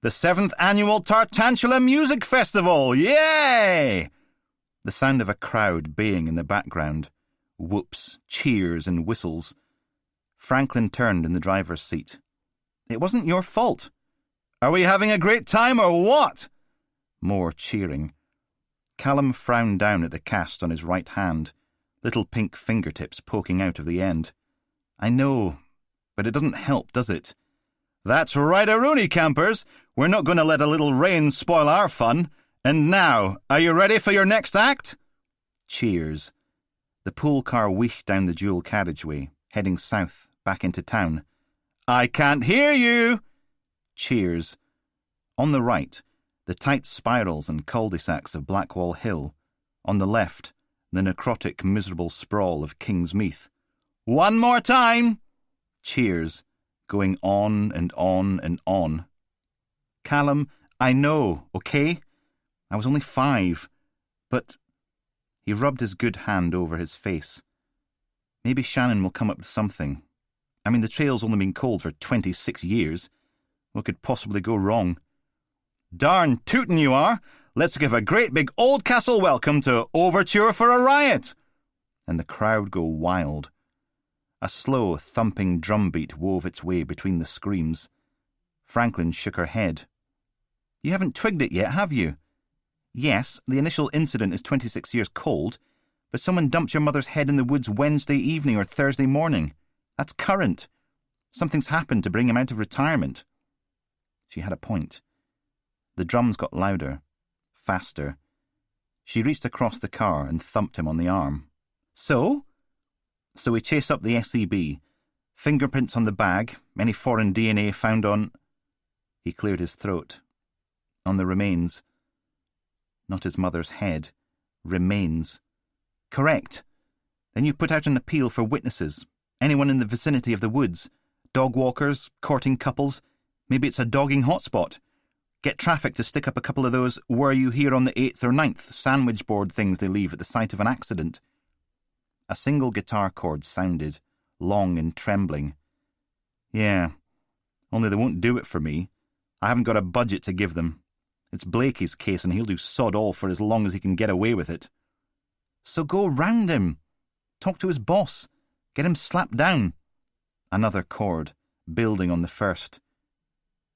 The 7th Annual Tartantula Music Festival! Yay! The sound of a crowd baying in the background. Whoops, cheers and whistles. Franklin turned in the driver's seat. It wasn't your fault. Are we having a great time or what? More cheering. Callum frowned down at the cast on his right hand, little pink fingertips poking out of the end. I know, but it doesn't help, does it? That's right-a-rooney, campers. We're not going to let a little rain spoil our fun. And now, are you ready for your next act? Cheers. The pool car wheeked down the dual carriageway, heading south, back into town. I can't hear you! Cheers. On the right, the tight spirals and cul-de-sacs of Blackwall Hill. On the left, the necrotic, miserable sprawl of Kingsmeath. One more time! Cheers, going on and on and on. Callum, I know, okay? I was only 5, but... He rubbed his good hand over his face. Maybe Shannon will come up with something. I mean, the trail's only been cold for 26 years. What could possibly go wrong? Darn tootin' you are! Let's give a great big Oldcastle welcome to Overture for a Riot! And the crowd go wild. A slow, thumping drumbeat wove its way between the screams. Franklin shook her head. You haven't twigged it yet, have you? Yes, the initial incident is 26 years cold, but someone dumped your mother's head in the woods Wednesday evening or Thursday morning. That's current. Something's happened to bring him out of retirement. She had a point. The drums got louder, faster. She reached across the car and thumped him on the arm. So we chased up the SEB. Fingerprints on the bag, any foreign DNA found on... He cleared his throat. On the remains. Not his mother's head. Remains. Correct. Then you put out an appeal for witnesses. Anyone in the vicinity of the woods. Dog walkers, courting couples. Maybe it's a dogging hotspot. Get traffic to stick up a couple of those "were you here on the 8th or 9th" sandwich board things they leave at the site of an accident. A single guitar chord sounded, long and trembling. Yeah, only they won't do it for me. I haven't got a budget to give them. It's Blakey's case and he'll do sod all for as long as he can get away with it. So go round him. Talk to his boss. Get him slapped down. Another chord, building on the first.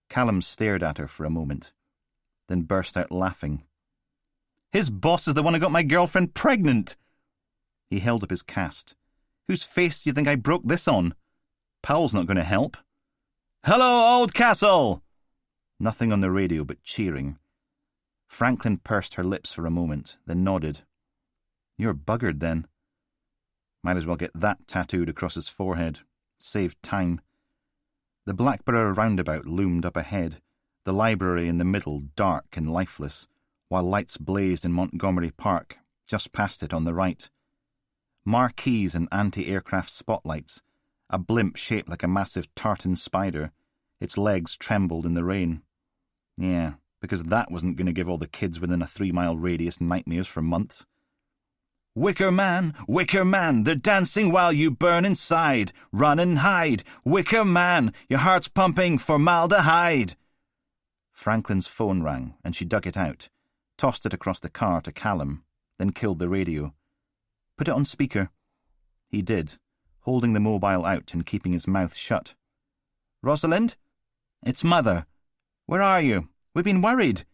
Callum stared at her for a moment, then burst out laughing. His boss is the one who got my girlfriend pregnant. He held up his cast. Whose face do you think I broke this on? Powell's not going to help. Hello, Oldcastle! Nothing on the radio but cheering. Franklin pursed her lips for a moment, then nodded. You're buggered, then. Might as well get that tattooed across his forehead. Saved time. The Blackborough roundabout loomed up ahead, the library in the middle dark and lifeless, while lights blazed in Montgomery Park, just past it on the right. Marquees and anti-aircraft spotlights, a blimp shaped like a massive tartan spider. Its legs trembled in the rain. Yeah, because that wasn't going to give all the kids within a 3-mile radius nightmares for months. Wicker man, they're dancing while you burn inside. Run and hide. Wicker man, your heart's pumping formaldehyde. Franklin's phone rang, and she dug it out, tossed it across the car to Callum, then killed the radio. Put it on speaker. He did, holding the mobile out and keeping his mouth shut. Rosalind? It's Mother. Where are you? We've been worried.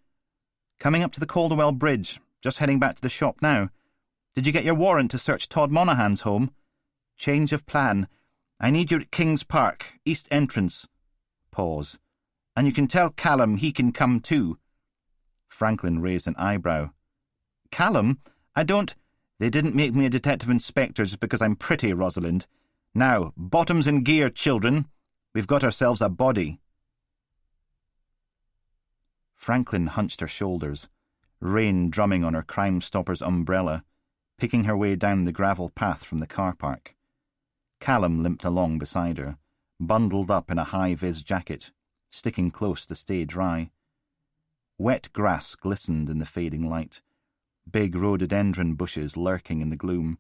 Coming up to the Calderwell Bridge, just heading back to the shop now. Did you get your warrant to search Todd Monaghan's home? Change of plan. I need you at King's Park, east entrance. Pause. And you can tell Callum he can come too. Franklin raised an eyebrow. Callum? I don't... They didn't make me a detective inspector just because I'm pretty, Rosalind. Now, bottoms in gear, children. We've got ourselves a body. Franklin hunched her shoulders, rain drumming on her Crime Stopper's umbrella, picking her way down the gravel path from the car park. Callum limped along beside her, bundled up in a high-vis jacket, sticking close to stay dry. Wet grass glistened in the fading light, big rhododendron bushes lurking in the gloom,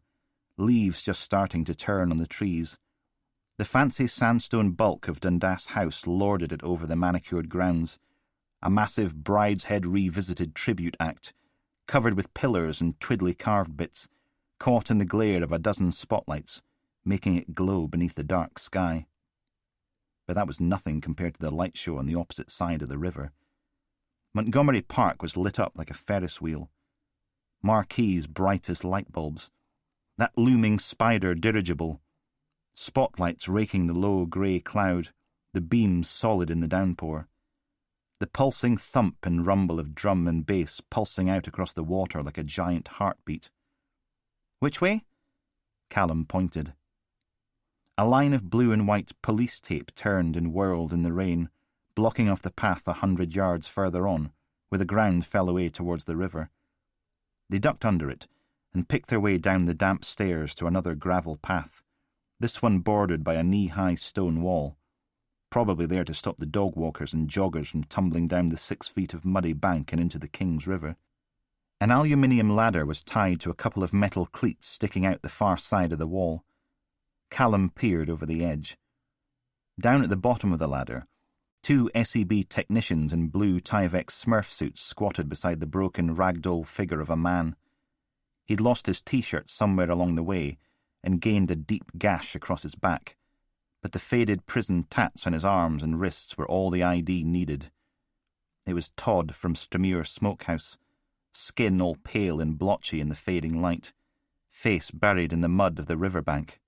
leaves just starting to turn on the trees. The fancy sandstone bulk of Dundas House lorded it over the manicured grounds, a massive Brideshead Revisited tribute act, covered with pillars and twiddly carved bits, caught in the glare of a dozen spotlights, making it glow beneath the dark sky. But that was nothing compared to the light show on the opposite side of the river. Montgomery Park was lit up like a Ferris wheel. Marquee's brightest light bulbs, that looming spider dirigible, spotlights raking the low grey cloud, the beams solid in the downpour, the pulsing thump and rumble of drum and bass pulsing out across the water like a giant heartbeat. Which way? Callum pointed. A line of blue and white police tape turned and whirled in the rain, blocking off the path 100 yards further on, where the ground fell away towards the river. They ducked under it and picked their way down the damp stairs to another gravel path, this one bordered by a knee-high stone wall, probably there to stop the dog walkers and joggers from tumbling down the 6 feet of muddy bank and into the King's River. An aluminium ladder was tied to a couple of metal cleats sticking out the far side of the wall. Callum peered over the edge. Down at the bottom of the ladder, 2 SEB technicians in blue Tyvek Smurf suits squatted beside the broken ragdoll figure of a man. He'd lost his T-shirt somewhere along the way and gained a deep gash across his back, but the faded prison tats on his arms and wrists were all the ID needed. It was Todd from Stremure Smokehouse, skin all pale and blotchy in the fading light, face buried in the mud of the riverbank.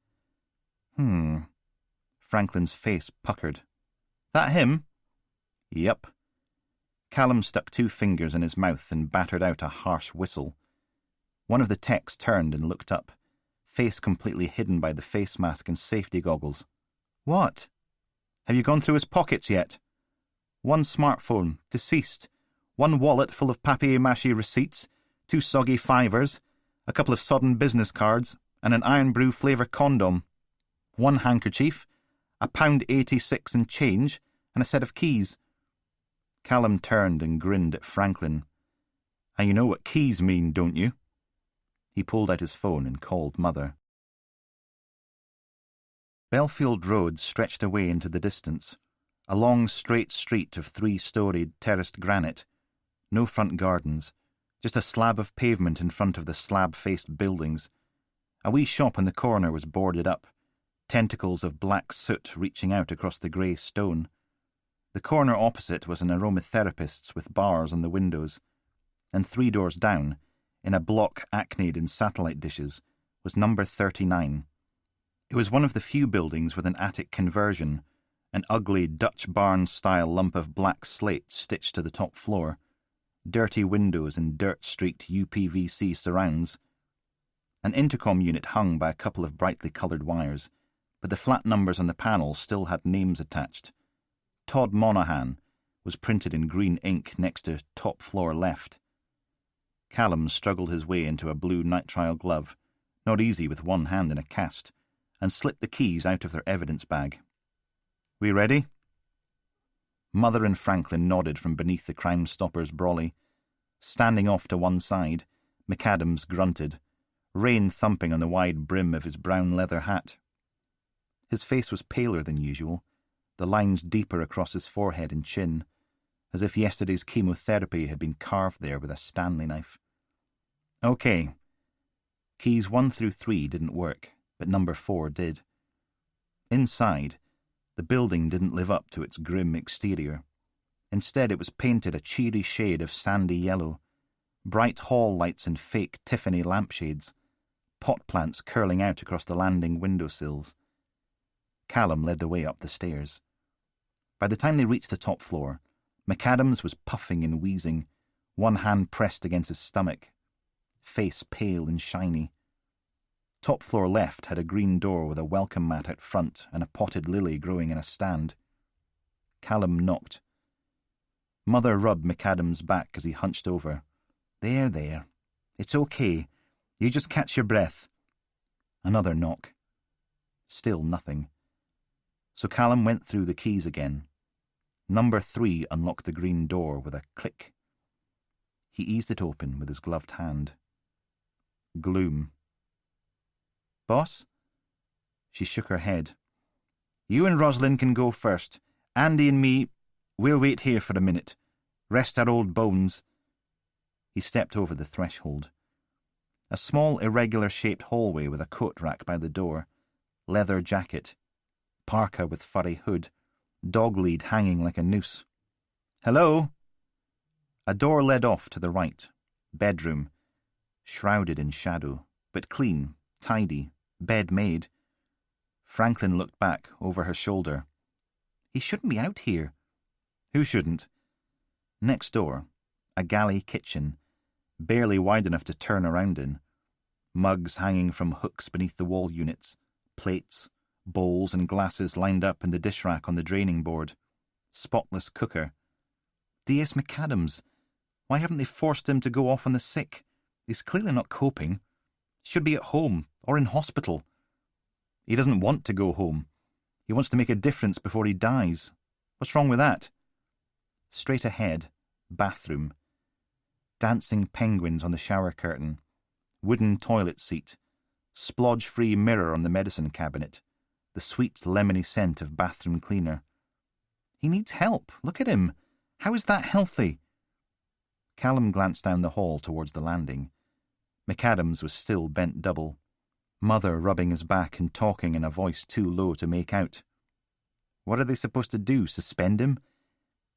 Franklin's face puckered. That him? Yep. Callum stuck 2 fingers in his mouth and battered out a harsh whistle. One of the techs turned and looked up, face completely hidden by the face mask and safety goggles. What? Have you gone through his pockets yet? 1 smartphone, deceased. 1 wallet full of papier-mâché receipts, 2 soggy fivers, a couple of sodden business cards, and an Iron Brew flavour condom. 1 handkerchief, £1.86 in change, and a set of keys. Callum turned and grinned at Franklin. And you know what keys mean, don't you? He pulled out his phone and called Mother. Belfield Road stretched away into the distance, a long straight street of 3-storied terraced granite, no front gardens, just a slab of pavement in front of the slab-faced buildings. A wee shop in the corner was boarded up, tentacles of black soot reaching out across the grey stone. The corner opposite was an aromatherapist's with bars on the windows, and 3 doors down, in a block acneed in satellite dishes, was number 39. It was one of the few buildings with an attic conversion, an ugly Dutch barn-style lump of black slate stitched to the top floor, dirty windows and dirt-streaked UPVC surrounds. An intercom unit hung by a couple of brightly coloured wires, but the flat numbers on the panel still had names attached. Todd Monaghan was printed in green ink next to top floor left. Callum struggled his way into a blue nitrile glove, not easy with 1 hand in a cast, and slipped the keys out of their evidence bag. We ready? Mother and Franklin nodded from beneath the Crime Stopper's brolly. Standing off to one side, McAdams grunted, rain thumping on the wide brim of his brown leather hat. His face was paler than usual, the lines deeper across his forehead and chin, as if yesterday's chemotherapy had been carved there with a Stanley knife. Okay. Keys 1 through 3 didn't work, but number 4 did. Inside, the building didn't live up to its grim exterior. Instead, it was painted a cheery shade of sandy yellow, bright hall lights and fake Tiffany lampshades, pot plants curling out across the landing windowsills. Callum led the way up the stairs. By the time they reached the top floor, McAdams was puffing and wheezing, 1 hand pressed against his stomach, face pale and shiny. Top floor left had a green door with a welcome mat out front and a potted lily growing in a stand. Callum knocked. Mother rubbed McAdams' back as he hunched over. There. It's okay. You just catch your breath. Another knock. Still nothing. So Callum went through the keys again. Number 3 unlocked the green door with a click. He eased it open with his gloved hand. Gloom. Boss? She shook her head. You and Rosalind can go first. Andy and me, we'll wait here for a minute. Rest our old bones. He stepped over the threshold. A small, irregular-shaped hallway with a coat rack by the door, leather jacket, parka with furry hood, dog lead hanging like a noose. "Hello?" A door led off to the right. Bedroom, shrouded in shadow, but clean, tidy, bed made. Franklin looked back over her shoulder. He shouldn't be out here. Who shouldn't? Next door, a galley kitchen, barely wide enough to turn around in. Mugs hanging from hooks beneath the wall units, plates, bowls and glasses lined up in the dish rack on the draining board. Spotless cooker. D.S. McAdams. Why haven't they forced him to go off on the sick? He's clearly not coping. Should be at home or in hospital. He doesn't want to go home. He wants to make a difference before he dies. What's wrong with that? Straight ahead, bathroom. Dancing penguins on the shower curtain. Wooden toilet seat. Splodge-free mirror on the medicine cabinet. The sweet lemony scent of bathroom cleaner. He needs help. Look at him. How is that healthy? Callum glanced down the hall towards the landing. McAdams was still bent double. Mother rubbing his back and talking in a voice too low to make out. What are they supposed to do, suspend him?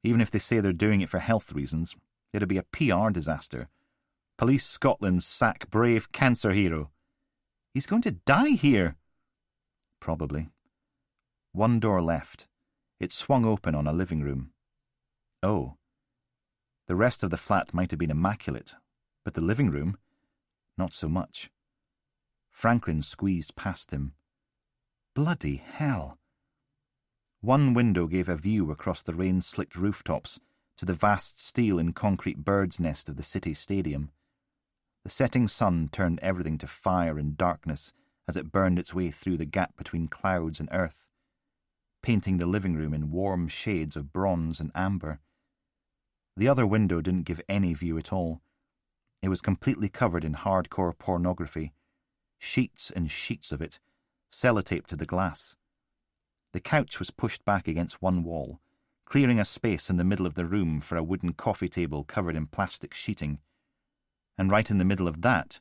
Even if they say they're doing it for health reasons, it'd be a PR disaster. Police Scotland sack brave cancer hero. He's going to die here. Probably. One door left. It swung open on a living room. Oh. The rest of the flat might have been immaculate, but the living room, not so much. Franklin squeezed past him. Bloody hell. One window gave a view across the rain-slicked rooftops to the vast steel and concrete bird's nest of the city stadium. The setting sun turned everything to fire and darkness as it burned its way through the gap between clouds and earth, painting the living room in warm shades of bronze and amber. The other window didn't give any view at all. It was completely covered in hardcore pornography, sheets and sheets of it, sellotaped to the glass. The couch was pushed back against one wall, clearing a space in the middle of the room for a wooden coffee table covered in plastic sheeting. And right in the middle of that,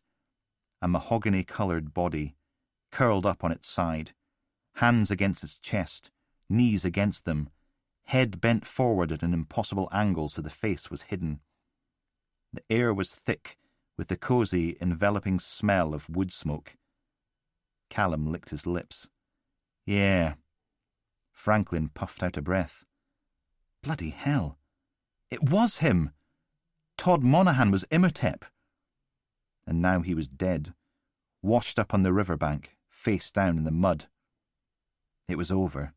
a mahogany-coloured body, curled up on its side, hands against its chest, knees against them, head bent forward at an impossible angle so the face was hidden. The air was thick with the cosy, enveloping smell of wood smoke. Callum licked his lips. Yeah. Franklin puffed out a breath. Bloody hell. It was him! Todd Monaghan was Imhotep. And now he was dead, washed up on the riverbank, face down in the mud. It was over.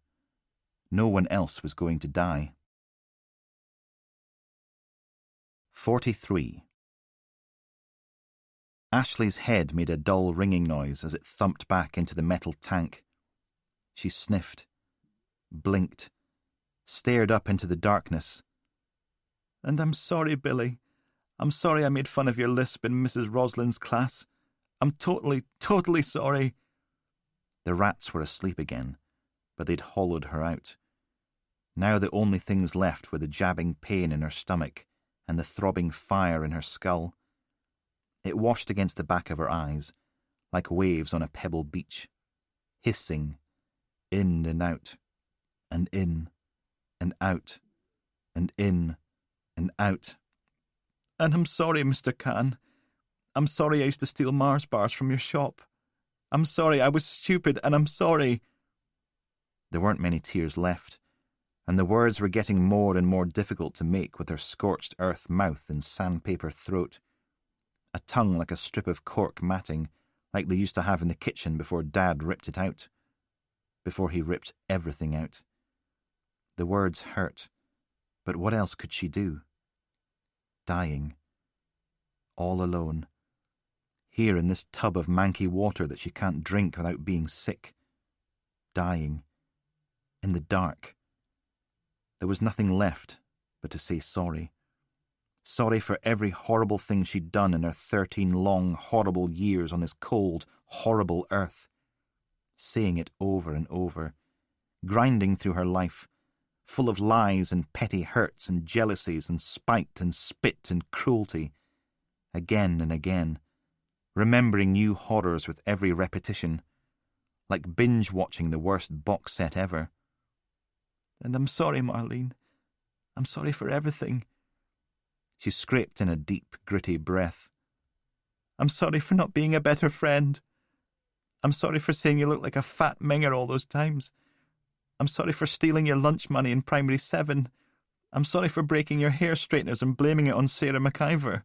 No one else was going to die. 43. Ashley's head made a dull ringing noise as it thumped back into the metal tank. She sniffed, blinked, stared up into the darkness. And I'm sorry, Billy. I'm sorry I made fun of your lisp in Mrs. Roslin's class. I'm totally sorry. The rats were asleep again, but they'd hollowed her out. Now the only things left were the jabbing pain in her stomach and the throbbing fire in her skull. It washed against the back of her eyes, like waves on a pebble beach, hissing, in and out, and in, and out, and in, and out. And I'm sorry, Mr. Khan. I'm sorry I used to steal Mars bars from your shop. I'm sorry, I was stupid, and I'm sorry. There weren't many tears left, and the words were getting more and more difficult to make with her scorched earth mouth and sandpaper throat. A tongue like a strip of cork matting, like they used to have in the kitchen before Dad ripped it out. Before he ripped everything out. The words hurt, but what else could she do? Dying. All alone. Here in this tub of manky water that she can't drink without being sick. Dying. In the dark. There was nothing left but to say sorry. Sorry for every horrible thing she'd done in her 13 long, horrible years on this cold, horrible earth. Saying it over and over. Grinding through her life. full of lies and petty hurts and jealousies and spite and spit and cruelty, again and again, remembering new horrors with every repetition, like binge-watching the worst box set ever. "And I'm sorry, Marlene. I'm sorry for everything." She scraped in a deep, gritty breath. "I'm sorry for not being a better friend. I'm sorry for saying you look like a fat minger all those times. I'm sorry for stealing your lunch money in primary 7. I'm sorry for breaking your hair straighteners and blaming it on Sarah McIver.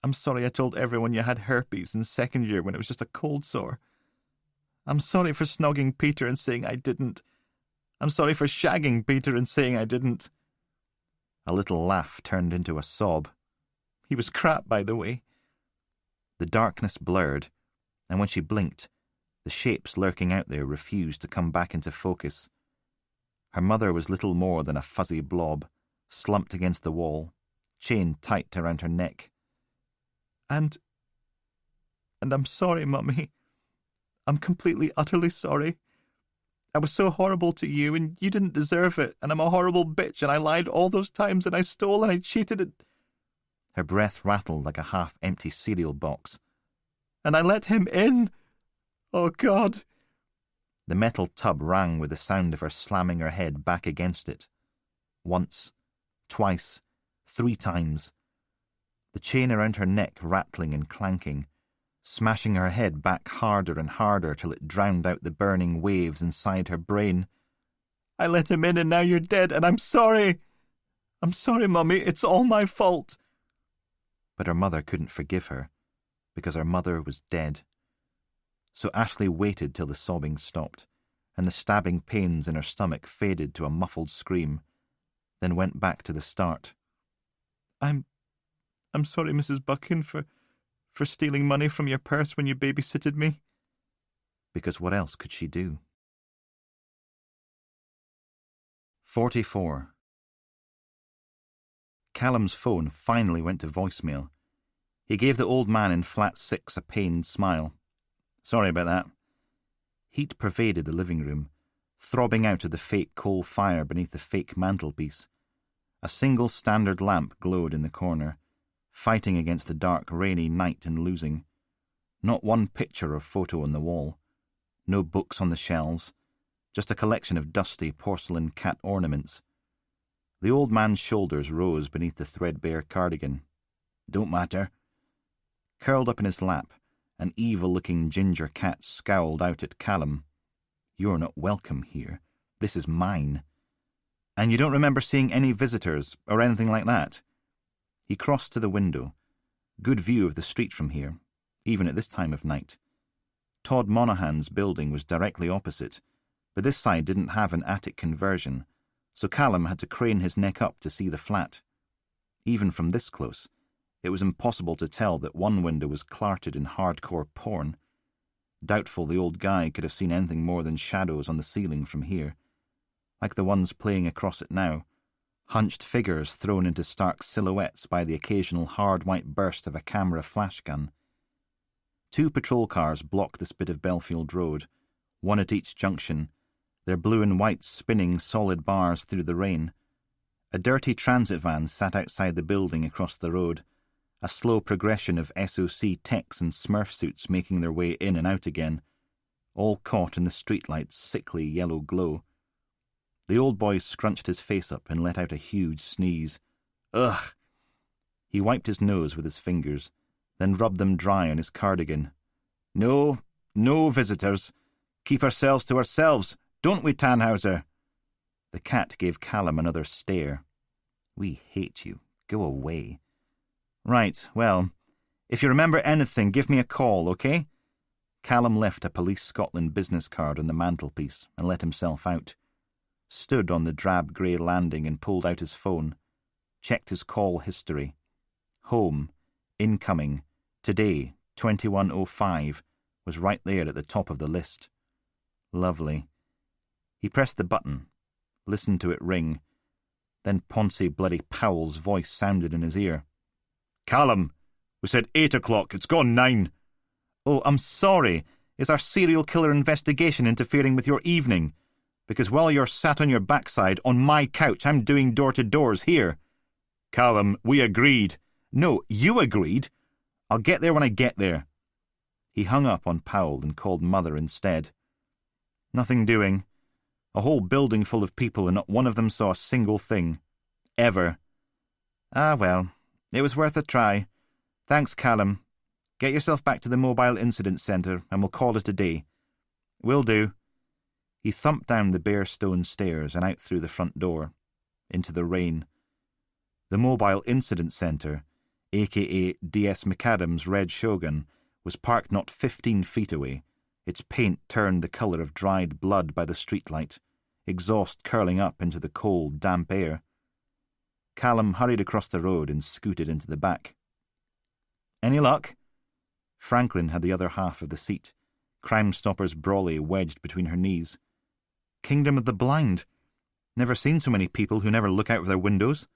I'm sorry I told everyone you had herpes in second year when it was just a cold sore. I'm sorry for snogging Peter and saying I didn't. I'm sorry for shagging Peter and saying I didn't." A little laugh turned into a sob. He was crap, by the way. The darkness blurred, and when she blinked, the shapes lurking out there refused to come back into focus. Her mother was little more than a fuzzy blob, slumped against the wall, chained tight around her neck. And I'm sorry, Mummy. I'm completely, utterly sorry. I was so horrible to you, and you didn't deserve it, and I'm a horrible bitch, and I lied all those times, and I stole, and I cheated, and... Her breath rattled like a half-empty cereal box. "And I let him in! Oh, God!" The metal tub rang with the sound of her slamming her head back against it. Once, twice, 3 times. The chain around her neck rattling and clanking, smashing her head back harder and harder till it drowned out the burning waves inside her brain. "I let him in and now you're dead, and I'm sorry! I'm sorry, Mummy, it's all my fault." But her mother couldn't forgive her, because her mother was dead. So Ashley waited till the sobbing stopped, and the stabbing pains in her stomach faded to a muffled scream, then went back to the start. I'm sorry, Mrs. Buchan, for stealing money from your purse when you babysitted me." Because what else could she do? 44. Callum's phone finally went to voicemail. He gave the old man in flat 6 a pained smile. "Sorry about that." Heat pervaded the living room, throbbing out of the fake coal fire beneath the fake mantelpiece. A single standard lamp glowed in the corner, fighting against the dark, rainy night and losing. Not one picture or photo on the wall. No books on the shelves. Just a collection of dusty porcelain cat ornaments. The old man's shoulders rose beneath the threadbare cardigan. "Don't matter." Curled up in his lap, an evil-looking ginger cat scowled out at Callum. "You're not welcome here. This is mine." "And you don't remember seeing any visitors, or anything like that?" He crossed to the window. Good view of the street from here, even at this time of night. Todd Monaghan's building was directly opposite, but this side didn't have an attic conversion, so Callum had to crane his neck up to see the flat. Even from this close, it was impossible to tell that one window was clarted in hardcore porn. Doubtful the old guy could have seen anything more than shadows on the ceiling from here, like the ones playing across it now, hunched figures thrown into stark silhouettes by the occasional hard white burst of a camera flash gun. 2 patrol cars blocked this bit of Belfield Road, one at each junction, their blue and white spinning solid bars through the rain. A dirty transit van sat outside the building across the road, a slow progression of SOC techs and Smurf suits making their way in and out again, all caught in the streetlight's sickly yellow glow. The old boy scrunched his face up and let out a huge sneeze. "Ugh!" He wiped his nose with his fingers, then rubbed them dry on his cardigan. No visitors. Keep ourselves to ourselves, don't we, Tannhauser?" The cat gave Callum another stare. "We hate you. Go away." "Right, well, if you remember anything, give me a call, okay?" Callum left a Police Scotland business card on the mantelpiece and let himself out. Stood on the drab grey landing and pulled out his phone. Checked his call history. Home, incoming, today, 21:05, was right there at the top of the list. Lovely. He pressed the button, listened to it ring. Then Poncy bloody Powell's voice sounded in his ear. "Callum, we said 8 o'clock, it's gone 9. "Oh, I'm sorry. Is our serial killer investigation interfering with your evening?" because while you're sat on your backside on my couch, I'm doing door-to-doors here. Callum, we agreed. No, you agreed. I'll get there when I get there. He hung up on Powell and called Mother instead. Nothing doing. A whole building full of people and not one of them saw a single thing. Ever. Ah, well, it was worth a try. Thanks, Callum. Get yourself back to the Mobile Incident Centre and we'll call it a day. Will do. He thumped down the bare stone stairs and out through the front door, into the rain. The Mobile Incident Centre, a.k.a. D.S. McAdams' Red Shogun, was parked not 15 feet away, its paint turned the colour of dried blood by the streetlight, exhaust curling up into the cold, damp air. Callum hurried across the road and scooted into the back. Any luck? Franklin had the other half of the seat, Crime Stopper's brolly wedged between her knees. Kingdom of the Blind. Never seen so many people who never look out of their windows.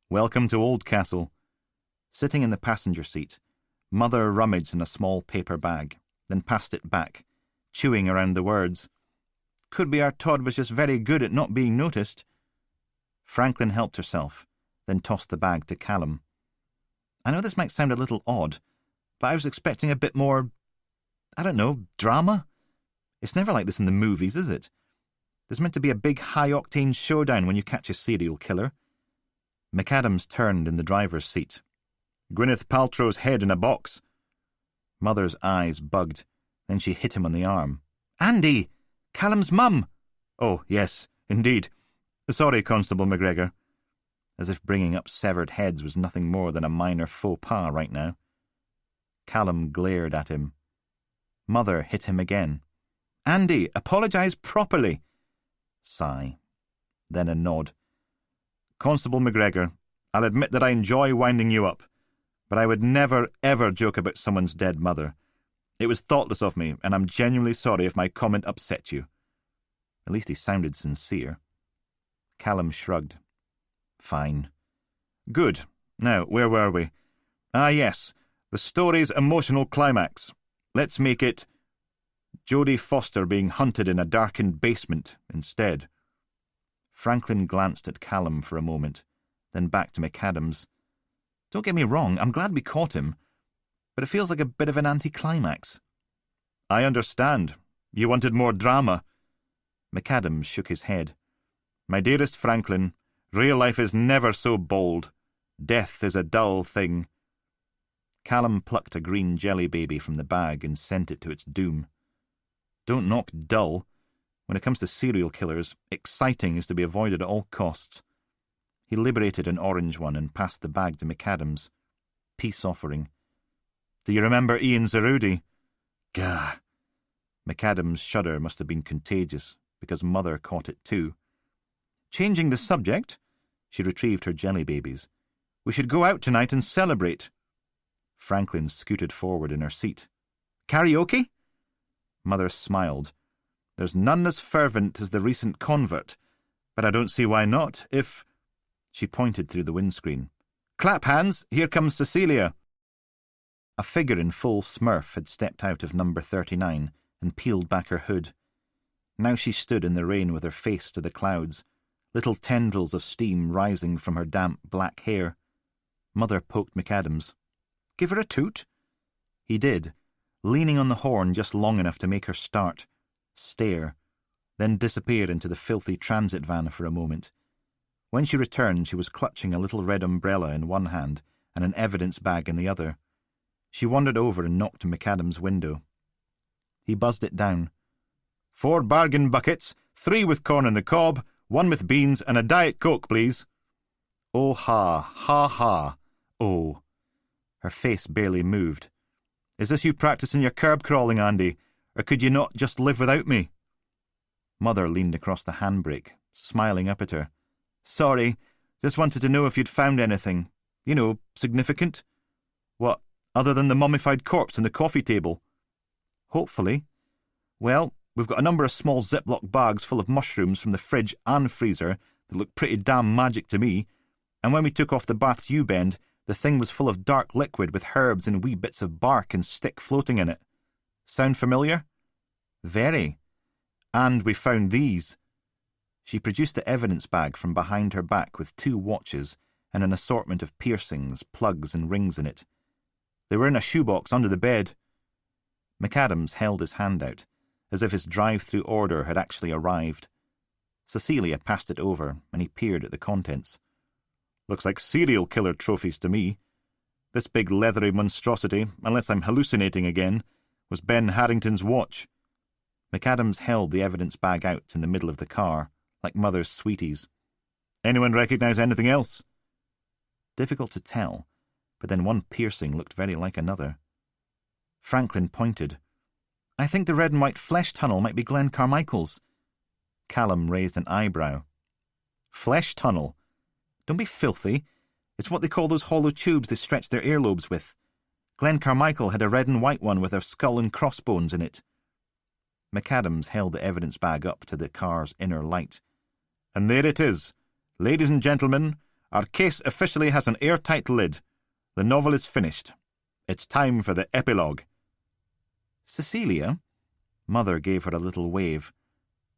Welcome to Oldcastle. Sitting in the passenger seat, Mother rummaged in a small paper bag, then passed it back, chewing around the words. Could be our Todd was just very good at not being noticed. Franklin helped herself, then tossed the bag to Callum. I know this might sound a little odd, but I was expecting a bit more, I don't know, drama? It's never like this in the movies, is it? There's meant to be a big high-octane showdown when you catch a serial killer. McAdams turned in the driver's seat. Gwyneth Paltrow's head in a box. Mother's eyes bugged. Then she hit him on the arm. Andy! Callum's mum! Oh, yes, indeed. Sorry, Constable McGregor. As if bringing up severed heads was nothing more than a minor faux pas right now. Callum glared at him. Mother hit him again. Andy, apologise properly. Sigh. Then a nod. Constable McGregor, I'll admit that I enjoy winding you up, but I would never, ever joke about someone's dead mother. It was thoughtless of me, and I'm genuinely sorry if my comment upset you. At least he sounded sincere. Callum shrugged. Fine. Good. Now, where were we? Ah, yes, the story's emotional climax. Let's make it Jodie Foster being hunted in a darkened basement instead. Franklin glanced at Callum for a moment, then back to McAdams. Don't get me wrong, I'm glad we caught him, but it feels like a bit of an anticlimax. I understand. You wanted more drama. McAdams shook his head. My dearest Franklin, real life is never so bold. Death is a dull thing. Callum plucked a green jelly baby from the bag and sent it to its doom. Don't knock dull. When it comes to serial killers, exciting is to be avoided at all costs. He liberated an orange one and passed the bag to McAdams. Peace offering. Do you remember Ian Zarudi? Gah. McAdams' shudder must have been contagious, because Mother caught it too. Changing the subject, she retrieved her jelly babies. We should go out tonight and celebrate. Franklin scooted forward in her seat. Karaoke? Mother smiled. There's none as fervent as the recent convert, but I don't see why not, if... She pointed through the windscreen. Clap hands, here comes Cecilia. A figure in full smurf had stepped out of number 39 and peeled back her hood. Now she stood in the rain with her face to the clouds, little tendrils of steam rising from her damp black hair. Mother poked McAdams. Give her a toot? He did, leaning on the horn just long enough to make her start, stare, then disappear into the filthy transit van for a moment. When she returned, she was clutching a little red umbrella in one hand and an evidence bag in the other. She wandered over and knocked on McAdams' window. He buzzed it down. 4 bargain buckets, 3 with corn on the cob, 1 with beans, and a Diet Coke, please. Oh, ha, ha, ha. Oh. Her face barely moved. Is this you practicing your curb crawling, Andy, or could you not just live without me? Mother leaned across the handbrake, smiling up at her. Sorry, just wanted to know if you'd found anything, significant. What, other than the mummified corpse in the coffee table? Hopefully. Well, we've got a number of small Ziploc bags full of mushrooms from the fridge and freezer that look pretty damn magic to me, and when we took off the bath's U-bend, the thing was full of dark liquid with herbs and wee bits of bark and stick floating in it. Sound familiar? Very. And we found these. She produced the evidence bag from behind her back with 2 watches and an assortment of piercings, plugs and rings in it. They were in a shoebox under the bed. McAdams held his hand out, as if his drive-through order had actually arrived. Cecilia passed it over, and he peered at the contents. "Looks like serial killer trophies to me. This big leathery monstrosity, unless I'm hallucinating again, was Ben Harrington's watch." McAdams held the evidence bag out in the middle of the car, like Mother's sweeties. "Anyone recognize anything else?" Difficult to tell, but then one piercing looked very like another. Franklin pointed. "I think the red and white flesh tunnel might be Glenn Carmichael's." Callum raised an eyebrow. "Flesh tunnel? Don't be filthy. It's what they call those hollow tubes they stretch their earlobes with. Glenn Carmichael had a red and white one with a skull and crossbones in it." McAdams held the evidence bag up to the car's inner light. "And there it is. Ladies and gentlemen, our case officially has an airtight lid. The novel is finished. It's time for the epilogue." "Cecilia," Mother gave her a little wave,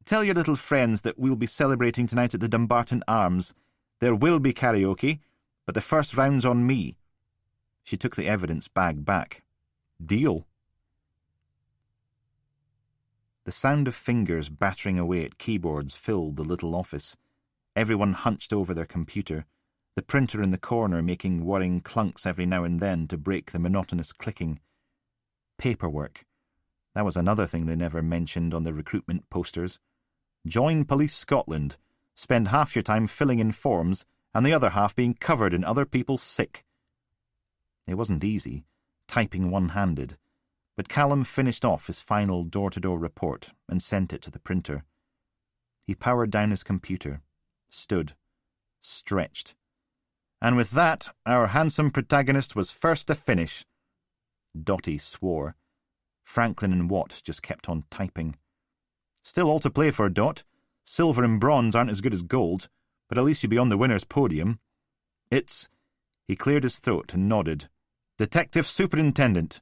"tell your little friends that we'll be celebrating tonight at the Dumbarton Arms. There will be karaoke, but the first round's on me." She took the evidence bag back. "Deal." The sound of fingers battering away at keyboards filled the little office. Everyone hunched over their computer, the printer in the corner making worrying clunks every now and then to break the monotonous clicking. Paperwork. That was another thing they never mentioned on the recruitment posters. Join Police Scotland. Spend half your time filling in forms and the other half being covered in other people's sick. It wasn't easy, typing one-handed, but Callum finished off his final door-to-door report and sent it to the printer. He powered down his computer, stood, stretched. And with that, our handsome protagonist was first to finish. Dotty swore. Franklin and Watt just kept on typing. "Still all to play for, Dot. Silver and bronze aren't as good as gold, but at least you'll be on the winner's podium. It's—" He cleared his throat and nodded. "Detective Superintendent."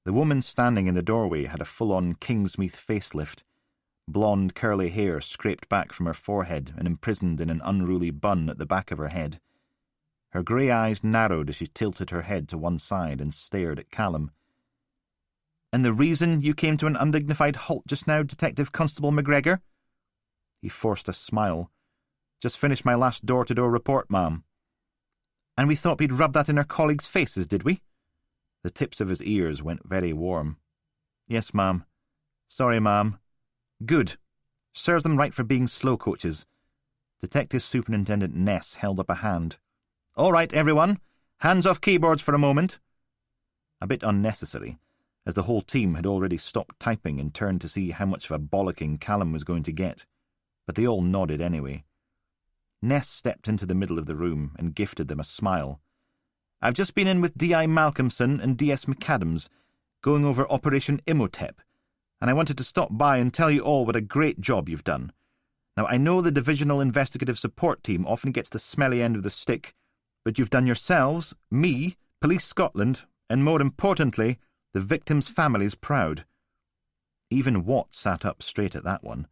The woman standing in the doorway had a full-on Kingsmeath facelift. Blonde curly hair scraped back from her forehead and imprisoned in an unruly bun at the back of her head. Her grey eyes narrowed as she tilted her head to one side and stared at Callum. "And the reason you came to an undignified halt just now, Detective Constable McGregor?" He forced a smile. "Just finished my last door-to-door report, ma'am." "And we thought we'd rub that in our colleagues' faces, did we?" The tips of his ears went very warm. "Yes, ma'am. Sorry, ma'am." "Good. Serves them right for being slow coaches." Detective Superintendent Ness held up a hand. "All right, everyone. Hands off keyboards for a moment." A bit unnecessary, as the whole team had already stopped typing and turned to see how much of a bollocking Callum was going to get. But they all nodded anyway. Ness stepped into the middle of the room and gifted them a smile. "I've just been in with D.I. Malcolmson and D.S. McAdams, going over Operation Imhotep, and I wanted to stop by and tell you all what a great job you've done. Now, I know the Divisional Investigative Support Team often gets the smelly end of the stick, but you've done yourselves, me, Police Scotland, and more importantly, the victims' families proud." Even Watt sat up straight at that one,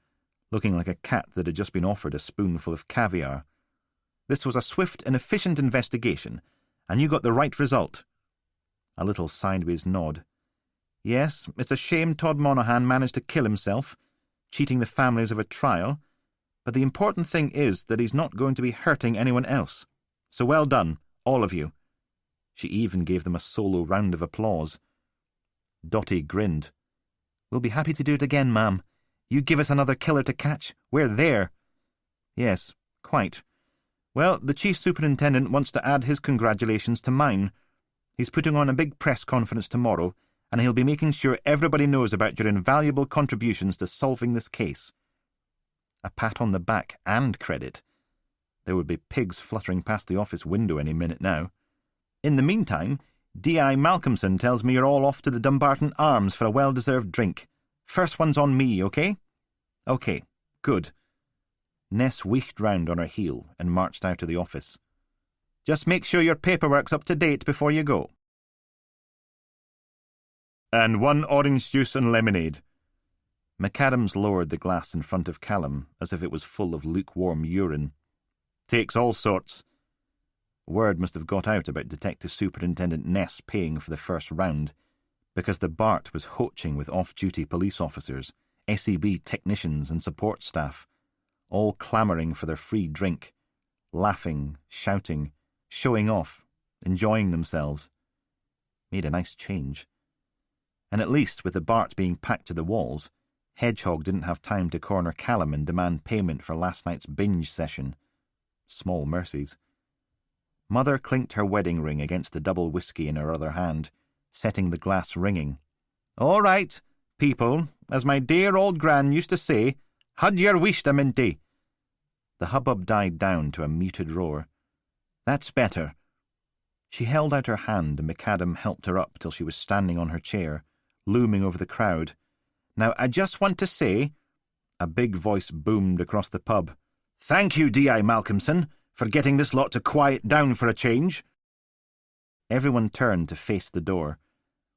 looking like a cat that had just been offered a spoonful of caviar. "This was a swift and efficient investigation, and you got the right result." A little sideways nod. "Yes, it's a shame Todd Monaghan managed to kill himself, cheating the families of a trial, but the important thing is that he's not going to be hurting anyone else. So well done, all of you." She even gave them a solo round of applause. Dotty grinned. "We'll be happy to do it again, ma'am. You give us another killer to catch, we're there." "Yes, quite. Well, the Chief Superintendent wants to add his congratulations to mine. He's putting on a big press conference tomorrow, and he'll be making sure everybody knows about your invaluable contributions to solving this case." A pat on the back and credit. There would be pigs fluttering past the office window any minute now. "In the meantime, D.I. Malcolmson tells me you're all off to the Dumbarton Arms for a well-deserved drink. First one's on me, OK? OK, good." Ness wheeled round on her heel and marched out of the office. "Just make sure your paperwork's up to date before you go." "And one orange juice and lemonade." McAdams lowered the glass in front of Callum as if it was full of lukewarm urine. "Takes all sorts." Word must have got out about Detective Superintendent Ness paying for the first round, because the BART was hoaching with off-duty police officers, SEB technicians and support staff, all clamouring for their free drink, laughing, shouting, showing off, enjoying themselves. Made a nice change. And at least, with the BART being packed to the walls, Hedgehog didn't have time to corner Callum and demand payment for last night's binge session. Small mercies. Mother clinked her wedding ring against the double whiskey in her other hand, setting the glass ringing. "All right, people, as my dear old gran used to say, hud your wish the minty." The hubbub died down to a muted roar. "That's better." She held out her hand and McAdam helped her up till she was standing on her chair, looming over the crowd. "Now I just want to say," a big voice boomed across the pub, "thank you, D.I. Malcolmson, for getting this lot to quiet down for a change." Everyone turned to face the door,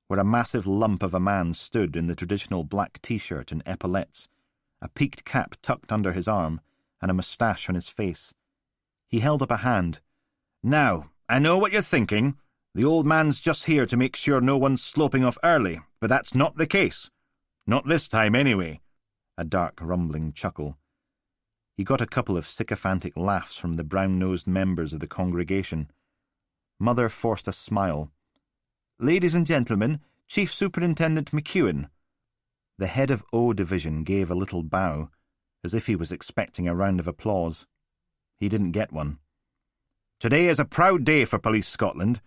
where a massive lump of a man stood in the traditional black T-shirt and epaulettes, a peaked cap tucked under his arm, and a moustache on his face. He held up a hand. "Now, I know what you're thinking. The old man's just here to make sure no one's sloping off early, but that's not the case. Not this time, anyway." A dark, rumbling chuckle. He got a couple of sycophantic laughs from the brown-nosed members of the congregation. Mother forced a smile. "Ladies and gentlemen, Chief Superintendent McEwen." The head of O Division gave a little bow, as if he was expecting a round of applause. He didn't get one. "Today is a proud day for Police Scotland.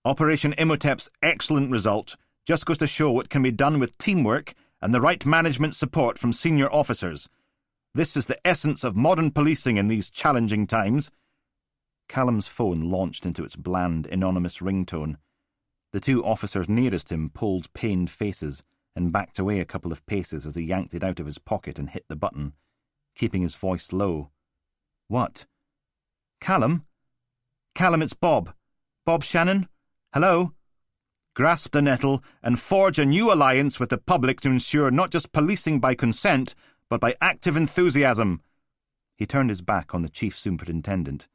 Operation Imhotep's excellent result just goes to show what can be done with teamwork and the right management support from senior officers. This is the essence of modern policing in these challenging times." Callum's phone launched into its bland, anonymous ringtone. The two officers nearest him pulled pained faces and backed away a couple of paces as he yanked it out of his pocket and hit the button, keeping his voice low. "What?" "Callum? Callum, it's Bob. Bob Shannon? Hello?" "Grasp the nettle and forge a new alliance with the public to ensure not just policing by consent, but by active enthusiasm." He turned his back on the Chief Superintendent.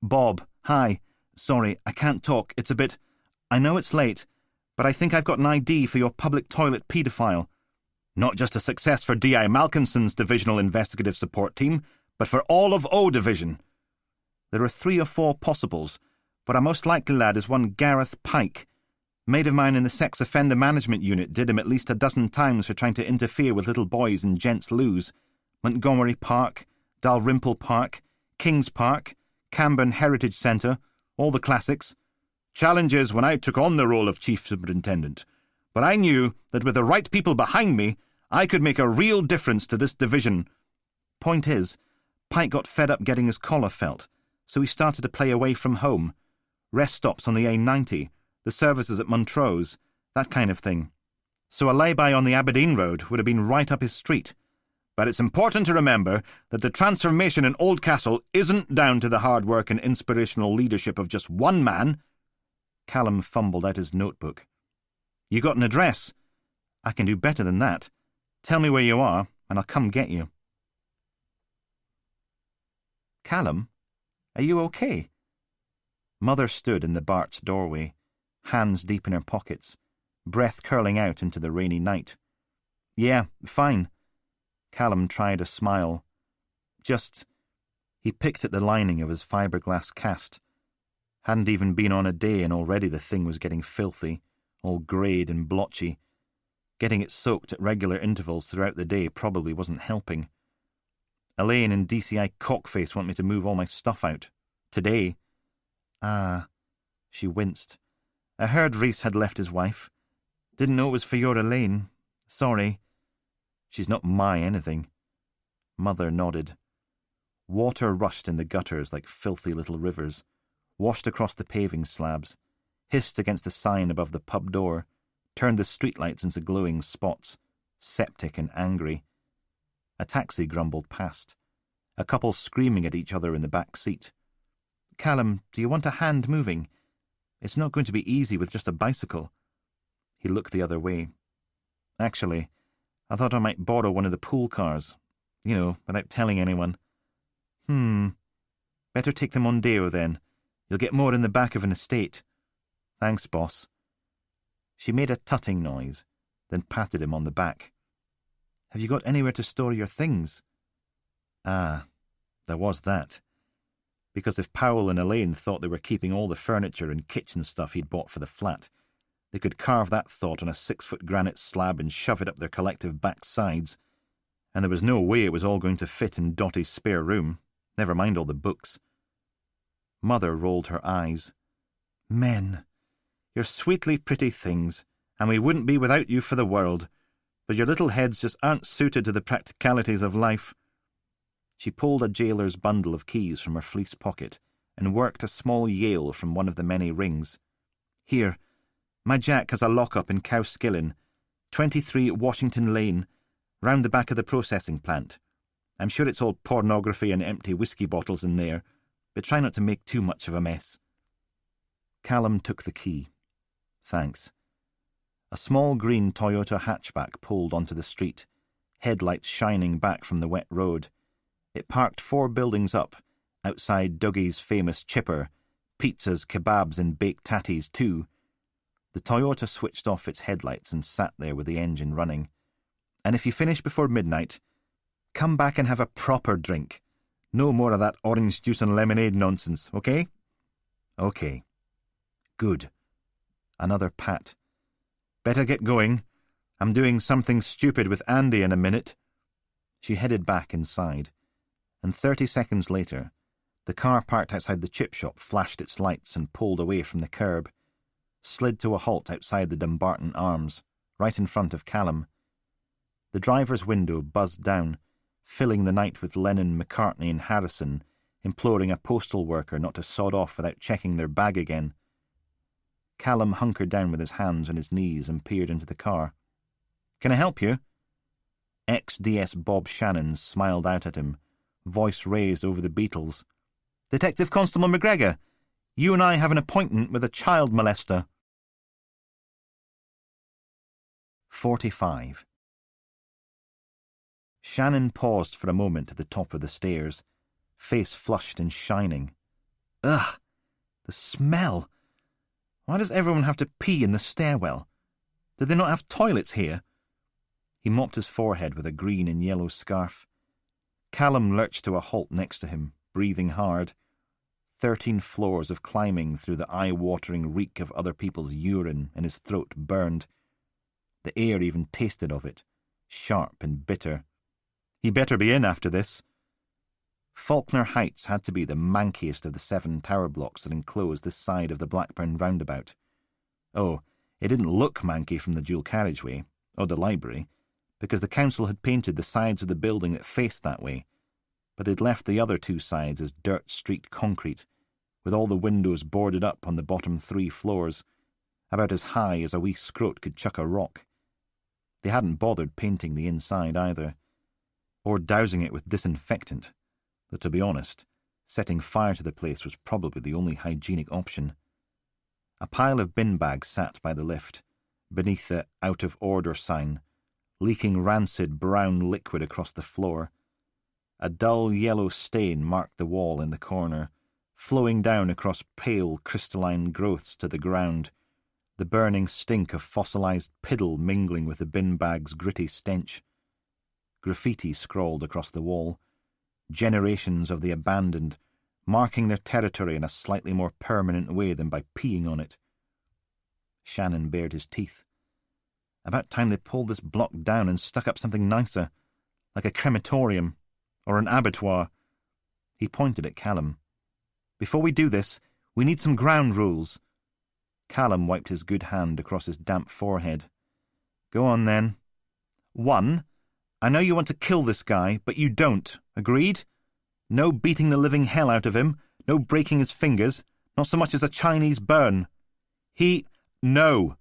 "Bob, hi. Sorry, I can't talk. It's a bit... I know it's late, but I think I've got an ID for your public toilet paedophile. Not just a success for D.I. Malcolmson's Divisional Investigative Support Team, but for all of O Division. There are 3 or 4 possibles, but our most likely lad is one Gareth Pike. Mate of mine in the Sex Offender Management Unit did him at least a dozen times for trying to interfere with little boys in gents' loos. Montgomery Park, Dalrymple Park, Kings Park, Camborne Heritage Centre, all the classics. Challenges when I took on the role of Chief Superintendent. But I knew that with the right people behind me, I could make a real difference to this division. Point is, Pike got fed up getting his collar felt, so he started to play away from home. Rest stops on the A90, the services at Montrose, that kind of thing. So a lay-by on the Aberdeen Road would have been right up his street. But it's important to remember that the transformation in Oldcastle isn't down to the hard work and inspirational leadership of just one man." Callum fumbled out his notebook. "You got an address? I can do better than that. Tell me where you are, and I'll come get you." "Callum, are you okay?" Mother stood in the BART's doorway, hands deep in her pockets, breath curling out into the rainy night. "Yeah, fine." Callum tried a smile. He picked at the lining of his fiberglass cast. Hadn't even been on a day and already the thing was getting filthy, all greyed and blotchy. Getting it soaked at regular intervals throughout the day probably wasn't helping. Elaine and DCI Cockface want me to move all my stuff out. Today. Ah, she winced. "I heard Rhys had left his wife. Didn't know it was for your Elaine. Sorry. She's not my anything." Mother nodded. Water rushed in the gutters like filthy little rivers, washed across the paving slabs, hissed against the sign above the pub door, turned the streetlights into glowing spots, septic and angry. A taxi grumbled past, a couple screaming at each other in the back seat. "Callum, do you want a hand moving? It's not going to be easy with just a bicycle." He looked the other way. "Actually, I thought I might borrow one of the pool cars. Without telling anyone. Better take them on Deo, then. You'll get more in the back of an estate. Thanks, boss. She made a tutting noise, then patted him on the back. Have you got anywhere to store your things? Ah, there was that. Because if Powell and Elaine thought they were keeping all the furniture and kitchen stuff he'd bought for the flat, they could carve that thought on a 6-foot granite slab and shove it up their collective backsides, and there was no way it was all going to fit in Dottie's spare room, never mind all the books. Mother rolled her eyes. Men, you're sweetly pretty things, and we wouldn't be without you for the world, but your little heads just aren't suited to the practicalities of life. She pulled a jailer's bundle of keys from her fleece pocket and worked a small Yale from one of the many rings. Here, my Jack has a lock-up in Cowskillen, 23 Washington Lane, round the back of the processing plant. I'm sure it's all pornography and empty whiskey bottles in there, but try not to make too much of a mess. Callum took the key. Thanks. A small green Toyota hatchback pulled onto the street, headlights shining back from the wet road. It parked 4 buildings up, outside Dougie's famous chipper, pizzas, kebabs and baked tatties too. The Toyota switched off its headlights and sat there with the engine running. And if you finish before midnight, come back and have a proper drink. No more of that orange juice and lemonade nonsense, okay? Okay. Good. Another pat. Better get going. I'm doing something stupid with Andy in a minute. She headed back inside, and 30 seconds later, the car parked outside the chip shop flashed its lights and pulled away from the curb, slid to a halt outside the Dumbarton Arms, right in front of Callum. The driver's window buzzed down, filling the night with Lennon, McCartney and Harrison, imploring a postal worker not to sod off without checking their bag again. Callum hunkered down with his hands on his knees and peered into the car. Can I help you? Ex-DS Bob Shannon smiled out at him, voice raised over the Beatles. Detective Constable McGregor, you and I have an appointment with a child molester. 45. Shannon paused for a moment at the top of the stairs, face flushed and shining. Ugh! The smell! Why does everyone have to pee in the stairwell? Do they not have toilets here? He mopped his forehead with a green and yellow scarf. Callum lurched to a halt next to him, breathing hard. 13 floors of climbing through the eye-watering reek of other people's urine, and his throat burned. The air even tasted of it, sharp and bitter. He better be in after this. Faulkner Heights had to be the mankiest of the 7 tower blocks that enclosed this side of the Blackburn roundabout. Oh, it didn't look manky from the dual carriageway, or the library, because the council had painted the sides of the building that faced that way, but they'd left the other 2 sides as dirt-streaked concrete, with all the windows boarded up on the bottom 3 floors, about as high as a wee scrote could chuck a rock. They hadn't bothered painting the inside either, or dousing it with disinfectant, though to be honest, setting fire to the place was probably the only hygienic option. A pile of bin bags sat by the lift, beneath the out-of-order sign, leaking rancid brown liquid across the floor. A dull yellow stain marked the wall in the corner, flowing down across pale crystalline growths to the ground, the burning stink of fossilized piddle mingling with the bin bag's gritty stench. Graffiti scrawled across the wall, generations of the abandoned, marking their territory in a slightly more permanent way than by peeing on it. Shannon bared his teeth. About time they pulled this block down and stuck up something nicer, like a crematorium, or an abattoir. He pointed at Callum. Before we do this, we need some ground rules. Callum wiped his good hand across his damp forehead. Go on, then. 1. I know you want to kill this guy, but you don't. Agreed? No beating the living hell out of him, no breaking his fingers, not so much as a Chinese burn. No.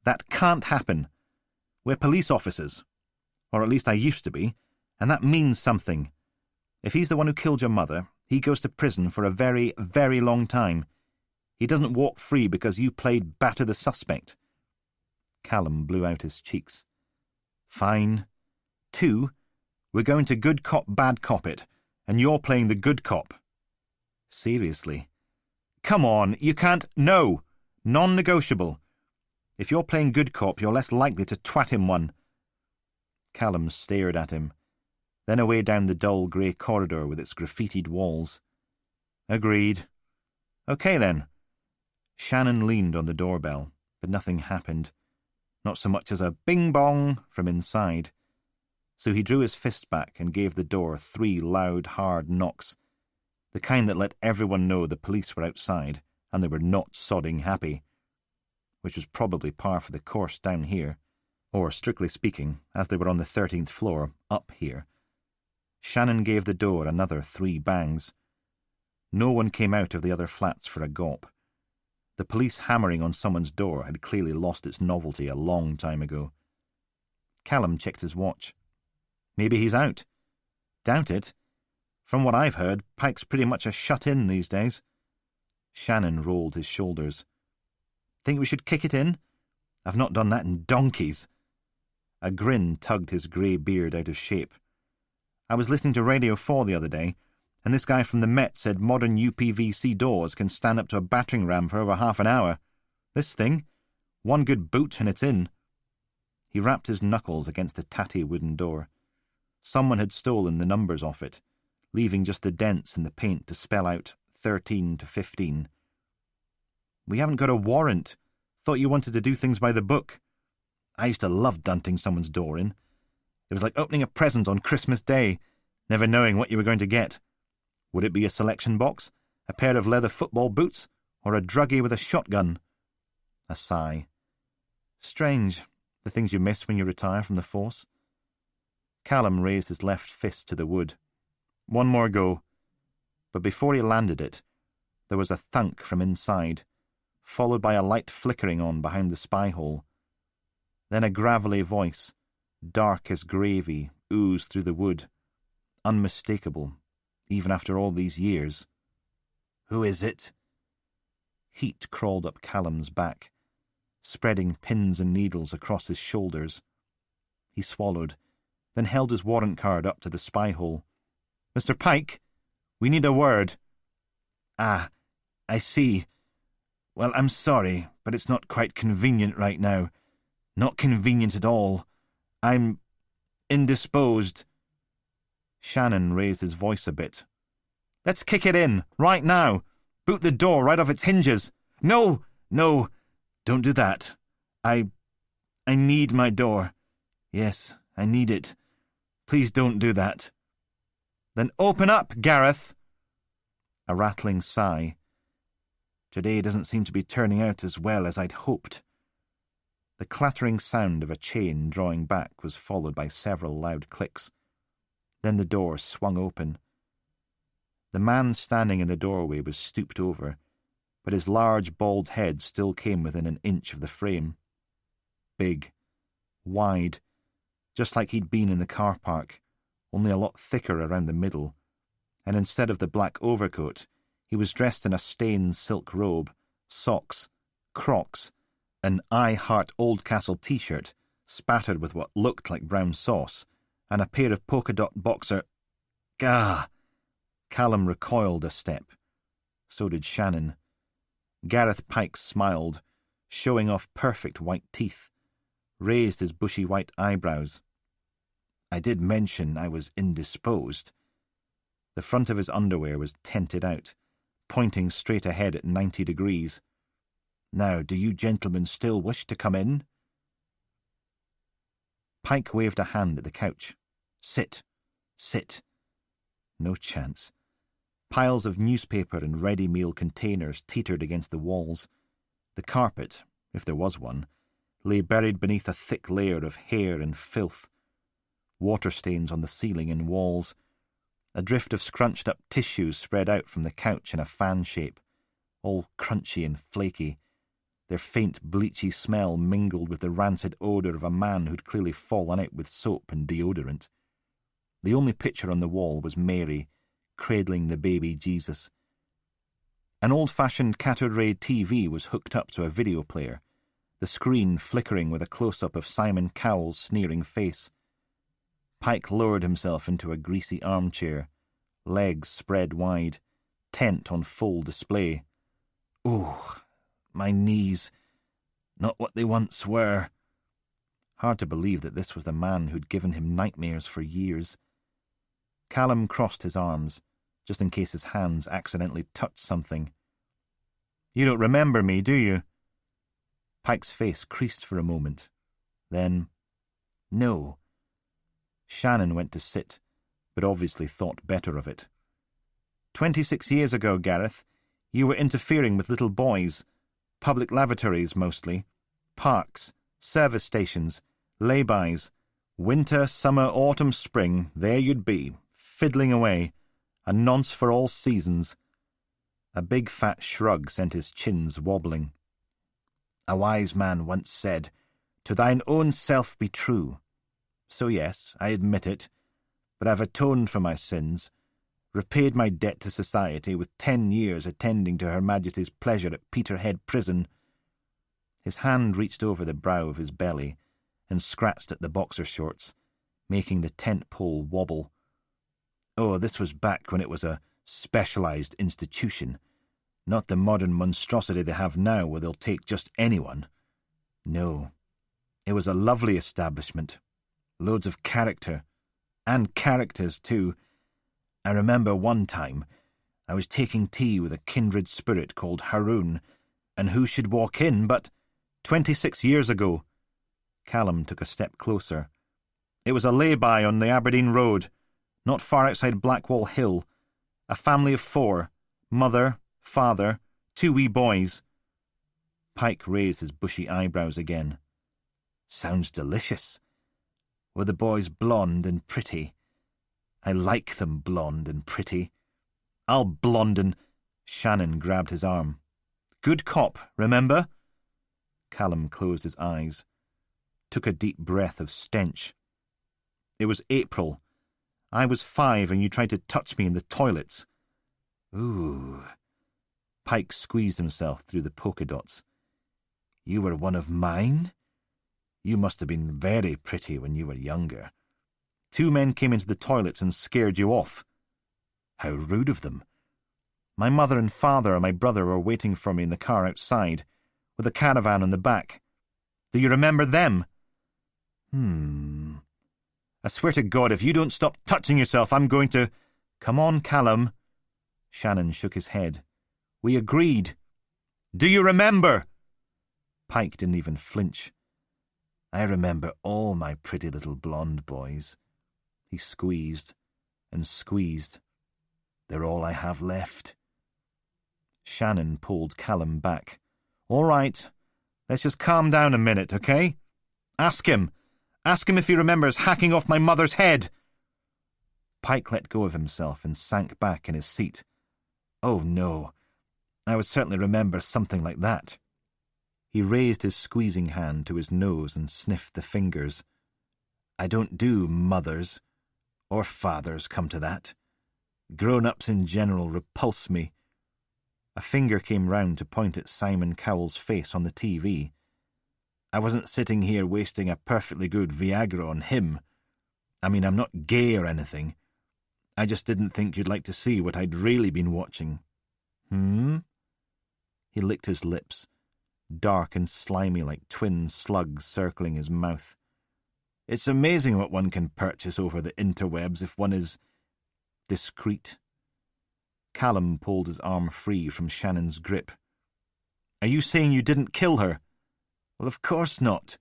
That can't happen. We're police officers. Or at least I used to be, and that means something. If he's the one who killed your mother, he goes to prison for a very, very long time. He doesn't walk free because you played batter the suspect. Callum blew out his cheeks. Fine. 2, we're going to good cop, bad cop it, and you're playing the good cop. Seriously. Come on, you can't... No! Non-negotiable. If you're playing good cop, you're less likely to twat him one. Callum stared at him, then away down the dull grey corridor with its graffitied walls. Agreed. OK, then. Shannon leaned on the doorbell, but nothing happened. Not so much as a bing-bong from inside. So he drew his fist back and gave the door 3 loud, hard knocks, the kind that let everyone know the police were outside and they were not sodding happy, which was probably par for the course down here, or, strictly speaking, as they were on the 13th floor, up here. Shannon gave the door another 3 bangs. No one came out of the other flats for a gawp. The police hammering on someone's door had clearly lost its novelty a long time ago. Callum checked his watch. Maybe he's out. Doubt it. From what I've heard, Pike's pretty much a shut-in these days. Shannon rolled his shoulders. Think we should kick it in? I've not done that in donkeys. A grin tugged his grey beard out of shape. I was listening to Radio 4 the other day, and this guy from the Met said modern UPVC doors can stand up to a battering ram for over half an hour. This thing, 1 good boot and it's in. He rapped his knuckles against the tatty wooden door. Someone had stolen the numbers off it, leaving just the dents in the paint to spell out 13 to 15. We haven't got a warrant. Thought you wanted to do things by the book. I used to love dunting someone's door in. It was like opening a present on Christmas Day, never knowing what you were going to get. Would it be a selection box, a pair of leather football boots, or a druggie with a shotgun? A sigh. Strange, the things you miss when you retire from the force. Callum raised his left fist to the wood. 1 more go. But before he landed it, there was a thunk from inside, followed by a light flickering on behind the spy hole. Then a gravelly voice, dark as gravy, oozed through the wood, unmistakable, even after all these years. Who is it? Heat crawled up Callum's back, spreading pins and needles across his shoulders. He swallowed, then held his warrant card up to the spy hole. Mr. Pike, we need a word. Ah, I see. Well, I'm sorry, but it's not quite convenient right now. Not convenient at all. I'm indisposed. Shannon raised his voice a bit. Let's kick it in, right now. Boot the door right off its hinges. No, don't do that. I need my door. Yes, I need it. Please don't do that. Then open up, Gareth. A rattling sigh. Today doesn't seem to be turning out as well as I'd hoped. The clattering sound of a chain drawing back was followed by several loud clicks. Then the door swung open. The man standing in the doorway was stooped over, but his large bald head still came within an inch of the frame. Big, wide, just like he'd been in the car park, only a lot thicker around the middle, and instead of the black overcoat, he was dressed in a stained silk robe, socks, Crocs, an I Heart Oldcastle t-shirt, spattered with what looked like brown sauce, and a pair of polka-dot boxer... Gah! Callum recoiled a step. So did Shannon. Gareth Pike smiled, showing off perfect white teeth, raised his bushy white eyebrows. I did mention I was indisposed. The front of his underwear was tented out, pointing straight ahead at 90 degrees. Now, do you gentlemen still wish to come in? Pike waved a hand at the couch. Sit. Sit. No chance. Piles of newspaper and ready meal containers teetered against the walls. The carpet, if there was one, lay buried beneath a thick layer of hair and filth. Water stains on the ceiling and walls. A drift of scrunched-up tissues spread out from the couch in a fan shape, all crunchy and flaky, their faint bleachy smell mingled with the rancid odour of a man who'd clearly fallen out with soap and deodorant. The only picture on the wall was Mary, cradling the baby Jesus. An old-fashioned Cathode-ray TV was hooked up to a video player, the screen flickering with a close-up of Simon Cowell's sneering face. Pike lowered himself into a greasy armchair, legs spread wide, tent on full display. "Ooh, my knees. Not what they once were." Hard to believe that this was the man who'd given him nightmares for years. Callum crossed his arms, just in case his hands accidentally touched something. "You don't remember me, do you?" Pike's face creased for a moment. Then, "No." Shannon went to sit, but obviously thought better of it. 26 years ago, Gareth, you were interfering with little boys. Public lavatories, mostly. Parks, service stations, lay-bys. Winter, summer, autumn, spring, there you'd be, fiddling away. A nonce for all seasons." A big fat shrug sent his chins wobbling. "A wise man once said, 'To thine own self be true.' So yes, I admit it, but I've atoned for my sins, repaid my debt to society with 10 years attending to Her Majesty's pleasure at Peterhead Prison." His hand reached over the brow of his belly and scratched at the boxer shorts, making the tent pole wobble. "Oh, this was back when it was a specialised institution, not the modern monstrosity they have now where they'll take just anyone. No, it was a lovely establishment. Loads of character. And characters, too. I remember one time I was taking tea with a kindred spirit called Haroun, and who should walk in but 26 years ago." Callum took a step closer. "It was a lay-by on the Aberdeen Road, not far outside Blackwall Hill. A family of 4, mother, father, 2 wee boys." Pike raised his bushy eyebrows again. "Sounds delicious. Were the boys blonde and pretty? I like them blonde and pretty. I'll blonde and—" Shannon grabbed his arm. "Good cop, remember?" Callum closed his eyes, took a deep breath of stench. "It was April. I was 5 and you tried to touch me in the toilets." "Ooh." Pike squeezed himself through the polka dots. "You were one of mine? You must have been very pretty when you were younger. 2 men came into the toilets and scared you off." "How rude of them." "My mother and father and my brother were waiting for me in the car outside, with a caravan on the back. Do you remember them?" "I swear to God, if you don't stop touching yourself, I'm going to—" "Come on, Callum." Shannon shook his head. "We agreed." "Do you remember?" Pike didn't even flinch. "I remember all my pretty little blonde boys." He squeezed and squeezed. "They're all I have left." Shannon pulled Callum back. "All right, let's just calm down a minute, okay? Ask him. Ask him if he remembers hacking off my mother's head." Pike let go of himself and sank back in his seat. "Oh, no. I would certainly remember something like that." He raised his squeezing hand to his nose and sniffed the fingers. "I don't do mothers, or fathers, come to that. Grown-ups in general repulse me." A finger came round to point at Simon Cowell's face on the TV. "I wasn't sitting here wasting a perfectly good Viagra on him. I mean, I'm not gay or anything. I just didn't think you'd like to see what I'd really been watching." He licked his lips, dark and slimy like twin slugs circling his mouth. "It's amazing what one can purchase over the interwebs if one is discreet." Callum pulled his arm free from Shannon's grip. "Are you saying you didn't kill her?" "Well, of course not.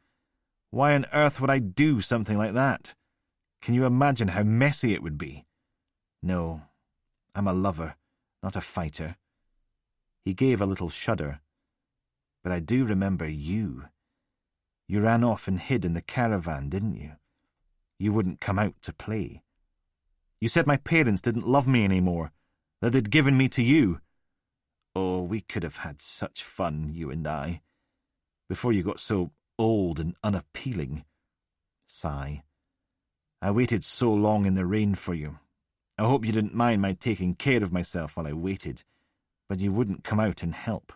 Why on earth would I do something like that? Can you imagine how messy it would be? No, I'm a lover, not a fighter." He gave a little shudder. "But I do remember you. You ran off and hid in the caravan, didn't you? You wouldn't come out to play. You said my parents didn't love me anymore, that they'd given me to you. Oh, we could have had such fun, you and I, before you got so old and unappealing." Sigh. "I waited so long in the rain for you. I hope you didn't mind my taking care of myself while I waited, but you wouldn't come out and help."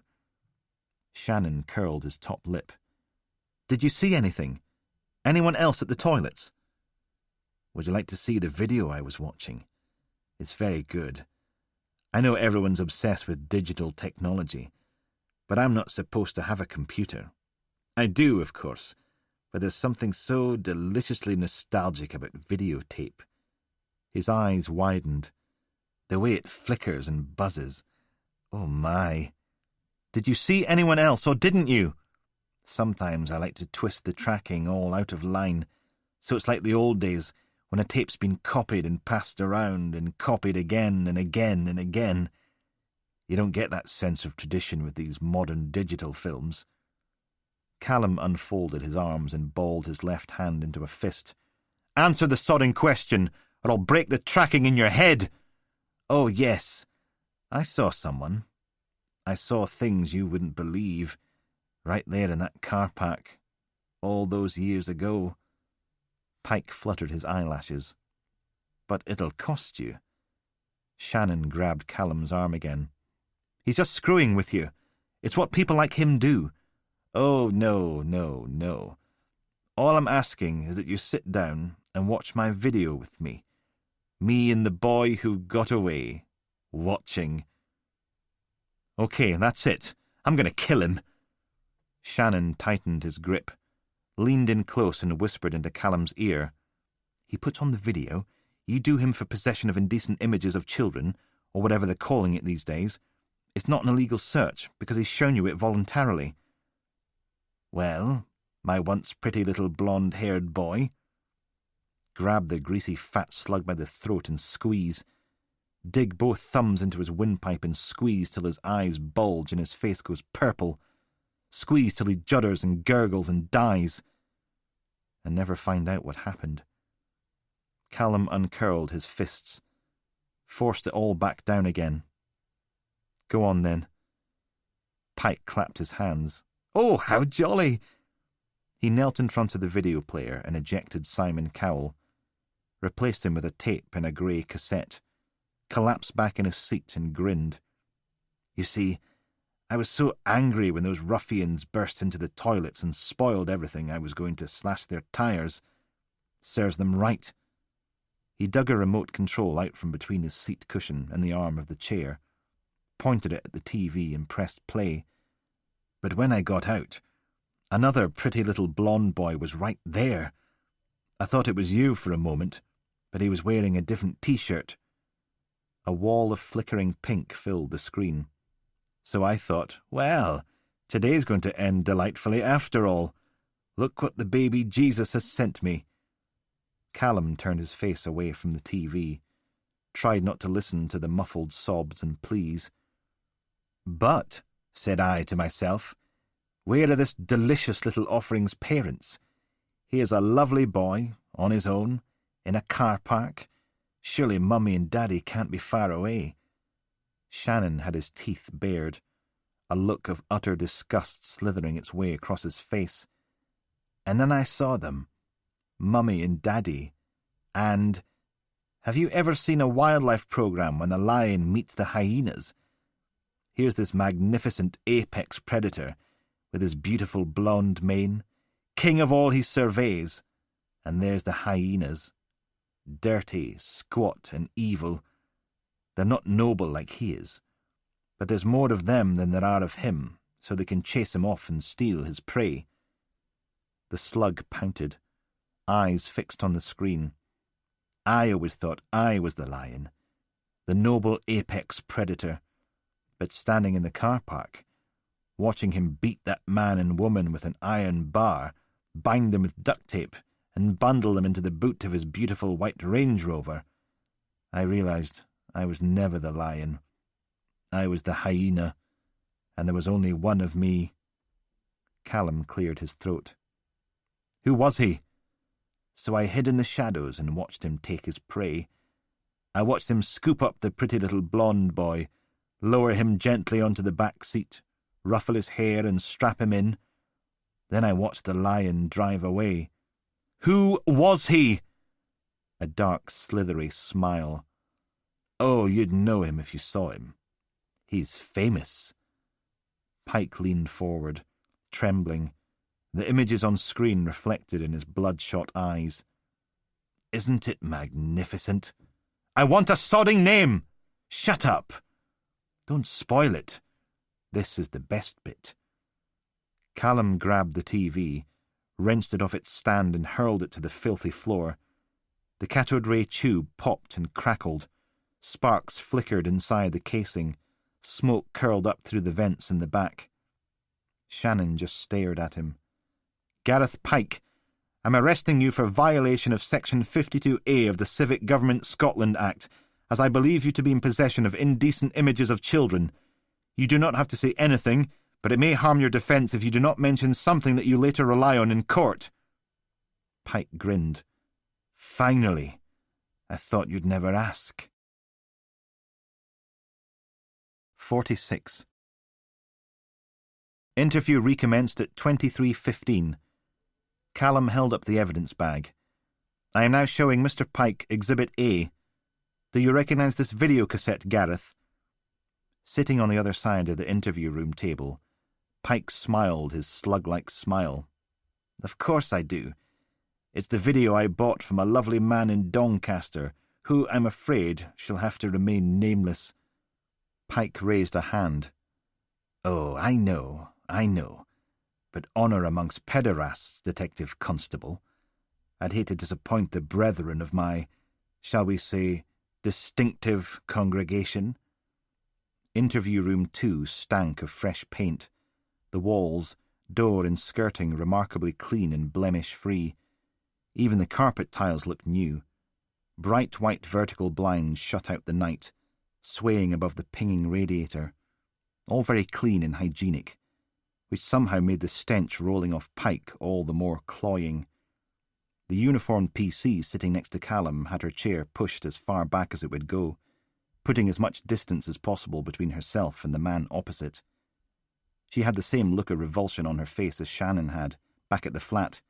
Shannon curled his top lip. "Did you see anything? Anyone else at the toilets?" Would you like to see the video I was watching? It's very good. I know everyone's obsessed with digital technology, but I'm not supposed to have a computer. I do, of course, but there's something so deliciously nostalgic about videotape. His eyes widened. The way it flickers and buzzes. Oh my. Did you see anyone else, or didn't you? Sometimes I like to twist the tracking all out of line, so it's like the old days when a tape's been copied and passed around and copied again and again and again. You don't get that sense of tradition with these modern digital films. Callum unfolded his arms and balled his left hand into a fist. Answer the sodding question, or I'll break the tracking in your head. Oh, yes. I saw someone. I saw things you wouldn't believe, right there in that car park, all those years ago. Pike fluttered his eyelashes. But it'll cost you. Shannon grabbed Callum's arm again. He's just screwing with you. It's what people like him do. Oh, no, no, no. All I'm asking is that you sit down and watch my video with me. Me and the boy who got away. Watching. Okay, that's it. I'm going to kill him. Shannon tightened his grip, leaned in close and whispered into Callum's ear. He puts on the video. You do him for possession of indecent images of children, or whatever they're calling it these days. It's not an illegal search, because he's shown you it voluntarily. Well, my once pretty little blonde-haired boy. Grab the greasy fat slug by the throat and squeeze. Dig both thumbs into his windpipe and squeeze till his eyes bulge and his face goes purple. Squeeze till he judders and gurgles and dies. And never find out what happened. Callum uncurled his fists, forced it all back down again. Go on, then. Pike clapped his hands. Oh, how jolly! He knelt in front of the video player and ejected Simon Cowell, replaced him with a tape and a grey cassette, collapsed back in his seat and grinned. You see, I was so angry when those ruffians burst into the toilets and spoiled everything I was going to slash their tyres. Serves them right. He dug a remote control out from between his seat cushion and the arm of the chair, pointed it at the TV and pressed play. But when I got out, another pretty little blonde boy was right there. I thought it was you for a moment, but he was wearing a different T-shirt. A wall of flickering pink filled the screen. So I thought, well, today's going to end delightfully after all. Look what the baby Jesus has sent me. Callum turned his face away from the TV, tried not to listen to the muffled sobs and pleas. But, said I to myself, where are this delicious little offering's parents? Here's a lovely boy, on his own, in a car park. Surely Mummy and Daddy can't be far away. Shannon had his teeth bared, a look of utter disgust slithering its way across his face. And then I saw them, Mummy and Daddy, and... Have you ever seen a wildlife program when a lion meets the hyenas? Here's this magnificent apex predator, with his beautiful blonde mane, king of all he surveys, and there's the hyenas. Dirty, squat, and evil. They're not noble like he is, but there's more of them than there are of him, so they can chase him off and steal his prey. The slug pouted, eyes fixed on the screen. I always thought I was the lion, the noble apex predator, but standing in the car park, watching him beat that man and woman with an iron bar, bind them with duct tape, and bundle them into the boot of his beautiful white Range Rover, I realized I was never the lion. I was the hyena, and there was only one of me. Callum cleared his throat. Who was he? So I hid in the shadows and watched him take his prey. I watched him scoop up the pretty little blonde boy, lower him gently onto the back seat, ruffle his hair and strap him in. Then I watched the lion drive away. Who was he? A dark, slithery smile. Oh, you'd know him if you saw him. He's famous. Pike leaned forward, trembling, the images on screen reflected in his bloodshot eyes. Isn't it magnificent? I want a sodding name! Shut up! Don't spoil it. This is the best bit. Callum grabbed the TV, wrenched it off its stand and hurled it to the filthy floor. The cathode ray tube popped and crackled. Sparks flickered inside the casing. Smoke curled up through the vents in the back. Shannon just stared at him. Gareth Pike, I'm arresting you for violation of Section 52A of the Civic Government Scotland Act, as I believe you to be in possession of indecent images of children. You do not have to say anything, but it may harm your defence if you do not mention something that you later rely on in court. Pike grinned. Finally, I thought you'd never ask. 46. Interview recommenced at 23:15. Callum held up the evidence bag. I am now showing Mr. Pike Exhibit A. Do you recognise this video cassette, Gareth? Sitting on the other side of the interview room table, Pike smiled his slug-like smile. Of course I do. It's the video I bought from a lovely man in Doncaster, who, I'm afraid, shall have to remain nameless. Pike raised a hand. Oh, I know. But honour amongst pederasts, Detective Constable. I'd hate to disappoint the brethren of my, shall we say, distinctive congregation. Interview room 2 stank of fresh paint. The walls, door and skirting remarkably clean and blemish-free. Even the carpet tiles looked new. Bright white vertical blinds shut out the night, swaying above the pinging radiator. All very clean and hygienic, which somehow made the stench rolling off Pike all the more cloying. The uniformed PC sitting next to Callum had her chair pushed as far back as it would go, putting as much distance as possible between herself and the man opposite. She had the same look of revulsion on her face as Shannon had, back at the flat,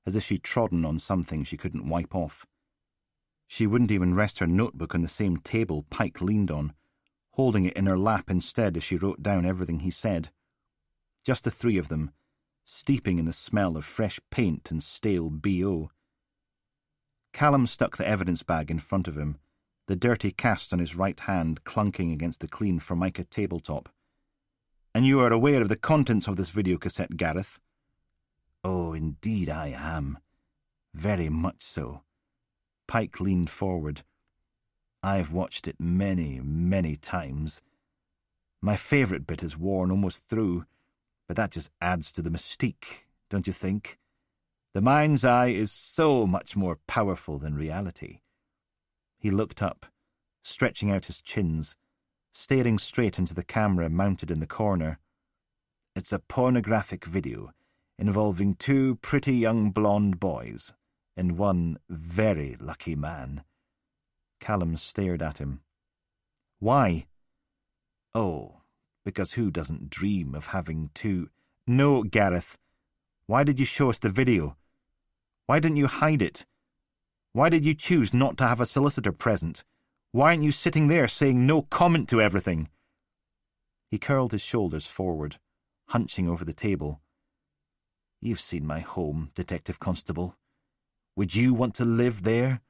as if she'd trodden on something she couldn't wipe off. She wouldn't even rest her notebook on the same table Pike leaned on, holding it in her lap instead as she wrote down everything he said. Just the three of them, steeping in the smell of fresh paint and stale B.O. Callum stuck the evidence bag in front of him, the dirty cast on his right hand clunking against the clean Formica tabletop. And you are aware of the contents of this videocassette, Gareth? Oh, indeed I am. Very much so. Pike leaned forward. I've watched it many, many times. My favourite bit is worn almost through, but that just adds to the mystique, don't you think? The mind's eye is so much more powerful than reality. He looked up, stretching out his chins, staring straight into the camera mounted in the corner. It's a pornographic video involving two pretty young blonde boys and one very lucky man. Callum stared at him. Why? Oh, because who doesn't dream of having two... No, Gareth. Why did you show us the video? Why didn't you hide it? Why did you choose not to have a solicitor present? Why aren't you sitting there saying no comment to everything? He curled his shoulders forward, hunching over the table. You've seen my home, Detective Constable. Would you want to live there?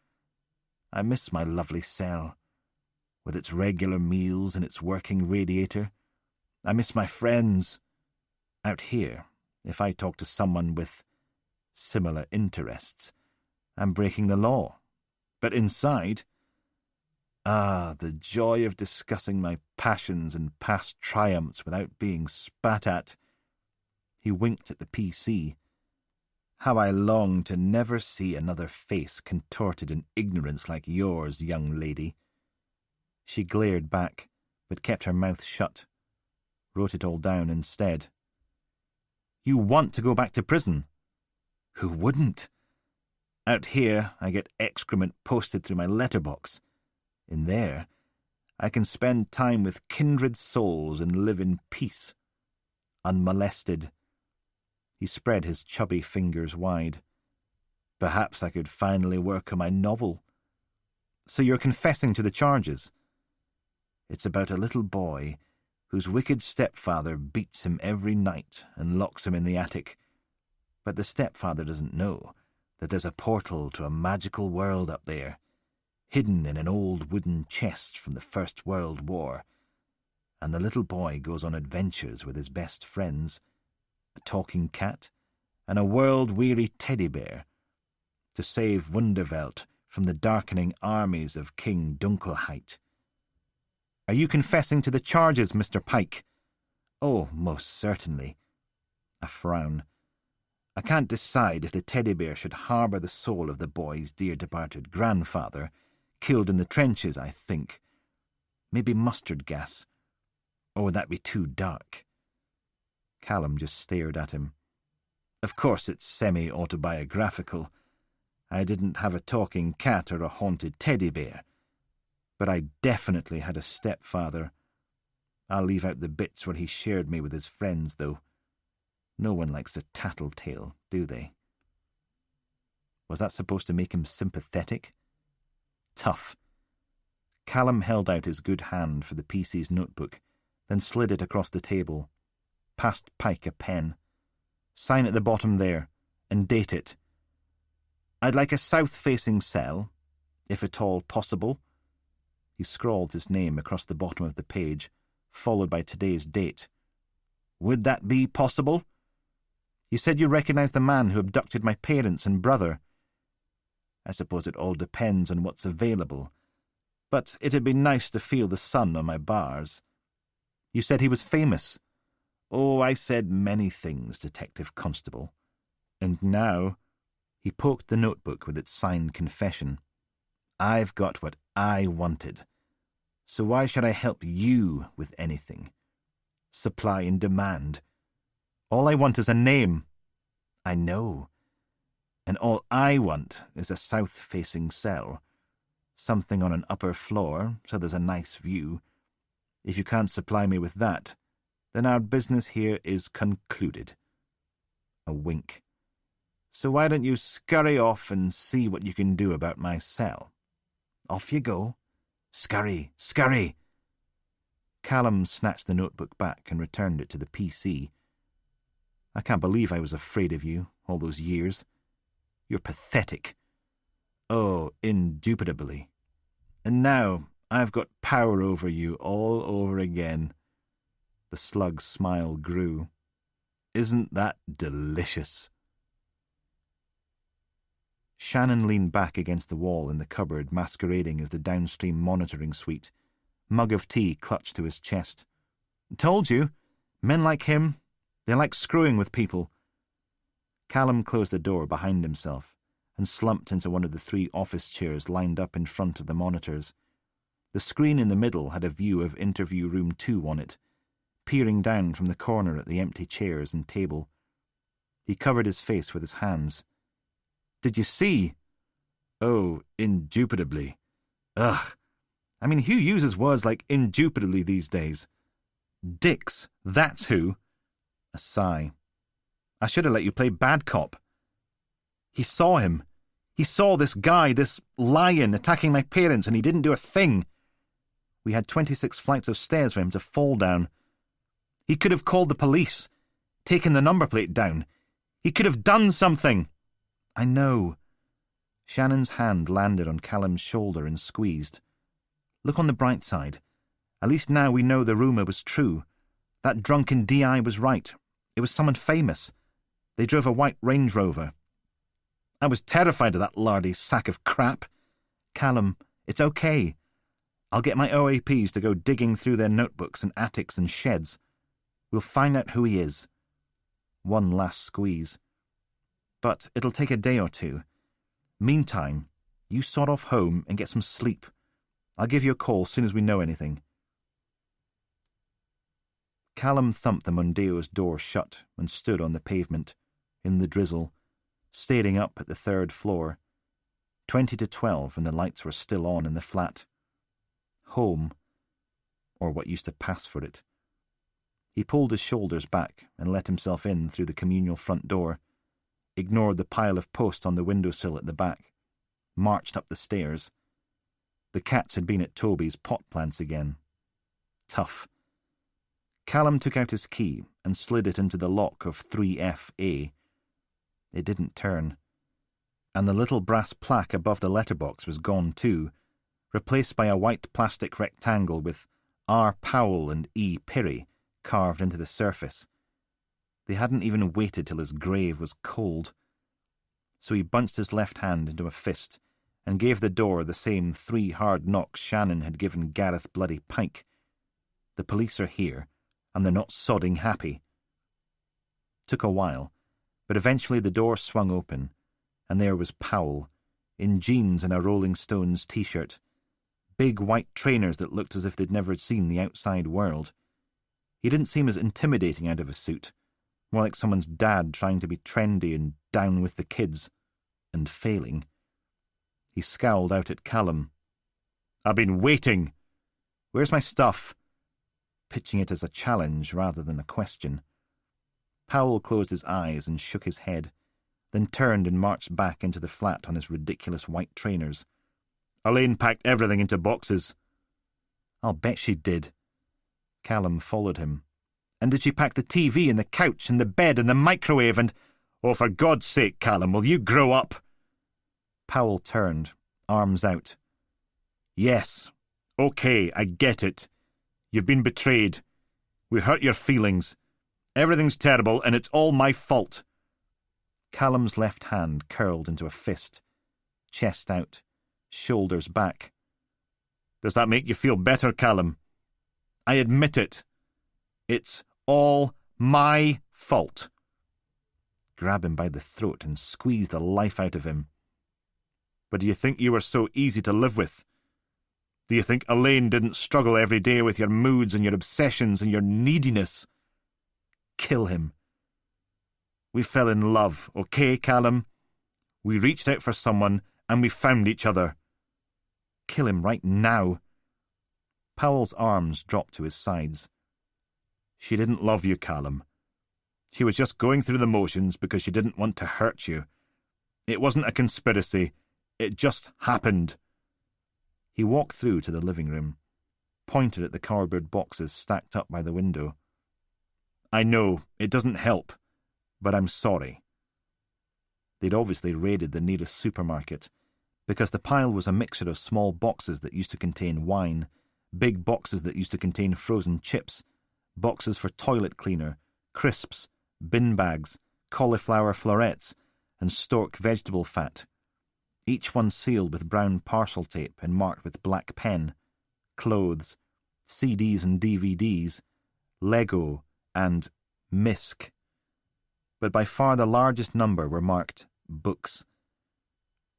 I miss my lovely cell, with its regular meals and its working radiator. I miss my friends. Out here, if I talk to someone with similar interests, I'm breaking the law. But inside... Ah, the joy of discussing my passions and past triumphs without being spat at. He winked at the PC. How I long to never see another face contorted in ignorance like yours, young lady. She glared back, but kept her mouth shut. Wrote it all down instead. You want to go back to prison? Who wouldn't? Out here, I get excrement posted through my letterbox. In there, I can spend time with kindred souls and live in peace, unmolested. He spread his chubby fingers wide. Perhaps I could finally work on my novel. So you're confessing to the charges? It's about a little boy whose wicked stepfather beats him every night and locks him in the attic. But the stepfather doesn't know, that there's a portal to a magical world up there, hidden in an old wooden chest from the First World War, and the little boy goes on adventures with his best friends, a talking cat and a world-weary teddy bear, to save Wunderwelt from the darkening armies of King Dunkelheit. Are you confessing to the charges, Mr. Pike? Oh, most certainly. A frown. I can't decide if the teddy bear should harbour the soul of the boy's dear departed grandfather, killed in the trenches, I think. Maybe mustard gas. Or would that be too dark? Callum just stared at him. Of course it's semi-autobiographical. I didn't have a talking cat or a haunted teddy bear. But I definitely had a stepfather. I'll leave out the bits where he shared me with his friends, though. No one likes a tattletale, do they? Was that supposed to make him sympathetic? Tough. Callum held out his good hand for the PC's notebook, then slid it across the table, passed Pike a pen. Sign at the bottom there, and date it. I'd like a south-facing cell, if at all possible. He scrawled his name across the bottom of the page, followed by today's date. Would that be possible? You said you recognized the man who abducted my parents and brother. I suppose it all depends on what's available, but it'd be nice to feel the sun on my bars. You said he was famous. Oh, I said many things, Detective Constable. And now, he poked the notebook with its signed confession. I've got what I wanted. So why should I help you with anything? Supply and demand. All I want is a name. I know. And all I want is a south-facing cell. Something on an upper floor, so there's a nice view. If you can't supply me with that, then our business here is concluded. A wink. So why don't you scurry off and see what you can do about my cell? Off you go. Scurry, scurry. Callum snatched the notebook back and returned it to the PC. I can't believe I was afraid of you all those years. You're pathetic. Oh, indubitably. And now I've got power over you all over again. The slug's smile grew. Isn't that delicious? Shannon leaned back against the wall in the cupboard, masquerading as the downstream monitoring suite, mug of tea clutched to his chest. Told you, men like him, they like screwing with people. Callum closed the door behind himself and slumped into one of the 3 office chairs lined up in front of the monitors. The screen in the middle had a view of interview room 2 on it, peering down from the corner at the empty chairs and table. He covered his face with his hands. Did you see? Oh, indubitably. Ugh. I mean, who uses words like indubitably these days? Dicks, that's who. A sigh. I should have let you play bad cop. He saw him. He saw this guy, this lion, attacking my parents, and he didn't do a thing. We had 26 flights of stairs for him to fall down. He could have called the police, taken the number plate down. He could have done something. I know. Shannon's hand landed on Callum's shoulder and squeezed. Look on the bright side. At least now we know the rumour was true. That drunken DI was right. It was someone famous. They drove a white Range Rover. I was terrified of that lardy sack of crap. Callum, it's okay. I'll get my OAPs to go digging through their notebooks and attics and sheds. We'll find out who he is. One last squeeze. But it'll take a day or 2. Meantime, you sod off home and get some sleep. I'll give you a call as soon as we know anything. Callum thumped the Mondeo's door shut and stood on the pavement, in the drizzle, staring up at the 3rd floor. 20 to 12 and the lights were still on in the flat. Home, or what used to pass for it. He pulled his shoulders back and let himself in through the communal front door, ignored the pile of posts on the windowsill at the back, marched up the stairs. The cats had been at Toby's pot plants again. Tough. Callum took out his key and slid it into the lock of 3FA. It didn't turn. and the little brass plaque above the letterbox was gone too, replaced by a white plastic rectangle with R. Powell and E. Pirrie carved into the surface. They hadn't even waited till his grave was cold. So he bunched his left hand into a fist and gave the door the same 3 hard knocks Shannon had given Gareth bloody Pike. The police are here, and they're not sodding happy. Took a while, but eventually the door swung open, and there was Powell, in jeans and a Rolling Stones t-shirt, big white trainers that looked as if they'd never seen the outside world. He didn't seem as intimidating out of a suit, more like someone's dad trying to be trendy and down with the kids, and failing. He scowled out at Callum. "I've been waiting. Where's my stuff?" Pitching it as a challenge rather than a question. Powell closed his eyes and shook his head, then turned and marched back into the flat on his ridiculous white trainers. "Elaine packed everything into boxes." "I'll bet she did." Callum followed him. "And did she pack the TV and the couch and the bed and the microwave and—" "Oh, for God's sake, Callum, will you grow up?" Powell turned, arms out. "Yes. Okay, I get it. You've been betrayed. We hurt your feelings. Everything's terrible, and it's all my fault." Callum's left hand curled into a fist, chest out, shoulders back. "Does that make you feel better, Callum?" "I admit it. It's all my fault." Grab him by the throat and squeeze the life out of him. "But do you think you were so easy to live with? Do you think Elaine didn't struggle every day with your moods and your obsessions and your neediness?" "Kill him." "We fell in love, okay, Callum? We reached out for someone and we found each other." "Kill him right now." Powell's arms dropped to his sides. "She didn't love you, Callum. She was just going through the motions because she didn't want to hurt you. It wasn't a conspiracy. It just happened." He walked through to the living room, pointed at the cardboard boxes stacked up by the window. "I know, it doesn't help, but I'm sorry." They'd obviously raided the nearest supermarket, because the pile was a mixture of small boxes that used to contain wine, big boxes that used to contain frozen chips, boxes for toilet cleaner, crisps, bin bags, cauliflower florets, and stork vegetable fat, each one sealed with brown parcel tape and marked with black pen, clothes, CDs and DVDs, Lego, and Misk. But by far the largest number were marked books.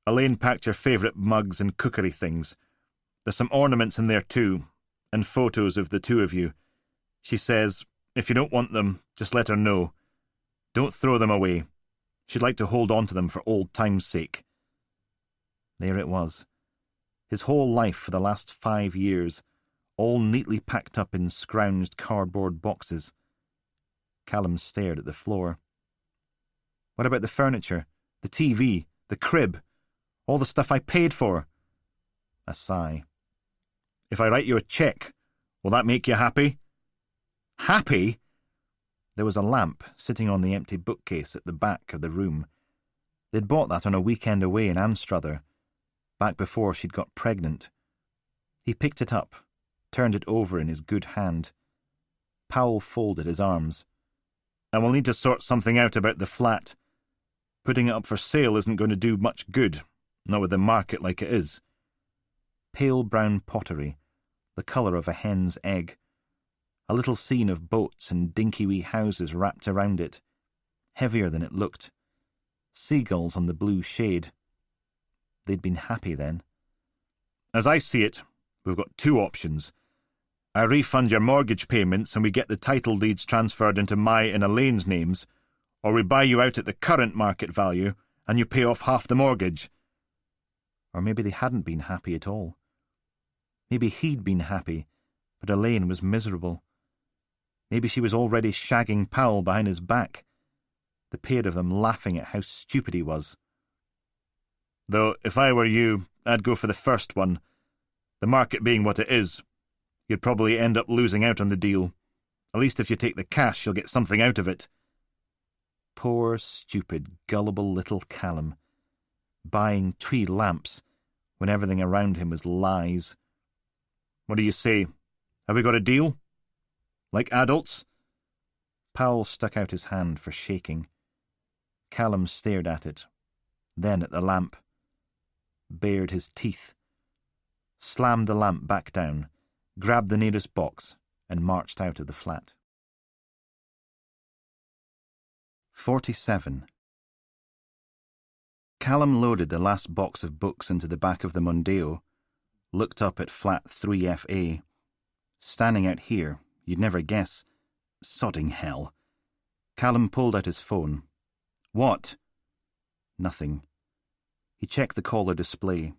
"Elaine packed your favourite mugs and cookery things. There's some ornaments in there too, and photos of the two of you. She says, if you don't want them, just let her know. Don't throw them away. She'd like to hold on to them for old time's sake." There it was. His whole life for the last 5 years, all neatly packed up in scrounged cardboard boxes. Callum stared at the floor. "What about the furniture, the TV, the crib, all the stuff I paid for?" A sigh. "If I write you a cheque, will that make you happy?" "Happy?" There was a lamp sitting on the empty bookcase at the back of the room. They'd bought that on a weekend away in Anstruther, back before she'd got pregnant. He picked it up, turned it over in his good hand. Powell folded his arms. "And we'll need to sort something out about the flat. Putting it up for sale isn't going to do much good, not with the market like it is." Pale brown pottery, the colour of a hen's egg. A little scene of boats and dinky wee houses wrapped around it, heavier than it looked. Seagulls on the blue shade. They'd been happy then. "As I see it, we've got 2 options. I refund your mortgage payments and we get the title deeds transferred into my and Elaine's names, or we buy you out at the current market value and you pay off half the mortgage." Or maybe they hadn't been happy at all. Maybe he'd been happy, but Elaine was miserable. Maybe she was already shagging Powell behind his back, the pair of them laughing at how stupid he was. "Though, if I were you, I'd go for the first one. The market being what it is, you'd probably end up losing out on the deal. At least if you take the cash, you'll get something out of it." Poor, stupid, gullible little Callum. buying tweed lamps when everything around him was lies. What do you say? Have we got a deal? Like adults? Powell stuck out his hand for shaking. Callum stared at it, then at the lamp, bared his teeth, slammed the lamp back down, grabbed the nearest box, and marched out of the flat. 47. Callum loaded the last box of books into the back of the Mondeo, looked up at flat 3FA. Standing out here, you'd never guess. Sodding hell. Callum pulled out his phone. What? Nothing. He checked the caller display.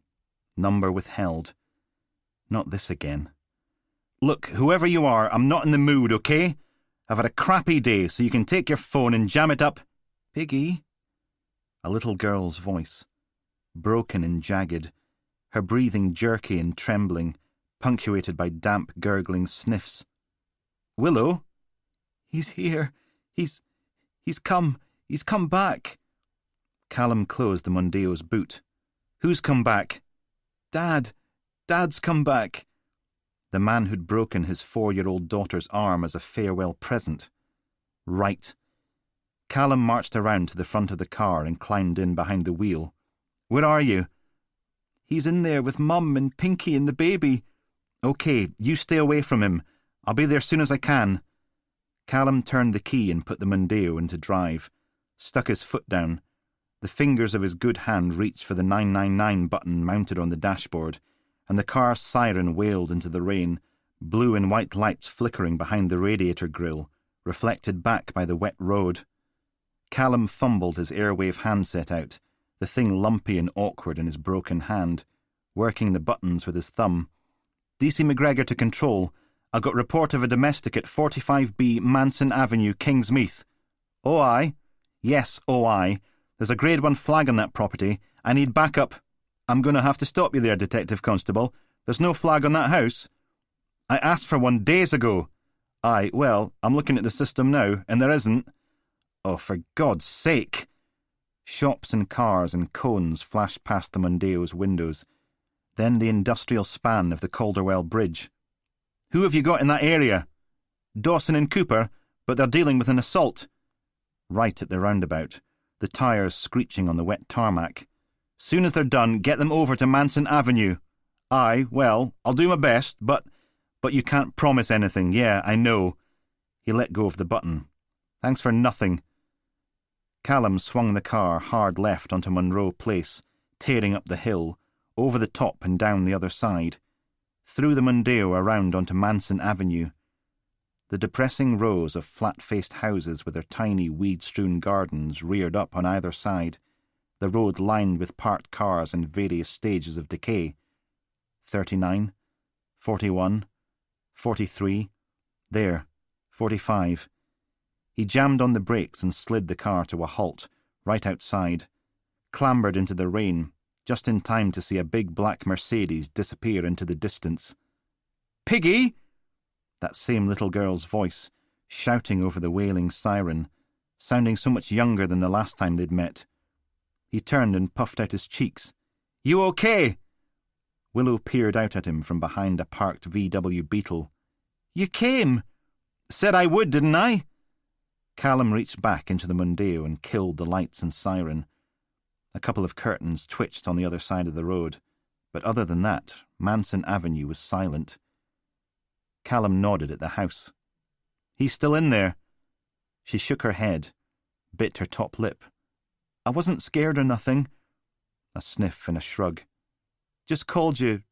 Number withheld. Not this again. Look, whoever you are, I'm not in the mood, okay? I've had a crappy day, so you can take your phone and jam it up. Piggy? A little girl's voice, broken and jagged, her breathing jerky and trembling, punctuated by damp, gurgling sniffs. Willow? He's here. He's come back. Callum closed the Mondeo's boot. Who's come back? Dad's come back. The man who'd broken his 4-year-old daughter's arm as a farewell present. Right. Callum marched around to the front of the car and climbed in behind the wheel. Where are you? He's in there with Mum and Pinky and the baby. Okay, you stay away from him. I'll be there soon as I can. Callum turned the key and put the Mondeo into drive, stuck his foot down. The fingers of his good hand reached for the 999 button mounted on the dashboard, and the car's siren wailed into the rain, blue and white lights flickering behind the radiator grille, reflected back by the wet road. Callum fumbled his Airwave handset out, the thing lumpy and awkward in his broken hand, working the buttons with his thumb. DC McGregor to control. I got report of a domestic at 45B Manson Avenue, Kingsmeath. OI? Yes, OI. There's a Grade 1 flag on that property. I need backup. I'm going to have to stop you there, Detective Constable. There's no flag on that house. I asked for one days ago. Aye, well, I'm looking at the system now, and there isn't. Oh, for God's sake! Shops and cars and cones flashed past the Mondeo's windows. Then the industrial span of the Calderwell Bridge. Who have you got in that area? Dawson and Cooper, but they're dealing with an assault. Right at the roundabout, the tyres screeching on the wet tarmac. Soon as they're done, get them over to Manson Avenue. Aye, well, I'll do my best, but you can't promise anything. Yeah, I know. He let go of the button. Thanks for nothing. Callum swung the car hard left onto Monroe Place, tearing up the hill, over the top and down the other side, through the Mondeo around onto Manson Avenue. The depressing rows of flat-faced houses with their tiny weed-strewn gardens reared up on either side, the road lined with parked cars in various stages of decay. 39, 41, 43, there, 45. He jammed on the brakes and slid the car to a halt, right outside, clambered into the rain, just in time to see a big black Mercedes disappear into the distance. Piggy! That same little girl's voice, shouting over the wailing siren, sounding so much younger than the last time they'd met. He turned and puffed out his cheeks. You okay? Willow peered out at him from behind a parked VW Beetle. You came! Said I would, didn't I? Callum reached back into the Mondeo and killed the lights and siren. A couple of curtains twitched on the other side of the road, but other than that, Manson Avenue was silent. Callum nodded at the house. He's still in there. She shook her head, bit her top lip. I wasn't scared or nothing. A sniff and a shrug. Just called you,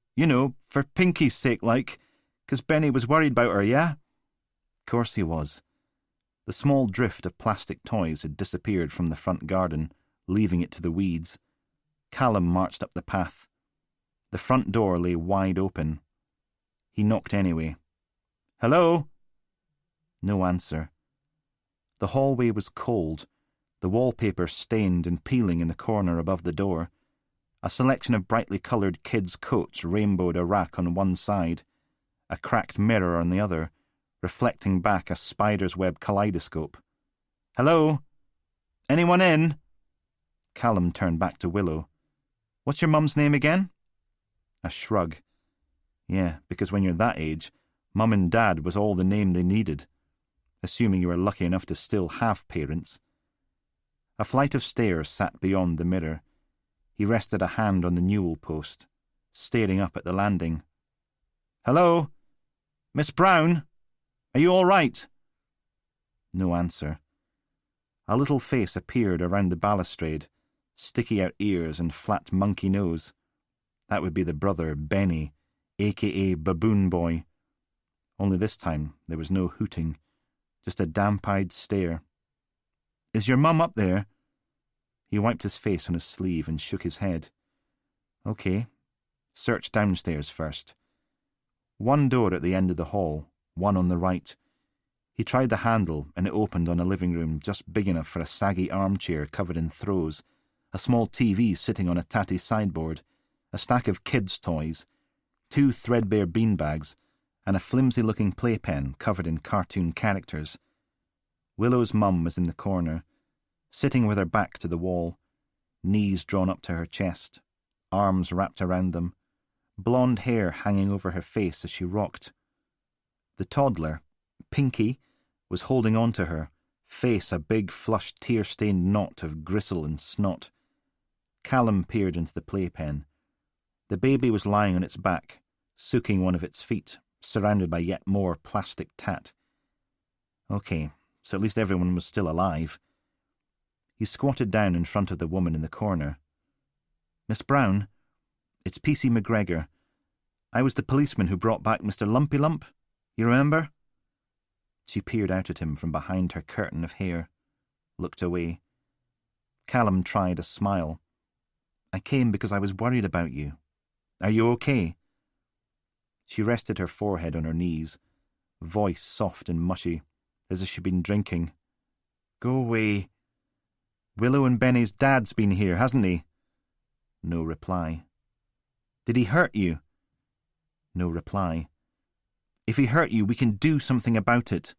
for Pinky's sake, like, 'cause Benny was worried about her, yeah? Course he was. The small drift of plastic toys had disappeared from the front garden, leaving it to the weeds. Callum marched up the path. The front door lay wide open. He knocked anyway. Hello? No answer. The hallway was cold, the wallpaper stained and peeling in the corner above the door. A selection of brightly coloured kids' coats rainbowed a rack on one side, a cracked mirror on the other, reflecting back a spider's web kaleidoscope. Hello? Anyone in? Callum turned back to Willow. What's your mum's name again? A shrug. Yeah, because when you're that age, Mum and Dad was all the name they needed, assuming you were lucky enough to still have parents. A flight of stairs sat beyond the mirror. He rested a hand on the newel post, staring up at the landing. "Hello? Miss Brown? Are you all right?" No answer. A little face appeared around the balustrade, sticky-out ears and flat monkey nose. That would be the brother, Benny, a.k.a. Baboon Boy. Only this time there was no hooting, just a damp-eyed stare. "Is your mum up there?" He wiped his face on his sleeve and shook his head. "Okay. Search downstairs first." One door at the end of the hall, one on the right. He tried the handle and it opened on a living room just big enough for a saggy armchair covered in throws, a small TV sitting on a tatty sideboard, a stack of kids' toys, 2 threadbare beanbags, and a flimsy-looking playpen covered in cartoon characters. Willow's mum was in the corner, sitting with her back to the wall, knees drawn up to her chest, arms wrapped around them, blonde hair hanging over her face as she rocked. The toddler, Pinky, was holding on to her, face a big flushed tear-stained knot of gristle and snot. Callum peered into the playpen. The baby was lying on its back, sooking one of its feet, surrounded by yet more plastic tat. Okay, so at least everyone was still alive. He squatted down in front of the woman in the corner. "Miss Brown, it's P.C. McGregor. I was the policeman who brought back Mr. Lumpy Lump. You remember?" She peered out at him from behind her curtain of hair, looked away. Callum tried a smile. "I came because I was worried about you. Are you okay?" She rested her forehead on her knees, voice soft and mushy, as if she'd been drinking. "Go away. Willow and Benny's dad's been here, hasn't he?" No reply. "Did he hurt you?" No reply. "If he hurt you, we can do something about it."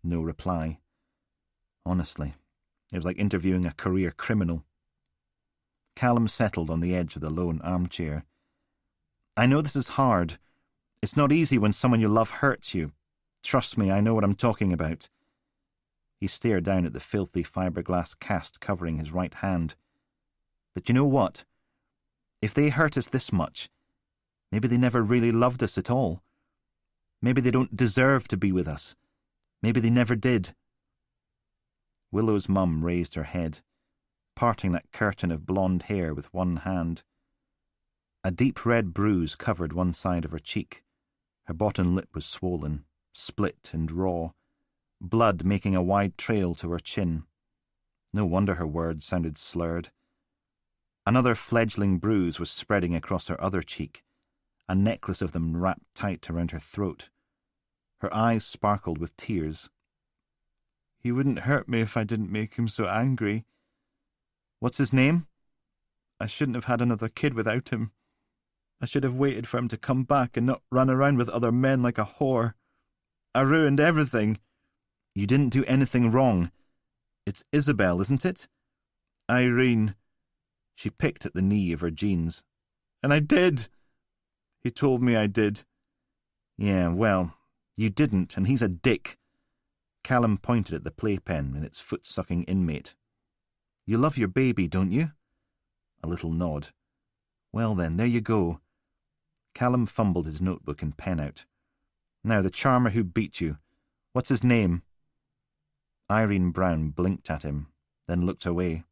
No reply. Honestly, it was like interviewing a career criminal. Callum settled on the edge of the lone armchair. "I know this is hard. It's not easy when someone you love hurts you. Trust me, I know what I'm talking about." He stared down at the filthy fiberglass cast covering his right hand. "But you know what? If they hurt us this much, maybe they never really loved us at all. Maybe they don't deserve to be with us. Maybe they never did." Willow's mum raised her head, parting that curtain of blonde hair with one hand. A deep red bruise covered one side of her cheek. Her bottom lip was swollen, split and raw, blood making a wide trail to her chin. No wonder her words sounded slurred. Another fledgling bruise was spreading across her other cheek, a necklace of them wrapped tight around her throat. Her eyes sparkled with tears. "He wouldn't hurt me if I didn't make him so angry." "What's his name?" "I shouldn't have had another kid without him. I should have waited for him to come back and not run around with other men like a whore. I ruined everything." "You didn't do anything wrong. It's Isabel, isn't it?" "Irene." She picked at the knee of her jeans. "And I did. He told me I did." "Yeah, well, you didn't, and he's a dick." Callum pointed at the playpen and its foot-sucking inmate. "You love your baby, don't you?" A little nod. "Well then, there you go." Callum fumbled his notebook and pen out. "Now, the charmer who beat you. What's his name?" Irene Brown blinked at him, then looked away.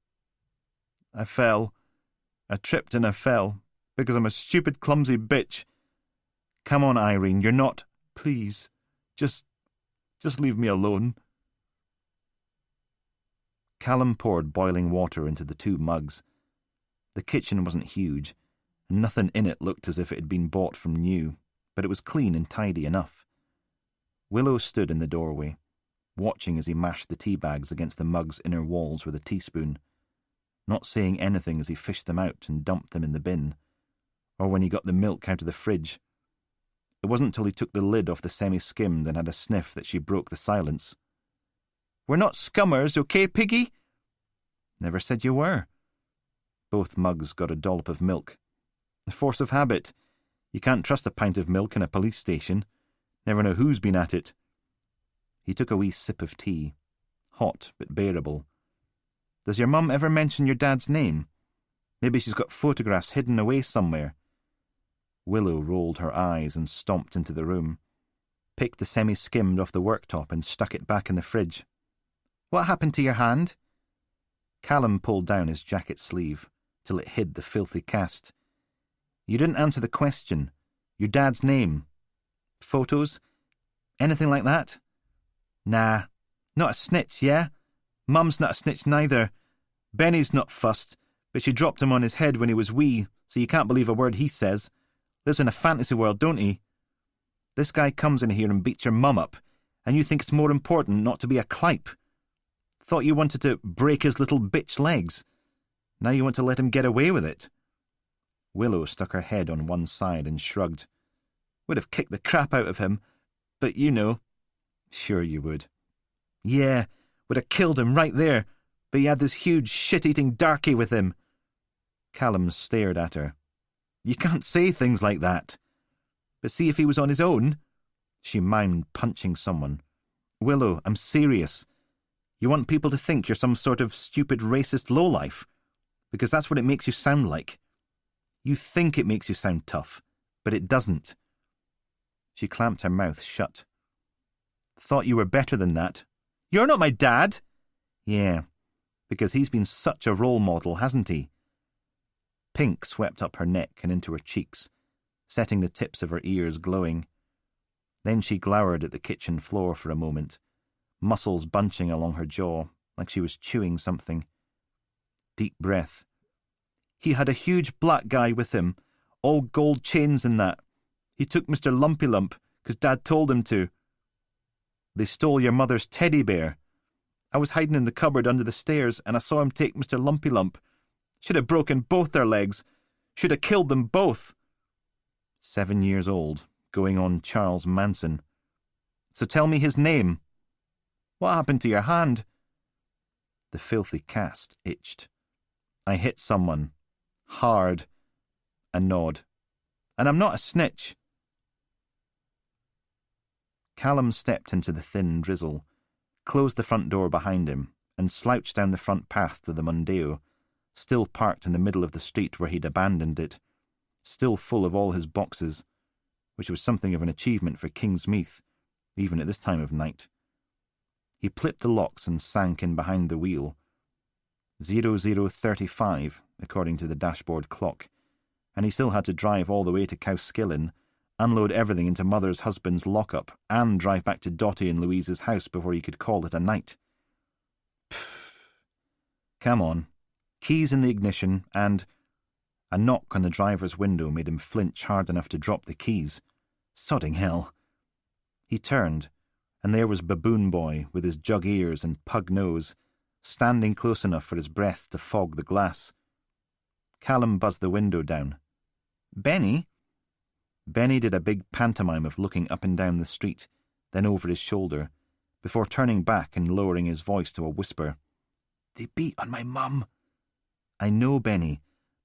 "I fell. I tripped and I fell, because I'm a stupid, clumsy bitch." "Come on, Irene, you're not—" "Please, just leave me alone." Callum poured boiling water into the 2 mugs. The kitchen wasn't huge, and nothing in it looked as if it had been bought from new, but it was clean and tidy enough. Willow stood in the doorway, watching as he mashed the tea bags against the mug's inner walls with a teaspoon, not saying anything as he fished them out and dumped them in the bin, or when he got the milk out of the fridge. It wasn't till he took the lid off the semi-skimmed and had a sniff that she broke the silence. "We're not scummers, okay, Piggy?" "Never said you were." Both mugs got a dollop of milk. The force of habit. You can't trust a pint of milk in a police station. Never know who's been at it. He took a wee sip of tea. Hot, but bearable. Does your mum ever mention your dad's name? Maybe she's got photographs hidden away somewhere. Willow rolled her eyes and stomped into the room, picked the semi-skimmed off the worktop and stuck it back in the fridge. What happened to your hand? Callum pulled down his jacket sleeve till it hid the filthy cast. You didn't answer the question. Your dad's name. Photos? Anything like that? Nah. Not a snitch, yeah? Mum's not a snitch neither. Benny's not fussed, but she dropped him on his head when he was wee, so you can't believe a word he says. Lives in a fantasy world, don't he? This guy comes in here and beats your mum up, and you think it's more important not to be a clipe. Thought you wanted to break his little bitch legs. Now you want to let him get away with it. Willow stuck her head on one side and shrugged. Would have kicked the crap out of him, but you know. Sure you would. Yeah, would have killed him right there, but he had this huge shit-eating darky with him. Callum stared at her. You can't say things like that. But see if he was on his own. She mimed punching someone. Willow, I'm serious. You want people to think you're some sort of stupid racist lowlife, because that's what it makes you sound like. You think it makes you sound tough, but it doesn't. She clamped her mouth shut. Thought you were better than that. You're not my dad! Yeah, because he's been such a role model, hasn't he? Pink swept up her neck and into her cheeks, setting the tips of her ears glowing. Then she glowered at the kitchen floor for a moment, muscles bunching along her jaw, like she was chewing something. Deep breath. He had a huge black guy with him, all gold chains and that. He took Mr. Lumpy Lump, 'cause Dad told him to. They stole your mother's teddy bear. I was hiding in the cupboard under the stairs, and I saw him take Mr. Lumpy Lump. Should have broken both their legs. Should have killed them both. 7 years old, going on Charles Manson. So tell me his name. What happened to your hand? The filthy cast itched. I hit someone. Hard. A nod. And I'm not a snitch. Callum stepped into the thin drizzle, closed the front door behind him, and slouched down the front path to the Mondeo, still parked in the middle of the street where he'd abandoned it, still full of all his boxes, which was something of an achievement for Kingsmeath, even at this time of night. He plipped the locks and sank in behind the wheel. 0035, according to the dashboard clock, and he still had to drive all the way to Cowskillen, unload everything into Mother's husband's lockup, and drive back to Dottie and Louise's house before he could call it a night. Pfft. Come on. Keys in the ignition, and... A knock on the driver's window made him flinch hard enough to drop the keys. Sodding hell. He turned, and there was Baboon Boy, with his jug ears and pug nose, standing close enough for his breath to fog the glass. Callum buzzed the window down. Benny? Benny did a big pantomime of looking up and down the street, then over his shoulder, before turning back and lowering his voice to a whisper. They beat on my mum. I know, Benny,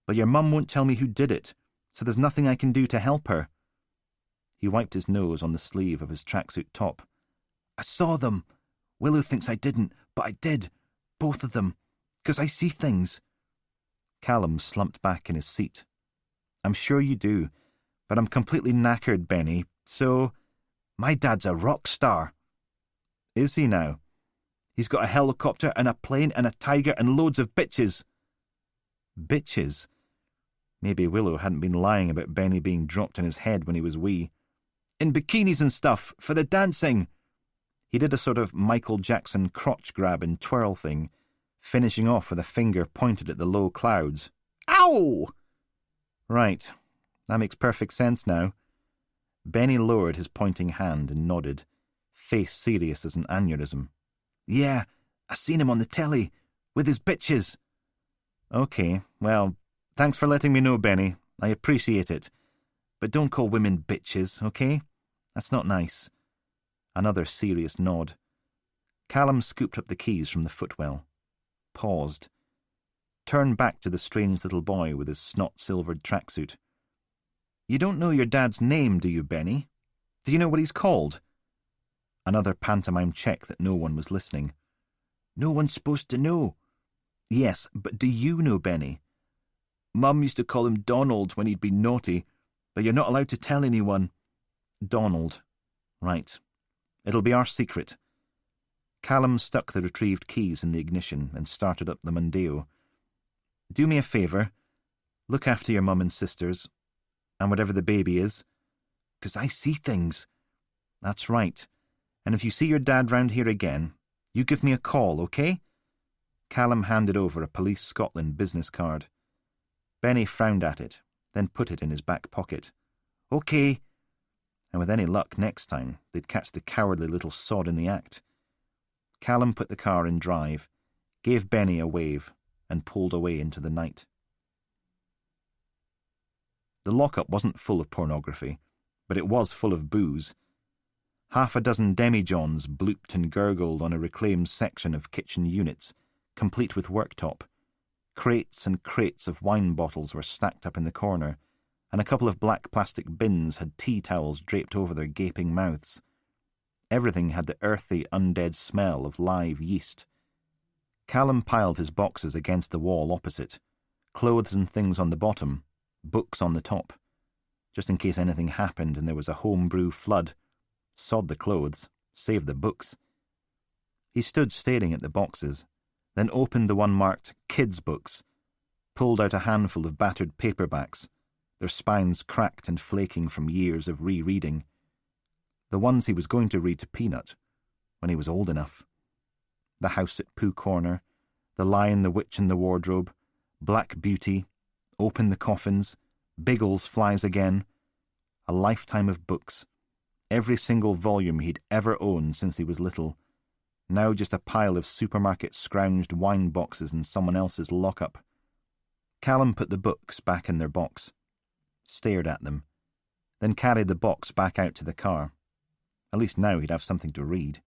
but your mum won't tell me who did it, so there's nothing I can do to help her. He wiped his nose on the sleeve of his tracksuit top. I saw them. Willow thinks I didn't, but I did. Both of them. 'Cause I see things. Callum slumped back in his seat. I'm sure you do, but I'm completely knackered, Benny, so... My dad's a rock star. Is he now? He's got a helicopter and a plane and a tiger and loads of bitches. Bitches? Maybe Willow hadn't been lying about Benny being dropped on his head when he was wee. In bikinis and stuff, for the dancing. He did a sort of Michael Jackson crotch grab and twirl thing, finishing off with a finger pointed at the low clouds. Ow! Right. That makes perfect sense now. Benny lowered his pointing hand and nodded, face serious as an aneurysm. Yeah, I seen him on the telly, with his bitches. Okay, well, thanks for letting me know, Benny. I appreciate it. But don't call women bitches, okay? That's not nice. Another serious nod. Callum scooped up the keys from the footwell. Paused. turned back to the strange little boy with his snot-silvered tracksuit. "You don't know your dad's name, do you, Benny? Do you know what he's called?" Another pantomime check that no one was listening. "No one's supposed to know." "Yes, but do you know, Benny?" "Mum used to call him Donald when he'd been naughty, but you're not allowed to tell anyone." "Donald. Right. It'll be our secret." Callum stuck the retrieved keys in the ignition and started up the Mondeo. "Do me a favour. Look after your mum and sisters, and whatever the baby is. 'Cause I see things." "That's right. And if you see your dad round here again, you give me a call, okay?" Callum handed over a Police Scotland business card. Benny frowned at it, then put it in his back pocket. "Okay." And with any luck next time, they'd catch the cowardly little sod in the act. Callum put the car in drive, gave Benny a wave, and pulled away into the night. The lockup wasn't full of pornography, but it was full of booze. Half a dozen demijohns blooped and gurgled on a reclaimed section of kitchen units, complete with worktop. Crates and crates of wine bottles were stacked up in the corner, and a couple of black plastic bins had tea towels draped over their gaping mouths. Everything had the earthy, undead smell of live yeast. Callum piled his boxes against the wall opposite, clothes and things on the bottom, books on the top. Just in case anything happened and there was a homebrew flood. Sod the clothes, save the books. He stood staring at the boxes, then opened the one marked Kids' Books, pulled out a handful of battered paperbacks, their spines cracked and flaking from years of rereading. The ones he was going to read to Peanut, when he was old enough. The House at Pooh Corner, The Lion, the Witch and the Wardrobe, Black Beauty, Open the Coffins, Biggles Flies Again. A lifetime of books. Every single volume he'd ever owned since he was little. Now just a pile of supermarket-scrounged wine boxes in someone else's lockup. Callum put the books back in their box, stared at them, then carried the box back out to the car. At least now he'd have something to read.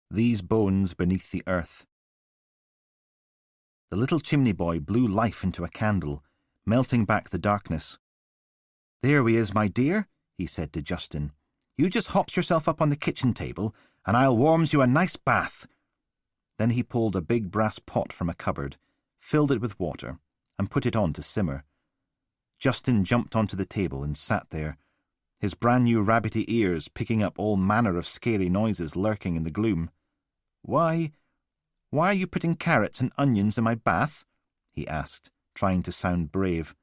These Bones Beneath the Earth. The little chimney boy blew life into a candle, melting back the darkness. "There we is, my dear," he said to Justin. "You just hops yourself up on the kitchen table, and I'll warms you a nice bath." Then he pulled a big brass pot from a cupboard, filled it with water, and put it on to simmer. Justin jumped onto the table and sat there, his brand-new rabbity ears picking up all manner of scary noises lurking in the gloom. Why are you putting carrots and onions in my bath?" he asked, trying to sound brave.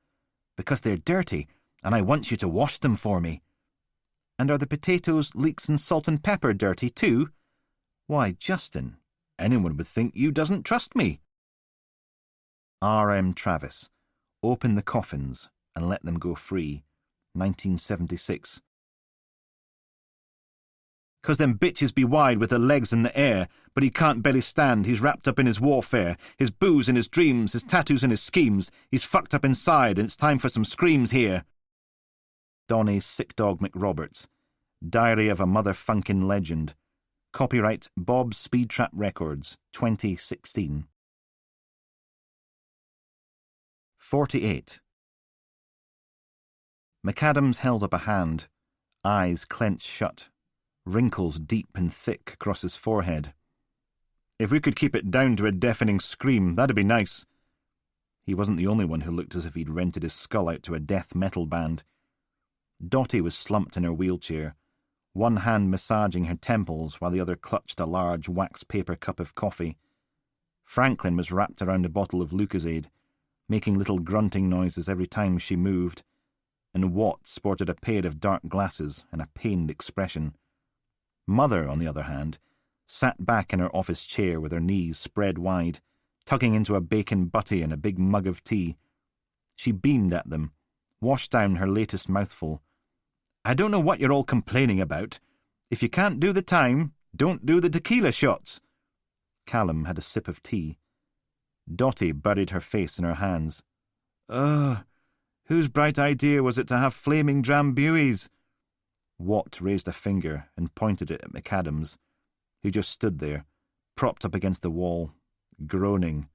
"Because they're dirty, and I want you to wash them for me." "And are the potatoes, leeks and salt and pepper dirty too?" "Why, Justin, anyone would think you doesn't trust me." R.M. Travis, Open the Coffins and Let Them Go Free, 1976. "'Cause them bitches be wide with their legs in the air, but he can't barely stand, he's wrapped up in his warfare, his booze and his dreams, his tattoos and his schemes, he's fucked up inside and it's time for some screams here." Donnie Sick Dog McRoberts, Diary of a Motherfunkin' Legend. Copyright Bob Speed Trap Records, 2016. 48. McAdams held up a hand, eyes clenched shut, wrinkles deep and thick across his forehead. "If we could keep it down to a deafening scream, that'd be nice." He wasn't the only one who looked as if he'd rented his skull out to a death metal band. Dottie was slumped in her wheelchair, one hand massaging her temples while the other clutched a large wax-paper cup of coffee. Franklin was wrapped around a bottle of Lucozade, making little grunting noises every time she moved, and Watt sported a pair of dark glasses and a pained expression. Mother, on the other hand, sat back in her office chair with her knees spread wide, tugging into a bacon butty and a big mug of tea. She beamed at them, washed down her latest mouthful. "I don't know what you're all complaining about. If you can't do the time, don't do the tequila shots." Callum had a sip of tea. Dottie buried her face in her hands. "Ugh, whose bright idea was it to have flaming drambuies?" Watt raised a finger and pointed it at McAdams, who just stood there, propped up against the wall, groaning.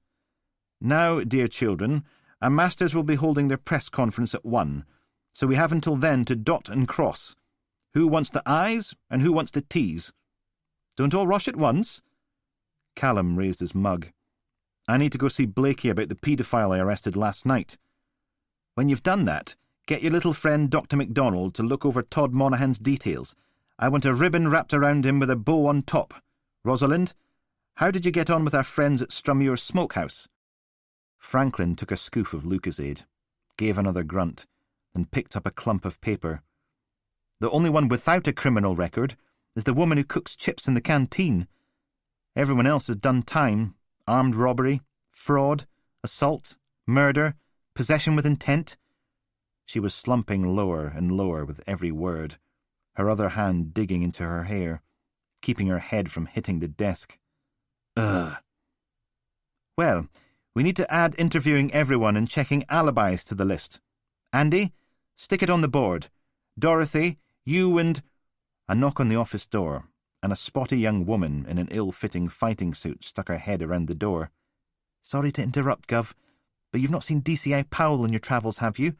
Now, dear children, our masters will be holding their press conference at 1, so we have until then to dot and cross. Who wants the I's and who wants the T's? Don't all rush at once? Callum raised his mug. I need to go see Blakey about the paedophile I arrested last night. When you've done that, get your little friend Dr. MacDonald to look over Todd Monaghan's details. I want a ribbon wrapped around him with a bow on top. Rosalind, how did you get on with our friends at Strummuir's smokehouse? Franklin took a scoof of Lucozade, gave another grunt, then picked up a clump of paper. The only one without a criminal record is the woman who cooks chips in the canteen. Everyone else has done time: armed robbery, fraud, assault, murder, possession with intent. She was slumping lower and lower with every word, her other hand digging into her hair, keeping her head from hitting the desk. Ugh. Well, we need to add interviewing everyone and checking alibis to the list. Andy, stick it on the board. Dorothy, you and... A knock on the office door, and a spotty young woman in an ill-fitting fighting suit stuck her head around the door. Sorry to interrupt, Gov, but you've not seen DCI Powell in your travels, have you?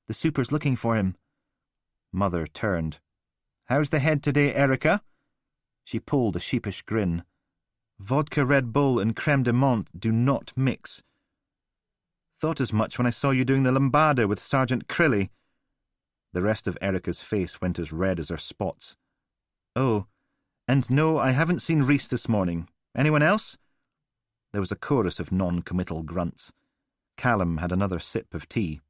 The super's looking for him. Mother turned. How's the head today, Erica? She pulled a sheepish grin. Vodka Red Bull and creme de menthe do not mix. Thought as much when I saw you doing the lambada with Sergeant Crilly. The rest of Erica's face went as red as her spots. Oh, and no, I haven't seen Reese this morning. Anyone else? There was a chorus of non-committal grunts. Callum had another sip of tea.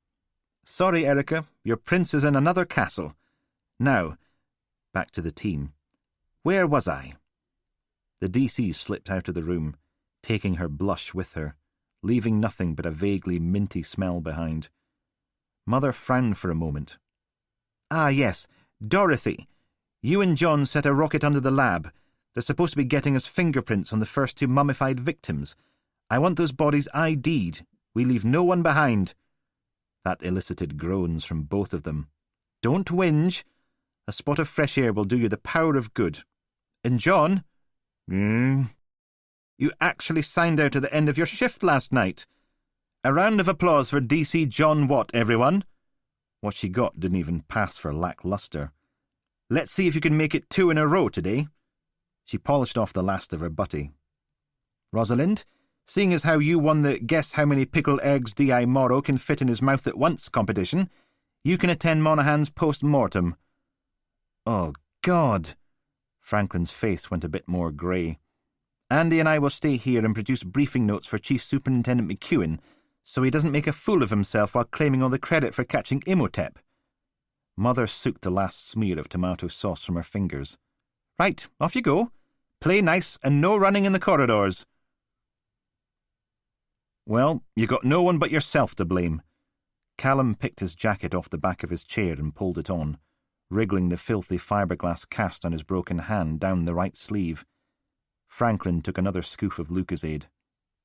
Sorry, Erica, your prince is in another castle. Now, back to the team. Where was I? The DC slipped out of the room, taking her blush with her, leaving nothing but a vaguely minty smell behind. Mother frowned for a moment. Ah, yes, Dorothy. You and John set a rocket under the lab. They're supposed to be getting us fingerprints on the first 2 mummified victims. I want those bodies ID'd. We leave no one behind. That elicited groans from both of them. Don't whinge. A spot of fresh air will do you the power of good. And John? You actually signed out at the end of your shift last night. A round of applause for DC John Watt, everyone. What she got didn't even pass for lacklustre. Let's see if you can make it 2 in a row today. She polished off the last of her butty. Rosalind, seeing as how you won the Guess How Many Pickled Eggs D.I. Morrow Can Fit in His Mouth at Once competition, you can attend Monaghan's post-mortem. Oh, God! Franklin's face went a bit more grey. Andy and I will stay here and produce briefing notes for Chief Superintendent McEwen, so he doesn't make a fool of himself while claiming all the credit for catching Imhotep. Mother soaked the last smear of tomato sauce from her fingers. Right, off you go. Play nice and no running in the corridors. Well, you got no one but yourself to blame. Callum picked his jacket off the back of his chair and pulled it on, wriggling the filthy fiberglass cast on his broken hand down the right sleeve. Franklin took another scoof of Lucozade.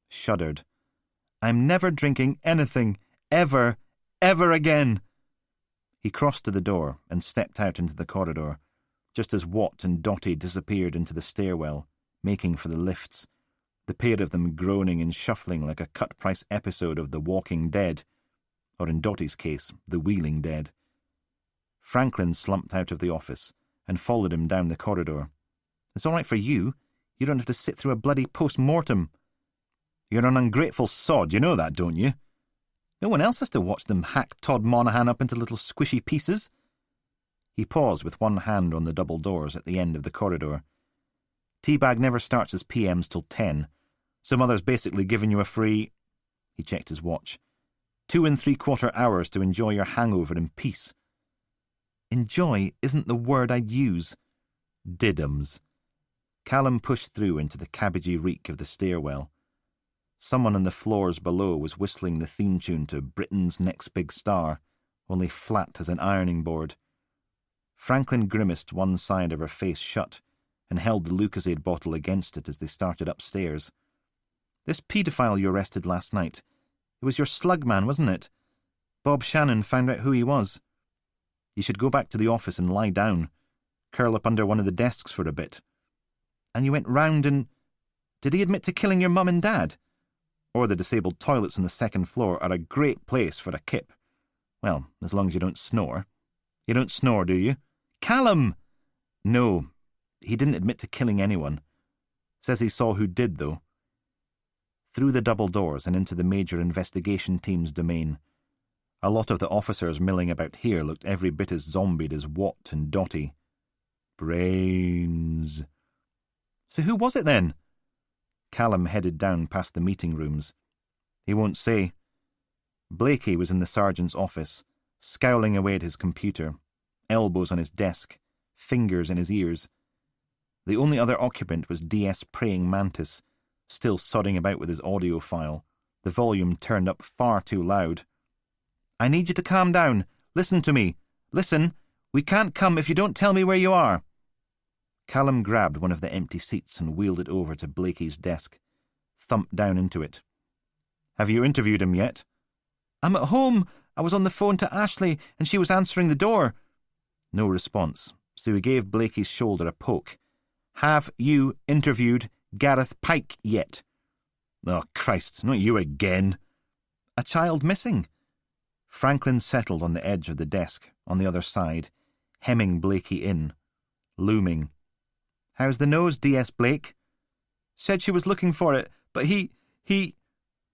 Shuddered. I'm never drinking anything, ever, ever again. He crossed to the door and stepped out into the corridor, just as Watt and Dotty disappeared into the stairwell, making for the lifts, the pair of them groaning and shuffling like a cut-price episode of The Walking Dead, or in Dotty's case, The Wheeling Dead. Franklin slumped out of the office and followed him down the corridor. It's all right for you. You don't have to sit through a bloody post-mortem. You're an ungrateful sod, you know that, don't you? No one else has to watch them hack Todd Monaghan up into little squishy pieces. He paused with one hand on the double doors at the end of the corridor. Teabag never starts his PMs till 10, so Mother's basically given you a free... He checked his watch. 2 3/4 hours to enjoy your hangover in peace. Enjoy isn't the word I'd use. Diddums. Callum pushed through into the cabbagey reek of the stairwell. Someone on the floors below was whistling the theme tune to Britain's Next Big Star, only flat as an ironing board. Franklin grimaced one side of her face shut and held the Lucozade bottle against it as they started upstairs. This paedophile you arrested last night, it was your slug man, wasn't it? Bob Shannon found out who he was. You should go back to the office and lie down, curl up under one of the desks for a bit. And you went round and... Did he admit to killing your mum and dad? or the disabled toilets on the second floor are a great place for a kip. Well, as long as you don't snore. You don't snore, do you? Callum! No, he didn't admit to killing anyone. Says he saw who did, though. Through the double doors and into the major investigation team's domain. A lot of the officers milling about here looked every bit as zombied as Watt and Dotty. Brains. So who was it then? Callum headed down past the meeting rooms. He won't say. Blakey was in the sergeant's office, scowling away at his computer, elbows on his desk, fingers in his ears. The only other occupant was DS Praying Mantis, still sodding about with his audio file, the volume turned up far too loud. I need you to calm down. Listen to me. Listen. We can't come if you don't tell me where you are. Callum grabbed one of the empty seats and wheeled it over to Blakey's desk, thumped down into it. Have you interviewed him yet? I'm at home. I was on the phone to Ashley and she was answering the door. No response, so he gave Blakey's shoulder a poke. Have you interviewed Gareth Pike yet? Oh, Christ, not you again. A child missing. Franklin settled on the edge of the desk, on the other side, hemming Blakey in, looming. How's the nose, DS Blake? Said she was looking for it, but he...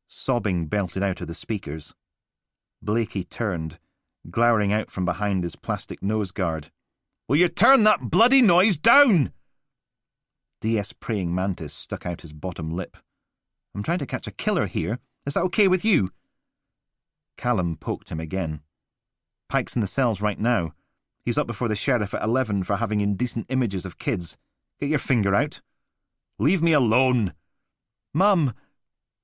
Sobbing belted out of the speakers. Blakey turned, glowering out from behind his plastic nose guard. Will you turn that bloody noise down? DS Praying Mantis stuck out his bottom lip. I'm trying to catch a killer here. Is that okay with you? Callum poked him again. Pike's in the cells right now. He's up before the sheriff at 11 for having indecent images of kids. Get your finger out. Leave me alone. Mum,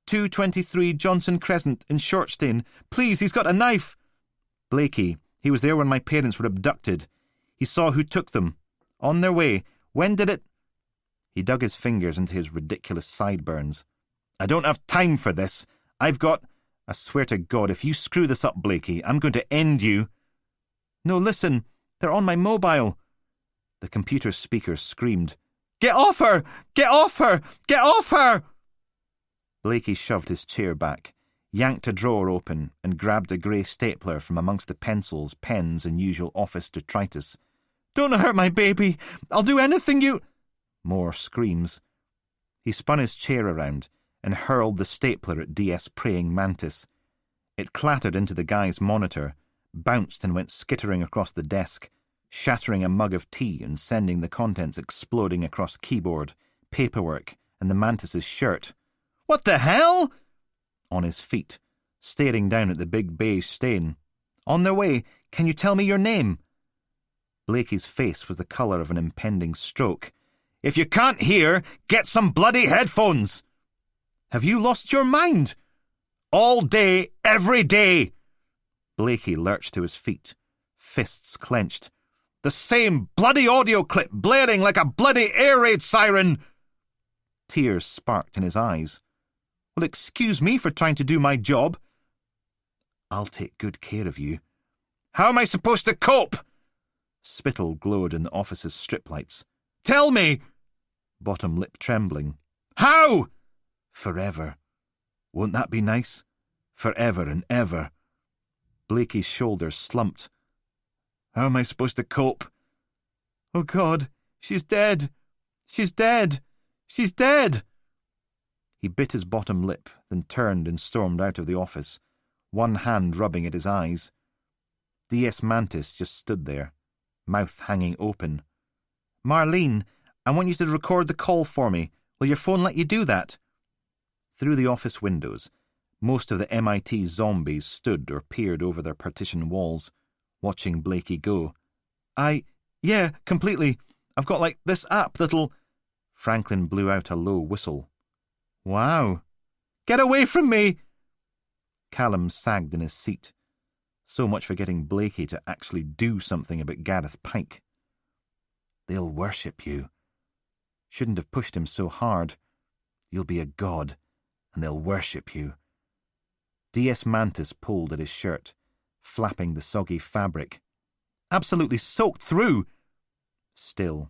223 Johnson Crescent in Shortstone. Please, he's got a knife. Blakey, he was there when my parents were abducted. He saw who took them. On their way. When did it... He dug his fingers into his ridiculous sideburns. I don't have time for this. I've got... I swear to God, if you screw this up, Blakey, I'm going to end you. No, listen. They're on my mobile. The computer speaker screamed. Get off her! Get off her! Get off her! Blakey shoved his chair back, yanked a drawer open, and grabbed a grey stapler from amongst the pencils, pens, and usual office detritus. Don't hurt my baby! I'll do anything you... More screams. He spun his chair around and hurled the stapler at DS Praying Mantis. It clattered into the guy's monitor, bounced and went skittering across the desk, shattering a mug of tea and sending the contents exploding across keyboard, paperwork, and the Mantis's shirt. What the hell? On his feet, staring down at the big beige stain. On their way. Can you tell me your name? Blakey's face was the colour of an impending stroke. If you can't hear, get some bloody headphones! Have you lost your mind? All day, every day! Blakey lurched to his feet, fists clenched. The same bloody audio clip blaring like a bloody air raid siren! Tears sparked in his eyes. Well, excuse me for trying to do my job. I'll take good care of you. How am I supposed to cope? Spittle glowed in the office's strip lights. Tell me! Bottom lip trembling. How? Forever. Won't that be nice? Forever and ever. Blakey's shoulders slumped. How am I supposed to cope? Oh, God, she's dead. She's dead. She's dead. He bit his bottom lip, then turned and stormed out of the office, one hand rubbing at his eyes. DS Mantis just stood there, mouth hanging open. Marlene, I want you to record the call for me. Will your phone let you do that? Through the office windows, most of the MIT zombies stood or peered over their partition walls, watching Blakey go. Yeah, completely. I've got like this app that'll... Franklin blew out a low whistle. Wow. Get away from me! Callum sagged in his seat. So much for getting Blakey to actually do something about Gareth Pike. They'll worship you. Shouldn't have pushed him so hard. You'll be a god, and they'll worship you. DS Mantis pulled at his shirt, flapping the soggy fabric. Absolutely soaked through! Still.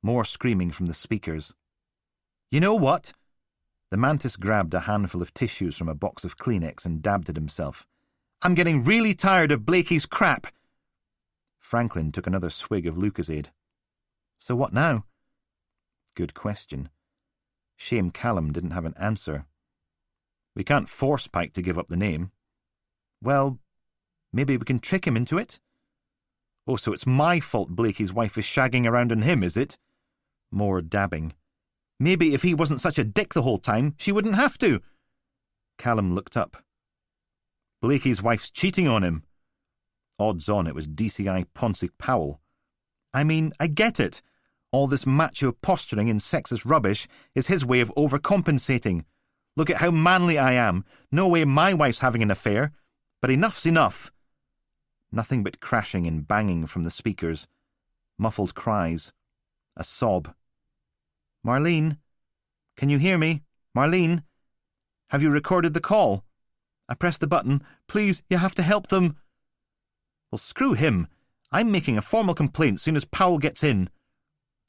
More screaming from the speakers. You know what? The mantis grabbed a handful of tissues from a box of Kleenex and dabbed at himself. "I'm getting really tired of Blakey's crap." Franklin took another swig of Lucozade. "So what now?" Good question. Shame Callum didn't have an answer. "We can't force Pike to give up the name." "Well, maybe we can trick him into it." "Oh, so it's my fault Blakey's wife is shagging around on him, is it?" More dabbing. "Maybe if he wasn't such a dick the whole time, she wouldn't have to." Callum looked up. "Blakey's wife's cheating on him." Odds on it was DCI Ponce Powell. "I mean, I get it. All this macho posturing and sexist rubbish is his way of overcompensating. Look at how manly I am. No way my wife's having an affair. But enough's enough." Nothing but crashing and banging from the speakers. Muffled cries. A sob. "Marlene? Can you hear me? Marlene? Have you recorded the call? I pressed the button. Please, you have to help them." "Well, screw him. I'm making a formal complaint soon as Powell gets in."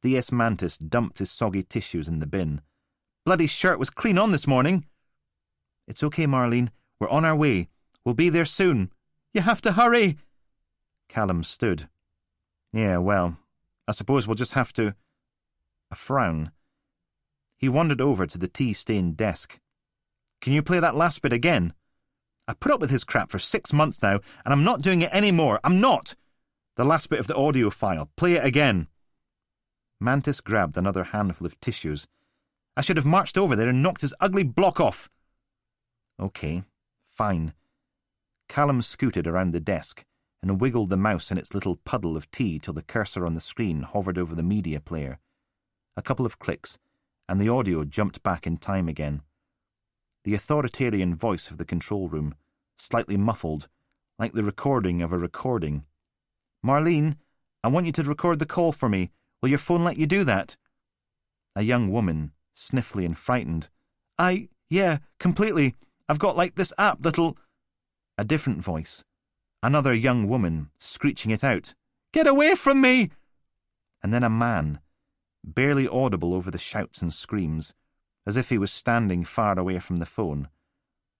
DS Mantis dumped his soggy tissues in the bin. "Bloody shirt was clean on this morning." "It's okay, Marlene. We're on our way. We'll be there soon." "You have to hurry." Callum stood. "Yeah, well, I suppose we'll just have to—" A frown. He wandered over to the tea-stained desk. "Can you play that last bit again? I've put up with his crap for 6 months now, and I'm not doing it anymore. I'm not. The last bit of the audio file. Play it again." Mantis grabbed another handful of tissues. "I should have marched over there and knocked his ugly block off." "Okay, fine." Callum scooted around the desk and wiggled the mouse in its little puddle of tea till the cursor on the screen hovered over the media player. A couple of clicks, and the audio jumped back in time again. The authoritarian voice of the control room, slightly muffled, like the recording of a recording. "Marlene, I want you to record the call for me. Will your phone let you do that?" A young woman, sniffly and frightened. Yeah, completely. I've got like this app that'll—" A different voice. Another young woman, screeching it out. "Get away from me!" And then a man, barely audible over the shouts and screams, as if he was standing far away from the phone.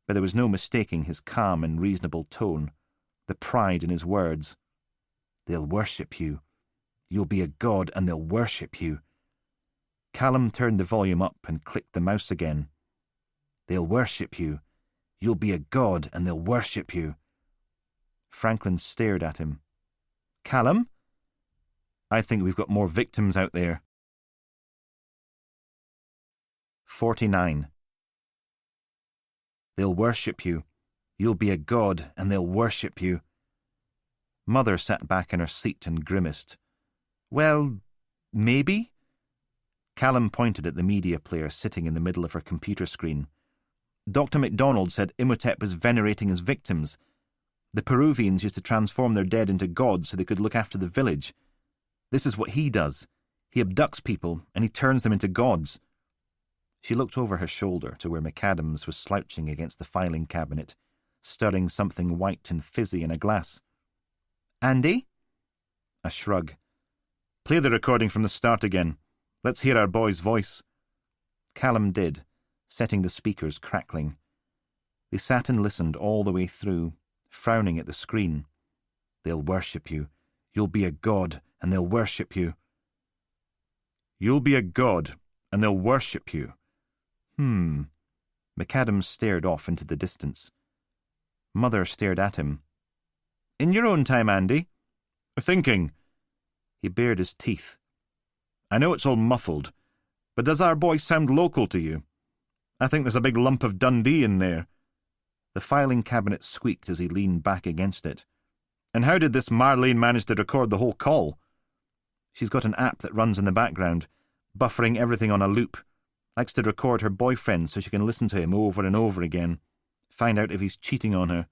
But there was no mistaking his calm and reasonable tone, the pride in his words. "They'll worship you. You'll be a god and they'll worship you." Callum turned the volume up and clicked the mouse again. "They'll worship you. You'll be a god and they'll worship you." Franklin stared at him. "Callum? I think we've got more victims out there." 49. "They'll worship you. You'll be a god and they'll worship you." Mother sat back in her seat and grimaced. "Well, maybe?" Callum pointed at the media player sitting in the middle of her computer screen. "Dr. MacDonald said Imhotep was venerating his victims. The Peruvians used to transform their dead into gods so they could look after the village. This is what he does. He abducts people and he turns them into gods." She looked over her shoulder to where McAdams was slouching against the filing cabinet, stirring something white and fizzy in a glass. "Andy?" A shrug. "Play the recording from the start again. Let's hear our boy's voice." Callum did, setting the speakers crackling. They sat and listened all the way through, frowning at the screen. "They'll worship you. You'll be a god, and they'll worship you." "You'll be a god, and they'll worship you." McAdams stared off into the distance. Mother stared at him. "In your own time, Andy?" "Thinking." He bared his teeth. "I know it's all muffled, but does our boy sound local to you? I think there's a big lump of Dundee in there." The filing cabinet squeaked as he leaned back against it. "And how did this Marlene manage to record the whole call?" "She's got an app that runs in the background, buffering everything on a loop. Likes to record her boyfriend so she can listen to him over and over again. Find out if he's cheating on her."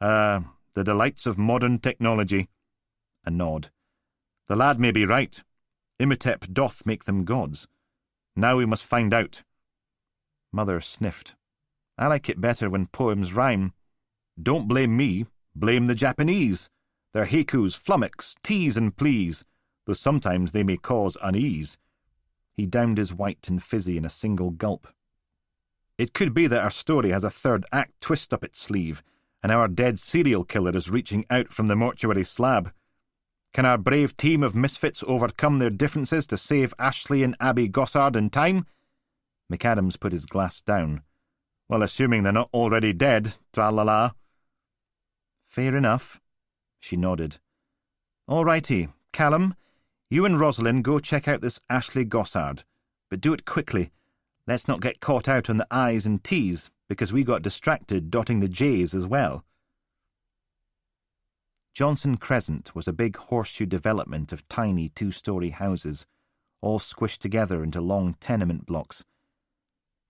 The delights of modern technology." A nod. "The lad may be right. Imhotep doth make them gods. Now we must find out." Mother sniffed. "I like it better when poems rhyme." "Don't blame me. Blame the Japanese. Their haikus flummox, tease and please, though sometimes they may cause unease." He downed his white and fizzy in a single gulp. It could be that our story has a third act twist up its sleeve, and our dead serial killer is reaching out from the mortuary slab. Can our brave team of misfits overcome their differences to save Ashley and Abby Gossard in time? McAdams put his glass down. Well, assuming they're not already dead, tra-la-la. Fair enough. She nodded. All righty, Callum, you and Rosalind go check out this Ashley Gossard, but do it quickly. Let's not get caught out on the I's and T's, because we got distracted dotting the J's as well. Johnson Crescent was a big horseshoe development of tiny two-storey houses, all squished together into long tenement blocks.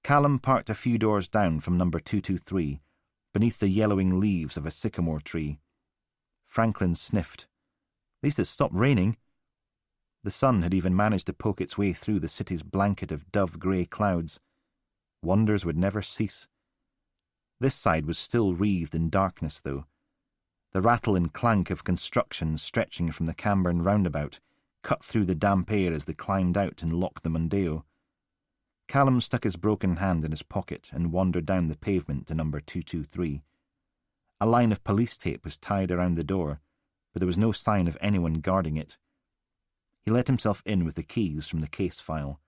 Callum parked a few doors down from number 223, beneath the yellowing leaves of a sycamore tree. Franklin sniffed. At least it stopped raining. The sun had even managed to poke its way through the city's blanket of dove-grey clouds. Wonders would never cease. This side was still wreathed in darkness, though. The rattle and clank of construction stretching from the Camborne roundabout cut through the damp air as they climbed out and locked the Mondeo. Callum stuck his broken hand in his pocket and wandered down the pavement to number 223. A line of police tape was tied around the door, but there was no sign of anyone guarding it. He let himself in with the keys from the case file.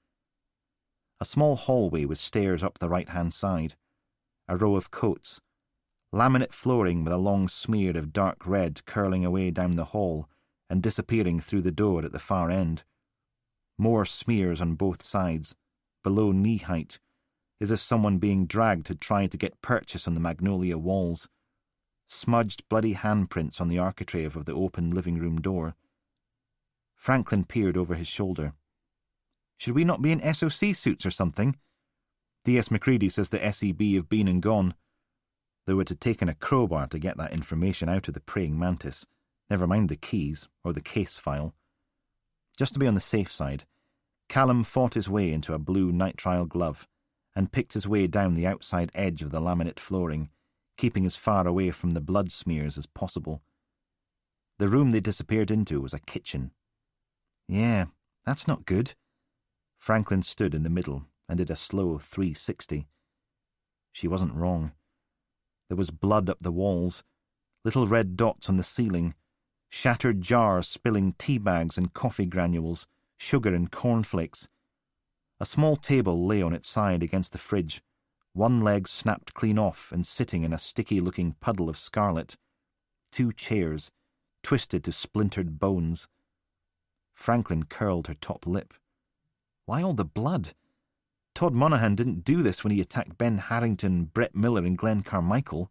A small hallway with stairs up the right-hand side, a row of coats, laminate flooring with a long smear of dark red curling away down the hall and disappearing through the door at the far end. More smears on both sides, below knee-height, as if someone being dragged had tried to get purchase on the magnolia walls. Smudged bloody handprints on the architrave of the open living-room door. Franklin peered over his shoulder. Should we not be in SOC suits or something? D.S. Macready says the SEB have been and gone. Though it had taken a crowbar to get that information out of the praying mantis, never mind the keys or the case file. Just to be on the safe side, Callum fought his way into a blue nitrile glove and picked his way down the outside edge of the laminate flooring, keeping as far away from the blood smears as possible. The room they disappeared into was a kitchen. Yeah, that's not good. Franklin stood in the middle and did a slow 360. She wasn't wrong. There was blood up the walls, little red dots on the ceiling, shattered jars spilling tea bags and coffee granules, sugar and cornflakes. A small table lay on its side against the fridge, one leg snapped clean off and sitting in a sticky-looking puddle of scarlet. 2 chairs, twisted to splintered bones. Franklin curled her top lip. Why all the blood? Todd Monaghan didn't do this when he attacked Ben Harrington, Brett Miller and Glenn Carmichael.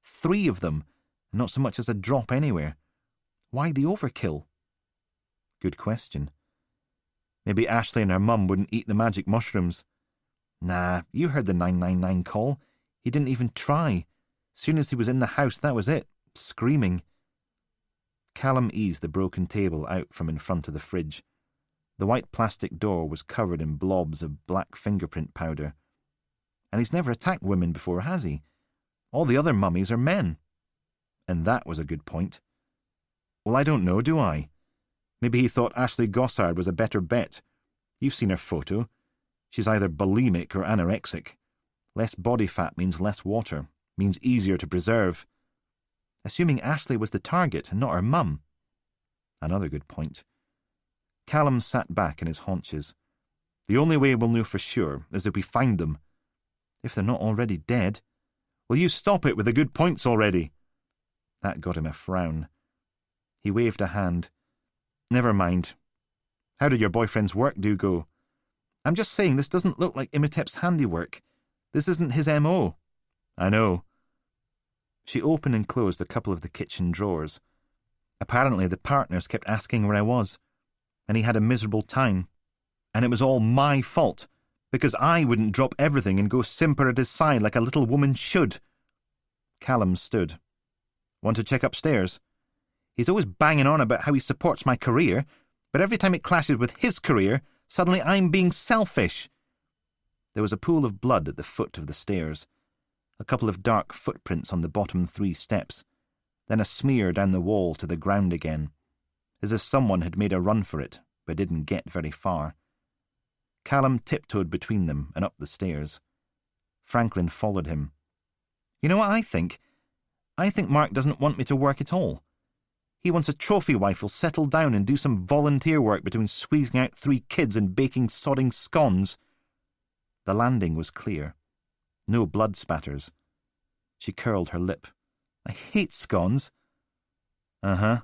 3 of them, and not so much as a drop anywhere. Why the overkill? Good question. Maybe Ashley and her mum wouldn't eat the magic mushrooms. Nah, you heard the 999 call. He didn't even try. Soon as he was in the house, that was it. Screaming. Callum eased the broken table out from in front of the fridge. The white plastic door was covered in blobs of black fingerprint powder. And he's never attacked women before, has he? All the other mummies are men. And that was a good point. Well, I don't know, do I? Maybe he thought Ashley Gossard was a better bet. You've seen her photo. She's either bulimic or anorexic. Less body fat means less water, means easier to preserve. Assuming Ashley was the target and not her mum. Another good point. Callum sat back in his haunches. The only way we'll know for sure is if we find them. If they're not already dead. Will you stop it with the good points already? That got him a frown. He waved a hand. Never mind. How did your boyfriend's work go? I'm just saying this doesn't look like Imitep's handiwork. This isn't his M.O. I know. She opened and closed a couple of the kitchen drawers. Apparently the partners kept asking where I was, and he had a miserable time. And it was all my fault, because I wouldn't drop everything and go simper at his side like a little woman should. Callum stood. Want to check upstairs? He's always banging on about how he supports my career, but every time it clashes with his career, suddenly I'm being selfish. There was a pool of blood at the foot of the stairs, a couple of dark footprints on the bottom 3 steps, then a smear down the wall to the ground again, as if someone had made a run for it, but didn't get very far. Callum tiptoed between them and up the stairs. Franklin followed him. You know what I think? I think Mark doesn't want me to work at all. He wants a trophy wife who'll settle down and do some volunteer work between squeezing out 3 kids and baking sodding scones. The landing was clear. No blood spatters. She curled her lip. I hate scones. Uh-huh.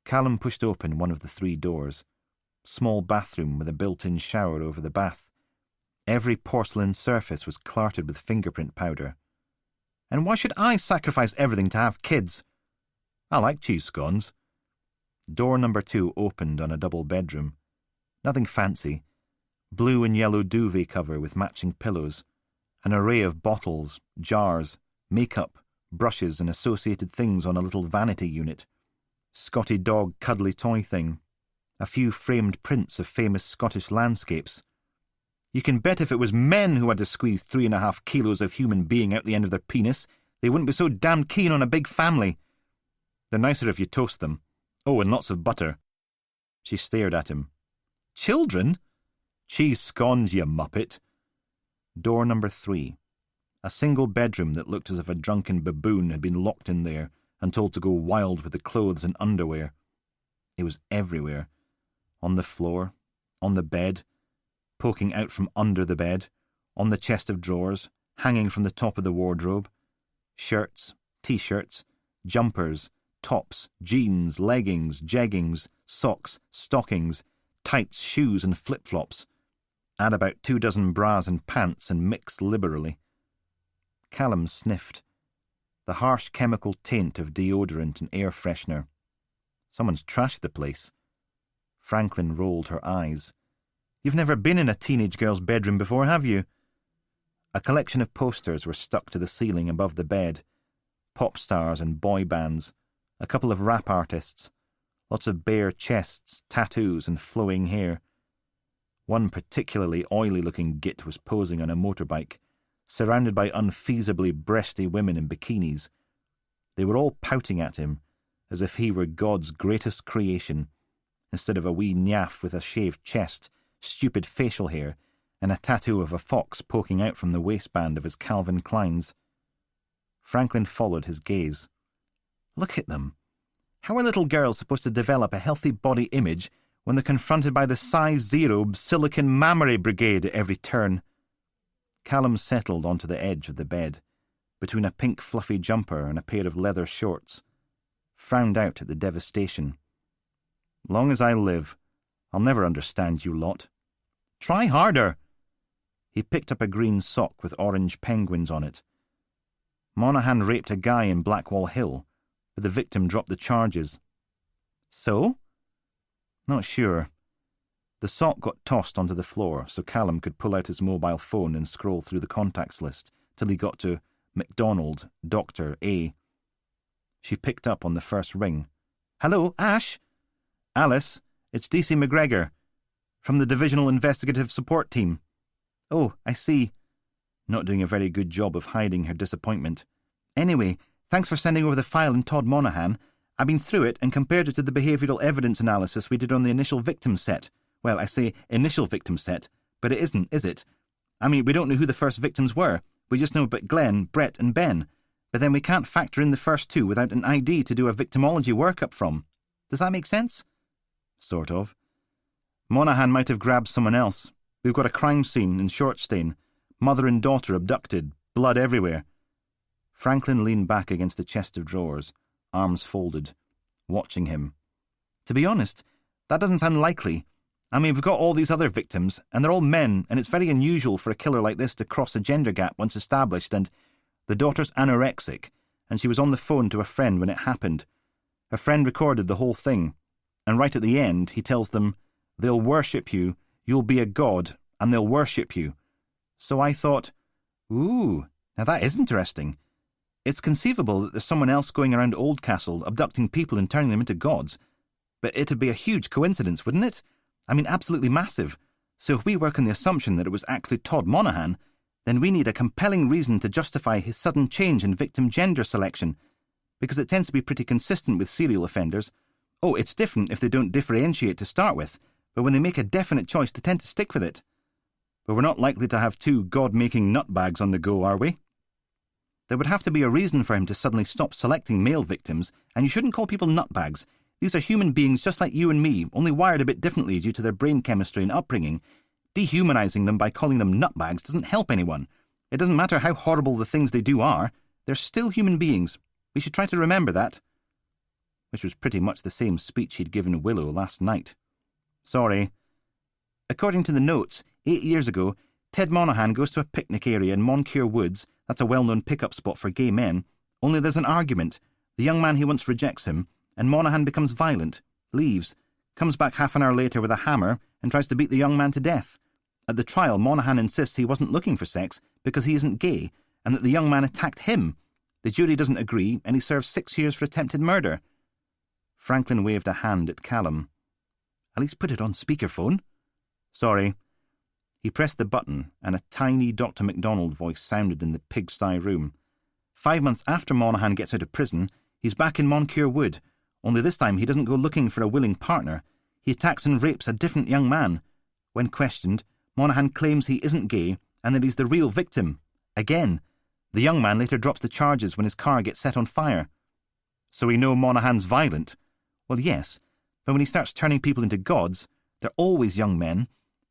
Callum pushed open one of the 3 doors. Small bathroom with a built-in shower over the bath. Every porcelain surface was clarted with fingerprint powder. And why should I sacrifice everything to have kids? I like cheese scones. Door number 2 opened on a double bedroom. Nothing fancy. Blue and yellow duvet cover with matching pillows. An array of bottles, jars, makeup, brushes and associated things on a little vanity unit. Scotty dog cuddly toy thing. A few framed prints of famous Scottish landscapes. You can bet if it was men who had to squeeze 3.5 kilos of human being out the end of their penis, they wouldn't be so damned keen on a big family. They're nicer if you toast them. Oh, and lots of butter. She stared at him. Children? Cheese scones, you muppet. Door number 3. A single bedroom that looked as if a drunken baboon had been locked in there and told to go wild with the clothes and underwear. It was everywhere. On the floor, on the bed, poking out from under the bed, on the chest of drawers, hanging from the top of the wardrobe. Shirts, t-shirts, jumpers, tops, jeans, leggings, jeggings, socks, stockings, tights, shoes and flip-flops. Add about 24 bras and pants and mix liberally. Callum sniffed. The harsh chemical taint of deodorant and air freshener. Someone's trashed the place. Franklin rolled her eyes. You've never been in a teenage girl's bedroom before, have you? A collection of posters were stuck to the ceiling above the bed. Pop stars and boy bands. A couple of rap artists. Lots of bare chests, tattoos and flowing hair. One particularly oily-looking git was posing on a motorbike, surrounded by unfeasibly breasty women in bikinis. They were all pouting at him, as if he were God's greatest creation, instead of a wee naff with a shaved chest, stupid facial hair, and a tattoo of a fox poking out from the waistband of his Calvin Kleins. Franklin followed his gaze. Look at them. How are little girls supposed to develop a healthy body image when they're confronted by the size 0 silicon mammary brigade at every turn? Callum settled onto the edge of the bed, between a pink fluffy jumper and a pair of leather shorts, frowned out at the devastation. Long as I live, I'll never understand you lot. Try harder. He picked up a green sock with orange penguins on it. Monaghan raped a guy in Blackwall Hill, but the victim dropped the charges. So? Not sure. The sock got tossed onto the floor so Callum could pull out his mobile phone and scroll through the contacts list till he got to MacDonald, Dr. A. She picked up on the first ring. Hello, Ash? Alice, it's DC McGregor, from the Divisional Investigative Support Team. Oh, I see. Not doing a very good job of hiding her disappointment. Anyway, thanks for sending over the file in Todd Monaghan. I've been through it and compared it to the behavioural evidence analysis we did on the initial victim set. Well, I say initial victim set, but it isn't, is it? I mean, we don't know who the first victims were. We just know about Glenn, Brett and Ben. But then we can't factor in the first 2 without an ID to do a victimology workup from. Does that make sense? Sort of. Monaghan might have grabbed someone else. We've got a crime scene in short stain. Mother and daughter abducted. Blood everywhere. Franklin leaned back against the chest of drawers, arms folded, watching him. To be honest, that doesn't sound likely. I mean, we've got all these other victims, and they're all men, and it's very unusual for a killer like this to cross a gender gap once established, and the daughter's anorexic, and she was on the phone to a friend when it happened. Her friend recorded the whole thing, and right at the end, he tells them, they'll worship you, you'll be a god, and they'll worship you. So I thought, ooh, now that is interesting. It's conceivable that there's someone else going around Oldcastle abducting people and turning them into gods. But it'd be a huge coincidence, wouldn't it? I mean, absolutely massive. So if we work on the assumption that it was actually Todd Monaghan, then we need a compelling reason to justify his sudden change in victim gender selection, because it tends to be pretty consistent with serial offenders. Oh, it's different if they don't differentiate to start with, but when they make a definite choice, they tend to stick with it. But we're not likely to have 2 God-making nutbags on the go, are we? There would have to be a reason for him to suddenly stop selecting male victims, and you shouldn't call people nutbags. These are human beings just like you and me, only wired a bit differently due to their brain chemistry and upbringing. Dehumanizing them by calling them nutbags doesn't help anyone. It doesn't matter how horrible the things they do are. They're still human beings. We should try to remember that. Which was pretty much the same speech he'd given Willow last night. Sorry. According to the notes, 8 years ago, Ted Monaghan goes to a picnic area in Moncure Woods. That's a well-known pickup spot for gay men. Only there's an argument. The young man he wants rejects him, and Monaghan becomes violent, leaves, comes back half an hour later with a hammer and tries to beat the young man to death. At the trial, Monaghan insists he wasn't looking for sex because he isn't gay, and that the young man attacked him. The jury doesn't agree, and he serves 6 years for attempted murder. Franklin waved a hand at Callum. At least put it on speakerphone. Sorry. He pressed the button, and a tiny Dr. MacDonald voice sounded in the pigsty room. 5 months after Monaghan gets out of prison, he's back in Moncure Wood, only this time he doesn't go looking for a willing partner. He attacks and rapes a different young man. When questioned, Monaghan claims he isn't gay and that he's the real victim. Again. The young man later drops the charges when his car gets set on fire. So we know Monaghan's violent? Well, yes, but when he starts turning people into gods, they're always young men,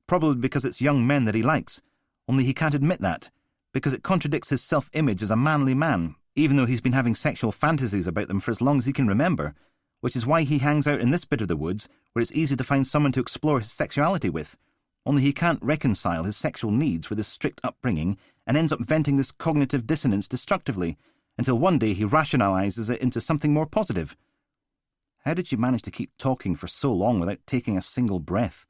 probably because it's young men that he likes, only he can't admit that, because it contradicts his self-image as a manly man, even though he's been having sexual fantasies about them for as long as he can remember, which is why he hangs out in this bit of the woods where it's easy to find someone to explore his sexuality with. Only he can't reconcile his sexual needs with his strict upbringing and ends up venting this cognitive dissonance destructively, until one day he rationalizes it into something more positive. How did you manage to keep talking for so long without taking a single breath?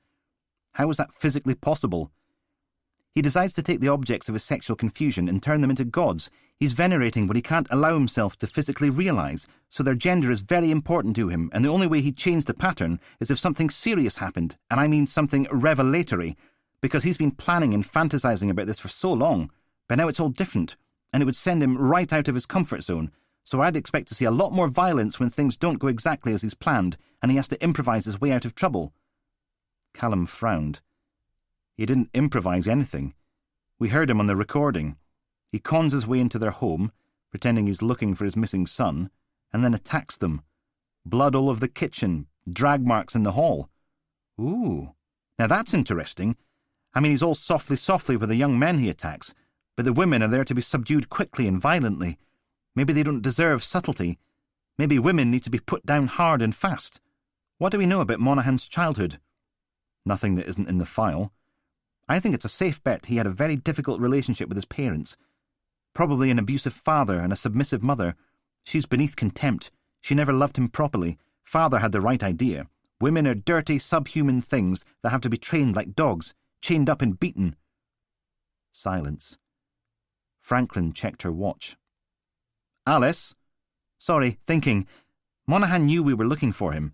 How was that physically possible? He decides to take the objects of his sexual confusion and turn them into gods. He's venerating what he can't allow himself to physically realize, so their gender is very important to him, and the only way he'd change the pattern is if something serious happened, and I mean something revelatory, because he's been planning and fantasizing about this for so long, but now it's all different, and it would send him right out of his comfort zone, so I'd expect to see a lot more violence when things don't go exactly as he's planned, and he has to improvise his way out of trouble. Callum frowned. He didn't improvise anything. We heard him on the recording. He cons his way into their home, pretending he's looking for his missing son, and then attacks them. Blood all over the kitchen, drag marks in the hall. Ooh, now that's interesting. I mean, he's all softly with the young men he attacks, but the women are there to be subdued quickly and violently. Maybe they don't deserve subtlety. Maybe women need to be put down hard and fast. What do we know about Monaghan's childhood? Nothing that isn't in the file. I think it's a safe bet he had a very difficult relationship with his parents. Probably an abusive father and a submissive mother. She's beneath contempt. She never loved him properly. Father had the right idea. Women are dirty, subhuman things that have to be trained like dogs, chained up and beaten. Silence. Franklin checked her watch. Alice? Sorry, thinking. Monaghan knew we were looking for him.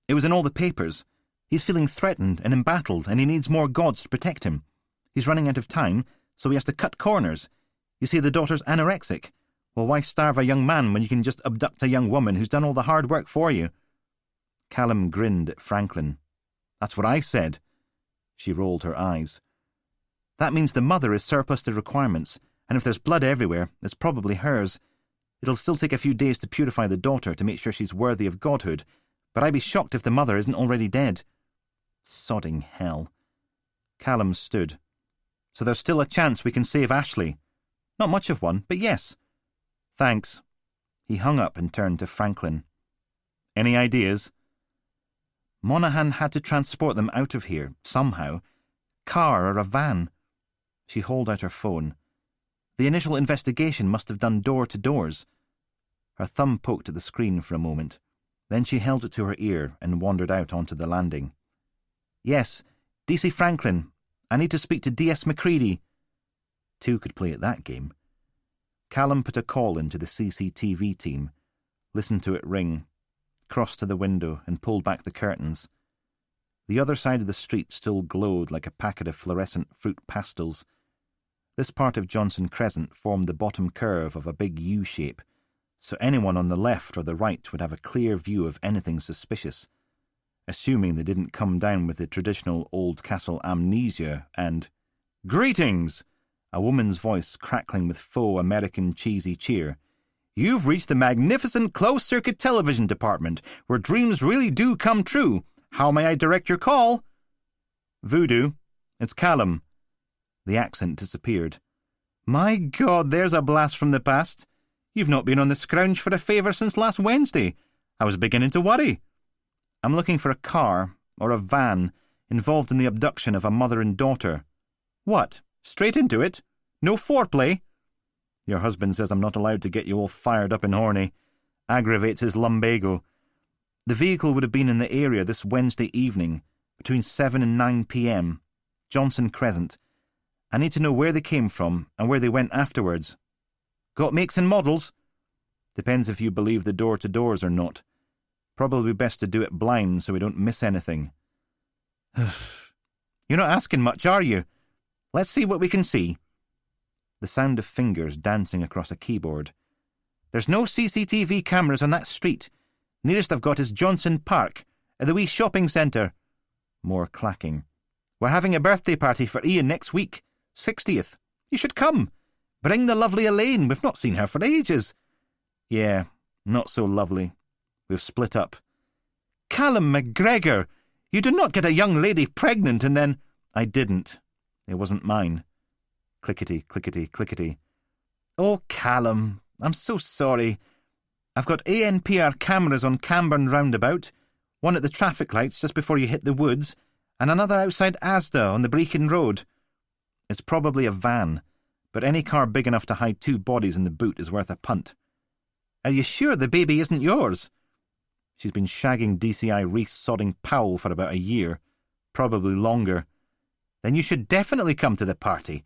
It was in all the papers. He's feeling threatened and embattled, and he needs more gods to protect him. He's running out of time, so he has to cut corners. You see, the daughter's anorexic. Well, why starve a young man when you can just abduct a young woman who's done all the hard work for you? Callum grinned at Franklin. That's what I said. She rolled her eyes. That means the mother is surplus to requirements, and if there's blood everywhere, it's probably hers. It'll still take a few days to purify the daughter to make sure she's worthy of godhood, but I'd be shocked if the mother isn't already dead. Sodding hell. Callum stood. So there's still a chance we can save Ashley. Not much of one, but yes. Thanks. He hung up and turned to Franklin. Any ideas? Monaghan had to transport them out of here, somehow. Car or a van. She hauled out her phone. The initial investigation must have done door-to-doors. Her thumb poked at the screen for a moment. Then she held it to her ear and wandered out onto the landing. Yes, D.C. Franklin. I need to speak to D.S. Macready. 2 could play at that game. Callum put a call into the CCTV team, listened to it ring, crossed to the window and pulled back the curtains. The other side of the street still glowed like a packet of fluorescent fruit pastels. This part of Johnson Crescent formed the bottom curve of a big U shape, so anyone on the left or the right would have a clear view of anything suspicious, assuming they didn't come down with the traditional old castle amnesia and, Greetings! A woman's voice crackling with faux American cheesy cheer. You've reached the magnificent closed-circuit television department, where dreams really do come true. How may I direct your call? Voodoo. It's Callum. The accent disappeared. My God, there's a blast from the past. You've not been on the scrounge for a favour since last Wednesday. I was beginning to worry. I'm looking for a car, or a van, involved in the abduction of a mother and daughter. What? Straight into it? No foreplay? Your husband says I'm not allowed to get you all fired up and horny. Aggravates his lumbago. The vehicle would have been in the area this Wednesday evening, between 7 and 9 p.m. Johnson Crescent. I need to know where they came from and where they went afterwards. Got makes and models? Depends if you believe the door-to-doors or not. Probably best to do it blind so we don't miss anything. You're not asking much, are you? Let's see what we can see. The sound of fingers dancing across a keyboard. There's no CCTV cameras on that street. Nearest I've got is Johnson Park, at the wee shopping centre. More clacking. We're having a birthday party for Ian next week. 60th. You should come. Bring the lovely Elaine. We've not seen her for ages. Yeah, not so lovely. We've split up. Callum McGregor, you did not get a young lady pregnant and then... I didn't. It wasn't mine. Clickety, clickety, clickety. Oh, Callum, I'm so sorry. I've got ANPR cameras on Camborne roundabout, one at the traffic lights just before you hit the woods, and another outside Asda on the Brecon Road. It's probably a van, but any car big enough to hide 2 bodies in the boot is worth a punt. Are you sure the baby isn't yours? She's been shagging DCI Reese Sodding Powell for about a year, probably longer. Then you should definitely come to the party.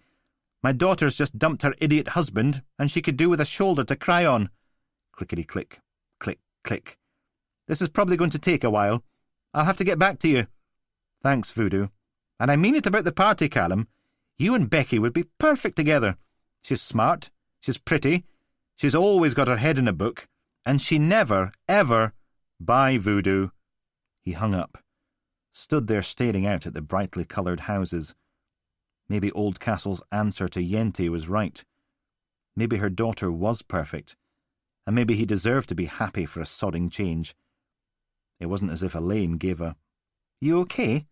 My daughter's just dumped her idiot husband, and she could do with a shoulder to cry on. Clickety-click, click, click. This is probably going to take a while. I'll have to get back to you. Thanks, Voodoo. And I mean it about the party, Callum. You and Becky would be perfect together. She's smart, she's pretty, she's always got her head in a book, and she never, ever... Bye, Voodoo. He hung up, stood there staring out at the brightly coloured houses. Maybe Oldcastle's answer to Yente was right. Maybe her daughter was perfect, and maybe he deserved to be happy for a sodding change. It wasn't as if Elaine gave a, "You okay?"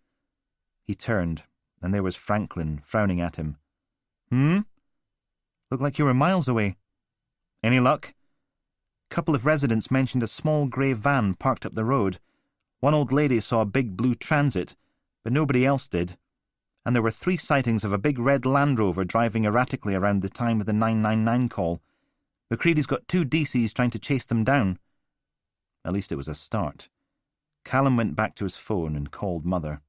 He turned, and there was Franklin frowning at him. Looked like you were miles away. Any luck? Couple of residents mentioned a small grey van parked up the road. One old lady saw a big blue Transit, but nobody else did. And there were 3 sightings of a big red Land Rover driving erratically around the time of the 999 call. McCready's got 2 DCs trying to chase them down. At least it was a start. Callum went back to his phone and called Mother.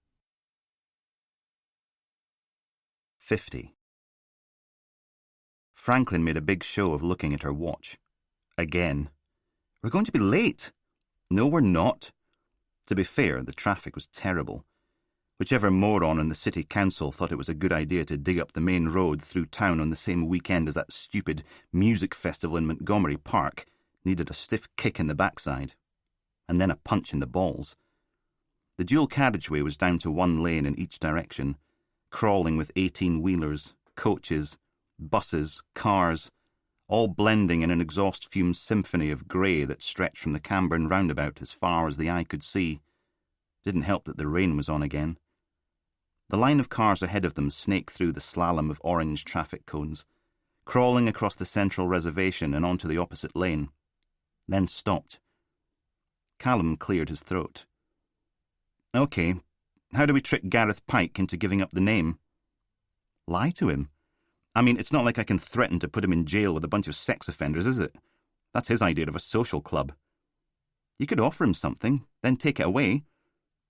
50. Franklin made a big show of looking at her watch. Again. We're going to be late. No, we're not. To be fair, the traffic was terrible. Whichever moron in the city council thought it was a good idea to dig up the main road through town on the same weekend as that stupid music festival in Montgomery Park needed a stiff kick in the backside. And then a punch in the balls. The dual carriageway was down to 1 lane in each direction, crawling with 18-wheelers, coaches, buses, cars, all blending in an exhaust-fumed symphony of grey that stretched from the Camborne roundabout as far as the eye could see. Didn't help that the rain was on again. The line of cars ahead of them snaked through the slalom of orange traffic cones, crawling across the central reservation and onto the opposite lane, then stopped. Callum cleared his throat. OK, how do we trick Gareth Pike into giving up the name? Lie to him? I mean, it's not like I can threaten to put him in jail with a bunch of sex offenders, is it? That's his idea of a social club. You could offer him something, then take it away.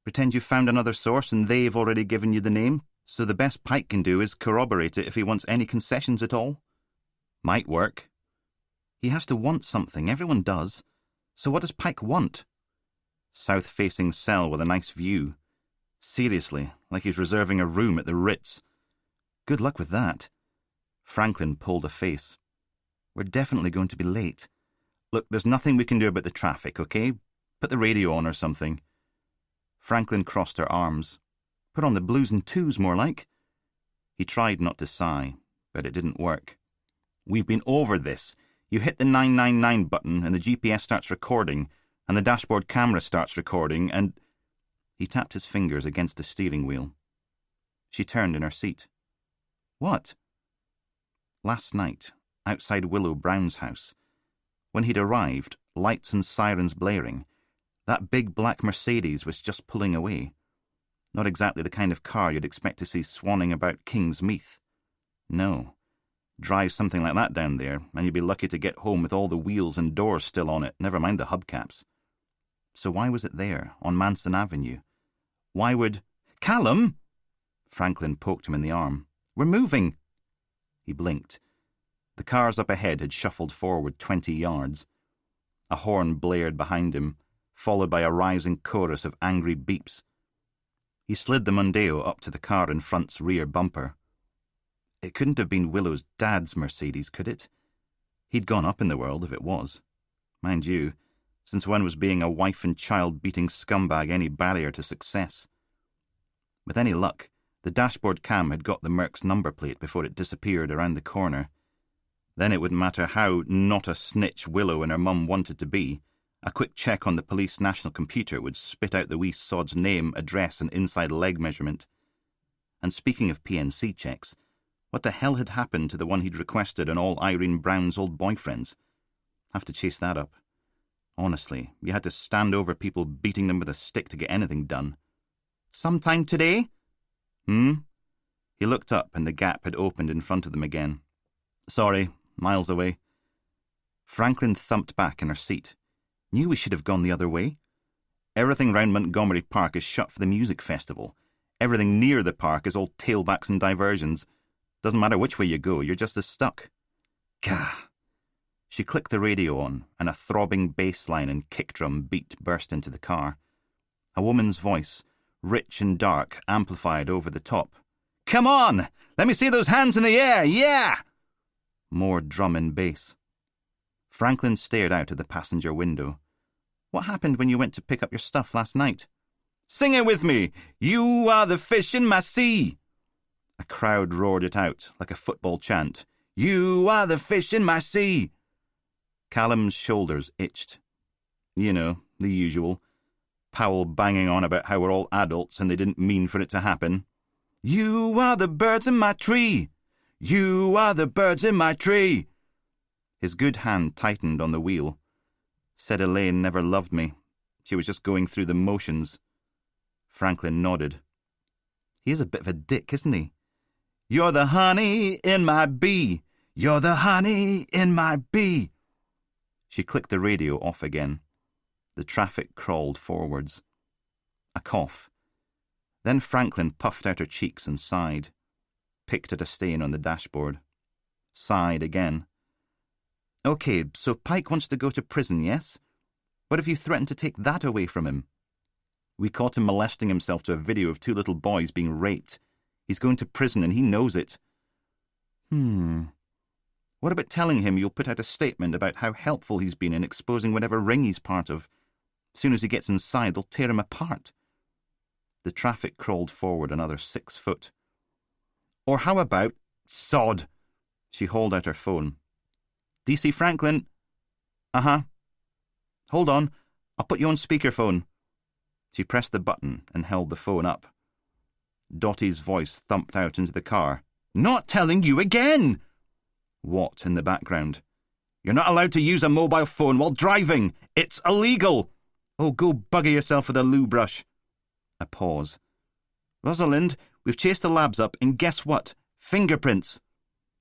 Pretend you've found another source and they've already given you the name, so the best Pike can do is corroborate it if he wants any concessions at all. Might work. He has to want something, everyone does. So what does Pike want? South-facing cell with a nice view. Seriously, like he's reserving a room at the Ritz. Good luck with that. Franklin pulled a face. We're definitely going to be late. Look, there's nothing we can do about the traffic, okay? Put the radio on or something. Franklin crossed her arms. Put on the blues and twos, more like. He tried not to sigh, but it didn't work. "We've been over this. You hit the 999 button and the GPS starts recording, and the dashboard camera starts recording, and—" He tapped his fingers against the steering wheel. She turned in her seat. "What?" "Last night, outside Willow Brown's house, when he'd arrived, lights and sirens blaring, that big black Mercedes was just pulling away. Not exactly the kind of car you'd expect to see swanning about King's Meath. No. Drive something like that down there, and you'd be lucky to get home with all the wheels and doors still on it, never mind the hubcaps. So why was it there, on Manson Avenue? Why would— "Callum!" Franklin poked him in the arm. "We're moving." He blinked. The cars up ahead had shuffled forward 20 yards. A horn blared behind him, followed by a rising chorus of angry beeps. He slid the Mondeo up to the car in front's rear bumper. It couldn't have been Willow's dad's Mercedes, could it? He'd gone up in the world if it was. Mind you, since when was being a wife and child-beating scumbag any barrier to success? With any luck, the dashboard cam had got the Merc's number plate before it disappeared around the corner. Then it wouldn't matter how not a snitch Willow and her mum wanted to be. A quick check on the police national computer would spit out the wee sod's name, address, and inside leg measurement. And speaking of PNC checks, what the hell had happened to the one he'd requested on all Irene Brown's old boyfriends? Have to chase that up. Honestly, you had to stand over people beating them with a stick to get anything done. "Sometime today?" He looked up and the gap had opened in front of them again. "Sorry, miles away." Franklin thumped back in her seat. "Knew we should have gone the other way. Everything round Montgomery Park is shut for the music festival. Everything near the park is all tailbacks and diversions. Doesn't matter which way you go, you're just as stuck." Gah! She clicked the radio on, and a throbbing bass line and kick drum beat burst into the car. A woman's voice, rich and dark, amplified over the top. "Come on! Let me see those hands in the air! Yeah!" More drum and bass. Franklin stared out of the passenger window. "What happened when you went to pick up your stuff last night?" "Sing it with me! You are the fish in my sea!" A crowd roared it out, like a football chant. "You are the fish in my sea!" Callum's shoulders itched. You know, the usual. Powell banging on about how we're all adults and they didn't mean for it to happen. "You are the birds in my tree! You are the birds in my tree!" His good hand tightened on the wheel. Said Elaine never loved me. She was just going through the motions. Franklin nodded. He is a bit of a dick, isn't he? "You're the honey in my bee! You're the honey in my bee!" She clicked the radio off again. The traffic crawled forwards. A cough. Then Franklin puffed out her cheeks and sighed. Picked at a stain on the dashboard. Sighed again. "Okay, so Pike wants to go to prison, yes? What if you threatened to take that away from him? We caught him molesting himself to a video of 2 little boys being raped. He's going to prison and he knows it. What about telling him you'll put out a statement about how helpful he's been in exposing whatever ring he's part of? As soon as he gets inside, they'll tear him apart." The traffic crawled forward another 6 foot. "Or how about— Sod!" She hauled out her phone. "DC Franklin?" "Uh-huh." "Hold on, I'll put you on speakerphone." She pressed the button and held the phone up. Dottie's voice thumped out into the car. "Not telling you again!" Watt in the background. "You're not allowed to use a mobile phone while driving. It's illegal. Oh, go bugger yourself with a loo brush." A pause. "Rosalind, we've chased the labs up, and guess what? Fingerprints."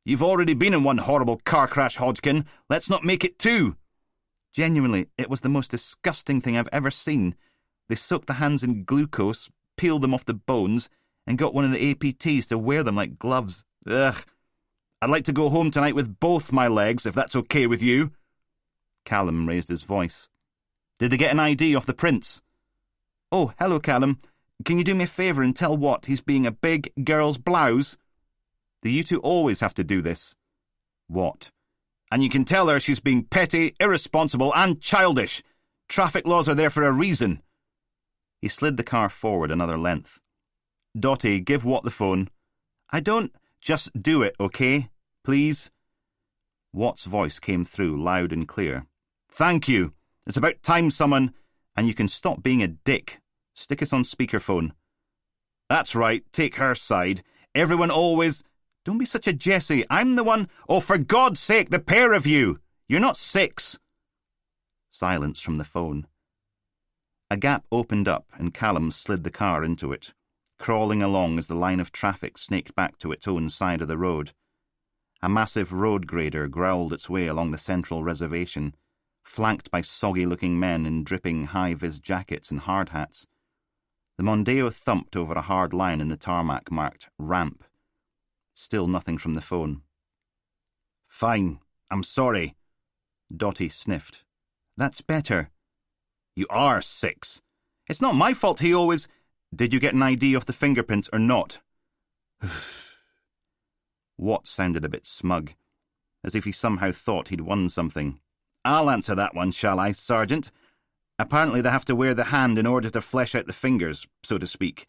"You've already been in one horrible car crash, Hodgkin. Let's not make it 2. Genuinely, it was the most disgusting thing I've ever seen. They soaked the hands in glucose, peeled them off the bones, and got one of the APTs to wear them like gloves. Ugh. I'd like to go home tonight with both my legs, if that's okay with you." Callum raised his voice. "Did they get an ID off the prints?" "Oh, hello, Callum. Can you do me a favour and tell Watt he's being a big girl's blouse?" "Do you two always have to do this?" "What?" "And you can tell her she's being petty, irresponsible, and childish. Traffic laws are there for a reason." He slid the car forward another length. "Dottie, give Watt the phone." "I don't—" Just do it, okay? Please? Watt's voice came through loud and clear. Thank you. It's about time someone... And you can stop being a dick. Stick us on speakerphone. That's right, take her side. Everyone always... Don't be such a Jessie. I'm the one... Oh, for God's sake, the pair of you! You're not 6. Silence from the phone. A gap opened up and Callum slid the car into it, crawling along as the line of traffic snaked back to its own side of the road. A massive road grader growled its way along the central reservation, flanked by soggy-looking men in dripping high-vis jackets and hard hats. The Mondeo thumped over a hard line in the tarmac marked ramp. Still nothing from the phone. Fine, I'm sorry. Dotty sniffed. That's better. You are 6. It's not my fault he always... Did you get an ID off the fingerprints or not? Watt sounded a bit smug, as if he somehow thought he'd won something. I'll answer that one, shall I, Sergeant? Apparently they have to wear the hand in order to flesh out the fingers, so to speak.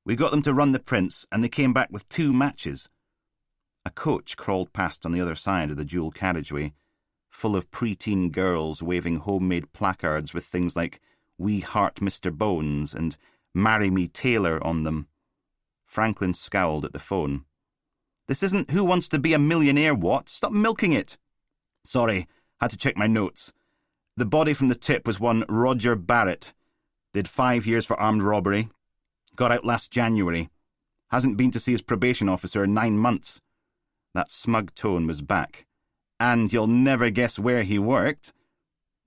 We got them to run the prints, and they came back with 2 matches. A coach crawled past on the other side of the dual carriageway, full of preteen girls waving homemade placards with things like We Heart Mr. Bones and Marry Me Taylor on them. Franklin scowled at the phone. This isn't Who Wants to Be a Millionaire, Watt. Stop milking it. Sorry, had to check my notes. The body from the tip was one Roger Barrett. Did 5 years for armed robbery. Got out last January. Hasn't been to see his probation officer in 9 months. That smug tone was back. And you'll never guess where he worked.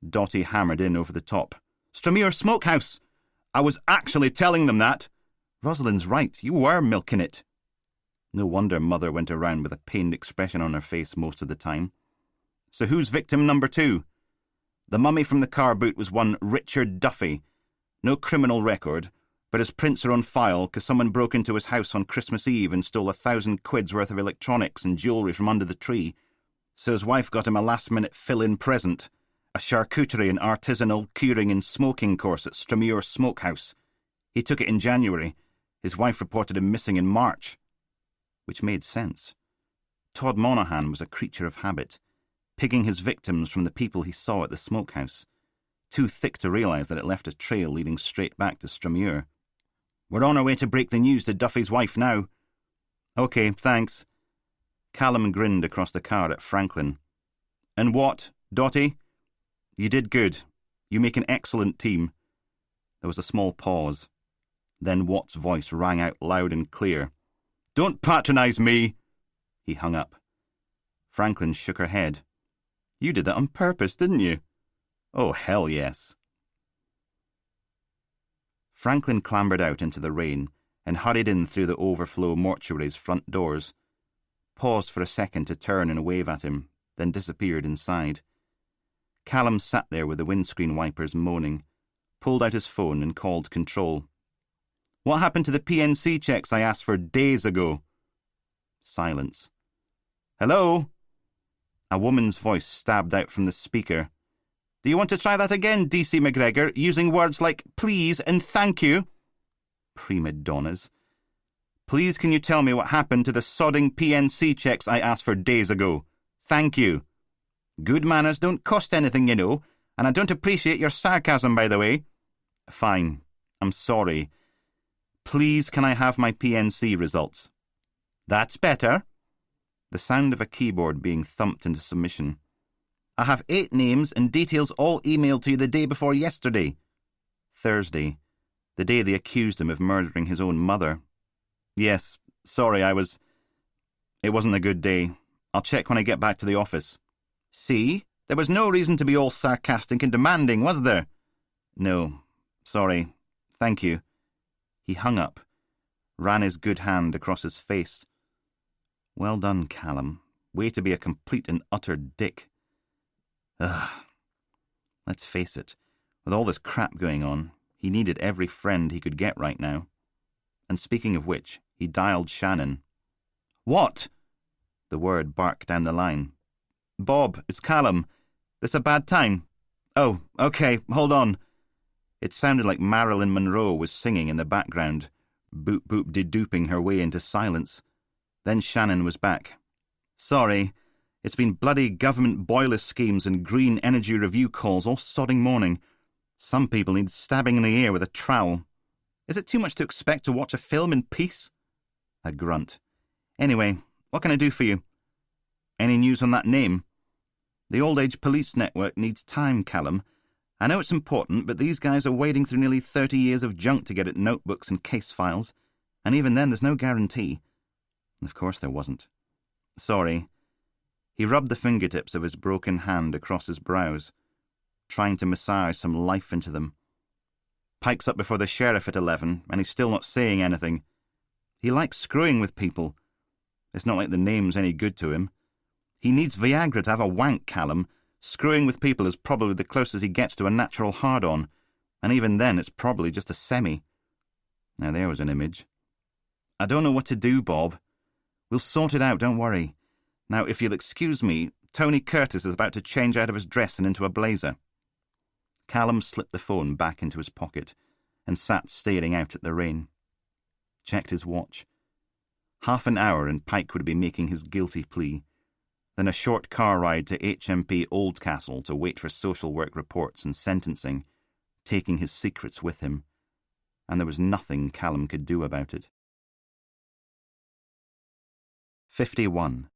Dotty hammered in over the top. Stromere Smokehouse. I was actually telling them that. Rosalind's right, you were milking it. No wonder Mother went around with a pained expression on her face most of the time. So who's victim number 2? The mummy from the car boot was one Richard Duffy. No criminal record, but his prints are on file because someone broke into his house on Christmas Eve and stole 1,000 quid's worth of electronics and jewellery from under the tree. So his wife got him a last-minute fill-in present, a charcuterie and artisanal curing and smoking course at Stromere Smokehouse. He took it in January. His wife reported him missing in March. Which made sense. Todd Monaghan was a creature of habit, picking his victims from the people he saw at the smokehouse, too thick to realise that it left a trail leading straight back to Stromere. We're on our way to break the news to Duffy's wife now. OK, thanks. Callum grinned across the car at Franklin. And what, Dotty? You did good. You make an excellent team. There was a small pause. Then Watt's voice rang out loud and clear. Don't patronise me! He hung up. Franklin shook her head. You did that on purpose, didn't you? Oh, hell yes. Franklin clambered out into the rain and hurried in through the overflow mortuary's front doors, paused for a second to turn and wave at him, then disappeared inside. Callum sat there with the windscreen wipers moaning, pulled out his phone and called control. What happened to the PNC checks I asked for days ago? Silence. Hello? A woman's voice stabbed out from the speaker. Do you want to try that again, DC McGregor, using words like please and thank you? Prima donnas. Please can you tell me what happened to the sodding PNC checks I asked for days ago? Thank you. Good manners don't cost anything, you know, and I don't appreciate your sarcasm, by the way. Fine. I'm sorry. Please can I have my PNC results? That's better. The sound of a keyboard being thumped into submission. I have 8 names and details all emailed to you the day before yesterday. Thursday. The day they accused him of murdering his own mother. Yes, sorry, It wasn't a good day. I'll check when I get back to the office. See? There was no reason to be all sarcastic and demanding, was there? No. Sorry. Thank you. He hung up, ran his good hand across his face. Well done, Callum. Way to be a complete and utter dick. Ugh. Let's face it, with all this crap going on, he needed every friend he could get right now. And speaking of which, he dialed Shannon. What? The word barked down the line. Bob, it's Callum. This a bad time? Oh, OK, hold on. It sounded like Marilyn Monroe was singing in the background, boop-boop-de-dooping her way into silence. Then Shannon was back. "Sorry, it's been bloody government boiler schemes and green energy review calls all sodding morning. Some people need stabbing in the ear with a trowel. Is it too much to expect to watch a film in peace?" A grunt. "Anyway, what can I do for you?" "Any news on that name?" "The Old Age Police Network needs time, Callum. I know it's important, but these guys are wading through nearly 30 years of junk to get at notebooks and case files, and even then there's no guarantee." Of course there wasn't. "Sorry." He rubbed the fingertips of his broken hand across his brows, trying to massage some life into them. "Pike's up before the sheriff at 11, and he's still not saying anything. He likes screwing with people. It's not like the name's any good to him. He needs Viagra to have a wank, Callum. Screwing with people is probably the closest he gets to a natural hard-on, and even then it's probably just a semi." Now there was an image. "I don't know what to do, Bob. We'll sort it out, don't worry. Now, if you'll excuse me, Tony Curtis is about to change out of his dress and into a blazer." Callum slipped the phone back into his pocket and sat staring out at the rain. Checked his watch. Half an hour and Pike would be making his guilty plea. Then a short car ride to HMP Oldcastle to wait for social work reports and sentencing, taking his secrets with him. And there was nothing Callum could do about it. 51.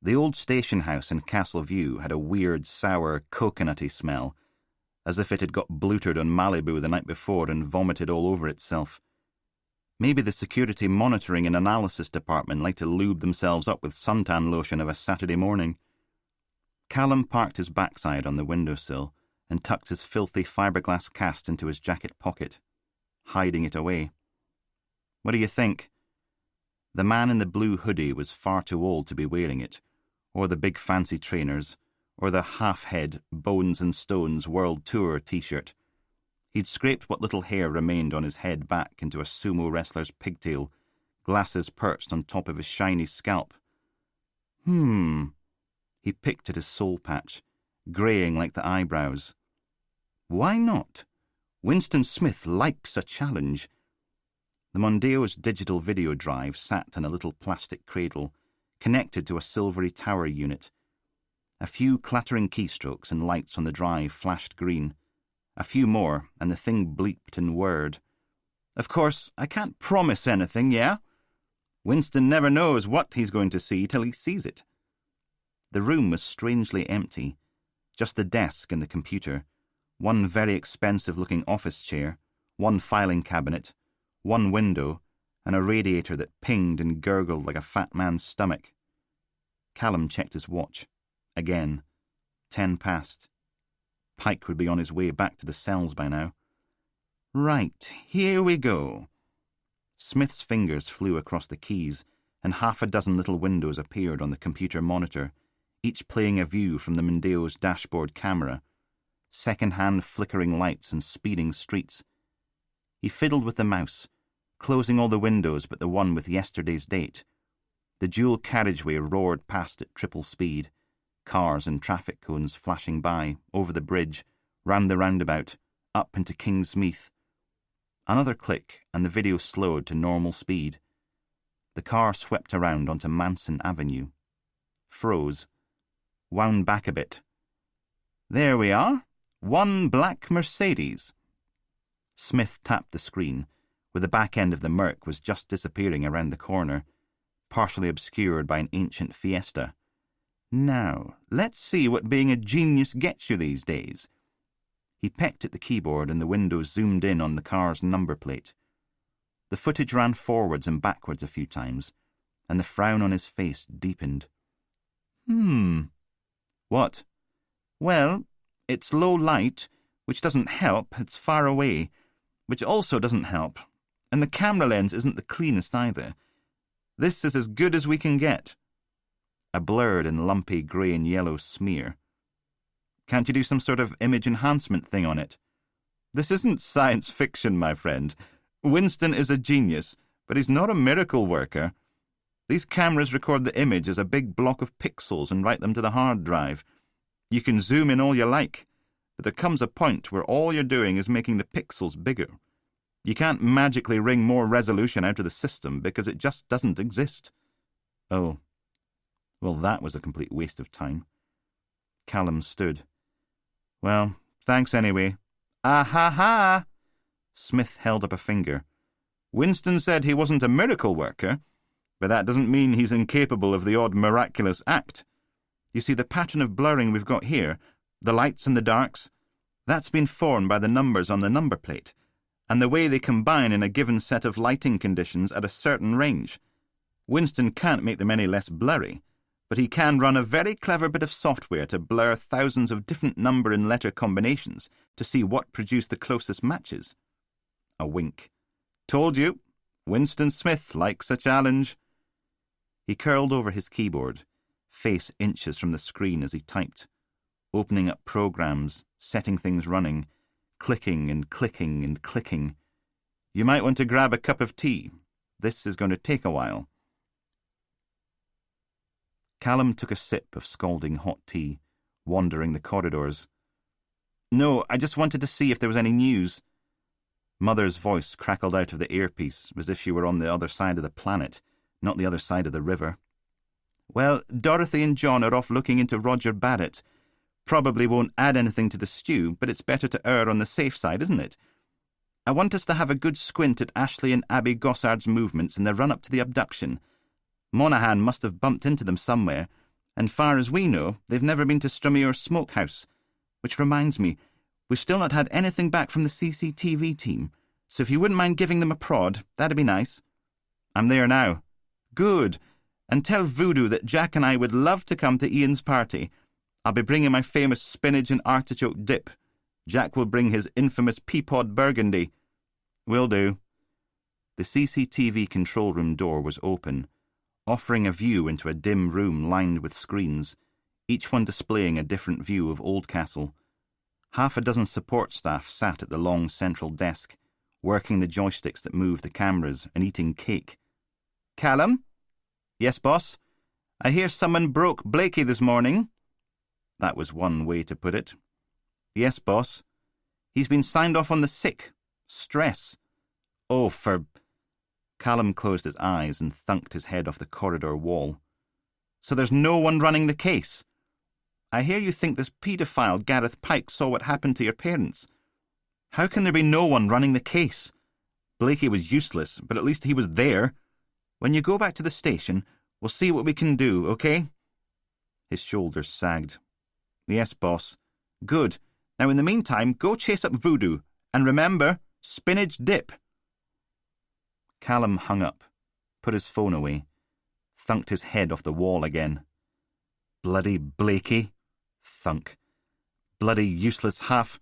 The old station house in Castle View had a weird, sour, coconutty smell, as if it had got blutered on Malibu the night before and vomited all over itself. Maybe the security monitoring and analysis department like to lube themselves up with suntan lotion of a Saturday morning. Callum parked his backside on the windowsill and tucked his filthy fiberglass cast into his jacket pocket, hiding it away. "What do you think?" The man in the blue hoodie was far too old to be wearing it, or the big fancy trainers, or the half-head Bones and Stones World Tour t-shirt. He'd scraped what little hair remained on his head back into a sumo wrestler's pigtail, glasses perched on top of his shiny scalp. He picked at his soul patch, greying like the eyebrows. Why not? Winston Smith likes a challenge. The Mondeo's digital video drive sat in a little plastic cradle, connected to a silvery tower unit. A few clattering keystrokes and lights on the drive flashed green. A few more, and the thing bleeped and whirred. "Of course, I can't promise anything, yeah? Winston never knows what he's going to see till he sees it." The room was strangely empty. Just the desk and the computer, one very expensive-looking office chair, one filing cabinet, one window, and a radiator that pinged and gurgled like a fat man's stomach. Callum checked his watch. Again. 10 past. Pike would be on his way back to the cells by now. "Right, here we go." Smith's fingers flew across the keys, and half a dozen little windows appeared on the computer monitor, each playing a view from the Mondeo's dashboard camera. Second-hand flickering lights and speeding streets. He fiddled with the mouse, closing all the windows but the one with yesterday's date. The dual carriageway roared past at triple speed, cars and traffic cones flashing by, over the bridge, round the roundabout, up into Kingsmeath. Another click, and the video slowed to normal speed. The car swept around onto Manson Avenue. Froze. Wound back a bit. "There we are. One black Mercedes." Smith tapped the screen, where the back end of the Merc was just disappearing around the corner, partially obscured by an ancient Fiesta. "Now, let's see what being a genius gets you these days." He pecked at the keyboard and the window zoomed in on the car's number plate. The footage ran forwards and backwards a few times, and the frown on his face deepened. "What?" "Well, it's low light, which doesn't help. It's far away, which also doesn't help. And the camera lens isn't the cleanest either. This is as good as we can get." A blurred and lumpy grey and yellow smear. "Can't you do some sort of image enhancement thing on it?" "This isn't science fiction, my friend. Winston is a genius, but he's not a miracle worker. These cameras record the image as a big block of pixels and write them to the hard drive. You can zoom in all you like, but there comes a point where all you're doing is making the pixels bigger. You can't magically wring more resolution out of the system because it just doesn't exist. Oh. Well, that was a complete waste of time. Callum stood. Well, thanks anyway. Ah ha ha! Smith held up a finger. Winston said he wasn't a miracle worker, but that doesn't mean he's incapable of the odd miraculous act. You see, the pattern of blurring we've got here, the lights and the darks, that's been formed by the numbers on the number plate, and the way they combine in a given set of lighting conditions at a certain range. Winston can't make them any less blurry, but he can run a very clever bit of software to blur thousands of different number and letter combinations to see what produce the closest matches. A wink. Told you, Winston Smith likes a challenge. He curled over his keyboard, face inches from the screen as he typed, opening up programs, setting things running, clicking and clicking and clicking. You might want to grab a cup of tea. This is going to take a while. Callum took a sip of scalding hot tea, wandering the corridors. No, I just wanted to see if there was any news. Mother's voice crackled out of the earpiece as if she were on the other side of the planet, not the other side of the river. Well, Dorothy and John are off looking into Roger Barrett. Probably won't add anything to the stew, but it's better to err on the safe side, isn't it? I want us to have a good squint at Ashley and Abby Gossard's movements in the run-up to the abduction. Monaghan must have bumped into them somewhere, and far as we know, they've never been to Strummier's smokehouse. Which reminds me, we've still not had anything back from the CCTV team, so if you wouldn't mind giving them a prod, that'd be nice. I'm there now. Good. And tell Voodoo that Jack and I would love to come to Ian's party. I'll be bringing my famous spinach and artichoke dip. Jack will bring his infamous peapod burgundy. Will do. The CCTV control room door was open, offering a view into a dim room lined with screens, each one displaying a different view of Oldcastle. Half a dozen support staff sat at the long central desk, working the joysticks that moved the cameras and eating cake. Callum? Yes, boss? I hear someone broke Blakey this morning. That was one way to put it. Yes, boss. He's been signed off on the sick. Stress. Oh, for... Callum closed his eyes and thunked his head off the corridor wall. So there's no one running the case? I hear you think this paedophile Gareth Pike saw what happened to your parents. How can there be no one running the case? Blakey was useless, but at least he was there. When you go back to the station, we'll see what we can do, okay? His shoulders sagged. Yes, boss. Good. Now in the meantime, go chase up Voodoo. And remember, spinach dip. Callum hung up, put his phone away, thunked his head off the wall again. Bloody Blakey. Thunk. Bloody useless half.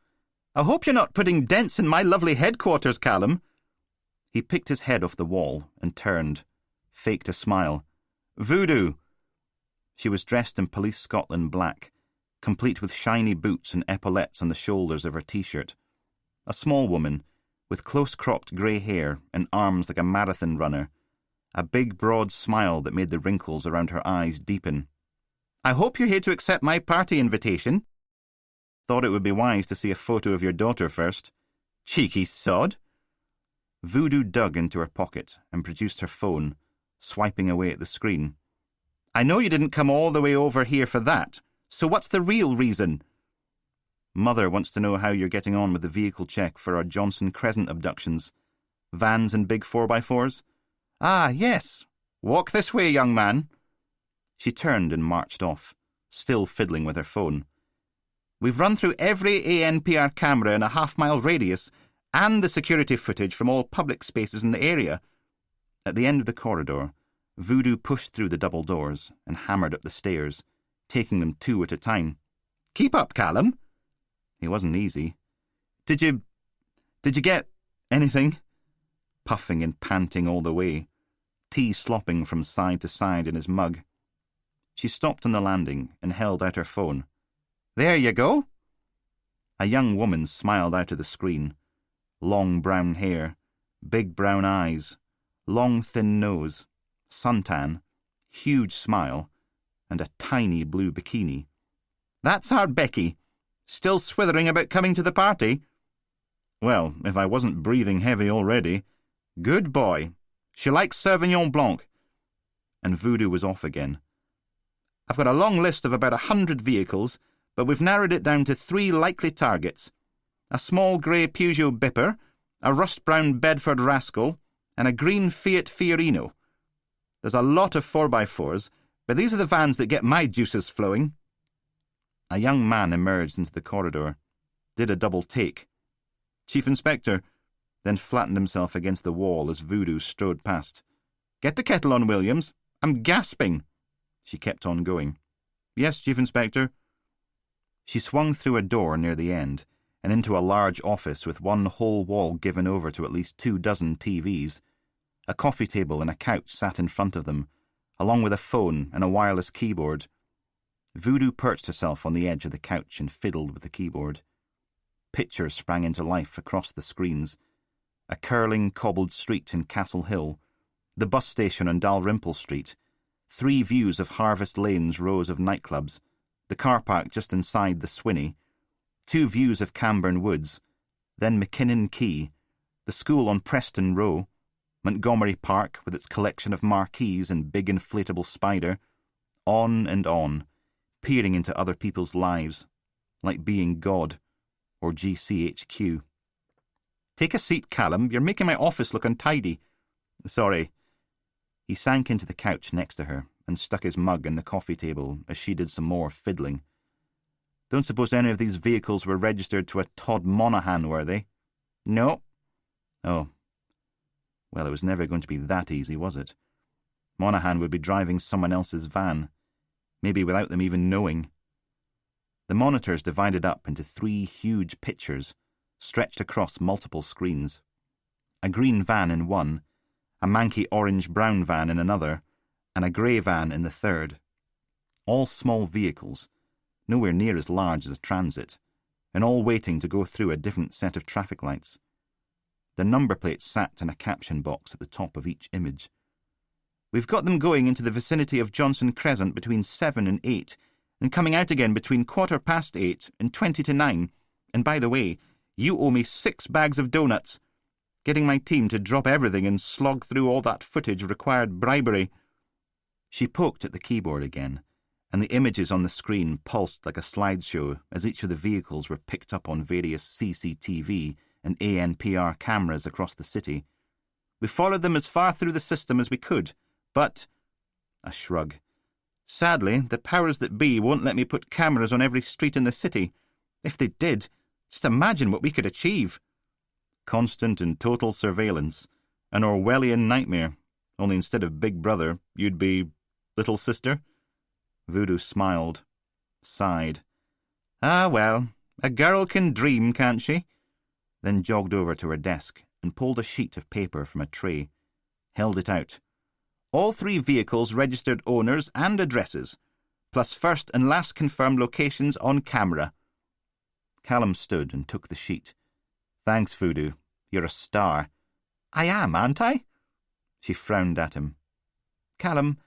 I hope you're not putting dents in my lovely headquarters, Callum. He picked his head off the wall and turned, faked a smile. Voodoo. She was dressed in Police Scotland black, complete with shiny boots and epaulettes on the shoulders of her t-shirt. A small woman, with close-cropped grey hair and arms like a marathon runner, a big broad smile that made the wrinkles around her eyes deepen. I hope you're here to accept my party invitation. Thought it would be wise to see a photo of your daughter first. Cheeky sod. Voodoo dug into her pocket and produced her phone, swiping away at the screen. I know you didn't come all the way over here for that, so what's the real reason? Mother wants to know how you're getting on with the vehicle check for our Johnson Crescent abductions. Vans and big 4x4s? Ah, yes. Walk this way, young man. She turned and marched off, still fiddling with her phone. We've run through every ANPR camera in a half-mile radius and the security footage from all public spaces in the area. At the end of the corridor, Voodoo pushed through the double doors and hammered up the stairs, taking them two at a time. Keep up, Callum. It wasn't easy. Did you get anything? Puffing and panting all the way, tea slopping from side to side in his mug. She stopped on the landing and held out her phone. There you go. A young woman smiled out of the screen. Long brown hair, big brown eyes, long thin nose, suntan, huge smile, and a tiny blue bikini. That's our Becky. Still swithering about coming to the party? Well, if I wasn't breathing heavy already. Good boy. She likes Sauvignon Blanc. And Voodoo was off again. I've got a long list of about 100 vehicles, but we've narrowed it down to 3 likely targets. A small grey Peugeot Bipper, a rust-brown Bedford Rascal, and a green Fiat Fiorino. There's a lot of 4x4s, but these are the vans that get my juices flowing. A young man emerged into the corridor, did a double take. Chief Inspector, then flattened himself against the wall as Voodoo strode past. Get the kettle on, Williams. I'm gasping. She kept on going. Yes, Chief Inspector. She swung through a door near the end and into a large office with one whole wall given over to at least 24 TVs. A coffee table and a couch sat in front of them, along with a phone and a wireless keyboard. Voodoo perched herself on the edge of the couch and fiddled with the keyboard. Pictures sprang into life across the screens. A curling, cobbled street in Castle Hill, the bus station on Dalrymple Street, 3 views of Harvest Lane's rows of nightclubs, the car park just inside the Swinney, 2 views of Camborne Woods, then McKinnon Quay, the school on Preston Row, Montgomery Park with its collection of marquees and big inflatable spider, on and on, peering into other people's lives, like being God, or GCHQ. Take a seat, Callum. You're making my office look untidy. Sorry. He sank into the couch next to her and stuck his mug in the coffee table as she did some more fiddling. Don't suppose any of these vehicles were registered to a Todd Monaghan, were they? No. Oh. Well, it was never going to be that easy, was it? Monaghan would be driving someone else's van, maybe without them even knowing. The monitors divided up into 3 huge pictures, stretched across multiple screens. A green van in one, a manky orange-brown van in another, and a grey van in the third. All small vehicles, nowhere near as large as a transit, and all waiting to go through a different set of traffic lights. The number plates sat in a caption box at the top of each image. We've got them going into the vicinity of Johnson Crescent between 7 and 8, and coming out again between 8:15 and 20 to 9. And by the way, you owe me 6 bags of doughnuts. Getting my team to drop everything and slog through all that footage required bribery. She poked at the keyboard again, and the images on the screen pulsed like a slideshow as each of the vehicles were picked up on various CCTV and ANPR cameras across the city. We followed them as far through the system as we could, but... A shrug. Sadly, the powers that be won't let me put cameras on every street in the city. If they did, just imagine what we could achieve. Constant and total surveillance. An Orwellian nightmare. Only instead of Big Brother, you'd be Little Sister. Voodoo smiled. Sighed. Ah, well, a girl can dream, can't she? Then jogged over to her desk and pulled a sheet of paper from a tray. Held it out. All 3 vehicles registered owners and addresses, plus first and last confirmed locations on camera. Callum stood and took the sheet. Thanks, Voodoo. You're a star. I am, aren't I? She frowned at him. Callum,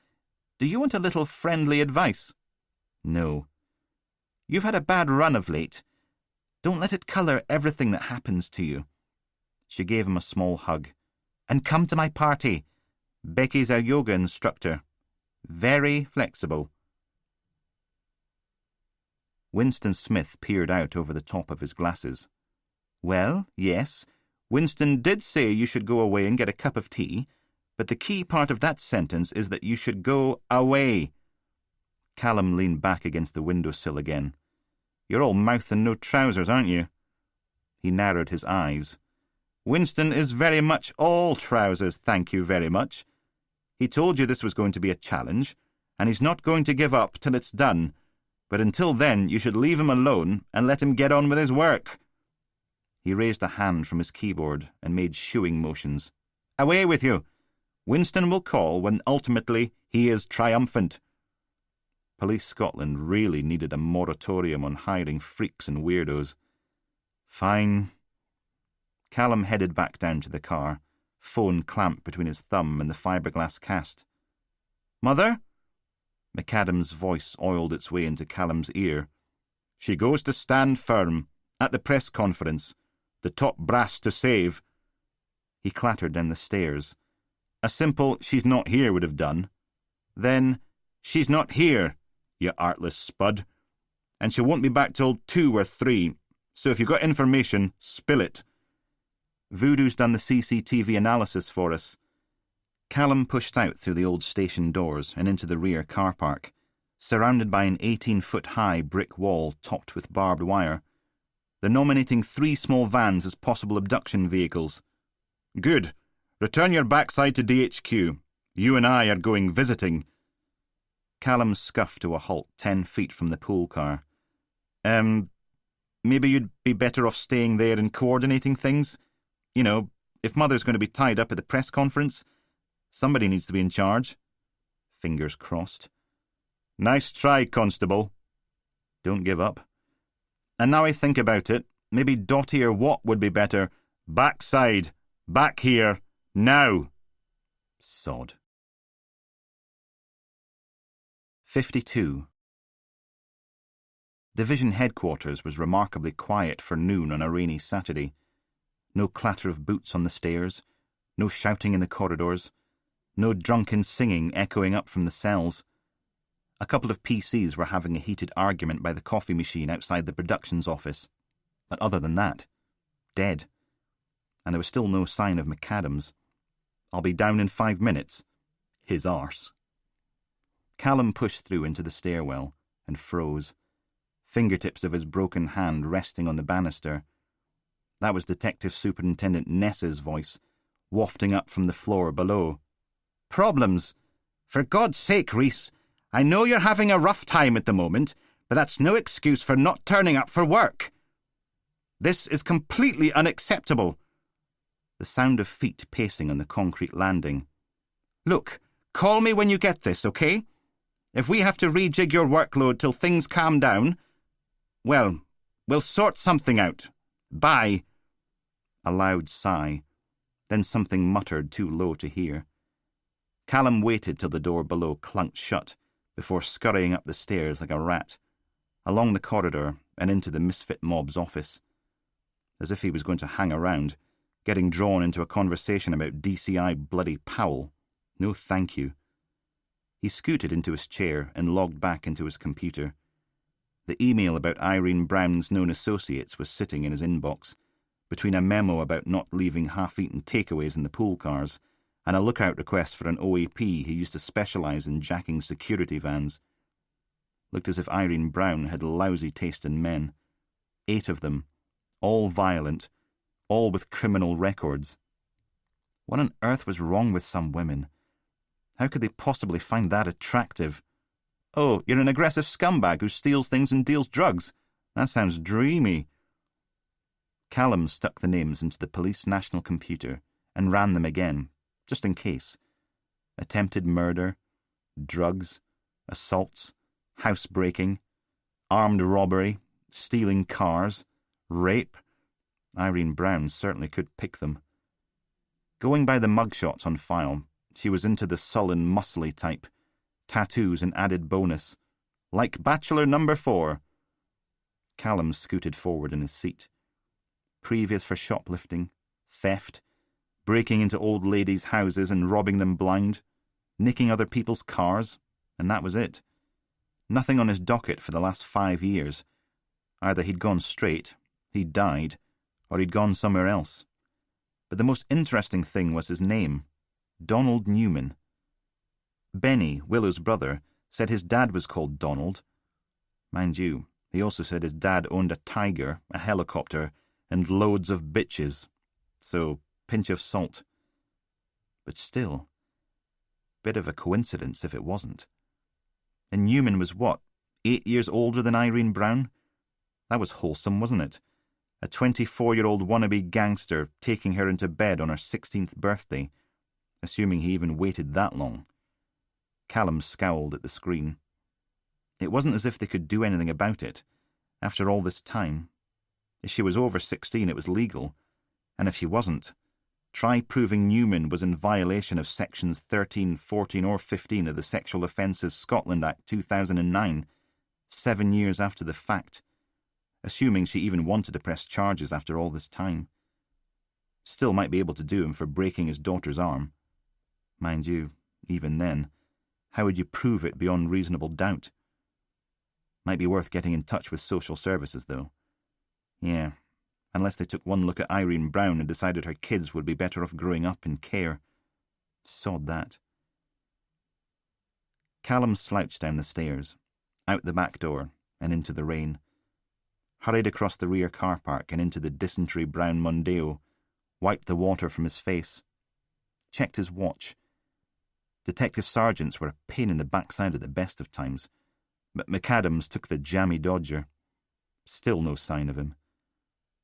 do you want a little friendly advice? No. You've had a bad run of late. Don't let it colour everything that happens to you. She gave him a small hug. And come to my party. Becky's our yoga instructor. Very flexible. Winston Smith peered out over the top of his glasses. Well, yes, Winston did say you should go away and get a cup of tea, but the key part of that sentence is that you should go away. Callum leaned back against the windowsill again. You're all mouth and no trousers, aren't you? He narrowed his eyes. Winston is very much all trousers, thank you very much. He told you this was going to be a challenge, and he's not going to give up till it's done, but until then you should leave him alone and let him get on with his work. He raised a hand from his keyboard and made shooing motions. Away with you! Winston will call when ultimately he is triumphant. Police Scotland really needed a moratorium on hiring freaks and weirdos. Fine. Callum headed back down to the car, phone clamped between his thumb and the fiberglass cast. Mother? McAdam's voice oiled its way into Callum's ear. She goes to stand firm, at the press conference. The top brass to save. He clattered down the stairs. A simple "she's not here" would have done. Then, "She's not here, you artless spud. And she won't be back till 2 or 3, so if you've got information, spill it. Voodoo's done the CCTV analysis for us." Callum pushed out through the old station doors and into the rear car park, surrounded by an 18-foot-high brick wall topped with barbed wire. They're nominating 3 small vans as possible abduction vehicles. "Good. Return your backside to DHQ. You and I are going visiting." Callum scuffed to a halt 10 feet from the pool car. Maybe you'd be better off staying there and coordinating things? You know, if Mother's going to be tied up at the press conference, somebody needs to be in charge." Fingers crossed. "Nice try, Constable." "Don't give up." "And now I think about it, maybe Dottie or Watt would be better." "Backside. Back here. Now." Sod. 52. Division headquarters was remarkably quiet for noon on a rainy Saturday. No clatter of boots on the stairs, no shouting in the corridors, no drunken singing echoing up from the cells. A couple of PCs were having a heated argument by the coffee machine outside the productions office. But other than that, dead. And there was still no sign of McAdams. "I'll be down in 5 minutes. His arse." Callum pushed through into the stairwell and froze, fingertips of his broken hand resting on the banister. That was Detective Superintendent Ness's voice, wafting up from the floor below. "Problems? For God's sake, Reese, I know you're having a rough time at the moment, but that's no excuse for not turning up for work. This is completely unacceptable." The sound of feet pacing on the concrete landing. "Look, call me when you get this, okay? If we have to rejig your workload till things calm down, well, we'll sort something out. Bye." A loud sigh, then something muttered too low to hear. Callum waited till the door below clunked shut before scurrying up the stairs like a rat, along the corridor and into the misfit mob's office. As if he was going to hang around, getting drawn into a conversation about DCI bloody Powell. No thank you. He scooted into his chair and logged back into his computer. The email about Irene Brown's known associates was sitting in his inbox, between a memo about not leaving half-eaten takeaways in the pool cars and a lookout request for an OAP who used to specialise in jacking security vans. Looked as if Irene Brown had lousy taste in men. 8 of them, all violent, all with criminal records. What on earth was wrong with some women? How could they possibly find that attractive? "Oh, you're an aggressive scumbag who steals things and deals drugs. That sounds dreamy." Callum stuck the names into the police national computer and ran them again, just in case. Attempted murder, drugs, assaults, housebreaking, armed robbery, stealing cars, rape. Irene Brown certainly could pick them. Going by the mugshots on file, she was into the sullen, muscly type. Tattoos an added bonus. Like Bachelor number 4. Callum scooted forward in his seat. Previous for shoplifting, theft, breaking into old ladies' houses and robbing them blind, nicking other people's cars, and that was it. Nothing on his docket for the last 5 years. Either he'd gone straight, he'd died, or he'd gone somewhere else. But the most interesting thing was his name. Donald Newman. Benny, Willow's brother, said his dad was called Donald. Mind you, he also said his dad owned a tiger, a helicopter, and loads of bitches. So, pinch of salt. But still, bit of a coincidence if it wasn't. And Newman was what, 8 years older than Irene Brown? That was wholesome, wasn't it? A 24-year-old wannabe gangster taking her into bed on her 16th birthday, assuming he even waited that long. Callum scowled at the screen. It wasn't as if they could do anything about it. After all this time, if she was over 16, it was legal, and if she wasn't, try proving Newman was in violation of sections 13, 14 or 15 of the Sexual Offences Scotland Act 2009, 7 years after the fact, assuming she even wanted to press charges after all this time. Still might be able to do him for breaking his daughter's arm. Mind you, even then, how would you prove it beyond reasonable doubt? Might be worth getting in touch with social services, though. Yeah, unless they took one look at Irene Brown and decided her kids would be better off growing up in care. Sod that. Callum slouched down the stairs, out the back door, and into the rain. Hurried across the rear car park and into the dysentery brown Mondeo, wiped the water from his face. Checked his watch. Detective sergeants were a pain in the backside at the best of times, but McAdams took the jammy Dodger. Still no sign of him.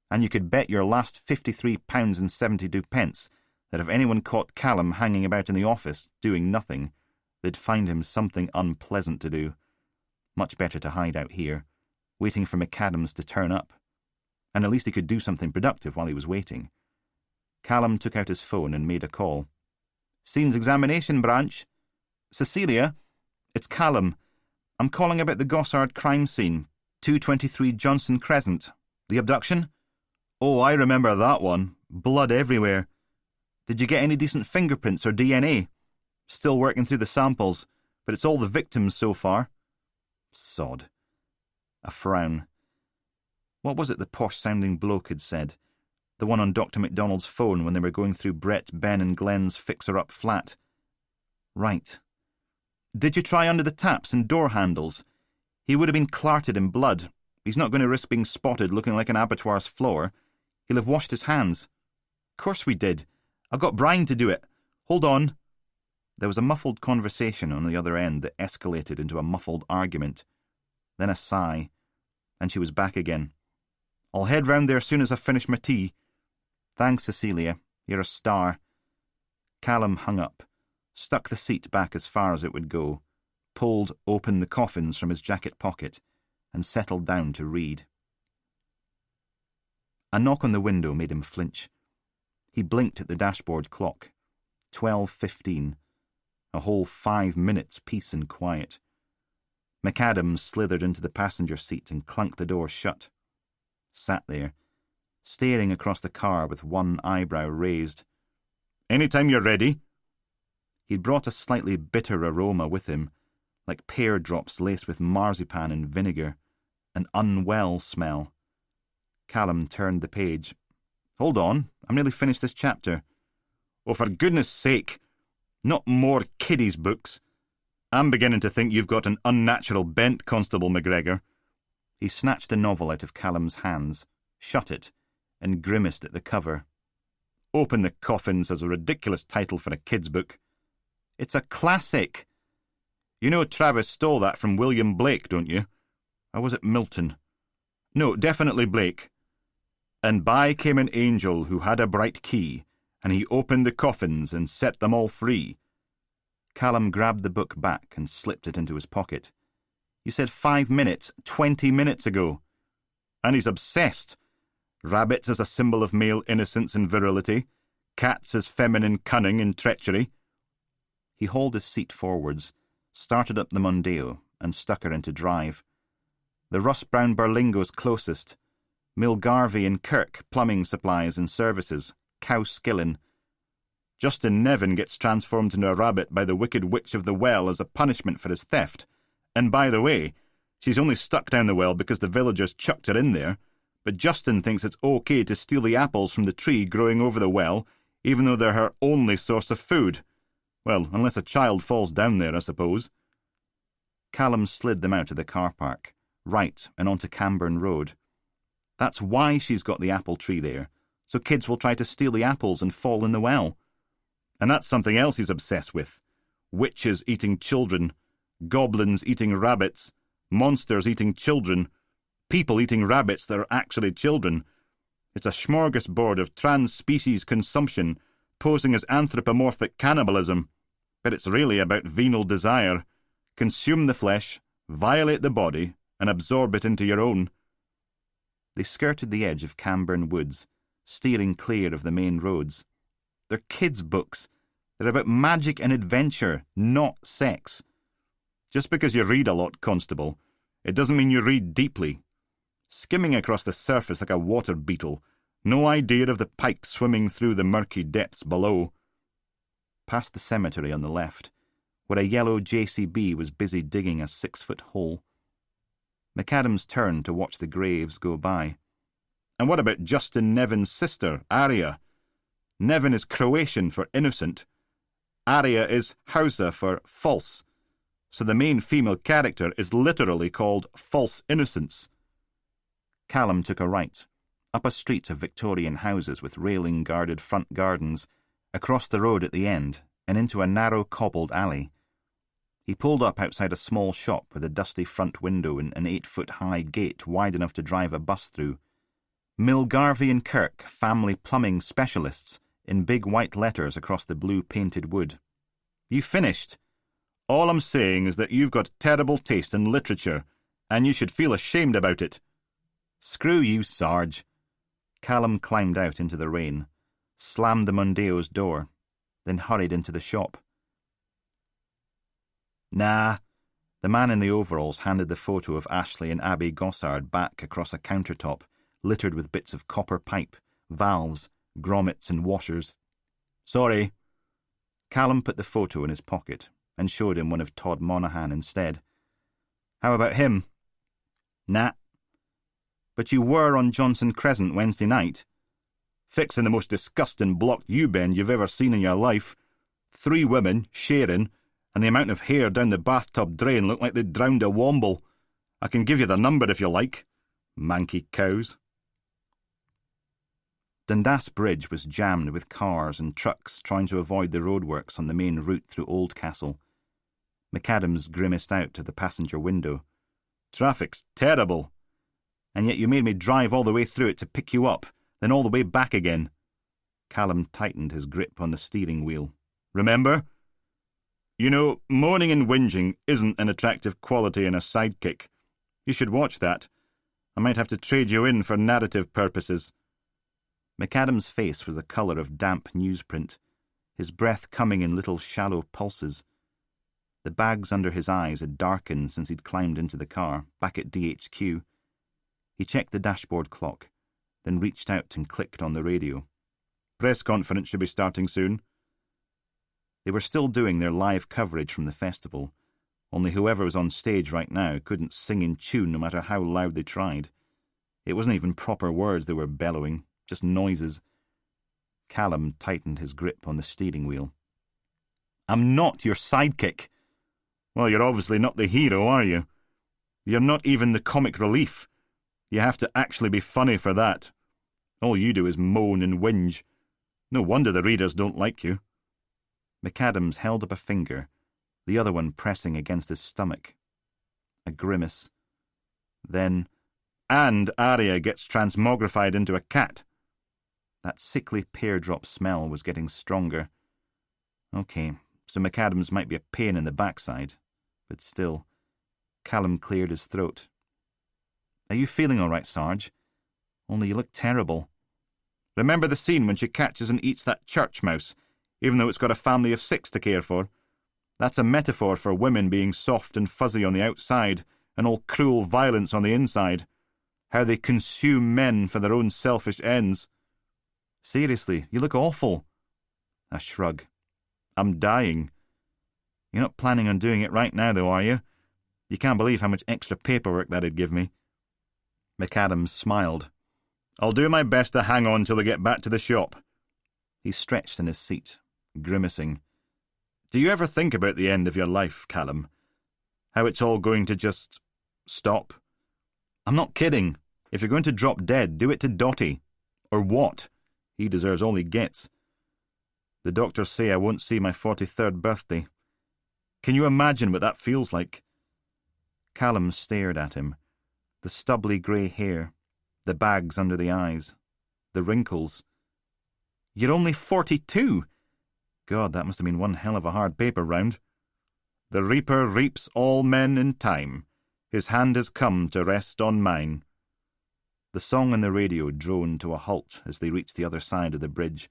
And you could bet your last £53.72 that if anyone caught Callum hanging about in the office, doing nothing, they'd find him something unpleasant to do. Much better to hide out here, waiting for McAdams to turn up. And at least he could do something productive while he was waiting. Callum took out his phone and made a call. "Scenes examination branch. Cecilia, it's Callum. I'm calling about the Gossard crime scene, 223 Johnson Crescent. The abduction? Oh, I remember that one. Blood everywhere. Did you get any decent fingerprints or DNA? Still working through the samples, but it's all the victims so far." Sod. A frown. What was it the posh-sounding bloke had said? The one on Dr. MacDonald's phone when they were going through Brett, Ben and Glenn's fixer-up flat. Right. "Did you try under the taps and door handles? He would have been clarted in blood. He's not going to risk being spotted looking like an abattoir's floor. He'll have washed his hands." "Course we did. I got Brian to do it. Hold on." There was a muffled conversation on the other end that escalated into a muffled argument. Then a sigh, and she was back again. "I'll head round there as soon as I've finished my tea." "Thanks, Cecilia. You're a star." Callum hung up, stuck the seat back as far as it would go, pulled open the coffins from his jacket pocket, and settled down to read. A knock on the window made him flinch. He blinked at the dashboard clock. 12:15. A whole 5 minutes peace and quiet. McAdams slithered into the passenger seat and clunked the door shut. Sat there, staring across the car with one eyebrow raised. "Any time you're ready." He'd brought a slightly bitter aroma with him, like pear drops laced with marzipan and vinegar, an unwell smell. Callum turned the page. "Hold on, I'm nearly finished this chapter." "Oh, for goodness sake, not more kiddies' books. I'm beginning to think you've got an unnatural bent, Constable McGregor." He snatched the novel out of Callum's hands, shut it, and grimaced at the cover. "Open the Coffins" as a ridiculous title for a kid's book. "It's a classic. You know Travis stole that from William Blake, don't you? Or was it Milton? No, definitely Blake. And by came an angel who had a bright key, and he opened the coffins and set them all free." Callum grabbed the book back and slipped it into his pocket. "You said 5 minutes, 20 minutes ago." "And he's obsessed. Rabbits as a symbol of male innocence and virility, cats as feminine cunning and treachery." He hauled his seat forwards, started up the Mondeo, and stuck her into drive. The rust-brown Berlingo's closest. Milgarvey and Kirk, plumbing supplies and services, Cowskillen. Justin Nevin gets transformed into a rabbit by the Wicked Witch of the Well as a punishment for his theft. And by the way, she's only stuck down the well because the villagers chucked her in there, but Justin thinks it's okay to steal the apples from the tree growing over the well, even though they're her only source of food. Well, unless a child falls down there, I suppose. Callum slid them out of the car park, right and onto Camborne Road. That's why she's got the apple tree there, so kids will try to steal the apples and fall in the well. And that's something else he's obsessed with. Witches eating children, goblins eating rabbits, monsters eating children, people eating rabbits that are actually children. It's a smorgasbord of trans-species consumption, posing as anthropomorphic cannibalism. But it's really about venal desire. Consume the flesh, violate the body, and absorb it into your own. They skirted the edge of Camborne Woods, steering clear of the main roads. They're kids' books. They're about magic and adventure, not sex. Just because you read a lot, Constable, it doesn't mean you read deeply. skimming across the surface like a water beetle, no idea of the pike swimming through the murky depths below. Past the cemetery on the left, where a yellow JCB was busy digging a 6-foot hole. McAdams turned to watch the graves go by. And what about Justin Nevin's sister, Aria? Nevin is Croatian for innocent. Aria is Hausa for false. So the main female character is literally called False Innocence. Callum took a right, up a street of Victorian houses with railing-guarded front gardens, across the road at the end, and into a narrow cobbled alley. He pulled up outside a small shop with a dusty front window and an 8-foot-high gate wide enough to drive a bus through. Milgarvey and Kirk, family plumbing specialists, in big white letters across the blue-painted wood. You finished? All I'm saying is that you've got terrible taste in literature, and you should feel ashamed about it. Screw you, Sarge. Callum climbed out into the rain, slammed the Mondeo's door, then hurried into the shop. Nah. The man in the overalls handed the photo of Ashley and Abby Gossard back across a countertop, littered with bits of copper pipe, valves, grommets and washers. Sorry. Callum put the photo in his pocket and showed him one of Todd Monaghan instead. How about him? Nah. But you were on Johnson Crescent Wednesday night. Fixing the most disgusting blocked U-bend you've ever seen in your life. 3 women, sharing, and the amount of hair down the bathtub drain looked like they'd drowned a womble. I can give you the number if you like. Manky cows. Dundas Bridge was jammed with cars and trucks trying to avoid the roadworks on the main route through Oldcastle. McAdams grimaced out of the passenger window. Traffic's terrible. And yet you made me drive all the way through it to pick you up, then all the way back again. Callum tightened his grip on the steering wheel. Remember? You know, moaning and whinging isn't an attractive quality in a sidekick. You should watch that. I might have to trade you in for narrative purposes. McAdams' face was the colour of damp newsprint, his breath coming in little shallow pulses. The bags under his eyes had darkened since he'd climbed into the car, back at DHQ. He checked the dashboard clock, then reached out and clicked on the radio. Press conference should be starting soon. They were still doing their live coverage from the festival, only whoever was on stage right now couldn't sing in tune no matter how loud they tried. It wasn't even proper words they were bellowing, just noises. Callum tightened his grip on the steering wheel. I'm not your sidekick. Well, you're obviously not the hero, are you? You're not even the comic relief. You have to actually be funny for that. All you do is moan and whinge. No wonder the readers don't like you. McAdams held up a finger, the other one pressing against his stomach. A grimace. Then, and Aria gets transmogrified into a cat. That sickly pear-drop smell was getting stronger. Okay, so McAdams might be a pain in the backside, but still. Callum cleared his throat. Are you feeling all right, Sarge? Only you look terrible. Remember the scene when she catches and eats that church mouse, even though it's got a family of 6 to care for? That's a metaphor for women being soft and fuzzy on the outside and all cruel violence on the inside. How they consume men for their own selfish ends. Seriously, you look awful. A shrug. I'm dying. You're not planning on doing it right now, though, are you? You can't believe how much extra paperwork that'd give me. McAdams smiled. I'll do my best to hang on till we get back to the shop. He stretched in his seat, grimacing. Do you ever think about the end of your life, Callum? How it's all going to just stop? I'm not kidding. If you're going to drop dead, do it to Dottie. Or what? He deserves all he gets. The doctors say I won't see my 43rd birthday. Can you imagine what that feels like? Callum stared at him. The stubbly grey hair, the bags under the eyes, the wrinkles. You're only 42! God, that must have been one hell of a hard paper round. The Reaper reaps all men in time. His hand has come to rest on mine. The song on the radio droned to a halt as they reached the other side of the bridge,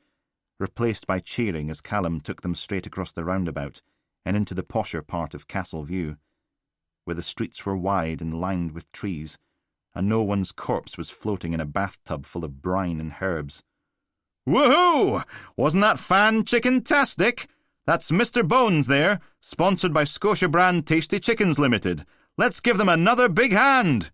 replaced by cheering as Callum took them straight across the roundabout and into the posher part of Castle View, where the streets were wide and lined with trees, and no one's corpse was floating in a bathtub full of brine and herbs. "Woohoo! Wasn't that fan-chicken-tastic? That's Mr. Bones there, sponsored by Scotia Brand Tasty Chickens Limited. Let's give them another big hand!"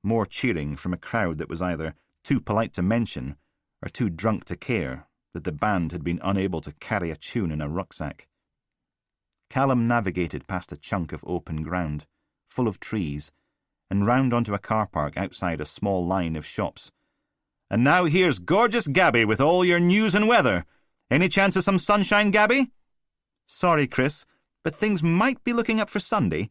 More cheering from a crowd that was either too polite to mention or too drunk to care that the band had been unable to carry a tune in a rucksack. Callum navigated past a chunk of open ground, full of trees, and round onto a car park outside a small line of shops. "And now here's gorgeous Gabby with all your news and weather. Any chance of some sunshine, Gabby?" "Sorry, Chris, but things might be looking up for Sunday.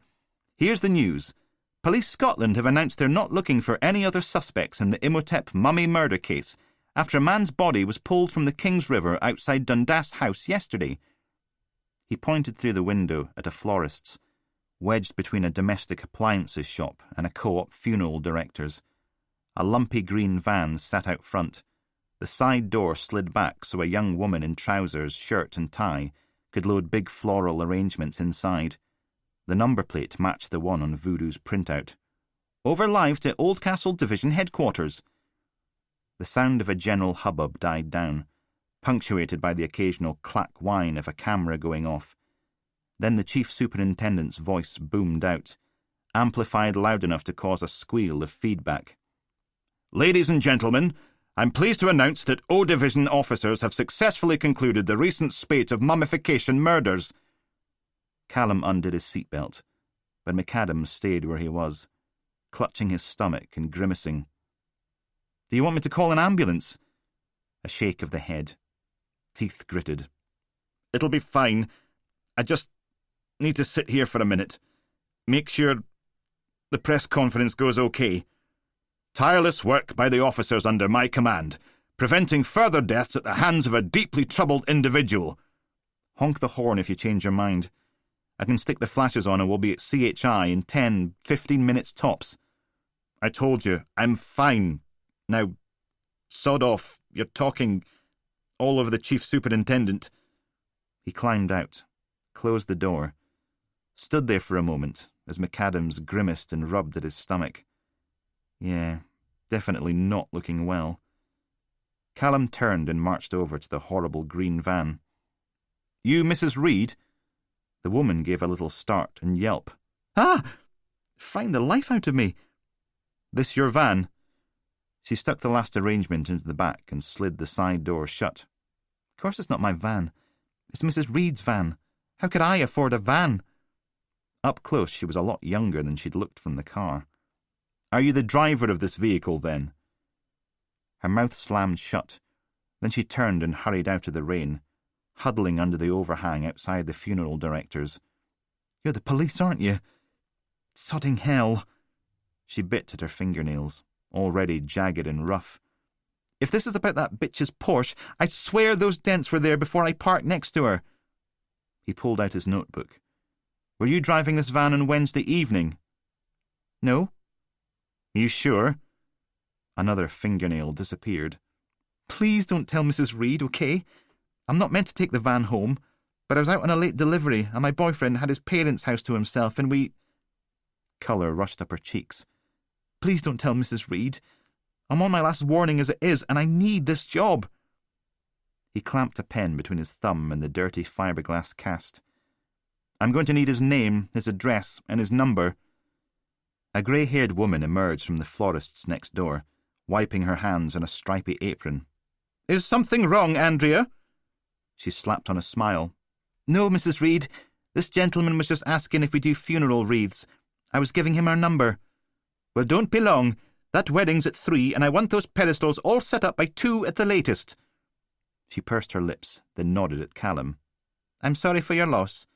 Here's the news. Police Scotland have announced they're not looking for any other suspects in the Imhotep mummy murder case after a man's body was pulled from the King's River outside Dundas House yesterday." He pointed through the window at a florist's, wedged between a domestic appliances shop and a co-op funeral director's. A lumpy green van sat out front. The side door slid back so a young woman in trousers, shirt and tie could load big floral arrangements inside. The number plate matched the one on Voodoo's printout. "Over live to Oldcastle Division Headquarters." The sound of a general hubbub died down, punctuated by the occasional clack whine of a camera going off. Then the chief superintendent's voice boomed out, amplified loud enough to cause a squeal of feedback. "Ladies and gentlemen, I'm pleased to announce that O Division officers have successfully concluded the recent spate of mummification murders." Callum undid his seatbelt, but McAdams stayed where he was, clutching his stomach and grimacing. "Do you want me to call an ambulance?" A shake of the head. Teeth gritted. "It'll be fine. I just need to sit here for a minute. Make sure the press conference goes okay. Tireless work by the officers under my command, preventing further deaths at the hands of a deeply troubled individual. Honk the horn if you change your mind. I can stick the flashes on and we'll be at CHI in 10-15 minutes tops. I told you, I'm fine. Now, sod off. You're talking all over the chief superintendent." He climbed out, closed the door, stood there for a moment as McAdams grimaced and rubbed at his stomach. Yeah, definitely not looking well. Callum turned and marched over to the horrible green van. "You Mrs. Reed?" The woman gave a little start and yelp. "Ah! Frightened the life out of me." "This your van?" She stuck the last arrangement into the back and slid the side door shut. "Of course it's not my van. It's Mrs. Reed's van. How could I afford a van?" Up close she was a lot younger than she'd looked from the car. "Are you the driver of this vehicle, then?" Her mouth slammed shut. Then she turned and hurried out of the rain, huddling under the overhang outside the funeral director's. "You're the police, aren't you? Sodding hell." She bit at her fingernails, already jagged and rough. "If this is about that bitch's Porsche, I swear those dents were there before I parked next to her." He pulled out his notebook. "Were you driving this van on Wednesday evening?" "No." "You sure?" Another fingernail disappeared. "Please don't tell Mrs. Reed, okay? I'm not meant to take the van home, but I was out on a late delivery and my boyfriend had his parents' house to himself and we—" Colour rushed up her cheeks. "Please don't tell Mrs. Reed. I'm on my last warning as it is, and I need this job." He clamped a pen between his thumb and the dirty fiberglass cast. "I'm going to need his name, his address, and his number." A grey-haired woman emerged from the florist's next door, wiping her hands on a stripy apron. "Is something wrong, Andrea?" She slapped on a smile. "No, Mrs. Reed. This gentleman was just asking if we do funeral wreaths. I was giving him our number." "Well, don't be long. That wedding's at 3, and I want those pedestals all set up by 2 at the latest." She pursed her lips, then nodded at Callum. "I'm sorry for your loss,"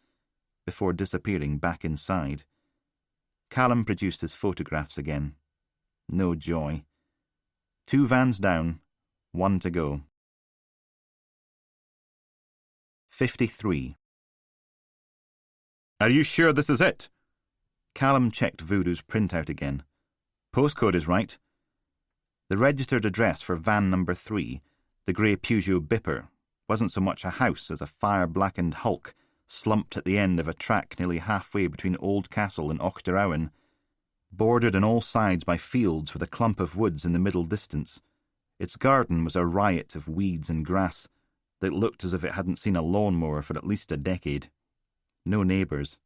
before disappearing back inside. Callum produced his photographs again. No joy. 2 vans down, 1 to go. 53. "Are you sure this is it?" Callum checked Voodoo's printout again. "Postcode is right." The registered address for van number 3, the grey Peugeot Bipper, wasn't so much a house as a fire-blackened hulk slumped at the end of a track nearly halfway between Oldcastle and Auchterarwen. bordered on all sides by fields with a clump of woods in the middle distance. Its garden was a riot of weeds and grass that looked as if it hadn't seen a lawnmower for at least a decade. No neighbours.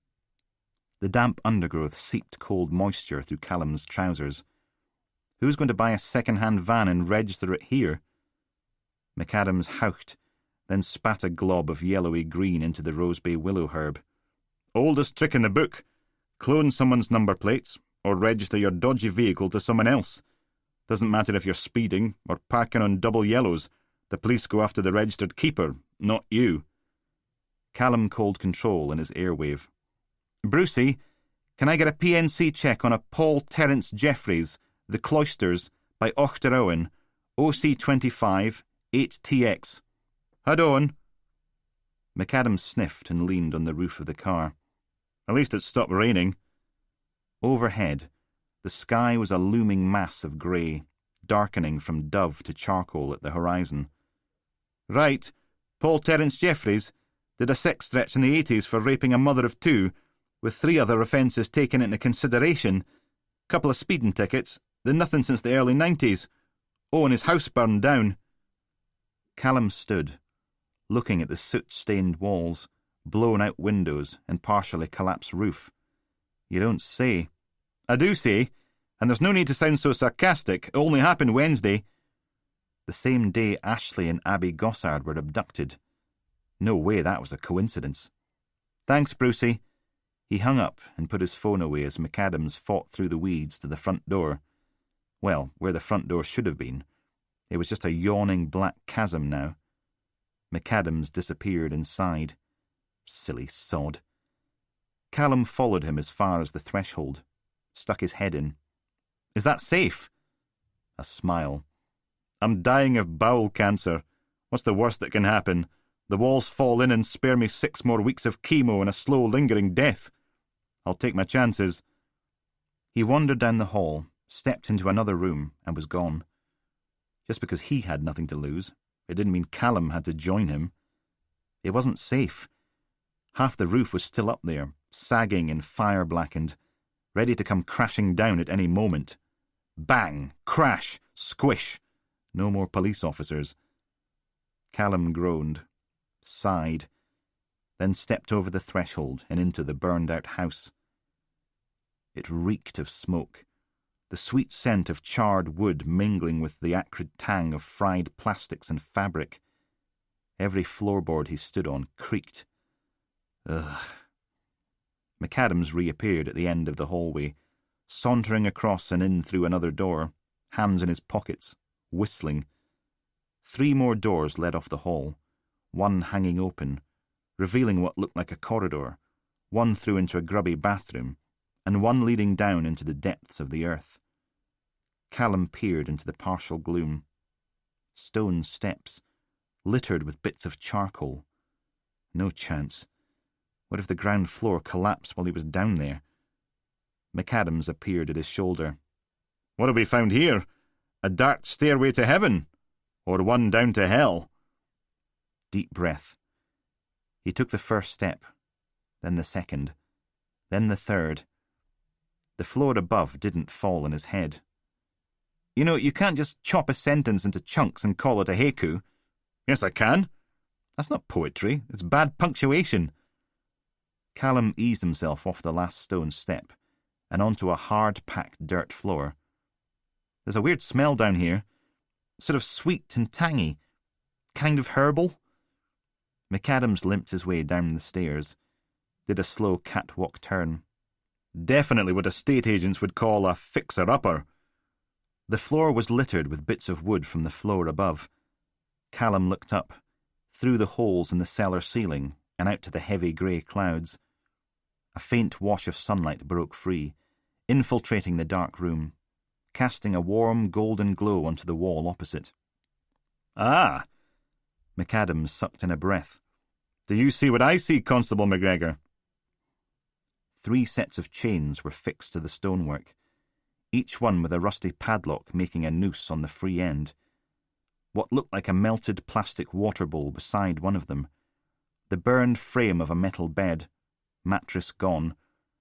The damp undergrowth seeped cold moisture through Callum's trousers. Who's going to buy a second-hand van and register it here? McAdams howked, then spat a glob of yellowy green into the Rosebay willow herb. Oldest trick in the book. Clone someone's number plates, or register your dodgy vehicle to someone else. Doesn't matter if you're speeding or parking on double yellows. The police go after the registered keeper, not you. Callum called control in his airwave. Brucey, can I get a PNC check on a Paul Terence Jeffreys, The Cloisters, by Ochterawen, OC25, 8TX. Head on. McAdams sniffed and leaned on the roof of the car. At least it stopped raining. Overhead, the sky was a looming mass of grey, darkening from dove to charcoal at the horizon. Right, Paul Terence Jeffreys did a sex stretch in the 80s for raping a mother of two, with 3 other offences taken into consideration. Couple of speeding tickets, then nothing since the early 90s. Oh, and his house burned down. Callum stood, looking at the soot-stained walls, blown-out windows and partially collapsed roof. You don't say. I do say, and there's no need to sound so sarcastic. It only happened Wednesday. The same day Ashley and Abby Gossard were abducted. No way that was a coincidence. Thanks, Brucey. He hung up and put his phone away as McAdams fought through the weeds to the front door. Well, where the front door should have been. It was just a yawning black chasm now. McAdams disappeared inside. Silly sod. Callum followed him as far as the threshold, stuck his head in. Is that safe? A smile. I'm dying of bowel cancer. What's the worst that can happen? The walls fall in and spare me 6 more weeks of chemo and a slow, lingering death. I'll take my chances. He wandered down the hall, stepped into another room, and was gone. Just because he had nothing to lose, it didn't mean Callum had to join him. It wasn't safe. Half the roof was still up there, sagging and fire-blackened, ready to come crashing down at any moment. Bang! Crash! Squish! No more police officers. Callum groaned, sighed, then stepped over the threshold and into the burned-out house. It reeked of smoke, the sweet scent of charred wood mingling with the acrid tang of fried plastics and fabric. Every floorboard he stood on creaked. Ugh. McAdams reappeared at the end of the hallway, sauntering across and in through another door, hands in his pockets, whistling. 3 more doors led off the hall, one hanging open, revealing what looked like a corridor, one through into a grubby bathroom, and one leading down into the depths of the earth. Callum peered into the partial gloom. Stone steps, littered with bits of charcoal. No chance. What if the ground floor collapsed while he was down there? McAdams appeared at his shoulder. What have we found here? A dark stairway to heaven? Or one down to hell? Deep breath. He took the first step, then the second, then the third. The floor above didn't fall on his head. You know, you can't just chop a sentence into chunks and call it a haiku. Yes, I can. That's not poetry, it's bad punctuation. Callum eased himself off the last stone step and onto a hard-packed dirt floor. There's a weird smell down here, sort of sweet and tangy, kind of herbal. McAdams limped his way down the stairs, did a slow catwalk turn. Definitely what estate agents would call a fixer-upper. The floor was littered with bits of wood from the floor above. Callum looked up, through the holes in the cellar ceiling and out to the heavy grey clouds. A faint wash of sunlight broke free, infiltrating the dark room, casting a warm golden glow onto the wall opposite. Ah! McAdams sucked in a breath. Do you see what I see, Constable McGregor? 3 sets of chains were fixed to the stonework, each one with a rusty padlock making a noose on the free end. What looked like a melted plastic water bowl beside one of them, the burned frame of a metal bed, mattress gone,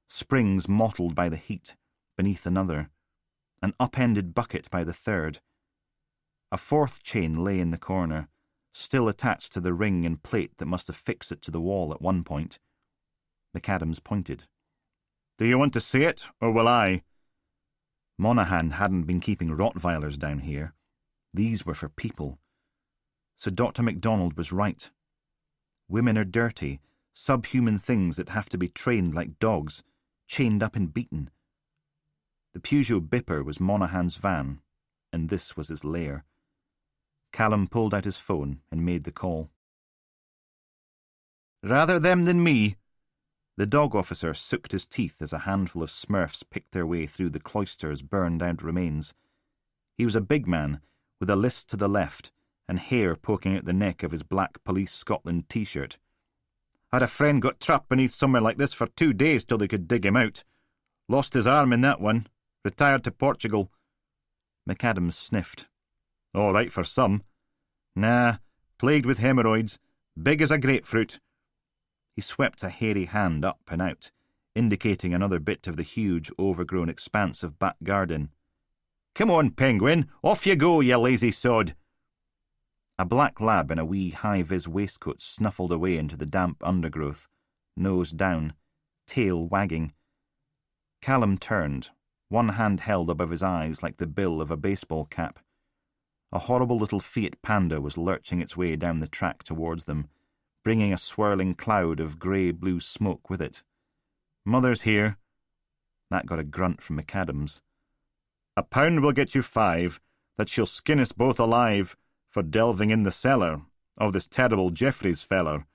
springs mottled by the heat, beneath another, an upended bucket by the third. A fourth chain lay in the corner, still attached to the ring and plate that must have fixed it to the wall at one point. McAdams pointed. "Do you want to see it, or will I?" Monaghan hadn't been keeping Rottweilers down here. These were for people. So Dr. MacDonald was right. Women are dirty, subhuman things that have to be trained like dogs, chained up and beaten. The Peugeot Bipper was Monaghan's van, and this was his lair. Callum pulled out his phone and made the call. "Rather them than me." The dog officer sucked his teeth as a handful of Smurfs picked their way through the cloister's burned-out remains. He was a big man, with a list to the left, and hair poking out the neck of his black Police Scotland t-shirt. "Had a friend got trapped beneath somewhere like this for 2 days till they could dig him out. Lost his arm in that one. Retired to Portugal." McAdams sniffed. "All right for some. Nah, plagued with hemorrhoids, big as a grapefruit." He swept a hairy hand up and out, indicating another bit of the huge, overgrown expanse of back garden. "Come on, Penguin, off you go, you lazy sod." A black lab in a wee high-vis waistcoat snuffled away into the damp undergrowth, nose down, tail wagging. Callum turned, one hand held above his eyes like the bill of a baseball cap. A horrible little Fiat Panda was lurching its way down the track towards them, bringing a swirling cloud of grey-blue smoke with it. "Mother's here." That got a grunt from McAdams. "£1 will get you 5, that she'll skin us both alive for delving in the cellar of this terrible Jeffreys feller,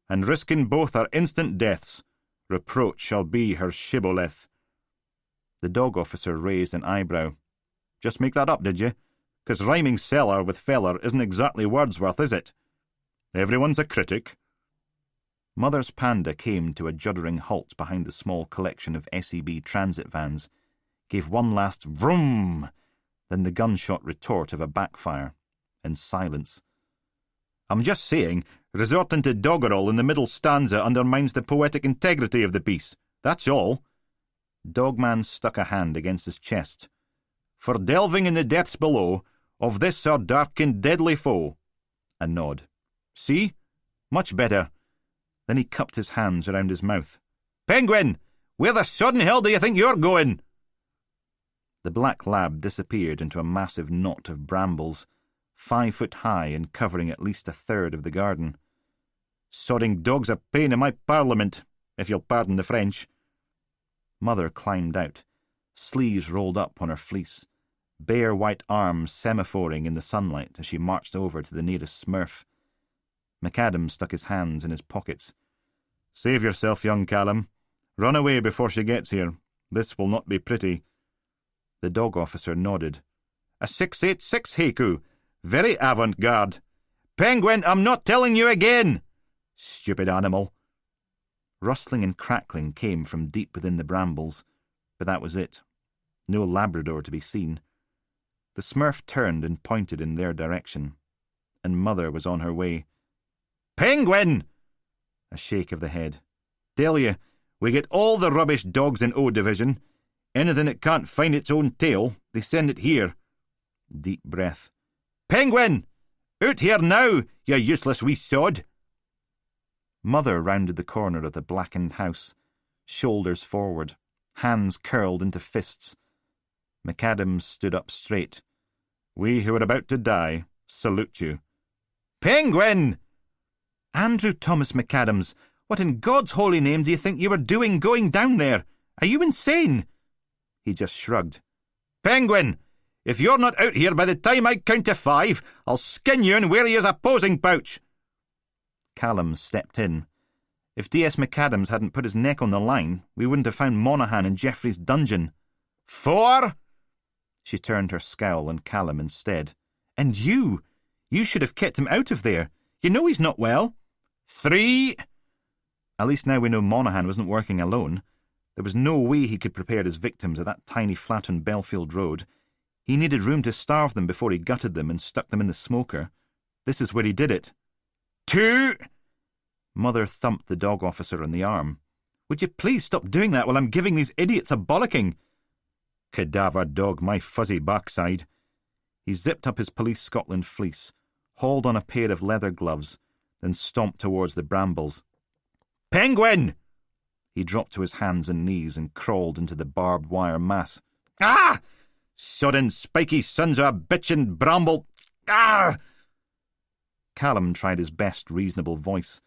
and risking both our instant deaths. Reproach shall be her shibboleth." The dog officer raised an eyebrow. "Just make that up, did you? 'Cause rhyming cellar with feller isn't exactly Wordsworth, is it? Everyone's a critic." Mother's Panda came to a juddering halt behind the small collection of SEB transit vans, gave one last vroom, then the gunshot retort of a backfire, and silence. "I'm just saying, resorting to doggerel in the middle stanza undermines the poetic integrity of the piece. That's all." Dogman stuck a hand against his chest. "For delving in the depths below of this our dark and deadly foe." A nod. "See? Much better." Then he cupped his hands around his mouth. "Penguin, where the sodden hell do you think you're going?" The black lab disappeared into a massive knot of brambles, 5 foot high and covering at least a third of the garden. "Sodding dog's a pain in my parliament, if you'll pardon the French." Mother climbed out, sleeves rolled up on her fleece, bare white arms semaphoring in the sunlight as she marched over to the nearest Smurf. McAdams stuck his hands in his pockets. "Save yourself, young Callum. Run away before she gets here. This will not be pretty." The dog officer nodded. "A 686 Heiku. Very avant-garde. Penguin, I'm not telling you again." "Stupid animal." Rustling and crackling came from deep within the brambles, but that was it. No Labrador to be seen. The Smurf turned and pointed in their direction, and Mother was on her way. "Penguin!" A shake of the head. "Tell you, we get all the rubbish dogs in O Division. Anything that can't find its own tail, they send it here." Deep breath. "Penguin! Out here now, you useless wee sod!" Mother rounded the corner of the blackened house, shoulders forward, hands curled into fists. McAdams stood up straight. "We who are about to die salute you." "Penguin!" "Andrew Thomas McAdams, what in God's holy name do you think you were doing going down there? Are you insane?" He just shrugged. "Penguin! If you're not out here by the time I count to 5, I'll skin you and wear you as a posing pouch." Callum stepped in. If D.S. McAdams hadn't put his neck on the line, we wouldn't have found Monaghan in Jeffrey's dungeon. 4! She turned her scowl on Callum instead. "And you! You should have kept him out of there. You know he's not well." 3! At least now we know Monaghan wasn't working alone. There was no way he could prepare his victims at that tiny flat on Belfield Road. He needed room to starve them before he gutted them and stuck them in the smoker. This is where he did it. 2! Mother thumped the dog officer on the arm. "Would you please stop doing that while I'm giving these idiots a bollocking?" Cadaver dog, my fuzzy backside. He zipped up his Police Scotland fleece, hauled on a pair of leather gloves, then stomped towards the brambles. Penguin! He dropped to his hands and knees and crawled into the barbed wire mass. Ah! Sodden, spiky sons of a bitchin' bramble! Ah! Callum tried his best reasonable voice.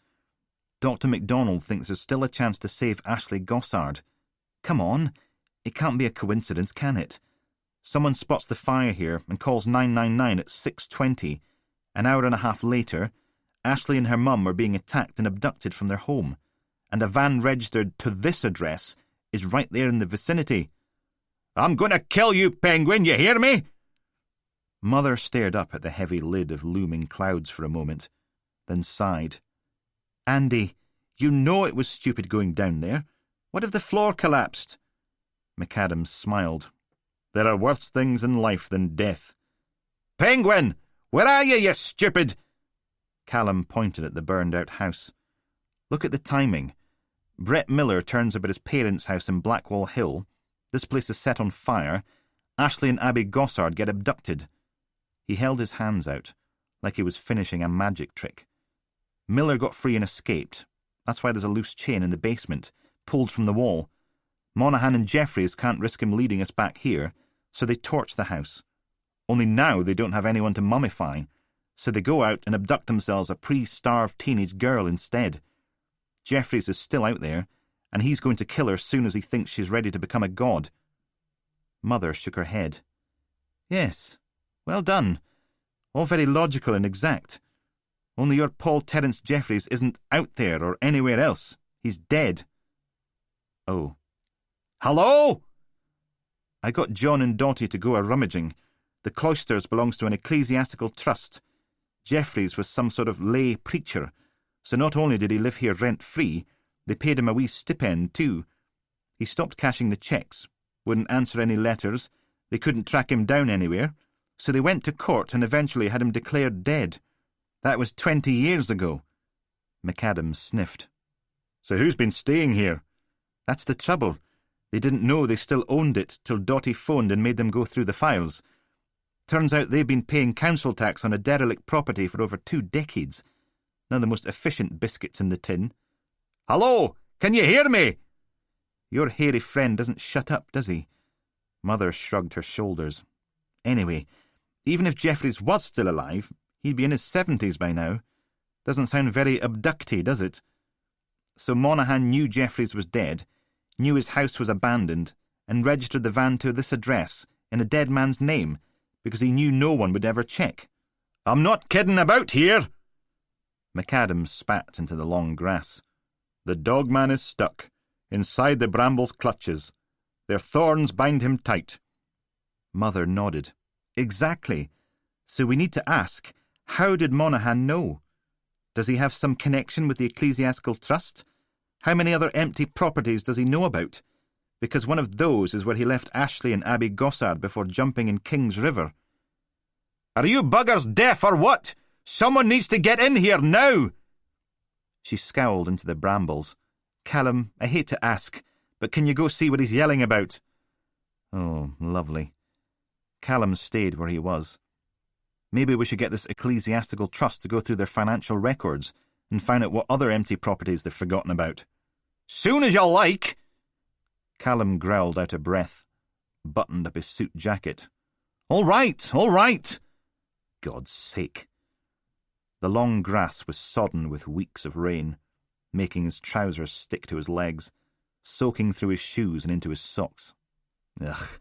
Dr. MacDonald thinks there's still a chance to save Ashley Gossard. Come on, it can't be a coincidence, can it? Someone spots the fire here and calls 999 at 6:20. An hour and a half later, Ashley and her mum are being attacked and abducted from their home, and a van registered to this address is right there in the vicinity. I'm going to kill you, Penguin, you hear me? Mother stared up at the heavy lid of looming clouds for a moment, then sighed. Andy, you know it was stupid going down there. What if the floor collapsed? McAdams smiled. There are worse things in life than death. Penguin! Where are you stupid? Callum pointed at the burned-out house. Look at the timing. Brett Miller turns up at his parents' house in Blackwall Hill. This place is set on fire. Ashley and Abby Gossard get abducted. He held his hands out, like he was finishing a magic trick. Miller got free and escaped. That's why there's a loose chain in the basement, pulled from the wall. Monaghan and Jeffries can't risk him leading us back here, so they torch the house. Only now they don't have anyone to mummify, so they go out and abduct themselves a pre-starved teenage girl instead. Jeffries is still out there, and he's going to kill her soon as he thinks she's ready to become a god. Mother shook her head. Yes, well done. All very logical and exact. Only your Paul Terence Jeffries isn't out there or anywhere else. He's dead. Oh. Hello? I got John and Dottie to go a-rummaging. The Cloisters belongs to an ecclesiastical trust. Jeffries was some sort of lay preacher, so not only did he live here rent-free, they paid him a wee stipend too. He stopped cashing the cheques, wouldn't answer any letters, they couldn't track him down anywhere, so they went to court and eventually had him declared dead. That was 20 years ago. McAdams sniffed. So who's been staying here? That's the trouble. They didn't know they still owned it till Dottie phoned and made them go through the files. Turns out they've been paying council tax on a derelict property for over 2 decades. None of the most efficient biscuits in the tin. Hello, can you hear me? Your hairy friend doesn't shut up, does he? Mother shrugged her shoulders. Anyway, even if Jeffries was still alive, he'd be in his 70s by now. Doesn't sound very abducty, does it? So Monaghan knew Jeffries was dead, knew his house was abandoned, and registered the van to this address in a dead man's name, because he knew no one would ever check. I'm not kidding about here. McAdams spat into the long grass. The dogman is stuck, inside the bramble's clutches. Their thorns bind him tight. Mother nodded. Exactly. So we need to ask, how did Monaghan know? Does he have some connection with the ecclesiastical trust? How many other empty properties does he know about? Because one of those is where he left Ashley and Abby Gossard before jumping in King's River. Are you buggers deaf or what? Someone needs to get in here now! She scowled into the brambles. Callum, I hate to ask, but can you go see what he's yelling about? Oh, lovely. Callum stayed where he was. Maybe we should get this ecclesiastical trust to go through their financial records and find out what other empty properties they've forgotten about. Soon as you like! Callum growled out of breath, buttoned up his suit jacket. All right, all right! God's sake. The long grass was sodden with weeks of rain, making his trousers stick to his legs, soaking through his shoes and into his socks. Ugh.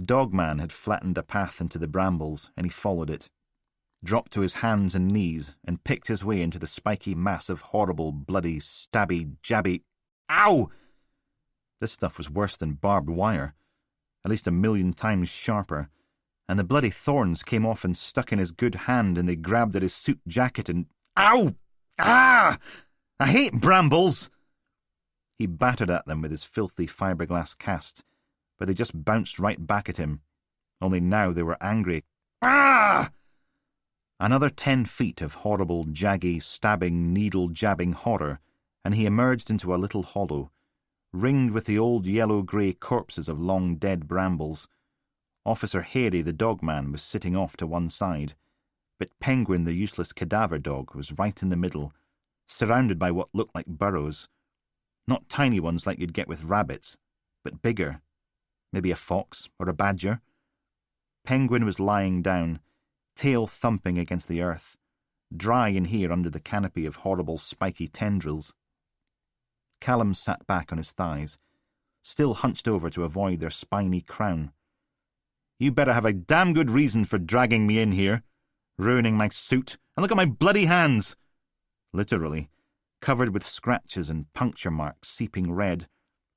Dogman had flattened a path into the brambles, and he followed it, dropped to his hands and knees, and picked his way into the spiky mass of horrible, bloody, stabby, jabby... Ow! This stuff was worse than barbed wire, at least 1,000,000 times sharper, and the bloody thorns came off and stuck in his good hand, and they grabbed at his suit jacket and... Ow! Ah! I hate brambles! He battered at them with his filthy fiberglass cast, but they just bounced right back at him. Only now they were angry. Ah! Another 10 feet of horrible, jaggy, stabbing, needle-jabbing horror, and he emerged into a little hollow, ringed with the old yellow-grey corpses of long-dead brambles. Officer Harry, the dogman, was sitting off to one side, but Penguin, the useless cadaver dog, was right in the middle, surrounded by what looked like burrows. Not tiny ones like you'd get with rabbits, but bigger. Maybe a fox or a badger. Penguin was lying down, tail thumping against the earth, dry in here under the canopy of horrible spiky tendrils. Callum sat back on his thighs, still hunched over to avoid their spiny crown. "You better have a damn good reason for dragging me in here, ruining my suit, and look at my bloody hands!" Literally, covered with scratches and puncture marks seeping red,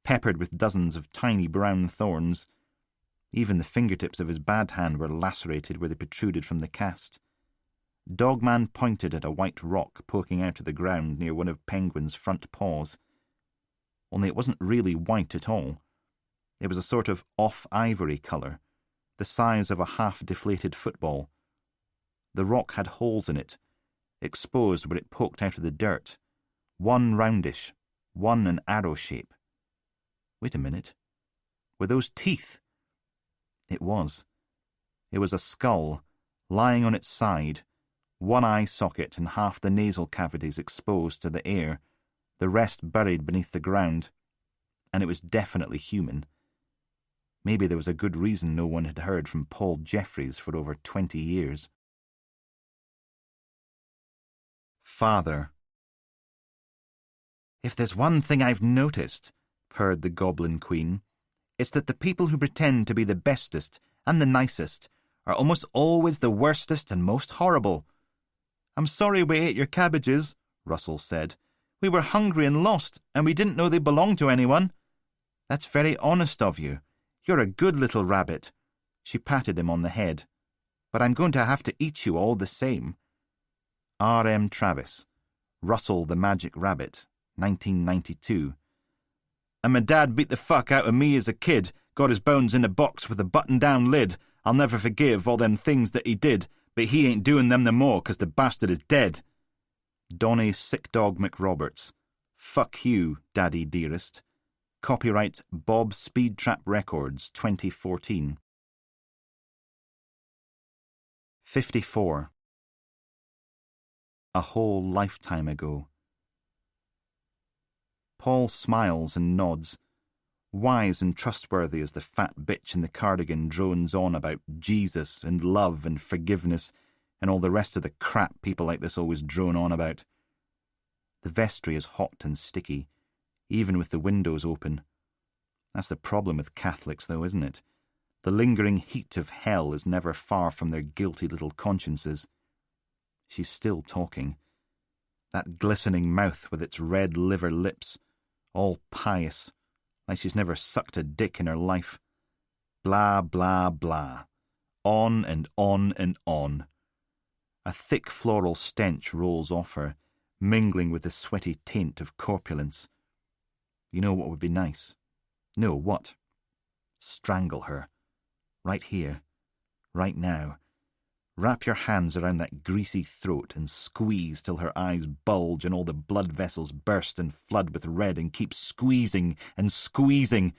peppered with dozens of tiny brown thorns. Even the fingertips of his bad hand were lacerated where they protruded from the cast. Dogman pointed at a white rock poking out of the ground near one of Penguin's front paws. Only it wasn't really white at all. It was a sort of off-ivory colour, the size of a half-deflated football. The rock had holes in it, exposed where it poked out of the dirt, one roundish, one an arrow shape. Wait a minute. Were those teeth? It was. It was a skull, lying on its side, one eye socket and half the nasal cavities exposed to the air, the rest buried beneath the ground. And it was definitely human. Maybe there was a good reason no one had heard from Paul Jeffries for over 20 years. Father. "If there's one thing I've noticed," purred the Goblin Queen, "it's that the people who pretend to be the bestest and the nicest are almost always the worstest and most horrible." "I'm sorry we ate your cabbages," Russell said. "We were hungry and lost, and we didn't know they belonged to anyone." "That's very honest of you. You're a good little rabbit." She patted him on the head. "But I'm going to have to eat you all the same." R.M. Travis, Russell the Magic Rabbit, 1992. "And my dad beat the fuck out of me as a kid, got his bones in a box with a button-down lid. I'll never forgive all them things that he did, but he ain't doing them no more 'cause the bastard is dead." Donny Sick Dog McRoberts, Fuck You, Daddy Dearest. Copyright Bob Speed Trap Records, 2014. 54. A whole lifetime ago. Paul smiles and nods, wise and trustworthy as the fat bitch in the cardigan drones on about Jesus and love and forgiveness and all the rest of the crap people like this always drone on about. The vestry is hot and sticky, even with the windows open. That's the problem with Catholics, though, isn't it? The lingering heat of hell is never far from their guilty little consciences. She's still talking. That glistening mouth with its red liver lips, all pious, like she's never sucked a dick in her life. Blah, blah, blah. On and on and on. A thick floral stench rolls off her, mingling with the sweaty taint of corpulence. You know what would be nice? No, what? Strangle her. Right here. Right now. Wrap your hands around that greasy throat and squeeze till her eyes bulge and all the blood vessels burst and flood with red, and keep squeezing and squeezing.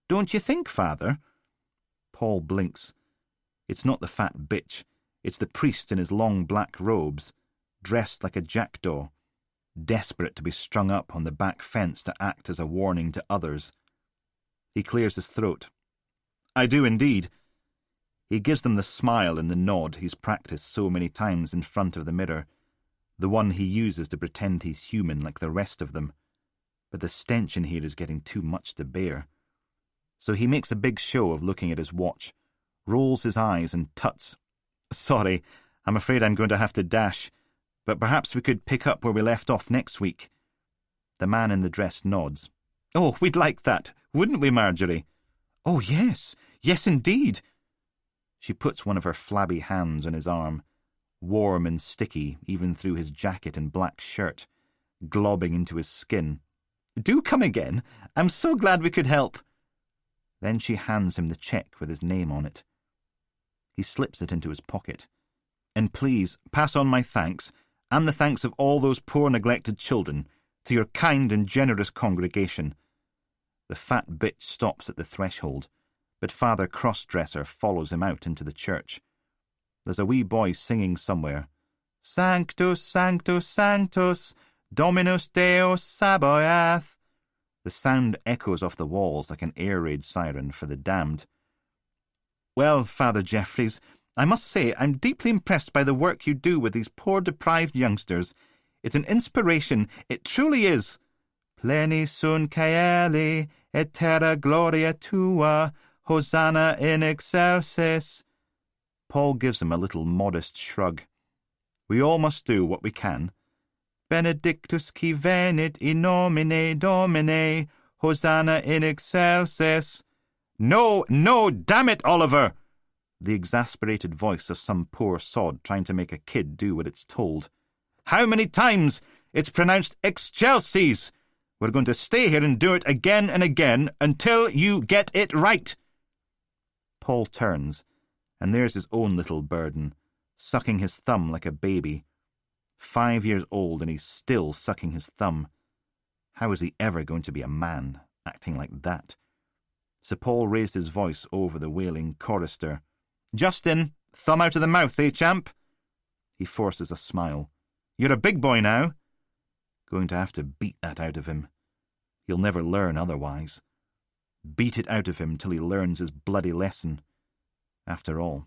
Don't you think, Father? Paul blinks. It's not the fat bitch. It's the priest in his long black robes, dressed like a jackdaw, desperate to be strung up on the back fence to act as a warning to others. He clears his throat. I do indeed. He gives them the smile and the nod he's practiced so many times in front of the mirror, the one he uses to pretend he's human like the rest of them. But the stench in here is getting too much to bear. So he makes a big show of looking at his watch, rolls his eyes and tuts. Sorry, I'm afraid I'm going to have to dash, but perhaps we could pick up where we left off next week. The man in the dress nods. Oh, we'd like that, wouldn't we, Marjorie? Oh, yes, yes indeed. She puts one of her flabby hands on his arm, warm and sticky even through his jacket and black shirt, globbing into his skin. Do come again. I'm so glad we could help. Then she hands him the cheque with his name on it. He slips it into his pocket. And please, pass on my thanks, and the thanks of all those poor neglected children, to your kind and generous congregation. The fat bitch stops at the threshold, but Father Crossdresser follows him out into the church. There's a wee boy singing somewhere, Sanctus, Sanctus, Sanctus, Dominus Deus Sabaoth. The sound echoes off the walls like an air raid siren for the damned. Well, Father Jeffreys, I must say I'm deeply impressed by the work you do with these poor deprived youngsters. It's an inspiration, it truly is. Pleni sunt caeli, et terra gloria tua, Hosanna in excelsis. Paul gives him a little modest shrug. We all must do what we can. Benedictus qui venit in nomine Domine, Hosanna in excelsis. No, no, damn it, Oliver! The exasperated voice of some poor sod trying to make a kid do what it's told. How many times? It's pronounced excelsis. We're going to stay here and do it again and again until you get it right. Paul turns, and there's his own little burden, sucking his thumb like a baby. 5 years old, and he's still sucking his thumb. How is he ever going to be a man, acting like that? So Paul raised his voice over the wailing chorister. Justin, thumb out of the mouth, eh, champ? He forces a smile. You're a big boy now. Going to have to beat that out of him. He'll never learn otherwise. Beat it out of him till he learns his bloody lesson. After all,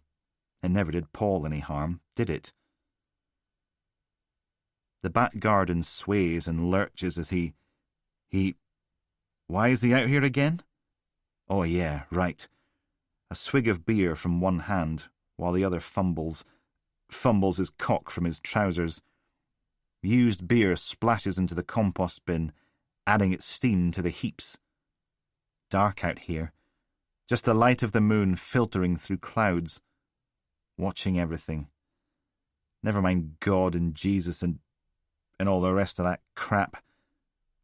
it never did Paul any harm, did it? The back garden sways and lurches as he... Why is he out here again? Oh yeah, right. A swig of beer from one hand, while the other fumbles his cock from his trousers. Used beer splashes into the compost bin, adding its steam to the heaps. Dark out here, just the light of the moon filtering through clouds, watching everything. Never mind God and Jesus and all the rest of that crap.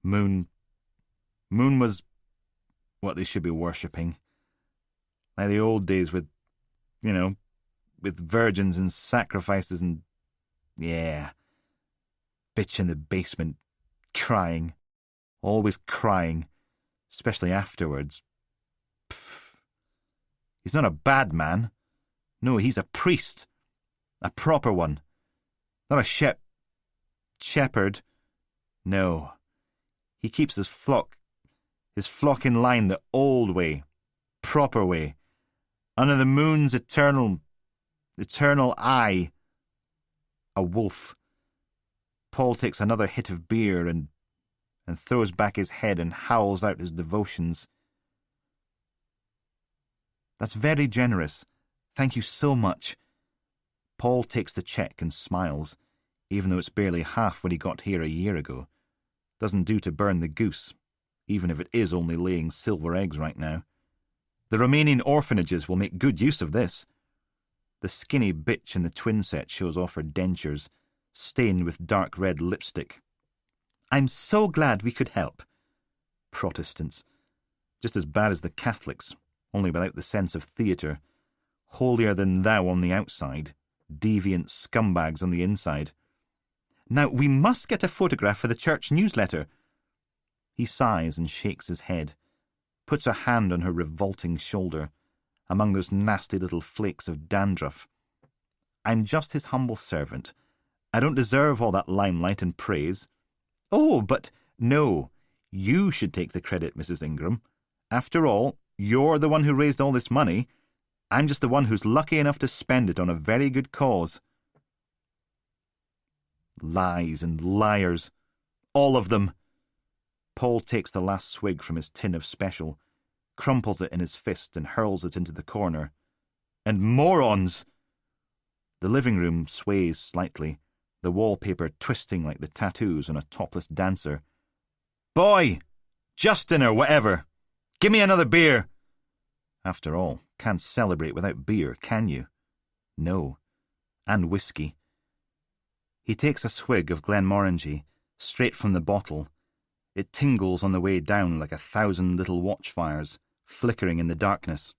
Moon was what they should be worshipping. Like the old days with virgins and sacrifices and... yeah. Bitch in the basement, crying. Always crying, especially afterwards. Pfft. He's not a bad man. No, he's a priest. A proper one. Not a shepherd. No. He keeps his flock in line the old way, proper way, under the moon's eternal eye. A wolf. Paul takes another hit of beer and throws back his head and howls out his devotions. That's very generous. Thank you so much. Paul takes the cheque and smiles, even though it's barely half what he got here a year ago. Doesn't do to burn the goose, even if it is only laying silver eggs right now. The Romanian orphanages will make good use of this. The skinny bitch in the twin set shows off her dentures, stained with dark red lipstick. I'm so glad we could help. Protestants. Just as bad as the Catholics, only without the sense of theatre. Holier than thou on the outside, deviant scumbags on the inside. Now, we must get a photograph for the church newsletter. He sighs and shakes his head, puts a hand on her revolting shoulder, among those nasty little flakes of dandruff. I'm just his humble servant. I don't deserve all that limelight and praise. Oh, but no, you should take the credit, Mrs. Ingram. After all, you're the one who raised all this money. I'm just the one who's lucky enough to spend it on a very good cause. Lies and liars. All of them. Paul takes the last swig from his tin of special, crumples it in his fist and hurls it into the corner. And morons! The living room sways slightly, the wallpaper twisting like the tattoos on a topless dancer. Boy! Justin or whatever! Give me another beer! After all, can't celebrate without beer, can you? No. And whiskey. He takes a swig of Glenmorangie, straight from the bottle. It tingles on the way down like 1,000 little watchfires, flickering in the darkness.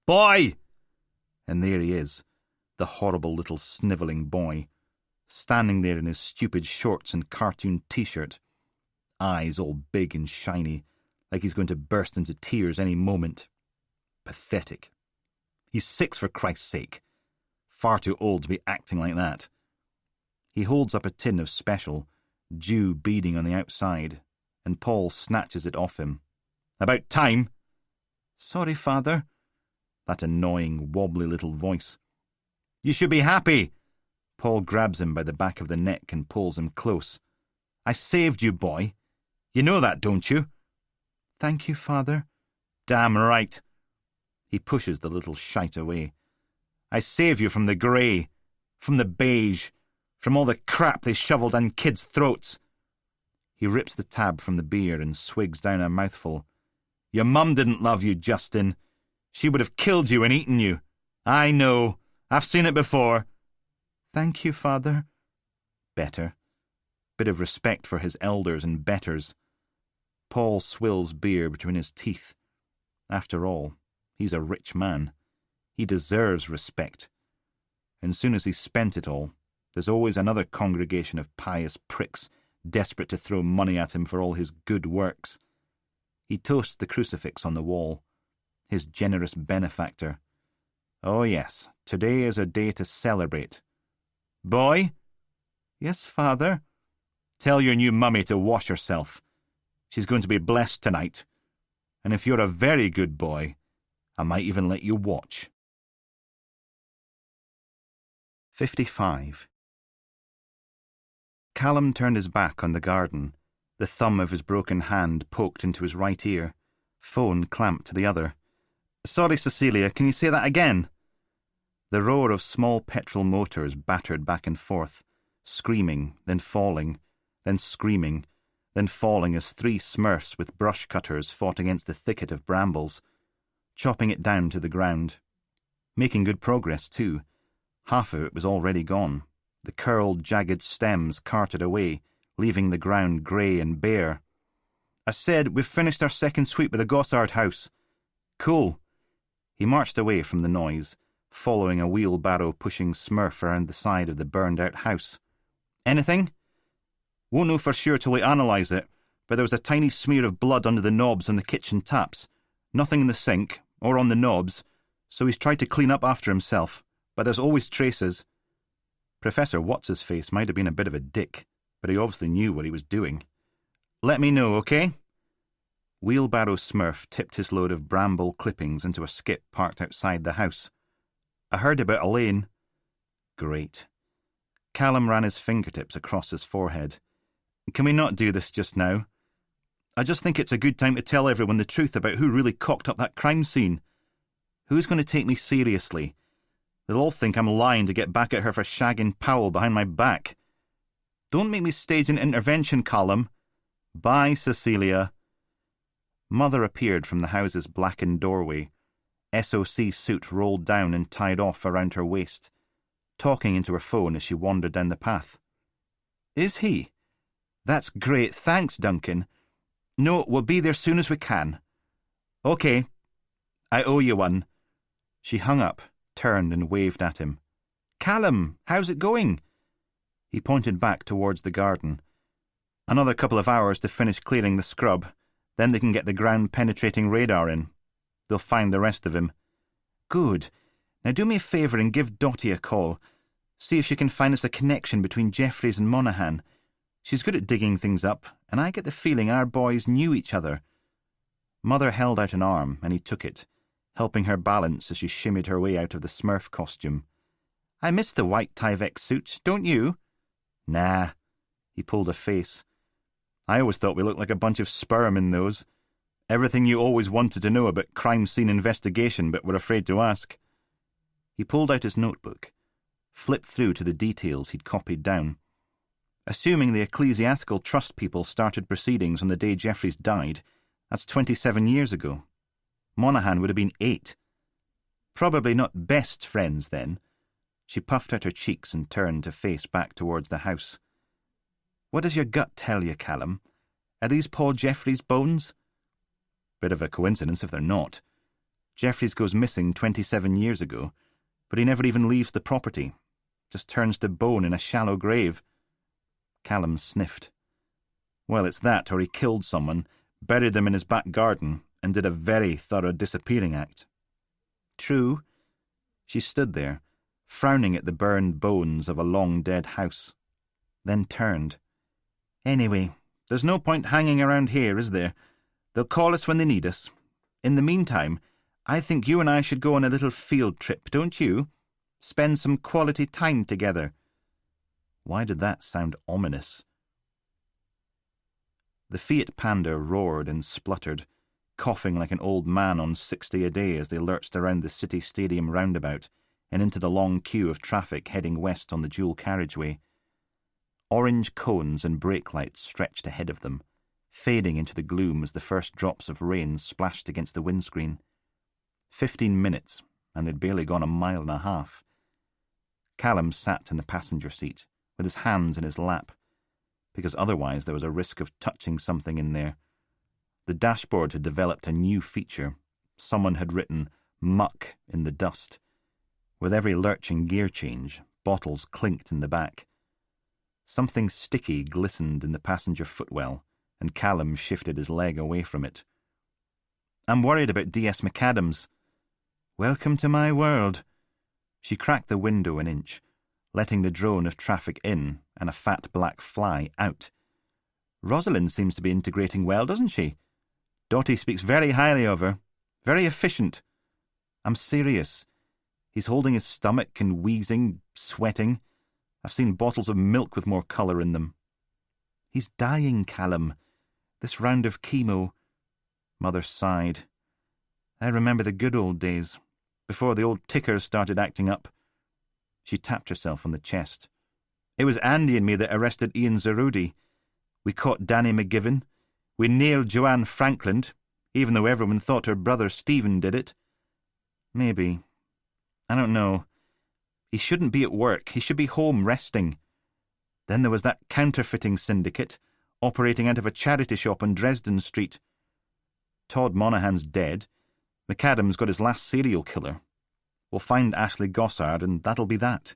Boy! And there he is, the horrible little snivelling boy, standing there in his stupid shorts and cartoon t-shirt, eyes all big and shiny, like he's going to burst into tears any moment. Pathetic. He's 6 for Christ's sake. Far too old to be acting like that. He holds up a tin of special, dew beading on the outside, and Paul snatches it off him. About time! Sorry, Father. That annoying, wobbly little voice. You should be happy! Paul grabs him by the back of the neck and pulls him close. I saved you, boy. You know that, don't you? Thank you, Father. Damn right. He pushes the little shite away. I saved you from the grey, from the beige, from all the crap they shoveled down kids' throats. He rips the tab from the beer and swigs down a mouthful. Your mum didn't love you, Justin. She would have killed you and eaten you. I know. I've seen it before. Thank you, Father. Better. Bit of respect for his elders and betters. Paul swills beer between his teeth. After all, he's a rich man. He deserves respect. And soon as he's spent it all, there's always another congregation of pious pricks desperate to throw money at him for all his good works. He toasts the crucifix on the wall. His generous benefactor. Oh yes, today is a day to celebrate. Boy? Yes, Father? Tell your new mummy to wash herself. She's going to be blessed tonight. And if you're a very good boy, I might even let you watch. 55. Callum turned his back on the garden, the thumb of his broken hand poked into his right ear, phone clamped to the other. Sorry, Cecilia, can you say that again? The roar of small petrol motors battered back and forth, screaming, then falling, then screaming, then falling as 3 smurfs with brush cutters fought against the thicket of brambles, chopping it down to the ground. Making good progress, too. Half of it was already gone, the curled, jagged stems carted away, leaving the ground grey and bare. I said, we've finished our second sweep with the Gossard house. Cool. He marched away from the noise, following a wheelbarrow-pushing smurf around the side of the burned-out house. Anything? Won't know for sure till we analyse it, but there was a tiny smear of blood under the knobs on the kitchen taps. Nothing in the sink, or on the knobs, so he's tried to clean up after himself, but there's always traces. Professor What's-His-Face might have been a bit of a dick, but he obviously knew what he was doing. Let me know, okay? Wheelbarrow Smurf tipped his load of bramble clippings into a skip parked outside the house. I heard about Elaine. Great. Callum ran his fingertips across his forehead. Can we not do this just now? I just think it's a good time to tell everyone the truth about who really cocked up that crime scene. Who's going to take me seriously? They'll all think I'm lying to get back at her for shagging Powell behind my back. Don't make me stage an intervention, Callum. Bye, Cecilia. Mother appeared from the house's blackened doorway, SOC suit rolled down and tied off around her waist, talking into her phone as she wandered down the path. Is he? That's great, thanks, Duncan. No, we'll be there soon as we can. Okay. I owe you one. She hung up, turned and waved at him. Callum, how's it going? He pointed back towards the garden. Another couple of hours to finish clearing the scrub, then they can get the ground-penetrating radar in. They'll find the rest of him. Good. Now do me a favour and give Dottie a call. See if she can find us a connection between Jeffries and Monaghan. She's good at digging things up, and I get the feeling our boys knew each other. Mother held out an arm, and he took it, helping her balance as she shimmied her way out of the Smurf costume. I miss the white Tyvek suit, don't you? Nah. He pulled a face. I always thought we looked like a bunch of sperm in those. Everything you always wanted to know about crime scene investigation but were afraid to ask. He pulled out his notebook, flipped through to the details he'd copied down. Assuming the ecclesiastical trust people started proceedings on the day Jeffries died, that's 27 years ago. Monaghan would have been 8. Probably not best friends then. She puffed out her cheeks and turned to face back towards the house. What does your gut tell you, Callum? Are these Paul Jeffries' bones? Bit of a coincidence if they're not. Jeffries goes missing 27 years ago, but he never even leaves the property. Just turns to bone in a shallow grave. Callum sniffed. Well, it's that, or he killed someone, buried them in his back garden, and did a very thorough disappearing act. True. She stood there, frowning at the burned bones of a long-dead house, then turned. Anyway, there's no point hanging around here, is there? They'll call us when they need us. In the meantime, I think you and I should go on a little field trip, don't you? Spend some quality time together. Why did that sound ominous? The Fiat Panda roared and spluttered, coughing like an old man on 60 a day as they lurched around the City Stadium roundabout and into the long queue of traffic heading west on the dual carriageway. Orange cones and brake lights stretched ahead of them, fading into the gloom as the first drops of rain splashed against the windscreen. 15 minutes, and they'd barely gone a mile and a half. Callum sat in the passenger seat, with his hands in his lap, because otherwise there was a risk of touching something in there. The dashboard had developed a new feature. Someone had written "muck" in the dust. With every lurching gear change, bottles clinked in the back. Something sticky glistened in the passenger footwell, and Callum shifted his leg away from it. "I'm worried about D.S. McAdams." "Welcome to my world." She cracked the window an inch, letting the drone of traffic in and a fat black fly out. "Rosalind seems to be integrating well, doesn't she? Dottie speaks very highly of her. Very efficient." "I'm serious." He's holding his stomach and wheezing, sweating. I've seen bottles of milk with more colour in them. "He's dying, Callum. This round of chemo." Mother sighed. "I remember the good old days, before the old tickers started acting up." She tapped herself on the chest. "It was Andy and me that arrested Ian Zarudi. We caught Danny McGivern. We nailed Joanne Franklin, even though everyone thought her brother Stephen did it." "Maybe. I don't know. He shouldn't be at work. He should be home resting." Then there was that counterfeiting syndicate, operating out of a charity shop on Dresden Street. Todd Monaghan's dead. McAdams got his last serial killer. We'll find Ashley Gossard, and that'll be that.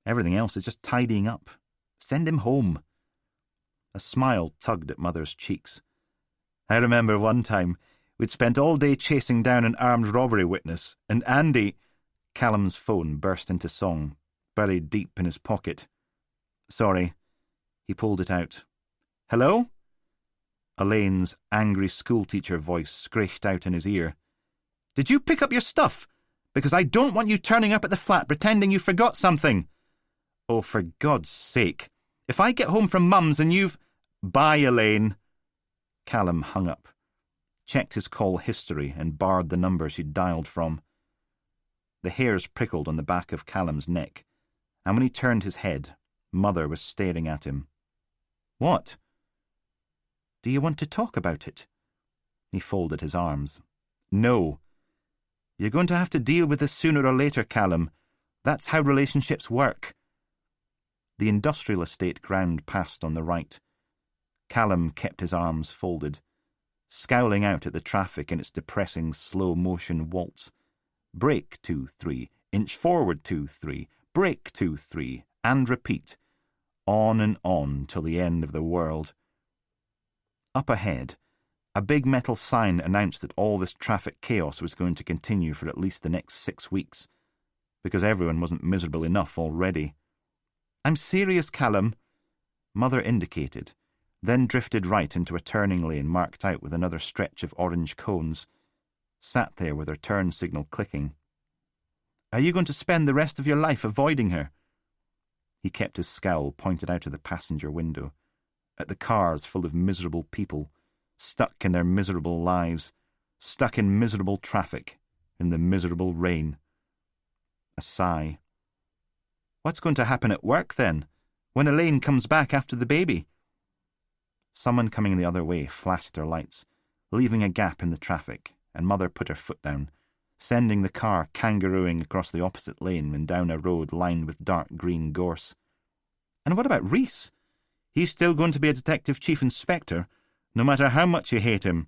Everything else is just tidying up. Send him home. A smile tugged at Mother's cheeks. "I remember one time we'd spent all day chasing down an armed robbery witness, and Andy—" Callum's phone burst into song, buried deep in his pocket. "Sorry." He pulled it out. "Hello?" Elaine's angry schoolteacher voice screeched out in his ear. "Did you pick up your stuff? Because I don't want you turning up at the flat pretending you forgot something." "Oh, for God's sake. If I get home from Mum's and you've—" "Bye, Elaine." Callum hung up, checked his call history and barred the number she'd dialed from. The hairs prickled on the back of Callum's neck, and when he turned his head, Mother was staring at him. "What?" "Do you want to talk about it?" He folded his arms. "No." "You're going to have to deal with this sooner or later, Callum. That's how relationships work." The industrial estate ground past on the right. Callum kept his arms folded, scowling out at the traffic in its depressing slow-motion waltz. Brake 2-3, inch forward 2-3, brake 2-3, and repeat. On and on till the end of the world. Up ahead, a big metal sign announced that all this traffic chaos was going to continue for at least the next 6 weeks, because everyone wasn't miserable enough already. "I'm serious, Callum." Mother indicated, then drifted right into a turning lane marked out with another stretch of orange cones. Sat there with her turn signal clicking. "Are you going to spend the rest of your life avoiding her?" He kept his scowl pointed out of the passenger window, at the cars full of miserable people, stuck in their miserable lives, stuck in miserable traffic, in the miserable rain. A sigh. "What's going to happen at work, then, when Elaine comes back after the baby?" Someone coming the other way flashed their lights, leaving a gap in the traffic, and Mother put her foot down, sending the car kangarooing across the opposite lane and down a road lined with dark green gorse. "And what about Reese? He's still going to be a detective chief inspector, no matter how much you hate him.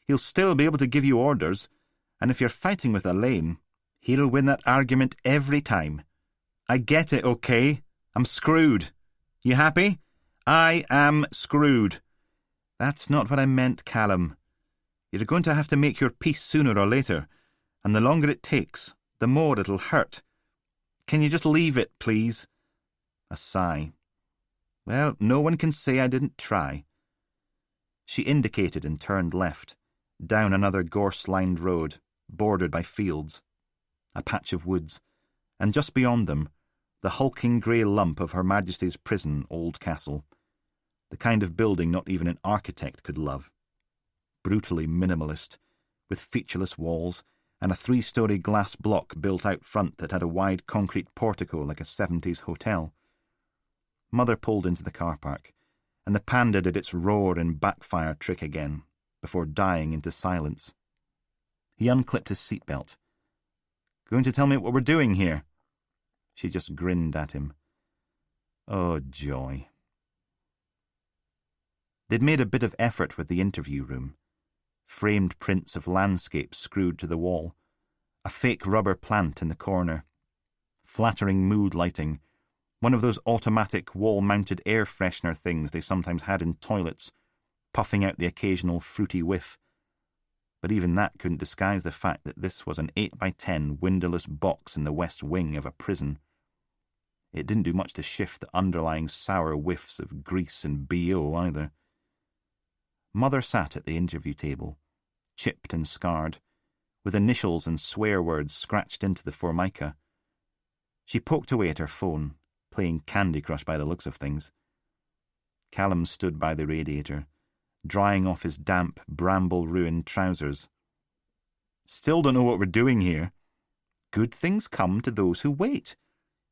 He'll still be able to give you orders, and if you're fighting with Elaine, he'll win that argument every time. I get it, okay? I'm screwed. You happy? I am screwed." That's not what I meant, Callum. You're going to have to make your peace sooner or later, and the longer it takes, the more it'll hurt. Can you just leave it, please? A sigh. Well, no one can say I didn't try. She indicated and turned left, down another gorse-lined road, bordered by fields, a patch of woods, and just beyond them, the hulking grey lump of Her Majesty's Prison, Old Castle, the kind of building not even an architect could love. Brutally minimalist, with featureless walls, and a 3-storey glass block built out front that had a wide concrete portico like a 70s hotel. Mother pulled into the car park, and the Panda did its roar and backfire trick again, before dying into silence. He unclipped his seatbelt. Going to tell me what we're doing here? She just grinned at him. Oh, joy. They'd made a bit of effort with the interview room. Framed prints of landscapes screwed to the wall, a fake rubber plant in the corner, flattering mood lighting, one of those automatic wall-mounted air freshener things they sometimes had in toilets, puffing out the occasional fruity whiff. But even that couldn't disguise the fact that this was an 8x10 windowless box in the west wing of a prison. It didn't do much to shift the underlying sour whiffs of grease and BO either. Mother sat at the interview table, chipped and scarred, with initials and swear words scratched into the formica. She poked away at her phone, playing Candy Crush by the looks of things. Callum stood by the radiator, drying off his damp, bramble-ruined trousers. Still don't know what we're doing here. Good things come to those who wait.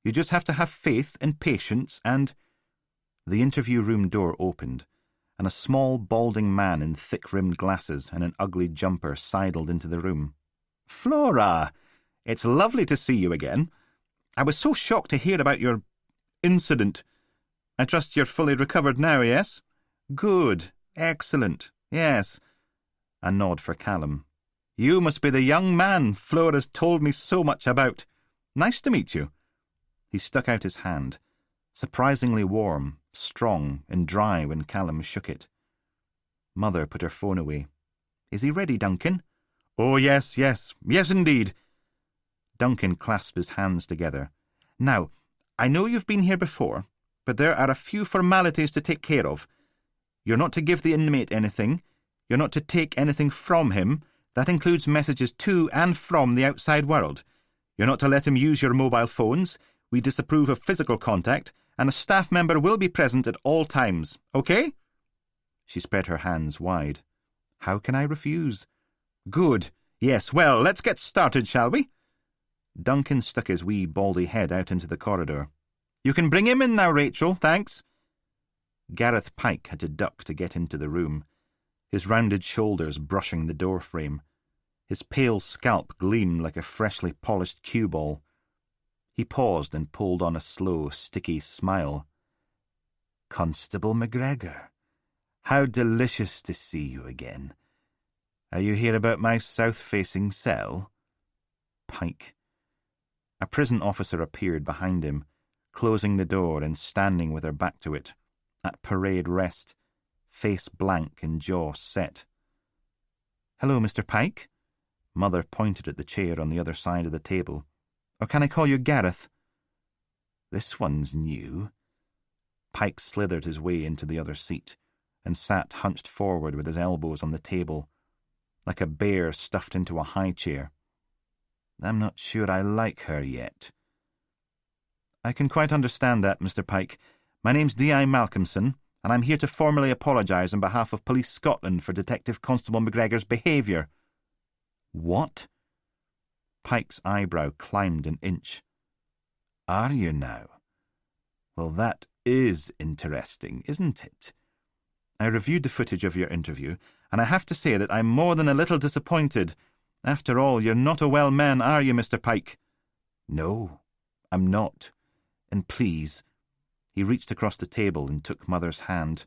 You just have to have faith and patience and... The interview room door opened, and a small, balding man in thick-rimmed glasses and an ugly jumper sidled into the room. Flora! It's lovely to see you again. I was so shocked to hear about your incident. I trust you're fully recovered now, yes? Good. Excellent. Yes. A nod for Callum. You must be the young man Flora's told me so much about. Nice to meet you. He stuck out his hand, surprisingly warm, strong and dry when Callum shook it. Mother put her phone away. Is he ready, Duncan? Oh, yes, indeed. Duncan clasped his hands together. Now, I know you've been here before, but there are a few formalities to take care of. You're not to give the inmate anything. You're not to take anything from him. That includes messages to and from the outside world. You're not to let him use your mobile phones. We disapprove of physical contact, and a staff member will be present at all times. Okay? She spread her hands wide. How can I refuse? Good. Yes, well, let's get started, shall we? Duncan stuck his wee baldy head out into the corridor. You can bring him in now, Rachel, thanks. Gareth Pike had to duck to get into the room, his rounded shoulders brushing the door frame. His pale scalp gleamed like a freshly polished cue ball. He paused and pulled on a slow, sticky smile. Constable McGregor, how delicious to see you again. Are you here about my south-facing cell? Pike. A prison officer appeared behind him, closing the door and standing with her back to it, at parade rest, face blank and jaw set. Hello, Mr. Pike. Mother pointed at the chair on the other side of the table. Or can I call you Gareth? This one's new. Pike slithered his way into the other seat and sat hunched forward with his elbows on the table, like a bear stuffed into a high chair. I'm not sure I like her yet. I can quite understand that, Mr. Pike. My name's D.I. Malcolmson, and I'm here to formally apologise on behalf of Police Scotland for Detective Constable McGregor's behaviour. What? Pike's eyebrow climbed an inch. Are you now? Well, that is interesting, isn't it? I reviewed the footage of your interview, and I have to say that I'm more than a little disappointed. After all, you're not a well man, are you, Mr. Pike? No, I'm not. And please... He reached across the table and took Mother's hand.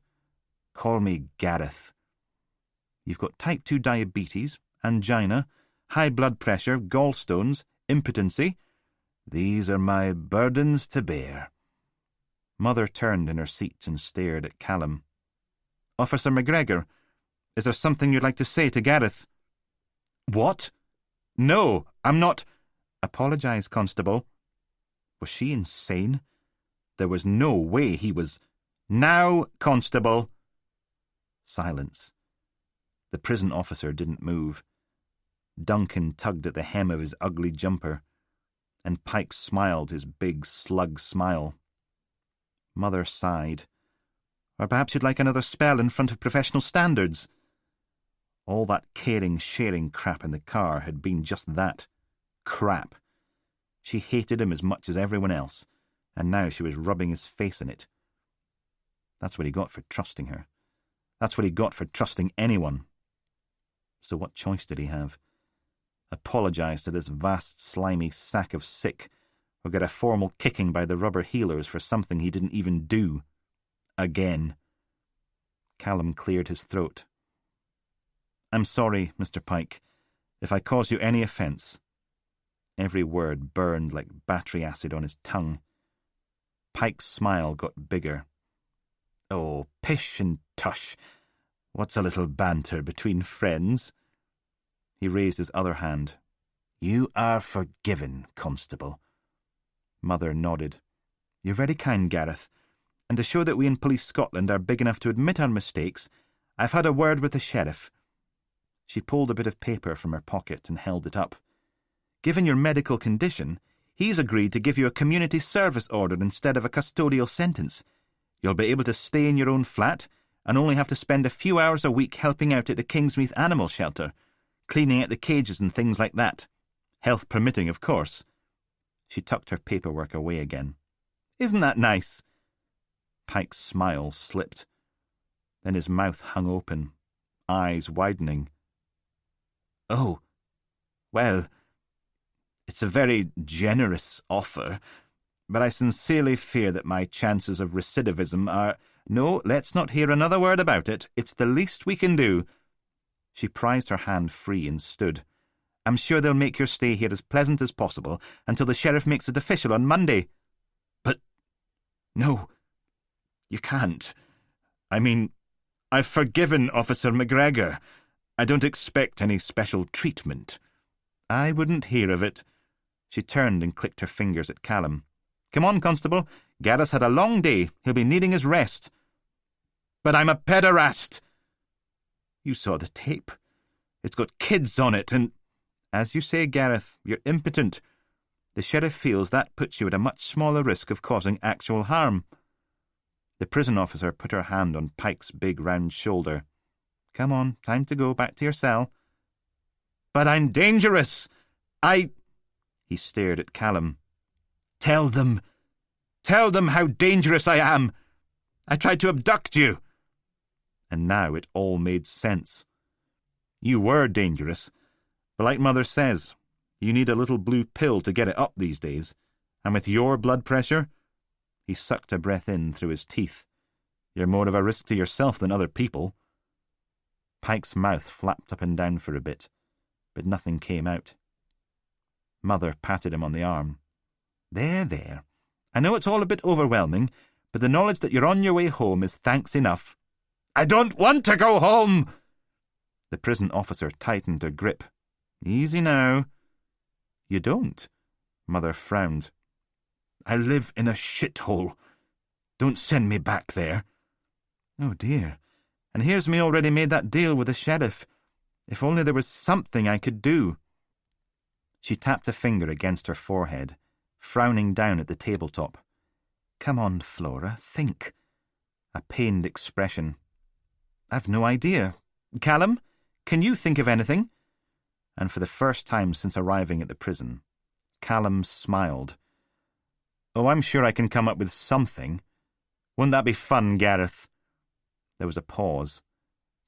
Call me Gareth. You've got type 2 diabetes, angina, high blood pressure, gallstones, impotency. These are my burdens to bear. Mother turned in her seat and stared at Callum. Officer McGregor, is there something you'd like to say to Gareth?" "What? No, I'm not—" "Apologise, Constable." Was she insane? There was no way he was— "Now, Constable." Silence. The prison officer didn't move. Duncan tugged at the hem of his ugly jumper, and Pike smiled his big slug smile. Mother sighed. "Or perhaps you'd like another spell in front of professional standards." All that caring, sharing crap in the car had been just that. Crap. She hated him as much as everyone else, and now she was rubbing his face in it. That's what he got for trusting her. That's what he got for trusting anyone. So what choice did he have? Apologise to this vast, slimy sack of sick, or get a formal kicking by the rubber heelers for something he didn't even do. Again. Callum cleared his throat. "I'm sorry, Mr. Pike, if I cause you any offence." Every word burned like battery acid on his tongue. Pike's smile got bigger. "Oh, pish and tush. What's a little banter between friends?" He raised his other hand. "You are forgiven, Constable." Mother nodded. "You're very kind, Gareth. And to show that we in Police Scotland are big enough to admit our mistakes, I've had a word with the sheriff." She pulled a bit of paper from her pocket and held it up. "Given your medical condition, he's agreed to give you a community service order instead of a custodial sentence. You'll be able to stay in your own flat and only have to spend a few hours a week helping out at the Kingsmeath Animal Shelter, cleaning out the cages and things like that. Health permitting, of course." She tucked her paperwork away again. "Isn't that nice?" Pike's smile slipped. Then his mouth hung open, eyes widening. "Oh, well, it's a very generous offer, but I sincerely fear that my chances of recidivism are— No, let's not hear another word about it. It's the least we can do." She prized her hand free and stood. "I'm sure they'll make your stay here as pleasant as possible until the sheriff makes it official on Monday." "But— no, you can't. I mean, I've forgiven Officer McGregor. I don't expect any special treatment." "I wouldn't hear of it." She turned and clicked her fingers at Callum. "Come on, Constable. Gareth's had a long day. He'll be needing his rest." "But I'm a pederast." "You saw the tape. It's got kids on it and—" "As you say, Gareth, you're impotent. The sheriff feels that puts you at a much smaller risk of causing actual harm." The prison officer put her hand on Pike's big round shoulder. "Come on, time to go back to your cell." "But I'm dangerous. He stared at Callum. Tell them how dangerous I am. I tried to abduct you." And now it all made sense. You were dangerous, but like Mother says, you need a little blue pill to get it up these days, and with your blood pressure— He sucked a breath in through his teeth. "You're more of a risk to yourself than other people." Pike's mouth flapped up and down for a bit, but nothing came out. Mother patted him on the arm. There. I know it's all a bit overwhelming, but the knowledge that you're on your way home is thanks enough." "I don't want to go home!" The prison officer tightened her grip. "Easy now." "You don't?" Mother frowned. "I live in a shithole. Don't send me back there." "Oh dear. And here's me already made that deal with the sheriff. If only there was something I could do." She tapped a finger against her forehead, frowning down at the tabletop. "Come on, Flora, think." A pained expression. "I've no idea. Callum, can you think of anything?" And for the first time since arriving at the prison, Callum smiled. "Oh, I'm sure I can come up with something. Wouldn't that be fun, Gareth?" There was a pause.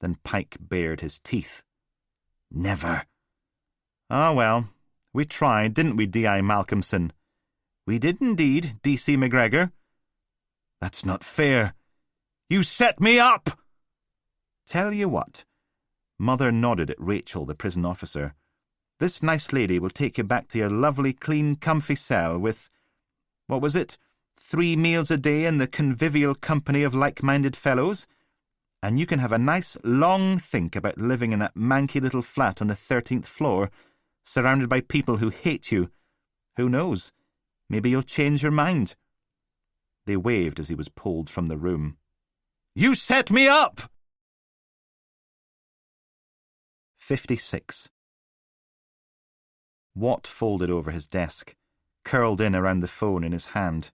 Then Pike bared his teeth. "Never." "Ah, well, we tried, didn't we, D.I. Malcolmson?" "We did indeed, D.C. McGregor." "That's not fair. You set me up!" "Tell you what." Mother nodded at Rachel, the prison officer. "This nice lady will take you back to your lovely, clean, comfy cell with— what was it? 3 meals a day in the convivial company of like-minded fellows. And you can have a nice long think about living in that manky little flat on the 13th floor, surrounded by people who hate you. Who knows? Maybe you'll change your mind. They waved as he was pulled from the room. You set me up! 56. Watt folded over his desk, curled in around the phone in his hand.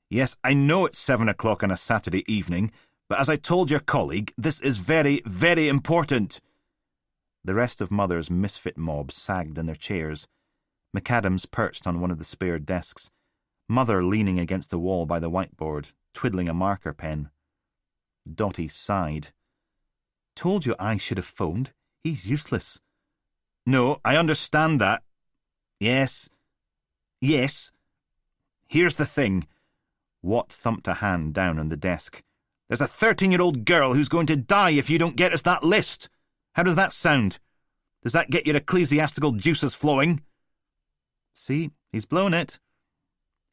Yes, I know it's 7 o'clock on a Saturday evening, but as I told your colleague, this is very, very important. The rest of Mother's misfit mob sagged in their chairs. McAdams perched on one of the spare desks, Mother leaning against the wall by the whiteboard, twiddling a marker pen. Dotty sighed. Told you I should have phoned. He's useless. No, I understand that. Yes. Here's the thing. Watt thumped a hand down on the desk. There's a 13-year-old girl who's going to die if you don't get us that list. How does that sound? Does that get your ecclesiastical juices flowing? See, he's blown it.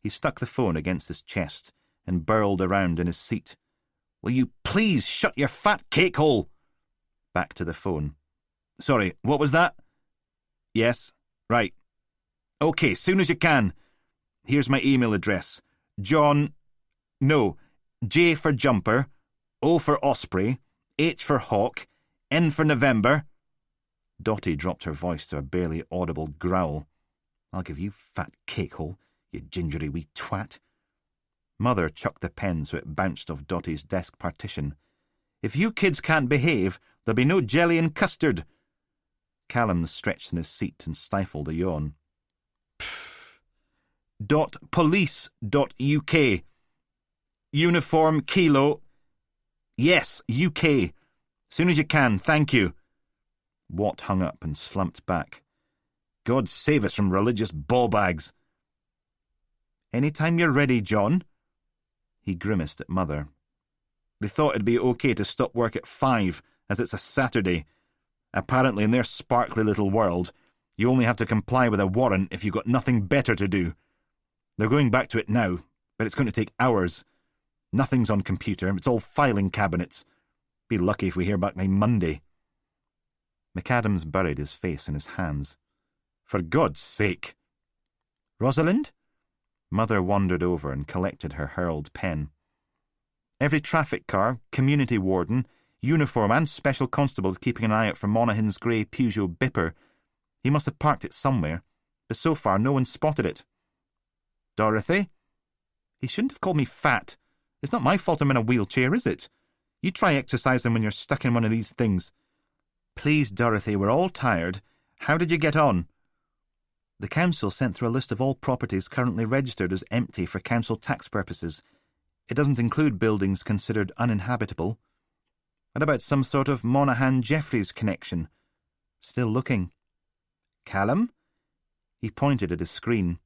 He stuck the phone against his chest and burled around in his seat. Will you please shut your fat cakehole? Back to the phone. Sorry, what was that? Yes, right. OK, soon as you can. Here's my email address. J for jumper, O for osprey, H for hawk, N for November. Dotty dropped her voice to a barely audible growl. I'll give you fat cakehole, you gingery wee twat. Mother chucked the pen so it bounced off Dotty's desk partition. If you kids can't behave, there'll be no jelly and custard. Callum stretched in his seat and stifled a yawn. .police.uk. Uniform kilo. Yes, UK. Soon as you can, thank you. Watt hung up and slumped back. God save us from religious ballbags. Any time you're ready, John. He grimaced at Mother. They thought it'd be okay to stop work at 5, as it's a Saturday. Apparently in their sparkly little world, you only have to comply with a warrant if you've got nothing better to do. They're going back to it now, but it's going to take hours. Nothing's on computer, it's all filing cabinets. Be lucky if we hear back by Monday. McAdams buried his face in his hands. For God's sake! Rosalind? Mother wandered over and collected her hurled pen. Every traffic car, community warden, uniform and special constable is keeping an eye out for Monaghan's grey Peugeot Bipper. He must have parked it somewhere, but so far no one's spotted it. Dorothy? He shouldn't have called me fat. It's not my fault I'm in a wheelchair, is it? You try exercising when you're stuck in one of these things. Please, Dorothy, we're all tired. How did you get on? The council sent through a list of all properties currently registered as empty for council tax purposes. It doesn't include buildings considered uninhabitable. What about some sort of Monaghan-Jeffreys connection? Still looking. Callum? He pointed at his screen.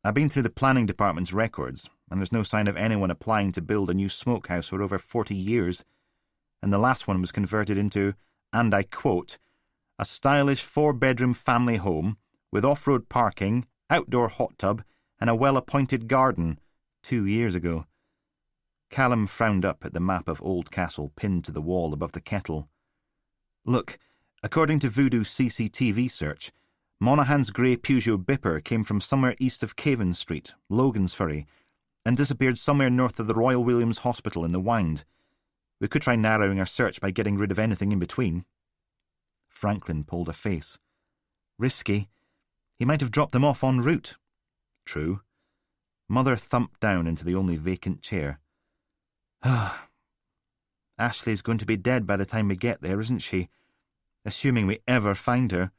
I've been through the planning department's records, and there's no sign of anyone applying to build a new smokehouse for over 40 years, and the last one was converted into, and I quote, a stylish 4-bedroom family home with off-road parking, outdoor hot tub, and a well-appointed garden 2 years ago. Callum frowned up at the map of Oldcastle pinned to the wall above the kettle. Look, according to Voodoo CCTV search, Monaghan's grey Peugeot Bipper came from somewhere east of Cavan Street, Logansferry, and disappeared somewhere north of the Royal Williams Hospital in the Wind. We could try narrowing our search by getting rid of anything in between. Franklin pulled a face. Risky. He might have dropped them off en route. True. Mother thumped down into the only vacant chair. Ashley's going to be dead by the time we get there, isn't she? Assuming we ever find her.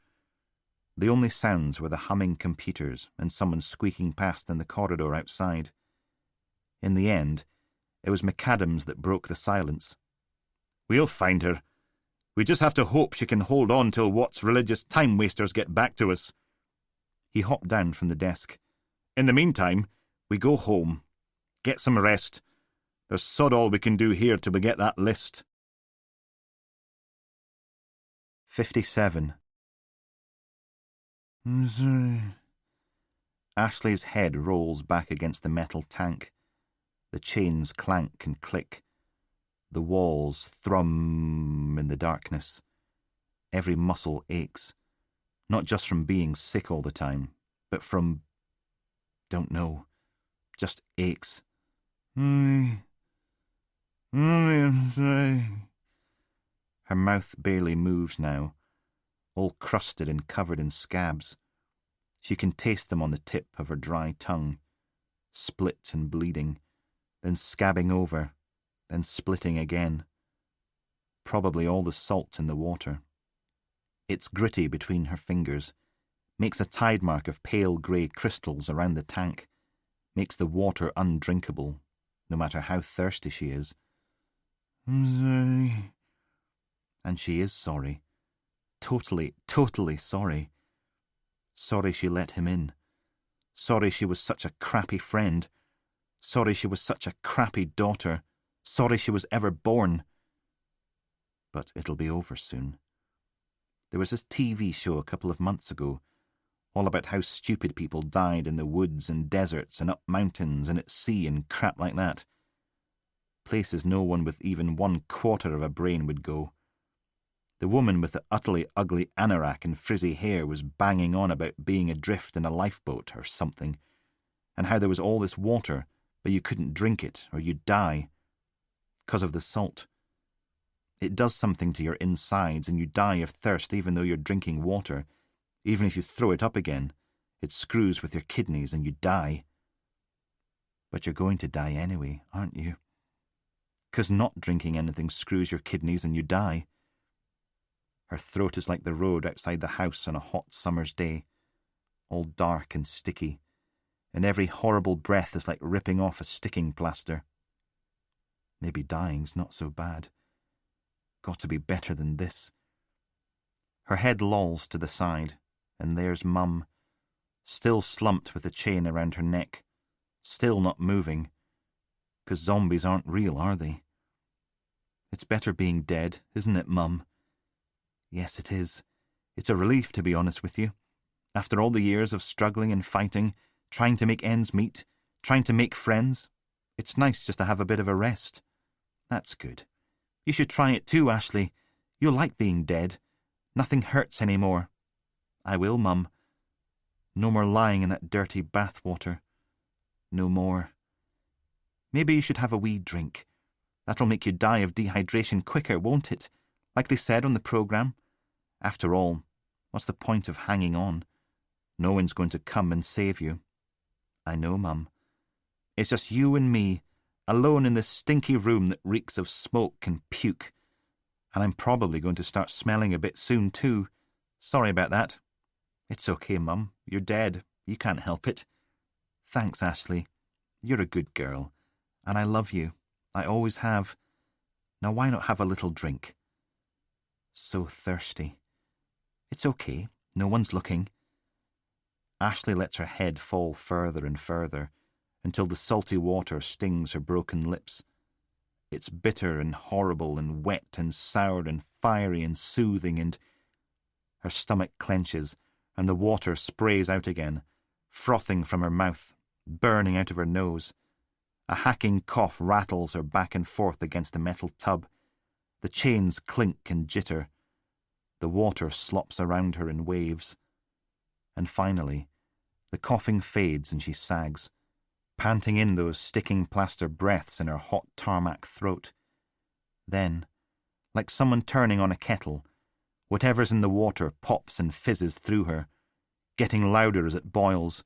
The only sounds were the humming computers and someone squeaking past in the corridor outside. In the end, it was McAdams that broke the silence. We'll find her. We just have to hope she can hold on till Watt's religious time-wasters get back to us. He hopped down from the desk. In the meantime, we go home. Get some rest. There's sod all we can do here till we get that list. 57. Ashley's head rolls back against the metal tank. The chains clank and click. The walls thrum in the darkness. Every muscle aches, not just from being sick all the time, but from, don't know, just aches. Her mouth barely moves now, all crusted and covered in scabs. She can taste them on the tip of her dry tongue, split and bleeding, then scabbing over, then splitting again. Probably all the salt in the water. It's gritty between her fingers, makes a tide mark of pale grey crystals around the tank, makes the water undrinkable, no matter how thirsty she is. I'm sorry. And she is sorry. Totally, totally sorry. Sorry she let him in. Sorry she was such a crappy friend. Sorry she was such a crappy daughter. Sorry she was ever born. But it'll be over soon. There was this TV show a couple of months ago, all about how stupid people died in the woods and deserts and up mountains and at sea and crap like that. Places no one with even 1/4 of a brain would go. The woman with the utterly ugly anorak and frizzy hair was banging on about being adrift in a lifeboat or something, and how there was all this water, but you couldn't drink it or you'd die. 'Cause of the salt. It does something to your insides and you die of thirst even though you're drinking water. Even if you throw it up again, it screws with your kidneys and you die. But you're going to die anyway, aren't you? 'Cause not drinking anything screws your kidneys and you die. Her throat is like the road outside the house on a hot summer's day, all dark and sticky, and every horrible breath is like ripping off a sticking plaster. Maybe dying's not so bad. Got to be better than this. Her head lolls to the side, and there's Mum, still slumped with the chain around her neck, still not moving, 'cause zombies aren't real, are they? It's better being dead, isn't it, Mum? Yes, it is. It's a relief, to be honest with you. After all the years of struggling and fighting, trying to make ends meet, trying to make friends, it's nice just to have a bit of a rest. That's good. You should try it too, Ashley. You'll like being dead. Nothing hurts any more. I will, Mum. No more lying in that dirty bath water. No more. Maybe you should have a wee drink. That'll make you die of dehydration quicker, won't it? Like they said on the programme. After all, what's the point of hanging on? No one's going to come and save you. I know, Mum. It's just you and me, alone in this stinky room that reeks of smoke and puke. And I'm probably going to start smelling a bit soon too. Sorry about that. It's okay, Mum. You're dead. You can't help it. Thanks, Ashley. You're a good girl. And I love you. I always have. Now why not have a little drink? So thirsty. It's okay. No one's looking. Ashley lets her head fall further and further until the salty water stings her broken lips. It's bitter and horrible and wet and sour and fiery and soothing, and her stomach clenches and the water sprays out again, frothing from her mouth, burning out of her nose. A hacking cough rattles her back and forth against the metal tub. The chains clink and jitter. The water slops around her in waves. And finally, the coughing fades and she sags, panting in those sticking plaster breaths in her hot tarmac throat. Then, like someone turning on a kettle, whatever's in the water pops and fizzes through her, getting louder as it boils,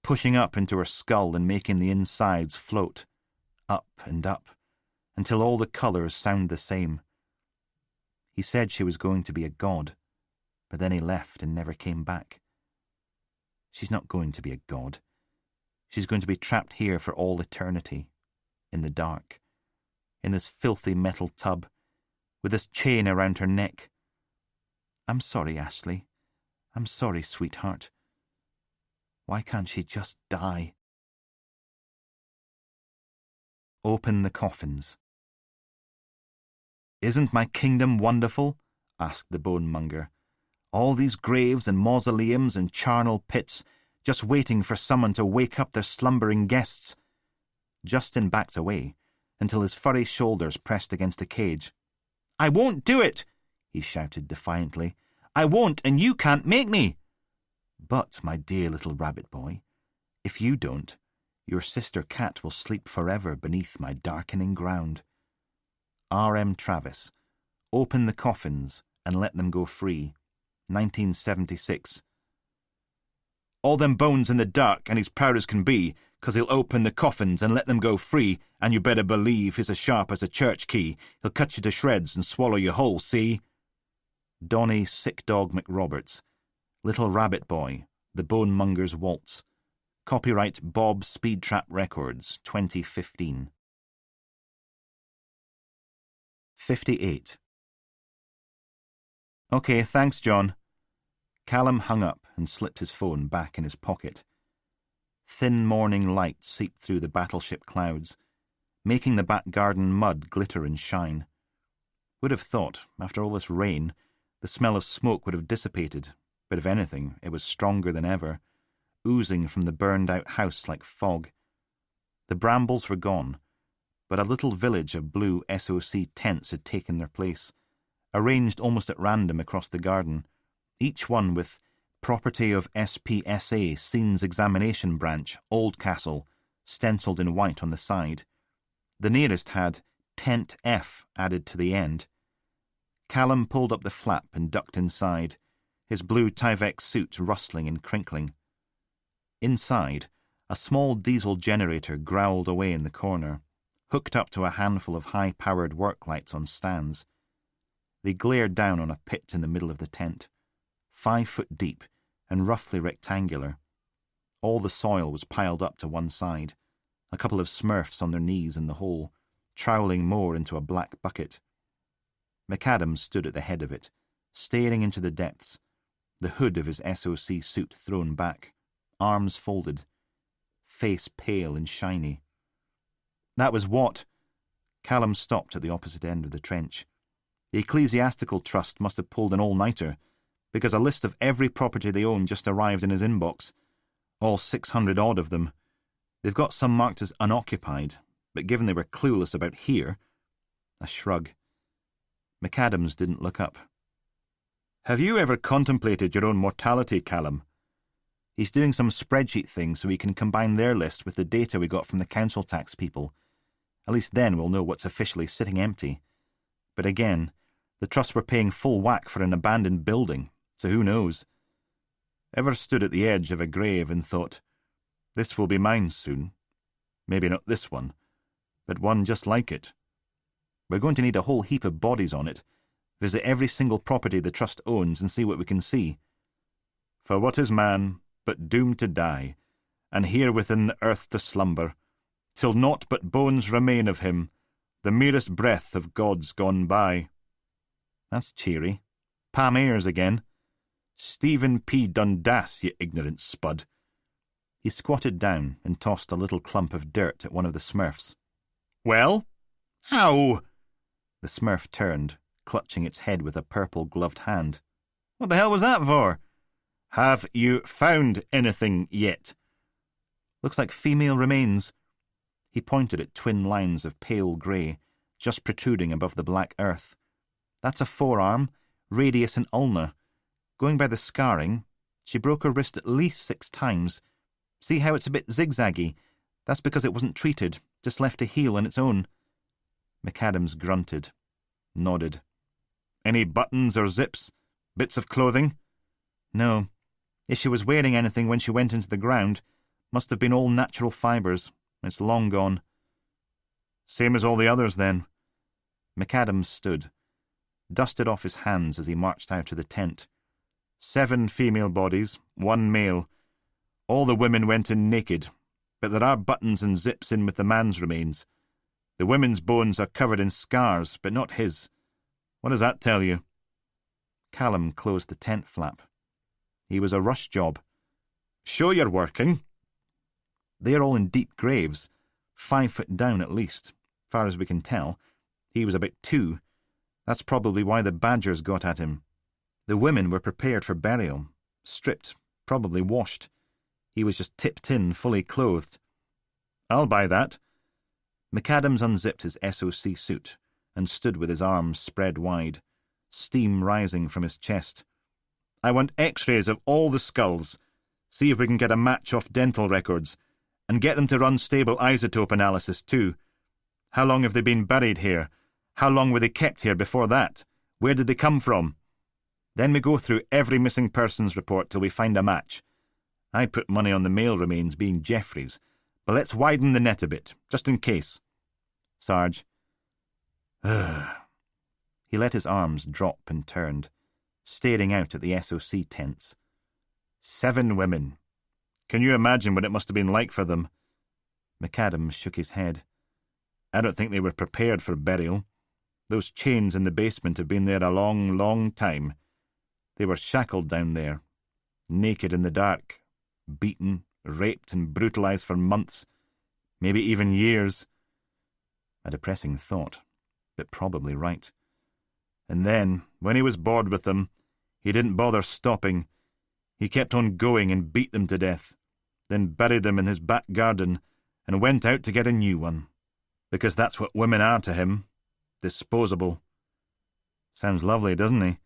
pushing up into her skull and making the insides float, up and up, until all the colours sound the same. He said she was going to be a god, but then he left and never came back. She's not going to be a god. She's going to be trapped here for all eternity, in the dark, in this filthy metal tub, with this chain around her neck. I'm sorry, Ashley. I'm sorry, sweetheart. Why can't she just die? Open the coffins. Isn't my kingdom wonderful? Asked the bone-monger. All these graves and mausoleums and charnel pits, just waiting for someone to wake up their slumbering guests. Justin backed away, until his furry shoulders pressed against a cage. "I won't do it!" he shouted defiantly. "I won't, and you can't make me!" "But, my dear little rabbit boy, if you don't, your sister cat will sleep forever beneath my darkening ground. R.M. Travis, Open the Coffins and Let Them Go Free, 1976. All them bones in the dark, and he's proud as can be, 'cause he'll open the coffins and let them go free, and you better believe he's as sharp as a church key. He'll cut you to shreds and swallow you whole, see? Donny Sick Dog McRoberts, Little Rabbit Boy, The Bone Monger's Waltz. Copyright Bob Speedtrap Records, 2015. 58. "OK, thanks, John." Callum hung up and slipped his phone back in his pocket. Thin morning light seeped through the battleship clouds, making the back garden mud glitter and shine. Would have thought, after all this rain, the smell of smoke would have dissipated, but if anything, it was stronger than ever, oozing from the burned-out house like fog. The brambles were gone, but a little village of blue SOC tents had taken their place, arranged almost at random across the garden, each one with Property of SPSA Scenes Examination Branch, Oldcastle, stencilled in white on the side. The nearest had Tent F added to the end. Callum pulled up the flap and ducked inside, his blue Tyvek suit rustling and crinkling. Inside, a small diesel generator growled away in the corner, hooked up to a handful of high-powered work lights on stands. They glared down on a pit in the middle of the tent, 5 foot deep and roughly rectangular. All the soil was piled up to one side, a couple of smurfs on their knees in the hole, troweling more into a black bucket. McAdams stood at the head of it, staring into the depths, the hood of his SOC suit thrown back, arms folded, face pale and shiny. That was what? Callum stopped at the opposite end of the trench. The Ecclesiastical Trust must have pulled an all-nighter, because a list of every property they own just arrived in his inbox. All 600-odd of them. They've got some marked as unoccupied, but given they were clueless about here... A shrug. McAdams didn't look up. "Have you ever contemplated your own mortality, Callum?" He's doing some spreadsheet thing so he can combine their list with the data we got from the council tax people. At least then we'll know what's officially sitting empty. But again, the trust were paying full whack for an abandoned building, so who knows? Ever stood at the edge of a grave and thought, this will be mine soon? Maybe not this one, but one just like it. We're going to need a whole heap of bodies on it. Visit every single property the trust owns and see what we can see. For what is man but doomed to die, and here within the earth to slumber, till naught but bones remain of him, the merest breath of gods gone by. That's cheery. Pam Ayres again. Stephen P. Dundas, you ignorant spud. He squatted down and tossed a little clump of dirt at one of the Smurfs. Well? How? The Smurf turned, clutching its head with a purple-gloved hand. What the hell was that for? Have you found anything yet? Looks like female remains. He pointed at twin lines of pale grey, just protruding above the black earth. That's a forearm, radius and ulna. Going by the scarring, she broke her wrist at least 6 times. See how it's a bit zigzaggy? That's because it wasn't treated, just left to heal on its own. McAdams grunted, nodded. Any buttons or zips? Bits of clothing? No. If she was wearing anything when she went into the ground, must have been all natural fibres. It's long gone. Same as all the others, then. McAdams stood, dusted off his hands as he marched out to the tent. 7 female bodies, 1 male. All the women went in naked, but there are buttons and zips in with the man's remains. The women's bones are covered in scars, but not his. What does that tell you? Callum closed the tent flap. He was a rush job. Show you're working. They are all in deep graves, 5 foot down at least, far as we can tell. He was about 2. That's probably why the badgers got at him. The women were prepared for burial, stripped, probably washed. He was just tipped in, fully clothed. I'll buy that. McAdams unzipped his SOC suit and stood with his arms spread wide, steam rising from his chest. "I want x-rays of all the skulls. See if we can get a match off dental records, and get them to run stable isotope analysis too. How long have they been buried here? How long were they kept here before that? Where did they come from? Then we go through every missing persons report till we find a match. I'd put money on the male remains being Jeffrey's, but let's widen the net a bit, just in case. Sarge." He let his arms drop and turned, staring out at the SOC tents. 7 women. Can you imagine what it must have been like for them? McAdams shook his head. I don't think they were prepared for burial. Those chains in the basement have been there a long, long time. They were shackled down there, naked in the dark, beaten, raped and brutalized for months, maybe even years. A depressing thought, but probably right. And then, when he was bored with them, he didn't bother stopping. He kept on going and beat them to death, then buried them in his back garden and went out to get a new one. Because that's what women are to him. Disposable. Sounds lovely, doesn't he?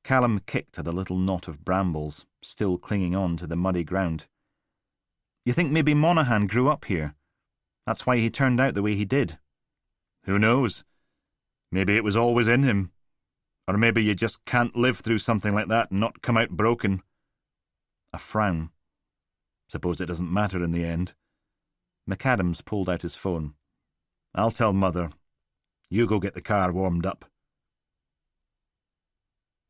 Callum kicked at a little knot of brambles, still clinging on to the muddy ground. You think maybe Monaghan grew up here? That's why he turned out the way he did. Who knows? Maybe it was always in him. Or maybe you just can't live through something like that and not come out broken. A frown. Suppose it doesn't matter in the end. McAdams pulled out his phone. I'll tell Mother. You go get the car warmed up.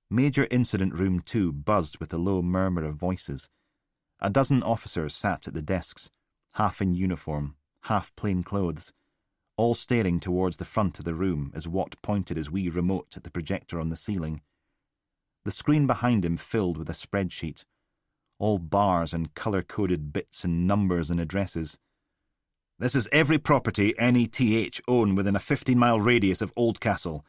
Major Incident Room 2 buzzed with a low murmur of voices. A dozen officers sat at the desks, half in uniform, half plain clothes, all staring towards the front of the room as Watt pointed his wee remote at the projector on the ceiling. The screen behind him filled with a spreadsheet, all bars and colour-coded bits and numbers and addresses. This is every property NETH own within a 15-mile radius of Oldcastle.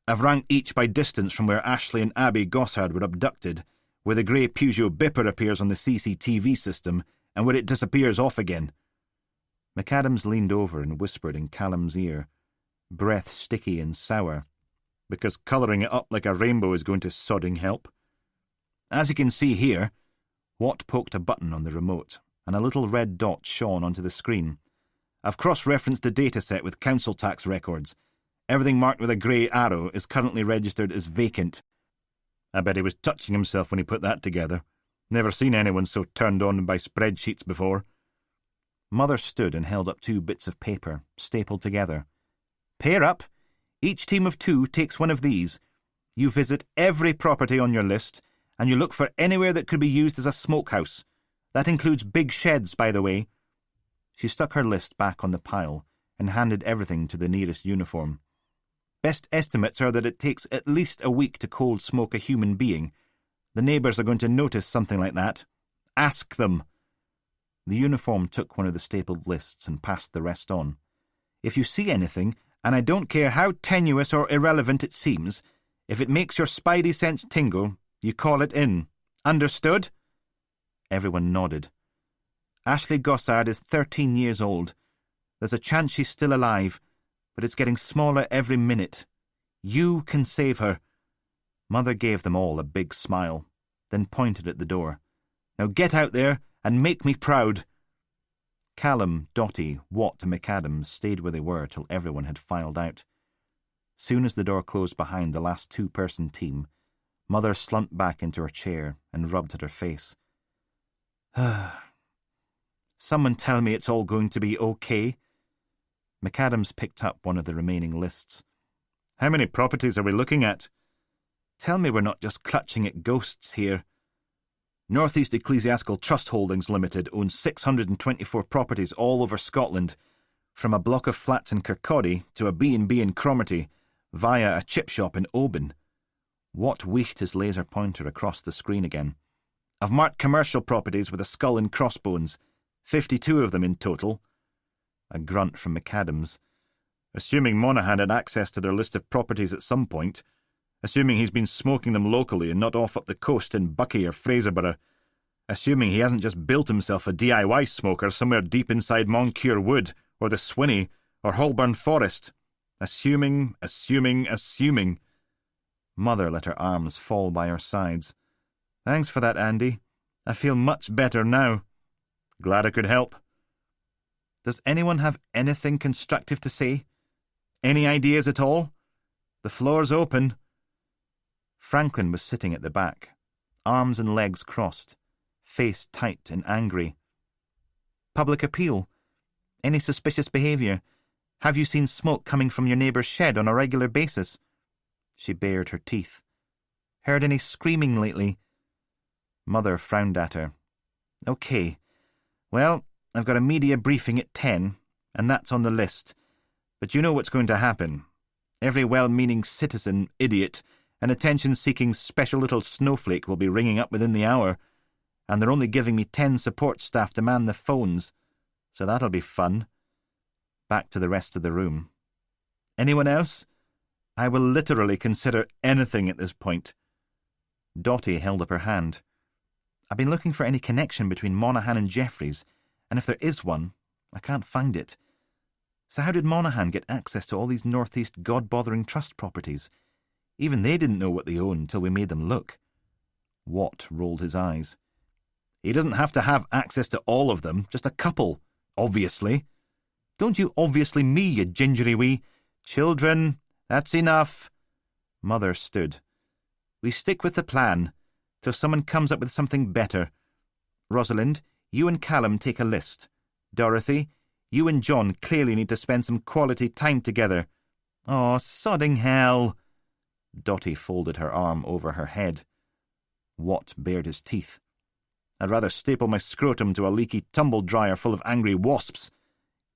I've ranked each by distance from where Ashley and Abby Gossard were abducted, where the grey Peugeot Bipper appears on the CCTV system, and where it disappears off again. McAdams leaned over and whispered in Callum's ear, breath sticky and sour, because colouring it up like a rainbow is going to sodding help. As you can see here, Watt poked a button on the remote, and a little red dot shone onto the screen. I've cross-referenced the dataset with council tax records. Everything marked with a grey arrow is currently registered as vacant. I bet he was touching himself when he put that together. Never seen anyone so turned on by spreadsheets before. Mother stood and held up 2 bits of paper, stapled together. Pair up. Each team of 2 takes one of these. You visit every property on your list, and you look for anywhere that could be used as a smokehouse. That includes big sheds, by the way. She stuck her list back on the pile and handed everything to the nearest uniform. Best estimates are that it takes at least a week to cold smoke a human being. The neighbours are going to notice something like that. Ask them. The uniform took one of the stapled lists and passed the rest on. If you see anything, and I don't care how tenuous or irrelevant it seems, if it makes your spidey sense tingle, you call it in. Understood? Everyone nodded. Ashley Gossard is 13 years old. There's a chance she's still alive, but it's getting smaller every minute. You can save her. Mother gave them all a big smile, then pointed at the door. Now get out there and make me proud. Callum, Dotty, Watt and McAdams stayed where they were till everyone had filed out. Soon as the door closed behind the last 2-person team, Mother slumped back into her chair and rubbed at her face. Someone tell me it's all going to be okay. McAdams picked up one of the remaining lists. How many properties are we looking at? Tell me we're not just clutching at ghosts here. North East Ecclesiastical Trust Holdings Limited owns 624 properties all over Scotland, from a block of flats in Kirkcaldy to a B&B in Cromarty, via a chip shop in Oban. Watt weaked his laser pointer across the screen again. I've marked commercial properties with a skull and crossbones, 52 of them in total. A grunt from McAdams. Assuming Monaghan had access to their list of properties at some point, assuming he's been smoking them locally and not off up the coast in Buckie or Fraserburgh, assuming he hasn't just built himself a DIY smoker somewhere deep inside Moncure Wood or the Swinney or Holborn Forest. Assuming. Mother let her arms fall by her sides. Thanks for that, Andy. I feel much better now. Glad I could help. Does anyone have anything constructive to say? Any ideas at all? The floor's open. Franklin was sitting at the back, arms and legs crossed, face tight and angry. Public appeal. Any suspicious behaviour? Have you seen smoke coming from your neighbour's shed on a regular basis? She bared her teeth. Heard any screaming lately? Mother frowned at her. OK. Well, I've got a media briefing at 10, and that's on the list. But you know what's going to happen. Every well-meaning citizen, idiot, and attention-seeking special little snowflake will be ringing up within the hour, and they're only giving me 10 support staff to man the phones. So that'll be fun. Back to the rest of the room. Anyone else? I will literally consider anything at this point. Dotty held up her hand. I've been looking for any connection between Monaghan and Jeffries, and if there is one, I can't find it. So how did Monaghan get access to all these northeast god-bothering trust properties? Even they didn't know what they owned till we made them look. Watt rolled his eyes. He doesn't have to have access to all of them, just a couple, obviously. Don't you obviously me, you gingery wee. Children, that's enough. Mother stood. We stick with the plan, till someone comes up with something better. Rosalind, you and Callum take a list. Dorothy, you and John clearly need to spend some quality time together. Oh, sodding hell. Dotty folded her arm over her head. Watt bared his teeth. I'd rather staple my scrotum to a leaky tumble-dryer full of angry wasps.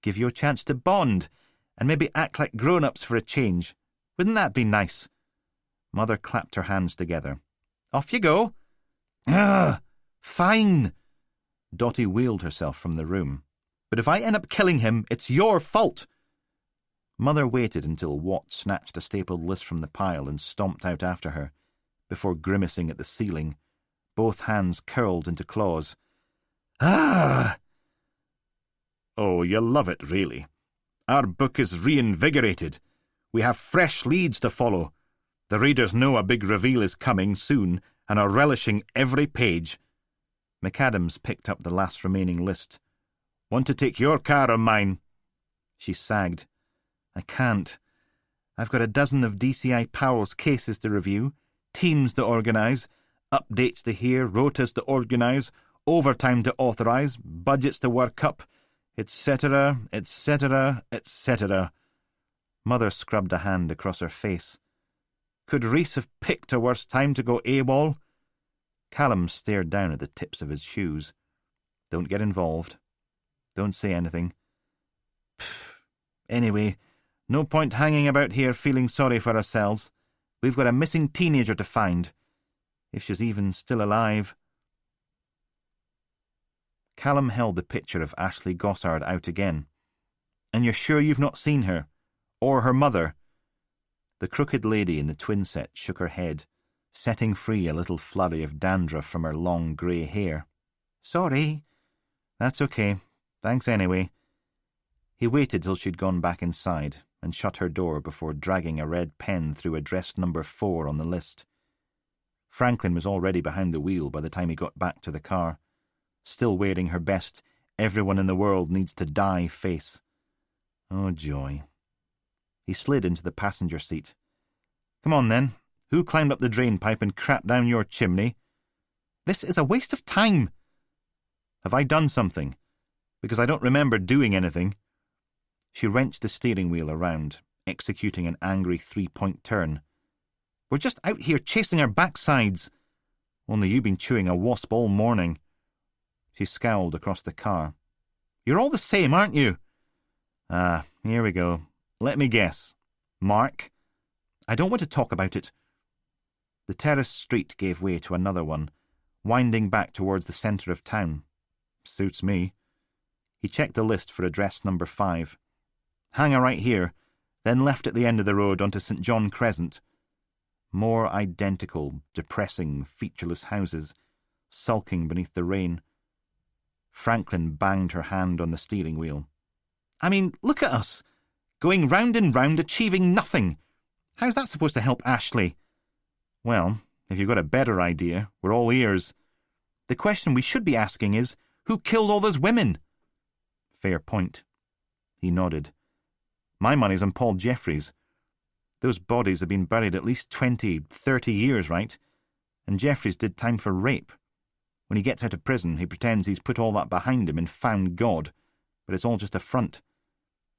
Give you a chance to bond, and maybe act like grown-ups for a change. Wouldn't that be nice? Mother clapped her hands together. Off you go. Ah, fine. Dotty wheeled herself from the room. But if I end up killing him, it's your fault. Mother waited until Watt snatched a stapled list from the pile and stomped out after her, before grimacing at the ceiling, both hands curled into claws. Ah! Oh, you'll love it, really. Our book is reinvigorated. We have fresh leads to follow. The readers know a big reveal is coming soon and are relishing every page. McAdams picked up the last remaining list. Want to take your car or mine? She sagged. I can't. I've got a dozen of DCI Powell's cases to review, teams to organise, updates to hear, rotas to organise, overtime to authorise, budgets to work up, etc., etc., etc. Mother scrubbed a hand across her face. Could Reese have picked a worse time to go AWOL? Callum stared down at the tips of his shoes. Don't get involved. Don't say anything. Pfft. Anyway, no point hanging about here feeling sorry for ourselves. We've got a missing teenager to find. If she's even still alive. Callum held the picture of Ashley Gossard out again. And you're sure you've not seen her? Or her mother? The crooked lady in the twin set shook her head, setting free a little flurry of dandruff from her long grey hair. Sorry. That's okay. Thanks anyway. He waited till she'd gone back inside and shut her door before dragging a red pen through address number 4 on the list. Franklin was already behind the wheel by the time he got back to the car, still wearing her best everyone in the world needs to die face. Oh, joy. He slid into the passenger seat. Come on, then. Who climbed up the drain pipe and crapped down your chimney? This is a waste of time. Have I done something? Because I don't remember doing anything. She wrenched the steering wheel around, executing an angry 3-point turn. We're just out here chasing our backsides. Only you've been chewing a wasp all morning. She scowled across the car. You're all the same, aren't you? Ah, here we go. Let me guess. Mark? I don't want to talk about it. The terraced street gave way to another one, winding back towards the centre of town. Suits me. He checked the list for address number 5. Hangar right here, then left at the end of the road onto St. John Crescent. More identical, depressing, featureless houses, sulking beneath the rain. Franklin banged her hand on the steering wheel. I mean, look at us. Going round and round, achieving nothing. How's that supposed to help Ashley? Well, if you've got a better idea, we're all ears. The question we should be asking is, who killed all those women? Fair point. He nodded. My money's on Paul Jeffries. Those bodies have been buried at least 20, 30 years, right? And Jeffries did time for rape. When he gets out of prison, he pretends he's put all that behind him and found God. But it's all just a front.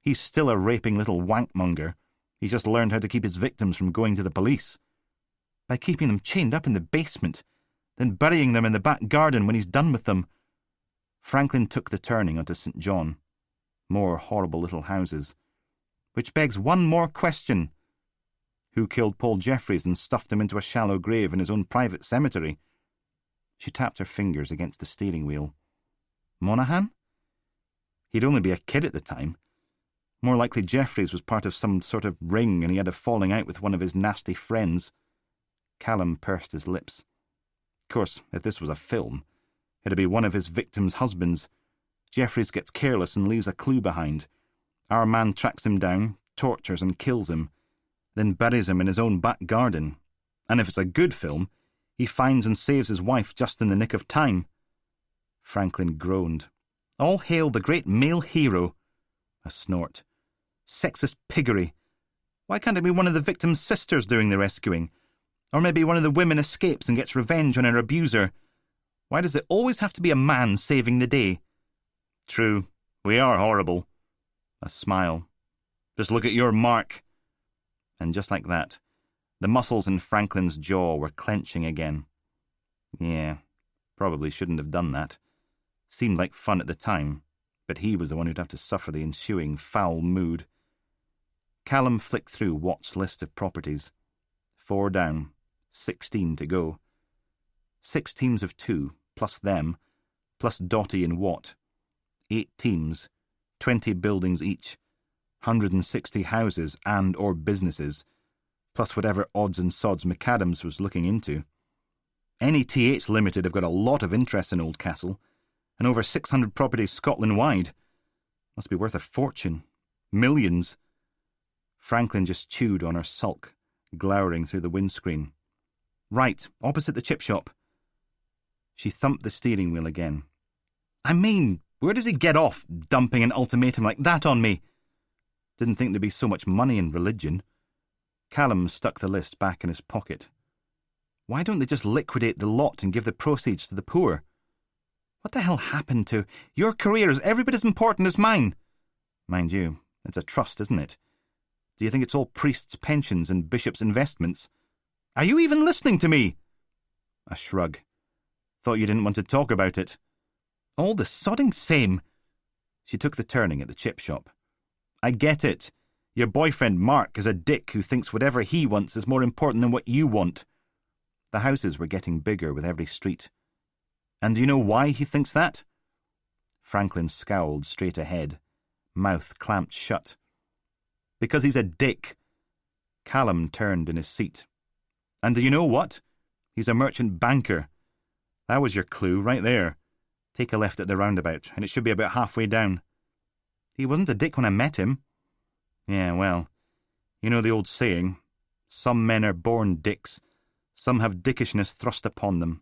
He's still a raping little wankmonger. He's just learned how to keep his victims from going to the police. By keeping them chained up in the basement, then burying them in the back garden when he's done with them. Franklin took the turning onto St. John. More horrible little houses. Which begs one more question. Who killed Paul Jeffries and stuffed him into a shallow grave in his own private cemetery? She tapped her fingers against the steering wheel. Monaghan? He'd only be a kid at the time. More likely Jeffries was part of some sort of ring and he had a falling out with one of his nasty friends. Callum pursed his lips. Of course, if this was a film, it'd be one of his victims' husbands. Jeffries gets careless and leaves a clue behind. Our man tracks him down, tortures and kills him, then buries him in his own back garden. And if it's a good film, he finds and saves his wife just in the nick of time. Franklin groaned. All hail the great male hero. A snort. Sexist piggery. Why can't it be one of the victim's sisters doing the rescuing? Or maybe one of the women escapes and gets revenge on her abuser. Why does it always have to be a man saving the day? True, we are horrible. A smile. Just look at your mark. And just like that, the muscles in Franklin's jaw were clenching again. Yeah, probably shouldn't have done that. Seemed like fun at the time, but he was the one who'd have to suffer the ensuing foul mood. Callum flicked through Watt's list of properties. 4 down, 16 to go. 6 teams of 2, plus them, plus Dotty and Watt. 8 teams, 20 buildings each, 160 houses and or businesses, plus whatever odds and sods McAdams was looking into. NETH Limited have got a lot of interest in Oldcastle, and over 600 properties Scotland-wide. Must be worth a fortune. Millions. Franklin just chewed on her sulk, glowering through the windscreen. Right, opposite the chip shop. She thumped the steering wheel again. I mean, where does he get off, dumping an ultimatum like that on me? Didn't think there'd be so much money in religion. Callum stuck the list back in his pocket. Why don't they just liquidate the lot and give the proceeds to the poor? What the hell happened to... Your career is every bit as important as mine. Mind you, it's a trust, isn't it? Do you think it's all priests' pensions and bishops' investments? Are you even listening to me? A shrug. Thought you didn't want to talk about it. All the sodding same. She took the turning at the chip shop. I get it. Your boyfriend Mark is a dick who thinks whatever he wants is more important than what you want. The houses were getting bigger with every street. And do you know why he thinks that? Franklin scowled straight ahead, mouth clamped shut. Because he's a dick. Callum turned in his seat. And do you know what? He's a merchant banker. That was your clue, right there. Take a left at the roundabout, and it should be about halfway down. He wasn't a dick when I met him. Yeah, well, you know the old saying, some men are born dicks, some have dickishness thrust upon them,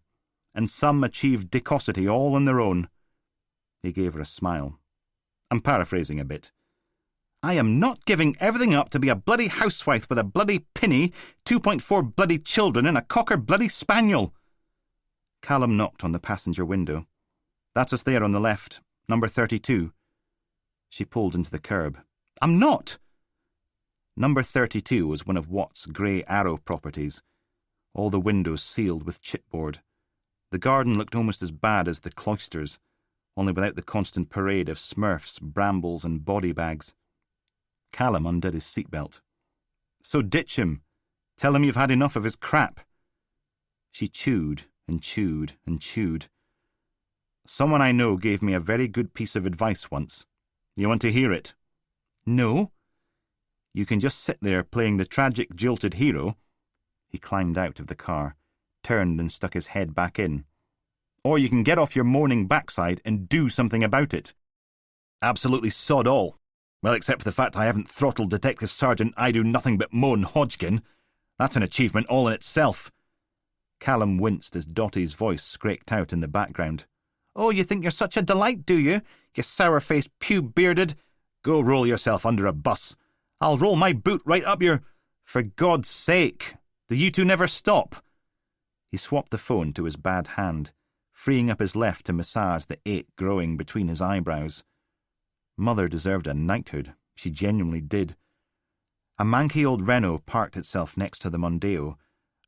and some achieve dickosity all on their own. He gave her a smile. I'm paraphrasing a bit. I am not giving everything up to be a bloody housewife with a bloody pinny, 2.4 bloody children and a cocker bloody spaniel. Callum knocked on the passenger window. That's us there on the left, number 32. She pulled into the curb. I'm not! Number 32 was one of Watt's Grey Arrow properties, all the windows sealed with chipboard. The garden looked almost as bad as the cloisters, only without the constant parade of smurfs, brambles and body bags. Callum undid his seatbelt. So ditch him. Tell him you've had enough of his crap. She chewed and chewed and chewed. Someone I know gave me a very good piece of advice once. You want to hear it? No. You can just sit there playing the tragic jilted hero. He climbed out of the car, turned and stuck his head back in. Or you can get off your moaning backside and do something about it. Absolutely sod all. Well, except for the fact I haven't throttled Detective Sergeant I-do-nothing-but-moan Hodgkin. That's an achievement all in itself. Callum winced as Dottie's voice scraped out in the background. Oh, you think you're such a delight, do you? You sour-faced, pew-bearded. Go roll yourself under a bus. I'll roll my boot right up your... For God's sake, do you two never stop? He swapped the phone to his bad hand, freeing up his left to massage the ache growing between his eyebrows. Mother deserved a knighthood. She genuinely did. A manky old Renault parked itself next to the Mondeo,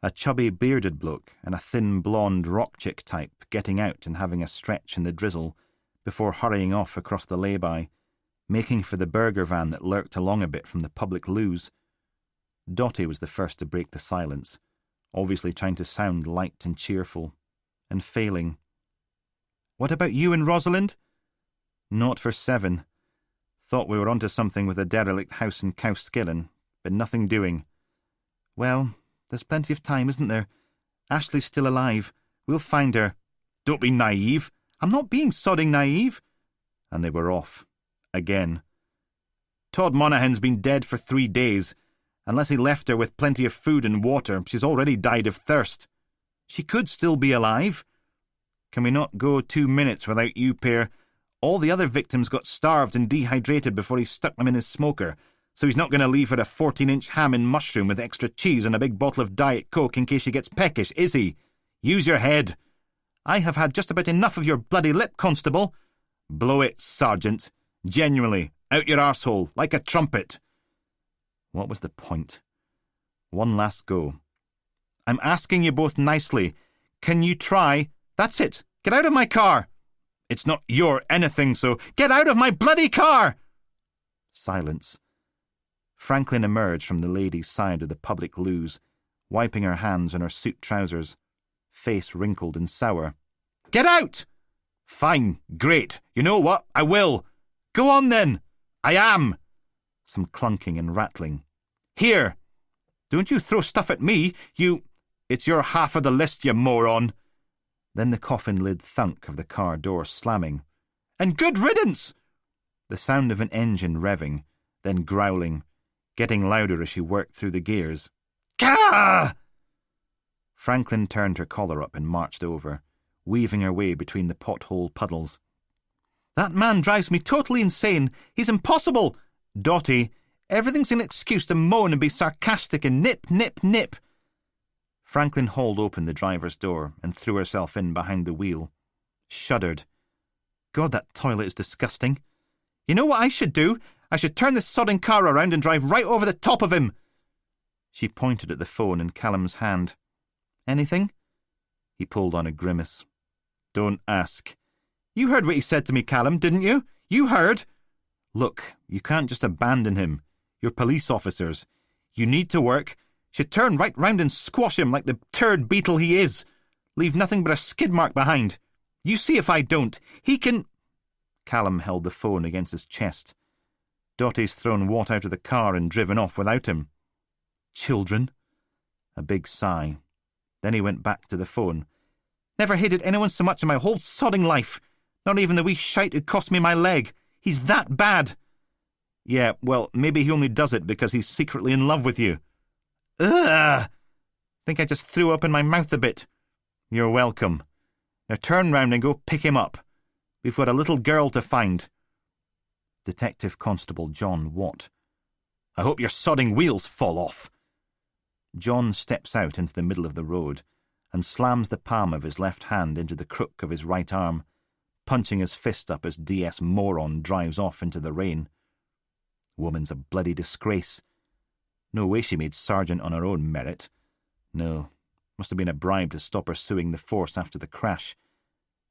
a chubby bearded bloke and a thin blonde rock chick type getting out and having a stretch in the drizzle before hurrying off across the lay-by, making for the burger van that lurked along a bit from the public loos. Dottie was the first to break the silence, obviously trying to sound light and cheerful, and failing. What about you and Rosalind? Not for 7. Thought we were onto something with a derelict house in Cowskillen, but nothing doing. Well, there's plenty of time, isn't there? Ashley's still alive. We'll find her. Don't be naive. I'm not being sodding naive. And they were off. Again. Todd Monaghan's been dead for 3 days. Unless he left her with plenty of food and water, she's already died of thirst. She could still be alive. Can we not go 2 minutes without you pair? All the other victims got starved and dehydrated before he stuck them in his smoker, so he's not going to leave her a 14-inch ham and mushroom with extra cheese and a big bottle of Diet Coke in case she gets peckish, is he? Use your head. I have had just about enough of your bloody lip, Constable. Blow it, Sergeant. Genuinely, out your arsehole, like a trumpet. What was the point? One last go. I'm asking you both nicely. Can you try? That's it. Get out of my car. It's not your anything, so get out of my bloody car. Silence. Franklin emerged from the lady's side of the public loos, wiping her hands on her suit trousers, face wrinkled and sour. Get out! Fine, great. You know what? I will. Go on then. I am. Some clunking and rattling. Here. Don't you throw stuff at me, you... It's your half of the list, you moron. Then the coffin lid thunk of the car door slamming. And good riddance! The sound of an engine revving, then growling, getting louder as she worked through the gears. Gah! Franklin turned her collar up and marched over, weaving her way between the pothole puddles. That man drives me totally insane. He's impossible. Dottie, everything's an excuse to moan and be sarcastic and nip, nip, nip. Franklin hauled open the driver's door and threw herself in behind the wheel. Shuddered. God, that toilet is disgusting. You know what I should do? I should turn this sodding car around and drive right over the top of him. She pointed at the phone in Callum's hand. Anything? He pulled on a grimace. Don't ask. You heard what he said to me, Callum, didn't you? You heard. Look, you can't just abandon him. You're police officers. You need to work. Should turn right round and squash him like the turd beetle he is. Leave nothing but a skid mark behind. You see if I don't. He can... Callum held the phone against his chest. Dottie's thrown Watt out of the car and driven off without him. Children. A big sigh. Then he went back to the phone. Never hated anyone so much in my whole sodding life. Not even the wee shite who cost me my leg. He's that bad. Yeah, well, maybe he only does it because he's secretly in love with you. Ugh! Think I just threw up in my mouth a bit. You're welcome. Now turn round and go pick him up. We've got a little girl to find. Detective Constable John Watt. I hope your sodding wheels fall off. John steps out into the middle of the road and slams the palm of his left hand into the crook of his right arm, punching his fist up as DS moron drives off into the rain. Woman's a bloody disgrace. No way she made sergeant on her own merit. No, must have been a bribe to stop her suing the force after the crash,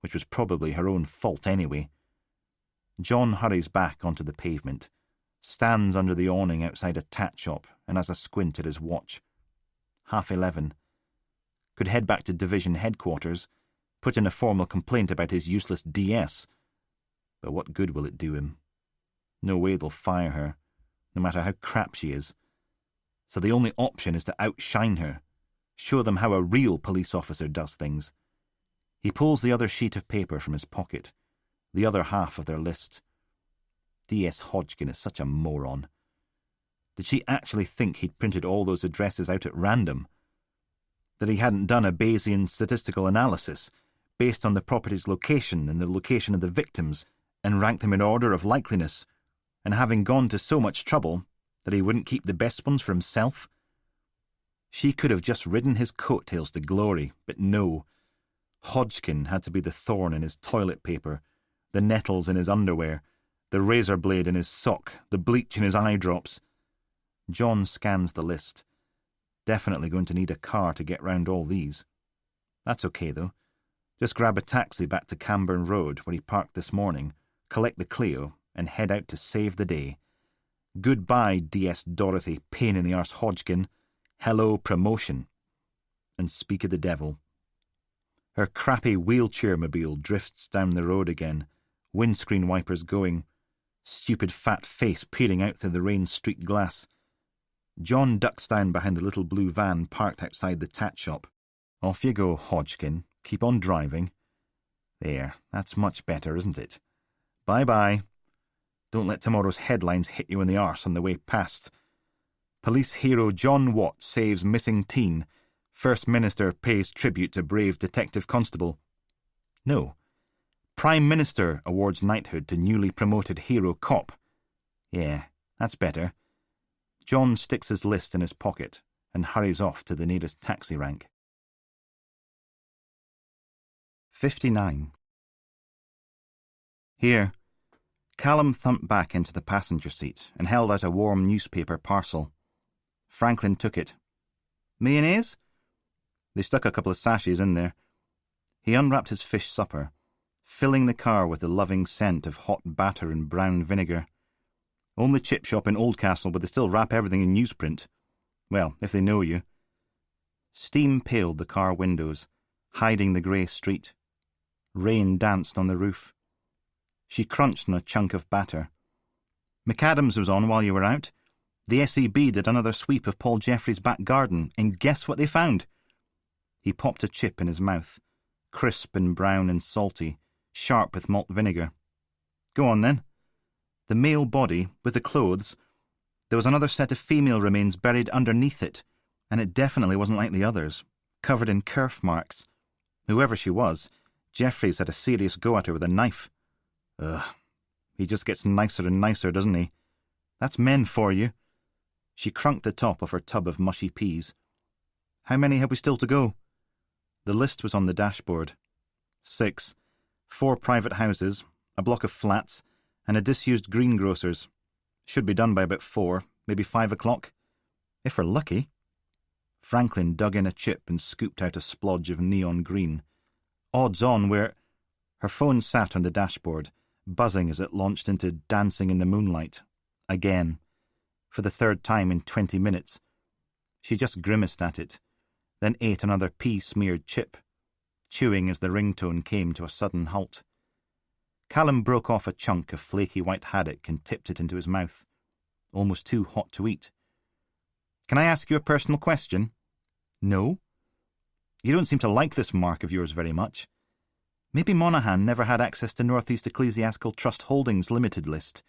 which was probably her own fault anyway. John hurries back onto the pavement, stands under the awning outside a tat shop and has a squint at his watch. 11:30. Could head back to division headquarters, put in a formal complaint about his useless DS. But what good will it do him? No way they'll fire her, no matter how crap she is. So the only option is to outshine her, show them how a real police officer does things. He pulls the other sheet of paper from his pocket, the other half of their list. D.S. Hodgkin is such a moron. Did she actually think he'd printed all those addresses out at random? That he hadn't done a Bayesian statistical analysis based on the property's location and the location of the victims and ranked them in order of likeliness, and having gone to so much trouble that he wouldn't keep the best ones for himself? She could have just ridden his coattails to glory, but no. Hodgkin had to be the thorn in his toilet paper, the nettles in his underwear, the razor blade in his sock, the bleach in his eye drops. John scans the list. Definitely going to need a car to get round all these. That's okay, though. Just grab a taxi back to Camborne Road, where he parked this morning, collect the Clio, and head out to save the day. Goodbye, D.S. Dorothy, pain-in-the-arse Hodgkin. Hello, promotion. And speak of the devil. Her crappy wheelchair-mobile drifts down the road again, windscreen wipers going, stupid fat face peering out through the rain-streaked glass. John ducks down behind the little blue van parked outside the tat shop. Off you go, Hodgkin. Keep on driving. There, that's much better, isn't it? Bye-bye. Don't let tomorrow's headlines hit you in the arse on the way past. Police hero John Watt saves missing teen. First Minister pays tribute to brave detective constable. No. Prime Minister awards knighthood to newly promoted hero cop. Yeah, that's better. John sticks his list in his pocket and hurries off to the nearest taxi rank. 59. Here. Callum thumped back into the passenger seat and held out a warm newspaper parcel. Franklin took it. Mayonnaise? They stuck a couple of sachets in there. He unwrapped his fish supper, filling the car with the loving scent of hot batter and brown vinegar. Only chip shop in Oldcastle, but they still wrap everything in newsprint. Well, if they know you. Steam paled the car windows, hiding the grey street. Rain danced on the roof. She crunched on a chunk of batter. McAdams was on while you were out. The SEB did another sweep of Paul Jeffrey's back garden, and guess what they found? He popped a chip in his mouth, crisp and brown and salty, sharp with malt vinegar. Go on, then. The male body, with the clothes. There was another set of female remains buried underneath it, and it definitely wasn't like the others, covered in kerf marks. Whoever she was, Jeffries had a serious go at her with a knife. Ugh. He just gets nicer and nicer, doesn't he? That's men for you. She crunked the top of her tub of mushy peas. How many have we still to go? The list was on the dashboard. 6. 4 private houses, a block of flats, and a disused greengrocer's. Should be done by about 4, maybe 5 o'clock. If we're lucky. Franklin dug in a chip and scooped out a splodge of neon green. Odds on we're... Her phone sat on the dashboard, buzzing as it launched into Dancing in the Moonlight. Again. For the 3rd time in 20 minutes. She just grimaced at it, then ate another pea-smeared chip, chewing as the ringtone came to a sudden halt. Callum broke off a chunk of flaky white haddock and tipped it into his mouth, almost too hot to eat. Can I ask you a personal question? No? You don't seem to like this mark of yours very much. Maybe Monaghan never had access to North East Ecclesiastical Trust Holdings Limited list.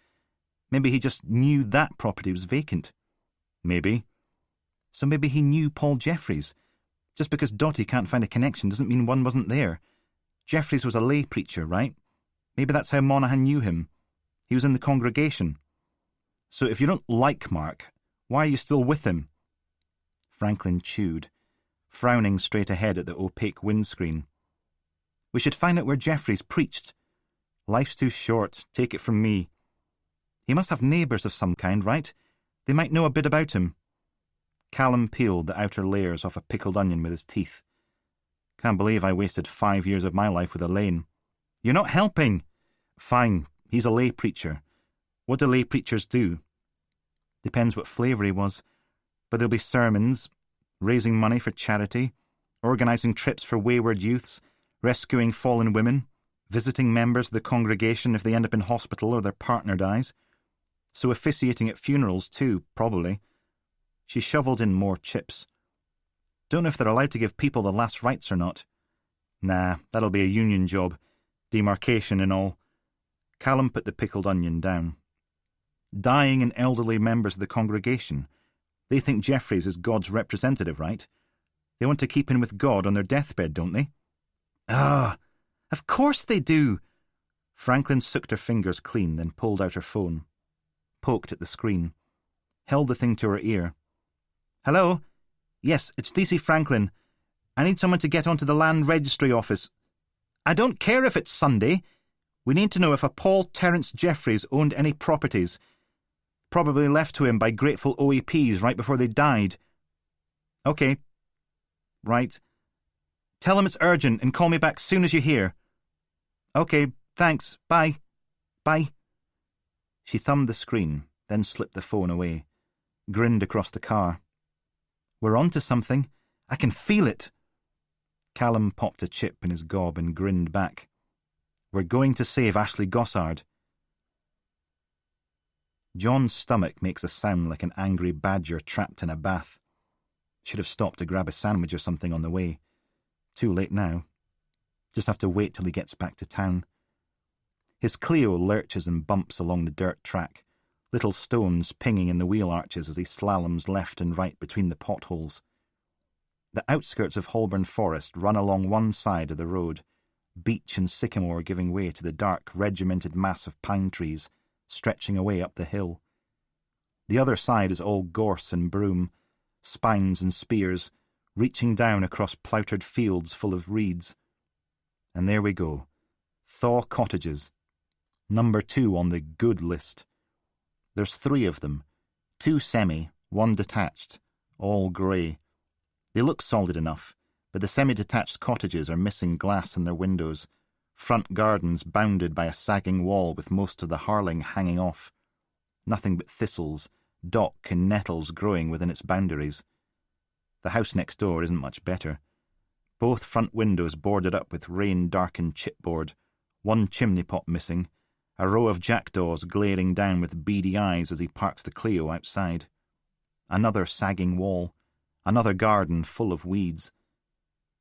Maybe he just knew that property was vacant. Maybe. So maybe he knew Paul Jeffries. Just because Dotty can't find a connection doesn't mean one wasn't there. Jeffries was a lay preacher, right? Maybe that's how Monaghan knew him. He was in the congregation. So if you don't like Mark, why are you still with him? Franklin chewed, frowning straight ahead at the opaque windscreen. We should find out where Jeffries preached. Life's too short, take it from me. He must have neighbours of some kind, right? They might know a bit about him. Callum peeled the outer layers off a pickled onion with his teeth. Can't believe I wasted 5 years of my life with Elaine. You're not helping. Fine, he's a lay preacher. What do lay preachers do? Depends what flavour he was. But there'll be sermons, raising money for charity, organising trips for wayward youths, rescuing fallen women, visiting members of the congregation if they end up in hospital or their partner dies. So officiating at funerals too, probably. She shovelled in more chips. Don't know if they're allowed to give people the last rites or not. Nah, that'll be a union job. Demarcation and all. Callum put the pickled onion down. Dying and elderly members of the congregation. They think Jeffreys is God's representative, right? They want to keep in with God on their deathbed, don't they? Ah, of course they do. Franklin sucked her fingers clean, then pulled out her phone. Poked at the screen. Held the thing to her ear. Hello? Yes, it's DC Franklin. I need someone to get onto the land registry office. I don't care if it's Sunday. We need to know if a Paul Terence Jeffreys owned any properties. Probably left to him by grateful OEPs right before they died. Okay. Right. Tell him it's urgent and call me back soon as you hear. Okay, thanks. Bye. Bye. She thumbed the screen, then slipped the phone away. Grinned across the car. We're on to something. I can feel it. Callum popped a chip in his gob and grinned back. We're going to save Ashley Gossard. John's stomach makes a sound like an angry badger trapped in a bath. Should have stopped to grab a sandwich or something on the way. Too late now. Just have to wait till he gets back to town. His Clio lurches and bumps along the dirt track, little stones pinging in the wheel arches as he slaloms left and right between the potholes. The outskirts of Holborn Forest run along one side of the road, beech and sycamore giving way to the dark, regimented mass of pine trees stretching away up the hill. The other side is all gorse and broom, spines and spears, reaching down across ploughed fields full of reeds. And there we go. Thaw Cottages. Number 2 on the good list. There's 3 of them. 2 semi, 1 detached, all grey. They look solid enough, but the semi-detached cottages are missing glass in their windows, front gardens bounded by a sagging wall with most of the harling hanging off. Nothing but thistles, dock and nettles growing within its boundaries. The house next door isn't much better. Both front windows boarded up with rain-darkened chipboard, 1 chimney pot missing, a row of jackdaws glaring down with beady eyes as he parks the Clio outside. Another sagging wall, another garden full of weeds.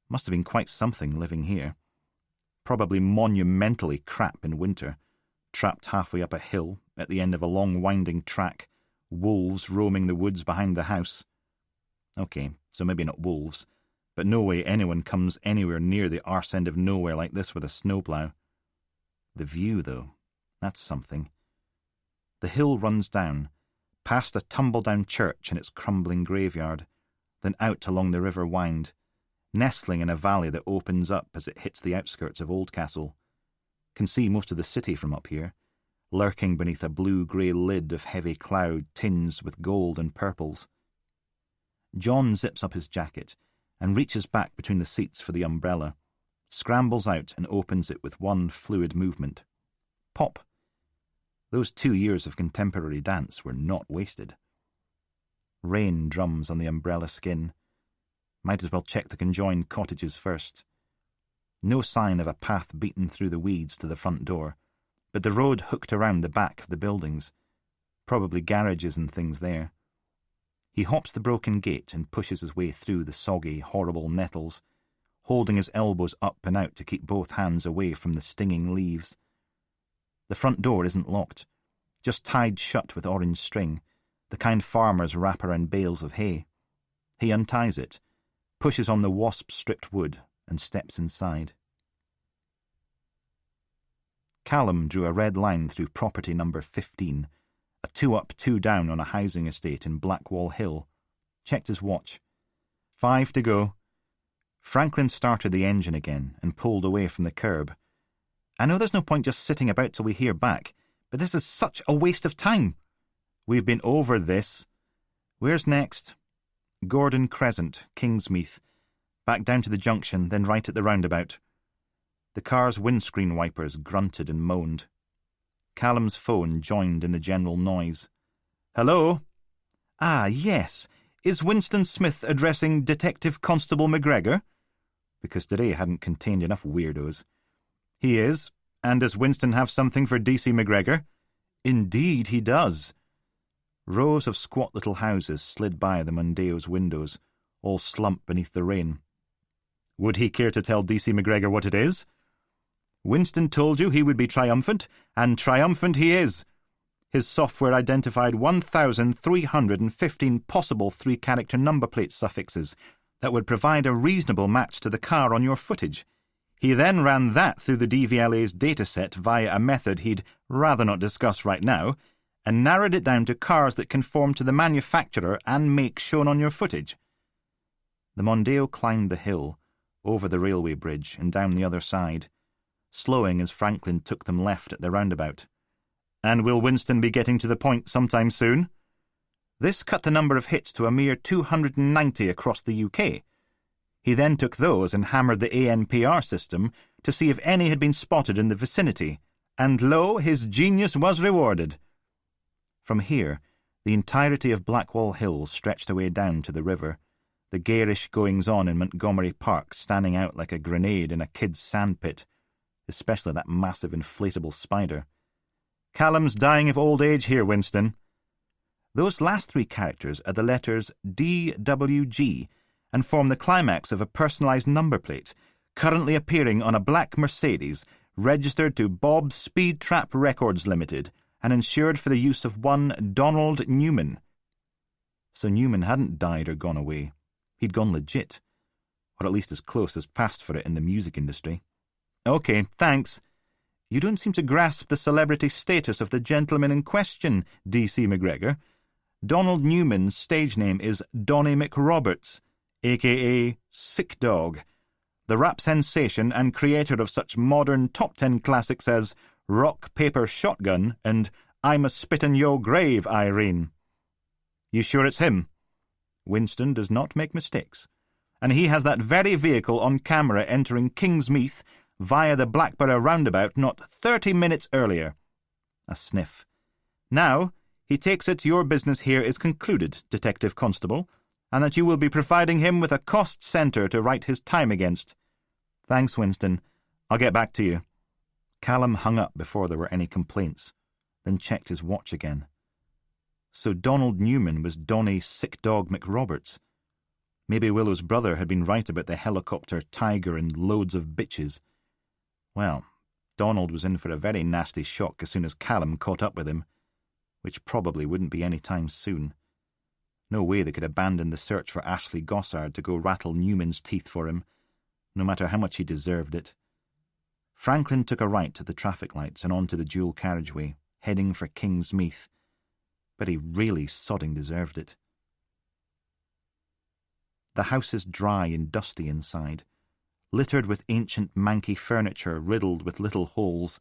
Must have been quite something living here. Probably monumentally crap in winter, trapped halfway up a hill, at the end of a long winding track, wolves roaming the woods behind the house. Okay, so maybe not wolves, but no way anyone comes anywhere near the arse end of nowhere like this with a snowplough. The view, though, that's something. The hill runs down, past a tumble-down church and its crumbling graveyard, then out along the River Wynd, nestling in a valley that opens up as it hits the outskirts of Oldcastle. Can see most of the city from up here, lurking beneath a blue-grey lid of heavy cloud tinged with gold and purples. John zips up his jacket and reaches back between the seats for the umbrella, scrambles out and opens it with one fluid movement. Pop! Those 2 years of contemporary dance were not wasted. Rain drums on the umbrella skin. Might as well check the conjoined cottages first. No sign of a path beaten through the weeds to the front door, but the road hooked around the back of the buildings. Probably garages and things there. He hops the broken gate and pushes his way through the soggy, horrible nettles, holding his elbows up and out to keep both hands away from the stinging leaves. The front door isn't locked, just tied shut with orange string, the kind farmers wrap around bales of hay. He unties it, pushes on the wasp-stripped wood, and steps inside. Callum drew a red line through property number 15, a 2-up, 2-down on a housing estate in Blackwall Hill. Checked his watch. 5 to go. Franklin started the engine again and pulled away from the curb. I know there's no point just sitting about till we hear back, but this is such a waste of time. We've been over this. Where's next? Gordon Crescent, Kingsmeath. Back down to the junction, then right at the roundabout. The car's windscreen wipers grunted and moaned. Callum's phone joined in the general noise. Hello? Ah, yes. Is Winston Smith addressing Detective Constable McGregor? Because today hadn't contained enough weirdos. He is. And does Winston have something for DC McGregor? Indeed he does. Rows of squat little houses slid by the Mondeo's windows, all slumped beneath the rain. Would he care to tell DC McGregor what it is? Winston told you he would be triumphant, and triumphant he is. his software identified 1,315 possible three-character number plate suffixes that would provide a reasonable match to the car on your footage. He then ran that through the DVLA's dataset via a method he'd rather not discuss right now, and narrowed it down to cars that conform to the manufacturer and make shown on your footage. The Mondeo climbed the hill, over the railway bridge and down the other side, slowing as Franklin took them left at the roundabout. And will Winston be getting to the point sometime soon? This cut the number of hits to a mere 290 across the UK. He then took those and hammered the ANPR system to see if any had been spotted in the vicinity, and lo, his genius was rewarded. From here, the entirety of Blackwall Hill stretched away down to the river, the garish goings-on in Montgomery Park standing out like a grenade in a kid's sandpit, especially that massive inflatable spider. Callum's dying of old age here, Winston. Those last three characters are the letters DWG and form the climax of a personalised number plate, currently appearing on a black Mercedes, registered to Bob Speed Trap Records Limited, and insured for the use of one Donald Newman. So Newman hadn't died or gone away. He'd gone legit, or at least as close as passed for it in the music industry. Okay, thanks. You don't seem to grasp the celebrity status of the gentleman in question, D.C. McGregor. Donald Newman's stage name is Donnie McRoberts, a.k.a. Sick Dog, the rap sensation and creator of such modern top 10 classics as Rock, Paper, Shotgun and I'm a Spittin' Yo Grave, Irene. You sure it's him? Winston does not make mistakes, and he has that very vehicle on camera entering Kingsmeath via the Blackborough roundabout not 30 minutes earlier. A sniff. Now, he takes it your business here is concluded, Detective Constable, and that you will be providing him with a cost centre to write his time against. Thanks, Winston. I'll get back to you. Callum hung up before there were any complaints, then checked his watch again. So Donald Newman was Donnie Sick Dog McRoberts. Maybe Willow's brother had been right about the helicopter, tiger, and loads of bitches. Well, Donald was in for a very nasty shock as soon as Callum caught up with him, which probably wouldn't be any time soon. No way they could abandon the search for Ashley Gossard to go rattle Newman's teeth for him, no matter how much he deserved it. Franklin took a right to the traffic lights and onto the dual carriageway, heading for Kingsmeath, but he really sodding deserved it. The house is dry and dusty inside, littered with ancient manky furniture riddled with little holes,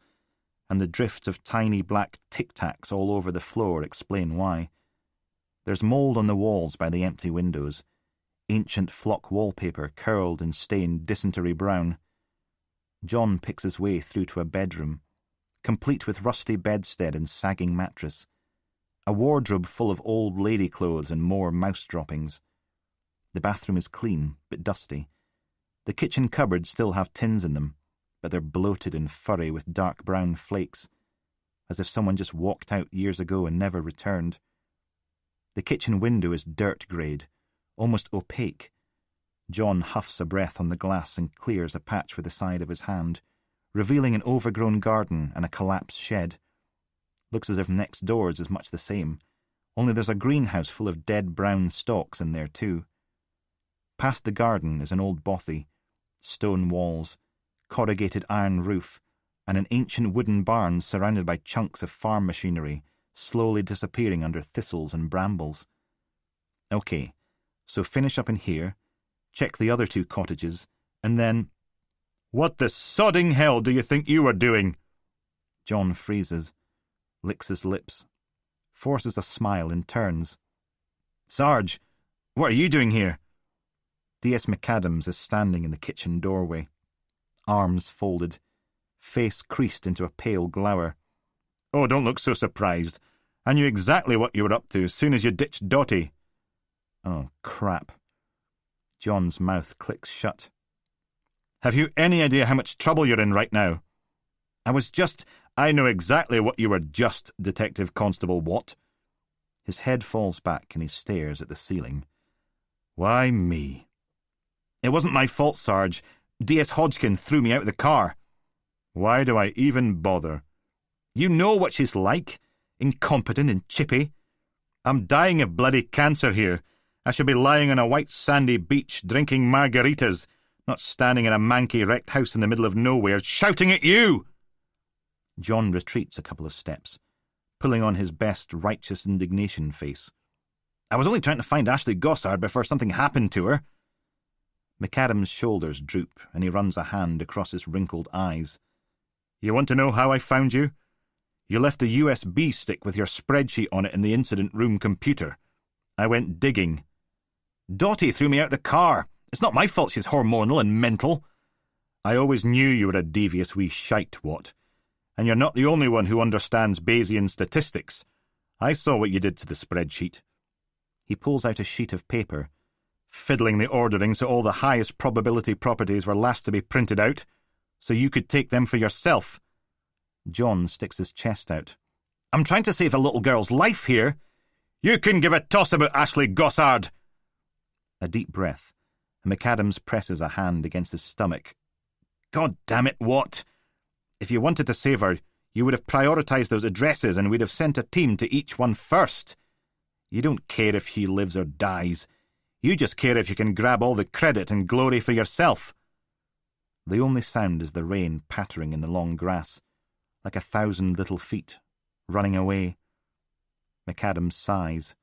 and the drifts of tiny black tic-tacs all over the floor explain why. There's mould on the walls by the empty windows, ancient flock wallpaper curled and stained dysentery brown. John picks his way through to a bedroom, complete with rusty bedstead and sagging mattress, a wardrobe full of old lady clothes and more mouse droppings. The bathroom is clean, but dusty. The kitchen cupboards still have tins in them, but they're bloated and furry with dark brown flakes, as if someone just walked out years ago and never returned. The kitchen window is dirt-greyed, almost opaque. John huffs a breath on the glass and clears a patch with the side of his hand, revealing an overgrown garden and a collapsed shed. Looks as if next door's is much the same, only there's a greenhouse full of dead brown stalks in there too. Past the garden is an old bothy, stone walls, corrugated iron roof, and an ancient wooden barn surrounded by chunks of farm machinery, slowly disappearing under thistles and brambles. Okay, so finish up in here, check the other two cottages, and then... What the sodding hell do you think you were doing? John freezes, licks his lips, forces a smile and turns. Sarge, what are you doing here? D.S. McAdams is standing in the kitchen doorway, arms folded, face creased into a pale glower. Oh, don't look so surprised. I knew exactly what you were up to as soon as you ditched Dottie. Oh, crap. John's mouth clicks shut. Have you any idea how much trouble you're in right now? I know exactly what you were just, Detective Constable Watt. His head falls back and he stares at the ceiling. Why me? It wasn't my fault, Sarge. D.S. Hodgkin threw me out of the car. Why do I even bother? You know what she's like. Incompetent and chippy. I'm dying of bloody cancer here. I should be lying on a white sandy beach drinking margaritas, not standing in a manky wrecked house in the middle of nowhere, shouting at you!" John retreats a couple of steps, pulling on his best righteous indignation face. "I was only trying to find Ashley Gossard before something happened to her." McAdam's shoulders droop, and he runs a hand across his wrinkled eyes. "You want to know how I found you? You left a USB stick with your spreadsheet on it in the incident room computer. I went digging. Dottie threw me out the car. It's not my fault she's hormonal and mental. I always knew you were a devious wee shite-what. And you're not the only one who understands Bayesian statistics. I saw what you did to the spreadsheet." He pulls out a sheet of paper, fiddling the ordering so all the highest probability properties were last to be printed out, so you could take them for yourself. John sticks his chest out. "I'm trying to save a little girl's life here." "You couldn't give a toss about Ashley Gossard." A deep breath, and McAdams presses a hand against his stomach. "God damn it, what? If you wanted to save her, you would have prioritised those addresses and we'd have sent a team to each one first. You don't care if she lives or dies. You just care if you can grab all the credit and glory for yourself." The only sound is the rain pattering in the long grass, like 1,000 little feet, running away. McAdams sighs.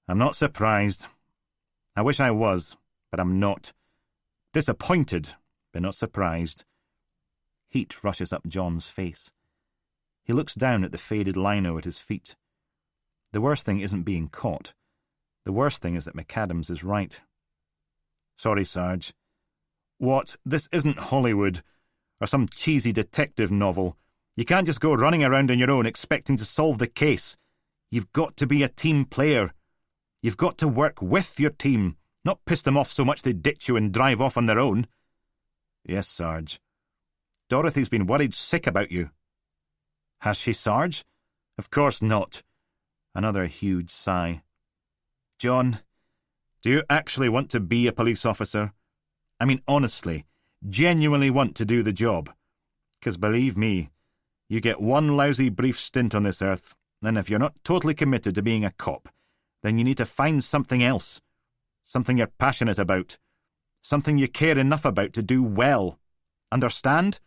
"I'm not surprised. I wish I was, but I'm not. Disappointed, but not surprised." Heat rushes up John's face. He looks down at the faded lino at his feet. The worst thing isn't being caught. The worst thing is that McAdams is right. "Sorry, Sarge. What? This isn't Hollywood, or some cheesy detective novel. You can't just go running around on your own expecting to solve the case. You've got to be a team player. You've got to work with your team, not piss them off so much they ditch you and drive off on their own." "Yes, Sarge. Dorothy's been worried sick about you." "Has she, Sarge?" "Of course not." Another huge sigh. "John, do you actually want to be a police officer? I mean, honestly, genuinely want to do the job? Because believe me, you get one lousy brief stint on this earth, and if you're not totally committed to being a cop, then you need to find something else. Something you're passionate about. Something you care enough about to do well. Understand?"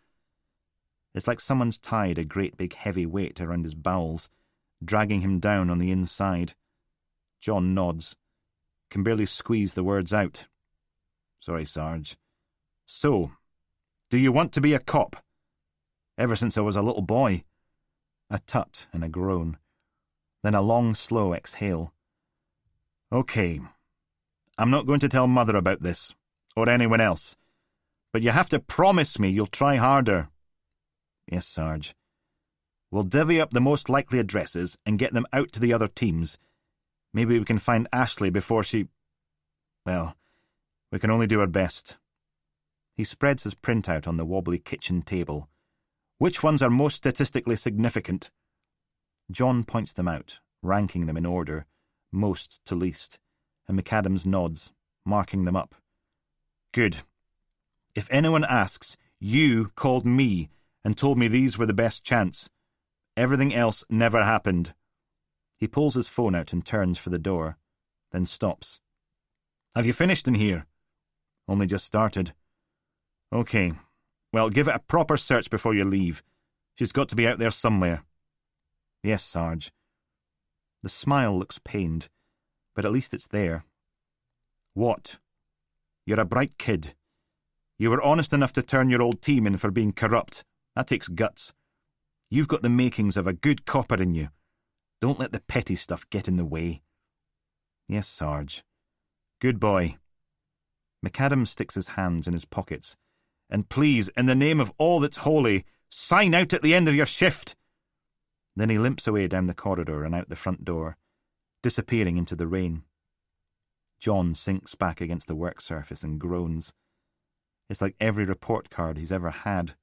It's like someone's tied a great big heavy weight around his bowels, dragging him down on the inside. John nods, can barely squeeze the words out. "Sorry, Sarge. So, do you want to be a cop?" "Ever since I was a little boy." A tut and a groan. Then a long, slow exhale. "Okay. I'm not going to tell Mother about this, or anyone else. But you have to promise me you'll try harder." "Yes, Sarge. We'll divvy up the most likely addresses and get them out to the other teams. Maybe we can find Ashley before she... Well, we can only do our best." He spreads his printout on the wobbly kitchen table. "Which ones are most statistically significant?" John points them out, ranking them in order, most to least, and McAdams nods, marking them up. "Good. If anyone asks, you called me and told me these were the best chance. Everything else never happened." He pulls his phone out and turns for the door, then stops. "Have you finished in here?" "Only just started." "Okay. Well, give it a proper search before you leave. She's got to be out there somewhere." "Yes, Sarge." The smile looks pained, but at least it's there. "What?" "You're a bright kid. You were honest enough to turn your old team in for being corrupt. That takes guts. You've got the makings of a good copper in you. Don't let the petty stuff get in the way." "Yes, Sarge." "Good boy." McAdams sticks his hands in his pockets. "And please, in the name of all that's holy, sign out at the end of your shift." Then he limps away down the corridor and out the front door, disappearing into the rain. John sinks back against the work surface and groans. It's like every report card he's ever had.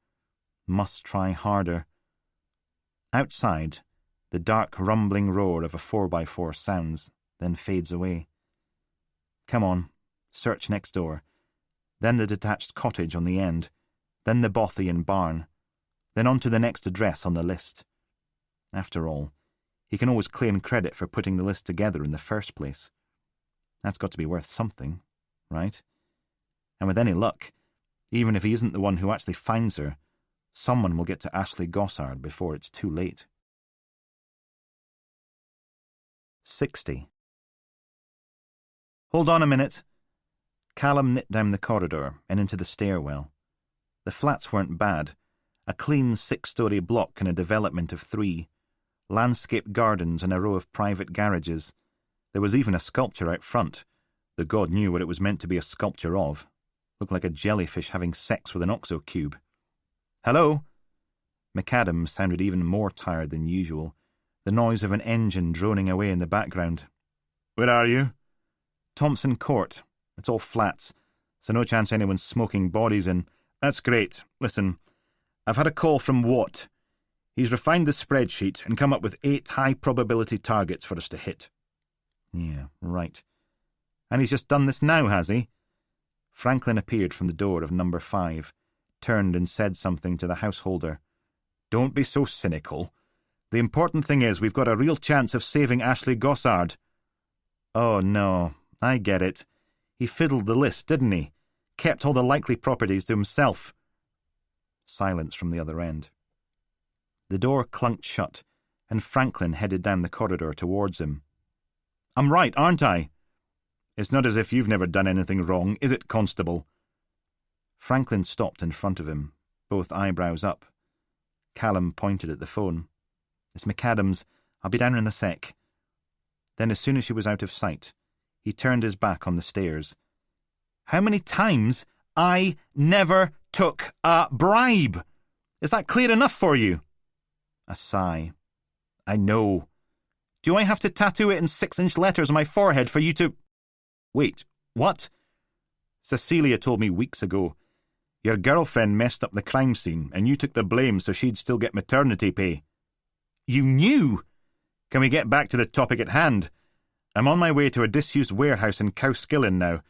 Must try harder. Outside, the dark rumbling roar of a 4x4 sounds, then fades away. Come on, search next door. Then the detached cottage on the end. Then the Bothian barn. Then on to the next address on the list. After all, He can always claim credit for putting the list together in the first place. That's got to be worth something, right? And with any luck, even if he isn't the one who actually finds her, someone will get to Ashley Gossard before it's too late. 60. Hold on a minute. Callum nipped down the corridor and into the stairwell. The flats weren't bad. A clean 6-storey block in a development of 3. Landscaped gardens and a row of private garages. There was even a sculpture out front. The god knew what it was meant to be a sculpture of. Looked like a jellyfish having sex with an OXO cube. Hello? McAdams sounded even more tired than usual. The noise of an engine droning away in the background. Where are you? Thompson Court. It's all flats, so no chance anyone's smoking bodies in. That's great. Listen, I've had a call from Watt. He's refined the spreadsheet and come up with 8 high-probability targets for us to hit. Yeah, right. And he's just done this now, has he? Franklin appeared from the door of number 5, turned and said something to the householder. Don't be so cynical. The important thing is we've got a real chance of saving Ashley Gossard. Oh, no, I get it. He fiddled the list, didn't he? Kept all the likely properties to himself. Silence from the other end. The door clunked shut, and Franklin headed down the corridor towards him. I'm right, aren't I? It's not as if you've never done anything wrong, is it, Constable? Franklin stopped in front of him, both eyebrows up. Callum pointed at the phone. It's McAdams. I'll be down in a sec. Then, as soon as she was out of sight, he turned his back on the stairs. How many times? I never took a bribe. Is that clear enough for you? A sigh. I know. Do I have to tattoo it in 6-inch letters on my forehead for you to... Wait, what? Cecilia told me weeks ago. Your girlfriend messed up the crime scene and you took the blame so she'd still get maternity pay. You knew? Can we get back to the topic at hand? I'm on my way to a disused warehouse in Cowskillen now.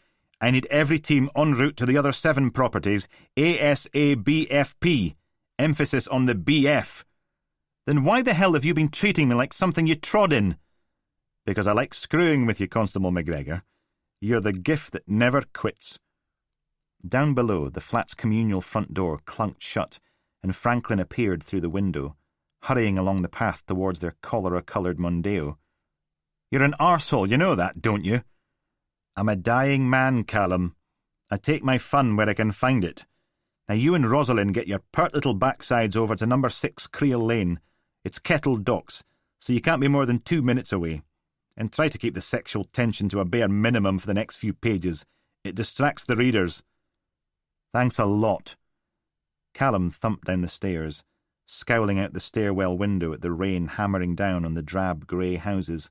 I need every team en route to the other 7 properties, ASABFP. Emphasis on the BF. Then why the hell have you been treating me like something you trod in? Because I like screwing with you, Constable McGregor. You're the gift that never quits. Down below, the flat's communal front door clunked shut, and Franklin appeared through the window, hurrying along the path towards their cholera-coloured Mondeo. You're an arsehole, you know that, don't you? I'm a dying man, Callum. I take my fun where I can find it. Now you and Rosalind get your pert little backsides over to number 6 Creel Lane. It's Kettle Docks, so you can't be more than 2 minutes away. And try to keep the sexual tension to a bare minimum for the next few pages. It distracts the readers. Thanks a lot. Callum thumped down the stairs, scowling out the stairwell window at the rain hammering down on the drab grey houses.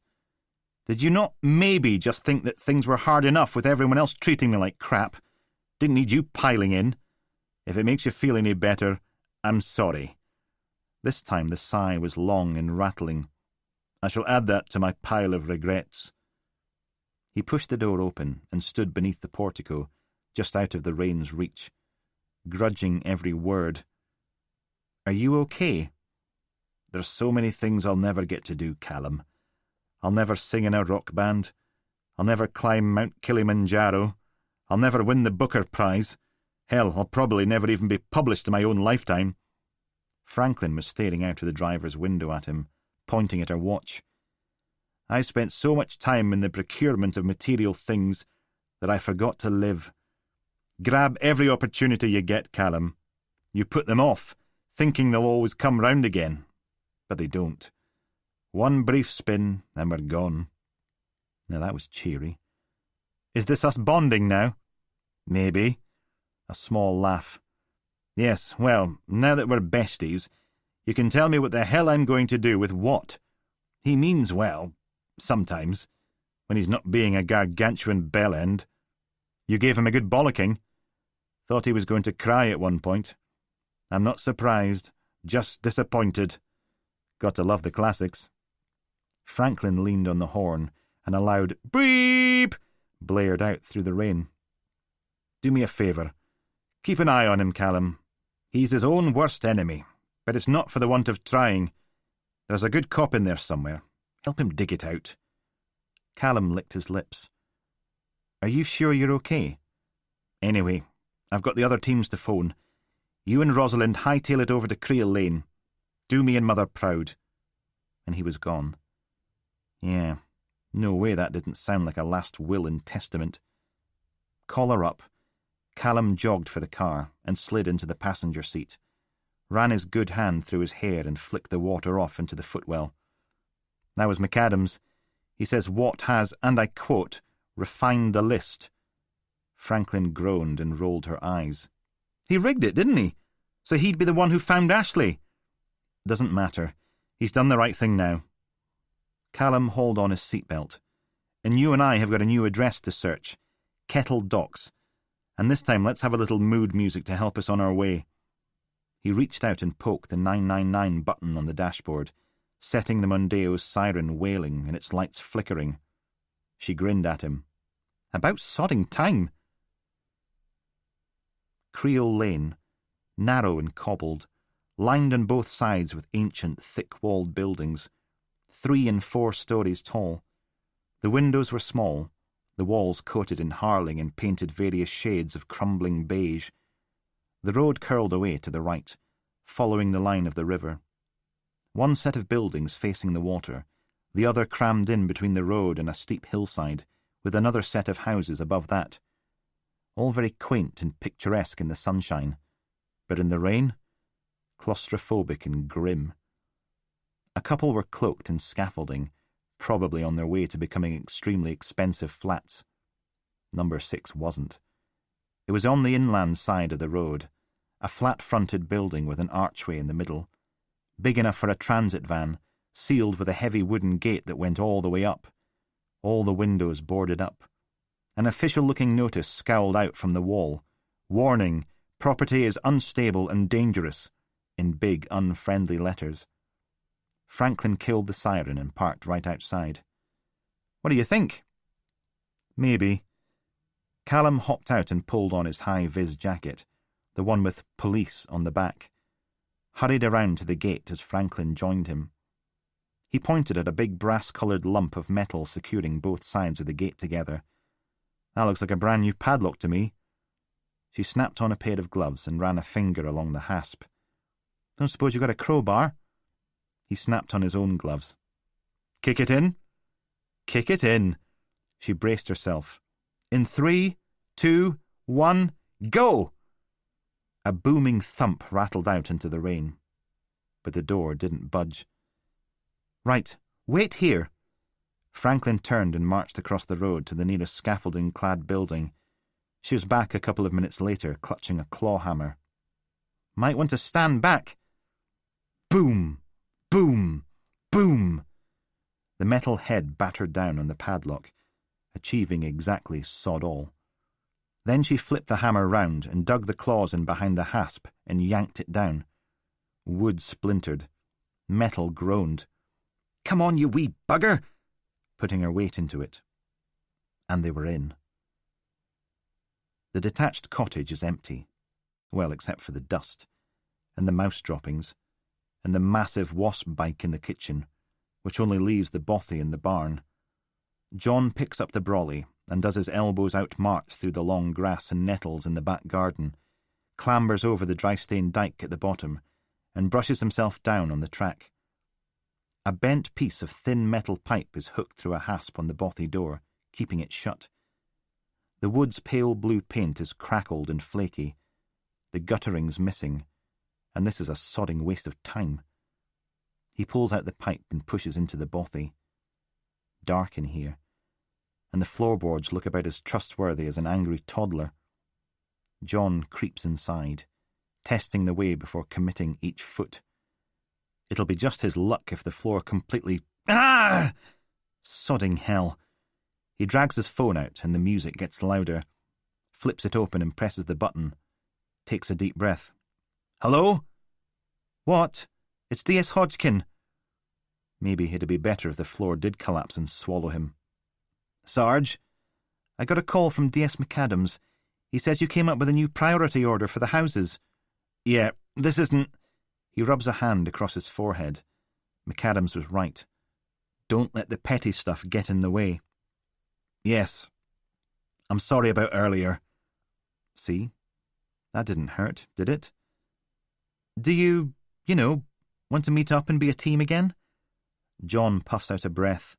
Did you not maybe just think that things were hard enough with everyone else treating me like crap? Didn't need you piling in. If it makes you feel any better, I'm sorry. This time the sigh was long and rattling. I shall add that to my pile of regrets. He pushed the door open and stood beneath the portico, just out of the rain's reach, grudging every word. Are you okay? There's so many things I'll never get to do, Callum. I'll never sing in a rock band. I'll never climb Mount Kilimanjaro. I'll never win the Booker Prize. Hell, I'll probably never even be published in my own lifetime. Franklin was staring out of the driver's window at him, pointing at her watch. I spent so much time in the procurement of material things that I forgot to live. Grab every opportunity you get, Callum. You put them off, thinking they'll always come round again. But they don't. One brief spin, and we're gone. Now that was cheery. Is this us bonding now? Maybe. A small laugh. Yes, well, now that we're besties, you can tell me what the hell I'm going to do with what. He means well, sometimes, when he's not being a gargantuan bellend. You gave him a good bollocking. Thought he was going to cry at one point. I'm not surprised, just disappointed. Got to love the classics. Franklin leaned on the horn, and a loud beep blared out through the rain. Do me a favour. Keep an eye on him, Callum. He's his own worst enemy, but it's not for the want of trying. There's a good cop in there somewhere. Help him dig it out. Callum licked his lips. Are you sure you're okay? Anyway, I've got the other teams to phone. You and Rosalind hightail it over to Creel Lane. Do me and Mother proud. And he was gone. Yeah, no way that didn't sound like a last will and testament. Collar up, Callum jogged for the car and slid into the passenger seat, ran his good hand through his hair and flicked the water off into the footwell. That was McAdams. He says Watt has, and I quote, refined the list. Franklin groaned and rolled her eyes. He rigged it, didn't he? So he'd be the one who found Ashley. Doesn't matter. He's done the right thing now. Callum hauled on his seatbelt. And you and I have got a new address to search. Kettle Docks. And this time let's have a little mood music to help us on our way. He reached out and poked the 999 button on the dashboard, setting the Mondeo's siren wailing and its lights flickering. She grinned at him. About sodding time. Creel Lane, narrow and cobbled, lined on both sides with ancient, thick-walled buildings, 3 and 4 stories tall. The windows were small, the walls coated in harling and painted various shades of crumbling beige. The road curled away to the right, following the line of the river. One set of buildings facing the water, the other crammed in between the road and a steep hillside, with another set of houses above that. All very quaint and picturesque in the sunshine, but in the rain, claustrophobic and grim. A couple were cloaked in scaffolding, probably on their way to becoming extremely expensive flats. Number 6 wasn't. It was on the inland side of the road, a flat-fronted building with an archway in the middle, big enough for a transit van, sealed with a heavy wooden gate that went all the way up, all the windows boarded up. An official-looking notice scowled out from the wall. Warning, property is unstable and dangerous, in big, unfriendly letters. Franklin killed the siren and parked right outside. What do you think? Maybe. Callum hopped out and pulled on his high-vis jacket, the one with police on the back, hurried around to the gate as Franklin joined him. He pointed at a big brass-coloured lump of metal securing both sides of the gate together. That looks like a brand new padlock to me. She snapped on a pair of gloves and ran a finger along the hasp. Don't suppose you've got a crowbar? He snapped on his own gloves. Kick it in? Kick it in. She braced herself. In 3, 2, 1, go! A booming thump rattled out into the rain, but the door didn't budge. Right, wait here. Franklin turned and marched across the road to the nearest scaffolding-clad building. She was back a couple of minutes later, clutching a claw hammer. Might want to stand back. Boom! Boom! Boom! The metal head battered down on the padlock, achieving exactly sod all. Then she flipped the hammer round and dug the claws in behind the hasp and yanked it down. Wood splintered. Metal groaned. Come on, you wee bugger! Putting her weight into it. And they were in. The detached cottage is empty. Well, except for the dust, and the mouse droppings, and the massive wasp bike in the kitchen, which only leaves the bothy in the barn. John picks up the brolly and does his elbows out march through the long grass and nettles in the back garden, clambers over the dry-stained dyke at the bottom, and brushes himself down on the track. A bent piece of thin metal pipe is hooked through a hasp on the bothy door, keeping it shut. The wood's pale blue paint is crackled and flaky, the guttering's missing, and this is a sodding waste of time. He pulls out the pipe and pushes into the bothy. Dark in here, and the floorboards look about as trustworthy as an angry toddler. John creeps inside, testing the way before committing each foot. It'll be just his luck if the floor completely... Ah! Sodding hell. He drags his phone out and the music gets louder, flips it open and presses the button, takes a deep breath. Hello? What? It's D.S. Hodgkin. Maybe it'd be better if the floor did collapse and swallow him. Sarge, I got a call from D.S. McAdams. He says you came up with a new priority order for the houses. Yeah, this isn't... He rubs a hand across his forehead. McAdams was right. Don't let the petty stuff get in the way. Yes. I'm sorry about earlier. See? That didn't hurt, did it? Do you want to meet up and be a team again? John puffs out a breath.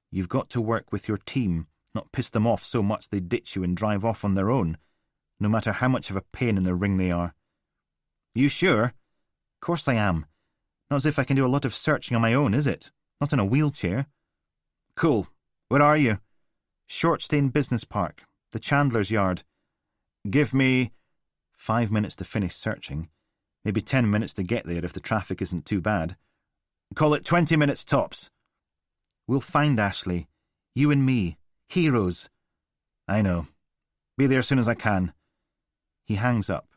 You've got to work with your team, not piss them off so much they ditch you and drive off on their own, no matter how much of a pain in the ring they are. You sure? Course I am. Not as if I can do a lot of searching on my own, is it? Not in a wheelchair. Cool. Where are you? Shortstane Business Park, the Chandler's Yard. Give me 5 minutes to finish searching. Maybe 10 minutes to get there if the traffic isn't too bad. Call it 20 minutes tops. We'll find Ashley. You and me. Heroes. I know. Be there as soon as I can. He hangs up,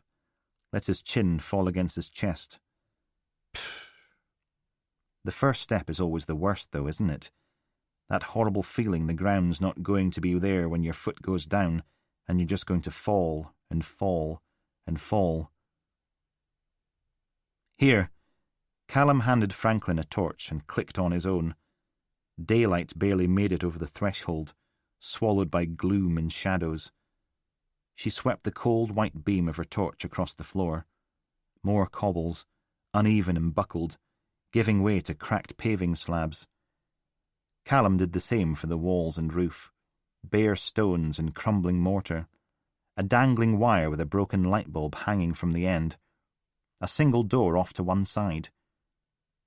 lets his chin fall against his chest. Pfft. The first step is always the worst, though, isn't it? That horrible feeling the ground's not going to be there when your foot goes down, and you're just going to fall and fall and fall. Here. Callum handed Franklin a torch and clicked on his own. Daylight barely made it over the threshold, swallowed by gloom and shadows. She swept the cold white beam of her torch across the floor. More cobbles, uneven and buckled, giving way to cracked paving slabs. Callum did the same for the walls and roof. Bare stones and crumbling mortar. A dangling wire with a broken light bulb hanging from the end. A single door off to one side.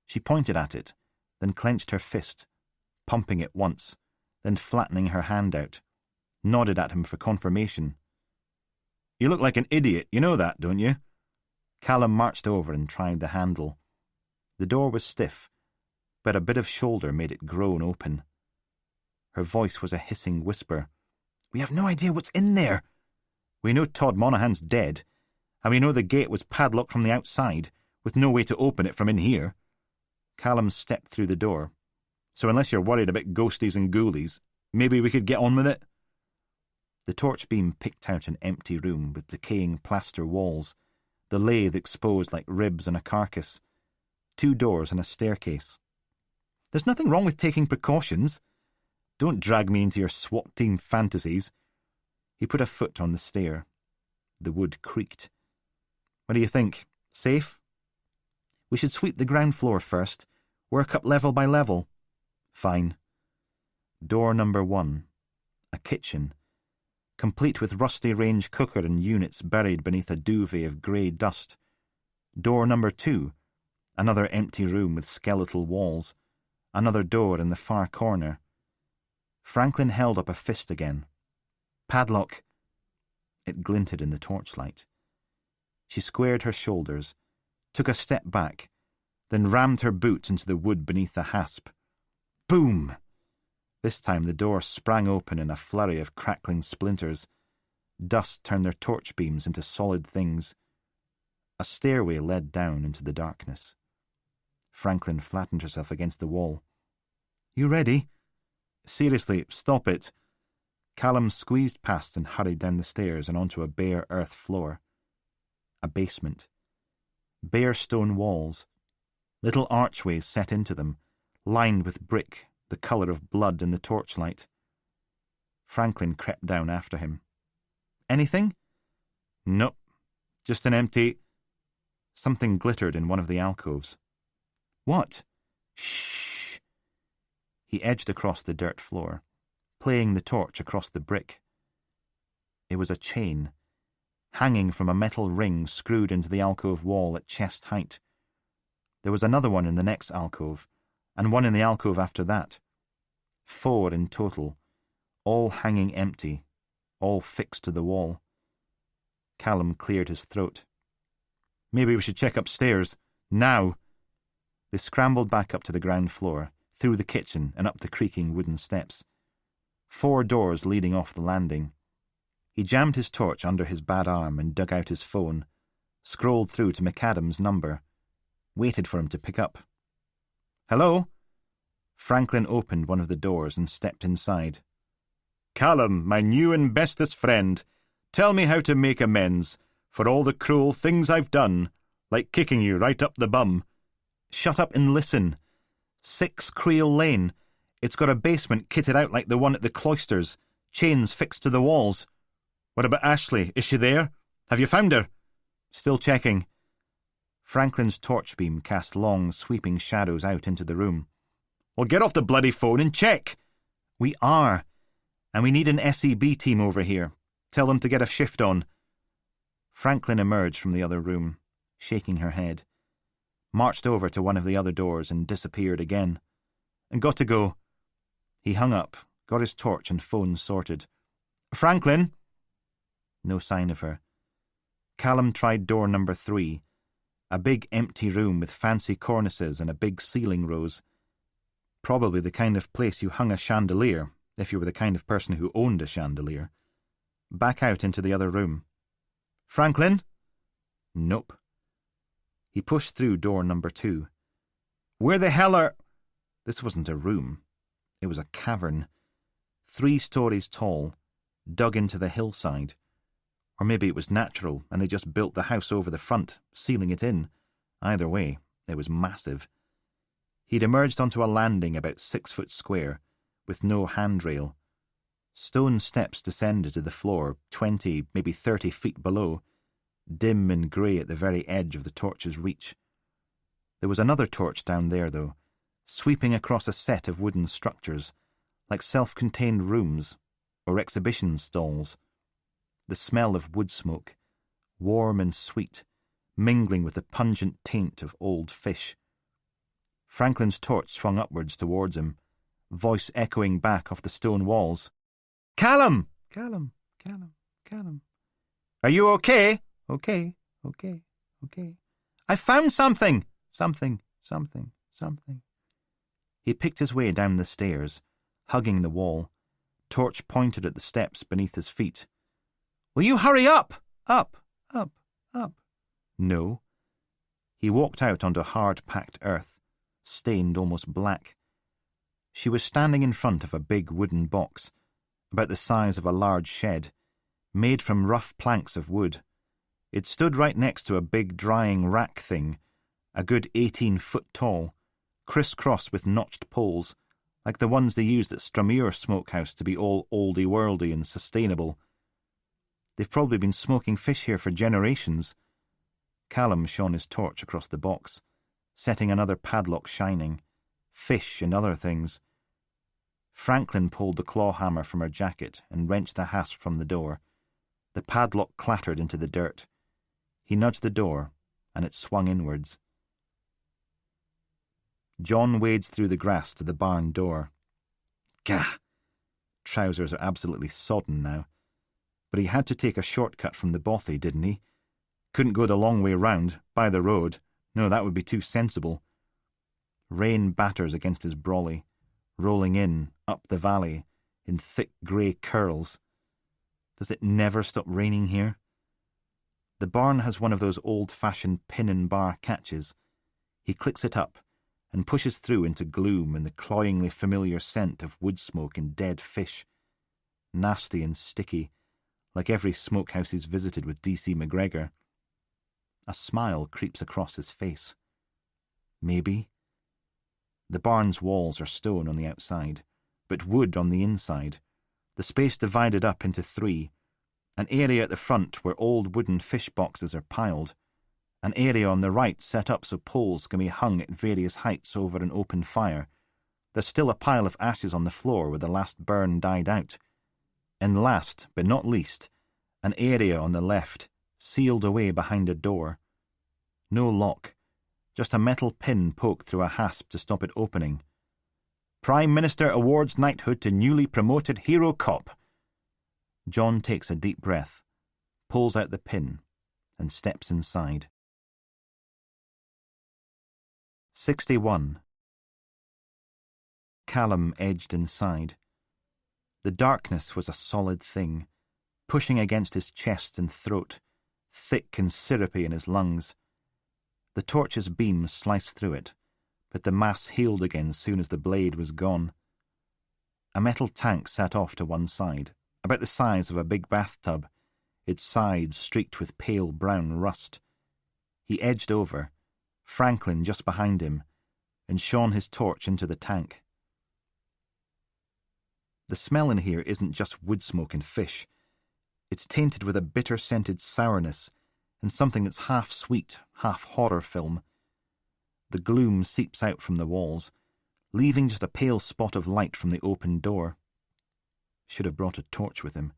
She pointed at it, then clenched her fist, pumping it once, then flattening her hand out, nodded at him for confirmation. You look like an idiot, you know that, don't you? Callum marched over and tried the handle. The door was stiff, but a bit of shoulder made it groan open. Her voice was a hissing whisper. We have no idea what's in there. We know Todd Monaghan's dead, and we know the gate was padlocked from the outside, with no way to open it from in here. Callum stepped through the door. So unless you're worried about ghosties and ghoulies, maybe we could get on with it? The torch beam picked out an empty room with decaying plaster walls, the lathe exposed like ribs on a carcass, 2 doors and a staircase. There's nothing wrong with taking precautions. Don't drag me into your SWAT team fantasies. He put a foot on the stair. The wood creaked. What do you think? Safe? We should sweep the ground floor first. Work up level by level. Fine. Door number 1. A kitchen, complete with rusty range cooker and units buried beneath a duvet of grey dust. Door number 2. Another empty room with skeletal walls. Another door in the far corner. Franklin held up a fist again. Padlock. It glinted in the torchlight. She squared her shoulders, took a step back, then rammed her boot into the wood beneath the hasp. Boom! This time the door sprang open in a flurry of crackling splinters. Dust turned their torch beams into solid things. A stairway led down into the darkness. Franklin flattened herself against the wall. You ready? Seriously, stop it. Callum squeezed past and hurried down the stairs and onto a bare earth floor. A basement. Bare stone walls. Little archways set into them, lined with brick, the colour of blood in the torchlight. Franklin crept down after him. Anything? Nope. Just an empty... Something glittered in one of the alcoves. What? Shh! He edged across the dirt floor, playing the torch across the brick. It was a chain, hanging from a metal ring screwed into the alcove wall at chest height. There was another one in the next alcove, and one in the alcove after that. 4 in total, all hanging empty, all fixed to the wall. Callum cleared his throat. Maybe we should check upstairs. Now! They scrambled back up to the ground floor, through the kitchen and up the creaking wooden steps. 4 doors leading off the landing. He jammed his torch under his bad arm and dug out his phone, scrolled through to McAdam's number, waited for him to pick up. Hello? Franklin opened one of the doors and stepped inside. Callum, my new and bestest friend, tell me how to make amends for all the cruel things I've done, like kicking you right up the bum. Shut up and listen. 6 Creel Lane. It's got a basement kitted out like the one at the cloisters, chains fixed to the walls. What about Ashley? Is she there? Have you found her? Still checking. Franklin's torch beam cast long, sweeping shadows out into the room. Well, get off the bloody phone and check. We are. And we need an SEB team over here. Tell them to get a shift on. Franklin emerged from the other room, shaking her head, marched over to one of the other doors and disappeared again. And got to go. He hung up, got his torch and phone sorted. Franklin? No sign of her. Callum tried door number 3, a big empty room with fancy cornices and a big ceiling rose. Probably the kind of place you hung a chandelier, if you were the kind of person who owned a chandelier. Back out into the other room. Franklin? Nope. He pushed through door number 2. Where the hell are... This wasn't a room. It was a cavern. 3 stories tall, dug into the hillside. Or maybe it was natural, and they just built the house over the front, sealing it in. Either way, it was massive. He'd emerged onto a landing about 6 foot square, with no handrail. Stone steps descended to the floor, 20, maybe 30 feet below, dim and grey at the very edge of the torch's reach. There was another torch down there, though, sweeping across a set of wooden structures, like self-contained rooms or exhibition stalls. The smell of wood smoke, warm and sweet, mingling with the pungent taint of old fish. Franklin's torch swung upwards towards him, voice echoing back off the stone walls. Callum! Callum, Callum, Callum. Are you okay? Okay. I found something! Something. He picked his way down the stairs, hugging the wall, torch pointed at the steps beneath his feet. Will you hurry up? Up. No. He walked out onto hard-packed earth, stained almost black. She was standing in front of a big wooden box, about the size of a large shed, made from rough planks of wood. It stood right next to a big drying rack thing, a good 18 foot tall, criss-crossed with notched poles, like the ones they used at Strumure Smokehouse to be all oldie-worldy and sustainable. They've probably been smoking fish here for generations. Callum shone his torch across the box, setting another padlock shining. Fish and other things. Franklin pulled the claw hammer from her jacket and wrenched the hasp from the door. The padlock clattered into the dirt. He nudged the door, and it swung inwards. John wades through the grass to the barn door. Gah! Trousers are absolutely sodden now. But he had to take a shortcut from the bothy, didn't he? Couldn't go the long way round, by the road. No, that would be too sensible. Rain batters against his brolly, rolling in, up the valley, in thick grey curls. Does it never stop raining here? The barn has one of those old-fashioned pin-and-bar catches. He clicks it up and pushes through into gloom and the cloyingly familiar scent of wood smoke and dead fish. Nasty and sticky, like every smokehouse he's visited with D.C. McGregor. A smile creeps across his face. Maybe. The barn's walls are stone on the outside, but wood on the inside. The space divided up into 3. An area at the front where old wooden fish boxes are piled. An area on the right set up so poles can be hung at various heights over an open fire. There's still a pile of ashes on the floor where the last burn died out. And last, but not least, an area on the left, sealed away behind a door. No lock, just a metal pin poked through a hasp to stop it opening. Prime Minister awards knighthood to newly promoted hero cop. John takes a deep breath, pulls out the pin, and steps inside. 61. Callum edged inside. The darkness was a solid thing, pushing against his chest and throat, thick and syrupy in his lungs. The torch's beam sliced through it, but the mass healed again soon as the blade was gone. A metal tank sat off to one side, about the size of a big bathtub, its sides streaked with pale brown rust. He edged over, Franklin just behind him, and shone his torch into the tank. The smell in here isn't just wood smoke and fish. It's tainted with a bitter-scented sourness and something that's half sweet, half horror film. The gloom seeps out from the walls, leaving just a pale spot of light from the open door. Should have brought a torch with him.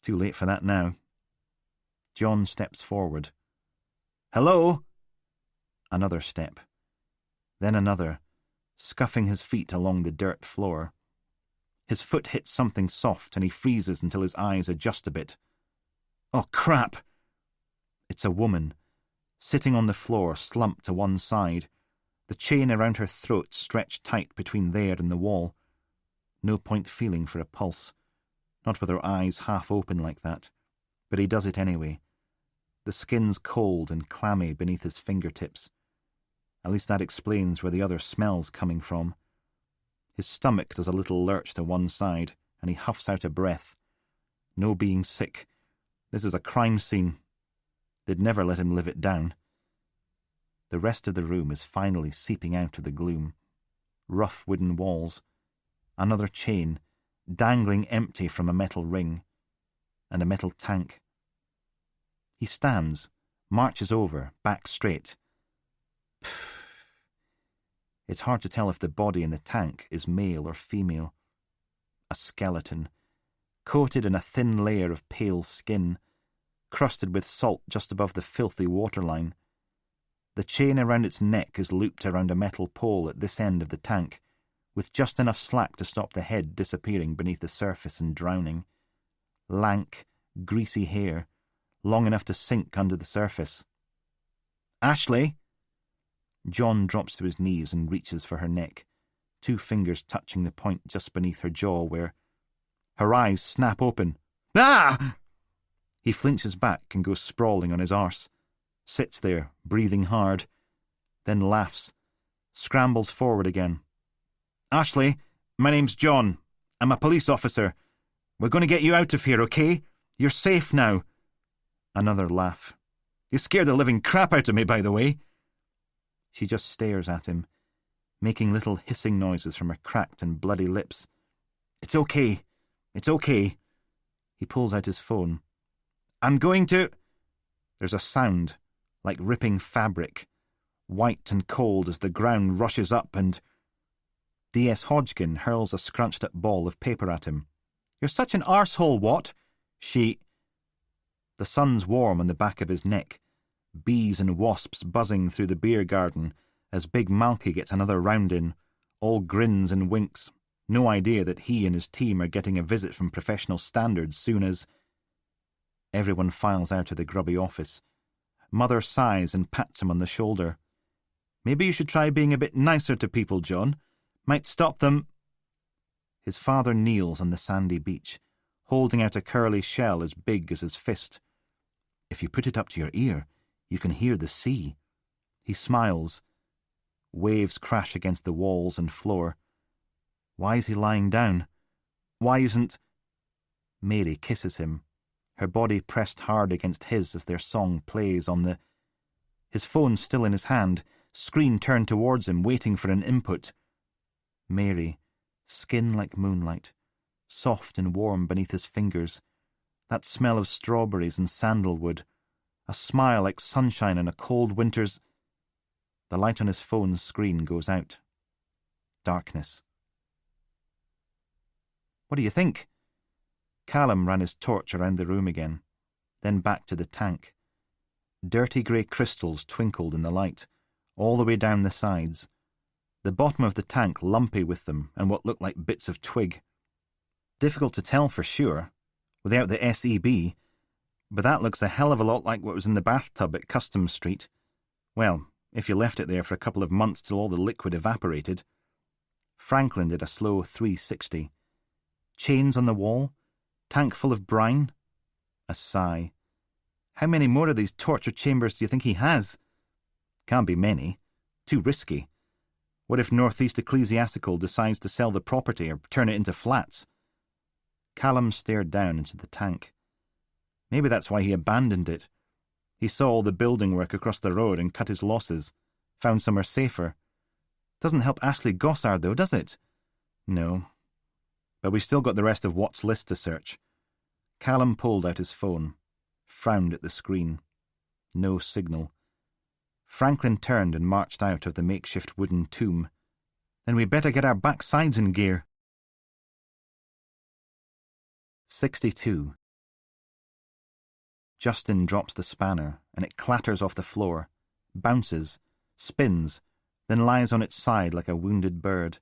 Too late for that now. John steps forward. "Hello?" Another step. Then another, scuffing his feet along the dirt floor. His foot hits something soft and he freezes until his eyes adjust a bit. Oh, crap! It's a woman, sitting on the floor, slumped to one side, the chain around her throat stretched tight between there and the wall. No point feeling for a pulse, not with her eyes half open like that, but he does it anyway. The skin's cold and clammy beneath his fingertips. At least that explains where the other smell's coming from. His stomach does a little lurch to one side, and he huffs out a breath. No being sick. This is a crime scene. They'd never let him live it down. The rest of the room is finally seeping out of the gloom. Rough wooden walls. Another chain, dangling empty from a metal ring. And a metal tank. He stands, marches over, back straight. It's hard to tell if the body in the tank is male or female. A skeleton, coated in a thin layer of pale skin, crusted with salt just above the filthy waterline. The chain around its neck is looped around a metal pole at this end of the tank, with just enough slack to stop the head disappearing beneath the surface and drowning. Lank, greasy hair, long enough to sink under the surface. "Ashley!" John drops to his knees and reaches for her neck, 2 fingers touching the point just beneath her jaw where her eyes snap open. "Ah!" He flinches back and goes sprawling on his arse, sits there, breathing hard, then laughs, scrambles forward again. "Ashley, my name's John. I'm a police officer. We're going to get you out of here, okay? You're safe now." Another laugh. "You scared the living crap out of me, by the way." She just stares at him, making little hissing noises from her cracked and bloody lips. "It's okay. It's okay." He pulls out his phone. "I'm going to—" There's a sound, like ripping fabric, white and cold as the ground rushes up and... D.S. Hodgkin hurls a scrunched-up ball of paper at him. "You're such an arsehole, what?" She... The sun's warm on the back of his neck, bees and wasps buzzing through the beer garden as Big Malky gets another round in, all grins and winks, no idea that he and his team are getting a visit from professional standards soon as... Everyone files out of the grubby office. Mother sighs and pats him on the shoulder. "Maybe you should try being a bit nicer to people, John. Might stop them." His father kneels on the sandy beach, holding out a curly shell as big as his fist. "If you put it up to your ear, you can hear the sea." He smiles. Waves crash against the walls and floor. Why is he lying down? Why isn't... Mary kisses him, her body pressed hard against his as their song plays on the... His phone still in his hand, screen turned towards him, waiting for an input. Mary, skin like moonlight, soft and warm beneath his fingers, that smell of strawberries and sandalwood, a smile like sunshine on a cold winter's... The light on his phone's screen goes out. Darkness. "What do you think?" Callum ran his torch around the room again, then back to the tank. Dirty grey crystals twinkled in the light, all the way down the sides. The bottom of the tank lumpy with them and what looked like bits of twig. Difficult to tell for sure, without the SEB, but that looks a hell of a lot like what was in the bathtub at Customs Street. Well, if you left it there for a couple of months till all the liquid evaporated. Franklin did a slow 360. Chains on the wall? Tank full of brine? A sigh. How many more of these torture chambers do you think he has? Can't be many. Too risky. What if Northeast Ecclesiastical decides to sell the property or turn it into flats? Callum stared down into the tank. Maybe that's why he abandoned it. He saw all the building work across the road and cut his losses, found somewhere safer. Doesn't help Ashley Gossard, though, does it? No. But we still got the rest of Watt's list to search. Callum pulled out his phone, frowned at the screen. No signal. Franklin turned and marched out of the makeshift wooden tomb. Then we'd better get our backsides in gear. 62. Justin drops the spanner, and it clatters off the floor, bounces, spins, then lies on its side like a wounded bird.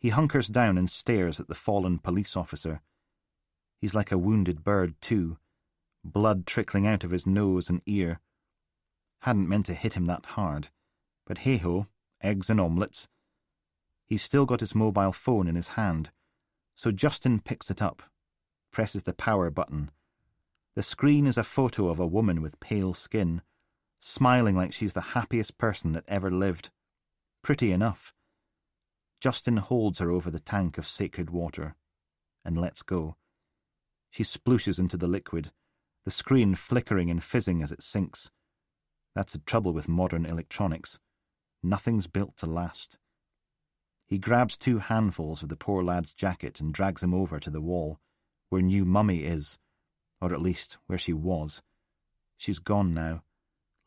He hunkers down and stares at the fallen police officer. He's like a wounded bird, too, blood trickling out of his nose and ear. Hadn't meant to hit him that hard, but hey-ho, eggs and omelettes. He's still got his mobile phone in his hand, so Justin picks it up, presses the power button. The screen is a photo of a woman with pale skin, smiling like she's the happiest person that ever lived. Pretty enough. Justin holds her over the tank of sacred water and lets go. She splooshes into the liquid, the screen flickering and fizzing as it sinks. That's the trouble with modern electronics. Nothing's built to last. He grabs 2 handfuls of the poor lad's jacket and drags him over to the wall, where new Mummy is, or at least where she was. She's gone now,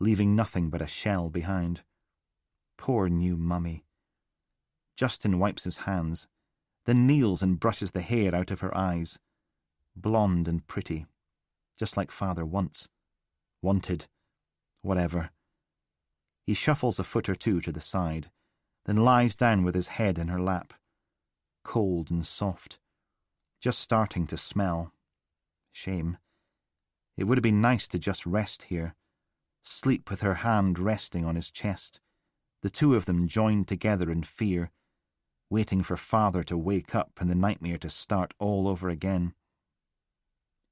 leaving nothing but a shell behind. Poor new Mummy. Justin wipes his hands, then kneels and brushes the hair out of her eyes. Blonde and pretty, just like father once. Wanted. Whatever. He shuffles a foot or two to the side, then lies down with his head in her lap. Cold and soft. Just starting to smell. Shame. It would have been nice to just rest here, sleep with her hand resting on his chest, the two of them joined together in fear, waiting for father to wake up and the nightmare to start all over again.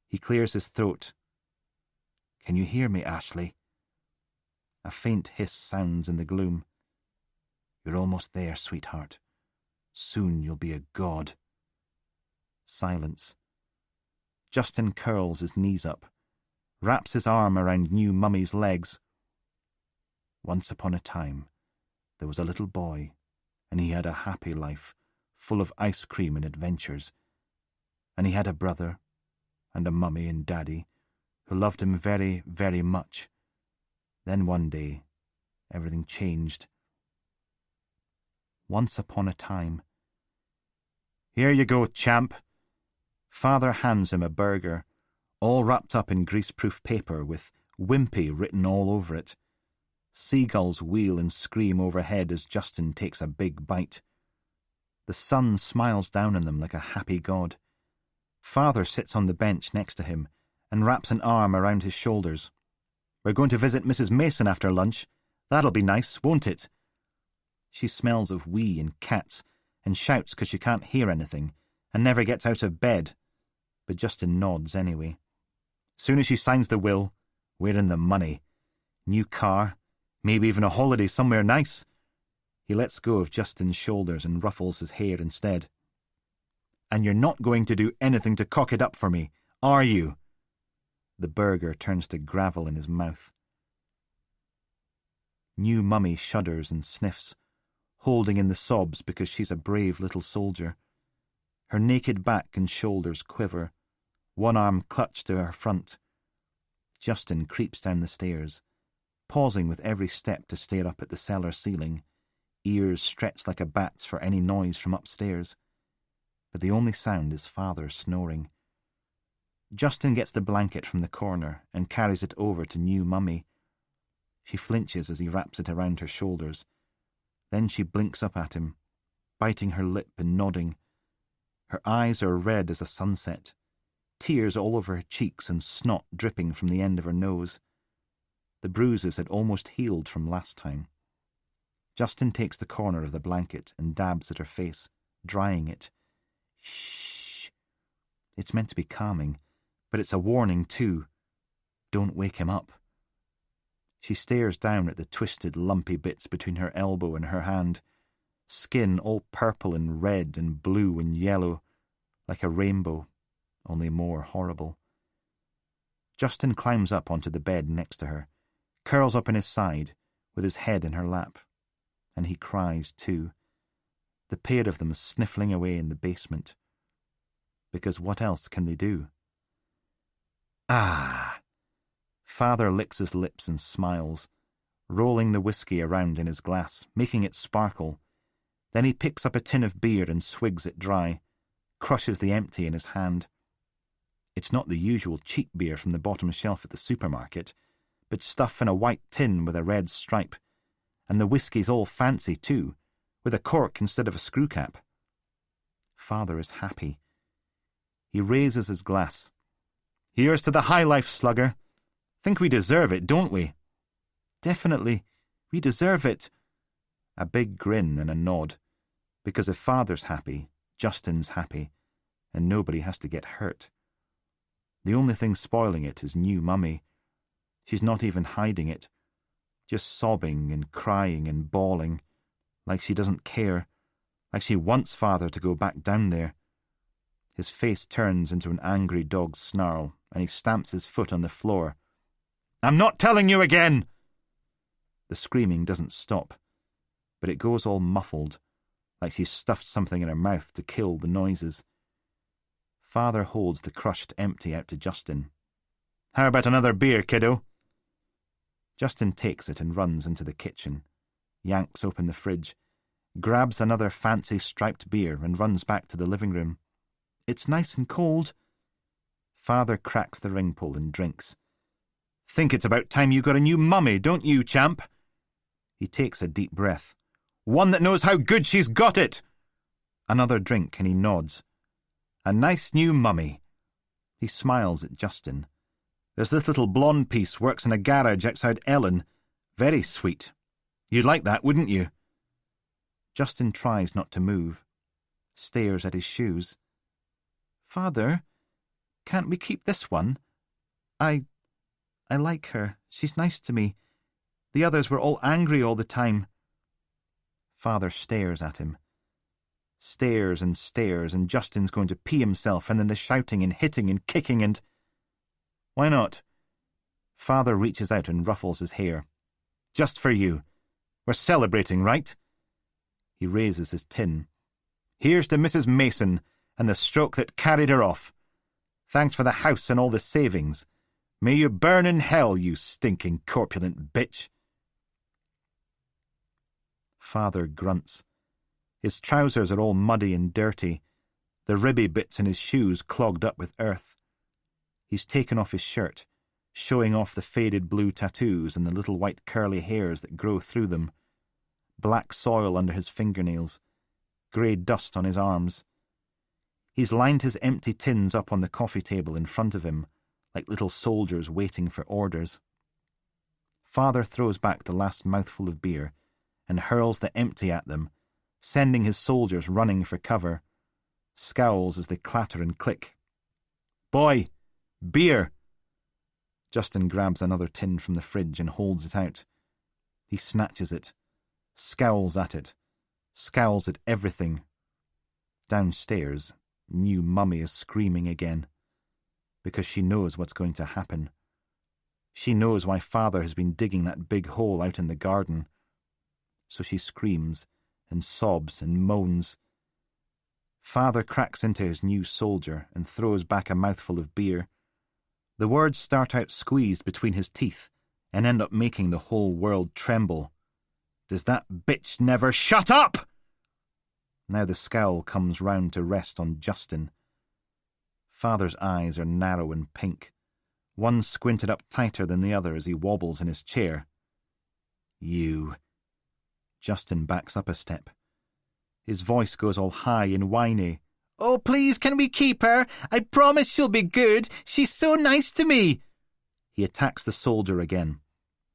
He clears his throat. "Can you hear me, Ashley?" A faint hiss sounds in the gloom. "You're almost there, sweetheart. Soon you'll be a god." Silence. Justin curls his knees up, wraps his arm around new Mummy's legs. "Once upon a time, there was a little boy, and he had a happy life, full of ice cream and adventures. And he had a brother, and a mummy and daddy, who loved him very, very much. Then one day, everything changed. Once upon a time." "Here you go, champ." Father hands him a burger, all wrapped up in greaseproof paper with Wimpy written all over it. Seagulls wheel and scream overhead as Justin takes a big bite. The sun smiles down on them like a happy god. Father sits on the bench next to him and wraps an arm around his shoulders. "We're going to visit Mrs. Mason after lunch. That'll be nice, won't it?" She smells of wee and cats and shouts because she can't hear anything and never gets out of bed, but Justin nods anyway. Soon as she signs the will, we're in the money. New car, maybe even a holiday somewhere nice. He lets go of Justin's shoulders and ruffles his hair instead. "And you're not going to do anything to cock it up for me, are you?" The burger turns to gravel in his mouth. New Mummy shudders and sniffs, holding in the sobs because she's a brave little soldier. Her naked back and shoulders quiver, one arm clutched to her front. Justin creeps down the stairs, pausing with every step to stare up at the cellar ceiling, ears stretched like a bat's for any noise from upstairs. But the only sound is father snoring. Justin gets the blanket from the corner and carries it over to new Mummy. She flinches as he wraps it around her shoulders. Then she blinks up at him, biting her lip and nodding. Her eyes are red as a sunset, tears all over her cheeks and snot dripping from the end of her nose. The bruises had almost healed from last time. Justin takes the corner of the blanket and dabs at her face, drying it. "Shh." It's meant to be calming, but it's a warning too. Don't wake him up. She stares down at the twisted, lumpy bits between her elbow and her hand, skin all purple and red and blue and yellow, like a rainbow, only more horrible. Justin climbs up onto the bed next to her, curls up in his side, with his head in her lap. And he cries too, the pair of them sniffling away in the basement. Because what else can they do? Ah! Father licks his lips and smiles, rolling the whiskey around in his glass, making it sparkle. Then he picks up a tin of beer and swigs it dry, crushes the empty in his hand. It's not the usual cheap beer from the bottom shelf at the supermarket, but stuff in a white tin with a red stripe. And the whiskey's all fancy too, with a cork instead of a screw cap. Father is happy. He raises his glass. Here's to the high life, slugger. Think we deserve it, don't we? Definitely. We deserve it. A big grin and a nod. Because if Father's happy, Justin's happy, and nobody has to get hurt. The only thing spoiling it is new Mummy. She's not even hiding it. Just sobbing and crying and bawling, like she doesn't care, like she wants Father to go back down there. His face turns into an angry dog's snarl, and he stamps his foot on the floor. I'm not telling you again! The screaming doesn't stop, but it goes all muffled, like she's stuffed something in her mouth to kill the noises. Father holds the crushed empty out to Justin. How about another beer, kiddo? Justin takes it and runs into the kitchen, yanks open the fridge, grabs another fancy striped beer and runs back to the living room. It's nice and cold. Father cracks the ring pull and drinks. Think it's about time you got a new mummy, don't you, champ? He takes a deep breath. One that knows how good she's got it! Another drink and he nods. A nice new mummy. He smiles at Justin. There's this little blonde piece works in a garage outside Ellen. Very sweet. You'd like that, wouldn't you? Justin tries not to move. Stares at his shoes. Father, can't we keep this one? I like her. She's nice to me. The others were all angry all the time. Father stares at him. Stares, and Justin's going to pee himself, and then the shouting and hitting and kicking and... Why not? Father reaches out and ruffles his hair. Just for you. We're celebrating, right? He raises his tin. Here's to Mrs. Mason and the stroke that carried her off. Thanks for the house and all the savings. May you burn in hell, you stinking corpulent bitch. Father grunts. His trousers are all muddy and dirty, the ribby bits in his shoes clogged up with earth. He's taken off his shirt, showing off the faded blue tattoos and the little white curly hairs that grow through them. Black soil under his fingernails, grey dust on his arms. He's lined his empty tins up on the coffee table in front of him, like little soldiers waiting for orders. Father throws back the last mouthful of beer and hurls the empty at them, sending his soldiers running for cover, scowls as they clatter and click. Boy! Beer! Justin grabs another tin from the fridge and holds it out. He snatches it, scowls at it, scowls at everything. Downstairs, new Mummy is screaming again, because she knows what's going to happen. She knows why Father has been digging that big hole out in the garden. So she screams and sobs and moans. Father cracks into his new soldier and throws back a mouthful of beer. The words start out squeezed between his teeth and end up making the whole world tremble. Does that bitch never shut up? Now the scowl comes round to rest on Justin. Father's eyes are narrow and pink, one squinted up tighter than the other as he wobbles in his chair. You. Justin backs up a step. His voice goes all high and whiny. Oh, please, can we keep her? I promise she'll be good. She's so nice to me. He attacks the soldier again.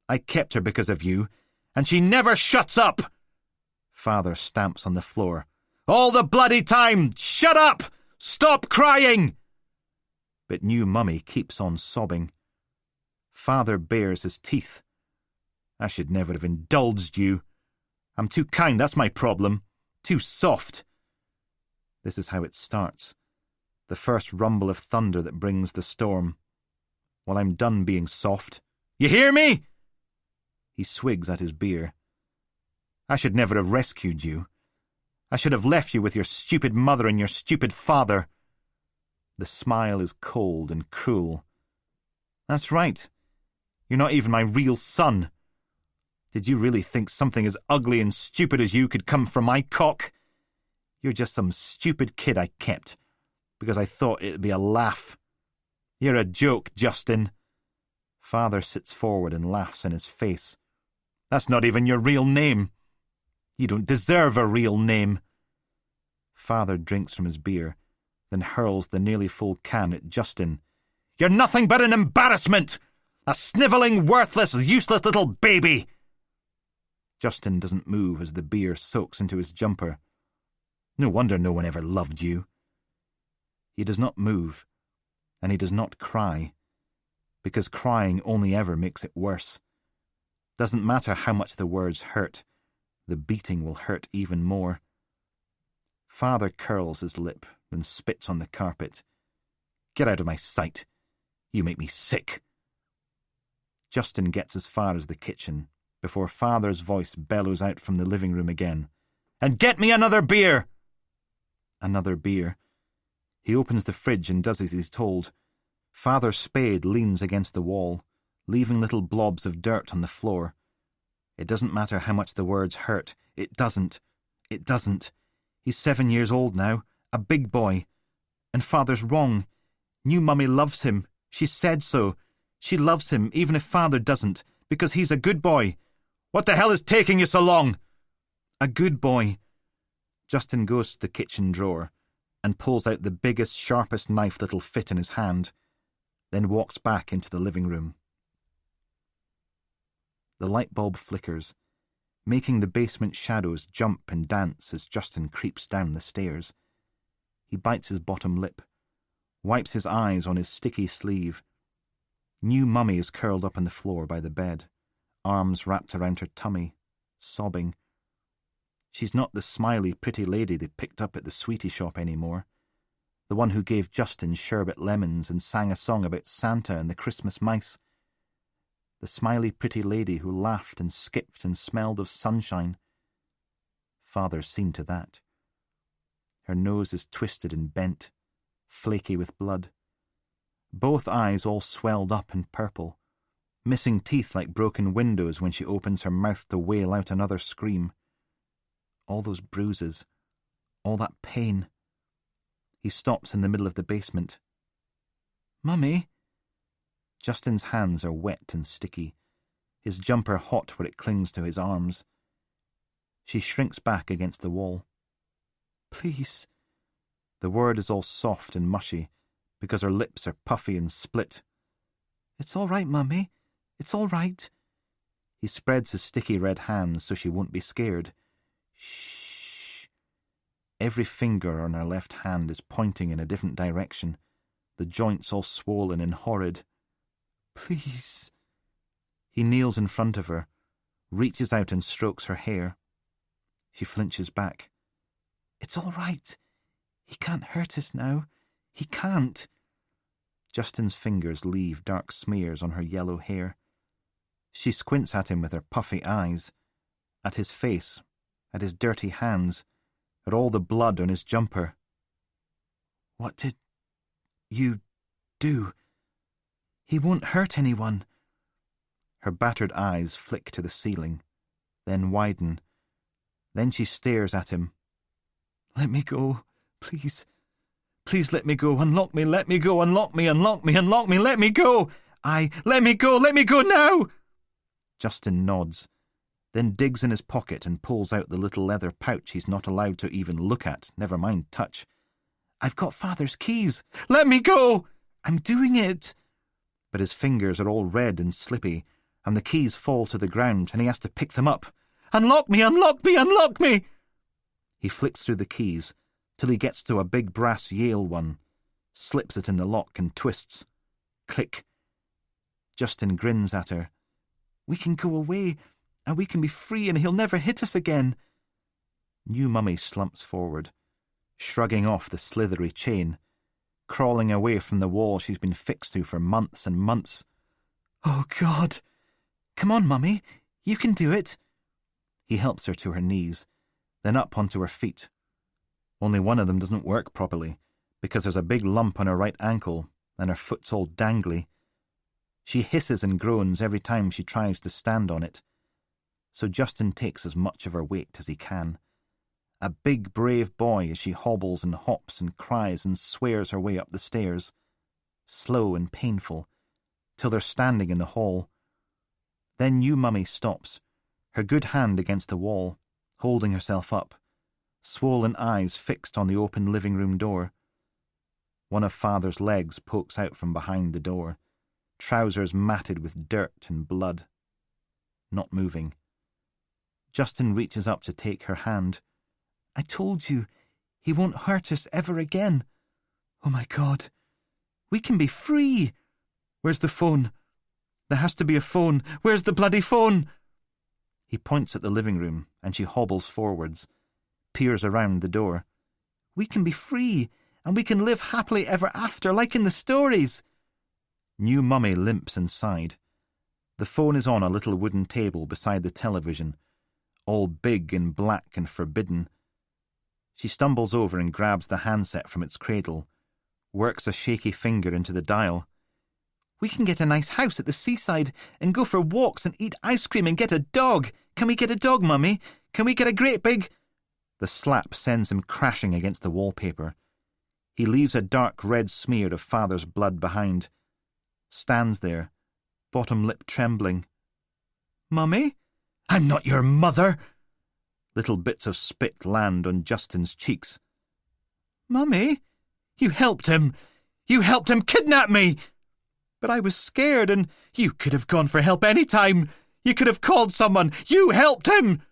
I kept her because of you, and she never shuts up. Father stamps on the floor. All the bloody time! Shut up! Stop crying! But new Mummy keeps on sobbing. Father bares his teeth. I should never have indulged you. I'm too kind, that's my problem. Too soft. This is how it starts. The first rumble of thunder that brings the storm. Well, I'm done being soft. You hear me? He swigs at his beer. I should never have rescued you. I should have left you with your stupid mother and your stupid father. The smile is cold and cruel. That's right. You're not even my real son. Did you really think something as ugly and stupid as you could come from my cock? You're just some stupid kid I kept, because I thought it'd be a laugh. You're a joke, Justin. Father sits forward and laughs in his face. That's not even your real name. You don't deserve a real name. Father drinks from his beer, then hurls the nearly full can at Justin. You're nothing but an embarrassment! A snivelling, worthless, useless little baby! Justin doesn't move as the beer soaks into his jumper. No wonder no one ever loved you. He does not move, and he does not cry, because crying only ever makes it worse. Doesn't matter how much the words hurt, the beating will hurt even more. Father curls his lip, then spits on the carpet. Get out of my sight. You make me sick. Justin gets as far as the kitchen, before Father's voice bellows out from the living room again. And get me another beer! Another beer. He opens the fridge and does as he's told. Father's spade leans against the wall, leaving little blobs of dirt on the floor. It doesn't matter how much the words hurt. It doesn't. It doesn't. He's 7 years old now, a big boy. And Father's wrong. New Mummy loves him. She said so. She loves him, even if Father doesn't, because he's a good boy. What the hell is taking you so long? A good boy. Justin goes to the kitchen drawer and pulls out the biggest, sharpest knife that'll fit in his hand, then walks back into the living room. The light bulb flickers, making the basement shadows jump and dance as Justin creeps down the stairs. He bites his bottom lip, wipes his eyes on his sticky sleeve. New Mummy is curled up on the floor by the bed, arms wrapped around her tummy, sobbing. She's not the smiley, pretty lady they picked up at the sweetie shop anymore. The one who gave Justin sherbet lemons and sang a song about Santa and the Christmas mice. The smiley, pretty lady who laughed and skipped and smelled of sunshine. Father's seen to that. Her nose is twisted and bent, flaky with blood. Both eyes all swelled up and purple, missing teeth like broken windows when she opens her mouth to wail out another scream. All those bruises, all that pain. He stops in the middle of the basement. Mummy? Justin's hands are wet and sticky, his jumper hot where it clings to his arms. She shrinks back against the wall. Please. The word is all soft and mushy, because her lips are puffy and split. It's all right, Mummy. It's all right. He spreads his sticky red hands so she won't be scared. Shh. Every finger on her left hand is pointing in a different direction, the joints all swollen and horrid. Please. He kneels in front of her, reaches out and strokes her hair. She flinches back. It's all right. He can't hurt us now. He can't. Justin's fingers leave dark smears on her yellow hair. She squints at him with her puffy eyes, at his face, at his dirty hands, at all the blood on his jumper. What did you do? He won't hurt anyone. Her battered eyes flick to the ceiling, then widen. Then she stares at him. Let me go, please. Please let me go. Unlock me, let me go. Unlock me, unlock me, unlock me, let me go. Let me go now. Justin nods, then digs in his pocket and pulls out the little leather pouch he's not allowed to even look at, never mind touch. I've got Father's keys. Let me go. I'm doing it. But his fingers are all red and slippy, and the keys fall to the ground, and he has to pick them up. Unlock me, unlock me, unlock me! He flicks through the keys, till he gets to a big brass Yale one, slips it in the lock and twists. Click. Justin grins at her. We can go away, and we can be free, and he'll never hit us again. New Mummy slumps forward, shrugging off the slithery chain, crawling away from the wall she's been fixed to for months and months. Oh, God! Come on, Mummy. You can do it. He helps her to her knees, then up onto her feet. Only one of them doesn't work properly, because there's a big lump on her right ankle, and her foot's all dangly. She hisses and groans every time she tries to stand on it. So Justin takes as much of her weight as he can. A big, brave boy as she hobbles and hops and cries and swears her way up the stairs. Slow and painful, till they're standing in the hall. Then new Mummy stops, her good hand against the wall, holding herself up, swollen eyes fixed on the open living room door. One of Father's legs pokes out from behind the door, trousers matted with dirt and blood. Not moving. Justin reaches up to take her hand. I told you, he won't hurt us ever again. Oh my God. We can be free. Where's the phone? There has to be a phone. Where's the bloody phone? He points at the living room, and she hobbles forwards, peers around the door. We can be free, and we can live happily ever after, like in the stories. New Mummy limps inside. The phone is on a little wooden table beside the television, all big and black and forbidden. She stumbles over and grabs the handset from its cradle, works a shaky finger into the dial. We can get a nice house at the seaside and go for walks and eat ice cream and get a dog. Can we get a dog, Mummy? Can we get a great big... The slap sends him crashing against the wallpaper. He leaves a dark red smear of Father's blood behind. Stands there, bottom lip trembling. Mummy? I'm not your mother! Little bits of spit land on Justin's cheeks. Mummy? You helped him! You helped him kidnap me! But I was scared, and you could have gone for help any time. You could have called someone. You helped him!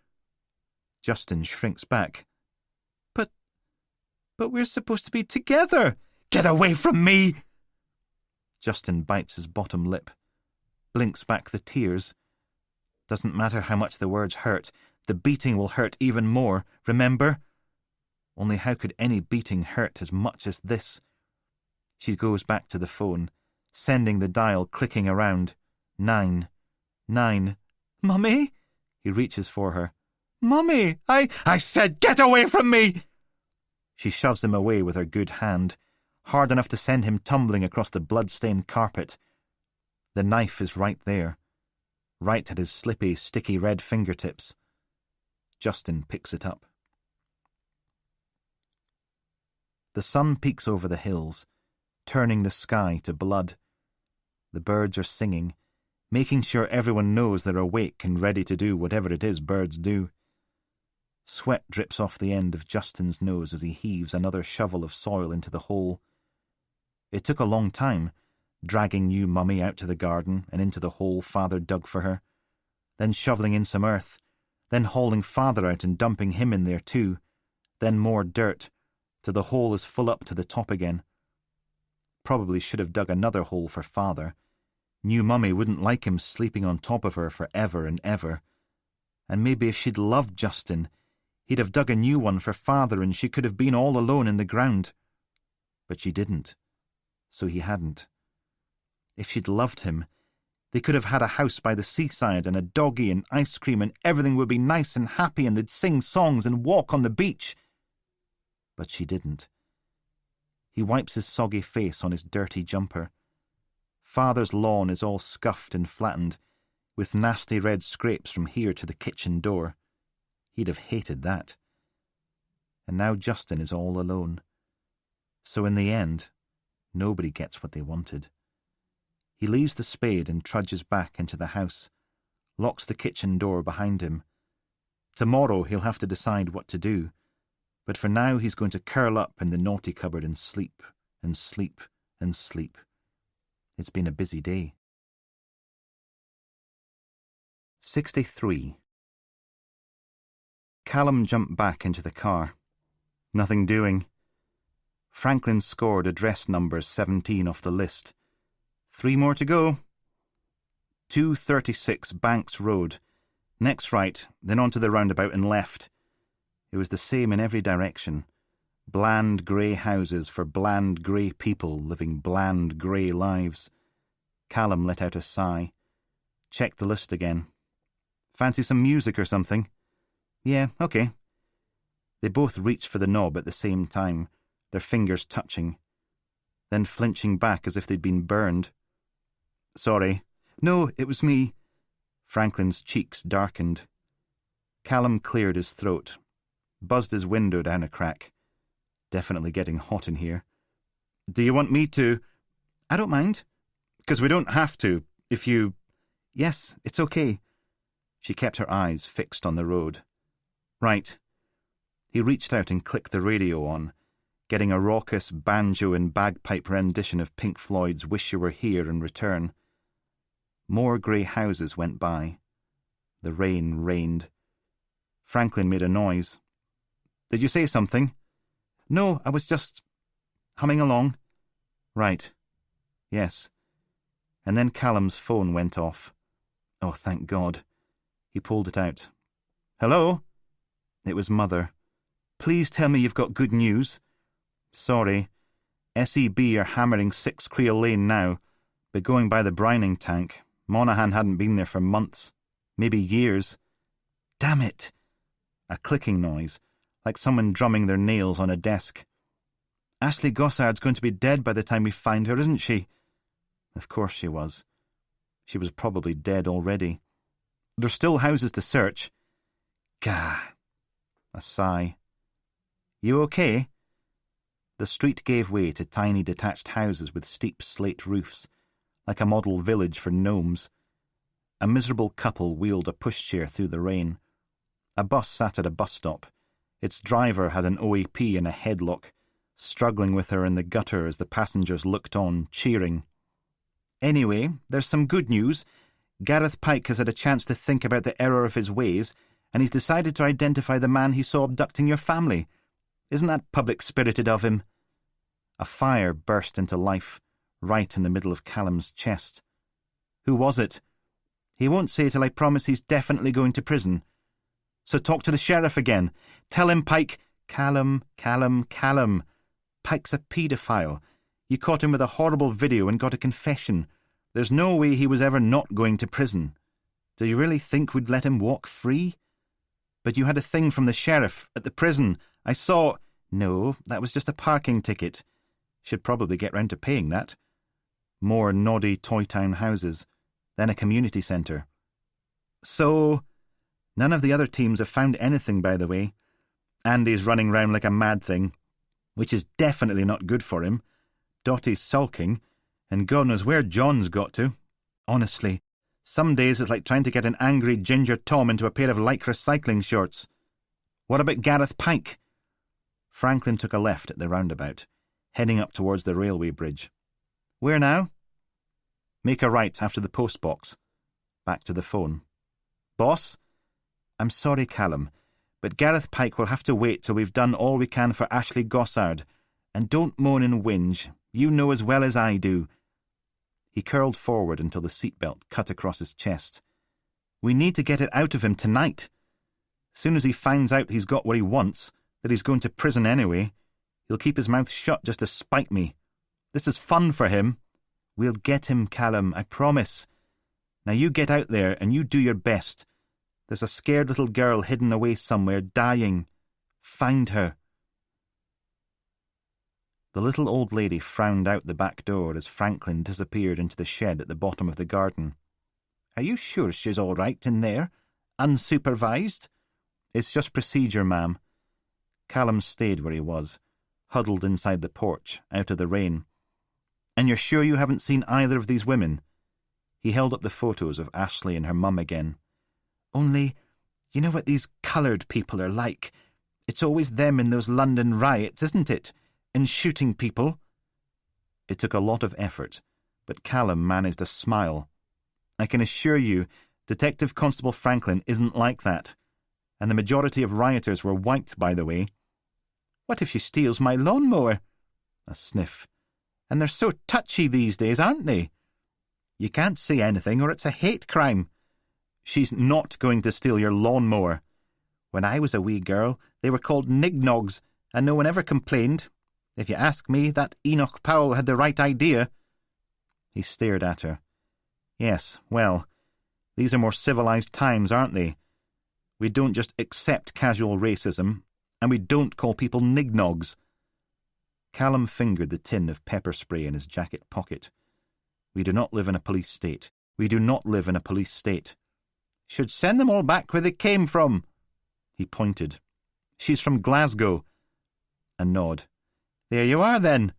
Justin shrinks back. But we're supposed to be together. Get away from me! Justin bites his bottom lip, blinks back the tears. Doesn't matter how much the words hurt, the beating will hurt even more, remember? Only how could any beating hurt as much as this? She goes back to the phone, sending the dial clicking around. 9. 9. Mummy? He reaches for her. Mummy, I said get away from me! She shoves him away with her good hand, hard enough to send him tumbling across the blood-stained carpet. The knife is right there, right at his slippy, sticky red fingertips. Justin picks it up. The sun peeks over the hills, turning the sky to blood. The birds are singing, making sure everyone knows they're awake and ready to do whatever it is birds do. Sweat drips off the end of Justin's nose as he heaves another shovel of soil into the hole. It took a long time, dragging new Mummy out to the garden and into the hole Father dug for her, then shoveling in some earth, then hauling Father out and dumping him in there too, then more dirt, till the hole is full up to the top again. Probably should have dug another hole for Father. New Mummy wouldn't like him sleeping on top of her for ever and ever. And maybe if she'd loved Justin, he'd have dug a new one for Father and she could have been all alone in the ground. But she didn't, so he hadn't. If she'd loved him, they could have had a house by the seaside and a doggy and ice cream and everything would be nice and happy and they'd sing songs and walk on the beach. But she didn't. He wipes his soggy face on his dirty jumper. Father's lawn is all scuffed and flattened, with nasty red scrapes from here to the kitchen door. He'd have hated that. And now Justin is all alone. So in the end, nobody gets what they wanted. He leaves the spade and trudges back into the house, locks the kitchen door behind him. Tomorrow he'll have to decide what to do, but for now he's going to curl up in the naughty cupboard and sleep, and sleep, and sleep. It's been a busy day. 63. Callum jumped back into the car. Nothing doing. Franklin scored address number 17 off the list. 3 more to go. 236 Banks Road. Next right, then onto the roundabout and left. It was the same in every direction. Bland grey houses for bland grey people living bland grey lives. Callum let out a sigh. Checked the list again. Fancy some music or something? Yeah, okay. They both reached for the knob at the same time, their fingers touching, then flinching back as if they'd been burned. Sorry. No, it was me. Franklin's cheeks darkened. Callum cleared his throat, buzzed his window down a crack. Definitely getting hot in here. Do you want me to? I don't mind. Because we don't have to, if you... Yes, it's okay. She kept her eyes fixed on the road. Right. He reached out and clicked the radio on, getting a raucous banjo and bagpipe rendition of Pink Floyd's Wish You Were Here in return. More grey houses went by. The rain rained. Franklin made a noise. Did you say something? No, I was just humming along. Right. Yes. And then Callum's phone went off. Oh, thank God. He pulled it out. Hello? It was Mother. Please tell me you've got good news. Sorry. SEB are hammering 6 Creel Lane now, but going by the brining tank. Monaghan hadn't been there for months, maybe years. Damn it! A clicking noise, like someone drumming their nails on a desk. Ashley Gossard's going to be dead by the time we find her, isn't she? Of course she was. She was probably dead already. There's still houses to search. Gah! A sigh. You okay? The street gave way to tiny detached houses with steep slate roofs, like a model village for gnomes. A miserable couple wheeled a pushchair through the rain. A bus sat at a bus stop. Its driver had an OAP in a headlock, struggling with her in the gutter as the passengers looked on, cheering. Anyway, there's some good news. Gareth Pike has had a chance to think about the error of his ways, and he's decided to identify the man he saw abducting your family. Isn't that public-spirited of him? A fire burst into life, right in the middle of Callum's chest. Who was it? He won't say till I promise he's definitely going to prison. So talk to the sheriff again. Tell him Pike... Callum. Pike's a paedophile. You caught him with a horrible video and got a confession. There's no way he was ever not going to prison. Do you really think we'd let him walk free? But you had a thing from the sheriff at the prison. I saw... No, that was just a parking ticket. Should probably get round to paying that. More noddy Toy Town houses. Then a community centre. So... None of the other teams have found anything, by the way. Andy's running round like a mad thing, which is definitely not good for him. Dottie's sulking, and God knows where John's got to. Honestly, some days it's like trying to get an angry Ginger Tom into a pair of lycra cycling shorts. What about Gareth Pike? Franklin took a left at the roundabout, heading up towards the railway bridge. Where now? Make a right after the post box. Back to the phone. Boss? I'm sorry, Callum, but Gareth Pike will have to wait till we've done all we can for Ashley Gossard. And don't moan and whinge. You know as well as I do. He curled forward until the seatbelt cut across his chest. We need to get it out of him tonight. Soon as he finds out he's got what he wants, that he's going to prison anyway, he'll keep his mouth shut just to spite me. This is fun for him. We'll get him, Callum, I promise. Now you get out there and you do your best. There's a scared little girl hidden away somewhere, dying. Find her. The little old lady frowned out the back door as Franklin disappeared into the shed at the bottom of the garden. Are you sure she's all right in there? Unsupervised? It's just procedure, ma'am. Callum stayed where he was, huddled inside the porch, out of the rain. And you're sure you haven't seen either of these women? He held up the photos of Ashley and her mum again. Only, you know what these coloured people are like. It's always them in those London riots, isn't it? And shooting people. It took a lot of effort, but Callum managed a smile. I can assure you, Detective Constable Franklin isn't like that. And the majority of rioters were white, by the way. What if she steals my lawnmower? A sniff. And they're so touchy these days, aren't they? You can't say anything or it's a hate crime. She's not going to steal your lawnmower. When I was a wee girl, they were called nignogs, and no one ever complained. If you ask me, that Enoch Powell had the right idea. He stared at her. Yes, well, these are more civilized times, aren't they? We don't just accept casual racism, and we don't call people nignogs. Callum fingered the tin of pepper spray in his jacket pocket. We do not live in a police state. We do not live in a police state. Should send them all back where they came from. He pointed. She's from Glasgow. A nod. There you are, then.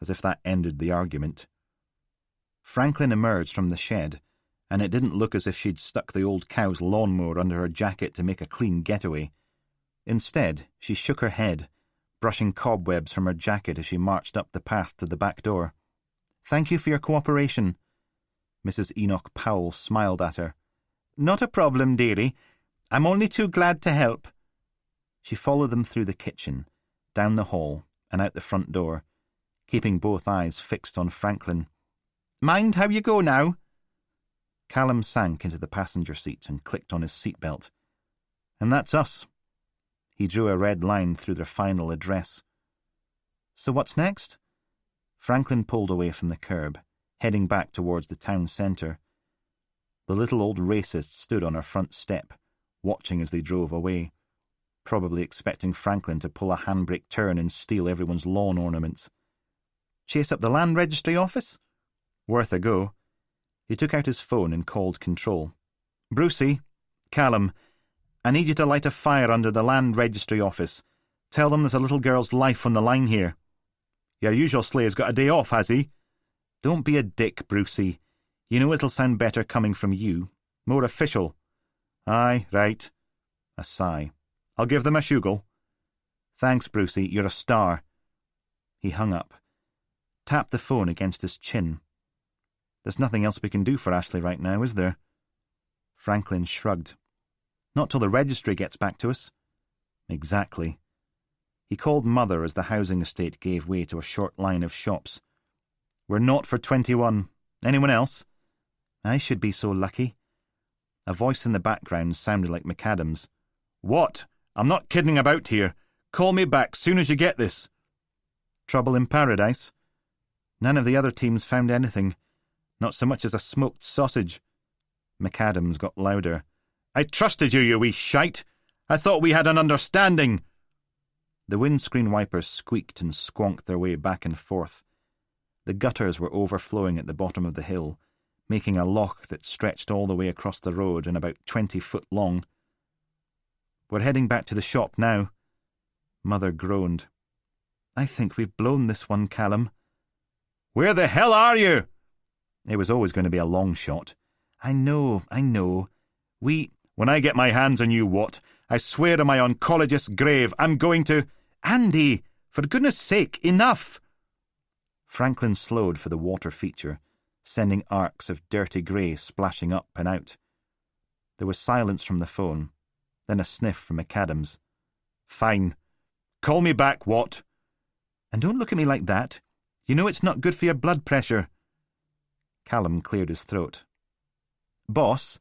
As if that ended the argument. Franklin emerged from the shed, and it didn't look as if she'd stuck the old cow's lawnmower under her jacket to make a clean getaway. Instead, she shook her head, brushing cobwebs from her jacket as she marched up the path to the back door. Thank you for your cooperation. Mrs. Enoch Powell smiled at her. Not a problem, dearie. I'm only too glad to help. She followed them through the kitchen, down the hall, and out the front door, keeping both eyes fixed on Franklin. Mind how you go now? Callum sank into the passenger seat and clicked on his seatbelt. And that's us. He drew a red line through their final address. So what's next? Franklin pulled away from the curb, heading back towards the town centre. The little old racist stood on her front step, watching as they drove away, probably expecting Franklin to pull a handbrake turn and steal everyone's lawn ornaments. Chase up the land registry office? Worth a go. He took out his phone and called control. Brucey, Callum, I need you to light a fire under the land registry office. Tell them there's a little girl's life on the line here. Your usual slayer's got a day off, has he? Don't be a dick, Brucey. You know it'll sound better coming from you. More official. Aye, right. A sigh. I'll give them a shugle. Thanks, Brucey, you're a star. He hung up, tapped the phone against his chin. There's nothing else we can do for Ashley right now, is there? Franklin shrugged. Not till the registry gets back to us. Exactly. He called Mother as the housing estate gave way to a short line of shops. We're not for 21. Anyone else? I should be so lucky. A voice in the background sounded like McAdam's. What? I'm not kidding about here. Call me back soon as you get this. Trouble in paradise? None of the other teams found anything. Not so much as a smoked sausage. McAdams got louder. I trusted you, you wee shite. I thought we had an understanding. The windscreen wipers squeaked and squonked their way back and forth. The gutters were overflowing at the bottom of the hill, making a loch that stretched all the way across the road and about 20 foot long. We're heading back to the shop now. Mother groaned. I think we've blown this one, Callum. Where the hell are you? It was always going to be a long shot. I know. When I get my hands on you, Watt, I swear on my oncologist's grave, I'm going to... Andy, for goodness sake, enough! Franklin slowed for the water feature, sending arcs of dirty grey splashing up and out. There was silence from the phone, then a sniff from McAdams. Fine. Call me back, Watt. And don't look at me like that. You know it's not good for your blood pressure. Callum cleared his throat. Boss,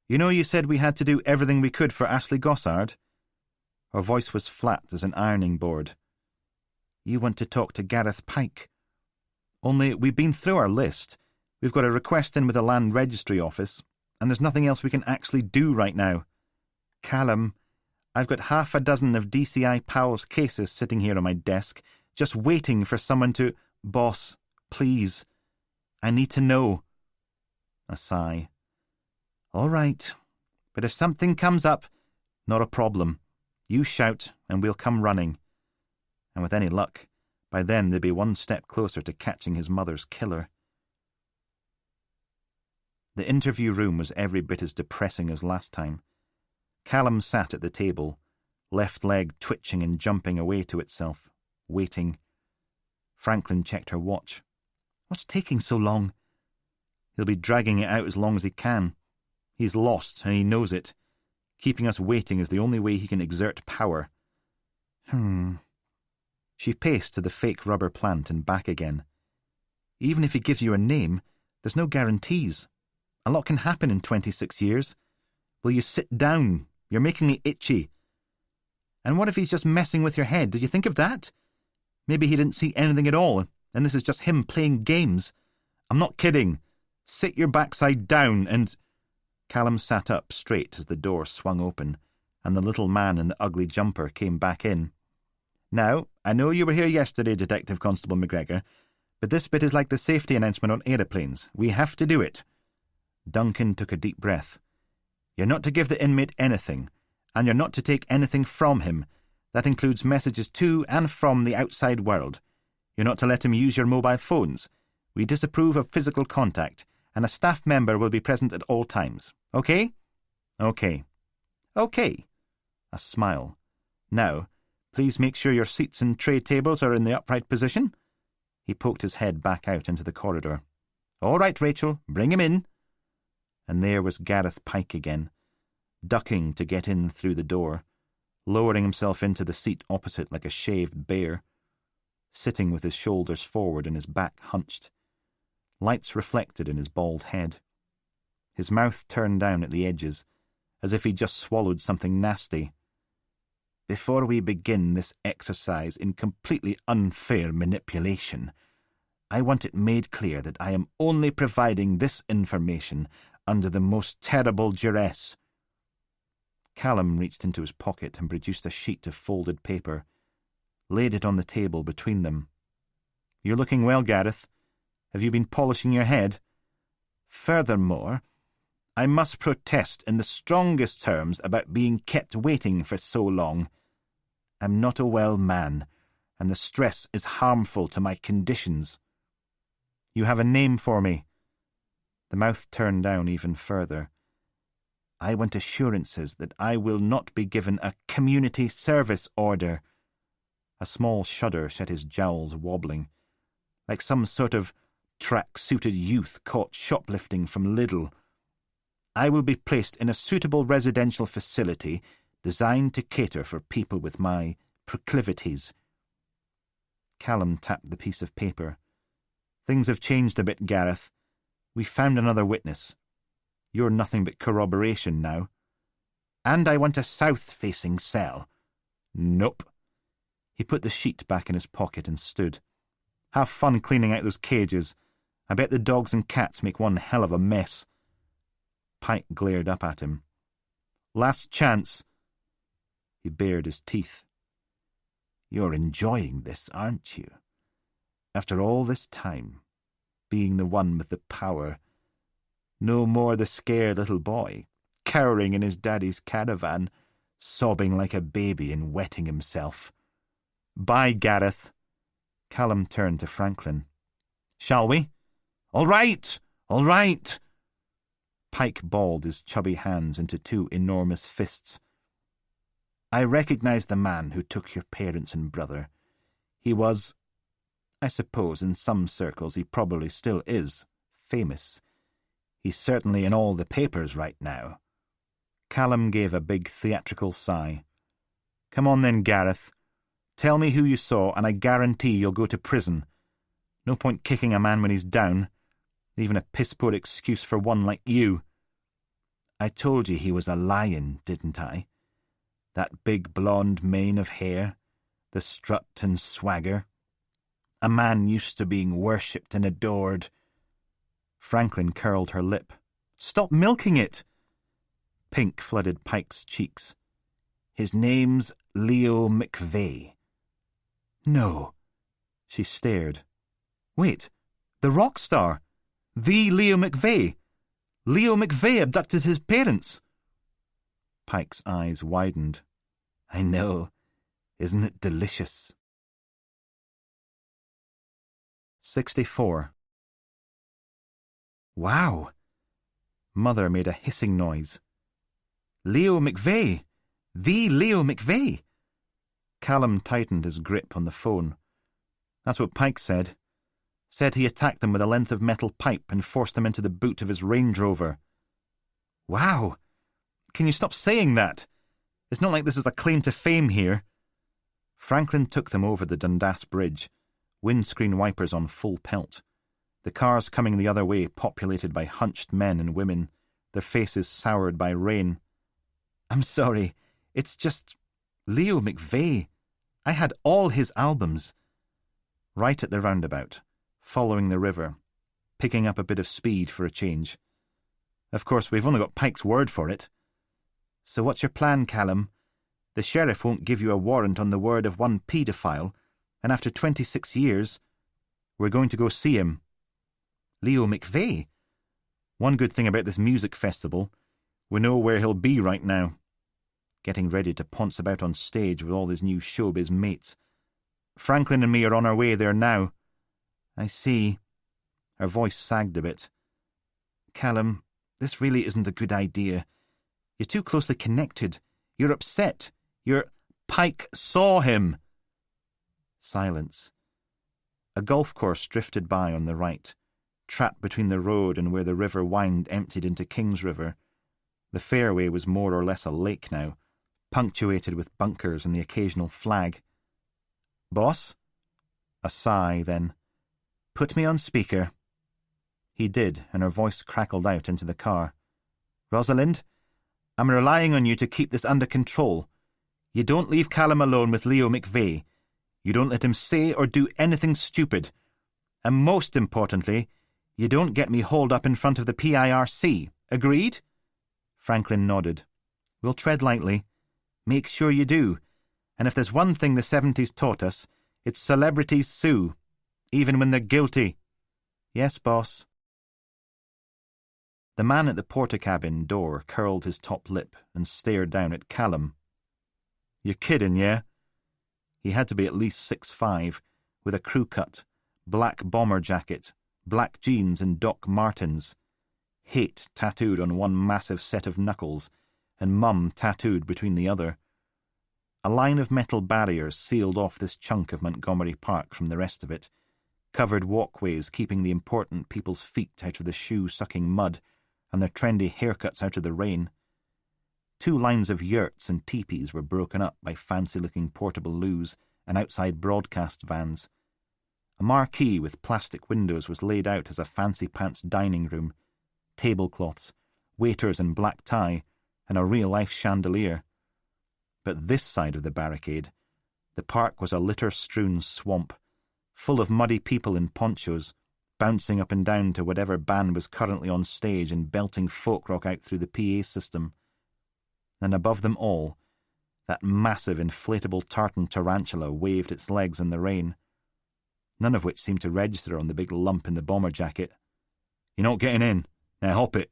you know you said we had to do everything we could for Ashley Gossard? Her voice was flat as an ironing board. You want to talk to Gareth Pike. Only we've been through our list. We've got a request in with the land registry office, and there's nothing else we can actually do right now. Callum, I've got half a dozen of DCI Powell's cases sitting here on my desk, just waiting for someone to... Boss, please. I need to know. A sigh. All right, but if something comes up, not a problem. You shout, and we'll come running. And with any luck, by then they'd be one step closer to catching his mother's killer. The interview room was every bit as depressing as last time. Callum sat at the table, left leg twitching and jumping away to itself, waiting. Franklin checked her watch. What's taking so long? He'll be dragging it out as long as he can. He's lost, and he knows it. Keeping us waiting is the only way he can exert power. She paced to the fake rubber plant and back again. Even if he gives you a name, there's no guarantees. A lot can happen in 26 years. Will you sit down? You're making me itchy. And what if he's just messing with your head? Did you think of that? Maybe he didn't see anything at all, and this is just him playing games. I'm not kidding. Sit your backside down and... Callum sat up straight as the door swung open, and the little man in the ugly jumper came back in. "Now, I know you were here yesterday, Detective Constable McGregor, but this bit is like the safety announcement on aeroplanes. We have to do it." Duncan took a deep breath. "You're not to give the inmate anything, and you're not to take anything from him. That includes messages to and from the outside world. You're not to let him use your mobile phones. We disapprove of physical contact, and a staff member will be present at all times. Okay?" "Okay." "Okay." A smile. "Now, please make sure your seats and tray tables are in the upright position." He poked his head back out into the corridor. "All right, Rachel, bring him in." And there was Gareth Pike again, ducking to get in through the door, lowering himself into the seat opposite like a shaved bear, sitting with his shoulders forward and his back hunched, lights reflected in his bald head. His mouth turned down at the edges, as if he'd just swallowed something nasty. "Before we begin this exercise in completely unfair manipulation, I want it made clear that I am only providing this information under the most terrible duress." Callum reached into his pocket and produced a sheet of folded paper, laid it on the table between them. "You're looking well, Gareth. Have you been polishing your head? Furthermore, I must protest in the strongest terms about being kept waiting for so long. I'm not a well man, and the stress is harmful to my conditions." "You have a name for me." The mouth turned down even further. "I want assurances that I will not be given a community service order." A small shudder set his jowls wobbling, like some sort of track-suited youth caught shoplifting from Lidl. "I will be placed in a suitable residential facility designed to cater for people with my proclivities." Callum tapped the piece of paper. "Things have changed a bit, Gareth. We found another witness. You're nothing but corroboration now. And I want a south-facing cell." "Nope." He put the sheet back in his pocket and stood. "Have fun cleaning out those cages. I bet the dogs and cats make one hell of a mess." Pike glared up at him. "Last chance." He bared his teeth. "You're enjoying this, aren't you? After all this time, being the one with the power, no more the scared little boy, cowering in his daddy's caravan, sobbing like a baby and wetting himself." "Bye, Gareth." Callum turned to Franklin. "Shall we?" "All right, all right." Pike balled his chubby hands into two enormous fists. "I recognize the man who took your parents and brother. He was, I suppose in some circles he probably still is, famous. He's certainly in all the papers right now." Callum gave a big theatrical sigh. "Come on then, Gareth. Tell me who you saw, and I guarantee you'll go to prison. No point kicking a man when he's down, even a piss-poor excuse for one like you." "I told you he was a lion, didn't I? That big blonde mane of hair, the strut and swagger. A man used to being worshipped and adored." Franklin curled her lip. "Stop milking it!" Pink flooded Pike's cheeks. "His name's Leo McVeigh." "No." She stared. "Wait, the rock star? The Leo McVeigh? Leo McVeigh abducted his parents?" Pike's eyes widened. "I know. Isn't it delicious?" 64. "Wow!" Mother made a hissing noise. "Leo McVeigh! The Leo McVeigh!" Callum tightened his grip on the phone. "That's what Pike said. Said he attacked them with a length of metal pipe and forced them into the boot of his Range Rover." "Wow! Can you stop saying that? It's not like this is a claim to fame here." Franklin took them over the Dundas Bridge, windscreen wipers on full pelt. The cars coming the other way populated by hunched men and women, their faces soured by rain. "I'm sorry, it's just Leo McVeigh. I had all his albums." Right at the roundabout, following the river, picking up a bit of speed for a change. Of course, we've only got Pike's word for it. So what's your plan, Callum? The sheriff won't give you a warrant on the word of one paedophile, and after 26 years, we're going to go see him. Leo McVeigh? One good thing about this music festival, we know where he'll be right now. Getting ready to ponce about on stage with all his new showbiz mates. Franklin and me are on our way there now. I see. Her voice sagged a bit. Callum, this really isn't a good idea. You're too closely connected. You're upset. Pike saw him. Silence. A golf course drifted by on the right, trapped between the road and where the river Wind emptied into King's River. The fairway was more or less a lake now, punctuated with bunkers and the occasional flag. Boss? A sigh, then. Put me on speaker. He did, and her voice crackled out into the car. Rosalind, I'm relying on you to keep this under control. You don't leave Callum alone with Leo McVeigh. You don't let him say or do anything stupid. And most importantly, you don't get me hauled up in front of the PIRC. Agreed? Franklin nodded. We'll tread lightly. Make sure you do. And if there's one thing the 70s taught us, it's celebrities sue, even when they're guilty. Yes, boss. The man at the porter-cabin door curled his top lip and stared down at Callum. You're kidding, yeah? He had to be at least 6'5", with a crew cut, black bomber jacket, black jeans and Doc Martens, hate tattooed on one massive set of knuckles, and mum tattooed between the other. A line of metal barriers sealed off this chunk of Montgomery Park from the rest of it, covered walkways keeping the important people's feet out of the shoe-sucking mud and their trendy haircuts out of the rain. 2 lines of yurts and teepees were broken up by fancy-looking portable loos and outside broadcast vans. A marquee with plastic windows was laid out as a fancy-pants dining room, tablecloths, waiters in black tie, and a real-life chandelier. But this side of the barricade, the park was a litter-strewn swamp, full of muddy people in ponchos, bouncing up and down to whatever band was currently on stage and belting folk rock out through the PA system. And above them all, that massive inflatable tartan tarantula waved its legs in the rain, none of which seemed to register on the big lump in the bomber jacket. You're not getting in. Now hop it.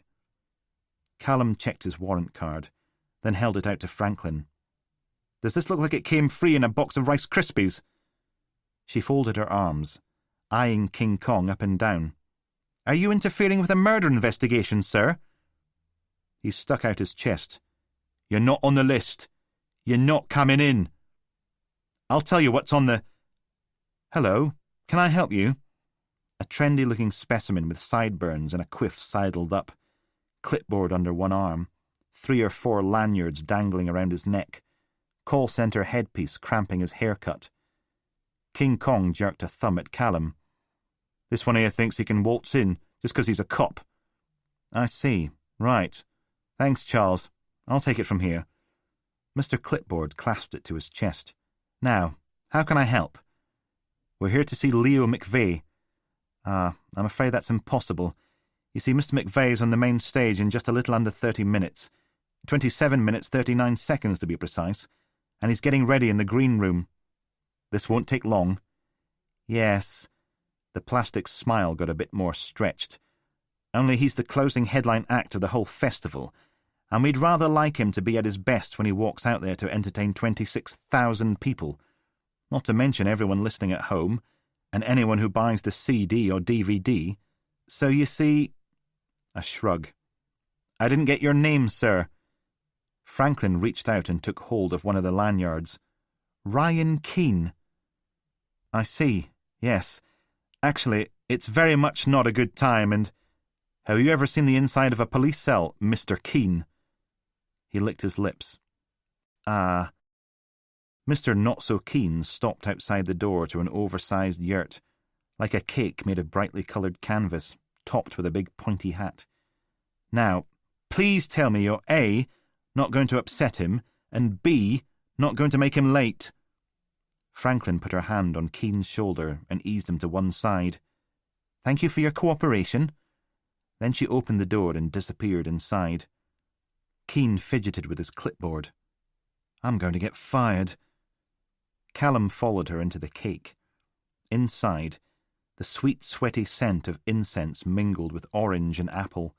Callum checked his warrant card, then held it out to Franklin. Does this look like it came free in a box of Rice Krispies? She folded her arms, eyeing King Kong up and down. Are you interfering with a murder investigation, sir? He stuck out his chest. You're not on the list. You're not coming in. I'll tell you what's on the... Hello, can I help you? A trendy-looking specimen with sideburns and a quiff sidled up, clipboard under one arm, 3 or 4 lanyards dangling around his neck, call centre headpiece cramping his haircut. King Kong jerked a thumb at Callum. This one here thinks he can waltz in just 'cause he's a cop. I see. Right. Thanks, Charles. I'll take it from here. Mr. Clipboard clasped it to his chest. Now, how can I help? We're here to see Leo McVeigh. I'm afraid that's impossible. You see, Mr. McVeigh's on the main stage in just a little under 30 minutes. 27 minutes 39 seconds to be precise. And he's getting ready in the green room. This won't take long. Yes. The plastic smile got a bit more stretched. Only he's the closing headline act of the whole festival, and we'd rather like him to be at his best when he walks out there to entertain 26,000 people, not to mention everyone listening at home, and anyone who buys the CD or DVD. So you see... A shrug. I didn't get your name, sir. Franklin reached out and took hold of one of the lanyards. Ryan Keane. I see, yes. Actually, it's very much not a good time, and... Have you ever seen the inside of a police cell, Mr. Keane? He licked his lips. Mr. Not-So-Keen stopped outside the door to an oversized yurt, like a cake made of brightly coloured canvas, topped with a big pointy hat. Now, please tell me you're A, not going to upset him, and B, not going to make him late. Franklin put her hand on Keen's shoulder and eased him to one side. Thank you for your cooperation. Then she opened the door and disappeared inside. Keane fidgeted with his clipboard. I'm going to get fired. Callum followed her into the cake. Inside, the sweet, sweaty scent of incense mingled with orange and apple.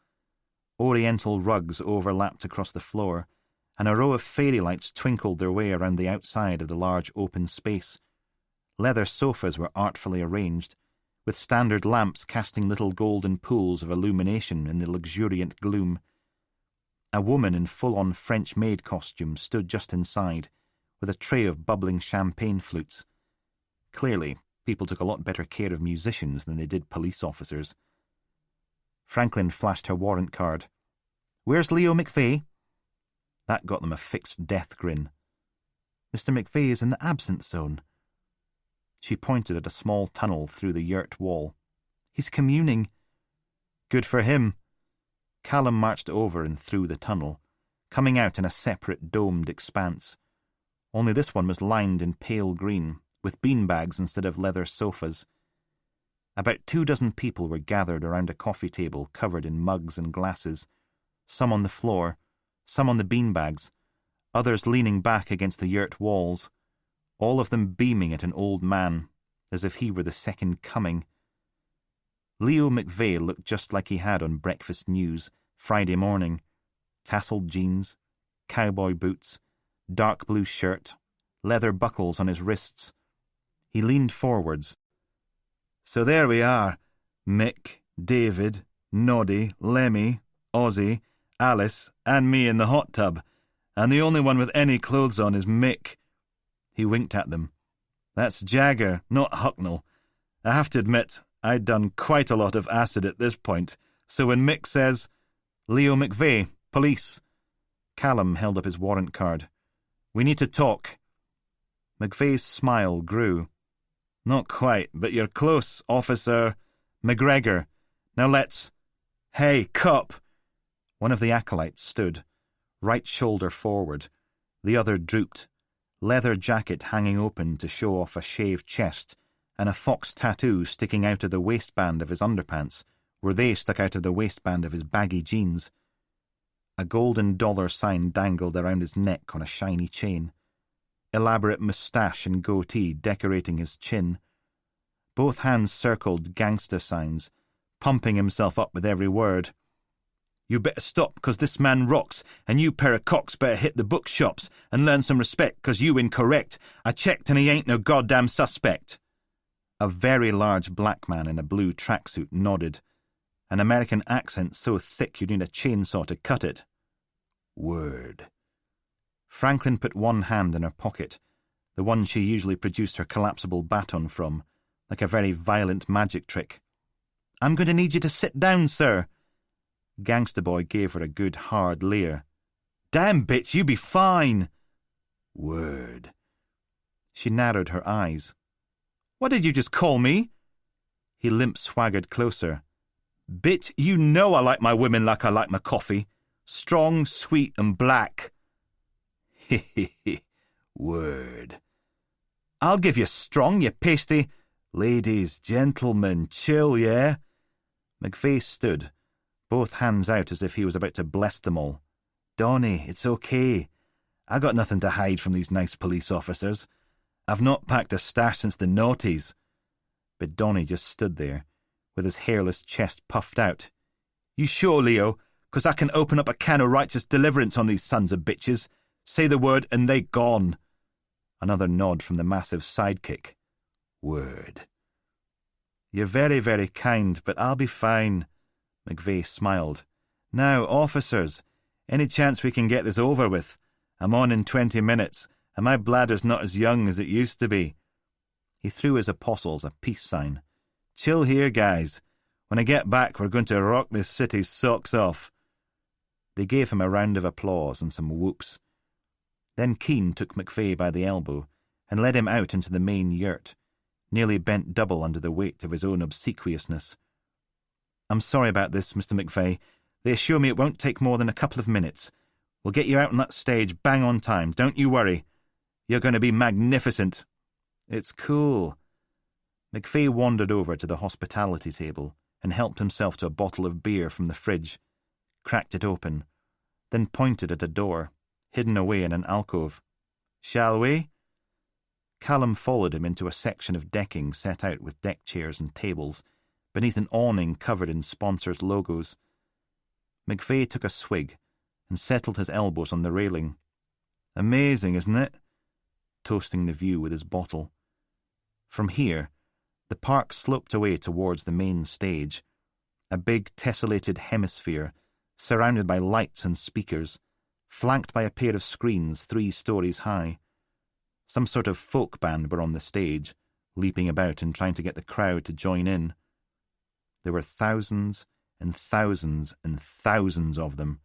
Oriental rugs overlapped across the floor, and a row of fairy lights twinkled their way around the outside of the large open space. Leather sofas were artfully arranged, with standard lamps casting little golden pools of illumination in the luxuriant gloom. A woman in full-on French maid costume stood just inside, with a tray of bubbling champagne flutes. Clearly, people took a lot better care of musicians than they did police officers. Franklin flashed her warrant card. Where's Leo McVeigh? That got them a fixed death grin. Mr. McVeigh is in the absence zone. She pointed at a small tunnel through the yurt wall. He's communing. Good for him. Callum marched over and through the tunnel, coming out in a separate domed expanse. Only this one was lined in pale green, with beanbags instead of leather sofas. About 24 people were gathered around a coffee table covered in mugs and glasses, some on the floor, some on the beanbags, others leaning back against the yurt walls, all of them beaming at an old man, as if he were the second coming. Leo McVeigh looked just like he had on Breakfast News Friday morning. Tasseled jeans, cowboy boots, dark blue shirt, leather buckles on his wrists. He leaned forwards. So there we are, Mick, David, Noddy, Lemmy, Ozzy, Alice, and me in the hot tub, and the only one with any clothes on is Mick. He winked at them. That's Jagger, not Hucknall. I have to admit, I'd done quite a lot of acid at this point, so when Mick says, Leo McVeigh, police. Callum held up his warrant card. We need to talk. McVeigh's smile grew. Not quite, but you're close, Officer McGregor. Now let's... Hey, cop! One of the acolytes stood, right shoulder forward. The other drooped, leather jacket hanging open to show off a shaved chest, and a fox tattoo sticking out of the waistband of his underpants, where they stuck out of the waistband of his baggy jeans. A golden dollar sign dangled around his neck on a shiny chain. Elaborate moustache and goatee decorating his chin. Both hands circled gangster signs, pumping himself up with every word. You better stop, 'cause this man rocks, and you pair of cocks better hit the bookshops and learn some respect, 'cause you incorrect. I checked and he ain't no goddamn suspect. A very large black man in a blue tracksuit nodded, an American accent so thick you'd need a chainsaw to cut it. Word. Franklin put one hand in her pocket, the one she usually produced her collapsible baton from, like a very violent magic trick. I'm going to need you to sit down, sir. Gangster boy gave her a good hard leer. Damn, bitch, you be fine. Word. She narrowed her eyes. What did you just call me? He limp-swaggered closer. Bitch, you know I like my women like I like my coffee. Strong, sweet, and black. Word. I'll give you strong, you pasty. Ladies, gentlemen, chill, yeah? McVeigh stood, both hands out as if he was about to bless them all. Donnie, it's okay. I got nothing to hide from these nice police officers. I've not packed a stash since the noughties. But Donnie just stood there, with his hairless chest puffed out. You sure, Leo? 'Cause I can open up a can of righteous deliverance on these sons of bitches. Say the word and they gone. Another nod from the massive sidekick. Word. You're very, very kind, but I'll be fine. McVeigh smiled. Now, officers, any chance we can get this over with? I'm on in 20 minutes, and my bladder's not as young as it used to be. He threw his apostles a peace sign. Chill here, guys. When I get back, we're going to rock this city's socks off. They gave him a round of applause and some whoops. Then Keane took McVeigh by the elbow and led him out into the main yurt, nearly bent double under the weight of his own obsequiousness. I'm sorry about this, Mr. McVeigh. They assure me it won't take more than a couple of minutes. We'll get you out on that stage bang on time, don't you worry. You're going to be magnificent. It's cool. McVeigh wandered over to the hospitality table and helped himself to a bottle of beer from the fridge, cracked it open, then pointed at a door, hidden away in an alcove. "Shall we?" Callum followed him into a section of decking set out with deck chairs and tables, beneath an awning covered in sponsors' logos. McVeigh took a swig and settled his elbows on the railing. "Amazing, isn't it?" toasting the view with his bottle. From here, the park sloped away towards the main stage, a big tessellated hemisphere surrounded by lights and speakers, flanked by a pair of screens 3 stories high. Some sort of folk band were on the stage, leaping about and trying to get the crowd to join in. There were thousands and thousands and thousands of them,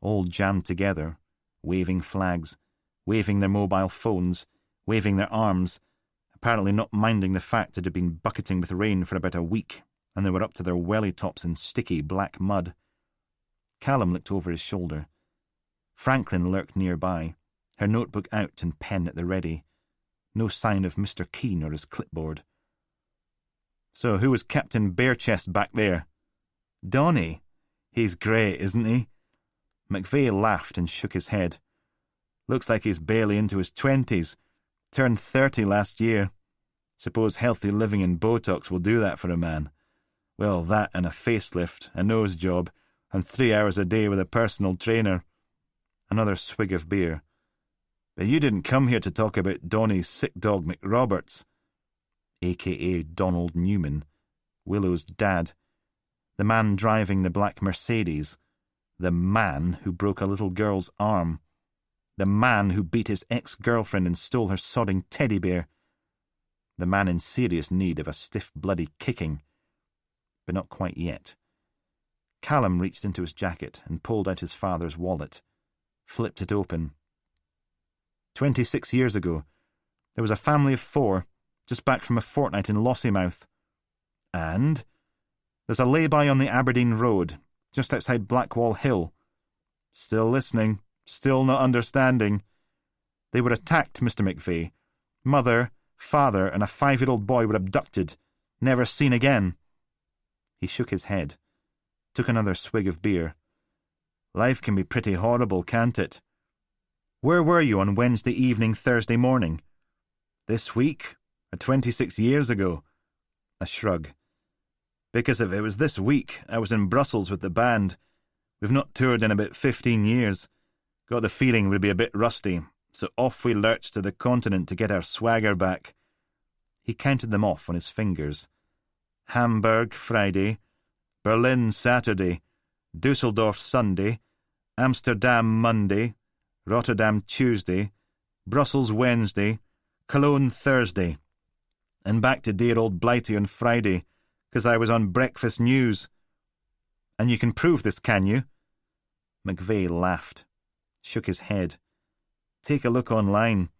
all jammed together, waving flags, waving their mobile phones, waving their arms, apparently not minding the fact it had been bucketing with rain for about a week, and they were up to their welly tops in sticky black mud. Callum looked over his shoulder. Franklin lurked nearby, her notebook out and pen at the ready. No sign of Mr. Keene or his clipboard. "So who was Captain Barechest back there?" "Donnie. He's great, isn't he?" McVeigh laughed and shook his head. "Looks like he's barely into his 20s. Turned 30 last year. Suppose healthy living and Botox will do that for a man. Well, that and a facelift, a nose job, and 3 hours a day with a personal trainer." Another swig of beer. "But you didn't come here to talk about Donnie's sick dog McRoberts," a.k.a. Donald Newman, Willow's dad, the man driving the black Mercedes, the man who broke a little girl's arm, the man who beat his ex-girlfriend and stole her sodding teddy bear, the man in serious need of a stiff bloody kicking. But not quite yet. Callum reached into his jacket and pulled out his father's wallet, flipped it open. 26 years ago, there was a family of 4, just back from a fortnight in Lossiemouth. And there's a lay-by on the Aberdeen Road, just outside Blackwall Hill. Still listening, still not understanding. They were attacked, Mr. McVeigh. Mother, father, and a 5-year-old boy were abducted, never seen again. He shook his head, took another swig of beer. Life can be pretty horrible, can't it? Where were you on Wednesday evening, Thursday morning? This week, or 26 years ago? A shrug. Because if it was this week, I was in Brussels with the band. We've not toured in about 15 years. Got the feeling we'd be a bit rusty, so off we lurched to the continent to get our swagger back. He counted them off on his fingers. Hamburg, Friday. Berlin, Saturday. Dusseldorf, Sunday. Amsterdam, Monday. Rotterdam, Tuesday. Brussels, Wednesday. Cologne, Thursday. And back to dear old Blighty on Friday, 'cause I was on Breakfast News. And you can prove this, can you? McVeigh laughed, shook his head. Take a look online.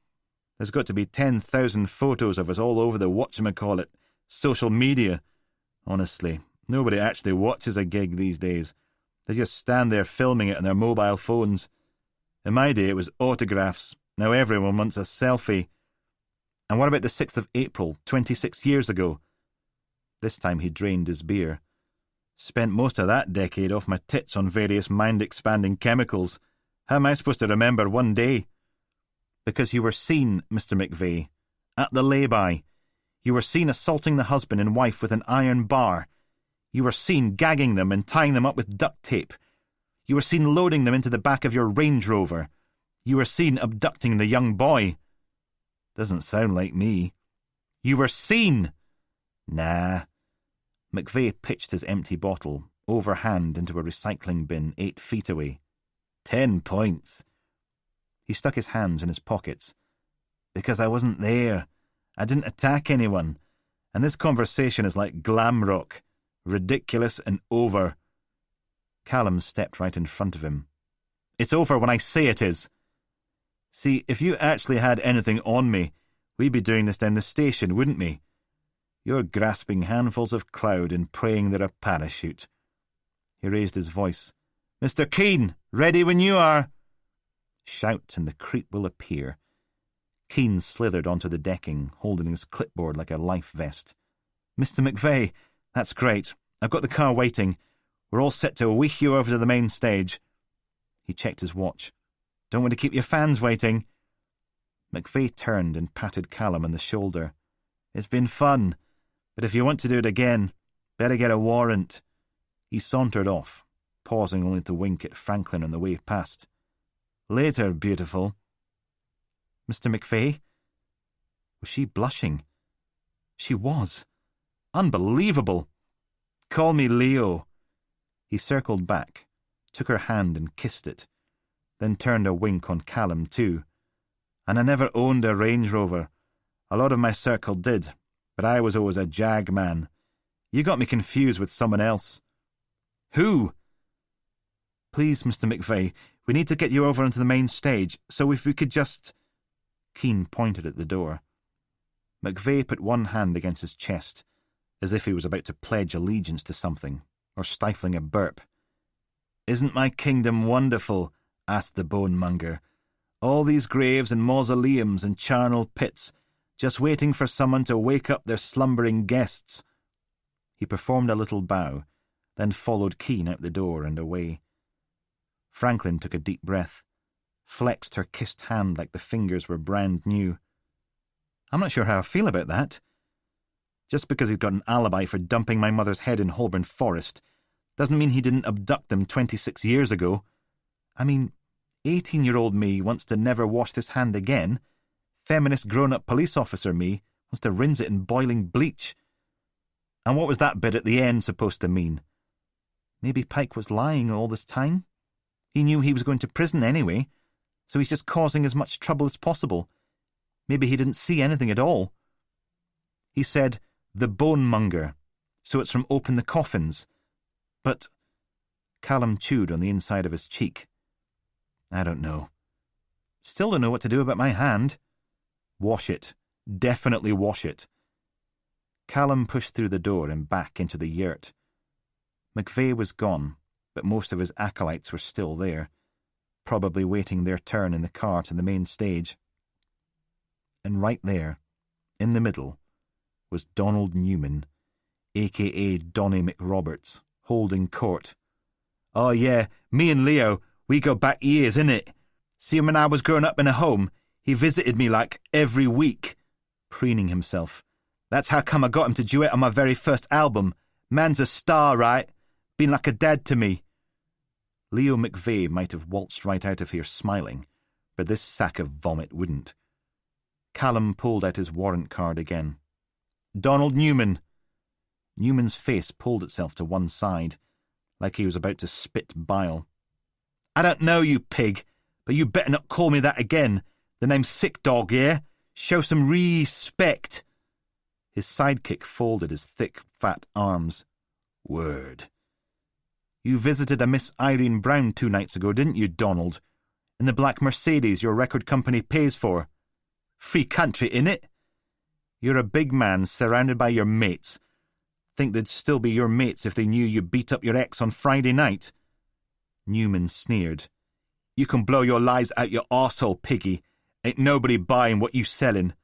There's got to be 10,000 photos of us all over the whatchamacallit, social media. Honestly, nobody actually watches a gig these days. They just stand there filming it on their mobile phones. In my day it was autographs. Now everyone wants a selfie. And what about the 6th of April, 26 years ago? This time he drained his beer. Spent most of that decade off my tits on various mind-expanding chemicals. How am I supposed to remember one day? Because you were seen, Mr. McVeigh, at the lay-by. You were seen assaulting the husband and wife with an iron bar. You were seen gagging them and tying them up with duct tape. You were seen loading them into the back of your Range Rover. You were seen abducting the young boy. Doesn't sound like me. You were seen! Nah. McVeigh pitched his empty bottle, overhand, into a recycling bin 8 feet away. 10 points. He stuck his hands in his pockets. Because I wasn't there. I didn't attack anyone. And this conversation is like glam rock. Ridiculous and over. Callum stepped right in front of him. It's over when I say it is. See, if you actually had anything on me, we'd be doing this down the station, wouldn't we? You're grasping handfuls of cloud and praying they're a parachute. He raised his voice. Mr. Keene, ready when you are. Shout and the creep will appear. Keene slithered onto the decking, holding his clipboard like a life vest. Mr. McVeigh, that's great. I've got the car waiting. We're all set to wheek you over to the main stage. He checked his watch. Don't want to keep your fans waiting. McVeigh turned and patted Callum on the shoulder. It's been fun, but if you want to do it again, better get a warrant. He sauntered off, pausing only to wink at Franklin on the way past. Later, beautiful. Mr. McVeigh? Was she blushing? She was. Unbelievable. Call me Leo. He circled back, took her hand and kissed it, then turned a wink on Callum too. And I never owned a Range Rover. A lot of my circle did, but I was always a Jag man. You got me confused with someone else. Who? Please, Mr. McVeigh, we need to get you over onto the main stage, so if we could just... Keane pointed at the door. McVeigh put one hand against his chest, as if he was about to pledge allegiance to something, or stifling a burp. Isn't my kingdom wonderful? Asked the bonemonger. All these graves and mausoleums and charnel pits, just waiting for someone to wake up their slumbering guests. He performed a little bow, then followed Keane out the door and away. Franklin took a deep breath, flexed her kissed hand like the fingers were brand new. I'm not sure how I feel about that. Just because he's got an alibi for dumping my mother's head in Holborn Forest doesn't mean he didn't abduct them 26 years ago. I mean, 18-year-old me wants to never wash this hand again. Feminist grown-up police officer me wants to rinse it in boiling bleach. And what was that bit at the end supposed to mean? Maybe Pike was lying all this time? He knew he was going to prison anyway, so he's just causing as much trouble as possible. Maybe he didn't see anything at all. He said, the bonemonger, so it's from Open the Coffins. But... Callum chewed on the inside of his cheek. I don't know. Still don't know what to do about my hand. Wash it. Definitely wash it. Callum pushed through the door and back into the yurt. McVeigh was gone, but most of his acolytes were still there, probably waiting their turn in the car to the main stage. And right there, in the middle, was Donald Newman, a.k.a. Donny McRoberts, holding court. Oh yeah, me and Leo, we go back years, innit? See, when I was growing up in a home, he visited me like every week, preening himself. That's how come I got him to duet on my very first album. Man's a star, right? Been like a dad to me. Leo McVeigh might have waltzed right out of here smiling, but this sack of vomit wouldn't. Callum pulled out his warrant card again. Donald Newman. Newman's face pulled itself to one side, like he was about to spit bile. I don't know, you pig, but you better not call me that again. The name's Sick Dog, yeah? Show some respect. His sidekick folded his thick, fat arms. Word. You visited a Miss Irene Brown 2 nights ago, didn't you, Donald? In the black Mercedes your record company pays for. Free country, innit? You're a big man surrounded by your mates. Think they'd still be your mates if they knew you beat up your ex on Friday night? Newman sneered. You can blow your lies out your arsehole, piggy. Ain't nobody buying what you sellin'.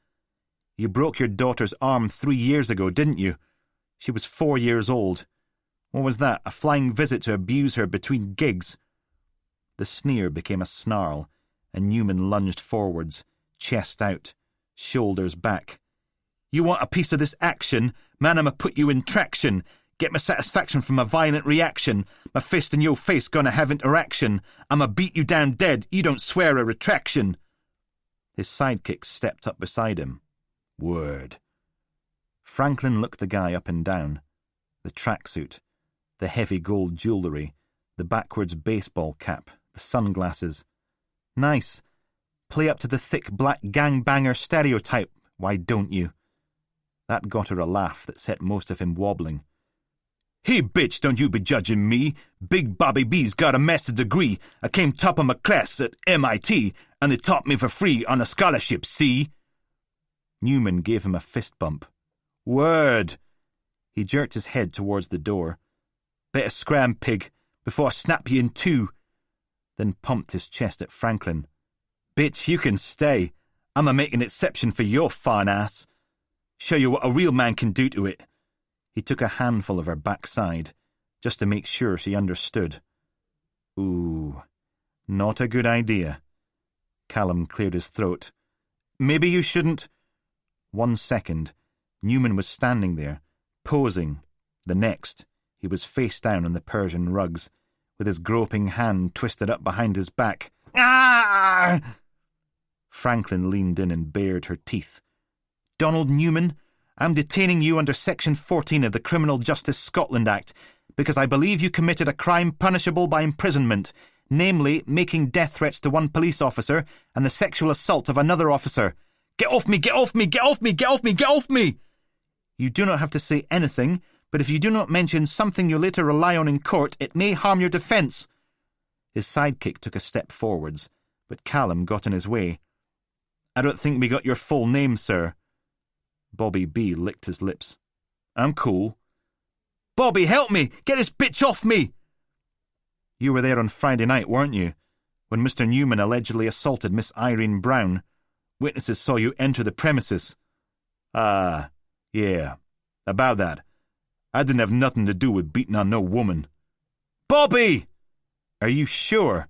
You broke your daughter's arm 3 years ago, didn't you? She was 4 years old. What was that, a flying visit to abuse her between gigs? The sneer became a snarl, and Newman lunged forwards, chest out, shoulders back. You want a piece of this action? Man, I'ma put you in traction. Get my satisfaction from a violent reaction. My fist in your face gonna have interaction. I'ma beat you down dead. You don't swear a retraction. His sidekick stepped up beside him. Word. Franklin looked the guy up and down. The tracksuit, the heavy gold jewellery, the backwards baseball cap, the sunglasses. Nice. Play up to the thick black gangbanger stereotype, why don't you? That got her a laugh that set most of him wobbling. Hey, bitch, don't you be judging me. Big Bobby B's got a master's degree. I came top of my class at MIT, and they taught me for free on a scholarship, see? Newman gave him a fist bump. Word! He jerked his head towards the door. Better scram, pig, before I snap you in two. Then pumped his chest at Franklin. Bitch, you can stay. I'ma make an exception for your fine ass. Show you what a real man can do to it. He took a handful of her backside, just to make sure she understood. Ooh, not a good idea. Callum cleared his throat. Maybe you shouldn't... 1 second, Newman was standing there, posing. The next, he was face down on the Persian rugs, with his groping hand twisted up behind his back. Ah! Franklin leaned in and bared her teeth. Donald Newman, I'm detaining you under Section 14 of the Criminal Justice Scotland Act because I believe you committed a crime punishable by imprisonment, namely making death threats to one police officer and the sexual assault of another officer. Get off me! Get off me! Get off me! Get off me! Get off me! You do not have to say anything, but if you do not mention something you later rely on in court, it may harm your defence. His sidekick took a step forwards, but Callum got in his way. I don't think we got your full name, sir. Bobby B licked his lips. I'm cool. Bobby, help me! Get this bitch off me! You were there on Friday night, weren't you? When Mr. Newman allegedly assaulted Miss Irene Brown. Witnesses saw you enter the premises. Ah, yeah. About that. I didn't have nothing to do with beating on no woman. Bobby! Are you sure?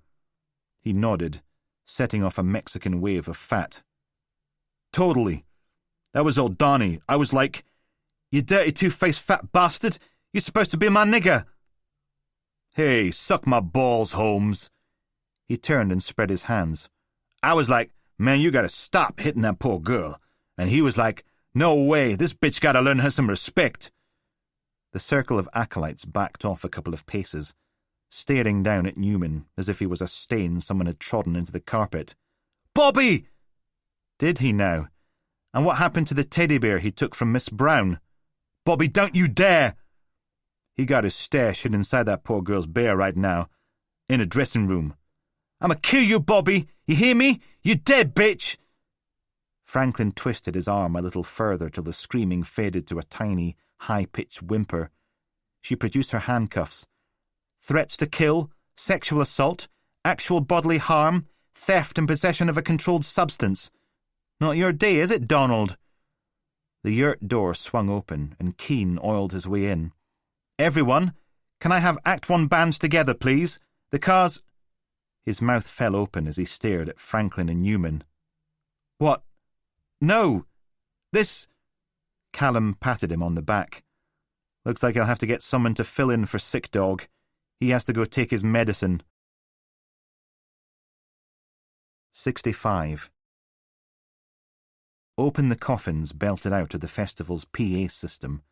He nodded, setting off a Mexican wave of fat. Totally. That was old Donnie. I was like, you dirty two-faced fat bastard. You're supposed to be my nigger. Hey, suck my balls, Holmes. He turned and spread his hands. I was like, man, you gotta stop hitting that poor girl. And he was like, no way, this bitch gotta learn her some respect. The circle of acolytes backed off a couple of paces, staring down at Newman as if he was a stain someone had trodden into the carpet. Bobby! Did he now? And what happened to the teddy bear he took from Miss Brown? Bobby, don't you dare! He got his stash hid inside that poor girl's bear right now, in a dressing room. I'ma kill you, Bobby! You hear me? You dead, bitch! Franklin twisted his arm a little further till the screaming faded to a tiny, high-pitched whimper. She produced her handcuffs. Threats to kill, sexual assault, actual bodily harm, theft and possession of a controlled substance. Not your day, is it, Donald? The yurt door swung open, and Keane oiled his way in. Everyone, can I have Act 1 bands together, please? The cars... His mouth fell open as he stared at Franklin and Newman. What? No! This... Callum patted him on the back. Looks like I'll have to get someone to fill in for Sick Dog. He has to go take his medicine. 65. Open the Coffins belted out of the festival's PA system.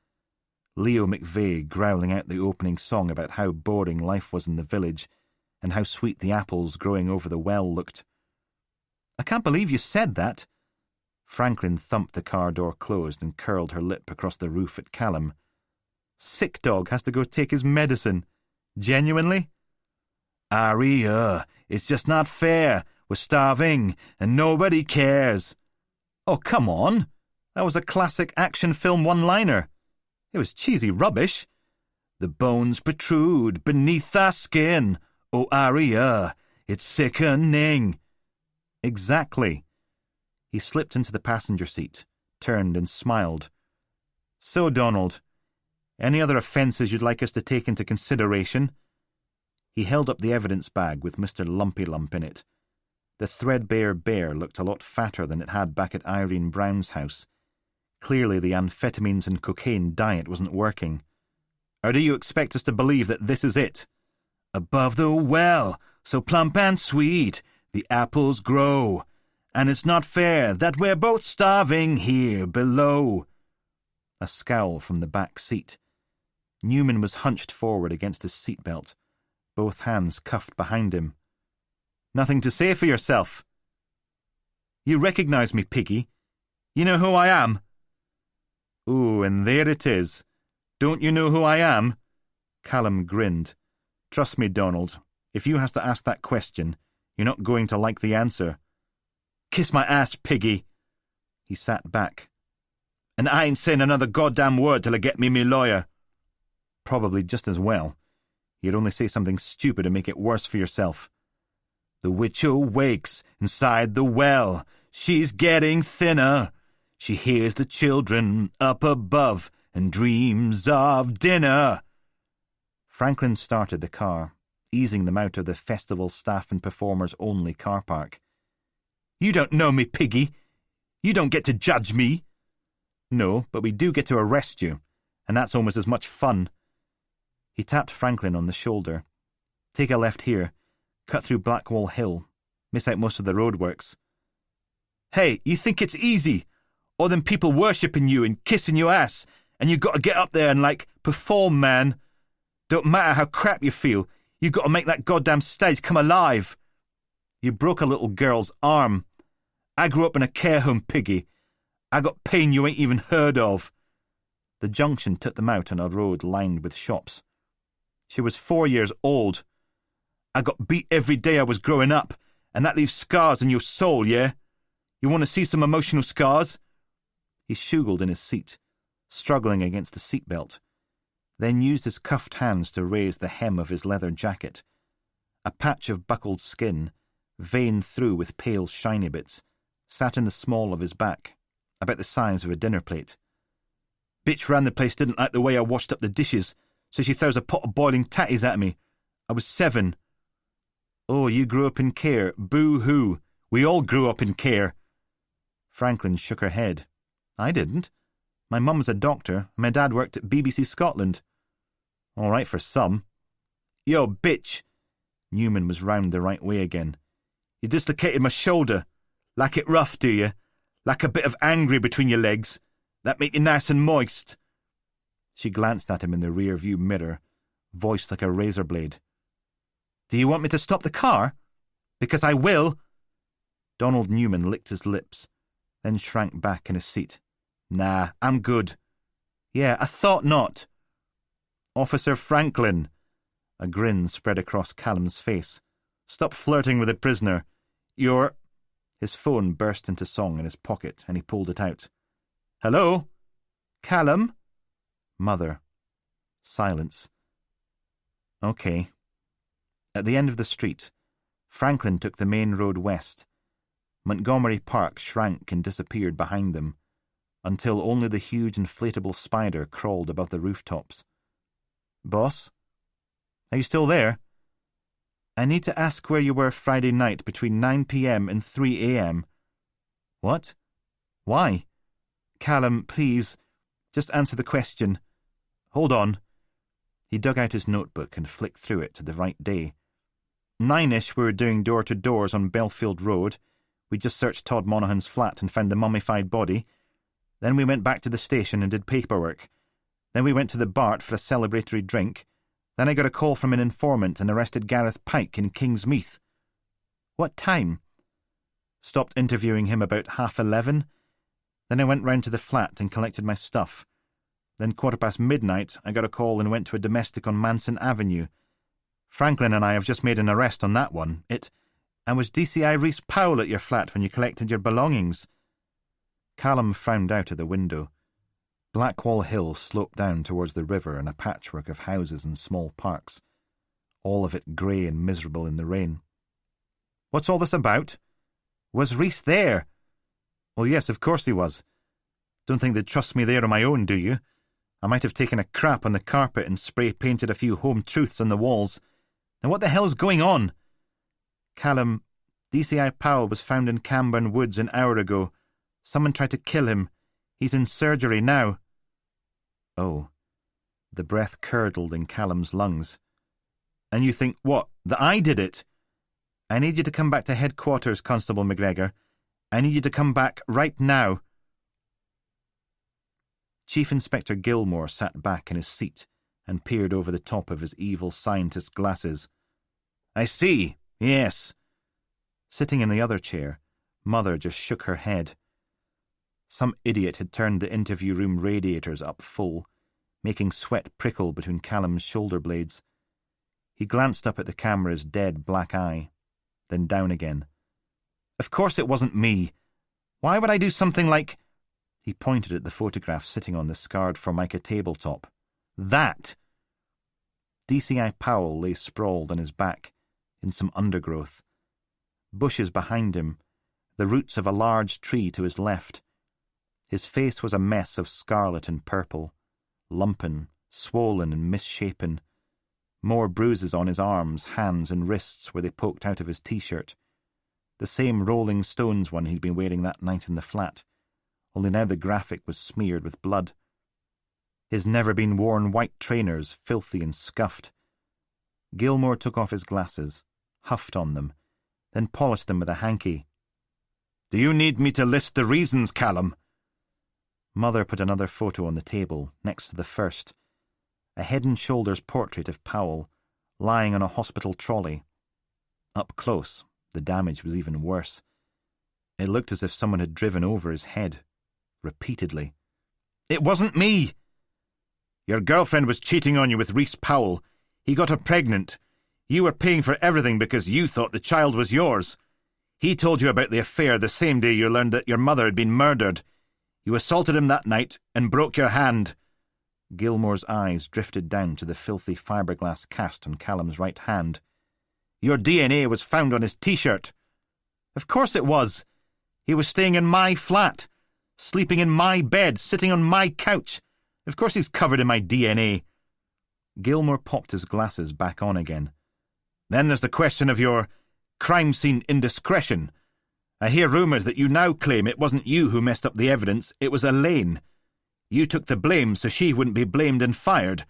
Leo McVeigh growling out the opening song about how boring life was in the village and how sweet the apples growing over the well looked. I can't believe you said that. Franklin thumped the car door closed and curled her lip across the roof at Callum. Sick Dog has to go take his medicine. Genuinely? Aria, it's just not fair. We're starving, and nobody cares. Oh, come on. That was a classic action film one-liner. It was cheesy rubbish. The bones protrude beneath our skin. Oh, Aria, it's sickening. Exactly. He slipped into the passenger seat, turned and smiled. So, Donald, any other offences you'd like us to take into consideration? He held up the evidence bag with Mr. Lumpy Lump in it. The threadbare bear looked a lot fatter than it had back at Irene Brown's house. Clearly the amphetamines and cocaine diet wasn't working. Or do you expect us to believe that this is it? Above the well, so plump and sweet, the apples grow. And it's not fair that we're both starving here below. A scowl from the back seat. Newman was hunched forward against his seatbelt, both hands cuffed behind him. Nothing to say for yourself. You recognise me, Piggy. You know who I am. Ooh, and there it is. Don't you know who I am? Callum grinned. Trust me, Donald, if you has to ask that question, you're not going to like the answer. Kiss my ass, Piggy. He sat back. And I ain't saying another goddamn word till I get me lawyer. Probably just as well. You'd only say something stupid to make it worse for yourself. The witch awakes inside the well. She's getting thinner. She hears the children up above, and dreams of dinner. Franklin started the car, easing them out of the festival staff and performers only car park. You don't know me, Piggy. You don't get to judge me. No, but we do get to arrest you, and that's almost as much fun. He tapped Franklin on the shoulder. Take a left here, cut through Blackwall Hill, miss out most of the roadworks. Hey, you think it's easy? All them people worshipping you and kissing your ass, and you got to get up there and, perform, man. Don't matter how crap you feel, you got to make that goddamn stage come alive. You broke a little girl's arm. I grew up in a care home, Piggy. I got pain you ain't even heard of. The junction took them out on a road lined with shops. She was 4 years old. I got beat every day I was growing up, and that leaves scars in your soul, yeah? You want to see some emotional scars? He shuggled in his seat, struggling against the seatbelt, then used his cuffed hands to raise the hem of his leather jacket. A patch of buckled skin, veined through with pale shiny bits, sat in the small of his back, about the size of a dinner plate. Bitch round the place didn't like the way I washed up the dishes, so she throws a pot of boiling tatties at me. I was 7. Oh, you grew up in care. Boo-hoo. We all grew up in care. Franklin shook her head. I didn't. My mum's a doctor, and my dad worked at BBC Scotland. All right for some. Yo, bitch. Newman was round the right way again. You dislocated my shoulder. Like it rough, do you? Like a bit of angry between your legs. That make you nice and moist. She glanced at him in the rear-view mirror, voice like a razor blade. Do you want me to stop the car? Because I will. Donald Newman licked his lips, then shrank back in his seat. Nah, I'm good. Yeah, I thought not. Officer Franklin. A grin spread across Callum's face. Stop flirting with a prisoner. You're... His phone burst into song in his pocket, and he pulled it out. Hello? Callum? Mother. Silence. Okay. At the end of the street, Franklin took the main road west. Montgomery Park shrank and disappeared behind them, until only the huge inflatable spider crawled above the rooftops. Boss? Are you still there? I need to ask where you were Friday night between 9 p.m. and 3 a.m. What? Why? Callum, please, just answer the question. Hold on. He dug out his notebook and flicked through it to the right day. 9-ish we were doing door-to-doors on Belfield Road. We just searched Todd Monaghan's flat and found the mummified body. Then we went back to the station and did paperwork. Then we went to the Bart for a celebratory drink. Then I got a call from an informant and arrested Gareth Pike in Kingsmeath. What time? Stopped interviewing him about 11:30. Then I went round to the flat and collected my stuff. Then midnight, I got a call and went to a domestic on Manson Avenue. Franklin and I have just made an arrest on that one. And was DCI Rhys Powell at your flat when you collected your belongings? Callum frowned out of the window. Blackwall Hill sloped down towards the river and a patchwork of houses and small parks, all of it grey and miserable in the rain. What's all this about? Was Rhys there? Well, yes, of course he was. Don't think they'd trust me there on my own, do you? I might have taken a crap on the carpet and spray-painted a few home truths on the walls. Now what the hell's going on? Callum, DCI Powell was found in Camborne Woods an hour ago. Someone tried to kill him. He's in surgery now. Oh. The breath curdled in Callum's lungs. And you think, what, that I did it? I need you to come back to headquarters, Constable McGregor. I need you to come back right now. Chief Inspector Gilmore sat back in his seat and peered over the top of his evil scientist glasses. I see, yes. Sitting in the other chair, Mother just shook her head. Some idiot had turned the interview room radiators up full, making sweat prickle between Callum's shoulder blades. He glanced up at the camera's dead black eye, then down again. Of course it wasn't me. Why would I do something like... He pointed at the photograph sitting on the scarred Formica tabletop. That! DCI Powell lay sprawled on his back, in some undergrowth. Bushes behind him, the roots of a large tree to his left. His face was a mess of scarlet and purple, lumpen, swollen and misshapen. More bruises on his arms, hands and wrists where they poked out of his t-shirt. The same Rolling Stones one he'd been wearing that night in the flat, only now the graphic was smeared with blood. His never-been-worn white trainers, filthy and scuffed. Gilmore took off his glasses, huffed on them, then polished them with a hanky. "Do you need me to list the reasons, Callum?" Mother put another photo on the table, next to the first. A head-and-shoulders portrait of Powell, lying on a hospital trolley. Up close, the damage was even worse. It looked as if someone had driven over his head, repeatedly. "It wasn't me! Your girlfriend was cheating on you with Reese Powell. He got her pregnant. You were paying for everything because you thought the child was yours. He told you about the affair the same day you learned that your mother had been murdered. You assaulted him that night and broke your hand." Gilmore's eyes drifted down to the filthy fiberglass cast on Callum's right hand. "Your DNA was found on his t-shirt." "Of course it was. He was staying in my flat, sleeping in my bed, sitting on my couch. Of course he's covered in my DNA." Gilmore popped his glasses back on again. "Then there's the question of your crime scene indiscretion. I hear rumours that you now claim it wasn't you who messed up the evidence, it was Elaine. You took the blame so she wouldn't be blamed and fired.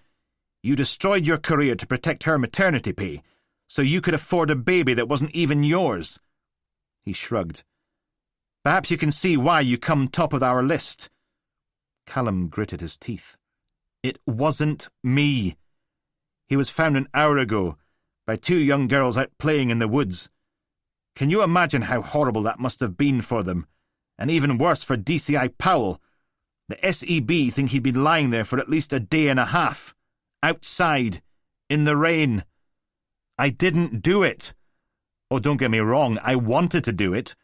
You destroyed your career to protect her maternity pay, so you could afford a baby that wasn't even yours." He shrugged. "Perhaps you can see why you come top of our list." Callum gritted his teeth. "It wasn't me. He was found an hour ago by two young girls out playing in the woods. Can you imagine how horrible that must have been for them? And even worse for DCI Powell. The SEB think he'd been lying there for at least a day and a half. Outside. In the rain. I didn't do it. Oh, don't get me wrong, I wanted to do it.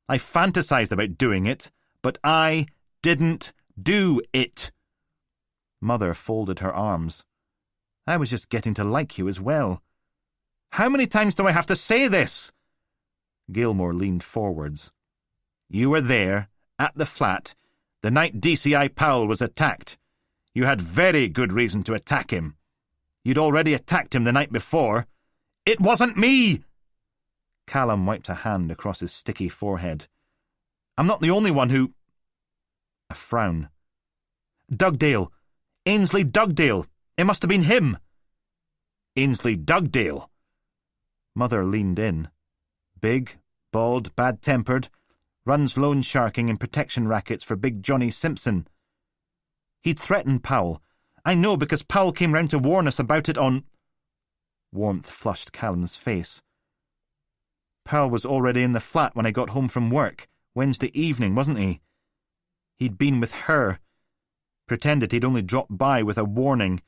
I fantasized about doing it. But I didn't do it." Mother folded her arms. "I was just getting to like you as well." "How many times do I have to say this?" Gilmore leaned forwards. "You were there, at the flat, the night DCI Powell was attacked. You had very good reason to attack him. You'd already attacked him the night before." "It wasn't me!" Callum wiped a hand across his sticky forehead. "I'm not the only one who—" A frown. "Dugdale. Ainsley Dugdale. It must have been him." "Ainsley Dugdale?" Mother leaned in. "Big, bald, bad-tempered, runs loan sharking and protection rackets for Big Johnny Simpson. He'd threatened Powell. I know because Powell came round to warn us about it on—" Warmth flushed Callum's face. "Powell was already in the flat when I got home from work, Wednesday evening, wasn't he? He'd been with her. Pretended he'd only dropped by with a warning.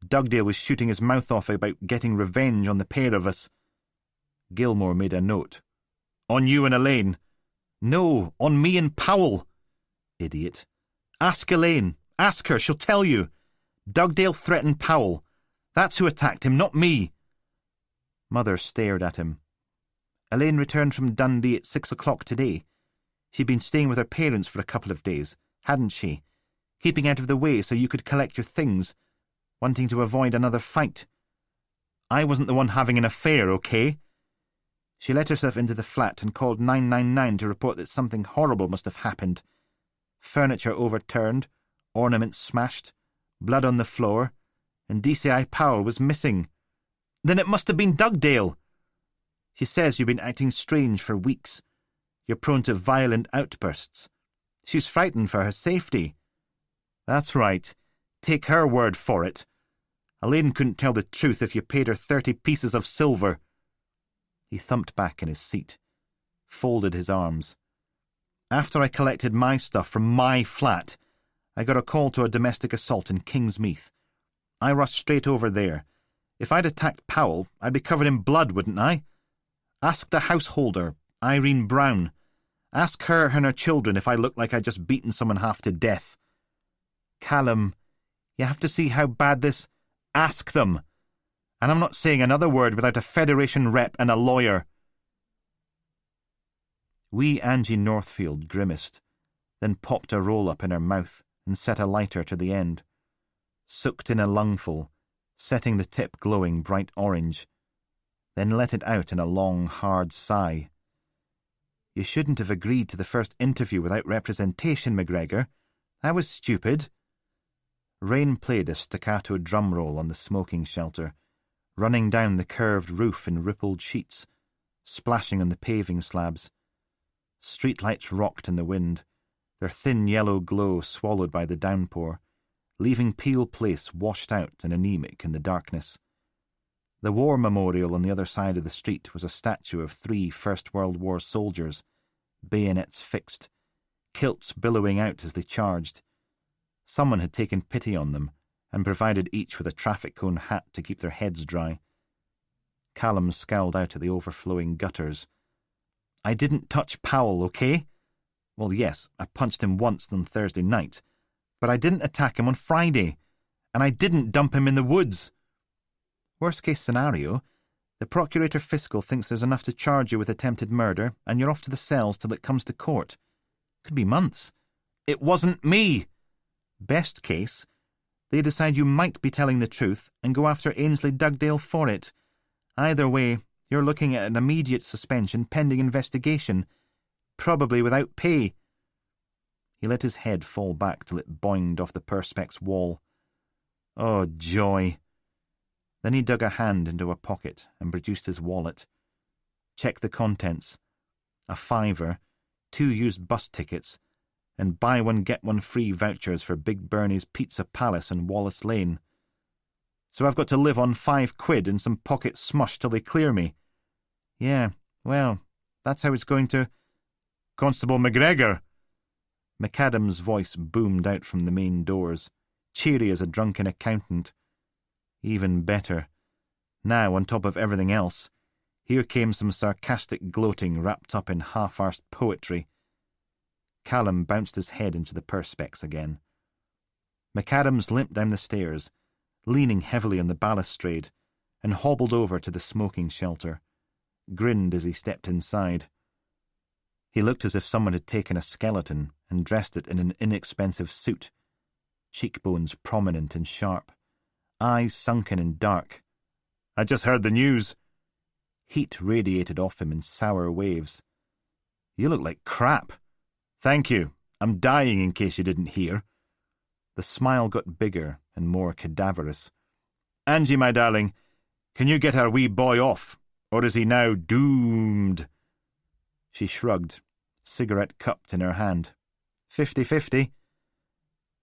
Dugdale was shooting his mouth off about getting revenge on the pair of us." Gilmore made a note. "On you and Elaine." "No, on me and Powell." "Idiot. Ask Elaine. Ask her, she'll tell you. Dugdale threatened Powell. That's who attacked him, not me." Mother stared at him. "Elaine returned from Dundee at 6 o'clock today. She'd been staying with her parents for a couple of days, hadn't she? Keeping out of the way so you could collect your things, wanting to avoid another fight. I wasn't the one having an affair, okay? She let herself into the flat and called 999 to report that something horrible must have happened. Furniture overturned, ornaments smashed, blood on the floor, and DCI Powell was missing. Then it must have been Dugdale. She says you've been acting strange for weeks. You're prone to violent outbursts. She's frightened for her safety." "That's right. Take her word for it. Elaine couldn't tell the truth if you paid her 30 pieces of silver." He thumped back in his seat, folded his arms. "After I collected my stuff from my flat, I got a call to a domestic assault in Kingsmeath. I rushed straight over there. If I'd attacked Powell, I'd be covered in blood, wouldn't I? Ask the householder, Irene Brown. Ask her and her children if I looked like I'd just beaten someone half to death." "Callum, you have to see how bad this—" "Ask them. And I'm not saying another word without a Federation rep and a lawyer." Wee Angie Northfield grimaced, then popped a roll-up in her mouth and set a lighter to the end. sucked in a lungful, setting the tip glowing bright orange, then let it out in a long, hard sigh. You shouldn't have agreed to the first interview without representation, McGregor. That was stupid. Rain played a staccato drum roll on the smoking shelter, running down the curved roof in rippled sheets, splashing on the paving slabs. Streetlights rocked in the wind, their thin yellow glow swallowed by the downpour, leaving Peel Place washed out and anemic in the darkness. The war memorial on the other side of the street was a statue of 3 First World War soldiers, bayonets fixed, kilts billowing out as they charged. Someone had taken pity on them and provided each with a traffic cone hat to keep their heads dry. Callum scowled out at the overflowing gutters. I didn't touch Powell, okay? Well, yes, I punched him once on Thursday night, but I didn't attack him on Friday, and I didn't dump him in the woods. Worst case scenario, the Procurator Fiscal thinks there's enough to charge you with attempted murder, and you're off to the cells till it comes to court. Could be months. It wasn't me! Best case, they decide you might be telling the truth and go after Ainsley Dugdale for it. Either way, you're looking at an immediate suspension pending investigation, probably without pay. He let his head fall back till it boinged off the Perspex wall. Oh, joy! Then he dug a hand into a pocket and produced his wallet. Checked the contents. A £5, 2 used bus tickets, and buy one get one free vouchers for Big Bernie's Pizza Palace in Wallace Lane. So I've got to live on £5 and some pocket smush till they clear me. Yeah, well, that's how it's going to... Constable McGregor! McAdam's voice boomed out from the main doors, cheery as a drunken accountant. Even better. Now, on top of everything else, here came some sarcastic gloating wrapped up in half-arsed poetry. Callum bounced his head into the Perspex again. McAdams limped down the stairs, leaning heavily on the balustrade, and hobbled over to the smoking shelter, grinned as he stepped inside. He looked as if someone had taken a skeleton and dressed it in an inexpensive suit, cheekbones prominent and sharp, eyes sunken and dark. I just heard the news. Heat radiated off him in sour waves. You look like crap. Thank you. I'm dying in case you didn't hear. The smile got bigger and more cadaverous. Angie, my darling, can you get our wee boy off, or is he now doomed? She shrugged, cigarette cupped in her hand. 50-50.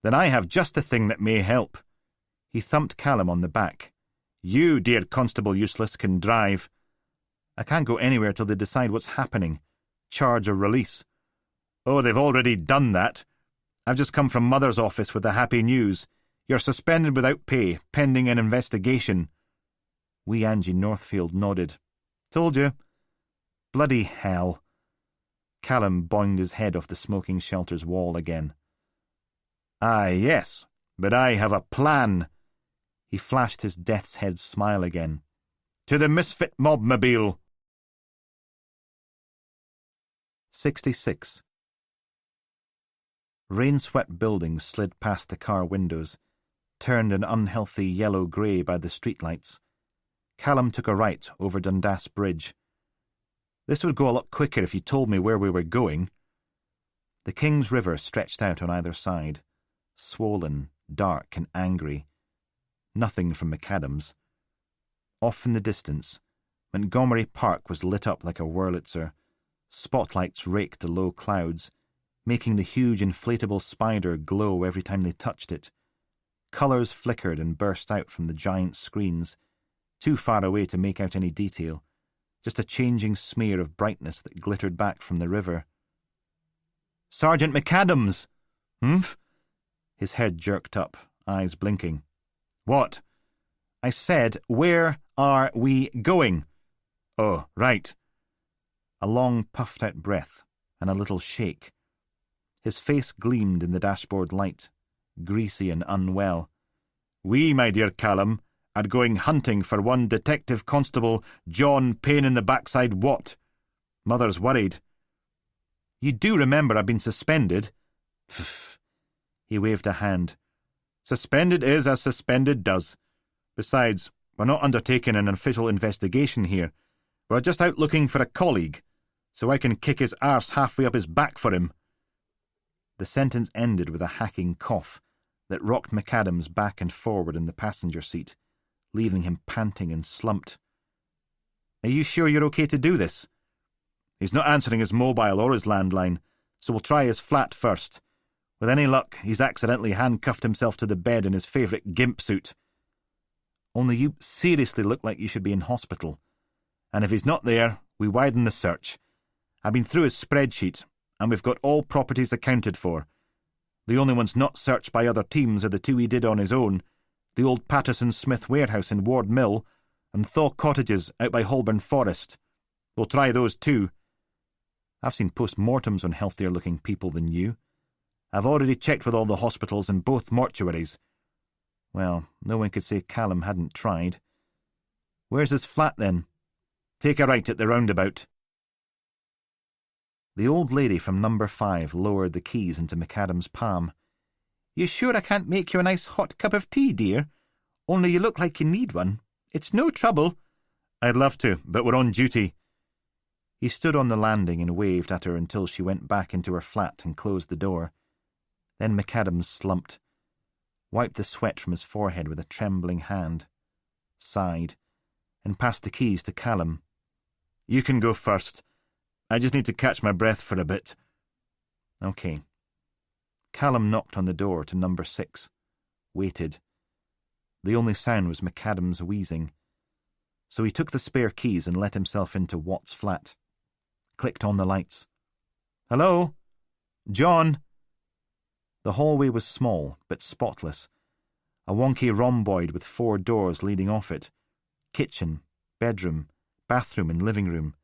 Then I have just the thing that may help. He thumped Callum on the back. You, dear Constable Useless, can drive. I can't go anywhere till they decide what's happening. Charge or release. Oh, they've already done that. I've just come from Mother's office with the happy news. You're suspended without pay, pending an investigation. Wee Angie Northfield nodded. Told you. Bloody hell. Callum boinged his head off the smoking shelter's wall again. Aye, yes, but I have a plan. He flashed his death's head smile again. To the misfit mobmobile. 66. Rain-swept buildings slid past the car windows, turned an unhealthy yellow-grey by the streetlights. Callum took a right over Dundas Bridge. This would go a lot quicker if you told me where we were going. The King's River stretched out on either side, swollen, dark and angry. Nothing from McAdams. Off in the distance, Montgomery Park was lit up like a Wurlitzer. Spotlights raked the low clouds, making the huge inflatable spider glow every time they touched it. Colours flickered and burst out from the giant screens, too far away to make out any detail, just a changing smear of brightness that glittered back from the river. Sergeant McAdams! Humph? His head jerked up, eyes blinking. What? I said, where are we going? Oh, right. A long puffed-out breath and a little shake. His face gleamed in the dashboard light, greasy and unwell. We, my dear Callum, are going hunting for one Detective Constable John Pain-in-the-Backside Watt. Mother's worried. You do remember I've been suspended? Pfft. He waved a hand. Suspended is as suspended does. Besides, we're not undertaking an official investigation here. We're just out looking for a colleague, so I can kick his arse halfway up his back for him." The sentence ended with a hacking cough that rocked McAdams back and forward in the passenger seat, leaving him panting and slumped. "Are you sure you're okay to do this?" "He's not answering his mobile or his landline, so we'll try his flat first. With any luck, he's accidentally handcuffed himself to the bed in his favourite gimp suit. Only you seriously look like you should be in hospital. And if he's not there, we widen the search. I've been through his spreadsheet, and we've got all properties accounted for. The only ones not searched by other teams are the two he did on his own, the old Patterson-Smith warehouse in Ward Mill, and Thaw Cottages out by Holborn Forest. We'll try those too. I've seen post-mortems on healthier-looking people than you. I've already checked with all the hospitals and both mortuaries. Well, no one could say Callum hadn't tried. Where's his flat, then? Take a right at the roundabout." The old lady from number 5 lowered the keys into McAdam's palm. "You sure I can't make you a nice hot cup of tea, dear? Only you look like you need one. It's no trouble." "I'd love to, but we're on duty." He stood on the landing and waved at her until she went back into her flat and closed the door. Then McAdams slumped, wiped the sweat from his forehead with a trembling hand, sighed, and passed the keys to Callum. "You can go first. I just need to catch my breath for a bit." "Okay." Callum knocked on the door to number 6, waited. The only sound was McAdams wheezing. So he took the spare keys and let himself into Watt's flat. Clicked on the lights. "Hello? John?" The hallway was small, but spotless. A wonky rhomboid with 4 doors leading off it. Kitchen, bedroom, bathroom and living room.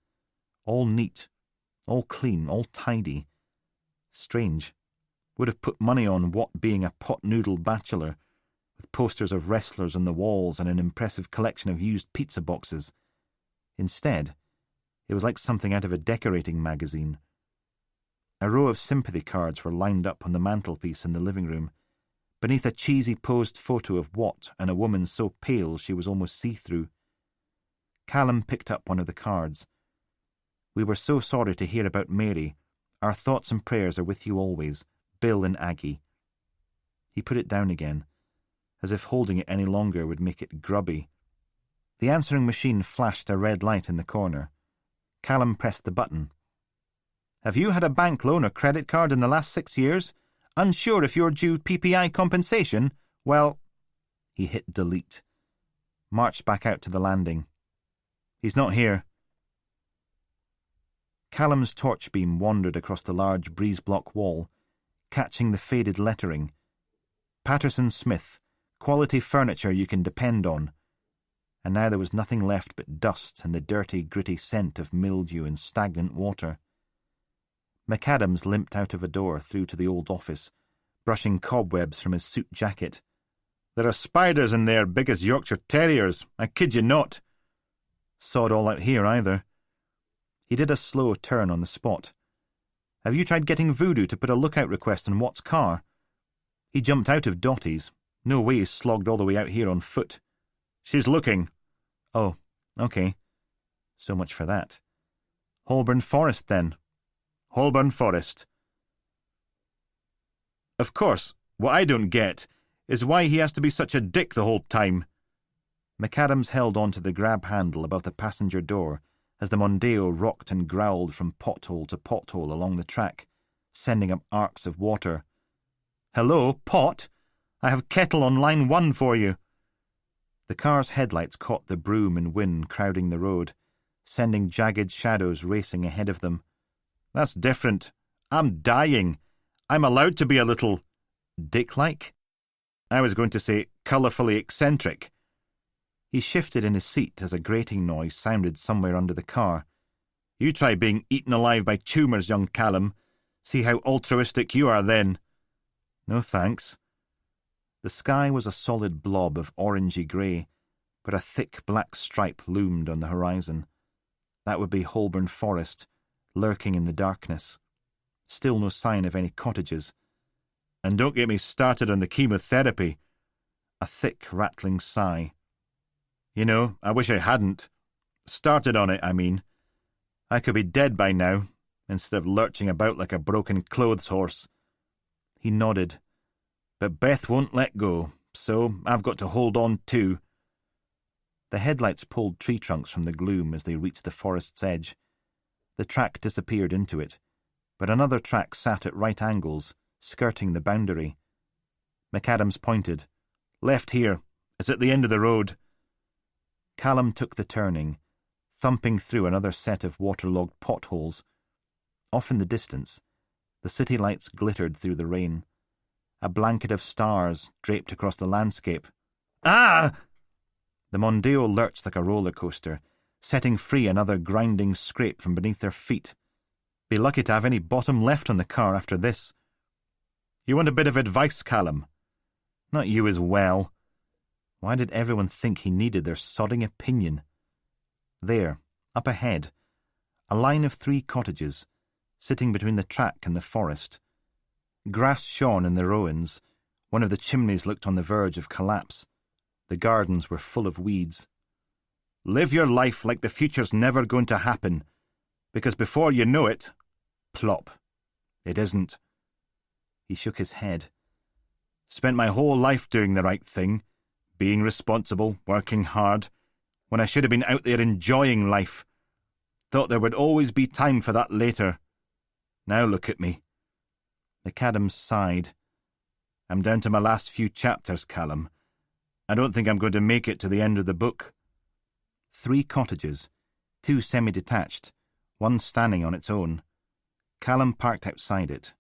All neat, all clean, all tidy. Strange. Would have put money on Watt being a pot-noodle bachelor, with posters of wrestlers on the walls and an impressive collection of used pizza boxes. Instead, it was like something out of a decorating magazine. A row of sympathy cards were lined up on the mantelpiece in the living room, beneath a cheesy posed photo of Watt and a woman so pale she was almost see-through. Callum picked up one of the cards. "We were so sorry to hear about Mary. Our thoughts and prayers are with you always. Bill and Aggie." He put it down again, as if holding it any longer would make it grubby. The answering machine flashed a red light in the corner. Callum pressed the button. "Have you had a bank loan or credit card in the last 6 years? Unsure if you're due PPI compensation? Well—" He hit delete. Marched back out to the landing. "He's not here." Callum's torch beam wandered across the large breeze-block wall, catching the faded lettering. Patterson-Smith, quality furniture you can depend on. And now there was nothing left but dust and the dirty, gritty scent of mildew and stagnant water. McAdams limped out of a door through to the old office, brushing cobwebs from his suit jacket. "There are spiders in there big as Yorkshire Terriers, I kid you not." "Sod all out here either." He did a slow turn on the spot. "Have you tried getting Voodoo to put a lookout request on Watt's car?" "He jumped out of Dottie's. No way he's slogged all the way out here on foot." "She's looking." "Oh, okay. So much for that. Holborn Forest, then." "Holborn Forest." "Of course, what I don't get is why he has to be such a dick the whole time." McAdams held on to the grab handle above the passenger door as the Mondeo rocked and growled from pothole to pothole along the track, sending up arcs of water. "Hello, Pot? I have kettle on line 1 for you." The car's headlights caught the broom and wind crowding the road, sending jagged shadows racing ahead of them. "That's different. I'm dying. I'm allowed to be a little dick-like. I was going to say colourfully eccentric." He shifted in his seat as a grating noise sounded somewhere under the car. "You try being eaten alive by tumours, young Callum. See how altruistic you are then." "No thanks." The sky was a solid blob of orangey grey, but a thick black stripe loomed on the horizon. That would be Holborn Forest, lurking in the darkness. Still no sign of any cottages. "And don't get me started on the chemotherapy. A thick, rattling sigh. You know, I wish I hadn't. Started on it, I mean. I could be dead by now, instead of lurching about like a broken clothes horse. He nodded. But Beth won't let go, so I've got to hold on too. The headlights pulled tree trunks from the gloom as they reached the forest's edge. The track disappeared into it, but another track sat at right angles, skirting the boundary. McAdams pointed. Left here. It's at the end of the road. Callum took the turning, thumping through another set of waterlogged potholes. Off in the distance, the city lights glittered through the rain. A blanket of stars draped across the landscape. Ah! The Mondeo lurched like a roller coaster, setting free another grinding scrape from beneath their feet. Be lucky to have any bottom left on the car after this. You want a bit of advice, Callum? Not you as well. Why did everyone think he needed their sodding opinion? There, up ahead, a line of 3 cottages, sitting between the track and the forest. Grass shone in the rowans. One of the chimneys looked on the verge of collapse. The gardens were full of weeds. Live your life like the future's never going to happen, because before you know it, plop. It isn't. He shook his head. Spent my whole life doing the right thing, being responsible, working hard, when I should have been out there enjoying life. Thought there would always be time for that later. Now look at me. McAdams sighed. I'm down to my last few chapters, Callum. I don't think I'm going to make it to the end of the book. 3 cottages, 2 semi-detached, one standing on its own. Callum parked outside it,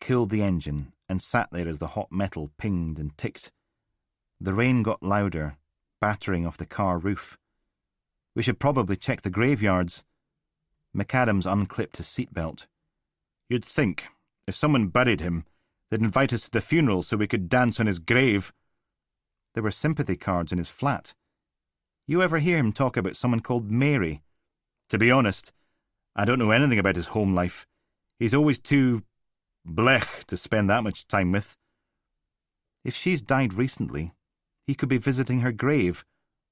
killed the engine, and sat there as the hot metal pinged and ticked. The rain got louder, battering off the car roof. We should probably check the graveyards. McAdams unclipped his seatbelt. You'd think, if someone buried him, they'd invite us to the funeral so we could dance on his grave. There were sympathy cards in his flat. You ever hear him talk about someone called Mary? To be honest, I don't know anything about his home life. He's always too blech to spend that much time with. If she's died recently, he could be visiting her grave,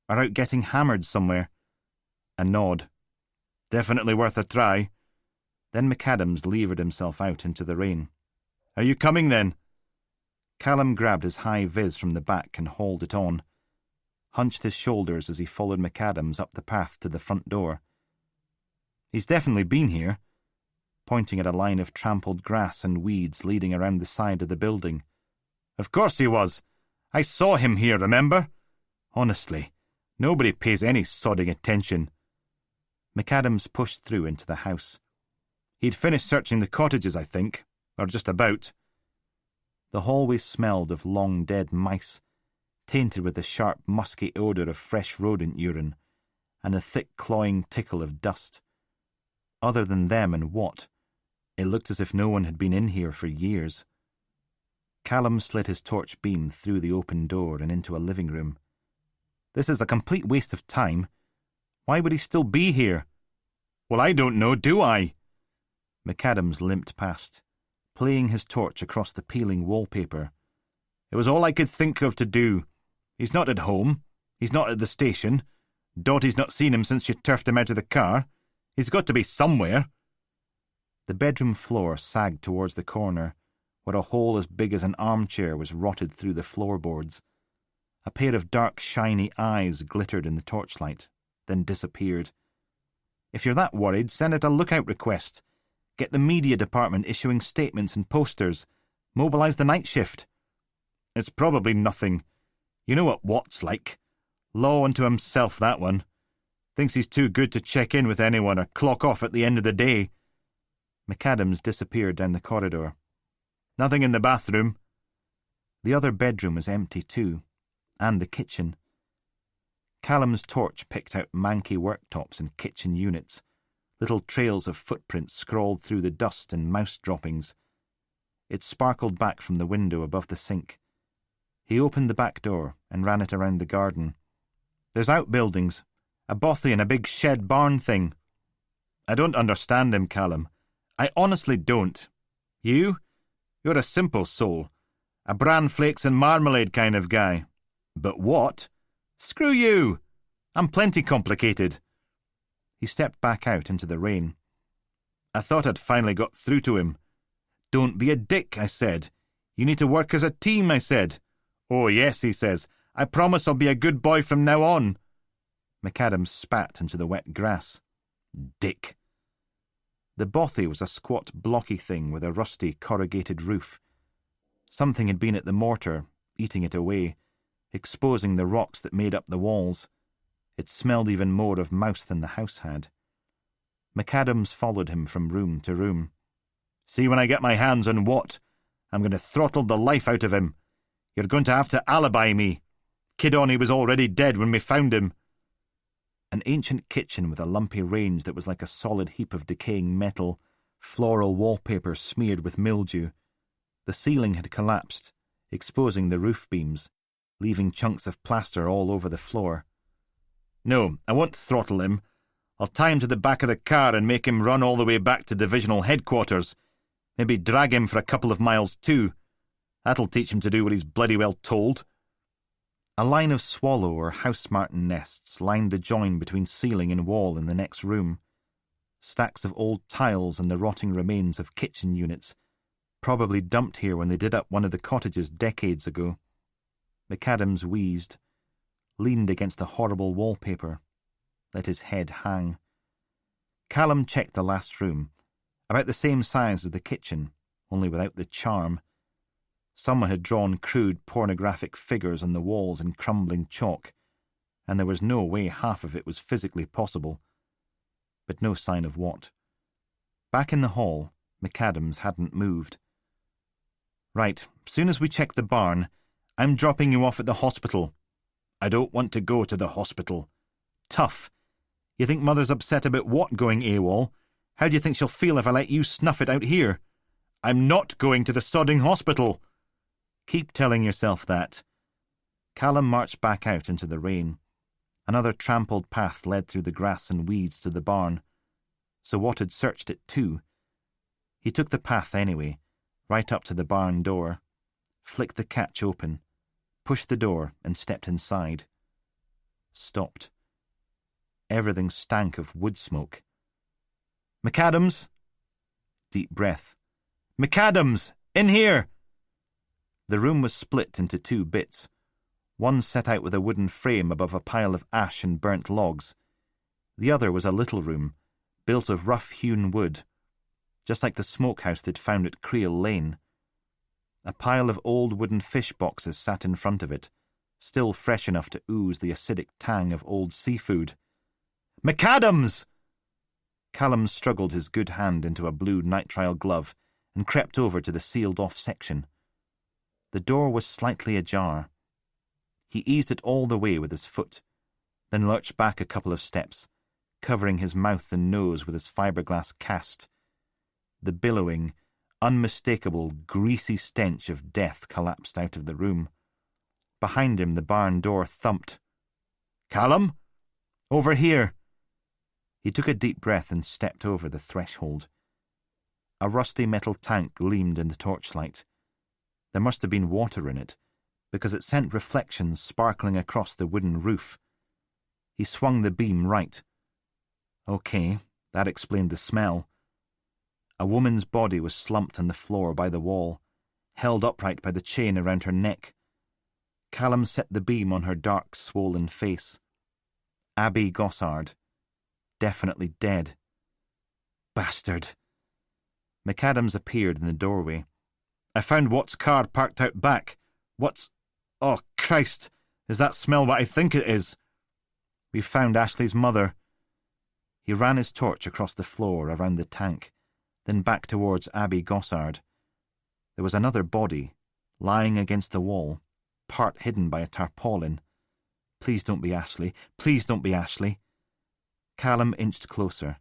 or out getting hammered somewhere. A nod. Definitely worth a try. Then McAdams levered himself out into the rain. Are you coming then? Callum grabbed his high vis from the back and hauled it on, hunched his shoulders as he followed McAdams up the path to the front door. He's definitely been here, pointing at a line of trampled grass and weeds leading around the side of the building. Of course he was. I saw him here, remember? Honestly, nobody pays any sodding attention. McAdams pushed through into the house. He'd finished searching the cottages, I think, or just about. The hallway smelled of long dead mice, tainted with the sharp, musky odour of fresh rodent urine, and a thick, clawing tickle of dust. Other than them and what, it looked as if no one had been in here for years. Callum slid his torch beam through the open door and into a living room. This is a complete waste of time. Why would he still be here? Well, I don't know, do I? McAdams limped past, playing his torch across the peeling wallpaper. It was all I could think of to do. He's not at home. He's not at the station. Dottie's not seen him since she turfed him out of the car. He's got to be somewhere. The bedroom floor sagged towards the corner, where a hole as big as an armchair was rotted through the floorboards. A pair of dark, shiny eyes glittered in the torchlight, then disappeared. If you're that worried, send out a lookout request. Get the media department issuing statements and posters. Mobilise the night shift. It's probably nothing. You know what Watt's like. Law unto himself, that one. Thinks he's too good to check in with anyone or clock off at the end of the day. McAdams disappeared down the corridor. Nothing in the bathroom. The other bedroom was empty too, and the kitchen. Callum's torch picked out manky worktops and kitchen units, little trails of footprints scrawled through the dust and mouse droppings. It sparkled back from the window above the sink. He opened the back door and ran it around the garden. There's outbuildings, a bothy and a big shed barn thing. I don't understand him, Callum. I honestly don't. You? You're a simple soul. A bran flakes and marmalade kind of guy. But what? Screw you! I'm plenty complicated. He stepped back out into the rain. I thought I'd finally got through to him. Don't be a dick, I said. You need to work as a team, I said. Oh, yes, he says. I promise I'll be a good boy from now on. McAdams spat into the wet grass. Dick. The bothy was a squat, blocky thing with a rusty, corrugated roof. Something had been at the mortar, eating it away, exposing the rocks that made up the walls. It smelled even more of mouse than the house had. McAdams followed him from room to room. See when I get my hands on what? I'm going to throttle the life out of him. You're going to have to alibi me. Kidoni was already dead when we found him. An ancient kitchen with a lumpy range that was like a solid heap of decaying metal, floral wallpaper smeared with mildew. The ceiling had collapsed, exposing the roof beams, leaving chunks of plaster all over the floor. No, I won't throttle him. I'll tie him to the back of the car and make him run all the way back to divisional headquarters. Maybe drag him for a couple of miles too. That'll teach him to do what he's bloody well told. A line of swallow or house martin nests lined the join between ceiling and wall in the next room. Stacks of old tiles and the rotting remains of kitchen units, probably dumped here when they did up one of the cottages decades ago. McAdams wheezed, leaned against the horrible wallpaper, let his head hang. Callum checked the last room, about the same size as the kitchen, only without the charm. Someone had drawn crude pornographic figures on the walls in crumbling chalk, and there was no way half of it was physically possible. But no sign of what. Back in the hall, McAdams hadn't moved. Right, soon as we check the barn, I'm dropping you off at the hospital. I don't want to go to the hospital. Tough. You think Mother's upset about what going AWOL? How do you think she'll feel if I let you snuff it out here? I'm not going to the sodding hospital. Keep telling yourself that. Callum marched back out into the rain. Another trampled path led through the grass and weeds to the barn. So Watt had searched it too. He took the path anyway, right up to the barn door, flicked the catch open, pushed the door and stepped inside. Stopped. Everything stank of wood smoke. McAdams! Deep breath. McAdams! In here! The room was split into two bits. One set out with a wooden frame above a pile of ash and burnt logs. The other was a little room, built of rough-hewn wood, just like the smokehouse they'd found at Creel Lane. A pile of old wooden fish boxes sat in front of it, still fresh enough to ooze the acidic tang of old seafood. McAdams! Callum struggled his good hand into a blue nitrile glove and crept over to the sealed-off section. The door was slightly ajar. He eased it all the way with his foot, then lurched back a couple of steps, covering his mouth and nose with his fiberglass cast. The billowing, unmistakable, greasy stench of death collapsed out of the room. Behind him the barn door thumped. "Callum? Over here!" He took a deep breath and stepped over the threshold. A rusty metal tank gleamed in the torchlight. There must have been water in it, because it sent reflections sparkling across the wooden roof. He swung the beam right. Okay, that explained the smell. A woman's body was slumped on the floor by the wall, held upright by the chain around her neck. Callum set the beam on her dark, swollen face. Abby Gossard. Definitely dead. Bastard. McAdams appeared in the doorway. "I found Watt's car parked out back. What's... Oh, Christ! Is that smell what I think it is? We've found Ashley's mother." He ran his torch across the floor around the tank, then back towards Abby Gossard. There was another body, lying against the wall, part hidden by a tarpaulin. Please don't be Ashley. Please don't be Ashley. Callum inched closer,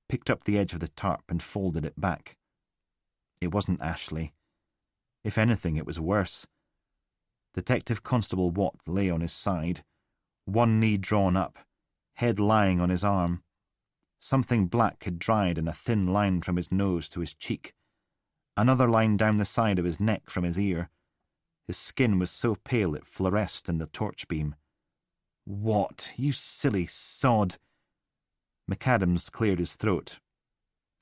picked up the edge of the tarp and folded it back. It wasn't Ashley. If anything, it was worse. Detective Constable Watt lay on his side, one knee drawn up, head lying on his arm. Something black had dried in a thin line from his nose to his cheek, another line down the side of his neck from his ear. His skin was so pale it fluoresced in the torch beam. "What, you silly sod!" McAdams cleared his throat.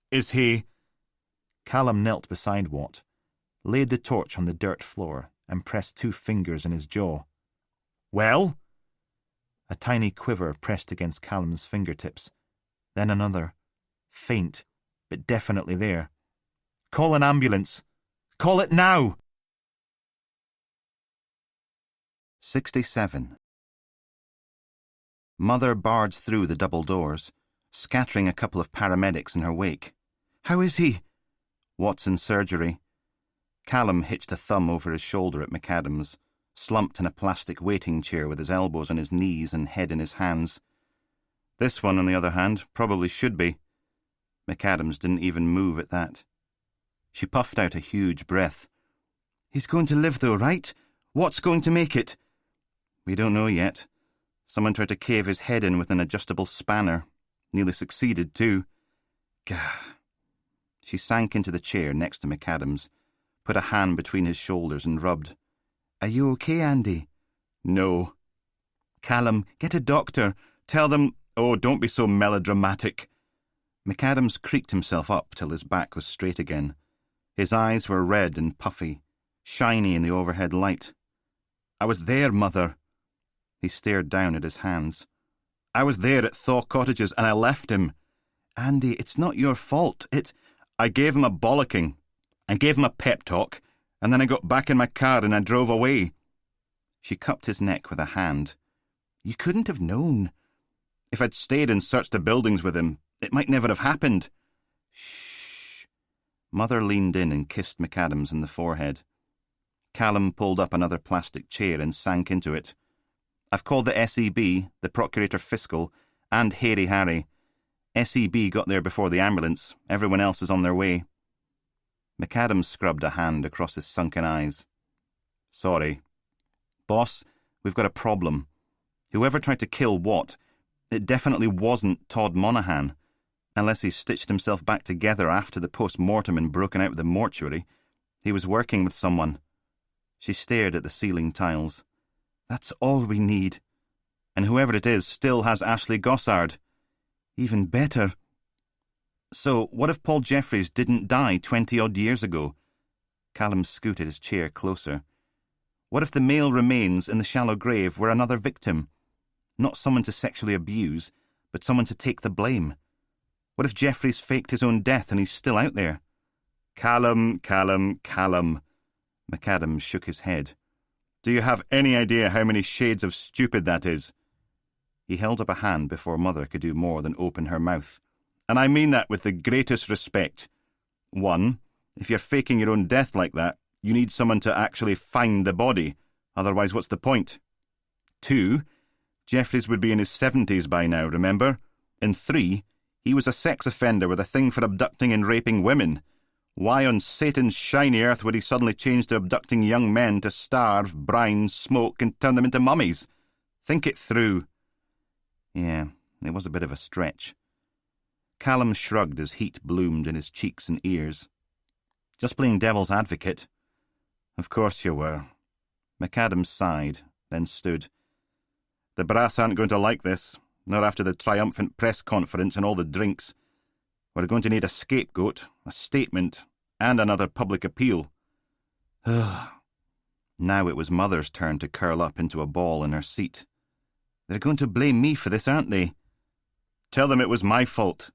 "Is he—" Callum knelt beside Watt, laid the torch on the dirt floor, and pressed 2 fingers in his jaw. "Well?" A tiny quiver pressed against Callum's fingertips. Then another, faint, but definitely there. "Call an ambulance. Call it now!" 67. Mother barged through the double doors, scattering a couple of paramedics in her wake. "How is he?" "Watt's in surgery." Callum hitched a thumb over his shoulder at McAdams, slumped in a plastic waiting chair with his elbows on his knees and head in his hands. This one, on the other hand, probably should be. McAdams didn't even move at that. She puffed out a huge breath. "He's going to live though, right? Watt's going to make it?" "We don't know yet. Someone tried to cave his head in with an adjustable spanner. Nearly succeeded, too." Gah. She sank into the chair next to McAdams, put a hand between his shoulders and rubbed. "Are you okay, Andy?" "No." "Callum, get a doctor. Tell them—" "Oh, don't be so melodramatic." McAdams creaked himself up till his back was straight again. His eyes were red and puffy, shiny in the overhead light. "I was there, Mother." He stared down at his hands. "I was there at Thaw Cottages and I left him." "Andy, it's not your fault. I gave him a bollocking. I gave him a pep talk, and then I got back in my car and I drove away." She cupped his neck with a hand. "You couldn't have known." "If I'd stayed and searched the buildings with him, it might never have happened." "Shh." Mother leaned in and kissed McAdams in the forehead. Callum pulled up another plastic chair and sank into it. "I've called the SEB, the Procurator Fiscal, and Hairy Harry. SEB got there before the ambulance. Everyone else is on their way." McAdams scrubbed a hand across his sunken eyes. "Sorry. Boss, we've got a problem. Whoever tried to kill Watt, it definitely wasn't Todd Monaghan, unless he stitched himself back together after the post-mortem and broken out of the mortuary. He was working with someone." She stared at the ceiling tiles. "That's all we need. And whoever it is still has Ashley Gossard." "Even better." "So, what if Paul Jeffries didn't die 20-odd years ago?" Callum scooted his chair closer. "What if the male remains in the shallow grave were another victim? Not someone to sexually abuse, but someone to take the blame. What if Jeffries faked his own death and he's still out there?" "Callum. McAdams shook his head. "Do you have any idea how many shades of stupid that is?" He held up a hand before Mother could do more than open her mouth. "And I mean that with the greatest respect. 1, if you're faking your own death like that, you need someone to actually find the body. Otherwise, what's the point? 2, Jeffries would be in his 70s by now, remember? And 3, he was a sex offender with a thing for abducting and raping women. Why on Satan's shiny earth would he suddenly change to abducting young men to starve, brine, smoke, and turn them into mummies? Think it through." Yeah, it was a bit of a stretch. Callum shrugged as heat bloomed in his cheeks and ears. "Just playing devil's advocate." "Of course you were." McAdams sighed, then stood. "The brass aren't going to like this, not after the triumphant press conference and all the drinks. We're going to need a scapegoat, a statement, and another public appeal." Now it was Mother's turn to curl up into a ball in her seat. "They're going to blame me for this, aren't they?" "Tell them it was my fault."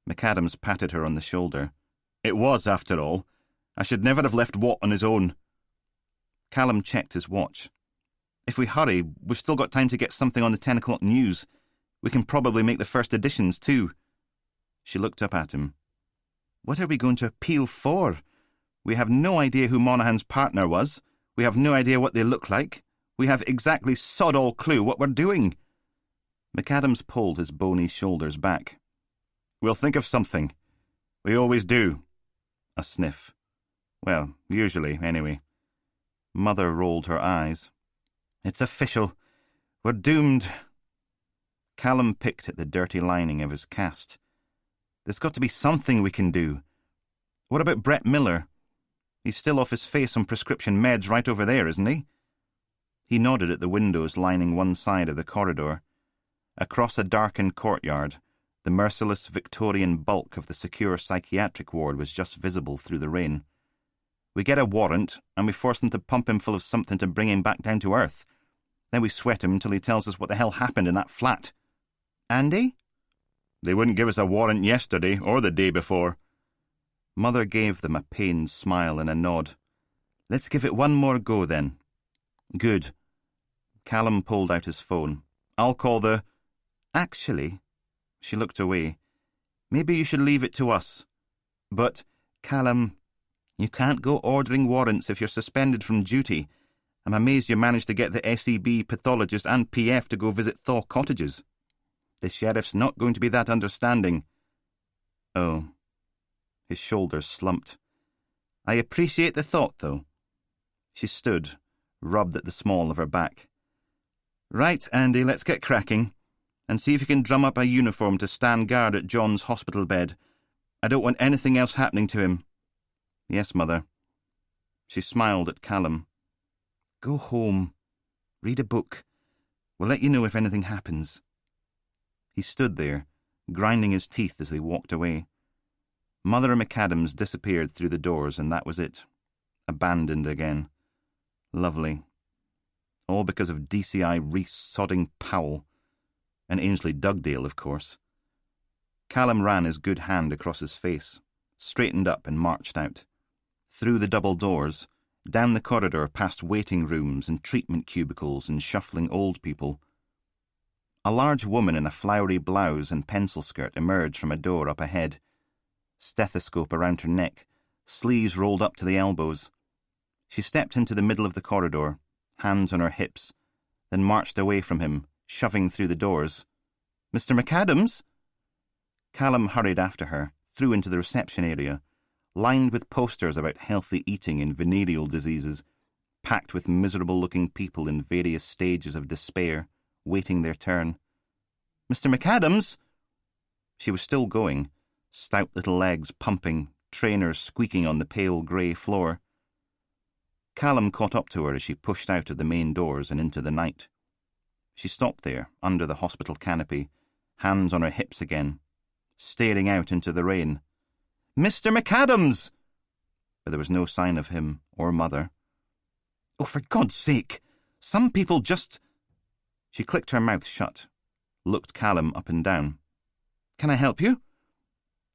McAdams patted her on the shoulder. "It was, after all. I should never have left Watt on his own." Callum checked his watch. "If we hurry, we've still got time to get something on the 10 o'clock news. We can probably make the first editions, too." She looked up at him. "What are we going to appeal for? We have no idea who Monaghan's partner was. We have no idea what they look like. We have exactly sod-all clue what we're doing." McAdams pulled his bony shoulders back. "We'll think of something. We always do." A sniff. "Well, usually, anyway." Mother rolled her eyes. "It's official. We're doomed." Callum picked at the dirty lining of his cast. "There's got to be something we can do. What about Brett Miller?" He's still off his face on prescription meds right over there, isn't he? He nodded at the windows lining one side of the corridor. Across a darkened courtyard, the merciless Victorian bulk of the secure psychiatric ward was just visible through the rain. We get a warrant, and we force them to pump him full of something to bring him back down to earth. Then we sweat him until he tells us what the hell happened in that flat. Andy? They wouldn't give us a warrant yesterday or the day before. Mother gave them a pained smile and a nod. Let's give it one more go, then. Good. Callum pulled out his phone. I'll call the... Actually, she looked away. Maybe you should leave it to us. But, Callum, you can't go ordering warrants if you're suspended from duty. I'm amazed you managed to get the SEB, pathologist and PF to go visit Thaw cottages. The sheriff's not going to be that understanding. Oh. His shoulders slumped. I appreciate the thought, though. She stood, rubbed at the small of her back. Right, Andy, let's get cracking, and see if you can drum up a uniform to stand guard at John's hospital bed. I don't want anything else happening to him. Yes, Mother. She smiled at Callum. Go home. Read a book. We'll let you know if anything happens. He stood there, grinding his teeth as they walked away. Mother McAdams disappeared through the doors, and that was it. Abandoned again. Lovely. All because of DCI Reese sodding Powell. And Ainsley Dugdale, of course. Callum ran his good hand across his face, straightened up and marched out. Through the double doors, down the corridor past waiting rooms and treatment cubicles and shuffling old people. A large woman in a flowery blouse and pencil skirt emerged from a door up ahead. Stethoscope around her neck, sleeves rolled up to the elbows. She stepped into the middle of the corridor, hands on her hips, then marched away from him, shoving through the doors. Mr. McAdams? Callum hurried after her, through into the reception area, lined with posters about healthy eating and venereal diseases, packed with miserable-looking people in various stages of despair, waiting their turn. Mr. McAdams? She was still going, stout little legs pumping, trainers squeaking on the pale grey floor. Callum caught up to her as she pushed out of the main doors and into the night. She stopped there, under the hospital canopy, hands on her hips again, staring out into the rain. Mr. McAdams! But there was no sign of him or Mother. Oh, for God's sake! Some people just... She clicked her mouth shut, looked Callum up and down. Can I help you?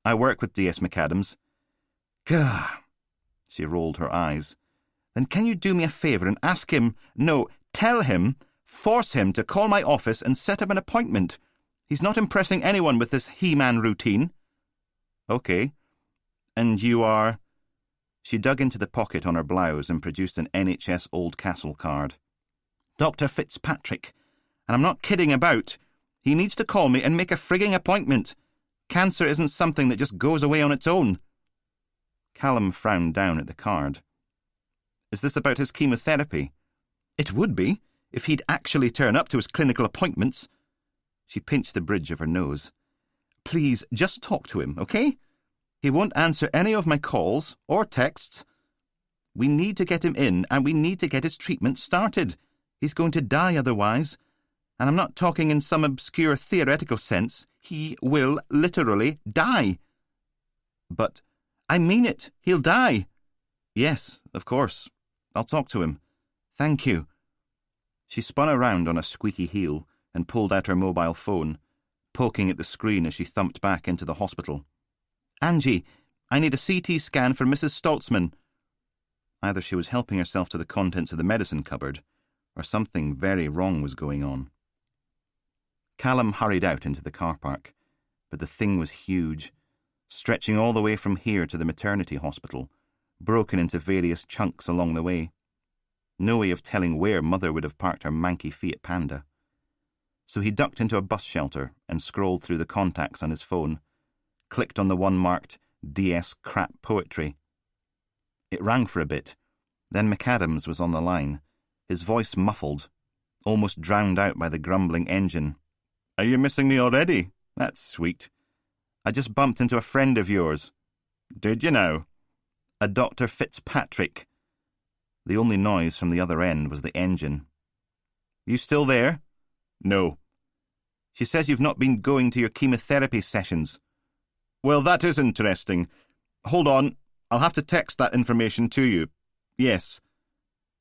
I work with D.S. McAdams. Gah! She rolled her eyes. Then can you do me a favour and ask him, no, tell him, force him to call my office and set up an appointment. He's not impressing anyone with this He-Man routine. Okay. And you are... She dug into the pocket on her blouse and produced an NHS Oldcastle card. Dr. Fitzpatrick. And I'm not kidding about. He needs to call me and make a frigging appointment. Cancer isn't something that just goes away on its own. Callum frowned down at the card. Is this about his chemotherapy? It would be, if he'd actually turn up to his clinical appointments. She pinched the bridge of her nose. Please, just talk to him, okay? He won't answer any of my calls or texts. We need to get him in, and we need to get his treatment started. He's going to die otherwise. And I'm not talking in some obscure theoretical sense. He will literally die. But I mean it. He'll die. Yes, of course. I'll talk to him. Thank you. She spun around on a squeaky heel and pulled out her mobile phone, poking at the screen as she thumped back into the hospital. Angie, I need a CT scan for Mrs. Stoltzman. Either she was helping herself to the contents of the medicine cupboard, or something very wrong was going on. Callum hurried out into the car park, but the thing was huge, stretching all the way from here to the maternity hospital, broken into various chunks along the way. No way of telling where Mother would have parked her manky Fiat Panda. So he ducked into a bus shelter and scrolled through the contacts on his phone, clicked on the one marked DS Crap Poetry. It rang for a bit. Then McAdams was on the line, his voice muffled, almost drowned out by the grumbling engine. Are you missing me already? That's sweet. I just bumped into a friend of yours. Did you now? A Dr. Fitzpatrick. The only noise from the other end was the engine. You still there? No. She says you've not been going to your chemotherapy sessions. Well, that is interesting. Hold on, I'll have to text that information to you. Yes.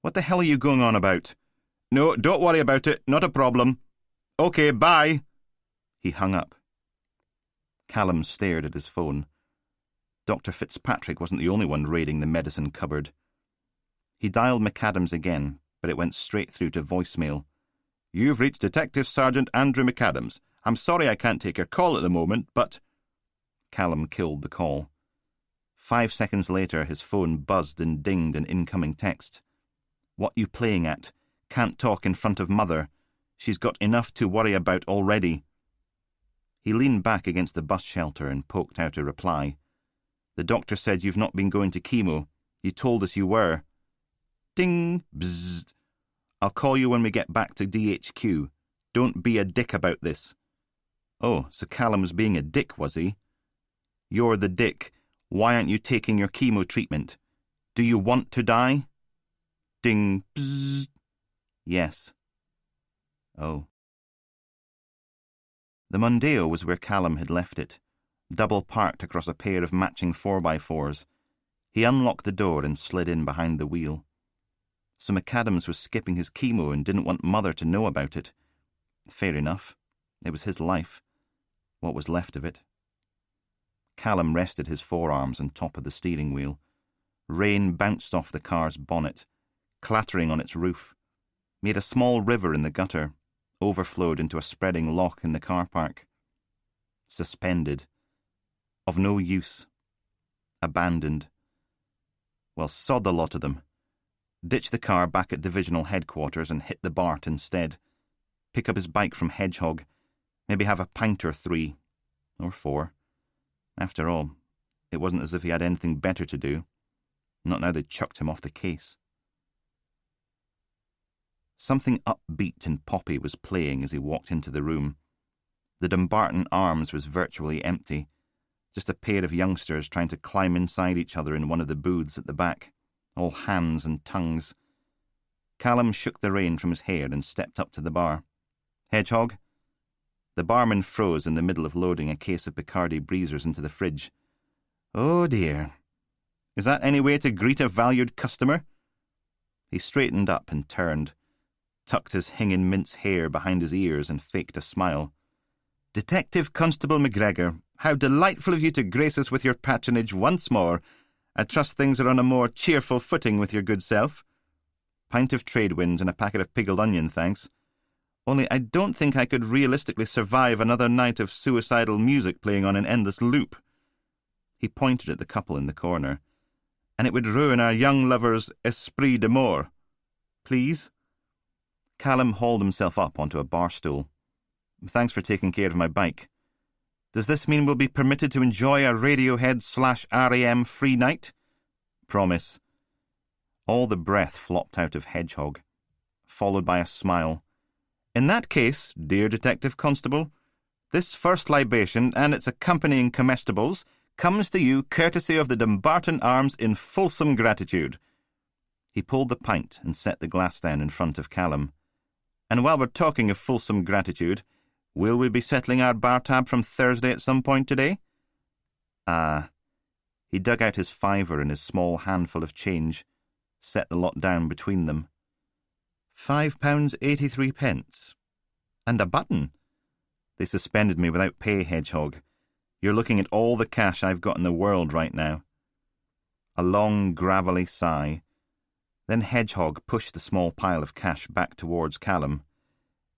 What the hell are you going on about? No, don't worry about it, not a problem. OK, bye. He hung up. Callum stared at his phone. Dr. Fitzpatrick wasn't the only one raiding the medicine cupboard. He dialed McAdams again, but it went straight through to voicemail. You've reached Detective Sergeant Andrew McAdams. I'm sorry I can't take your call at the moment, but... Callum killed the call. 5 seconds later, his phone buzzed and dinged an incoming text. What you playing at? Can't talk in front of Mother. She's got enough to worry about already. He leaned back against the bus shelter and poked out a reply. The doctor said you've not been going to chemo. You told us you were. Ding! Bzzzt. I'll call you when we get back to DHQ. Don't be a dick about this. Oh, so Callum was being a dick, was he? You're the dick. Why aren't you taking your chemo treatment? Do you want to die? Ding! Bzzzt. Yes. Oh. The Mondeo was where Callum had left it, double parked across a pair of matching 4x4s. He unlocked the door and slid in behind the wheel. So McAdams was skipping his chemo and didn't want Mother to know about it. Fair enough. It was his life. What was left of it. Callum rested his forearms on top of the steering wheel. Rain bounced off the car's bonnet, clattering on its roof, made a small river in the gutter, overflowed into a spreading loch in the car park. Suspended. Of no use. Abandoned. Well, sod the lot of them. Ditch the car back at divisional headquarters and hit the BART instead. Pick up his bike from Hedgehog. Maybe have a pint or 3. Or 4. After all, it wasn't as if he had anything better to do. Not now they'd chucked him off the case. Something upbeat and poppy was playing as he walked into the room. The Dumbarton Arms was virtually empty, just a pair of youngsters trying to climb inside each other in one of the booths at the back, all hands and tongues. Callum shook the rein from his hair and stepped up to the bar. Hedgehog? The barman froze in the middle of loading a case of Bacardi Breezers into the fridge. Oh dear. Is that any way to greet a valued customer? He straightened up and turned, tucked his hinging mince hair behind his ears and faked a smile. Detective Constable McGregor, how delightful of you to grace us with your patronage once more. I trust things are on a more cheerful footing with your good self. Pint of trade winds and a packet of pickled onion, thanks. Only I don't think I could realistically survive another night of suicidal music playing on an endless loop. He pointed at the couple in the corner. And it would ruin our young lover's esprit d'amour. Please? Callum hauled himself up onto a bar stool. Thanks for taking care of my bike. Does this mean we'll be permitted to enjoy a Radiohead/R.E.M. free night? Promise. All the breath flopped out of Hedgehog, followed by a smile. In that case, dear Detective Constable, this first libation and its accompanying comestibles comes to you courtesy of the Dumbarton Arms in fulsome gratitude. He pulled the pint and set the glass down in front of Callum. And while we're talking of fulsome gratitude, will we be settling our bar tab from Thursday at some point today? Ah. He dug out his fiver and his small handful of change, set the lot down between them. £5.83. And a button. They suspended me without pay, Hedgehog. You're looking at all the cash I've got in the world right now. A long, gravelly sigh. Then Hedgehog pushed the small pile of cash back towards Callum.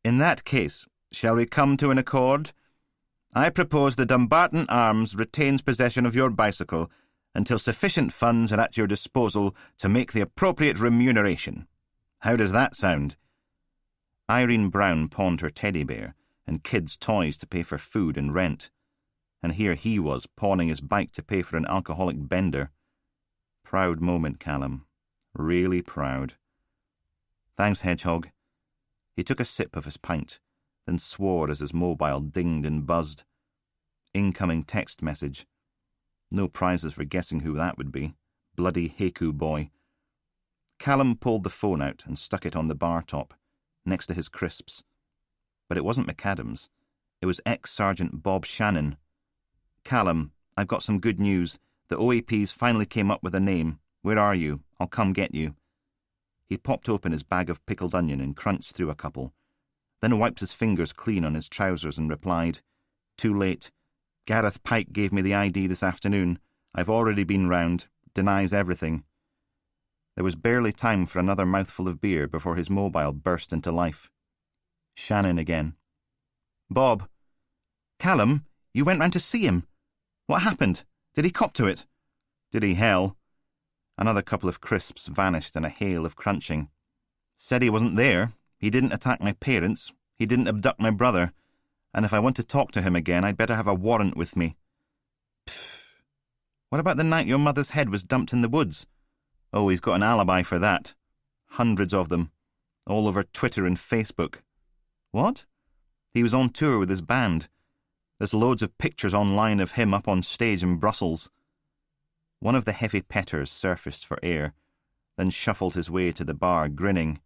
In that case, shall we come to an accord? I propose the Dumbarton Arms retains possession of your bicycle until sufficient funds are at your disposal to make the appropriate remuneration. How does that sound? Irene Brown pawned her teddy bear and kids' toys to pay for food and rent. And here he was pawning his bike to pay for an alcoholic bender. Proud moment, Callum. Really proud. Thanks, Hedgehog. He took a sip of his pint, then swore as his mobile dinged and buzzed. Incoming text message. No prizes for guessing who that would be. bloody Haiku boy. Callum pulled the phone out and stuck it on the bar top, next to his crisps. But it wasn't McAdams. It was ex-Sergeant Bob Shannon. "Callum, I've got some good news. The OAPs finally came up with a name. Where are you? I'll come get you." He popped open his bag of pickled onion and crunched through a couple, then wiped his fingers clean on his trousers and replied, "Too late. Gareth Pike gave me the ID this afternoon. I've already been round. Denies everything." There was barely time for another mouthful of beer before his mobile burst into life. Shannon again. "Bob. Callum, you went round to see him. What happened? Did he cop to it?" "Did he, hell?" Another couple of crisps vanished in a hail of crunching. "Said he wasn't there. He didn't attack my parents. He didn't abduct my brother. And if I want to talk to him again, I'd better have a warrant with me." "Pfft. What about the night your mother's head was dumped in the woods?" "Oh, he's got an alibi for that. Hundreds of them. All over Twitter and Facebook." "What?" "He was on tour with his band. There's loads of pictures online of him up on stage in Brussels." One of the heavy petters surfaced for air, then shuffled his way to the bar, grinning.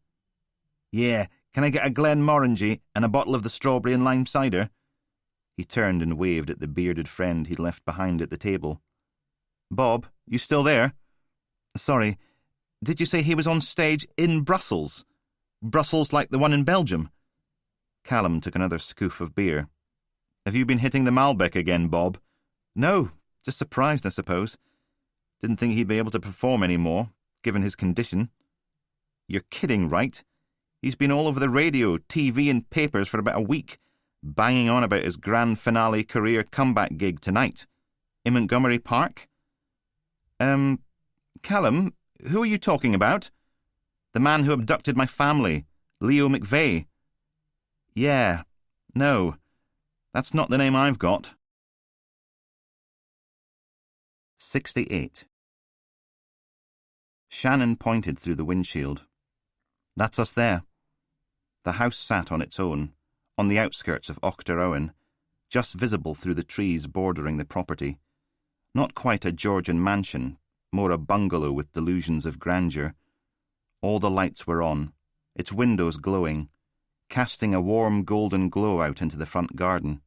"Yeah, can I get a Glenmorangie and a bottle of the strawberry and lime cider?" He turned and waved at the bearded friend he'd left behind at the table. "Bob, you still there?" "Sorry, did you say he was on stage in Brussels? Brussels like the one in Belgium?" Callum took another scoof of beer. "Have you been hitting the Malbec again, Bob?" "No, just surprised, I suppose. Didn't think he'd be able to perform any more, given his condition." "You're kidding, right? He's been all over the radio, TV and papers for about a week, banging on about his grand finale career comeback gig tonight. In Montgomery Park?" Callum, who are you talking about?" "The man who abducted my family, Leo McVeigh." "Yeah, no, that's not the name I've got." 68. Shannon pointed through the windshield. "That's us there." The house sat on its own, on the outskirts of Auchterrowan, just visible through the trees bordering the property. Not quite a Georgian mansion, more a bungalow with delusions of grandeur. All the lights were on, its windows glowing, casting a warm golden glow out into the front garden.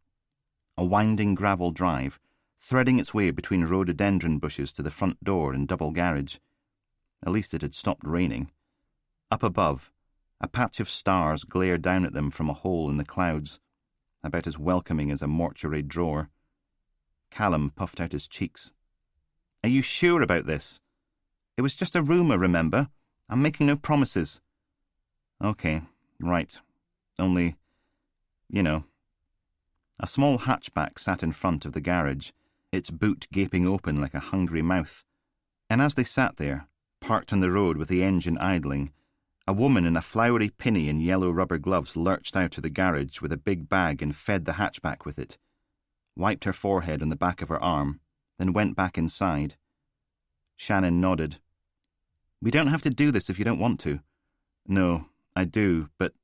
A winding gravel drive, threading its way between rhododendron bushes to the front door and double garage. At least it had stopped raining. Up above, a patch of stars glared down at them from a hole in the clouds, about as welcoming as a mortuary drawer. Callum puffed out his cheeks. "Are you sure about this? It was just a rumour, remember? I'm making no promises." "Okay, right. Only, you know." A small hatchback sat in front of the garage, its boot gaping open like a hungry mouth. And as they sat there, parked on the road with the engine idling, a woman in a flowery pinny and yellow rubber gloves lurched out of the garage with a big bag and fed the hatchback with it, wiped her forehead on the back of her arm, then went back inside. Shannon nodded. "We don't have to do this if you don't want to." "No, I do, but—"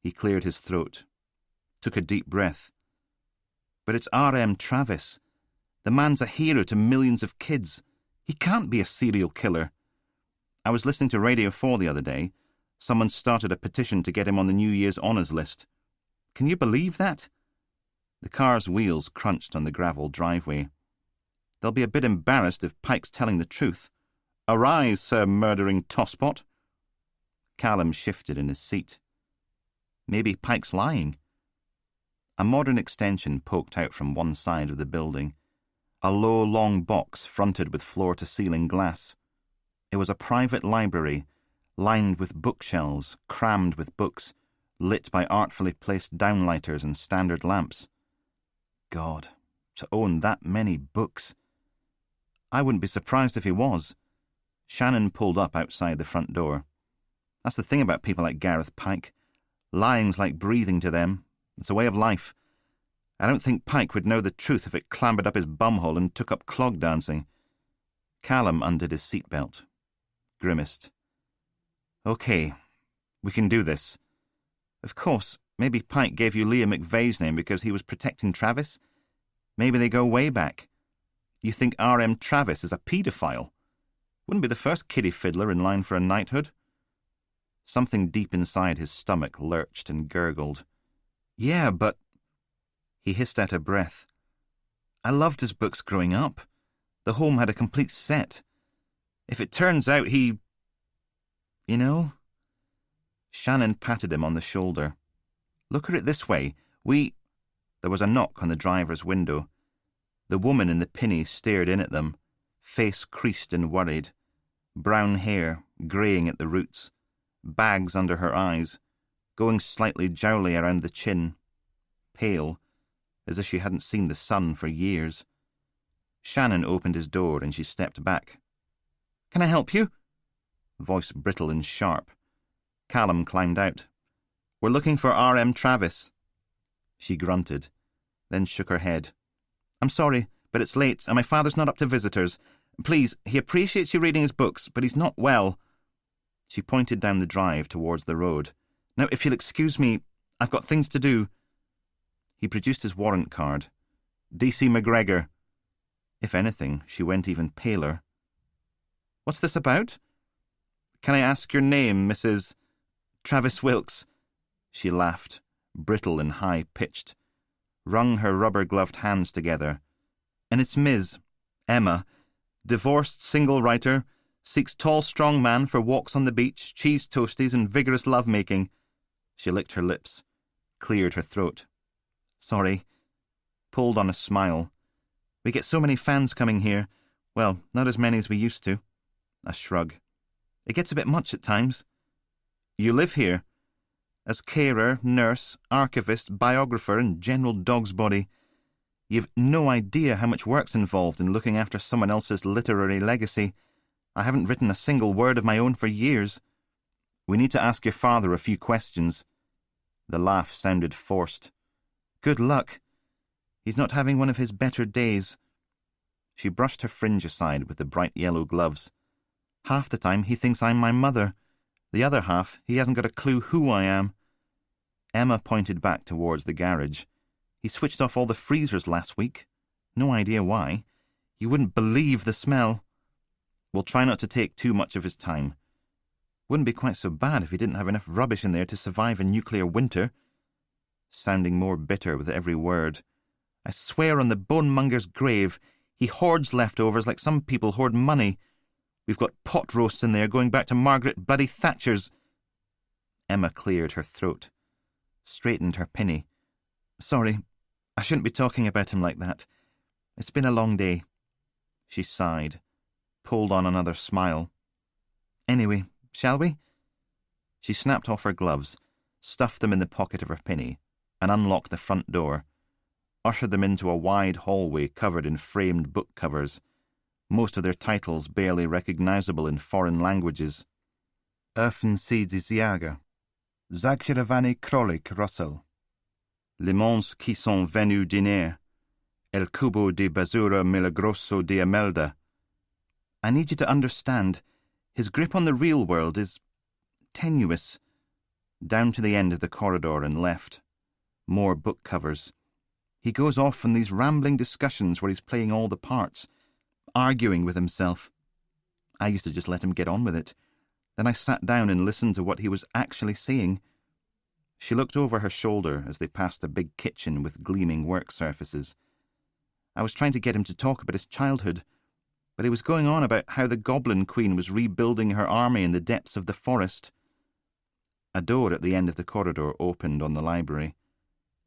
He cleared his throat, took a deep breath. "But it's R.M. Travis. The man's a hero to millions of kids. He can't be a serial killer. I was listening to Radio 4 the other day. Someone started a petition to get him on the New Year's honours list. Can you believe that?" The car's wheels crunched on the gravel driveway. "They'll be a bit embarrassed if Pike's telling the truth. Arise, Sir Murdering Tosspot." Callum shifted in his seat. Maybe Pike's lying. A modern extension poked out from one side of the building. A low, long box fronted with floor-to-ceiling glass. It was a private library, lined with bookshelves, crammed with books, lit by artfully placed downlighters and standard lamps. God, to own that many books. I wouldn't be surprised if he was. Shannon pulled up outside the front door. That's the thing about people like Gareth Pike. Lying's like breathing to them. It's a way of life. I don't think Pike would know the truth if it clambered up his bumhole and took up clog dancing. Callum undid his seatbelt, grimaced. "Okay, we can do this. Of course, maybe Pike gave you Leah McVeigh's name because he was protecting Travis. Maybe they go way back. You think R.M. Travis is a paedophile?" Wouldn't be the first kiddie fiddler in line for a knighthood. Something deep inside his stomach lurched and gurgled. Yeah, but... He hissed out a breath. I loved his books growing up. The home had a complete set. If it turns out he... You know? Shannon patted him on the shoulder. Look at it this way. There was a knock on the driver's window. The woman in the pinny stared in at them, face creased and worried, brown hair greying at the roots, bags under her eyes, going slightly jowly around the chin, pale, as if she hadn't seen the sun for years. Shannon opened his door and she stepped back. Can I help you? Voice brittle and sharp. Callum climbed out. We're looking for R.M. Travis. She grunted, then shook her head. I'm sorry, but it's late and my father's not up to visitors. Please, he appreciates you reading his books, but he's not well. She pointed down the drive towards the road. Now, if you'll excuse me, I've got things to do. He produced his warrant card. D.C. McGregor. If anything, she went even paler. What's this about? Can I ask your name, Mrs. Travis Wilkes? She laughed, brittle and high-pitched, wrung her rubber-gloved hands together. And it's Ms. Emma, divorced single writer, seeks tall, strong man for walks on the beach, cheese toasties and vigorous love-making. She licked her lips, cleared her throat. Sorry. Pulled on a smile. We get so many fans coming here. Well, not as many as we used to. A shrug. It gets a bit much at times. You live here? As carer, nurse, archivist, biographer and general dog's body. You've no idea how much work's involved in looking after someone else's literary legacy. I haven't written a single word of my own for years. We need to ask your father a few questions. The laugh sounded forced. Good luck. He's not having one of his better days. She brushed her fringe aside with the bright yellow gloves. Half the time he thinks I'm my mother. The other half, he hasn't got a clue who I am. Emma pointed back towards the garage. He switched off all the freezers last week. No idea why. You wouldn't believe the smell. We'll try not to take too much of his time. Wouldn't be quite so bad if he didn't have enough rubbish in there to survive a nuclear winter. Sounding more bitter with every word. I swear on the bonemonger's grave, he hoards leftovers like some people hoard money. We've got pot roasts in there going back to Margaret bloody Thatcher's. Emma cleared her throat, straightened her pinny. Sorry, I shouldn't be talking about him like that. It's been a long day. She sighed, pulled on another smile. Anyway, shall we? She snapped off her gloves, stuffed them in the pocket of her pinny, and unlocked the front door, ushered them into a wide hallway covered in framed book covers, most of their titles barely recognisable in foreign languages. Öffnen Sie die Ziaga. Zagiravani Krolik Russell. Les monstres qui sont venus dîner. El cubo de basura milagroso de Imelda. I need you to understand, his grip on the real world is tenuous. Down to the end of the corridor and left. More book covers. He goes off on these rambling discussions where he's playing all the parts, arguing with himself. I used to just let him get on with it. Then I sat down and listened to what he was actually saying. She looked over her shoulder as they passed a big kitchen with gleaming work surfaces. I was trying to get him to talk about his childhood, but he was going on about how the Goblin Queen was rebuilding her army in the depths of the forest. A door at the end of the corridor opened on the library.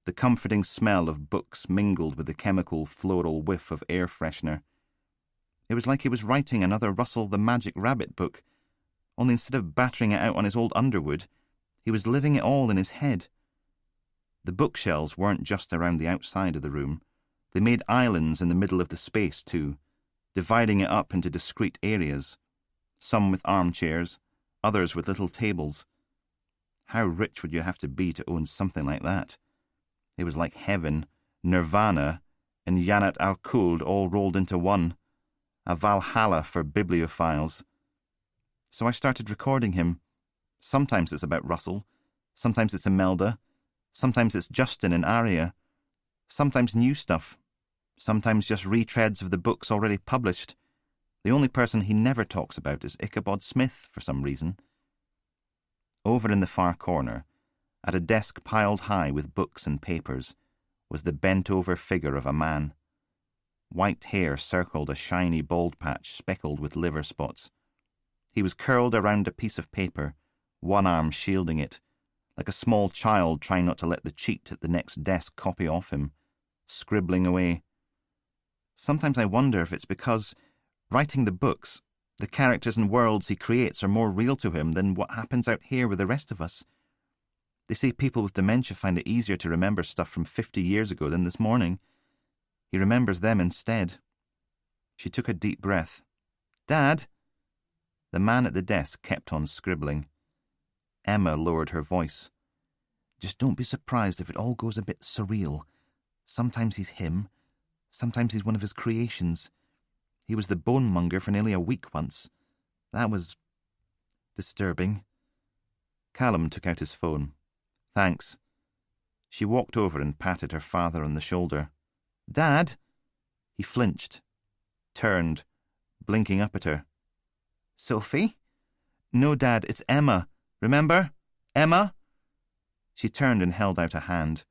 The comforting smell of books mingled with the chemical floral whiff of air freshener. It was like he was writing another Russell the Magic Rabbit book, only instead of battering it out on his old underwood, he was living it all in his head. The bookshelves weren't just around the outside of the room. They made islands in the middle of the space, too, dividing it up into discrete areas, some with armchairs, others with little tables. How rich would you have to be to own something like that? It was like heaven, nirvana, and Janat al-Khuld all rolled into one, a Valhalla for bibliophiles. So I started recording him. Sometimes it's about Russell, sometimes it's Imelda, sometimes it's Justin and Arya, sometimes new stuff, sometimes just retreads of the books already published. The only person he never talks about is Ichabod Smith, for some reason. Over in the far corner, at a desk piled high with books and papers, was the bent-over figure of a man. White hair circled a shiny bald patch speckled with liver spots. He was curled around a piece of paper, one arm shielding it, like a small child trying not to let the cheat at the next desk copy off him, scribbling away. Sometimes I wonder if it's because, writing the books, the characters and worlds he creates are more real to him than what happens out here with the rest of us. They say people with dementia find it easier to remember stuff from 50 years ago than this morning. He remembers them instead. She took a deep breath. "Dad?" The man at the desk kept on scribbling. Emma lowered her voice. "Just don't be surprised if it all goes a bit surreal. Sometimes he's him. Sometimes he's one of his creations. He was the bone monger for nearly a week once. That was disturbing." Callum took out his phone. "Thanks." She walked over and patted her father on the shoulder. "Dad?" He flinched, turned, blinking up at her. "Sophie?" "No, Dad, it's Emma. Remember? Emma?" She turned and held out a hand.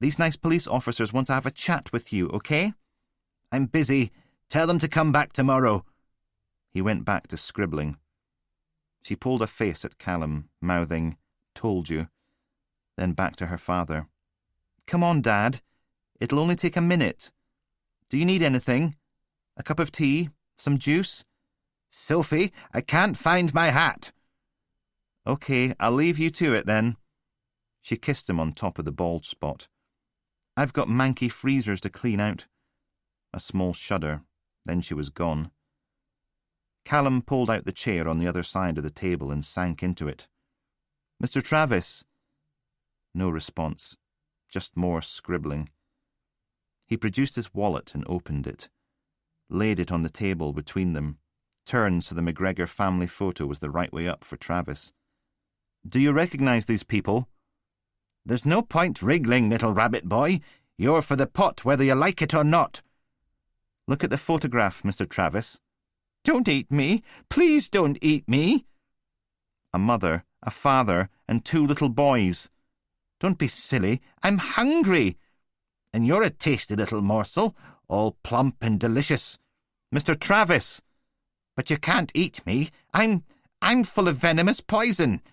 "These nice police officers want to have a chat with you, okay?" "I'm busy. Tell them to come back tomorrow." He went back to scribbling. She pulled a face at Callum, mouthing, "Told you," then back to her father. "Come on, Dad. It'll only take a minute. Do you need anything? A cup of tea? Some juice?" "Sophie, I can't find my hat." "Okay, I'll leave you to it then." She kissed him on top of the bald spot. "I've got manky freezers to clean out." A small shudder, then she was gone. Callum pulled out the chair on the other side of the table and sank into it. "Mr. Travis?" No response, just more scribbling. He produced his wallet and opened it, laid it on the table between them, turned so the McGregor family photo was the right way up for Travis. "Do you recognise these people?" "There's no point wriggling, little rabbit boy. You're for the pot whether you like it or not." "Look at the photograph, Mr. Travis." "Don't eat me. Please don't eat me." A mother, a father, and 2 little boys. "Don't be silly. I'm hungry." "And you're a tasty little morsel, all plump and delicious." "Mr. Travis!" "But you can't eat me. I'm full of venomous poison.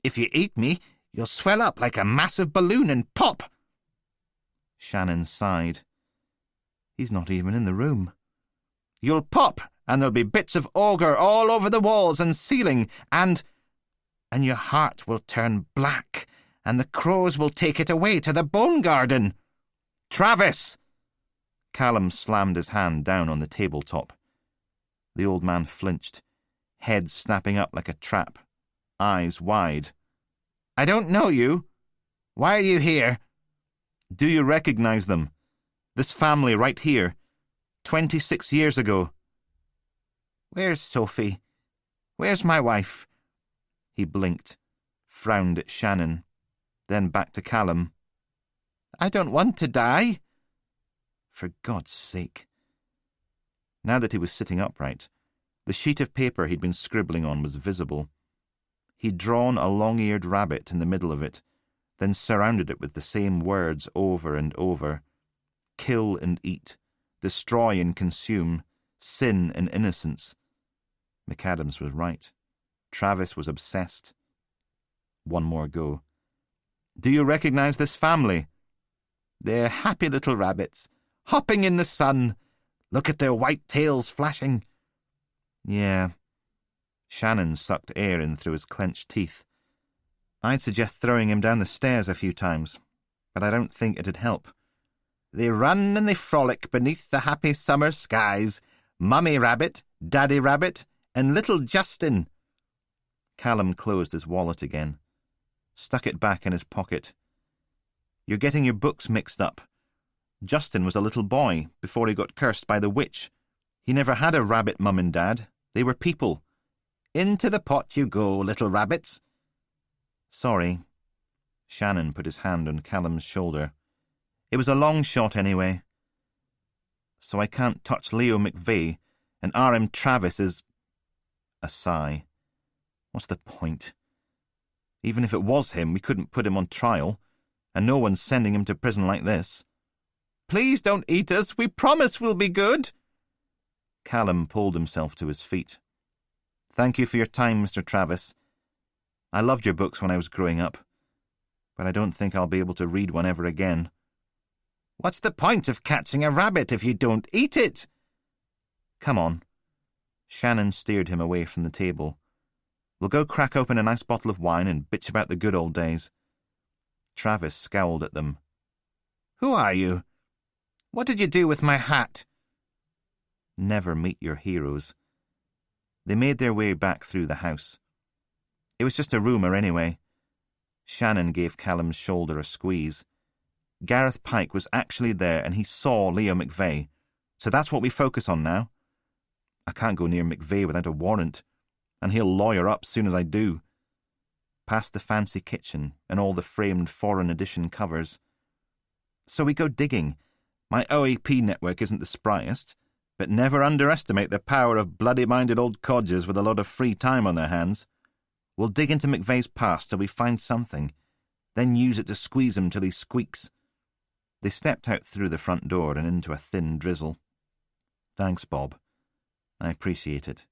If you eat me, you'll swell up like a massive balloon and pop." Shannon sighed. He's not even in the room. "You'll pop, and there'll be bits of ogre all over the walls and ceiling, and your heart will turn black, and the crows will take it away to the bone garden." "Travis!" Callum slammed his hand down on the tabletop. The old man flinched, head snapping up like a trap, eyes wide. "I don't know you. Why are you here?" "Do you recognise them? This family right here, 26 years ago." "Where's Sophie? Where's my wife?" He blinked, frowned at Shannon, then back to Callum. "I don't want to die." For God's sake. Now that he was sitting upright, the sheet of paper he'd been scribbling on was visible. He'd drawn a long-eared rabbit in the middle of it, then surrounded it with the same words over and over. Kill and eat, destroy and consume, sin and innocence. McAdams was right. Travis was obsessed. One more go. "Do you recognise this family?" "They're happy little rabbits, hopping in the sun. Look at their white tails flashing." "Yeah." Shannon sucked air in through his clenched teeth. "I'd suggest throwing him down the stairs a few times, but I don't think it'd help." "They run and they frolic beneath the happy summer skies. Mummy Rabbit, Daddy Rabbit, and little Justin." Callum closed his wallet again, stuck it back in his pocket. "You're getting your books mixed up. Justin was a little boy before he got cursed by the witch. He never had a rabbit mum and dad. They were people." "Into the pot you go, little rabbits." "Sorry." Shannon put his hand on Callum's shoulder. "It was a long shot anyway." "So I can't touch Leo McVeigh, and R.M. Travis is... A sigh. What's the point? Even if it was him, we couldn't put him on trial, and no one's sending him to prison like this. Please don't eat us. We promise we'll be good. Callum pulled himself to his feet. Thank you for your time, Mr. Travis. I loved your books when I was growing up, but I don't think I'll be able to read one ever again. What's the point of catching a rabbit if you don't eat it? Come on. Shannon steered him away from the table. We'll go crack open a nice bottle of wine and bitch about the good old days. Travis scowled at them. Who are you? What did you do with my hat? Never meet your heroes. They made their way back through the house. It was just a rumour anyway. Shannon gave Callum's shoulder a squeeze. Gareth Pike was actually there and he saw Leo McVeigh, so that's what we focus on now. I can't go near McVeigh without a warrant, and he'll lawyer up soon as I do. Past the fancy kitchen and all the framed foreign edition covers. So we go digging. My OAP network isn't the spryest, but never underestimate the power of bloody-minded old codgers with a lot of free time on their hands. We'll dig into McVeigh's past till we find something, then use it to squeeze him till he squeaks. They stepped out through the front door and into a thin drizzle. Thanks, Bob. I appreciate it.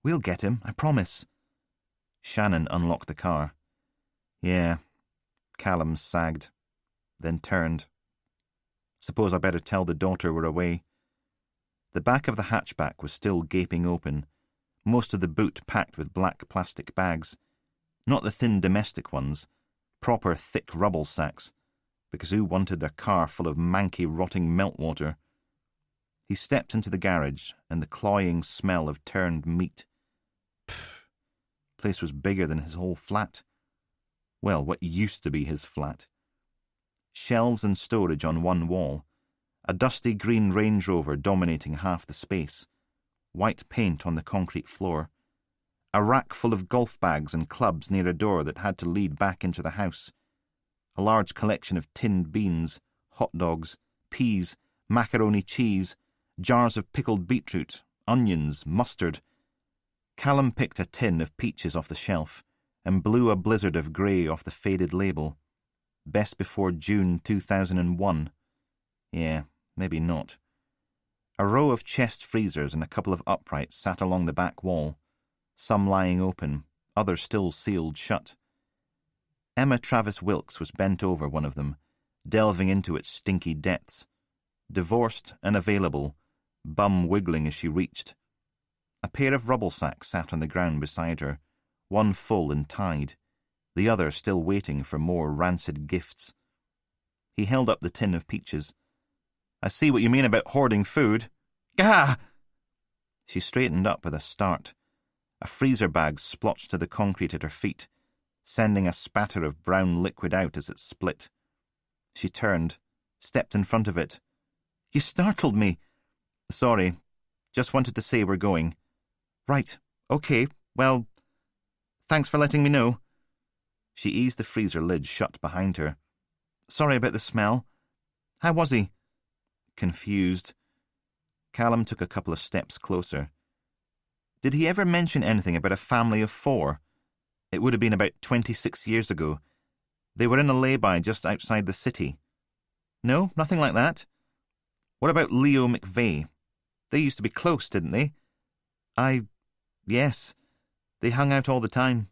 We'll get him, I promise. Shannon unlocked the car. Yeah. Callum sagged, then turned. Suppose I better tell the daughter we're away. The back of the hatchback was still gaping open, most of the boot packed with black plastic bags. Not the thin domestic ones, proper thick rubble sacks, because who wanted a car full of manky rotting meltwater? He stepped into the garage, and the cloying smell of turned meat. Pfft, the place was bigger than his whole flat. Well, what used to be his flat. Shelves and storage on one wall, a dusty green Range Rover dominating half the space, white paint on the concrete floor, a rack full of golf bags and clubs near a door that had to lead back into the house, a large collection of tinned beans, hot dogs, peas, macaroni cheese, jars of pickled beetroot, onions, mustard. Callum picked a tin of peaches off the shelf and blew a blizzard of grey off the faded label. Best before June 2001. Yeah, maybe not. A row of chest freezers and a couple of uprights sat along the back wall, some lying open, others still sealed shut. Emma Travis Wilkes was bent over one of them, delving into its stinky depths. Divorced and available, bum wiggling as she reached. A pair of rubble sacks sat on the ground beside her, one full and tied, the other still waiting for more rancid gifts. He held up the tin of peaches. I see what you mean about hoarding food. Gah! She straightened up with a start. A freezer bag splotched to the concrete at her feet, sending a spatter of brown liquid out as it split. She turned, stepped in front of it. You startled me. Sorry. Just wanted to say we're going. Right. Okay. Well, thanks for letting me know. She eased the freezer lid shut behind her. Sorry about the smell. How was he? Confused. Callum took a couple of steps closer. Did he ever mention anything about a family of 4? It would have been about 26 years ago. They were in a lay-by just outside the city. No, nothing like that? What about Leo McVeigh? They used to be close, didn't they? Yes. They hung out all the time.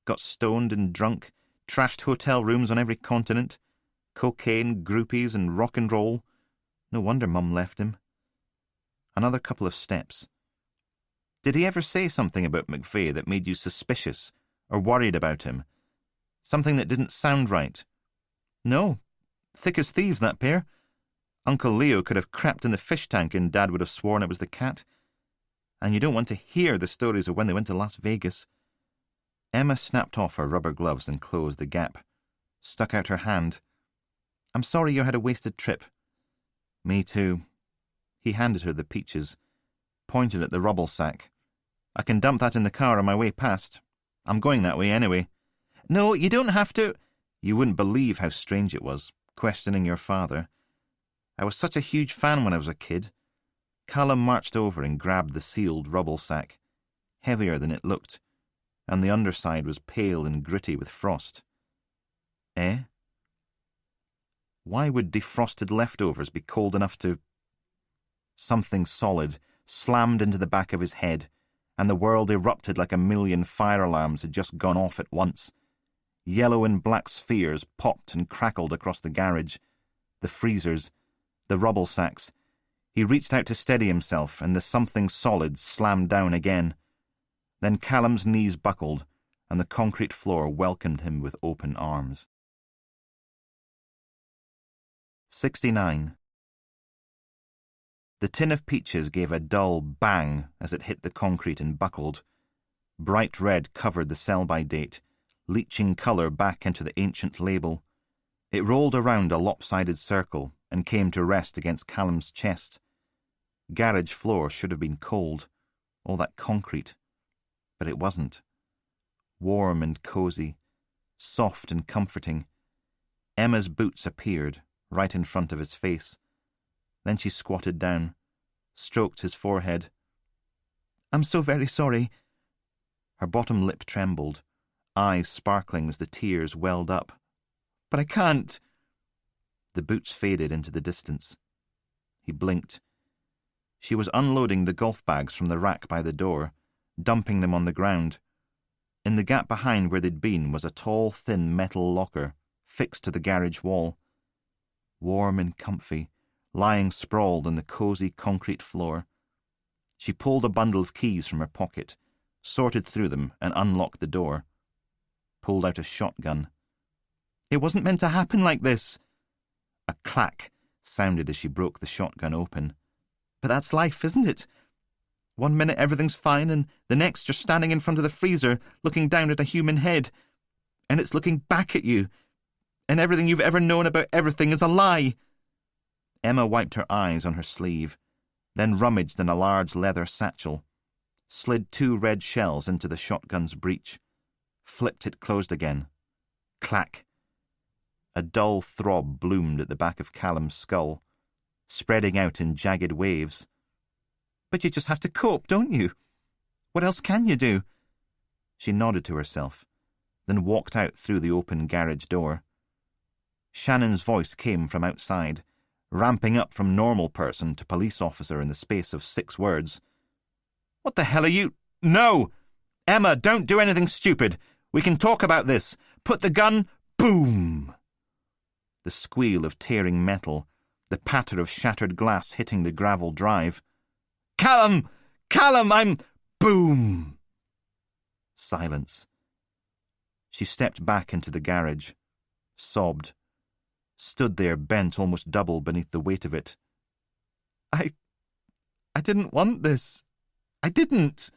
Got stoned and drunk, trashed hotel rooms on every continent, cocaine, groupies, and rock and roll. No wonder Mum left him. Another couple of steps. Did he ever say something about McVeigh that made you suspicious or worried about him? Something that didn't sound right? No. Thick as thieves, that pair. Uncle Leo could have crapped in the fish tank and Dad would have sworn it was the cat. And you don't want to hear the stories of when they went to Las Vegas. Emma snapped off her rubber gloves and closed the gap. Stuck out her hand. I'm sorry you had a wasted trip. Me too. He handed her the peaches, pointed at the rubble sack. I can dump that in the car on my way past. I'm going that way anyway. No, you don't have to. You wouldn't believe how strange it was, questioning your father. I was such a huge fan when I was a kid. Callum marched over and grabbed the sealed rubble sack, heavier than it looked, and the underside was pale and gritty with frost. Eh? Why would defrosted leftovers be cold enough to... Something solid slammed into the back of his head, and the world erupted like a million fire alarms had just gone off at once. Yellow and black spheres popped and crackled across the garage, the freezers, the rubble sacks. He reached out to steady himself, and the something solid slammed down again. Then Callum's knees buckled, and the concrete floor welcomed him with open arms. 69. The tin of peaches gave a dull bang as it hit the concrete and buckled. Bright red covered the sell-by date, leaching colour back into the ancient label. It rolled around a lopsided circle and came to rest against Callum's chest. Garage floor should have been cold, all that concrete, but it wasn't. Warm and cosy, soft and comforting. Emma's boots appeared right in front of his face. Then she squatted down, stroked his forehead. "I'm so very sorry." Her bottom lip trembled, eyes sparkling as the tears welled up. "But I can't." The boots faded into the distance. He blinked. She was unloading the golf bags from the rack by the door, dumping them on the ground. In the gap behind where they'd been was a tall, thin metal locker, fixed to the garage wall. Warm and comfy, lying sprawled on the cosy concrete floor. She pulled a bundle of keys from her pocket, sorted through them and unlocked the door. Pulled out a shotgun. "It wasn't meant to happen like this." A clack sounded as she broke the shotgun open. "But that's life, isn't it? One minute everything's fine, and the next you're standing in front of the freezer looking down at a human head. And it's looking back at you. And everything you've ever known about everything is a lie." Emma wiped her eyes on her sleeve, then rummaged in a large leather satchel, slid 2 red shells into the shotgun's breech, flipped it closed again. Clack. A dull throb bloomed at the back of Callum's skull, spreading out in jagged waves. "But you just have to cope, don't you? What else can you do?" She nodded to herself, then walked out through the open garage door. Shannon's voice came from outside, ramping up from normal person to police officer in the space of 6 words. "What the hell are you—" "No! Emma, don't do anything stupid. We can talk about this. Put the gun—" Boom! The squeal of tearing metal, the patter of shattered glass hitting the gravel drive. "Callum! Callum, I'm—" Boom! Silence. She stepped back into the garage, sobbed, stood there bent almost double beneath the weight of it. I didn't want this. I didn't."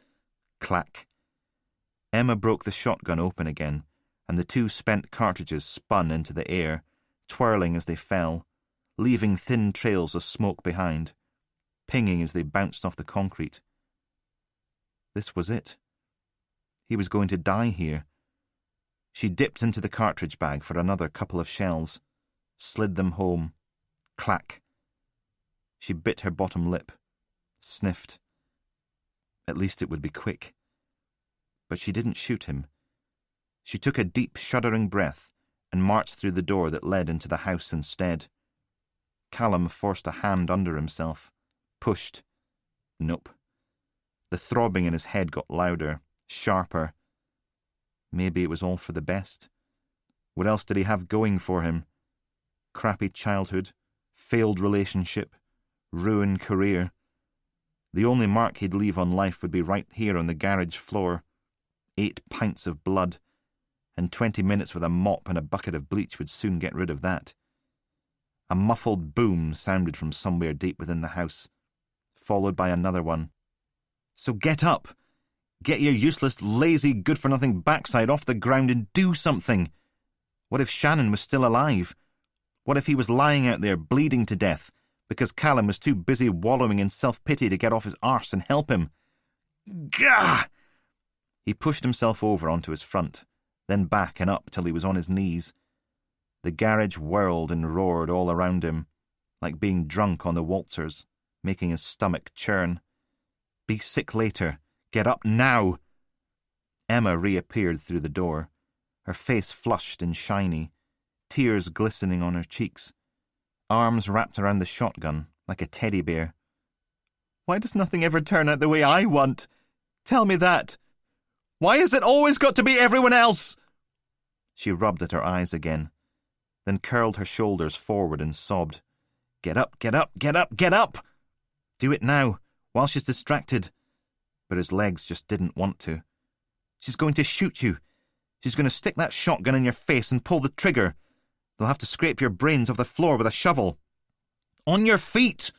Clack. Emma broke the shotgun open again, and the 2 spent cartridges spun into the air, twirling as they fell, leaving thin trails of smoke behind, pinging as they bounced off the concrete. This was it. He was going to die here. She dipped into the cartridge bag for another couple of shells, slid them home. Clack. She bit her bottom lip, sniffed. At least it would be quick. But she didn't shoot him. She took a deep, shuddering breath and marched through the door that led into the house instead. Callum forced a hand under himself, pushed. Nope. The throbbing in his head got louder, sharper. Maybe it was all for the best. What else did he have going for him? Crappy childhood, failed relationship, ruined career. The only mark he'd leave on life would be right here on the garage floor. 8 pints of blood, and 20 minutes with a mop and a bucket of bleach would soon get rid of that. A muffled boom sounded from somewhere deep within the house, followed by another one. "So get up! Get your useless, lazy, good-for-nothing backside off the ground and do something! What if Shannon was still alive? What if he was lying out there bleeding to death because Callum was too busy wallowing in self-pity to get off his arse and help him? Gah! He pushed himself over onto his front, then back and up till he was on his knees. The garage whirled and roared all around him, like being drunk on the waltzers, making his stomach churn. Be sick later. Get up now. Emma reappeared through the door, her face flushed and shiny, tears glistening on her cheeks, arms wrapped around the shotgun like a teddy bear. Why does nothing ever turn out the way I want? Tell me that. Why has it always got to be everyone else? She rubbed at her eyes again, then curled her shoulders forward and sobbed. Get up, get up, get up, get up! Do it now, while she's distracted. But his legs just didn't want to. She's going to shoot you. She's going to stick that shotgun in your face and pull the trigger. They'll have to scrape your brains off the floor with a shovel. On your feet!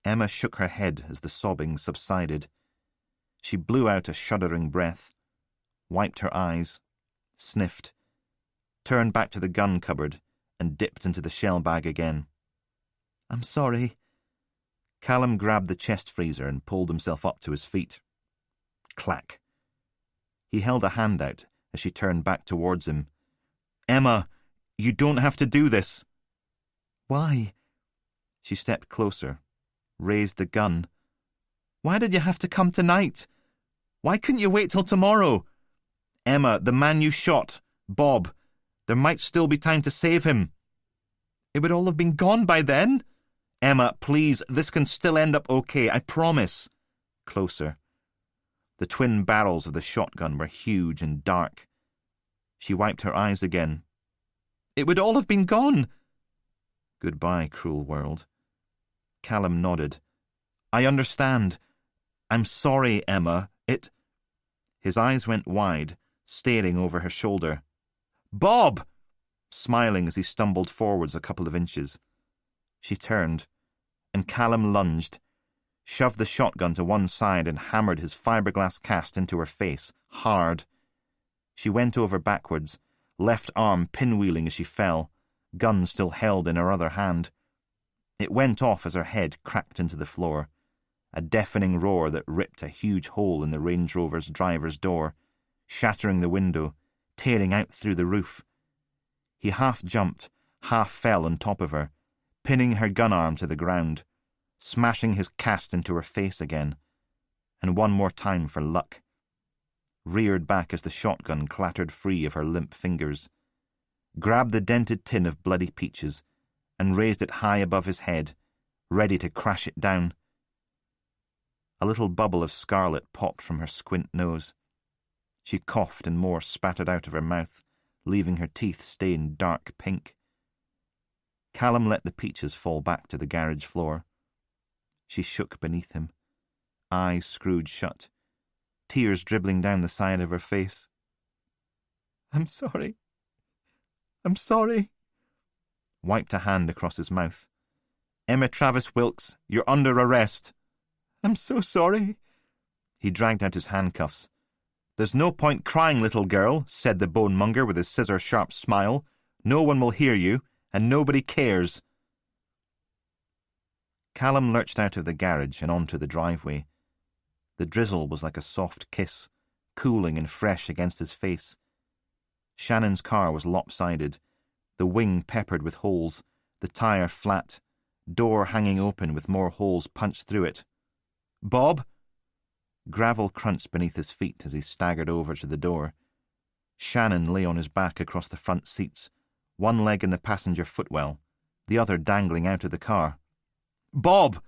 Emma shook her head as the sobbing subsided. She blew out a shuddering breath, wiped her eyes, sniffed, turned back to the gun cupboard and dipped into the shell bag again. I'm sorry. Callum grabbed the chest freezer and pulled himself up to his feet. Clack. He held a hand out as she turned back towards him. Emma, you don't have to do this. Why? She stepped closer, raised the gun. Why did you have to come tonight? Why couldn't you wait till tomorrow? Emma, the man you shot, Bob, there might still be time to save him. It would all have been gone by then. Emma, please, this can still end up okay, I promise. Closer. The twin barrels of the shotgun were huge and dark. She wiped her eyes again. It would all have been gone. Goodbye, cruel world. Callum nodded. I understand. I'm sorry, Emma. His eyes went wide, staring over her shoulder. Bob! Smiling as he stumbled forwards a couple of inches. She turned, and Callum lunged, shoved the shotgun to one side and hammered his fiberglass cast into her face, hard. She went over backwards, left arm pinwheeling as she fell, gun still held in her other hand. It went off as her head cracked into the floor, a deafening roar that ripped a huge hole in the Range Rover's driver's door, shattering the window, tearing out through the roof. He half jumped, half fell on top of her, pinning her gun arm to the ground, smashing his cast into her face again, and one more time for luck. Reared back as the shotgun clattered free of her limp fingers, grabbed the dented tin of bloody peaches, and raised it high above his head, ready to crash it down. A little bubble of scarlet popped from her squint nose. She coughed and more spattered out of her mouth, leaving her teeth stained dark pink. Callum let the peaches fall back to the garage floor. She shook beneath him, eyes screwed shut, tears dribbling down the side of her face. I'm sorry. I'm sorry. Wiped a hand across his mouth. Emma Travis Wilkes, you're under arrest. I'm so sorry. He dragged out his handcuffs. There's no point crying, little girl, said the bonemonger with his scissor-sharp smile. No one will hear you, and nobody cares. Callum lurched out of the garage and onto the driveway. The drizzle was like a soft kiss, cooling and fresh against his face. Shannon's car was lopsided, the wing peppered with holes, the tyre flat, door hanging open with more holes punched through it. Bob? Gravel crunched beneath his feet as he staggered over to the door. Shannon lay on his back across the front seats, one leg in the passenger footwell, the other dangling out of the car. Bob!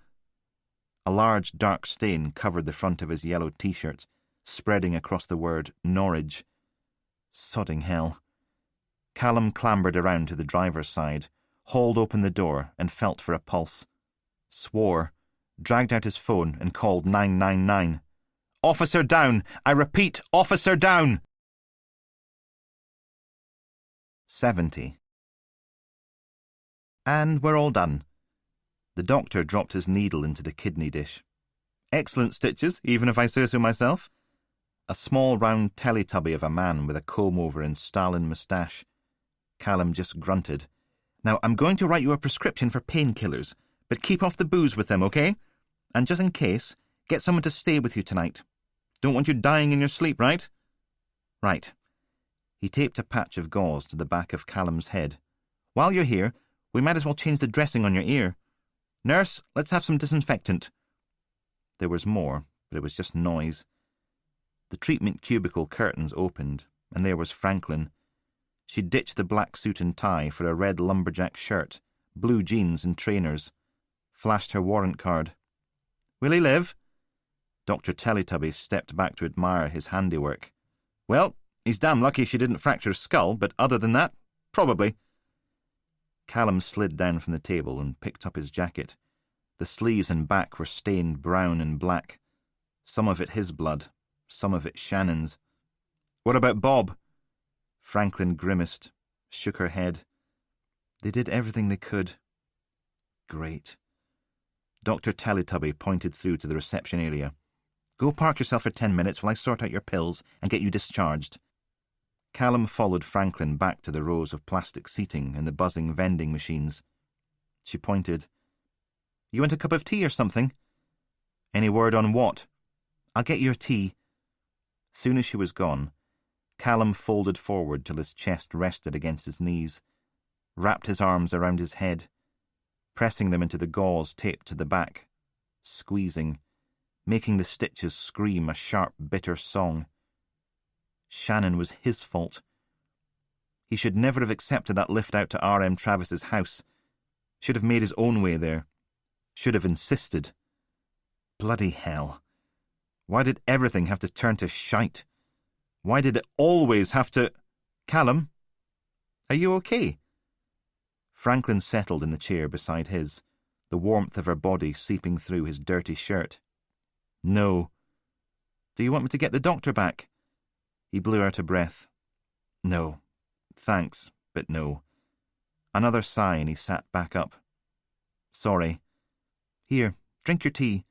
A large dark stain covered the front of his yellow T-shirt, spreading across the word Norwich. Sodding hell. Callum clambered around to the driver's side, hauled open the door and felt for a pulse. Swore, dragged out his phone and called 999. Officer down! I repeat, officer down! 70. And we're all done. The doctor dropped his needle into the kidney dish. Excellent stitches, even if I say so myself. A small round Teletubby of a man with a comb-over and Stalin moustache. Callum just grunted. Now, I'm going to write you a prescription for painkillers, but keep off the booze with them, okay? And just in case, get someone to stay with you tonight. Don't want you dying in your sleep, right? Right. He taped a patch of gauze to the back of Callum's head. While you're here, we might as well change the dressing on your ear. Nurse, let's have some disinfectant. There was more, but it was just noise. The treatment cubicle curtains opened, and there was Franklin. She'd ditched the black suit and tie for a red lumberjack shirt, blue jeans and trainers, flashed her warrant card. Will he live? Dr. Teletubby stepped back to admire his handiwork. Well, he's damn lucky she didn't fracture his skull, but other than that, probably. Callum slid down from the table and picked up his jacket. The sleeves and back were stained brown and black. Some of it his blood, some of it Shannon's. What about Bob? Franklin grimaced, shook her head. They did everything they could. Great. Dr. Teletubby pointed through to the reception area. Go park yourself for 10 minutes while I sort out your pills and get you discharged. Callum followed Franklin back to the rows of plastic seating and the buzzing vending machines. She pointed. You want a cup of tea or something? Any word on what? I'll get your tea. Soon as she was gone, Callum folded forward till his chest rested against his knees, wrapped his arms around his head, pressing them into the gauze taped to the back, squeezing, making the stitches scream a sharp, bitter song. Shannon was his fault. He should never have accepted that lift out to R.M. Travis's house. Should have made his own way there. Should have insisted. Bloody hell. Why did everything have to turn to shite? Why did it always have to... Callum? Are you okay? Franklin settled in the chair beside his, the warmth of her body seeping through his dirty shirt. No. Do you want me to get the doctor back? He blew out a breath. No. Thanks, but no. Another sigh and he sat back up. Sorry. Here, drink your tea.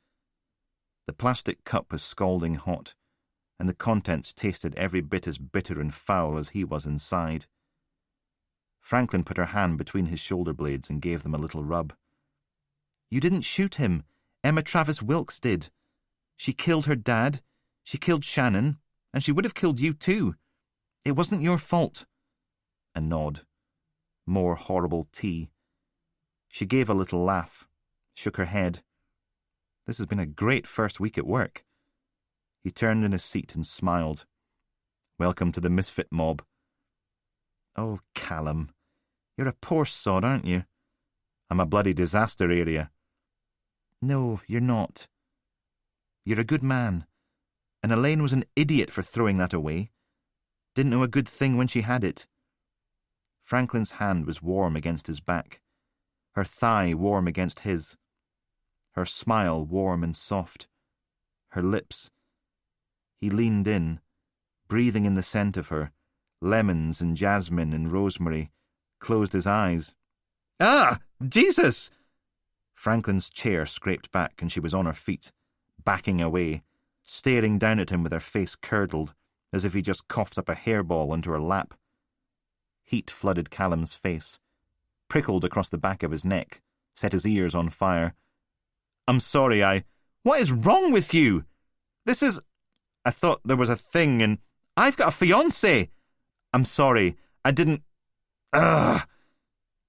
The plastic cup was scalding hot, and the contents tasted every bit as bitter and foul as he was inside. Franklin put her hand between his shoulder blades and gave them a little rub. You didn't shoot him. Emma Travis Wilkes did. She killed her dad, she killed Shannon, and she would have killed you too. It wasn't your fault. A nod. More horrible tea. She gave a little laugh, shook her head. This has been a great first week at work. He turned in his seat and smiled. Welcome to the misfit mob. Oh, Callum, you're a poor sod, aren't you? I'm a bloody disaster area. No, you're not. You're a good man. And Elaine was an idiot for throwing that away. Didn't know a good thing when she had it. Franklin's hand was warm against his back, her thigh warm against his, her smile warm and soft, her lips. He leaned in, breathing in the scent of her, lemons and jasmine and rosemary, closed his eyes. Ah! Jesus! Franklin's chair scraped back and she was on her feet, backing away, staring down at him with her face curdled, as if he just coughed up a hairball into her lap. Heat flooded Callum's face, prickled across the back of his neck, set his ears on fire. I'm sorry, What is wrong with you? This is... I thought there was a thing and... I've got a fiancé! I'm sorry, I didn't... Ugh!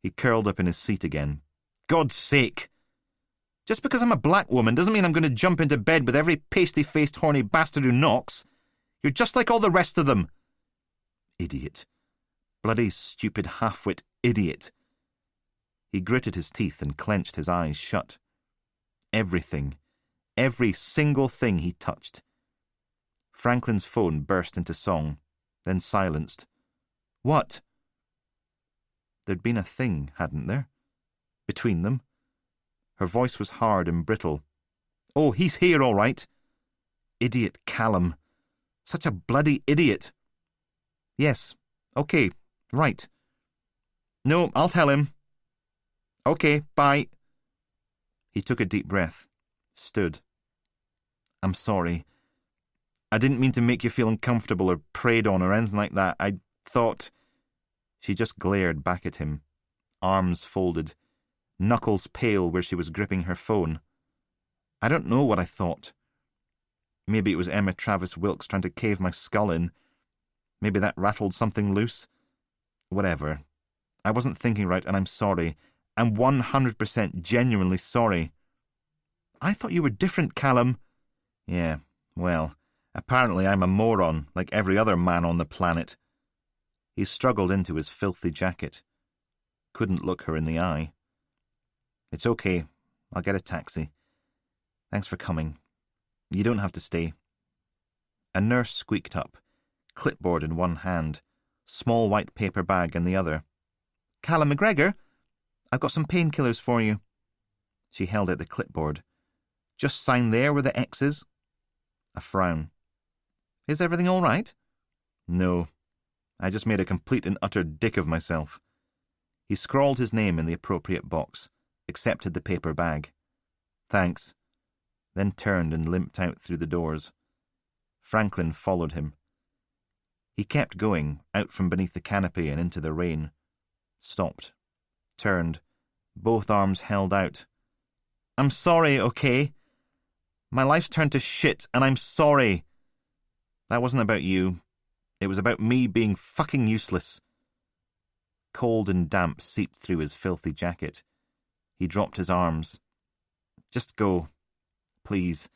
He curled up in his seat again. God's sake! Just because I'm a black woman doesn't mean I'm going to jump into bed with every pasty-faced horny bastard who knocks. You're just like all the rest of them. Idiot. Bloody stupid half-wit idiot. He gritted his teeth and clenched his eyes shut. Everything, every single thing he touched. Franklin's phone burst into song, then silenced. What? There'd been a thing, hadn't there? Between them. Her voice was hard and brittle. Oh, he's here, all right. Idiot Callum. Such a bloody idiot. Yes, okay, right. No, I'll tell him. Okay, bye. He took a deep breath, stood. I'm sorry. I didn't mean to make you feel uncomfortable or preyed on or anything like that. I thought... She just glared back at him, arms folded, knuckles pale where she was gripping her phone. I don't know what I thought. Maybe it was Emma Travis Wilkes trying to cave my skull in. Maybe that rattled something loose. Whatever. I wasn't thinking right, and I'm sorry. I'm 100% genuinely sorry. I thought you were different, Callum. Yeah, well, apparently I'm a moron, like every other man on the planet. He struggled into his filthy jacket. Couldn't look her in the eye. It's okay. I'll get a taxi. Thanks for coming. You don't have to stay. A nurse squeaked up, clipboard in one hand, small white paper bag in the other. Callum McGregor, I've got some painkillers for you. She held out the clipboard. Just sign there with the X's. A frown. Is everything all right? No. I just made a complete and utter dick of myself. He scrawled his name in the appropriate box, accepted the paper bag. Thanks. Then turned and limped out through the doors. Franklin followed him. He kept going, out from beneath the canopy and into the rain. Stopped. Turned. Both arms held out. I'm sorry, okay? My life's turned to shit, and I'm sorry. That wasn't about you. It was about me being fucking useless. Cold and damp seeped through his filthy jacket. He dropped his arms. Just go. Please.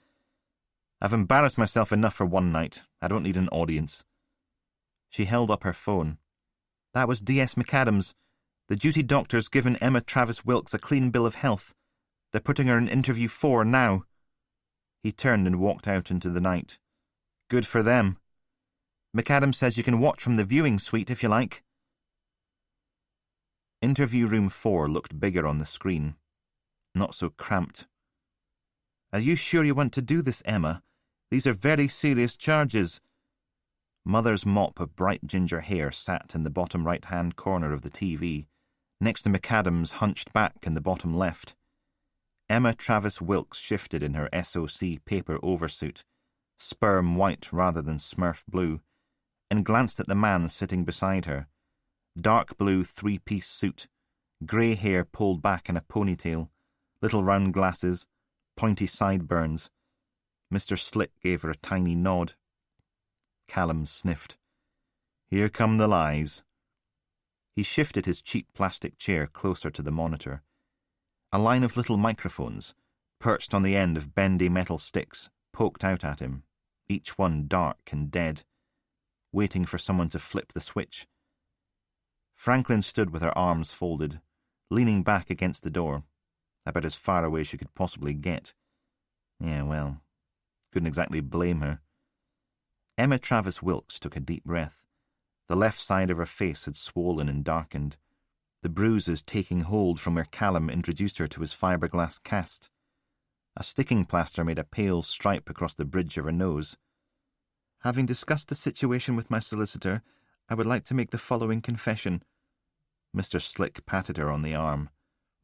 I've embarrassed myself enough for one night. I don't need an audience. She held up her phone. That was D.S. McAdams. The duty doctor's given Emma Travis Wilkes a clean bill of health. They're putting her in interview 4 now. He turned and walked out into the night. Good for them. McAdams says you can watch from the viewing suite if you like. Interview room 4 looked bigger on the screen. Not so cramped. Are you sure you want to do this, Emma? These are very serious charges. Mother's mop of bright ginger hair sat in the bottom right-hand corner of the TV, next to McAdams hunched back in the bottom left. Emma Travis Wilkes shifted in her SOC paper oversuit, sperm white rather than smurf blue, and glanced at the man sitting beside her. Dark blue 3-piece suit, grey hair pulled back in a ponytail, little round glasses, pointy sideburns. Mr. Slick gave her a tiny nod. Callum sniffed. Here come the lies. He shifted his cheap plastic chair closer to the monitor. A line of little microphones, perched on the end of bendy metal sticks, poked out at him, each one dark and dead, waiting for someone to flip the switch. Franklin stood with her arms folded, leaning back against the door, about as far away as she could possibly get. Yeah, well, couldn't exactly blame her. Emma Travis Wilkes took a deep breath. The left side of her face had swollen and darkened, the bruises taking hold from where Callum introduced her to his fiberglass cast. A sticking plaster made a pale stripe across the bridge of her nose. Having discussed the situation with my solicitor, I would like to make the following confession. Mr. Slick patted her on the arm,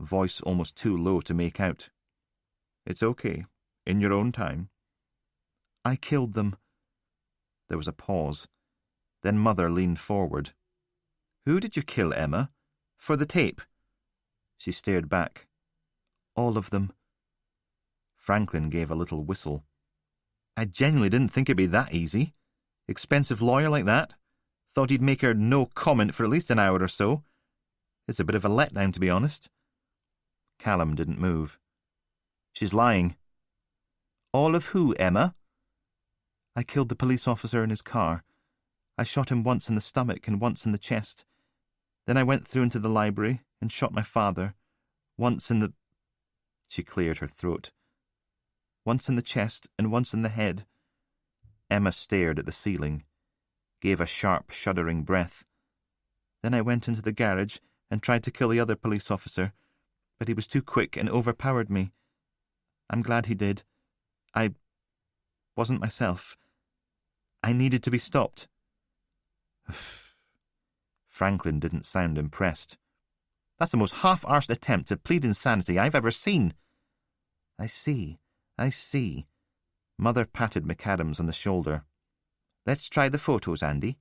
voice almost too low to make out. It's okay. In your own time. I killed them. There was a pause. Then Mother leaned forward. Who did you kill, Emma? For the tape? She stared back. All of them. Franklin gave a little whistle. I genuinely didn't think it'd be that easy. Expensive lawyer like that. Thought he'd make her no comment for at least an hour or so. It's a bit of a letdown, to be honest. Callum didn't move. She's lying. All of who, Emma? I killed the police officer in his car. I shot him once in the stomach and once in the chest. Then I went through into the library and shot my father. Once in the... She cleared her throat. Once in the chest and once in the head. Emma stared at the ceiling, gave a sharp, shuddering breath. Then I went into the garage and tried to kill the other police officer, but he was too quick and overpowered me. I'm glad he did. I wasn't myself. I needed to be stopped. Franklin didn't sound impressed. That's the most half-arsed attempt to plead insanity I've ever seen. I see. Mother patted McAdams on the shoulder. Let's try the photos, Andy.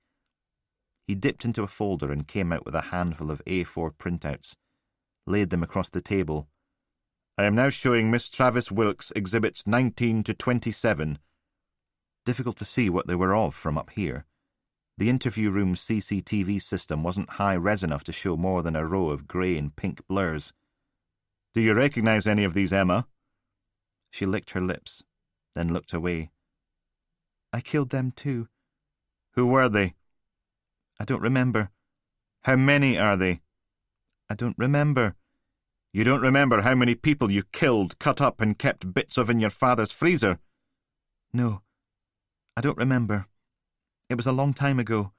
He dipped into a folder and came out with a handful of A4 printouts, laid them across the table. I am now showing Miss Travis Wilkes exhibits 19 to 27. Difficult to see what they were of from up here. The interview room's CCTV system wasn't high-res enough to show more than a row of grey and pink blurs. Do you recognize any of these, Emma? She licked her lips, then looked away. I killed them too. Who were they? I don't remember. How many are they? I don't remember. You don't remember how many people you killed, cut up, and kept bits of in your father's freezer? No, I don't remember. It was a long time ago.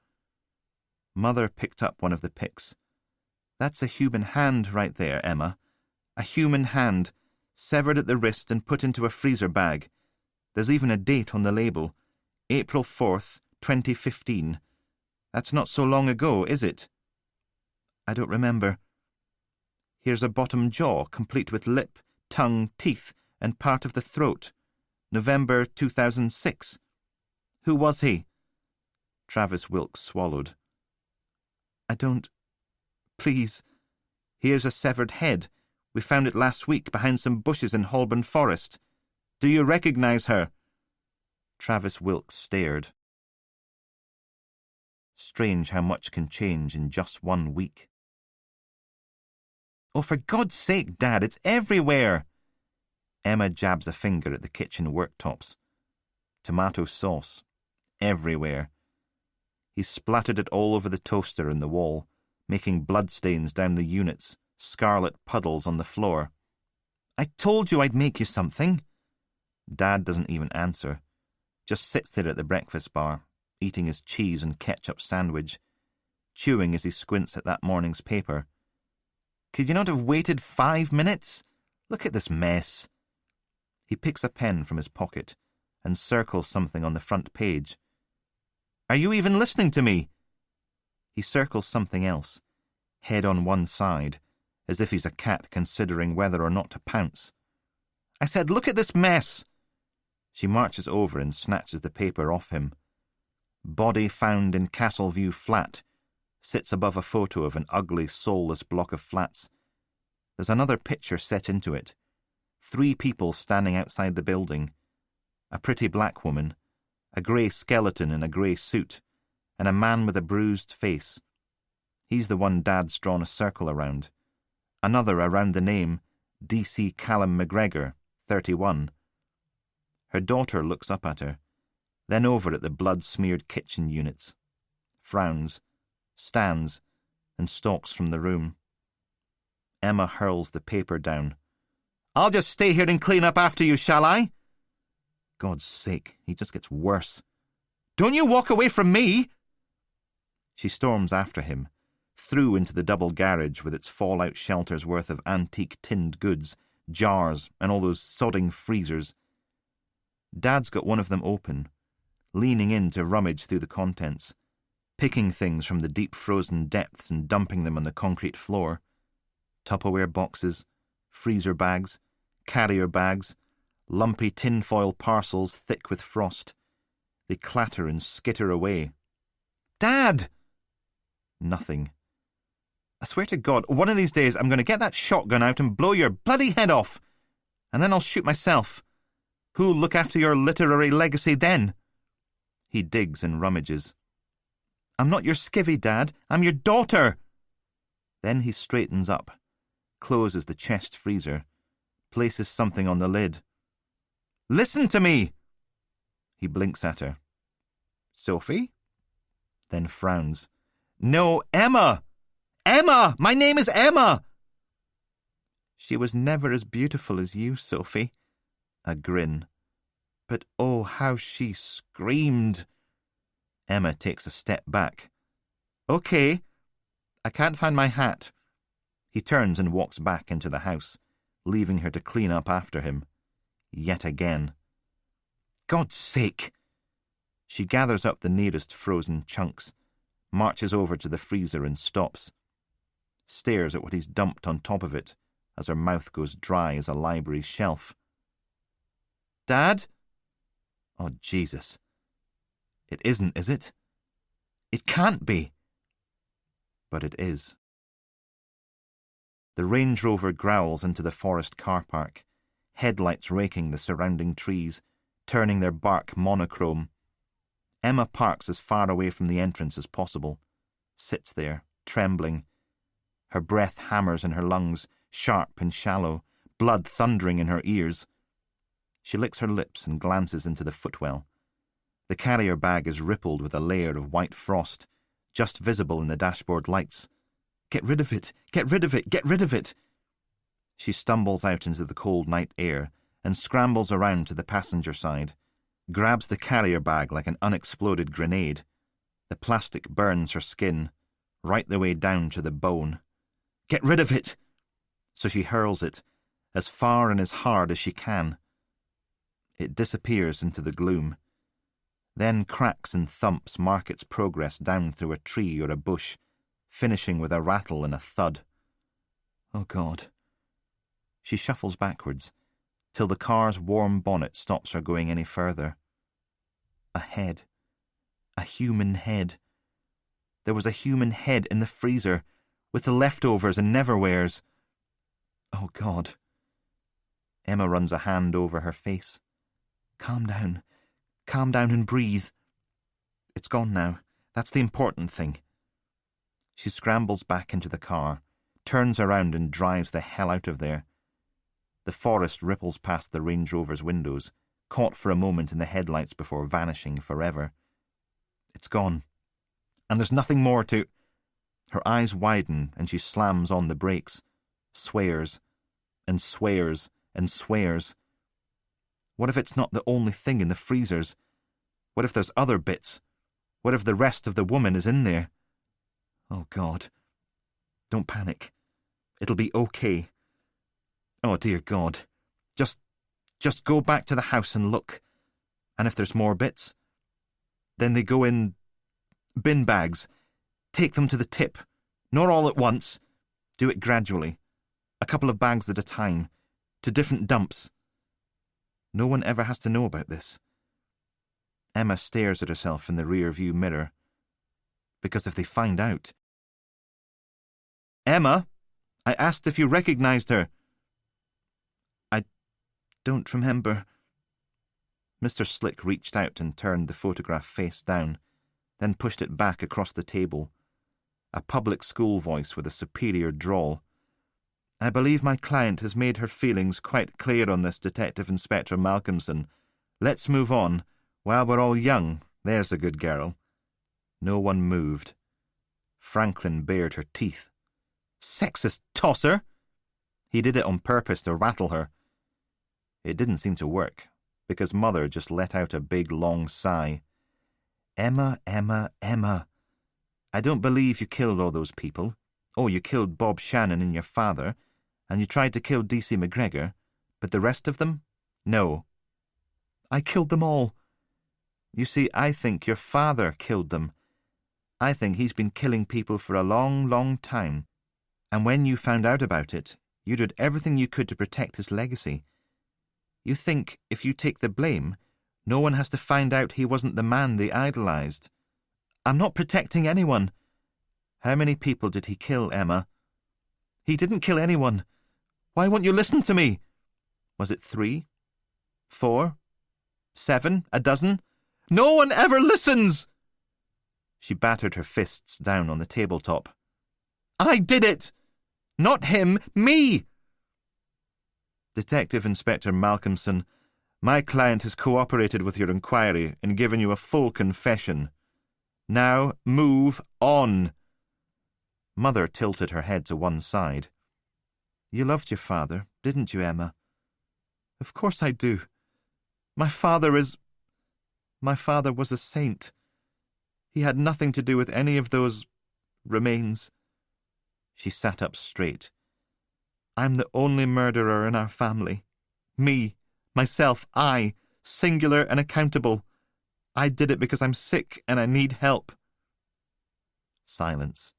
Mother picked up one of the picks. That's a human hand right there, Emma. A human hand, severed at the wrist and put into a freezer bag. There's even a date on the label. April 4th, 2015. That's not so long ago, is it? I don't remember. Here's a bottom jaw, complete with lip, tongue, teeth, and part of the throat. November 2006. Who was he? Travis Wilkes swallowed. I don't... Please. Here's a severed head. We found it last week behind some bushes in Holborn Forest. Do you recognize her? Travis Wilkes stared. Strange how much can change in just 1 week. Oh, for God's sake, Dad, it's everywhere! Emma jabs a finger at the kitchen worktops. Tomato sauce. Everywhere. He splattered it all over the toaster and the wall, making bloodstains down the units, scarlet puddles on the floor. I told you I'd make you something. Dad doesn't even answer, just sits there at the breakfast bar, eating his cheese and ketchup sandwich, chewing as he squints at that morning's paper. Could you not have waited 5 minutes? Look at this mess. He picks a pen from his pocket and circles something on the front page. Are you even listening to me? He circles something else, head on one side, as if he's a cat considering whether or not to pounce. I said, look at this mess! She marches over and snatches the paper off him. Body found in Castleview Flat sits above a photo of an ugly, soulless block of flats. There's another picture set into it. 3 people standing outside the building. A pretty black woman, a grey skeleton in a grey suit, and a man with a bruised face. He's the one Dad's drawn a circle around. Another around the name, D.C. Callum McGregor, 31. Her daughter looks up at her, then over at the blood-smeared kitchen units, frowns, stands, and stalks from the room. Emma hurls the paper down. I'll just stay here and clean up after you, shall I? God's sake, he just gets worse. Don't you walk away from me! She storms after him, through into the double garage with its fallout shelter's worth of antique tinned goods, jars, and all those sodding freezers. Dad's got one of them open, leaning in to rummage through the contents, picking things from the deep frozen depths and dumping them on the concrete floor. Tupperware boxes, freezer bags, carrier bags, lumpy tinfoil parcels thick with frost. They clatter and skitter away. Dad! Nothing. I swear to God, one of these days I'm going to get that shotgun out and blow your bloody head off. And then I'll shoot myself. Who'll look after your literary legacy then? He digs and rummages. I'm not your skivvy, Dad. I'm your daughter. Then he straightens up, closes the chest freezer, places something on the lid. Listen to me! He blinks at her. Sophie? Then frowns. No, Emma! Emma! My name is Emma! She was never as beautiful as you, Sophie. A grin. But oh, how she screamed. Emma takes a step back. Okay. I can't find my hat. He turns and walks back into the house, leaving her to clean up after him. Yet again. God's sake! She gathers up the nearest frozen chunks, marches over to the freezer and stops. Stares at what he's dumped on top of it as her mouth goes dry as a library shelf. Dad? Oh, Jesus. It isn't, is it? It can't be. But it is. The Range Rover growls into the forest car park, headlights raking the surrounding trees, turning their bark monochrome. Emma parks as far away from the entrance as possible, sits there, trembling. Her breath hammers in her lungs, sharp and shallow, blood thundering in her ears. She licks her lips and glances into the footwell. The carrier bag is rippled with a layer of white frost, just visible in the dashboard lights. Get rid of it! Get rid of it! Get rid of it! She stumbles out into the cold night air and scrambles around to the passenger side, grabs the carrier bag like an unexploded grenade. The plastic burns her skin, right the way down to the bone. Get rid of it! So she hurls it, as far and as hard as she can. It disappears into the gloom. Then cracks and thumps mark its progress down through a tree or a bush, finishing with a rattle and a thud. Oh God. She shuffles backwards, till the car's warm bonnet stops her going any further. A head. A human head. There was a human head in the freezer, with the leftovers and neverwheres. Oh God. Emma runs a hand over her face. Calm down and breathe. It's gone now. That's the important thing. She scrambles back into the car, turns around and drives the hell out of there. The forest ripples past the Range Rover's windows, caught for a moment in the headlights before vanishing forever. It's gone. And there's nothing more to... Her eyes widen and she slams on the brakes, swears, and swears, and swears. What if it's not the only thing in the freezers? What if there's other bits? What if the rest of the woman is in there? Oh, God. Don't panic. It'll be okay. Oh, dear God. Just go back to the house and look. And if there's more bits, then they go in bin bags. Take them to the tip. Not all at once. Do it gradually. A couple of bags at a time. To different dumps. No one ever has to know about this. Emma stares at herself in the rear-view mirror. Because if they find out... Emma, I asked if you recognized her. I don't remember. Mr. Slick reached out and turned the photograph face down, then pushed it back across the table. A public school voice with a superior drawl. I believe my client has made her feelings quite clear on this, Detective Inspector Malcolmson. Let's move on. While we're all young, there's a good girl. No one moved. Franklin bared her teeth. Sexist tosser! He did it on purpose to rattle her. It didn't seem to work, because Mother just let out a big long sigh. Emma, Emma, Emma. I don't believe you killed all those people. Oh, you killed Bob Shannon and your father, and you tried to kill D.C. McGregor, but the rest of them? No. I killed them all. You see, I think your father killed them. I think he's been killing people for a long, long time. And when you found out about it, you did everything you could to protect his legacy. You think if you take the blame, no one has to find out he wasn't the man they idolized. I'm not protecting anyone. How many people did he kill, Emma? He didn't kill anyone. Why won't you listen to me? Was it 3? 4? 7? A dozen? No one ever listens! She battered her fists down on the tabletop. I did it! Not him, me! Detective Inspector Malcolmson, my client has cooperated with your inquiry and given you a full confession. Now move on. Mother tilted her head to one side. You loved your father, didn't you, Emma? Of course I do. My father was a saint. He had nothing to do with any of those remains. She sat up straight. I'm the only murderer in our family. Me, myself, I, singular and accountable. I did it because I'm sick and I need help. Silence.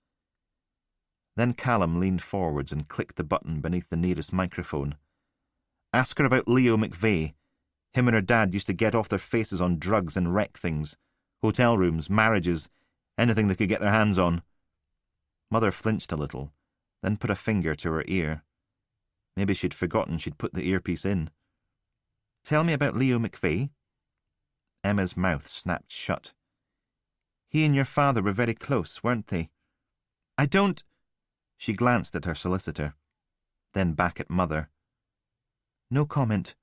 Then Callum leaned forwards and clicked the button beneath the nearest microphone. Ask her about Leo McVeigh. Him and her dad used to get off their faces on drugs and wreck things. Hotel rooms, marriages, anything they could get their hands on. Mother flinched a little, then put a finger to her ear. Maybe she'd forgotten she'd put the earpiece in. Tell me about Leo McVeigh. Emma's mouth snapped shut. He and your father were very close, weren't they? I don't... She glanced at her solicitor. Then back at Mother. No comment.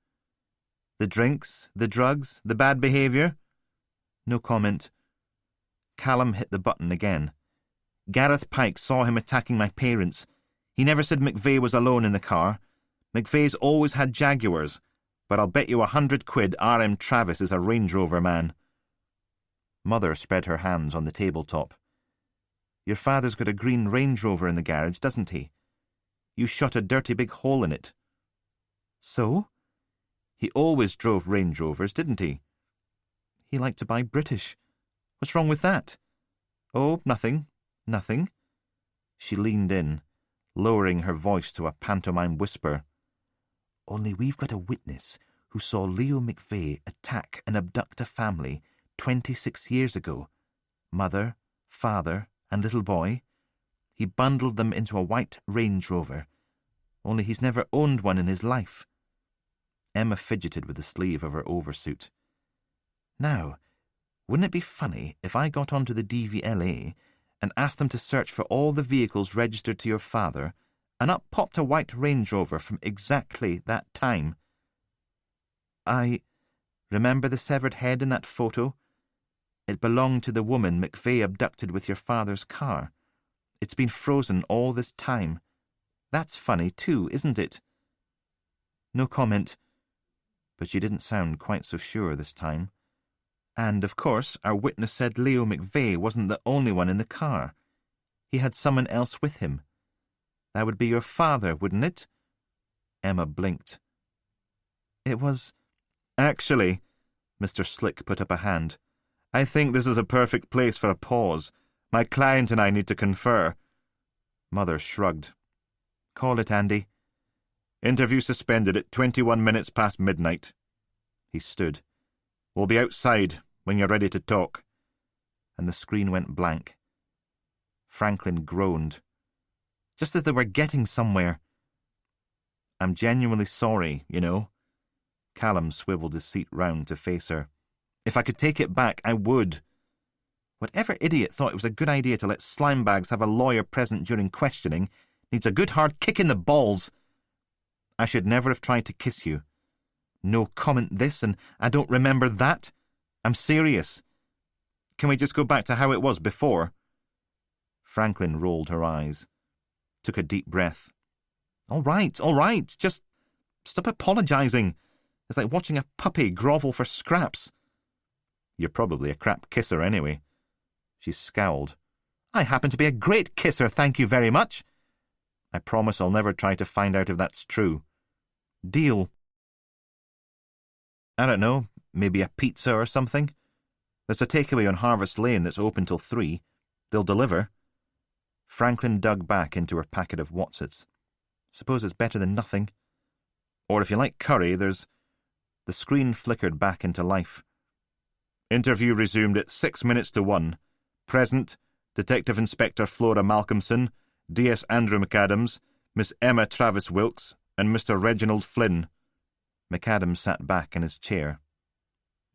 The drinks, the drugs, the bad behaviour? No comment. Callum hit the button again. Gareth Pike saw him attacking my parents. He never said McVeigh was alone in the car. McVeigh's always had Jaguars, but I'll bet you £100 R.M. Travis is a Range Rover man. Mother spread her hands on the tabletop. Your father's got a green Range Rover in the garage, doesn't he? You shot a dirty big hole in it. So? He always drove Range Rovers, didn't he? He liked to buy British. What's wrong with that? Oh, nothing. Nothing. She leaned in, lowering her voice to a pantomime whisper. Only we've got a witness who saw Leo McVeigh attack and abduct a family 26 years ago. Mother, father, and little boy. He bundled them into a white Range Rover. Only he's never owned one in his life. Emma fidgeted with the sleeve of her oversuit. Now, wouldn't it be funny if I got onto the DVLA and asked them to search for all the vehicles registered to your father, and up popped a white Range Rover from exactly that time? I remember the severed head in that photo? It belonged to the woman McVeigh abducted with your father's car. It's been frozen all this time. That's funny too, isn't it? No comment. But she didn't sound quite so sure this time. And, of course, our witness said Leo McVeigh wasn't the only one in the car. He had someone else with him. That would be your father, wouldn't it? Emma blinked. It was... Actually, Mr. Slick put up a hand. I think this is a perfect place for a pause. My client and I need to confer. Mother shrugged. Call it, Andy. Interview suspended at 21 minutes past midnight. He stood. We'll be outside when you're ready to talk. And the screen went blank. Franklin groaned. Just as they were getting somewhere. I'm genuinely sorry, you know. Callum swiveled his seat round to face her. If I could take it back, I would. Whatever idiot thought it was a good idea to let slimebags have a lawyer present during questioning needs a good hard kick in the balls. I should never have tried to kiss you. No comment this, and I don't remember that. I'm serious. Can we just go back to how it was before? Franklin rolled her eyes, took a deep breath. All right, just stop apologising. It's like watching a puppy grovel for scraps. You're probably a crap kisser anyway. She scowled. I happen to be a great kisser, thank you very much. I promise I'll never try to find out if that's true. Deal. I don't know, maybe a pizza or something? There's a takeaway on Harvest Lane that's open till 3. They'll deliver. Franklin dug back into her packet of Wotsits. Suppose it's better than nothing. Or if you like curry, there's... The screen flickered back into life. Interview resumed at 6 minutes to 1. Present, Detective Inspector Flora Malcolmson, D.S. Andrew McAdams, Miss Emma Travis Wilkes, and Mr. Reginald Flynn. McAdams sat back in his chair.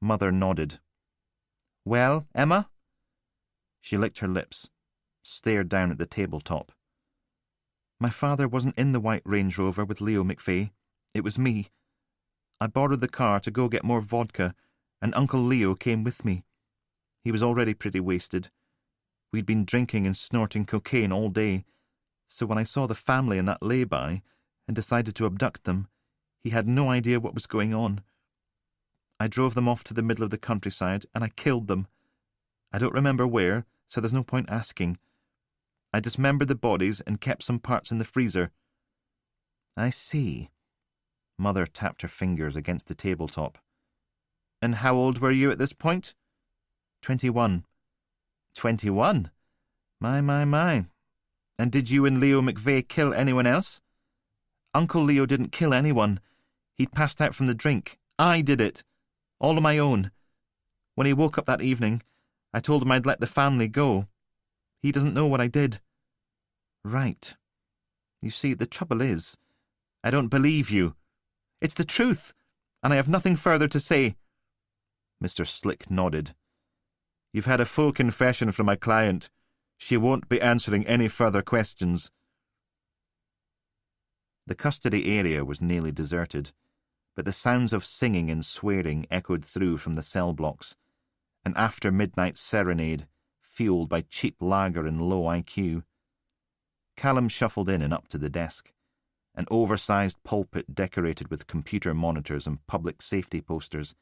Mother nodded. Well, Emma? She licked her lips, stared down at the tabletop. My father wasn't in the white Range Rover with Leo McVeigh. It was me. I borrowed the car to go get more vodka, and Uncle Leo came with me. He was already pretty wasted. We'd been drinking and snorting cocaine all day, so when I saw the family in that lay-by and decided to abduct them, he had no idea what was going on. I drove them off to the middle of the countryside, and I killed them. I don't remember where, so there's no point asking. I dismembered the bodies and kept some parts in the freezer. I see. Mother tapped her fingers against the tabletop. And how old were you at this point? 21. 21? My. And did you and Leo McVeigh kill anyone else? Uncle Leo didn't kill anyone. He'd passed out from the drink. I did it. All on my own. When he woke up that evening, I told him I'd let the family go. He doesn't know what I did. Right. You see, the trouble is, I don't believe you. It's the truth, and I have nothing further to say. Mr. Slick nodded. You've had a full confession from my client. She won't be answering any further questions. The custody area was nearly deserted, but the sounds of singing and swearing echoed through from the cell blocks, an after-midnight serenade fueled by cheap lager and low IQ. Callum shuffled in and up to the desk, an oversized pulpit decorated with computer monitors and public safety posters.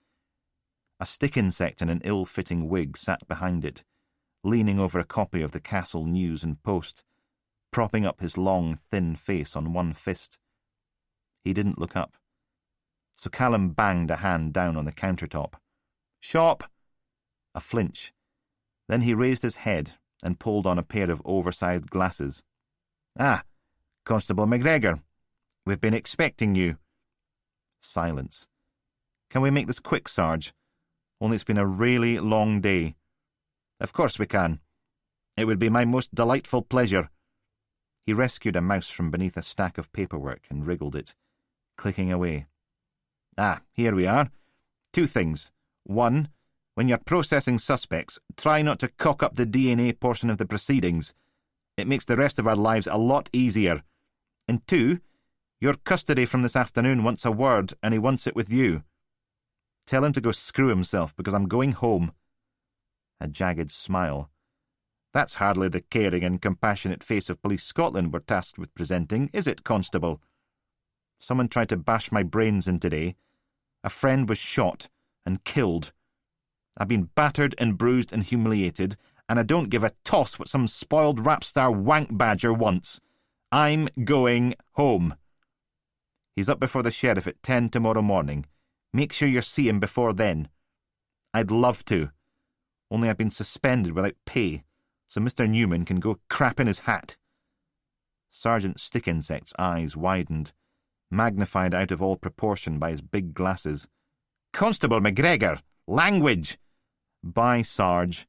A stick insect in an ill-fitting wig sat behind it, leaning over a copy of the Castle News and Post, propping up his long, thin face on one fist. He didn't look up, so Callum banged a hand down on the countertop. "Shop!" A flinch. Then he raised his head and pulled on a pair of oversized glasses. "Ah, Constable McGregor. We've been expecting you." Silence. "Can we make this quick, Sarge? Only it's been a really long day." "Of course we can. It would be my most delightful pleasure." He rescued a mouse from beneath a stack of paperwork and wriggled it, clicking away. "Ah, here we are. 2 things. 1, when you're processing suspects, try not to cock up the DNA portion of the proceedings. It makes the rest of our lives a lot easier. And 2, your custody from this afternoon wants a word, and he wants it with you. Tell him to go screw himself, because I'm going home." A jagged smile. "That's hardly the caring and compassionate face of Police Scotland we're tasked with presenting, is it, Constable? Someone tried to bash my brains in today. A friend was shot and killed. I've been battered and bruised and humiliated, and I don't give a toss what some spoiled rap star wank badger wants. I'm going home. He's up before the sheriff at 10 tomorrow morning. Make sure you see him before then. I'd love to, only I've been suspended without pay, so Mr. Newman can go crap in his hat." Sergeant Stickinsect's eyes widened, magnified out of all proportion by his big glasses. "Constable McGregor! Language!" "Bye, Sarge."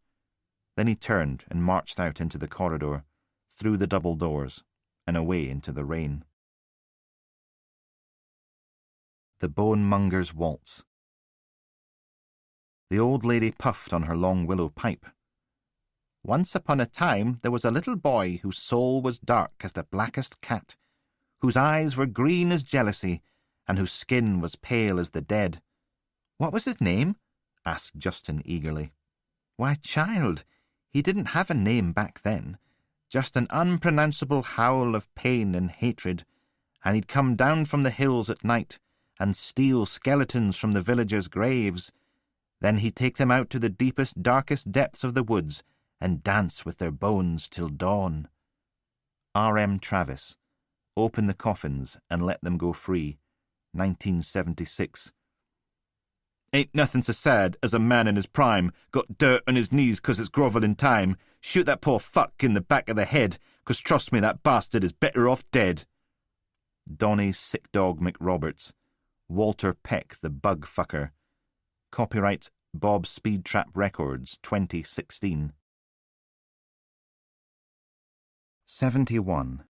Then he turned and marched out into the corridor, through the double doors, and away into the rain. The Bonemonger's Waltz. The old lady puffed on her long willow pipe. "Once upon a time there was a little boy whose soul was dark as the blackest cat, whose eyes were green as jealousy, and whose skin was pale as the dead." "What was his name?" asked Justin eagerly. "Why, child, he didn't have a name back then, just an unpronounceable howl of pain and hatred, and he'd come down from the hills at night and steal skeletons from the villagers' graves. Then he'd take them out to the deepest, darkest depths of the woods and dance with their bones till dawn." R.M. Travis. Open the coffins and let them go free. 1976. "Ain't nothing so sad as a man in his prime got dirt on his knees 'cause it's grovelling time. Shoot that poor fuck in the back of the head, 'cause trust me, that bastard is better off dead." Donny Sick Dog McRoberts. Walter Peck, the Bug Fucker. Copyright Bob Speedtrap Records, 2016. 71.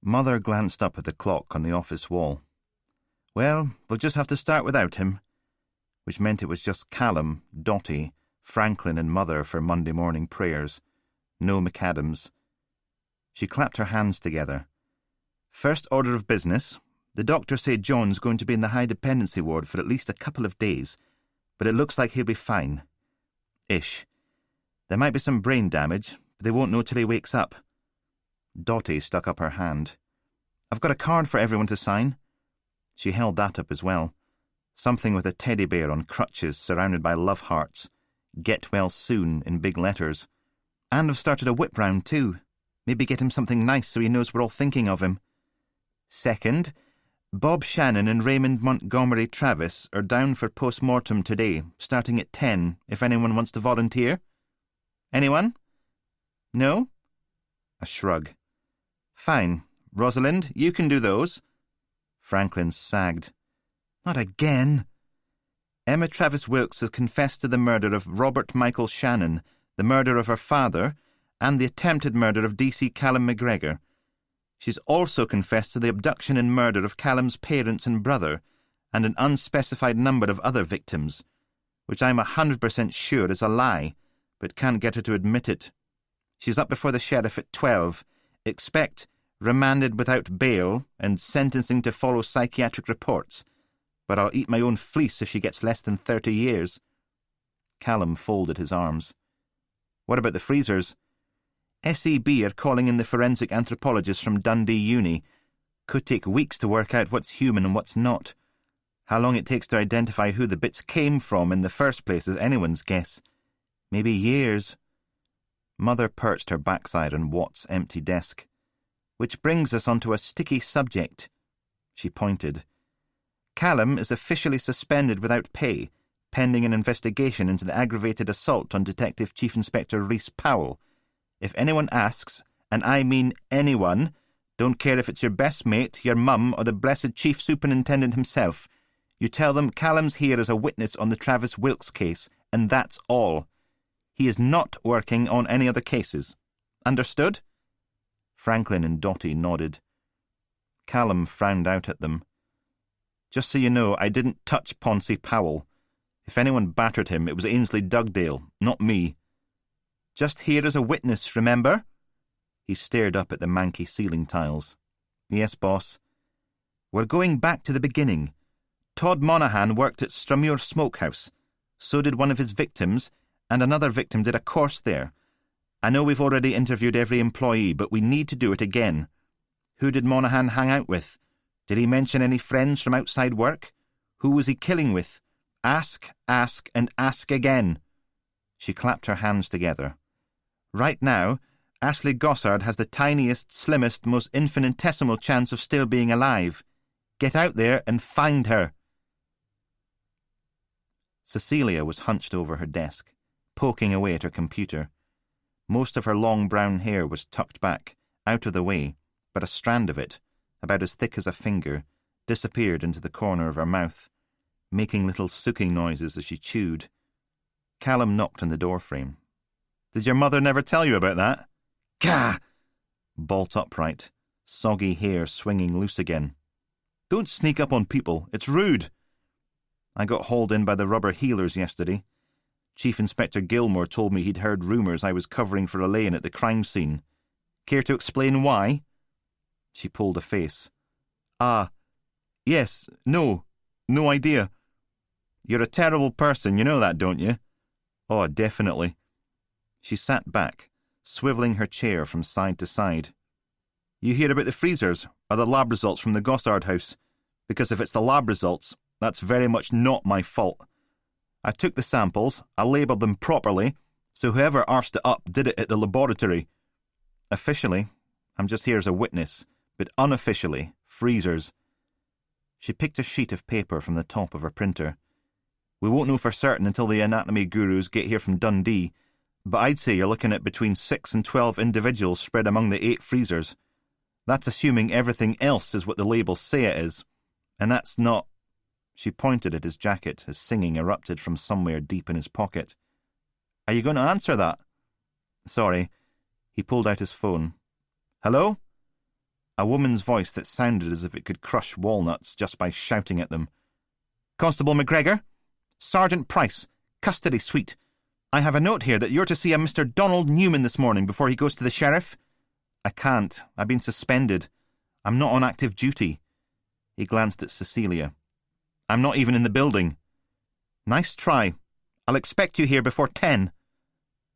Mother glanced up at the clock on the office wall. Well, they'll just have to start without him, which meant it was just Callum, Dotty, Franklin and Mother for Monday morning prayers. No McAdams. She clapped her hands together. "First order of business. The doctor said John's going to be in the high dependency ward for at least a couple of days, but it looks like he'll be fine. Ish. There might be some brain damage, but they won't know till he wakes up." Dotty stuck up her hand. "I've got a card for everyone to sign." She held that up as well. Something with a teddy bear on crutches surrounded by love hearts. "Get well soon" in big letters. "And I've started a whip round too. Maybe get him something nice so he knows we're all thinking of him." Second, Bob Shannon and Raymond Montgomery Travis are down for post-mortem today, starting at 10, if anyone wants to volunteer. Anyone? No? A shrug. Fine. Rosalind, you can do those. Franklin sagged. Not again. Emma Travis Wilkes has confessed to the murder of Robert Michael Shannon, the murder of her father, and the attempted murder of D.C. Callum McGregor. She's also confessed to the abduction and murder of Callum's parents and brother, and an unspecified number of other victims, which I'm 100% sure is a lie, but can't get her to admit it. She's up before the sheriff at 12. Expect remanded without bail, and sentencing to follow psychiatric reports. But I'll eat my own fleece if she gets less than 30 years. Callum folded his arms. What about the freezers? SEB are calling in the forensic anthropologist from Dundee Uni. Could take weeks to work out what's human and what's not. How long it takes to identify who the bits came from in the first place is anyone's guess. Maybe years. Mother perched her backside on Watt's empty desk. Which brings us onto a sticky subject. She pointed. Callum is officially suspended without pay, pending an investigation into the aggravated assault on Detective Chief Inspector Rhys Powell. If anyone asks, and I mean anyone, don't care if it's your best mate, your mum, or the blessed Chief Superintendent himself, you tell them Callum's here as a witness on the Travis Wilkes case, and that's all. He is not working on any other cases. Understood? Franklin and Dotty nodded. Callum frowned out at them. Just so you know, I didn't touch Poncy Powell. If anyone battered him, it was Ainsley Dugdale, not me. Just here as a witness, remember? He stared up at the manky ceiling tiles. Yes, boss. We're going back to the beginning. Todd Monaghan worked at Strumure Smokehouse. So did one of his victims, and another victim did a course there. I know we've already interviewed every employee, but we need to do it again. Who did Monaghan hang out with? Did he mention any friends from outside work? Who was he killing with? Ask, and ask again. She clapped her hands together. Right now, Ashley Gossard has the tiniest, slimmest, most infinitesimal chance of still being alive. Get out there and find her. Cecilia was hunched over her desk, poking away at her computer. Most of her long brown hair was tucked back, out of the way, but a strand of it, about as thick as a finger, disappeared into the corner of her mouth, making little sucking noises as she chewed. Callum knocked on the doorframe. Did your mother never tell you about that? Gah! Bolt upright, soggy hair swinging loose again. Don't sneak up on people, it's rude. I got hauled in by the rubber heelers yesterday. Chief Inspector Gilmore told me he'd heard rumours I was covering for Elaine at the crime scene. Care to explain why? She pulled a face. Yes, no idea. You're a terrible person, you know that, don't you? Oh, definitely. She sat back, swivelling her chair from side to side. You hear about the freezers, or the lab results from the Gossard house? Because if it's the lab results, that's very much not my fault. I took the samples, I labelled them properly, so whoever arsed it up did it at the laboratory. Officially, I'm just here as a witness, but unofficially, freezers. She picked a sheet of paper from the top of her printer. We won't know for certain until the anatomy gurus get here from Dundee, but I'd say you're looking at between 6 and 12 individuals spread among the 8 freezers. That's assuming everything else is what the labels say it is. And that's not... She pointed at his jacket as singing erupted from somewhere deep in his pocket. Are you going to answer that? Sorry. He pulled out his phone. Hello? A woman's voice that sounded as if it could crush walnuts just by shouting at them. Constable McGregor? Sergeant Price, custody suite. I have a note here that you're to see a Mr. Donald Newman this morning before he goes to the sheriff. I can't. I've been suspended. I'm not on active duty. He glanced at Cecilia. I'm not even in the building. Nice try. I'll expect you here before 10.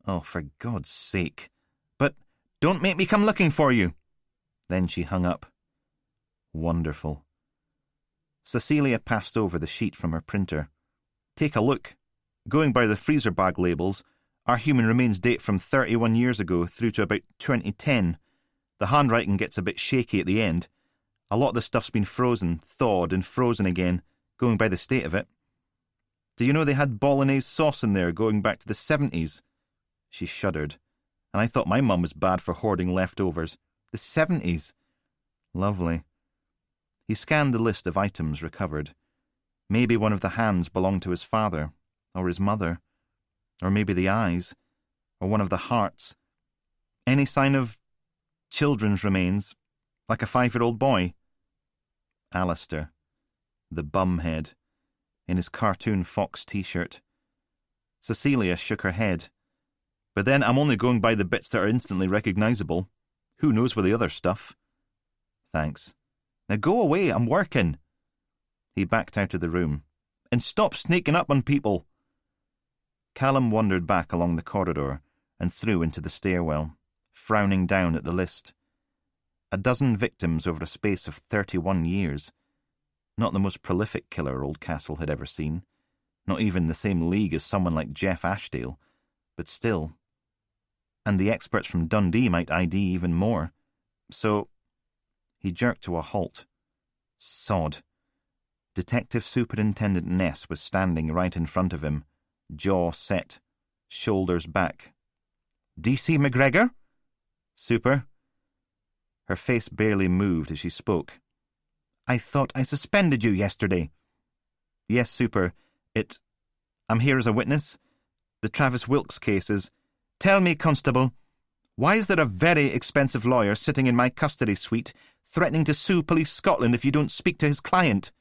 Oh, for God's sake. But don't make me come looking for you. Then she hung up. Wonderful. Cecilia passed over the sheet from her printer. Take a look. Going by the freezer bag labels, our human remains date from 31 years ago through to about 2010. The handwriting gets a bit shaky at the end. A lot of the stuff's been frozen, thawed and frozen again, going by the state of it. Do you know they had bolognese sauce in there going back to the 70s? She shuddered. And I thought my mum was bad for hoarding leftovers. The 70s. Lovely. He scanned the list of items recovered. Maybe one of the hands belonged to his father, or his mother, or maybe the eyes, or one of the hearts. Any sign of children's remains, like a 5-year-old boy? Alistair, the bumhead, in his cartoon fox t-shirt. Cecilia shook her head. But then I'm only going by the bits that are instantly recognisable. Who knows with the other stuff? Thanks. Now go away, I'm working. He backed out of the room. And stop sneaking up on people. Callum wandered back along the corridor and through into the stairwell, frowning down at the list. 12 victims over a space of 31 years. Not the most prolific killer Oldcastle had ever seen. Not even the same league as someone like Jeff Ashdale. But still. And the experts from Dundee might ID even more. So he jerked to a halt. Sod. Detective Superintendent Ness was standing right in front of him, jaw set, shoulders back. DC McGregor? Super. Her face barely moved as she spoke. I thought I suspended you yesterday. Yes, Super. I'm here as a witness. The Travis Wilkes case is... Tell me, Constable, why is there a very expensive lawyer sitting in my custody suite threatening to sue Police Scotland if you don't speak to his client?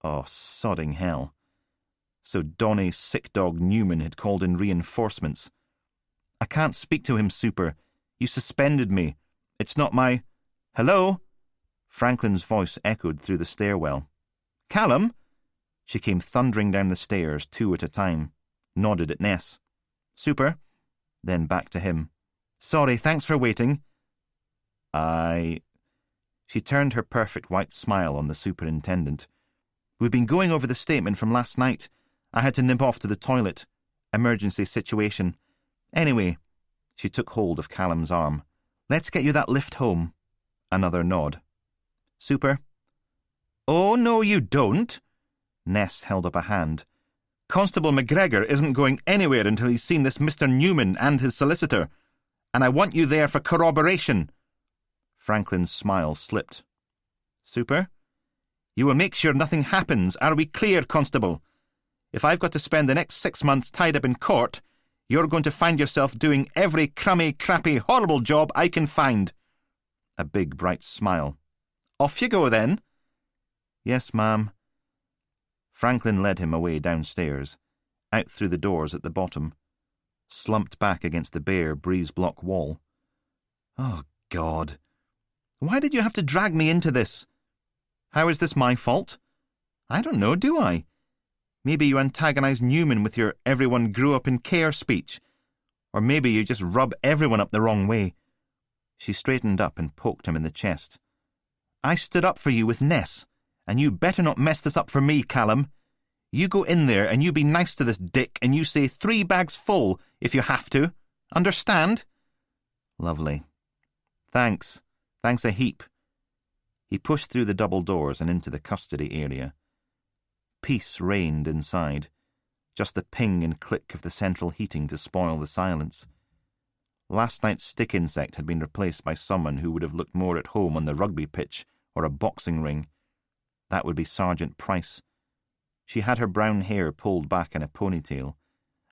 Oh, sodding hell. So Donny sick dog Newman had called in reinforcements. I can't speak to him, Super. You suspended me. It's not my... Hello? Franklin's voice echoed through the stairwell. Callum? She came thundering down the stairs, 2 at a time, nodded at Ness. Super. Then back to him. Sorry, thanks for waiting. She turned her perfect white smile on the superintendent. We've been going over the statement from last night. I had to nip off to the toilet. Emergency situation. Anyway, she took hold of Callum's arm. Let's get you that lift home. Another nod. Super. Oh, no, you don't. Ness held up a hand. Constable McGregor isn't going anywhere until he's seen this Mr. Newman and his solicitor, and I want you there for corroboration. Franklin's smile slipped. Super? You will make sure nothing happens. Are we clear, Constable? If I've got to spend the next 6 months tied up in court, you're going to find yourself doing every crummy, crappy, horrible job I can find. A big, bright smile. Off you go, then. Yes, ma'am. Franklin led him away downstairs, out through the doors at the bottom, slumped back against the bare breeze-block wall. Oh, God. Why did you have to drag me into this? How is this my fault? I don't know, do I? Maybe you antagonize Newman with your everyone grew up in care speech. Or maybe you just rub everyone up the wrong way. She straightened up and poked him in the chest. I stood up for you with Ness, and you better not mess this up for me, Callum. You go in there and you be nice to this dick and you say 3 bags full if you have to. Understand? Lovely. Thanks. Thanks a heap. He pushed through the double doors and into the custody area. Peace reigned inside, just the ping and click of the central heating to spoil the silence. Last night's stick insect had been replaced by someone who would have looked more at home on the rugby pitch or a boxing ring. That would be Sergeant Price. She had her brown hair pulled back in a ponytail,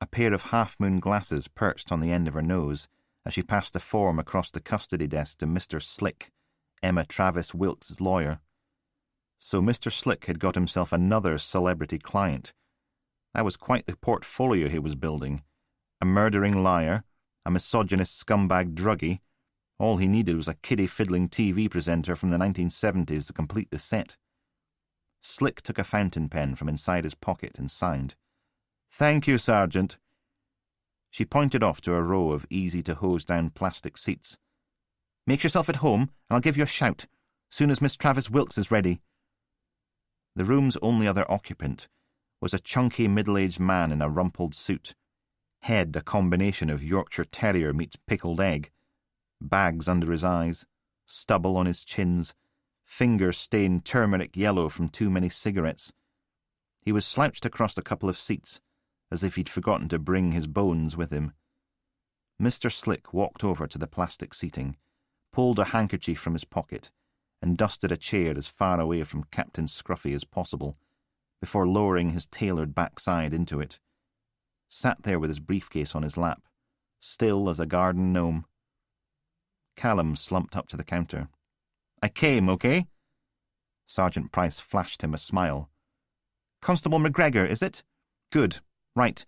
a pair of half-moon glasses perched on the end of her nose as she passed a form across the custody desk to Mr. Slick, Emma Travis Wilkes' lawyer. So Mr. Slick had got himself another celebrity client. That was quite the portfolio he was building. A murdering liar, a misogynist scumbag druggie. All he needed was a kiddie-fiddling TV presenter from the 1970s to complete the set. Slick took a fountain pen from inside his pocket and signed. Thank you, Sergeant. She pointed off to a row of easy-to-hose-down plastic seats. Make yourself at home, and I'll give you a shout, soon as Miss Travis Wilkes is ready. The room's only other occupant was a chunky middle-aged man in a rumpled suit, head a combination of Yorkshire Terrier meets pickled egg, bags under his eyes, stubble on his chins, fingers stained turmeric yellow from too many cigarettes. He was slouched across a couple of seats, as if he'd forgotten to bring his bones with him. Mr. Slick walked over to the plastic seating, pulled a handkerchief from his pocket, and dusted a chair as far away from Captain Scruffy as possible, before lowering his tailored backside into it. Sat there with his briefcase on his lap, still as a garden gnome. Callum slumped up to the counter. I came, okay? Sergeant Price flashed him a smile. Constable McGregor, is it? Good. Right.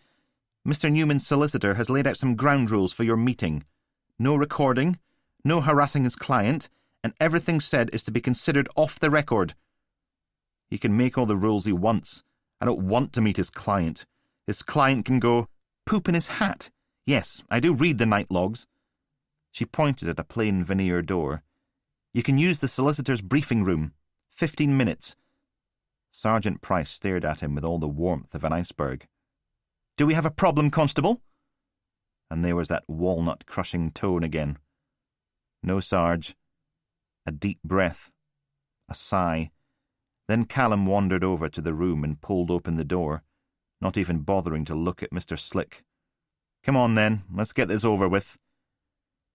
Mr. Newman's solicitor has laid out some ground rules for your meeting. No recording, no harassing his client, and everything said is to be considered off the record. He can make all the rules he wants. I don't want to meet his client. His client can go, poop in his hat. Yes, I do read the night logs. She pointed at a plain veneer door. You can use the solicitor's briefing room. 15 minutes. Sergeant Price stared at him with all the warmth of an iceberg. Do we have a problem, Constable? And there was that walnut-crushing tone again. No, Sarge. A deep breath. A sigh. Then Callum wandered over to the room and pulled open the door, not even bothering to look at Mr. Slick. Come on, then. Let's get this over with.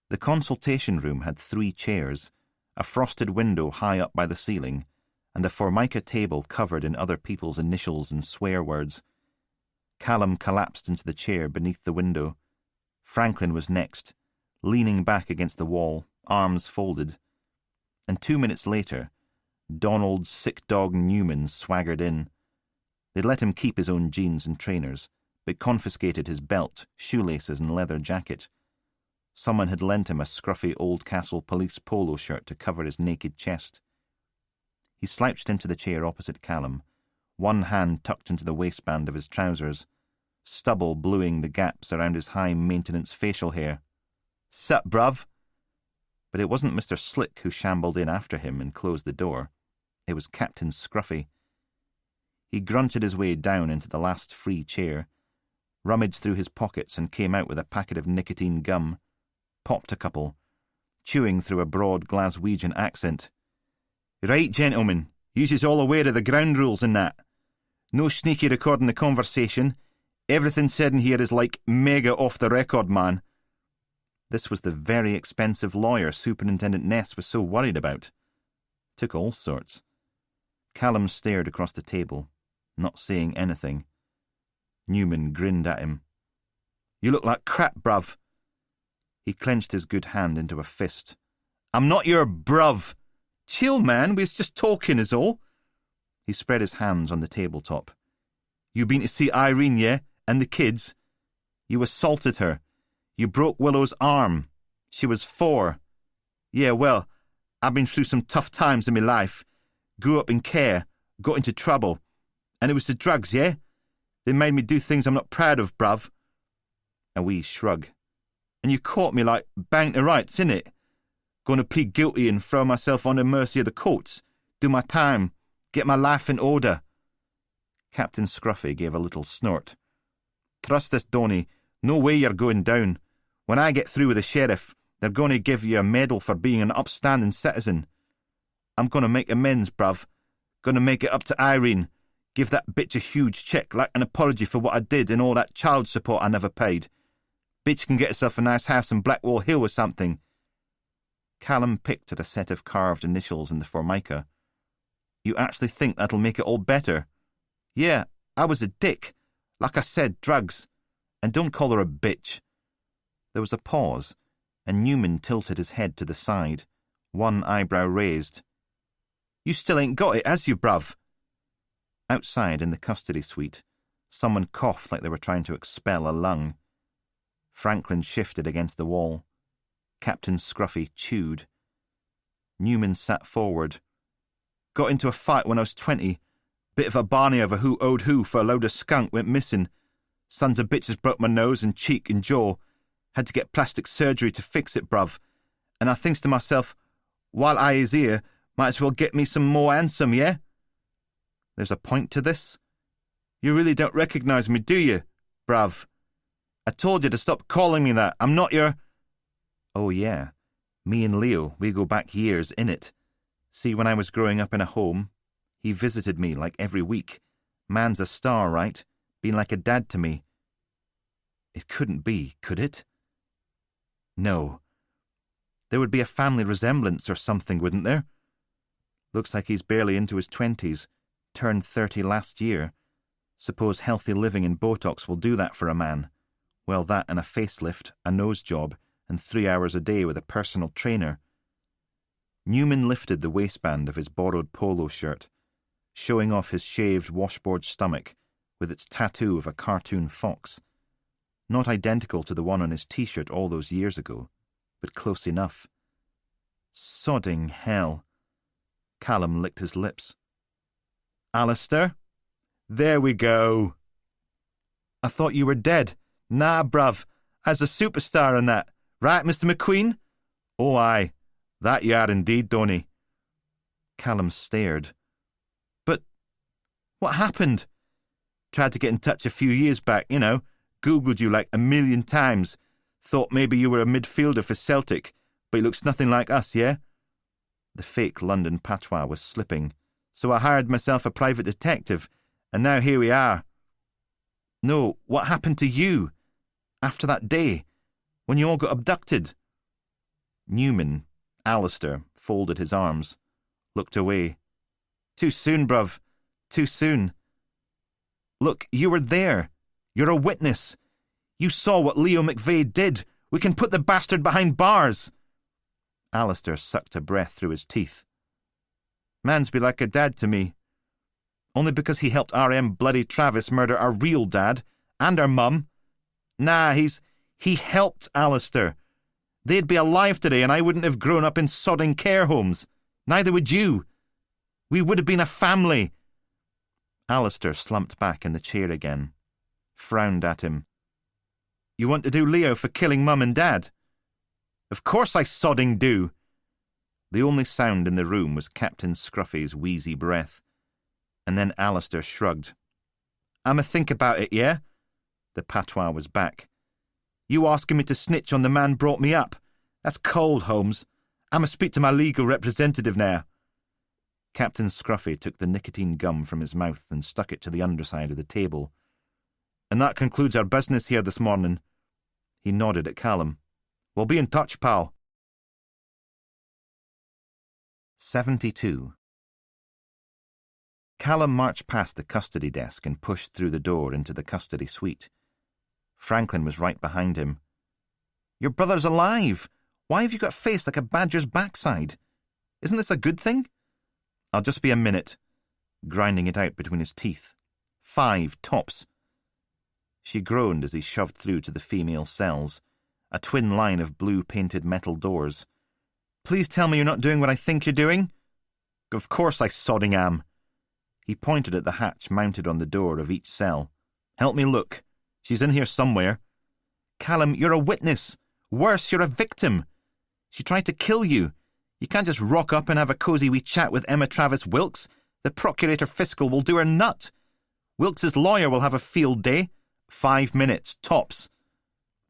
The consultation room had 3 chairs, a frosted window high up by the ceiling, and a formica table covered in other people's initials and swear words. Callum collapsed into the chair beneath the window. Franklin was next, leaning back against the wall, arms folded. And 2 minutes later, Donald's sick dog Newman swaggered in. They'd let him keep his own jeans and trainers, but confiscated his belt, shoelaces and leather jacket. Someone had lent him a scruffy Oldcastle police polo shirt to cover his naked chest. He slouched into the chair opposite Callum, one hand tucked into the waistband of his trousers, stubble bluing the gaps around his high-maintenance facial hair. "Sup, bruv?" But it wasn't Mr. Slick who shambled in after him and closed the door. It was Captain Scruffy. He grunted his way down into the last free chair, rummaged through his pockets and came out with a packet of nicotine gum, popped a couple, chewing through a broad Glaswegian accent. "Right, gentlemen, you's all aware of the ground rules and that. No sneaky recording the conversation. Everything said in here is like mega off the record, man." This was the very expensive lawyer Superintendent Ness was so worried about. Took all sorts. Callum stared across the table, not seeing anything. Newman grinned at him. "You look like crap, bruv." He clenched his good hand into a fist. "I'm not your bruv. Chill, man, we was just talking is all." He spread his hands on the tabletop. "You been to see Irene, yeah? And the kids? You assaulted her. You broke Willow's arm. She was 4. Yeah, well, I've been through some tough times in my life. Grew up in care, got into trouble. And it was the drugs, yeah? They made me do things I'm not proud of, bruv." A wee shrug. "And you caught me like bang to rights, innit? Going to plead guilty and throw myself on the mercy of the courts, do my time, get my life in order." Captain Scruffy gave a little snort. "Trust us, Donny, no way you're going down. When I get through with the sheriff, they're going to give you a medal for being an upstanding citizen. I'm going to make amends, bruv. Going to make it up to Irene. Give that bitch a huge cheque like an apology for what I did and all that child support I never paid. Bitch can get herself a nice house in Blackwall Hill or something." Callum picked at a set of carved initials in the formica. "You actually think that'll make it all better?" "Yeah, I was a dick. Like I said, drugs. And don't call her a bitch." There was a pause, and Newman tilted his head to the side, one eyebrow raised. "You still ain't got it, has you, bruv?" Outside in the custody suite, someone coughed like they were trying to expel a lung. Franklin shifted against the wall. Captain Scruffy chewed. Newman sat forward. "Got into a fight when I was 20. Bit of a barney over who owed who for a load of skunk went missing. Sons of bitches broke my nose and cheek and jaw. Had to get plastic surgery to fix it, bruv. And I thinks to myself, while I is here, might as well get me some more handsome, yeah? There's a point to this. You really don't recognise me, do you, bruv? I told you to stop calling me that. I'm not your—" "Oh, yeah. Me and Leo, we go back years, innit? See, when I was growing up in a home, he visited me like every week. Man's a star, right? Been like a dad to me." It couldn't be, could it? No. There would be a family resemblance or something, wouldn't there? Looks like he's barely into his 20s, turned 30 last year. Suppose healthy living and Botox will do that for a man. Well, that and a facelift, a nose job, and 3 hours a day with a personal trainer. Newman lifted the waistband of his borrowed polo shirt, showing off his shaved washboard stomach with its tattoo of a cartoon fox. Not identical to the one on his T-shirt all those years ago, but close enough. Sodding hell. Callum licked his lips. Alistair? There we go. I thought you were dead. Nah, bruv. As a superstar and that. Right, Mr. McQueen? Oh, aye. That you are indeed, don't he? Callum stared. But what happened? Tried to get in touch a few years back, you know. Googled you like 1,000,000 times. Thought maybe you were a midfielder for Celtic, but he looks nothing like us, yeah? The fake London patois was slipping, so I hired myself a private detective, and now here we are. No, what happened to you? After that day, when you all got abducted? Newman, Alistair, folded his arms, looked away. Too soon, bruv. Too soon. Look, you were there. You're a witness. You saw what Leo McVeigh did. We can put the bastard behind bars. Alistair sucked a breath through his teeth. Man's be like a dad to me. Only because he helped R.M. bloody Travis murder our real dad and our mum. Nah, he helped Alistair. They'd be alive today and I wouldn't have grown up in sodding care homes. Neither would you. We would have been a family. Alistair slumped back in the chair again, frowned at him. You want to do Leo for killing Mum and Dad? Of course I sodding do. The only sound in the room was Captain Scruffy's wheezy breath, and then Alistair shrugged. I'ma think about it, yeah? The patois was back. You asking me to snitch on the man brought me up? That's cold, Holmes. I'ma speak to my legal representative now. Captain Scruffy took the nicotine gum from his mouth and stuck it to the underside of the table. And that concludes our business here this morning. He nodded at Callum. We'll be in touch, pal. 72. Callum marched past the custody desk and pushed through the door into the custody suite. Franklin was right behind him. Your brother's alive. Why have you got a face like a badger's backside? Isn't this a good thing? I'll just be a minute, grinding it out between his teeth. 5 tops. She groaned as he shoved through to the female cells, a twin line of blue-painted metal doors. Please tell me you're not doing what I think you're doing? Of course I sodding am. He pointed at the hatch mounted on the door of each cell. Help me look. She's in here somewhere. Callum, you're a witness. Worse, you're a victim. She tried to kill you. You can't just rock up and have a cosy wee chat with Emma Travis Wilkes. The Procurator Fiscal will do her nut. Wilkes's lawyer will have a field day. 5 minutes, tops.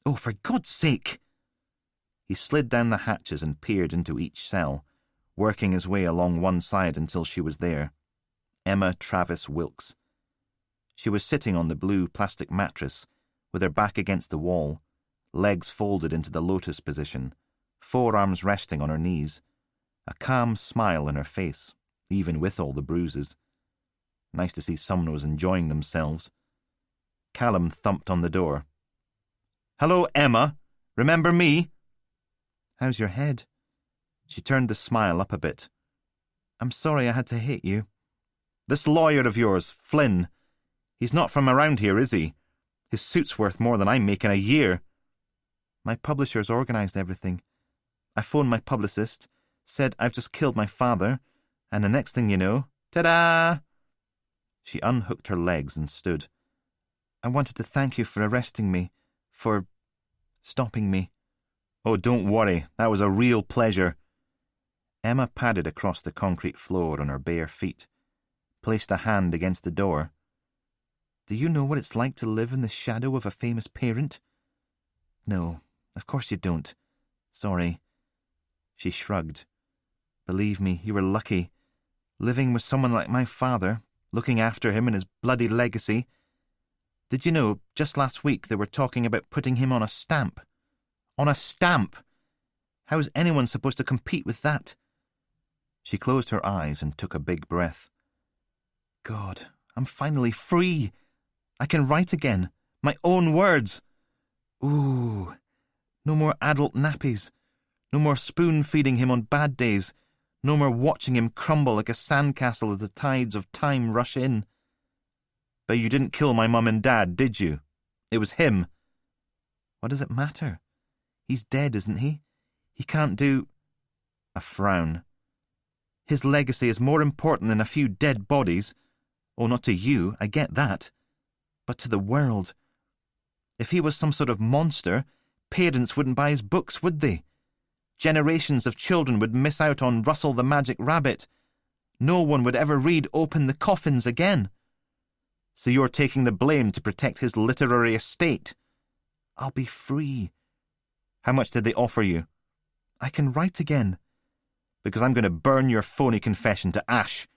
Oh, for God's sake! He slid down the hatches and peered into each cell, working his way along one side until she was there. Emma Travis Wilkes. She was sitting on the blue plastic mattress, with her back against the wall, legs folded into the lotus position, forearms resting on her knees, a calm smile on her face, even with all the bruises. Nice to see someone was enjoying themselves. Callum thumped on the door. Hello, Emma. Remember me? How's your head? She turned the smile up a bit. I'm sorry I had to hit you. This lawyer of yours, Flynn, he's not from around here, is he? His suit's worth more than I make in a year. My publisher's organised everything. I phoned my publicist, said I've just killed my father, and the next thing you know, ta-da! She unhooked her legs and stood. I wanted to thank you for arresting me, for stopping me. Oh, don't worry, that was a real pleasure. Emma padded across the concrete floor on her bare feet, placed a hand against the door. Do you know what it's like to live in the shadow of a famous parent? No, of course you don't. Sorry. She shrugged. Believe me, you were lucky. Living with someone like my father, looking after him and his bloody legacy. Did you know, just last week they were talking about putting him on a stamp? On a stamp! How is anyone supposed to compete with that? She closed her eyes and took a big breath. God, I'm finally free. I can write again. My own words. Ooh. No more adult nappies. No more spoon-feeding him on bad days. No more watching him crumble like a sandcastle as the tides of time rush in. But you didn't kill my mum and dad, did you? It was him. What does it matter? He's dead, isn't he? He can't do... A frown. His legacy is more important than a few dead bodies. Oh, not to you, I get that. But to the world. If he was some sort of monster, parents wouldn't buy his books, would they? Generations of children would miss out on Russell the Magic Rabbit. No one would ever read Open the Coffins again. So you're taking the blame to protect his literary estate. I'll be free. How much did they offer you? I can write again. Because I'm going to burn your phony confession to ash.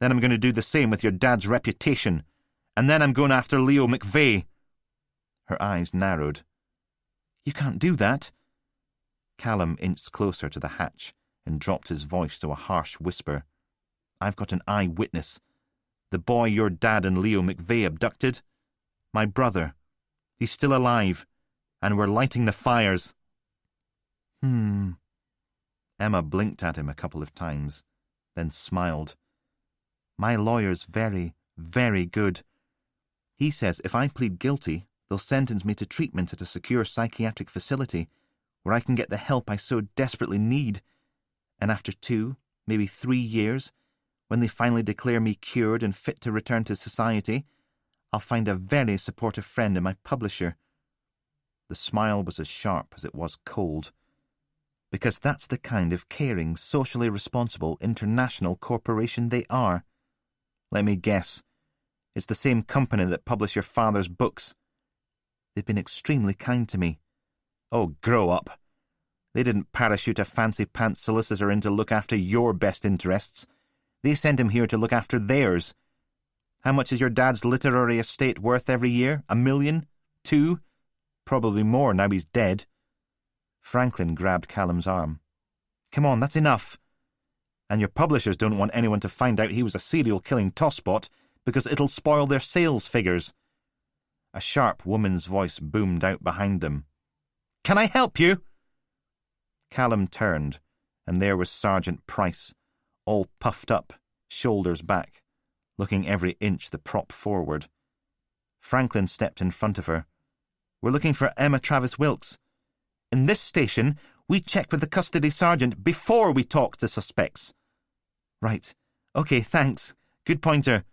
Then I'm going to do the same with your dad's reputation. And then I'm going after Leo McVeigh. Her eyes narrowed. You can't do that. Callum inched closer to the hatch and dropped his voice to a harsh whisper. I've got an eyewitness. The boy your dad and Leo McVeigh abducted. My brother. He's still alive. And we're lighting the fires. Emma blinked at him a couple of times, then smiled. My lawyer's very, very good. He says if I plead guilty, they'll sentence me to treatment at a secure psychiatric facility where I can get the help I so desperately need. And after 2, maybe 3 years, when they finally declare me cured and fit to return to society, I'll find a very supportive friend in my publisher. The smile was as sharp as it was cold. Because that's the kind of caring, socially responsible international corporation they are. Let me guess. It's the same company that published your father's books. They've been extremely kind to me. Oh, grow up. They didn't parachute a fancy-pants solicitor in to look after your best interests. They sent him here to look after theirs. How much is your dad's literary estate worth every year? 1 million? 2? Probably more now he's dead. Franklin grabbed Callum's arm. Come on, that's enough. And your publishers don't want anyone to find out he was a serial-killing tosspot because it'll spoil their sales figures. A sharp woman's voice boomed out behind them. Can I help you? Callum turned, and there was Sergeant Price, all puffed up, shoulders back, looking every inch the prop forward. Franklin stepped in front of her. We're looking for Emma Travis Wilkes. In this station, we check with the custody sergeant before we talk to suspects. Right. Okay, thanks. Good pointer.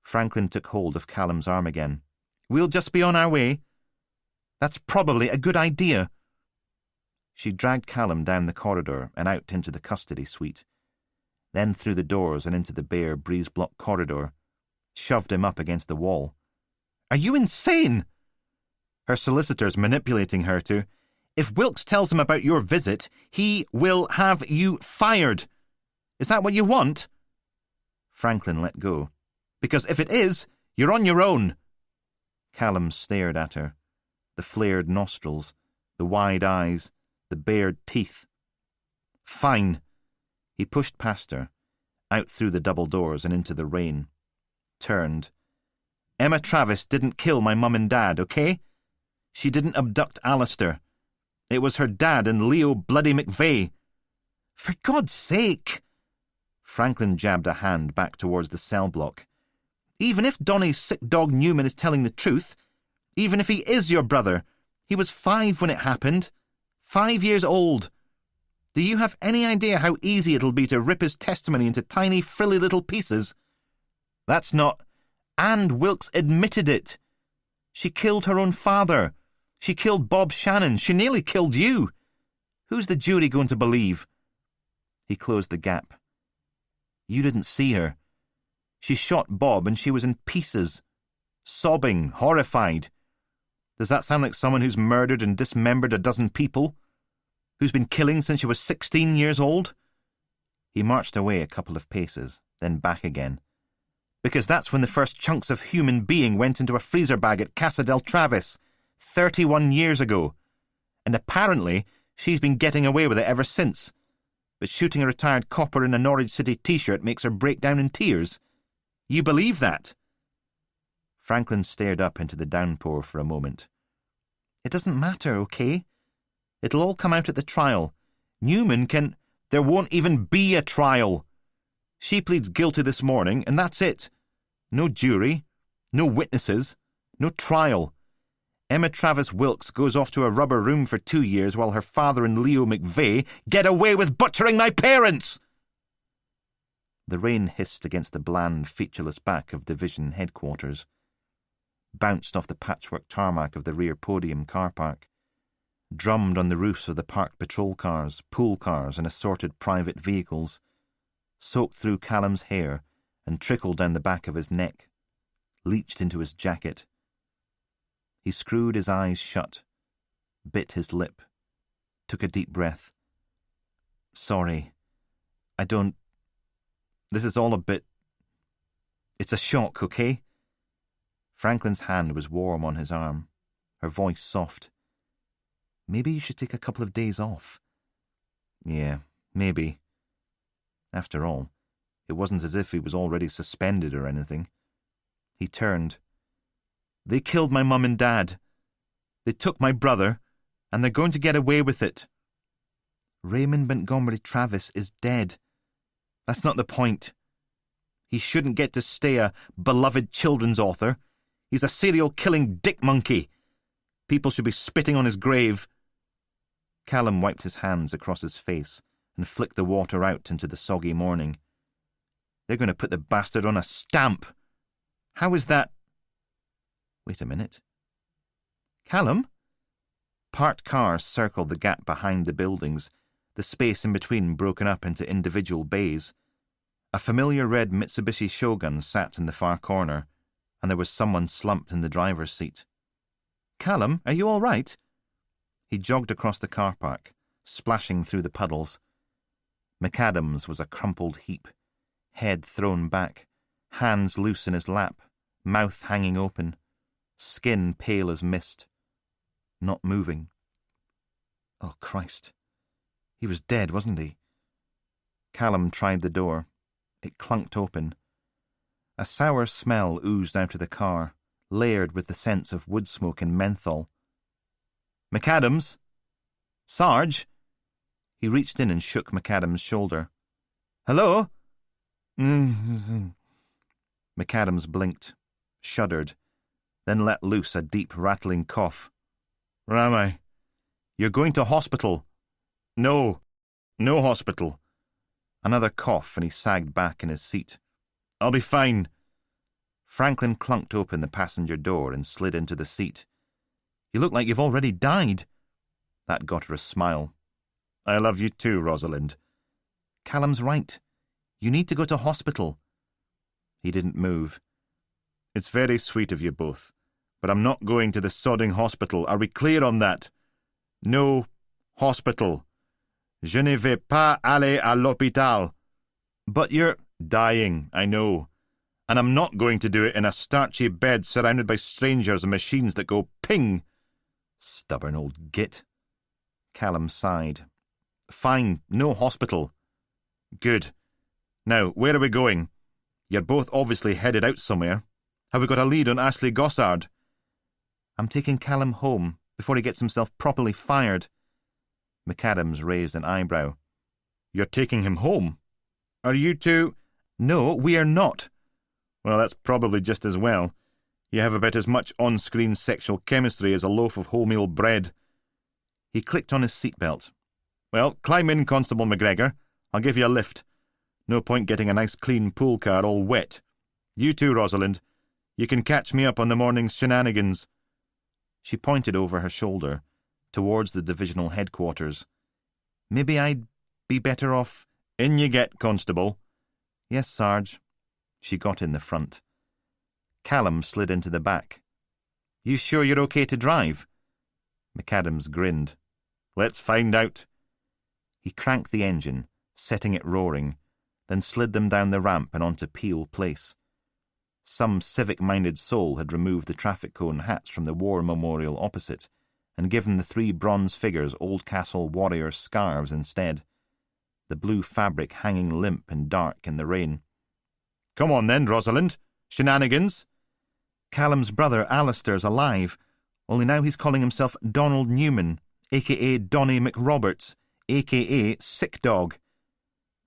Franklin took hold of Callum's arm again. We'll just be on our way. That's probably a good idea. She dragged Callum down the corridor and out into the custody suite, then through the doors and into the bare breeze-block corridor, shoved him up against the wall. Are you insane? Her solicitor's manipulating her to... If Wilkes tells him about your visit, he will have you fired. Is that what you want? Franklin let go. Because if it is, you're on your own. Callum stared at her. The flared nostrils, the wide eyes, the bared teeth. Fine. He pushed past her, out through the double doors and into the rain. Turned. Emma Travis didn't kill my mum and dad, okay? She didn't abduct Alistair. It was her dad and Leo bloody McVeigh. For God's sake! Franklin jabbed a hand back towards the cell block. Even if Donny's sick dog Newman is telling the truth, even if he is your brother, he was 5 when it happened. 5 years old. Do you have any idea how easy it'll be to rip his testimony into tiny, frilly little pieces? That's not... And Wilkes admitted it. She killed her own father. She killed Bob Shannon. She nearly killed you. Who's the jury going to believe? He closed the gap. You didn't see her. She shot Bob and she was in pieces. Sobbing, horrified. Does that sound like someone who's murdered and dismembered a dozen people? Who's been killing since she was 16 years old? He marched away a couple of paces, then back again. Because that's when the first chunks of human being went into a freezer bag at Casa del Travis, 31 years ago. And apparently she's been getting away with it ever since. But shooting a retired copper in a Norwich City t-shirt makes her break down in tears. You believe that? Franklin stared up into the downpour for a moment. It doesn't matter, okay? It'll all come out at the trial. Newman can... There won't even be a trial. She pleads guilty this morning, and that's it. No jury, no witnesses, no trial. Emma Travis Wilkes goes off to a rubber room for 2 years while her father and Leo McVeigh get away with butchering my parents!" The rain hissed against the bland, featureless back of division headquarters, bounced off the patchwork tarmac of the rear podium car park, drummed on the roofs of the parked patrol cars, pool cars and assorted private vehicles, soaked through Callum's hair and trickled down the back of his neck, leached into his jacket. He screwed his eyes shut, bit his lip, took a deep breath. "Sorry, I don't... This is all a bit... It's a shock, okay?" Franklin's hand was warm on his arm, her voice soft. "Maybe you should take a couple of days off." Yeah, maybe. After all, it wasn't as if he was already suspended or anything. He turned. "They killed my mum and dad. They took my brother, and they're going to get away with it. Raymond Montgomery Travis is dead. That's not the point. He shouldn't get to stay a beloved children's author. He's a serial-killing dick monkey. People should be spitting on his grave." Callum wiped his hands across his face and flicked the water out into the soggy morning. "They're going to put the bastard on a stamp. How is that—" Wait a minute. "Callum?" Parked cars circled the gap behind the buildings, the space in between broken up into individual bays. A familiar red Mitsubishi Shogun sat in the far corner, and there was someone slumped in the driver's seat. "Callum, are you all right?" He jogged across the car park, splashing through the puddles. McAdams was a crumpled heap, head thrown back, hands loose in his lap, mouth hanging open, skin pale as mist, not moving. Oh, Christ. He was dead, wasn't he? Callum tried the door. It clunked open. A sour smell oozed out of the car, layered with the scents of wood smoke and menthol. "McAdams? Sarge?" He reached in and shook McAdams' shoulder. "Hello?" McAdams blinked, shuddered, then let loose a deep, rattling cough. "Where am I?" "You're going to hospital." "No hospital." Another cough, and he sagged back in his seat. "I'll be fine." Franklin clunked open the passenger door and slid into the seat. "You look like you've already died." That got her a smile. "I love you too, Rosalind." "Callum's right. You need to go to hospital." He didn't move. "It's very sweet of you both, but I'm not going to the sodding hospital. Are we clear on that? No hospital. Je ne vais pas aller à l'hôpital." "But you're—" "Dying, I know. And I'm not going to do it in a starchy bed surrounded by strangers and machines that go ping." Stubborn old git. Callum sighed. "Fine, no hospital." "Good. Now, where are we going? You're both obviously headed out somewhere. Have we got a lead on Ashley Gossard?" "I'm taking Callum home before he gets himself properly fired." McAdams raised an eyebrow. "You're taking him home? Are you two—" "No, we are not." "Well, that's probably just as well. You have about as much on-screen sexual chemistry as a loaf of wholemeal bread." He clicked on his seatbelt. "Well, climb in, Constable McGregor. I'll give you a lift. No point getting a nice clean pool car all wet. You too, Rosalind. You can catch me up on the morning's shenanigans." She pointed over her shoulder, towards the divisional headquarters. "Maybe I'd be better off—" "In you get, Constable." "Yes, Sarge." She got in the front. Callum slid into the back. "You sure you're okay to drive?" McAdams grinned. "Let's find out." He cranked the engine, setting it roaring, then slid them down the ramp and onto Peel Place. Some civic-minded soul had removed the traffic cone hats from the war memorial opposite and given the 3 bronze figures Oldcastle warrior scarves instead, the blue fabric hanging limp and dark in the rain. "Come on then, Rosalind. Shenanigans." "Callum's brother Alistair's alive, only now he's calling himself Donald Newman, a.k.a. Donny McRoberts, a.k.a. Sick Dog."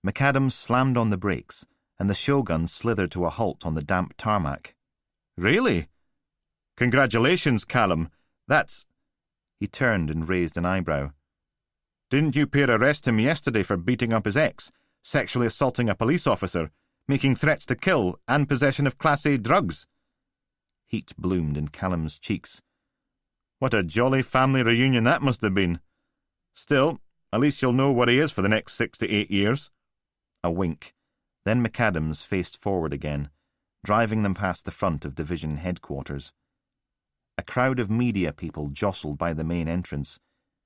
McAdams slammed on the brakes, and the Shogun slithered to a halt on the damp tarmac. "Really? Congratulations, Callum. That's—" He turned and raised an eyebrow. "Didn't you peer arrest him yesterday for beating up his ex, sexually assaulting a police officer, making threats to kill, and possession of Class A drugs?" Heat bloomed in Callum's cheeks. "What a jolly family reunion that must have been. Still, at least you'll know what he is for the next 6 to 8 years. A wink. Then McAdams faced forward again, driving them past the front of division headquarters. A crowd of media people jostled by the main entrance,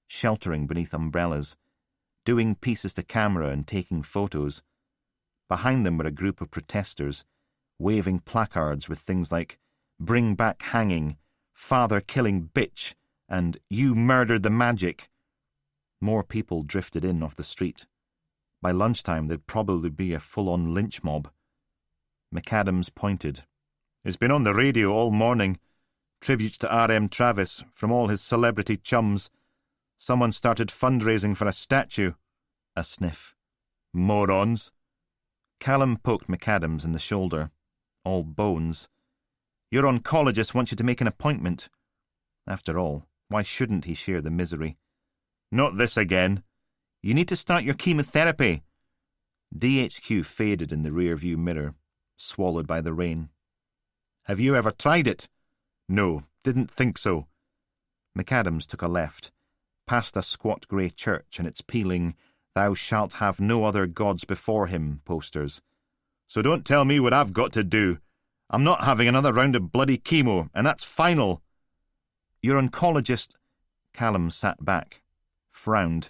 sheltering beneath umbrellas, doing pieces to camera and taking photos. Behind them were a group of protesters, waving placards with things like "Bring back hanging," "Father killing bitch," and "You murdered the magic." More people drifted in off the street. By lunchtime there'd probably be a full-on lynch mob. McAdams pointed. "It's been on the radio all morning. Tributes to R.M. Travis from all his celebrity chums. Someone started fundraising for a statue." A sniff. "Morons." Callum poked McAdams in the shoulder. All bones. "Your oncologist wants you to make an appointment." After all, why shouldn't he share the misery? "Not this again." "You need to start your chemotherapy." DHQ faded in the rear-view mirror, swallowed by the rain. "Have you ever tried it?" "No, didn't think so." McAdams took a left, past a squat grey church and its peeling "Thou shalt have no other gods before him" posters. "So don't tell me what I've got to do. I'm not having another round of bloody chemo, and that's final." "Your oncologist—" Callum sat back, frowned.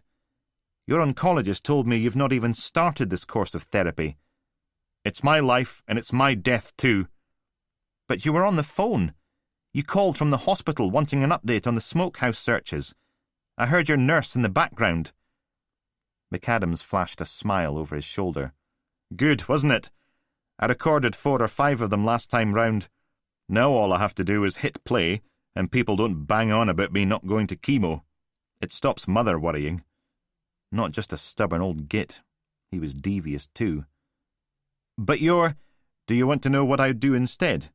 "Your oncologist told me you've not even started this course of therapy." "It's my life, and it's my death too." "But you were on the phone. You called from the hospital wanting an update on the smokehouse searches. I heard your nurse in the background." McAdams flashed a smile over his shoulder. "Good, wasn't it? I recorded 4 or 5 of them last time round. Now all I have to do is hit play, and people don't bang on about me not going to chemo. It stops Mother worrying." Not just a stubborn old git. He was devious too. "But you're— Do you want to know what I'd do instead?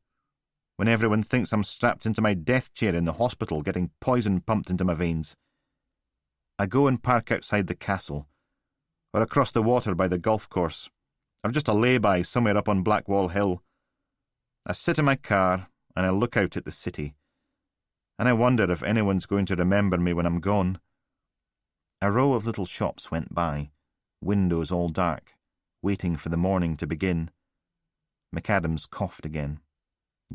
When everyone thinks I'm strapped into my death chair in the hospital getting poison pumped into my veins? I go and park outside the castle, or across the water by the golf course, or just a lay-by somewhere up on Blackwall Hill. I sit in my car and I look out at the city, and I wonder if anyone's going to remember me when I'm gone." A row of little shops went by, windows all dark, waiting for the morning to begin. McAdams coughed again,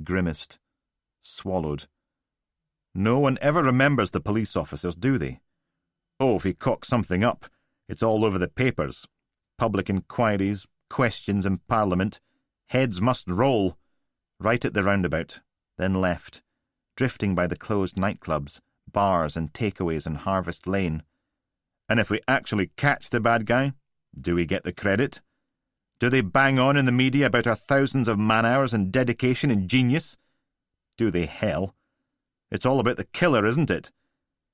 grimaced, swallowed. "No one ever remembers the police officers, do they? Oh, if he cocks something up, it's all over the papers. Public inquiries, questions in Parliament. Heads must roll." Right at the roundabout, then left, drifting by the closed nightclubs, bars and takeaways in Harvest Lane. "And if we actually catch the bad guy, do we get the credit? Do they bang on in the media about our thousands of man-hours and dedication and genius? Do they, hell? It's all about the killer, isn't it?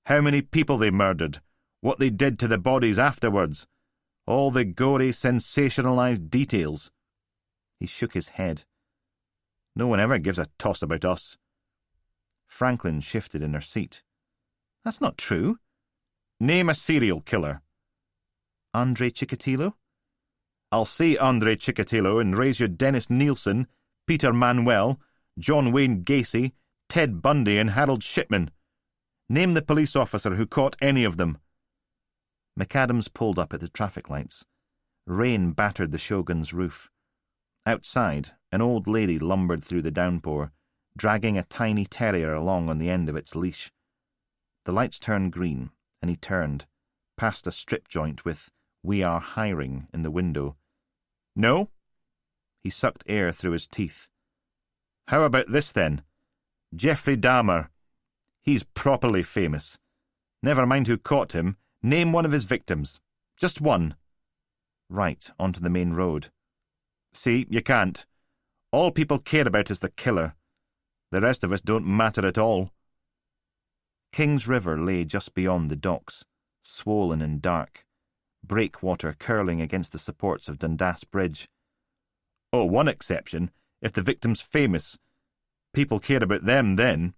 How many people they murdered, what they did to the bodies afterwards, all the gory, sensationalized details." He shook his head. "No one ever gives a toss about us." Franklin shifted in her seat. "That's not true." "Name a serial killer." "Andre Chikatilo?" "I'll say Andre Chikatilo and raise you Dennis Nielsen, Peter Manuel, John Wayne Gacy, Ted Bundy and Harold Shipman. Name the police officer who caught any of them." McAdams pulled up at the traffic lights. Rain battered the Shogun's roof. Outside, an old lady lumbered through the downpour, dragging a tiny terrier along on the end of its leash. The lights turned green, and he turned, past a strip joint with "We are hiring" in the window. "No?" He sucked air through his teeth. "How about this then? Jeffrey Dahmer. He's properly famous. Never mind who caught him, name one of his victims. Just one." Right, onto the main road. "See, you can't. All people care about is the killer. The rest of us don't matter at all." King's River lay just beyond the docks, swollen and dark, breakwater curling against the supports of Dundas Bridge. "Oh, one exception, if the victim's famous. People care about them then.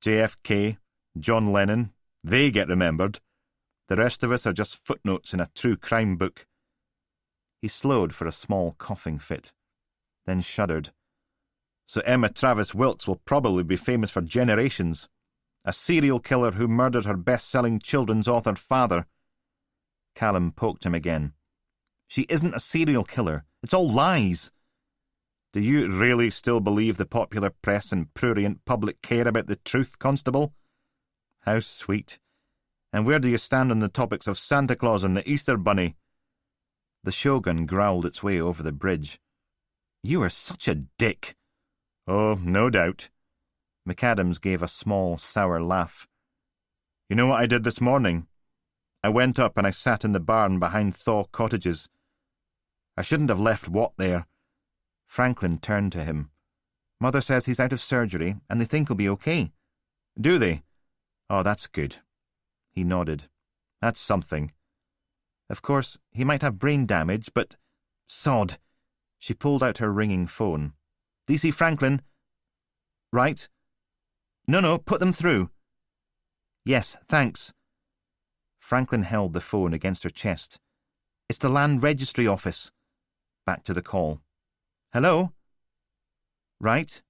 JFK, John Lennon, they get remembered. The rest of us are just footnotes in a true crime book. He slowed for a small coughing fit, then shuddered. So Emma Travis Wilkes will probably be famous for generations. A serial killer who murdered her best-selling children's author father. Callum poked him again. She isn't a serial killer. It's all lies. Do you really still believe the popular press and prurient public care about the truth, Constable? How sweet. And where do you stand on the topics of Santa Claus and the Easter Bunny? The Shogun growled its way over the bridge. You are such a dick. Oh, no doubt. McAdams gave a small, sour laugh. You know what I did this morning? I went up and I sat in the barn behind Thaw Cottages. I shouldn't have left Watt there. Franklin turned to him. Mother says he's out of surgery and they think he'll be okay. Do they? Oh, that's good. He nodded. That's something. Of course, he might have brain damage, but... Sod. She pulled out her ringing phone. DC Franklin? Right. No, put them through. Yes, thanks. Franklin held the phone against her chest. It's the Land Registry Office. Back to the call. Hello? Right.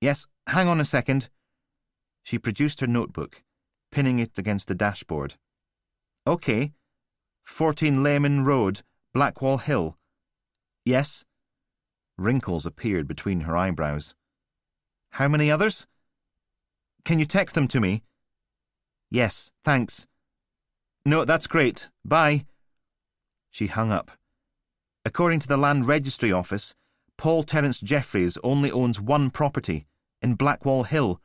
Yes, hang on a second. She produced her notebook, pinning it against the dashboard. OK. 14 Lehman Road, Blackwall Hill. Yes. Wrinkles appeared between her eyebrows. How many others? Can you text them to me? Yes, thanks. No, that's great. Bye. She hung up. According to the Land Registry Office, Paul Terence Jeffreys only owns one property, in Blackwall Hill.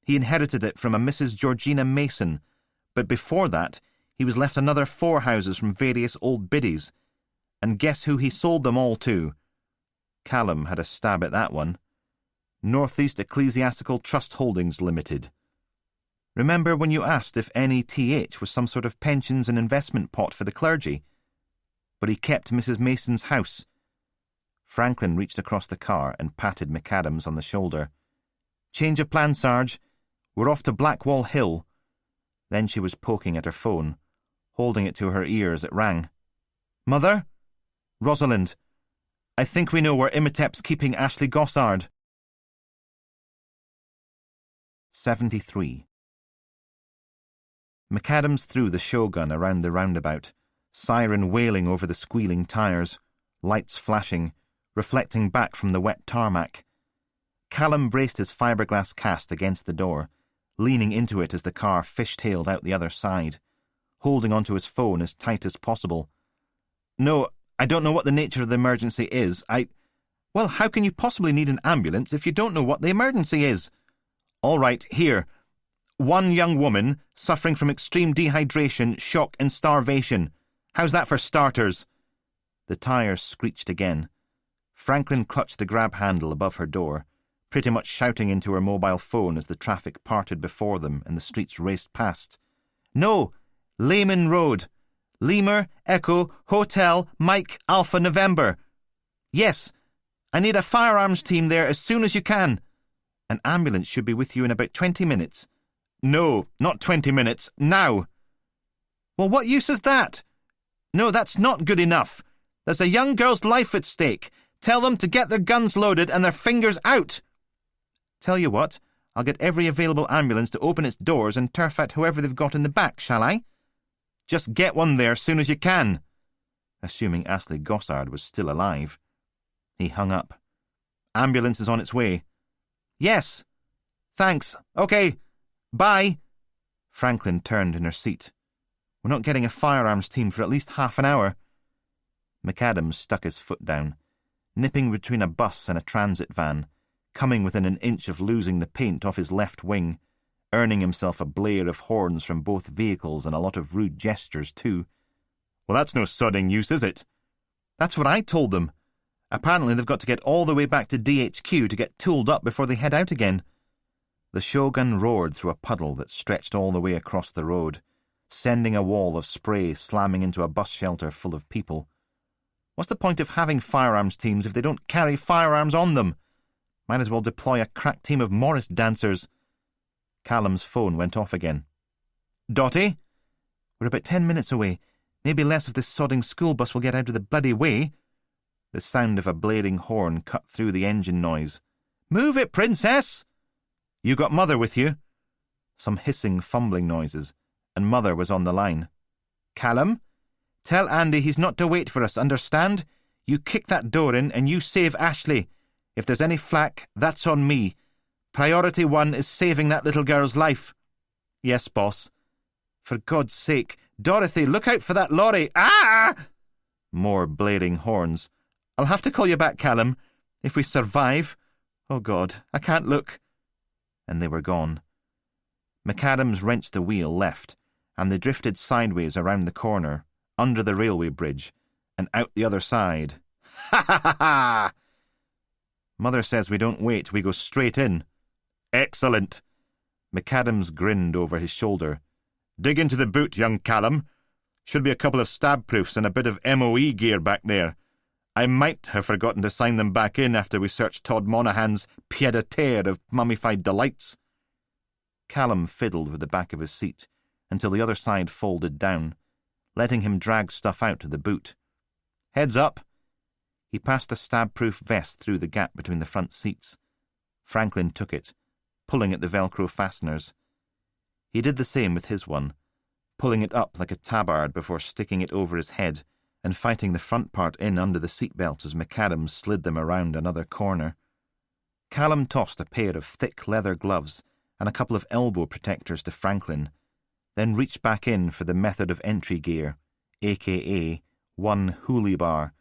He inherited it from a Mrs. Georgina Mason, but before that he was left another 4 houses from various old biddies. And guess who he sold them all to? Callum had a stab at that one. Northeast Ecclesiastical Trust Holdings Limited. Remember when you asked if NETH was some sort of pensions and investment pot for the clergy? But he kept Mrs. Mason's house. Franklin reached across the car and patted McAdams on the shoulder. Change of plan, Sarge. We're off to Blackwall Hill. Then she was poking at her phone. Holding it to her ear as it rang. Mother? Rosalind. I think we know where Imitep's keeping Ashley Gossard. 73. McAdams threw the Shogun around the roundabout, siren wailing over the squealing tyres, lights flashing, reflecting back from the wet tarmac. Callum braced his fiberglass cast against the door, leaning into it as the car fishtailed out the other side, holding onto his phone as tight as possible. No, I don't know what the nature of the emergency is. Well, how can you possibly need an ambulance if you don't know what the emergency is? All right, here. One young woman suffering from extreme dehydration, shock and starvation. How's that for starters? The tyres screeched again. Franklin clutched the grab handle above her door, pretty much shouting into her mobile phone as the traffic parted before them and the streets raced past. No! Lehman Road. Lemur, Echo, Hotel, Mike, Alpha, November. Yes, I need a firearms team there as soon as you can. An ambulance should be with you in about 20 minutes. No, not 20 minutes, now. Well, what use is that? No, that's not good enough. There's a young girl's life at stake. Tell them to get their guns loaded and their fingers out. Tell you what, I'll get every available ambulance to open its doors and turf at whoever they've got in the back, shall I? Just get one there as soon as you can. Assuming Ashley Gossard was still alive. He hung up. Ambulance is on its way. Yes. Thanks. OK. Bye. Franklin turned in her seat. We're not getting a firearms team for at least half an hour. McAdams stuck his foot down, nipping between a bus and a transit van, coming within an inch of losing the paint off his left wing, earning himself a blare of horns from both vehicles and a lot of rude gestures too. Well, that's no sodding use, is it? That's what I told them. Apparently they've got to get all the way back to DHQ to get tooled up before they head out again. The Shogun roared through a puddle that stretched all the way across the road, sending a wall of spray slamming into a bus shelter full of people. What's the point of having firearms teams if they don't carry firearms on them? Might as well deploy a crack team of Morris dancers. Callum's phone went off again. "Dotty? We're about 10 minutes away. Maybe less if this sodding school bus will get out of the bloody way." The sound of a blaring horn cut through the engine noise. "Move it, Princess!" "You got Mother with you?" Some hissing, fumbling noises, and Mother was on the line. "Callum, tell Andy he's not to wait for us, understand? You kick that door in and you save Ashley. If there's any flack, that's on me. Priority 1 is saving that little girl's life." "Yes, boss." "For God's sake, Dorothy, look out for that lorry. Ah!" More blaring horns. "I'll have to call you back, Callum, if we survive. Oh, God, I can't look." And they were gone. McAdams wrenched the wheel left, and they drifted sideways around the corner, under the railway bridge, and out the other side. "Ha ha ha ha!" "Mother says we don't wait, we go straight in." "Excellent." McAdams grinned over his shoulder. "Dig into the boot, young Callum. Should be a couple of stab proofs and a bit of MOE gear back there. I might have forgotten to sign them back in after we searched Todd Monaghan's pied-à-terre of mummified delights." Callum fiddled with the back of his seat until the other side folded down, letting him drag stuff out to the boot. "Heads up!" He passed a stab-proof vest through the gap between the front seats. Franklin took it, pulling at the Velcro fasteners. He did the same with his one, pulling it up like a tabard before sticking it over his head and fighting the front part in under the seatbelt as McAdams slid them around another corner. Callum tossed a pair of thick leather gloves and a couple of elbow protectors to Franklin, then reached back in for the method of entry gear, a.k.a. one hoolie bar,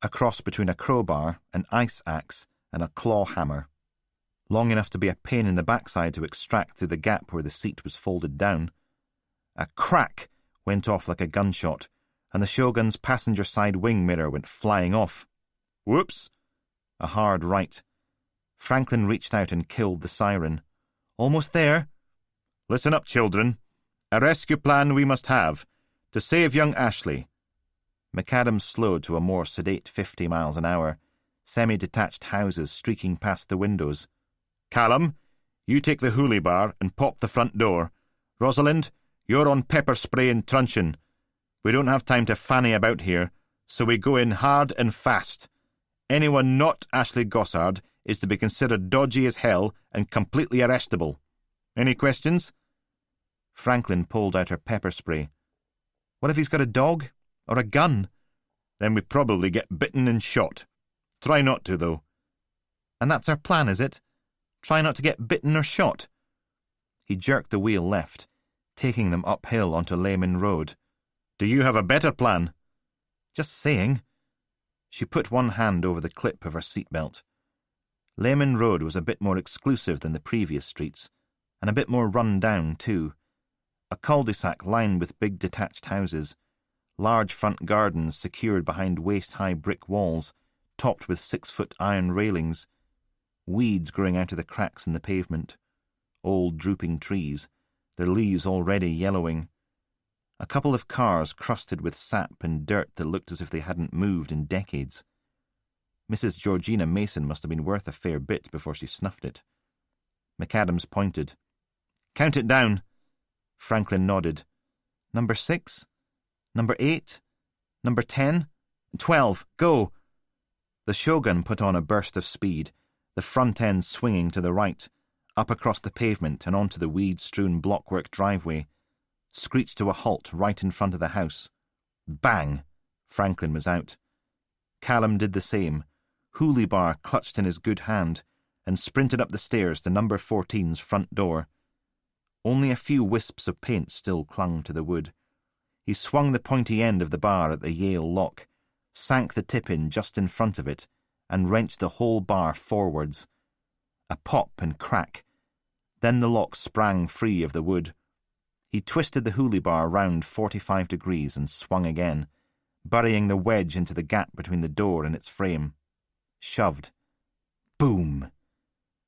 a cross between a crowbar, an ice axe, and a claw hammer, long enough to be a pain in the backside to extract through the gap where the seat was folded down. A crack went off like a gunshot, and the Shogun's passenger side wing mirror went flying off. "Whoops!" A hard right. Franklin reached out and killed the siren. "Almost there." "Listen up, children. A rescue plan we must have, to save young Ashley." McAdams slowed to a more sedate 50 miles an hour, semi-detached houses streaking past the windows. "Callum, you take the hoolie bar and pop the front door. Rosalind, you're on pepper spray and truncheon. We don't have time to fanny about here, so we go in hard and fast. Anyone not Ashley Gossard is to be considered dodgy as hell and completely arrestable. Any questions?" Franklin pulled out her pepper spray. "What if he's got a dog? Or a gun?" "Then we probably get bitten and shot. Try not to, though." "And that's our plan, is it? Try not to get bitten or shot?" He jerked the wheel left, taking them uphill onto Lehman Road. "Do you have a better plan?" "Just saying." She put one hand over the clip of her seatbelt. Lehman Road was a bit more exclusive than the previous streets, and a bit more run down, too. A cul-de-sac lined with big detached houses, large front gardens secured behind waist-high brick walls, topped with 6-foot iron railings, weeds growing out of the cracks in the pavement, old drooping trees, their leaves already yellowing. A couple of cars crusted with sap and dirt that looked as if they hadn't moved in decades. Mrs. Georgina Mason must have been worth a fair bit before she snuffed it. McAdams pointed. "Count it down." Franklin nodded. "Number 6? Number 8? Number 10? 12. Go!" The Shogun put on a burst of speed, the front end swinging to the right, up across the pavement and onto the weed-strewn blockwork driveway, screeched to a halt right in front of the house. Bang! Franklin was out. Callum did the same, hoolie bar clutched in his good hand, and sprinted up the stairs to number 14's front door. Only a few wisps of paint still clung to the wood. He swung the pointy end of the bar at the Yale lock, sank the tip in just in front of it, and wrenched the whole bar forwards. A pop and crack. Then the lock sprang free of the wood. He twisted the hoolie bar round 45 degrees and swung again, burying the wedge into the gap between the door and its frame. Shoved. Boom!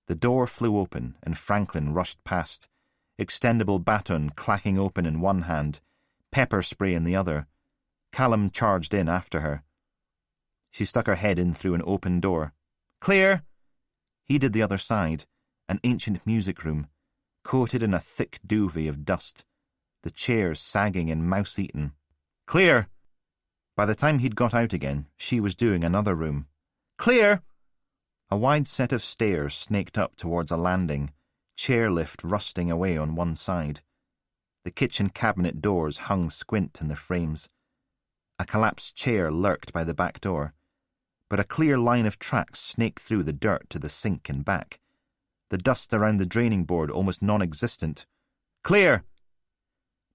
The door flew open and Franklin rushed past, extendable baton clacking open in one hand, pepper spray in the other. Callum charged in after her. She stuck her head in through an open door. "Clear!" He did the other side, an ancient music room, coated in a thick duvet of dust, the chairs sagging and mouse-eaten. "Clear!" By the time he'd got out again, she was doing another room. "Clear!" A wide set of stairs snaked up towards a landing, chairlift rusting away on one side. The kitchen cabinet doors hung squint in their frames. A collapsed chair lurked by the back door, but a clear line of tracks snaked through the dirt to the sink and back, the dust around the draining board almost non-existent. "Clear!"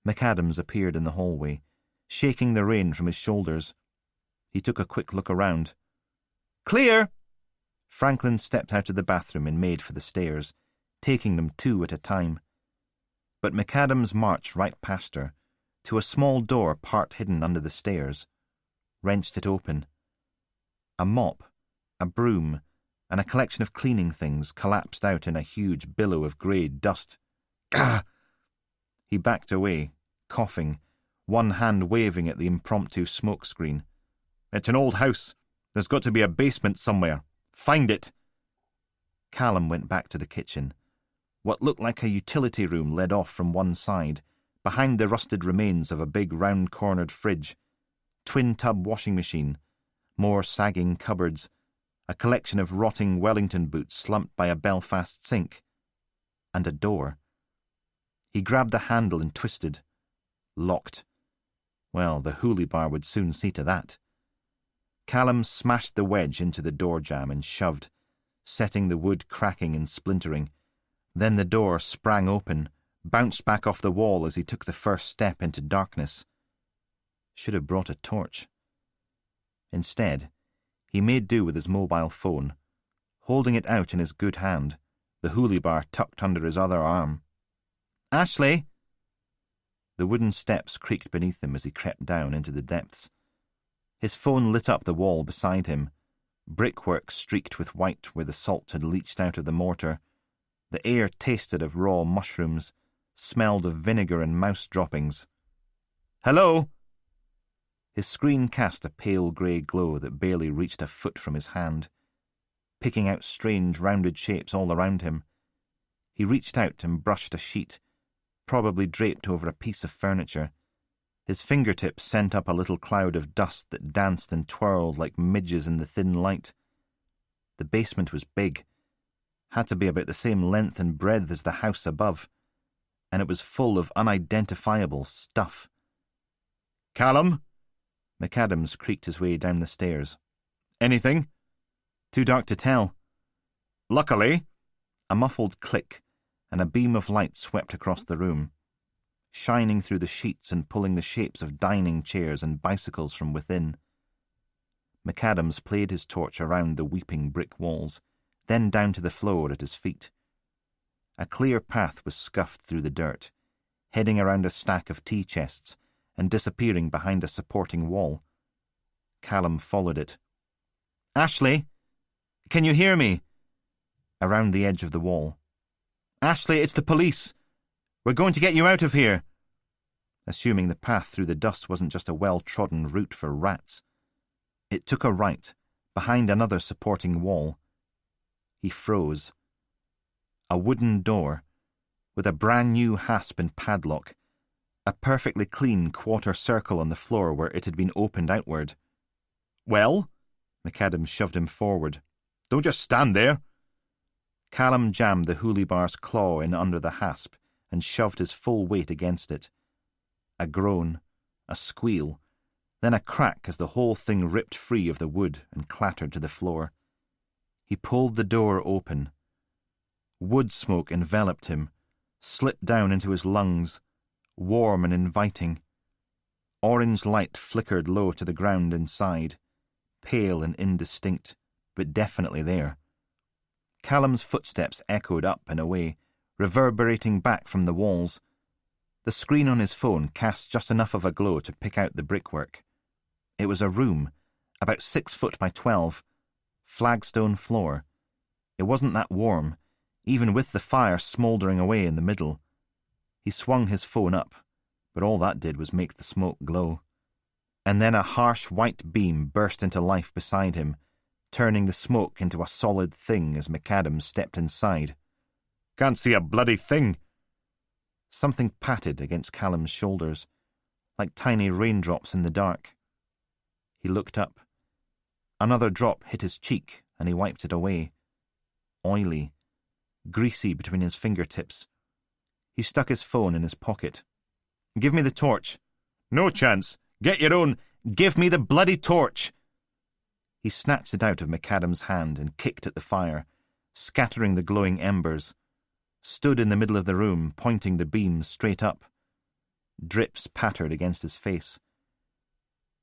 McAdams appeared in the hallway, shaking the rain from his shoulders. He took a quick look around. "Clear!" Franklin stepped out of the bathroom and made for the stairs, taking them two at a time. But McAdams marched right past her, to a small door part hidden under the stairs, wrenched it open. A mop, a broom, and a collection of cleaning things collapsed out in a huge billow of grey dust. "Gah!" He backed away, coughing, one hand waving at the impromptu smoke screen. "It's an old house. There's got to be a basement somewhere. Find it." Callum went back to the kitchen. What looked like a utility room led off from one side, behind the rusted remains of a big round-cornered fridge, twin-tub washing machine, more sagging cupboards, a collection of rotting Wellington boots slumped by a Belfast sink, and a door. He grabbed the handle and twisted. Locked. Well, the hoolie bar would soon see to that. Callum smashed the wedge into the door jamb and shoved, setting the wood cracking and splintering. Then the door sprang open, bounced back off the wall as he took the first step into darkness. Should have brought a torch. Instead, he made do with his mobile phone, holding it out in his good hand, the hoolie bar tucked under his other arm. "Ashley!" The wooden steps creaked beneath him as he crept down into the depths. His phone lit up the wall beside him, brickwork streaked with white where the salt had leached out of the mortar. The air tasted of raw mushrooms, smelled of vinegar and mouse droppings. "Hello?" His screen cast a pale grey glow that barely reached a foot from his hand, picking out strange rounded shapes all around him. He reached out and brushed a sheet, probably draped over a piece of furniture. His fingertips sent up a little cloud of dust that danced and twirled like midges in the thin light. The basement was big, had to be about the same length and breadth as the house above, and it was full of unidentifiable stuff. "Callum?" McAdams creaked his way down the stairs. "Anything?" "Too dark to tell." "Luckily." A muffled click, and a beam of light swept across the room, shining through the sheets and pulling the shapes of dining chairs and bicycles from within. McAdams played his torch around the weeping brick walls, then down to the floor at his feet. A clear path was scuffed through the dirt, heading around a stack of tea chests and disappearing behind a supporting wall. Callum followed it. "Ashley, can you hear me?" Around the edge of the wall. "Ashley, it's the police. We're going to get you out of here." Assuming the path through the dust wasn't just a well-trodden route for rats. It took a right, behind another supporting wall. He froze. A wooden door, with a brand-new hasp and padlock, a perfectly clean quarter circle on the floor where it had been opened outward. "Well?" McAdams shoved him forward. "Don't just stand there." Callum jammed the hoolie bar's claw in under the hasp and shoved his full weight against it. A groan, a squeal, then a crack as the whole thing ripped free of the wood and clattered to the floor. He pulled the door open. Wood smoke enveloped him, slipped down into his lungs, warm and inviting. Orange light flickered low to the ground inside, pale and indistinct, but definitely there. Callum's footsteps echoed up and away, reverberating back from the walls. The screen on his phone cast just enough of a glow to pick out the brickwork. It was a room, about 6 foot by 12, flagstone floor. It wasn't that warm, even with the fire smouldering away in the middle. He swung his phone up, but all that did was make the smoke glow. And then a harsh white beam burst into life beside him, turning the smoke into a solid thing as McAdams stepped inside. "Can't see a bloody thing," Something patted against Callum's shoulders, like tiny raindrops in the dark. He looked up. Another drop hit his cheek, and he wiped it away. Oily, greasy between his fingertips. He stuck his phone in his pocket. "Give me the torch." "No chance. Get your own. Give me the bloody torch." He snatched it out of McAdam's hand and kicked at the fire, scattering the glowing embers. Stood in the middle of the room, pointing the beam straight up. Drips pattered against his face.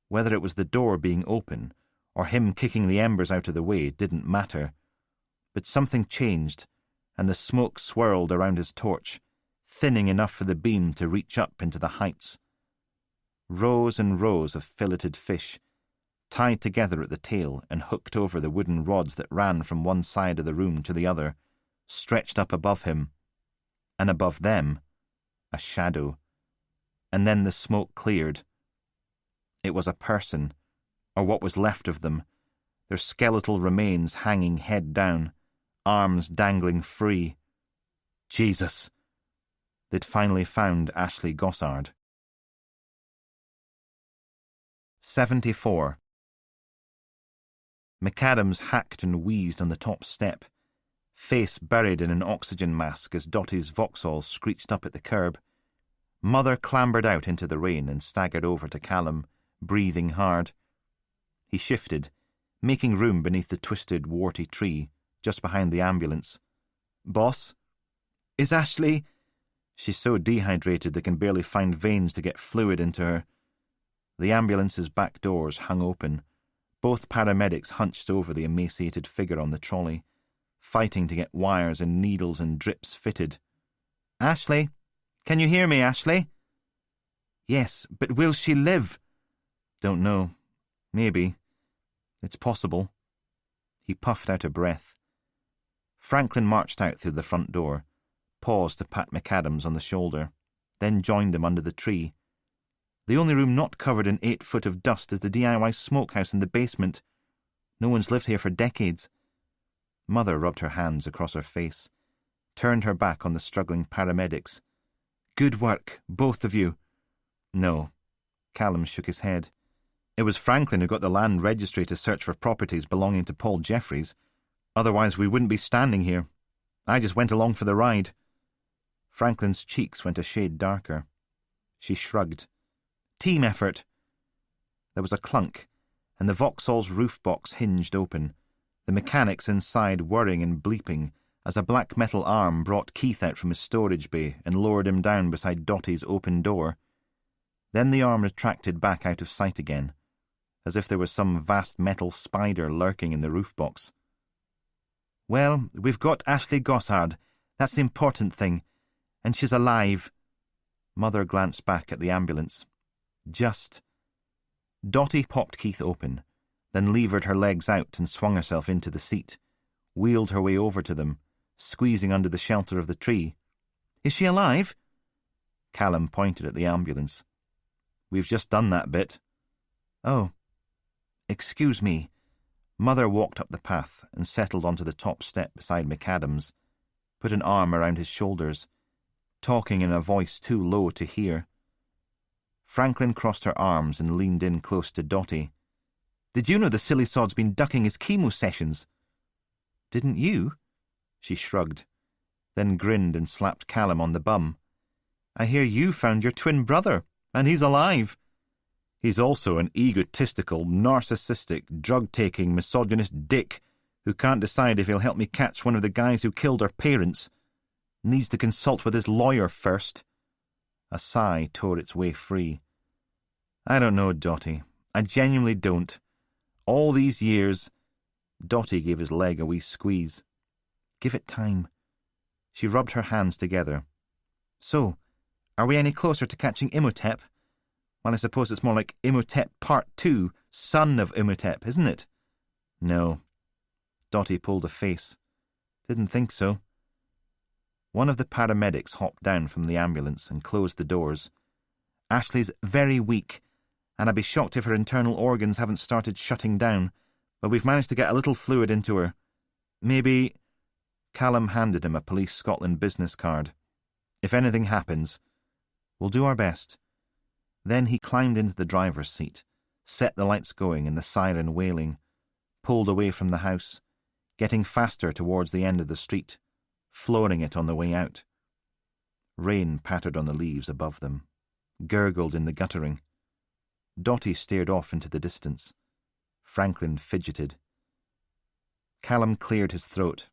Whether it was the door being open or him kicking the embers out of the way didn't matter. But something changed, and the smoke swirled around his torch, thinning enough for the beam to reach up into the heights. Rows and rows of filleted fish, tied together at the tail and hooked over the wooden rods that ran from one side of the room to the other, stretched up above him. And above them, a shadow. And then the smoke cleared. It was a person, or what was left of them, their skeletal remains hanging head down, arms dangling free. Jesus! They'd finally found Ashley Gossard. 74. McAdams hacked and wheezed on the top step, face buried in an oxygen mask as Dottie's Vauxhall screeched up at the curb. Mother clambered out into the rain and staggered over to Callum, breathing hard. He shifted, making room beneath the twisted, warty tree, just behind the ambulance. "Boss? Is Ashley—" She's so dehydrated they can barely find veins to get fluid into her. The ambulance's back doors hung open, both paramedics hunched over the emaciated figure on the trolley, fighting to get wires and needles and drips fitted. "Ashley? Can you hear me, Ashley?" "Yes, but will she live?" "Don't know. Maybe. It's possible." He puffed out a breath. Franklin marched out through the front door, paused to pat McAdams on the shoulder, then joined them under the tree. The only room not covered in 8 foot of dust is the DIY smokehouse in the basement. No one's lived here for decades. Mother rubbed her hands across her face, turned her back on the struggling paramedics. "Good work, both of you." "No." Callum shook his head. "It was Franklin who got the land registry to search for properties belonging to Paul Jeffries. Otherwise we wouldn't be standing here. I just went along for the ride." Franklin's cheeks went a shade darker. She shrugged. "Team effort." There was a clunk, and the Vauxhall's roof box hinged open, the mechanics inside whirring and bleeping as a black metal arm brought Keith out from his storage bay and lowered him down beside Dottie's open door. Then the arm retracted back out of sight again, as if there was some vast metal spider lurking in the roof box. "Well, we've got Ashley Gossard. That's the important thing. And she's alive." Mother glanced back at the ambulance. "Just." Dottie popped Keith open, then levered her legs out and swung herself into the seat, wheeled her way over to them, squeezing under the shelter of the tree. "Is she alive?" Callum pointed at the ambulance. "We've just done that bit." "Oh. Excuse me." Mother walked up the path and settled onto the top step beside McAdams, put an arm around his shoulders, talking in a voice too low to hear. Franklin crossed her arms and leaned in close to Dottie. "Did you know the silly sod's been ducking his chemo sessions?" "Didn't you?" She shrugged, then grinned and slapped Callum on the bum. "I hear you found your twin brother, and he's alive." "He's also an egotistical, narcissistic, drug-taking, misogynist dick who can't decide if he'll help me catch one of the guys who killed our parents. Needs to consult with his lawyer first." A sigh tore its way free. "I don't know, Dottie. I genuinely don't. All these years—" Dottie gave his leg a wee squeeze. "Give it time." She rubbed her hands together. "So, are we any closer to catching Imhotep? Well, I suppose it's more like Imhotep Part 2, Son of Imhotep, isn't it?" "No." Dottie pulled a face. "Didn't think so." One of the paramedics hopped down from the ambulance and closed the doors. "Ashley's very weak, and I'd be shocked if her internal organs haven't started shutting down, but we've managed to get a little fluid into her. Maybe—" Callum handed him a Police Scotland business card. If anything happens, we'll do our best." Then he climbed into the driver's seat, set the lights going and the siren wailing, pulled away from the house, getting faster towards the end of the street, flooring it on the way out. Rain pattered on the leaves above them, gurgled in the guttering. Dotty stared off into the distance. Franklin fidgeted. Callum cleared his throat.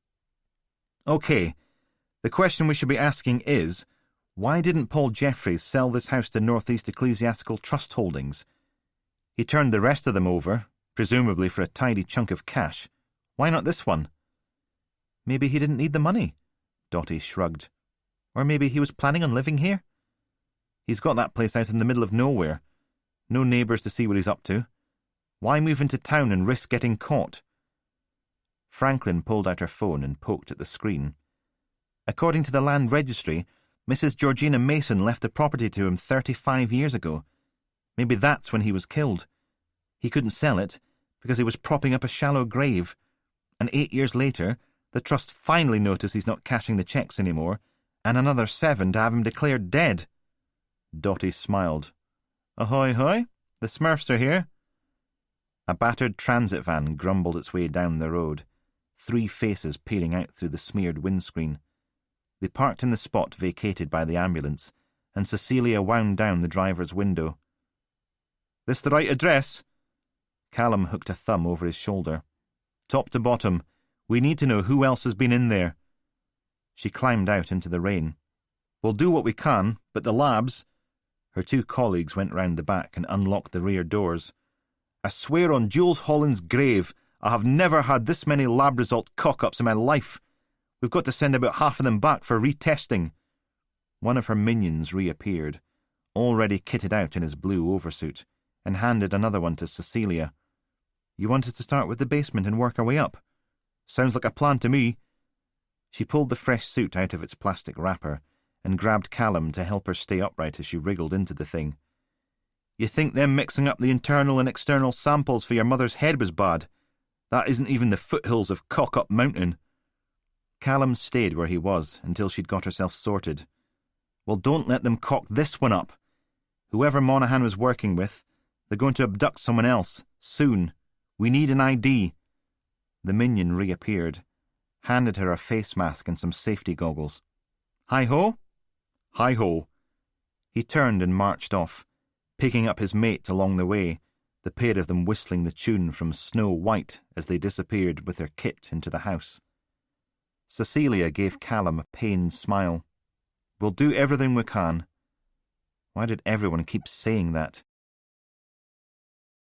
"Okay, the question we should be asking is, why didn't Paul Jeffries sell this house to Northeast Ecclesiastical Trust Holdings? He turned the rest of them over, presumably for a tidy chunk of cash. Why not this one?" "Maybe he didn't need the money," Dotty shrugged. "Or maybe he was planning on living here. He's got that place out in the middle of nowhere. No neighbours to see what he's up to. Why move into town and risk getting caught?" Franklin pulled out her phone and poked at the screen. "According to the land registry, Mrs. Georgina Mason left the property to him 35 years ago. Maybe that's when he was killed. He couldn't sell it because he was propping up a shallow grave. And 8 years later, the trust finally noticed he's not cashing the checks anymore, and another 7 to have him declared dead." Dotty smiled. "Ahoy, hoy, the Smurfs are here." A battered transit van grumbled its way down the road, 3 faces peering out through the smeared windscreen. They parked in the spot vacated by the ambulance, and Cecilia wound down the driver's window. "This the right address?" Callum hooked a thumb over his shoulder. "Top to bottom, we need to know who else has been in there." She climbed out into the rain. "We'll do what we can, but the labs—" Her 2 colleagues went round the back and unlocked the rear doors. "I swear on Jules Holland's grave, I have never had this many lab result cock-ups in my life. We've got to send about half of them back for retesting." One of her minions reappeared, already kitted out in his blue oversuit, and handed another one to Cecilia. "You want us to start with the basement and work our way up? Sounds like a plan to me." She pulled the fresh suit out of its plastic wrapper and grabbed Callum to help her stay upright as she wriggled into the thing. "You think them mixing up the internal and external samples for your mother's head was bad? That isn't even the foothills of Cock-Up Mountain." Callum stayed where he was until she'd got herself sorted. "Well, don't let them cock this one up. Whoever Monaghan was working with, they're going to abduct someone else, soon. We need an ID." The minion reappeared, handed her a face mask and some safety goggles. "Hi-ho?" "Hi-ho." He turned and marched off, picking up his mate along the way, the pair of them whistling the tune from Snow White as they disappeared with their kit into the house. Cecilia gave Callum a pained smile. "We'll do everything we can." Why did everyone keep saying that?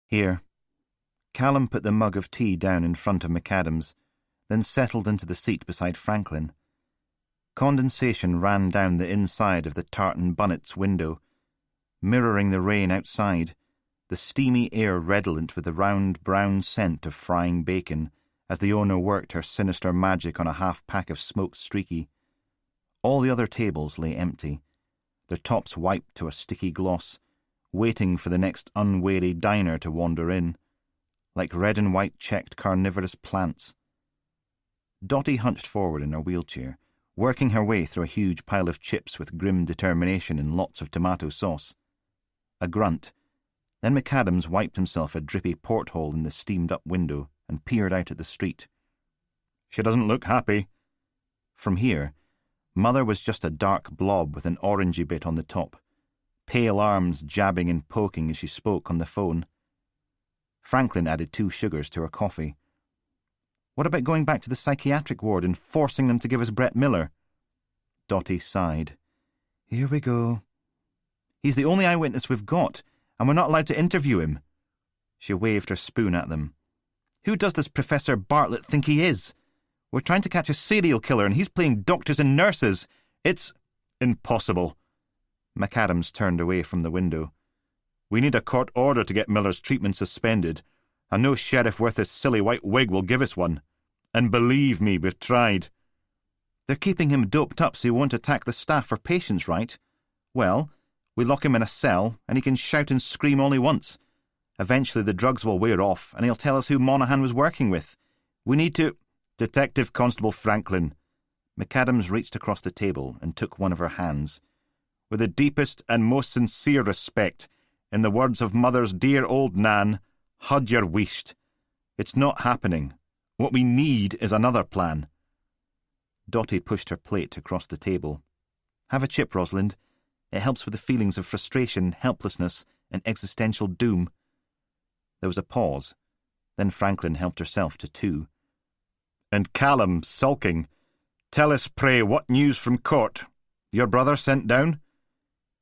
"Here." Callum put the mug of tea down in front of McAdams, then settled into the seat beside Franklin. Condensation ran down the inside of the tartan Bunnet's window, mirroring the rain outside, the steamy air redolent with the round brown scent of frying bacon as the owner worked her sinister magic on a half-pack of smoked streaky. All the other tables lay empty, their tops wiped to a sticky gloss, waiting for the next unwary diner to wander in, like red and white checked carnivorous plants. Dotty hunched forward in her wheelchair, working her way through a huge pile of chips with grim determination and lots of tomato sauce. A grunt. Then McAdams wiped himself a drippy porthole in the steamed-up window and peered out at the street. "She doesn't look happy." From here, Mother was just a dark blob with an orangey bit on the top, pale arms jabbing and poking as she spoke on the phone. Franklin added 2 sugars to her coffee. "What about going back to the psychiatric ward and forcing them to give us Brett Miller?" Dotty sighed. "Here we go." "He's the only eyewitness we've got, and we're not allowed to interview him." She waved her spoon at them. "Who does this Professor Bartlett think he is? We're trying to catch a serial killer and he's playing doctors and nurses. It's impossible." McAdams turned away from the window. "We need a court order to get Miller's treatment suspended, and no sheriff worth his silly white wig will give us one. And believe me, we've tried." "They're keeping him doped up so he won't attack the staff or patients, right? Well, we lock him in a cell and he can shout and scream all he wants. Eventually the drugs will wear off and he'll tell us who Monaghan was working with. We need to—" "Detective Constable Franklin." McAdams reached across the table and took one of her hands. "With the deepest and most sincere respect, in the words of Mother's dear old Nan, hud your weist. It's not happening. What we need is another plan." Dotty pushed her plate across the table. "Have a chip, Rosalind. It helps with the feelings of frustration, helplessness, and existential doom." There was a pause. Then Franklin helped herself to 2. "And Callum, sulking. Tell us, pray, what news from court? Your brother sent down?"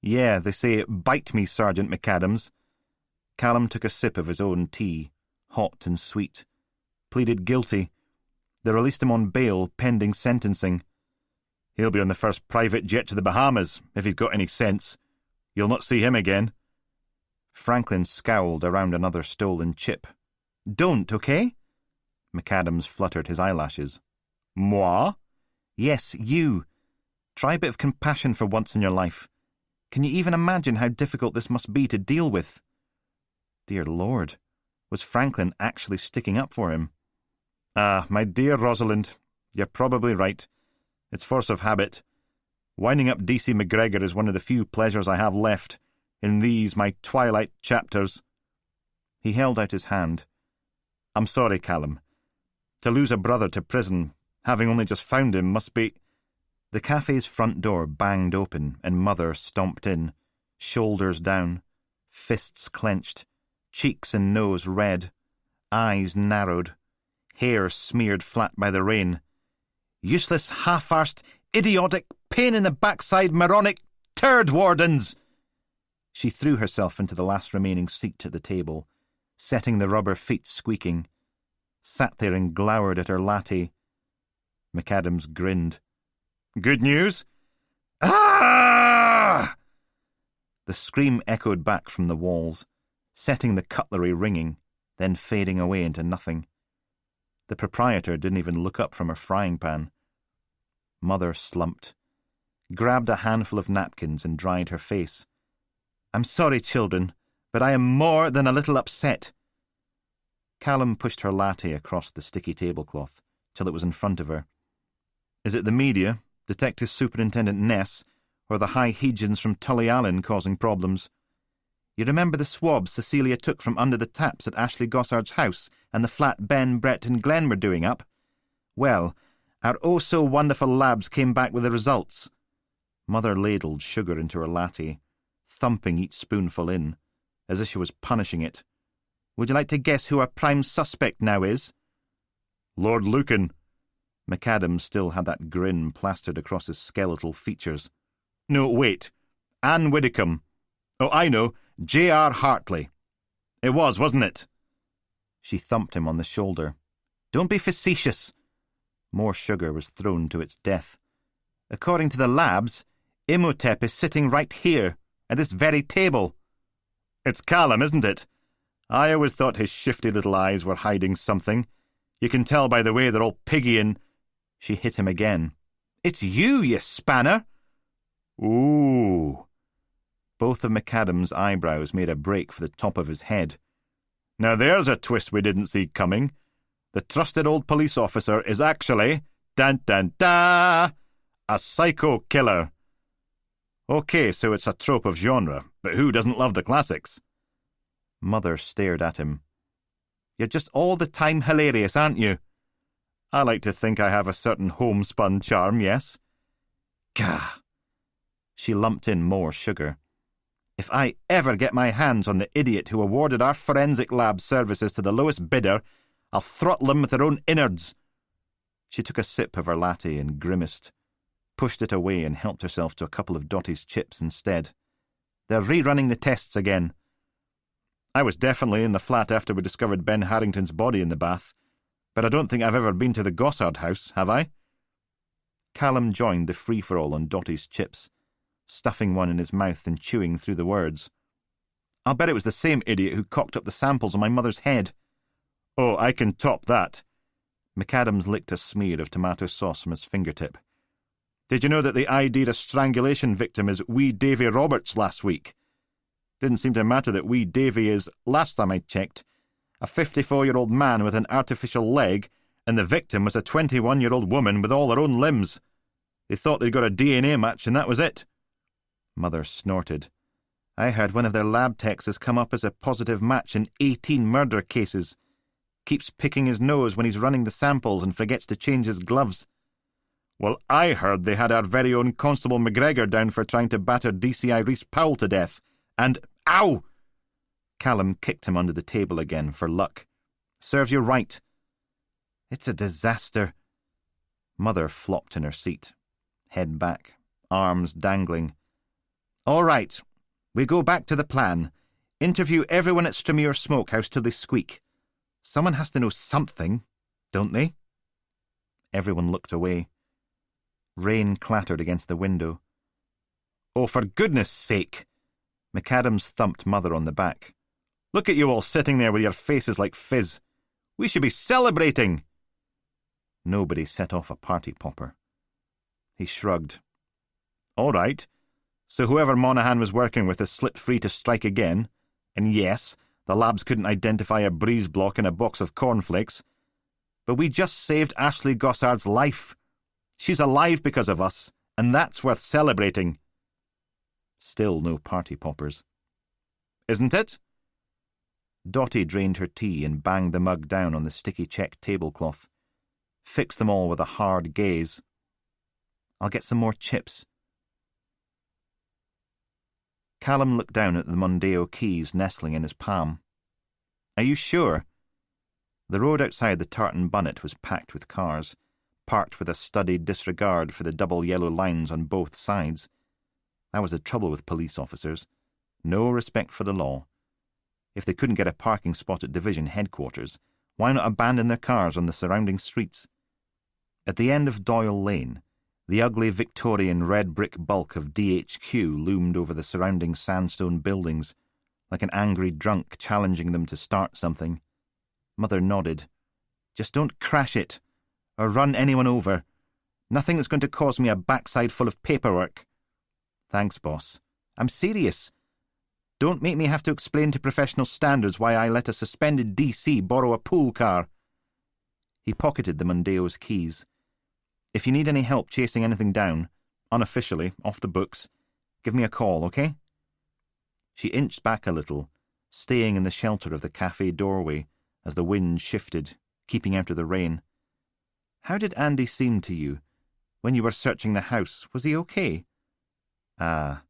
"Yeah, they say, bite me, Sergeant McAdams." Callum took a sip of his own tea, hot and sweet. Pleaded guilty. They released him on bail, pending sentencing. "He'll be on the first private jet to the Bahamas, if he's got any sense. You'll not see him again." Franklin scowled around another stolen chip. "Don't, okay?" McAdams fluttered his eyelashes. "Moi?" "Yes, you. Try a bit of compassion for once in your life. Can you even imagine how difficult this must be to deal with?" Dear Lord, was Franklin actually sticking up for him? "Ah, my dear Rosalind, you're probably right. It's force of habit. Winding up D.C. McGregor is one of the few pleasures I have left, in these, my twilight chapters." He held out his hand. "I'm sorry, Callum. To lose a brother to prison, having only just found him, must be—" The cafe's front door banged open and Mother stomped in, shoulders down, fists clenched, cheeks and nose red, eyes narrowed, hair smeared flat by the rain. "Useless, half-arsed, idiotic, pain-in-the-backside, moronic turd wardens!" She threw herself into the last remaining seat at the table, setting the rubber feet squeaking, sat there and glowered at her latte. McAdams grinned. "Good news?" "Ah!" The scream echoed back from the walls, setting the cutlery ringing, then fading away into nothing. The proprietor didn't even look up from her frying pan. Mother slumped, grabbed a handful of napkins and dried her face. "I'm sorry, children, but I am more than a little upset." Callum pushed her latte across the sticky tablecloth till it was in front of her. "Is it the media, Detective Superintendent Ness, or the high Hegians from Tullyallen causing problems? You remember the swabs Cecilia took from under the taps at Ashley Gossard's house and the flat Ben, Brett and Glenn were doing up? Well, our oh-so-wonderful labs came back with the results." Mother ladled sugar into her latte, thumping each spoonful in, as if she was punishing it. "Would you like to guess who our prime suspect now is?" "Lord Lucan." McAdams still had that grin plastered across his skeletal features. "No, wait. Anne Widdicombe. Oh, I know. J.R. Hartley. It was, wasn't it?" She thumped him on the shoulder. "Don't be facetious." More sugar was thrown to its death. "According to the labs, Imhotep is sitting right here, at this very table." "It's Callum, isn't it? I always thought his shifty little eyes were hiding something. You can tell by the way they're all piggy and—" She hit him again. "It's you spanner!" "Ooh." Both of McAdams' eyebrows made a break for the top of his head. "Now there's a twist we didn't see coming. The trusted old police officer is actually, dun-dun-da, a psycho killer. Okay, so it's a trope of genre, but who doesn't love the classics?" Mother stared at him. "You're just all the time hilarious, aren't you?" "I like to think I have a certain homespun charm, yes." "Gah!" She lumped in more sugar. "If I ever get my hands on the idiot who awarded our forensic lab services to the lowest bidder, I'll throttle them with their own innards." She took a sip of her latte and grimaced, pushed it away and helped herself to a couple of Dotty's chips instead. "They're rerunning the tests again." "I was definitely in the flat after we discovered Ben Harrington's body in the bath, but I don't think I've ever been to the Gossard house, have I?" Callum joined the free-for-all on Dotty's chips, stuffing one in his mouth and chewing through the words. "I'll bet it was the same idiot who cocked up the samples on my mother's head." "Oh, I can top that." McAdams licked a smear of tomato sauce from his fingertip. "Did you know that they ID'd a strangulation victim as wee Davy Roberts last week? Didn't seem to matter that wee Davy is, last time I checked, a 54-year-old man with an artificial leg, and the victim was a 21-year-old woman with all her own limbs. They thought they'd got a DNA match and that was it. Mother snorted. I heard one of their lab techs has come up as a positive match in 18 murder cases. Keeps picking his nose when he's running the samples and forgets to change his gloves. Well, I heard they had our very own Constable McGregor down for trying to batter DCI Reese Powell to death. And, ow! Callum kicked him under the table again for luck. Serves you right. It's a disaster. Mother flopped in her seat, head back, arms dangling. All right, we go back to the plan. Interview everyone at Stremure Smokehouse till they squeak. Someone has to know something, don't they? Everyone looked away. Rain clattered against the window. Oh, for goodness sake! McAdams thumped Mother on the back. Look at you all sitting there with your faces like fizz. We should be celebrating! Nobody set off a party popper. He shrugged. All right, so whoever Monaghan was working with has slipped free to strike again, and yes, the labs couldn't identify a breeze block in a box of cornflakes, but we just saved Ashley Gossard's life. She's alive because of us, and that's worth celebrating. Still no party poppers. Isn't it? Dotty drained her tea and banged the mug down on the sticky check tablecloth. Fixed them all with a hard gaze. I'll get some more chips. Callum looked down at the Mondeo keys nestling in his palm. Are you sure? The road outside the Tartan Bunnet was packed with cars, parked with a studied disregard for the double yellow lines on both sides. That was the trouble with police officers. No respect for the law. If they couldn't get a parking spot at division headquarters, why not abandon their cars on the surrounding streets? At the end of Doyle Lane, the ugly Victorian red brick bulk of DHQ loomed over the surrounding sandstone buildings, like an angry drunk challenging them to start something. Mother nodded. Just don't crash it, or run anyone over. Nothing that's going to cause me a backside full of paperwork. Thanks, boss. I'm serious. Don't make me have to explain to professional standards why I let a suspended DC borrow a pool car. He pocketed the Mondeo's keys. If you need any help chasing anything down, unofficially, off the books, give me a call, okay? She inched back a little, staying in the shelter of the cafe doorway as the wind shifted, keeping out of the rain. How did Andy seem to you? When you were searching the house, was he okay? Ah.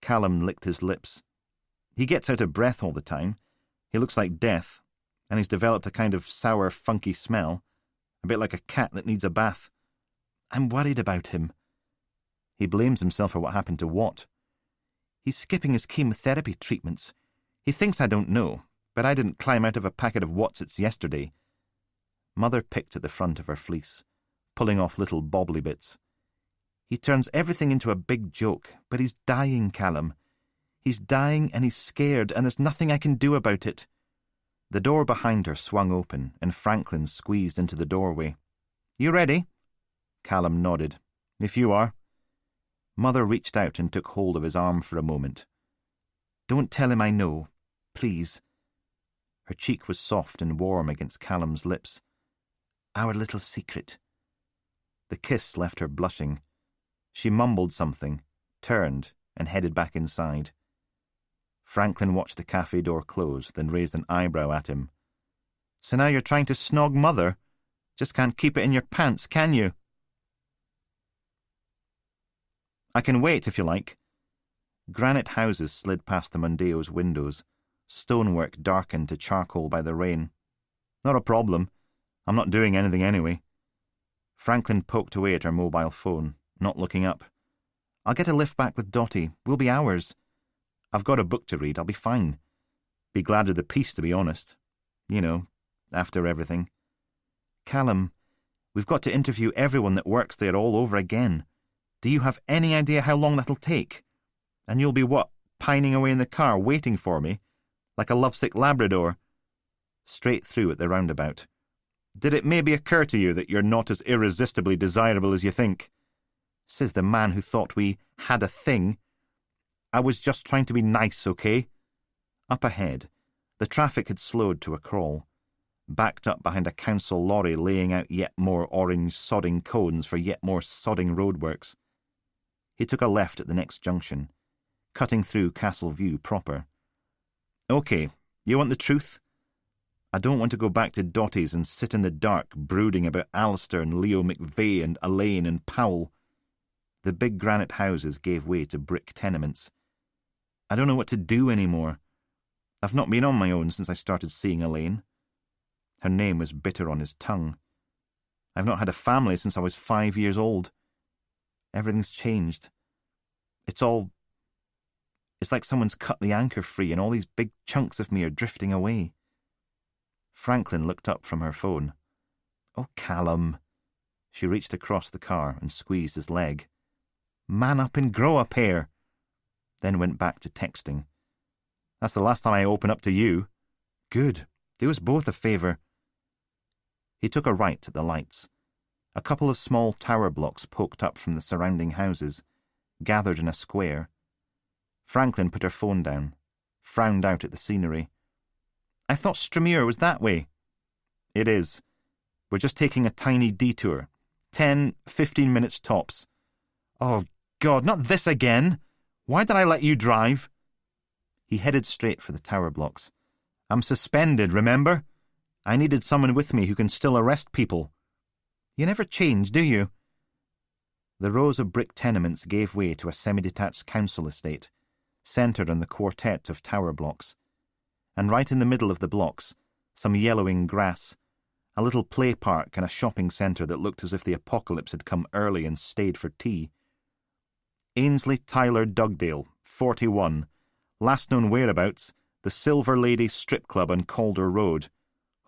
Callum licked his lips. He gets out of breath all the time. He looks like death, and he's developed a kind of sour, funky smell, a bit like a cat that needs a bath. I'm worried about him. He blames himself for what happened to Watt. He's skipping his chemotherapy treatments. He thinks I don't know, but I didn't climb out of a packet of Watsits yesterday. Mother picked at the front of her fleece, pulling off little bobbly bits. He turns everything into a big joke, but he's dying, Callum. He's dying and he's scared, and there's nothing I can do about it. The door behind her swung open, and Franklin squeezed into the doorway. You ready? Callum nodded. If you are. Mother reached out and took hold of his arm for a moment. Don't tell him I know, please. Her cheek was soft and warm against Callum's lips. Our little secret. The kiss left her blushing. She mumbled something, turned, and headed back inside. Franklin watched the cafe door close, then raised an eyebrow at him. So now you're trying to snog Mother? Just can't keep it in your pants, can you? I can wait, if you like. Granite houses slid past the Mondeo's windows, stonework darkened to charcoal by the rain. Not a problem. I'm not doing anything anyway. Franklin poked away at her mobile phone, not looking up. I'll get a lift back with Dotty. We'll be hours. I've got a book to read. I'll be fine. Be glad of the peace, to be honest. You know, after everything. Callum, we've got to interview everyone that works there all over again. Do you have any idea how long that'll take? And you'll be what, pining away in the car waiting for me? Like a lovesick Labrador? Straight through at the roundabout. Did it maybe occur to you that you're not as irresistibly desirable as you think? Says the man who thought we had a thing. I was just trying to be nice, okay? Up ahead, the traffic had slowed to a crawl. backed up behind a council lorry laying out yet more orange sodding cones for yet more sodding roadworks. He took a left at the next junction, cutting through Castle View proper. OK, you want the truth? I don't want to go back to Dottie's and sit in the dark brooding about Alistair and Leo McVeigh and Elaine and Powell. The big granite houses gave way to brick tenements. I don't know what to do anymore. I've not been on my own since I started seeing Elaine. Her name was bitter on his tongue. I've not had a family since I was 5 years old. Everything's changed. It's like someone's cut the anchor free and all these big chunks of me are drifting away. Franklin looked up from her phone. Oh, Callum. She reached across the car and squeezed his leg. Man up and grow a pair. Then went back to texting. That's the last time I open up to you. Good. Do us both a favour. He took a right at the lights. A couple of small tower blocks poked up from the surrounding houses, gathered in a square. Franklin put her phone down, frowned out at the scenery. I thought Stremere was that way. It is. We're just taking a tiny detour. 10, 15 minutes tops. Oh, God, not this again! Why did I let you drive? He headed straight for the tower blocks. I'm suspended, remember? I needed someone with me who can still arrest people. You never change, do you? The rows of brick tenements gave way to a semi-detached council estate, centred on the quartet of tower blocks. And right in the middle of the blocks, some yellowing grass, a little play park and a shopping centre that looked as if the apocalypse had come early and stayed for tea. Ainsley Tyler Dugdale, 41, last known whereabouts, the Silver Lady Strip Club on Calder Road.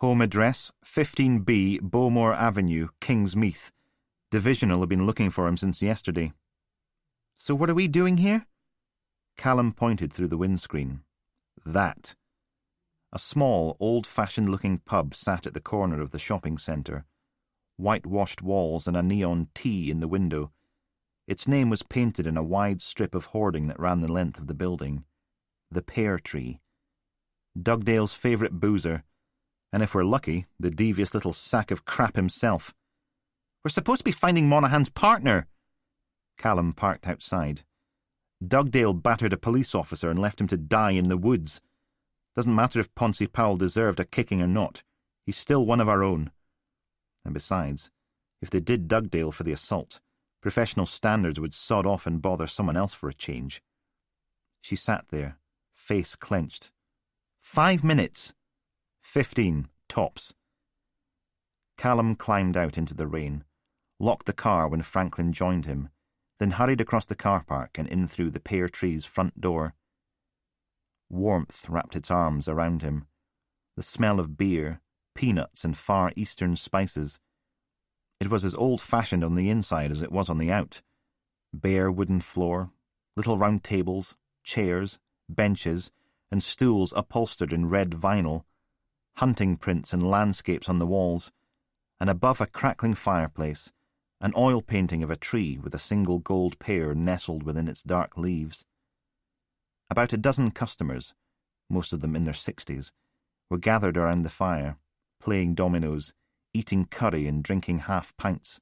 Home address, 15B Bowmore Avenue, Kingsmeath. Divisional have been looking for him since yesterday. So what are we doing here? Callum pointed through the windscreen. That. A small, old-fashioned-looking pub sat at the corner of the shopping centre. Whitewashed walls and a neon T in the window. Its name was painted in a wide strip of hoarding that ran the length of the building. The Pear Tree. Dugdale's favourite boozer, and if we're lucky, the devious little sack of crap himself. We're supposed to be finding Monaghan's partner. Callum parked outside. Dugdale battered a police officer and left him to die in the woods. Doesn't matter if Poncy Powell deserved a kicking or not. He's still one of our own. And besides, if they did Dugdale for the assault, professional standards would sod off and bother someone else for a change. She sat there, face clenched. 5 minutes. 15, tops. Callum climbed out into the rain, locked the car when Franklin joined him, then hurried across the car park and in through the Pear Tree's front door. Warmth wrapped its arms around him. The smell of beer, peanuts and Far Eastern spices. It was as old-fashioned on the inside as it was on the out. Bare wooden floor, little round tables, chairs, benches, and stools upholstered in red vinyl, hunting prints and landscapes on the walls, and above a crackling fireplace, an oil painting of a tree with a single gold pear nestled within its dark leaves. About a dozen customers, most of them in their 60s, were gathered around the fire, playing dominoes, eating curry and drinking half-pints.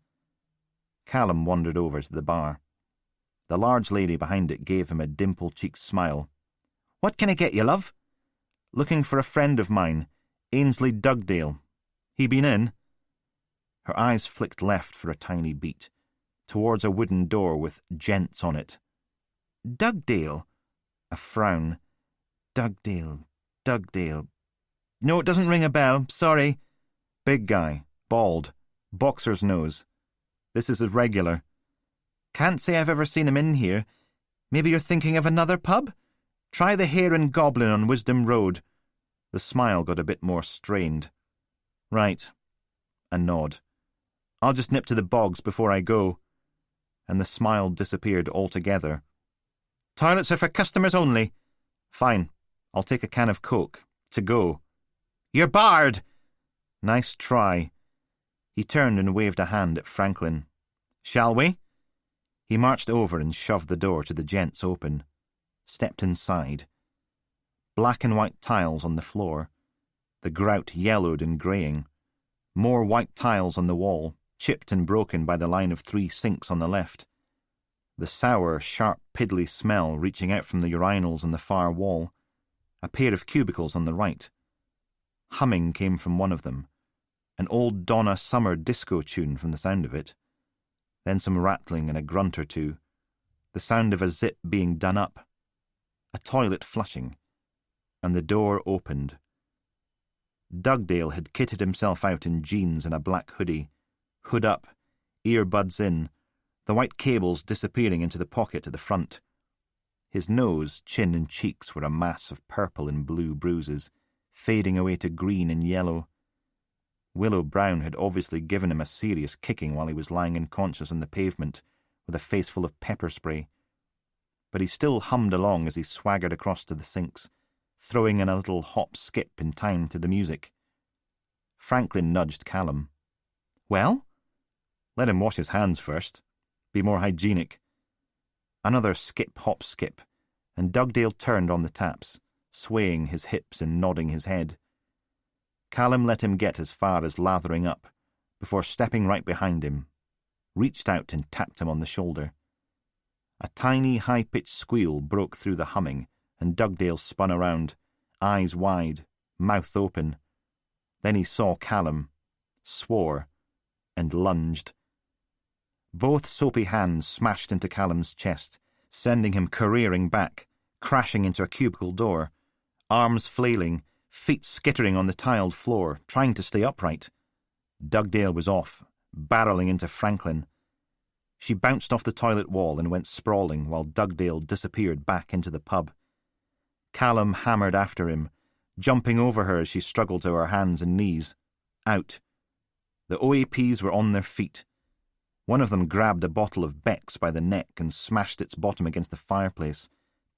Callum wandered over to the bar. The large lady behind it gave him a dimple-cheeked smile. "What can I get you, love?" "Looking for a friend of mine, Ainsley Dugdale. He been in?" Her eyes flicked left for a tiny beat, towards a wooden door with "Gents" on it. "Dugdale?" A frown. "Dugdale. No, it doesn't ring a bell, sorry." "Big guy, bald, boxer's nose. This is his regular." "Can't say I've ever seen him in here. Maybe you're thinking of another pub? Try the Hare and Goblin on Wisdom Road." The smile got a bit more strained. "Right." A nod. "I'll just nip to the bogs before I go." And the smile disappeared altogether. "Toilets are for customers only." "Fine. I'll take a can of Coke. To go." "You're barred!" "Nice try." He turned and waved a hand at Franklin. "Shall we?" He marched over and shoved the door to the Gents open. Stepped inside. Black and white tiles on the floor. The grout yellowed and greying. More white tiles on the wall, chipped and broken by the line of 3 sinks on the left. The sour, sharp, piddly smell reaching out from the urinals on the far wall. A pair of cubicles on the right. Humming came from one of them. An old Donna Summer disco tune from the sound of it. Then some rattling and a grunt or two. The sound of a zip being done up. A toilet flushing. And the door opened. Dugdale had kitted himself out in jeans and a black hoodie. Hood up, earbuds in, the white cables disappearing into the pocket at the front. His nose, chin and cheeks were a mass of purple and blue bruises, fading away to green and yellow. Willow Brown had obviously given him a serious kicking while he was lying unconscious on the pavement, with a face full of pepper spray. But he still hummed along as he swaggered across to the sinks, throwing in a little hop-skip in time to the music. Franklin nudged Callum. "Well?" "Let him wash his hands first. Be more hygienic." Another skip-hop-skip, and Dugdale turned on the taps, swaying his hips and nodding his head. Callum let him get as far as lathering up, before stepping right behind him, reached out and tapped him on the shoulder. A tiny, high-pitched squeal broke through the humming, and Dugdale spun around, eyes wide, mouth open. Then he saw Callum, swore, and lunged. Both soapy hands smashed into Callum's chest, sending him careering back, crashing into a cubicle door, arms flailing, feet skittering on the tiled floor, trying to stay upright. Dugdale was off, barreling into Franklin. She bounced off the toilet wall and went sprawling while Dugdale disappeared back into the pub. Callum hammered after him, jumping over her as she struggled to her hands and knees. Out. The OAPs were on their feet. One of them grabbed a bottle of Beck's by the neck and smashed its bottom against the fireplace,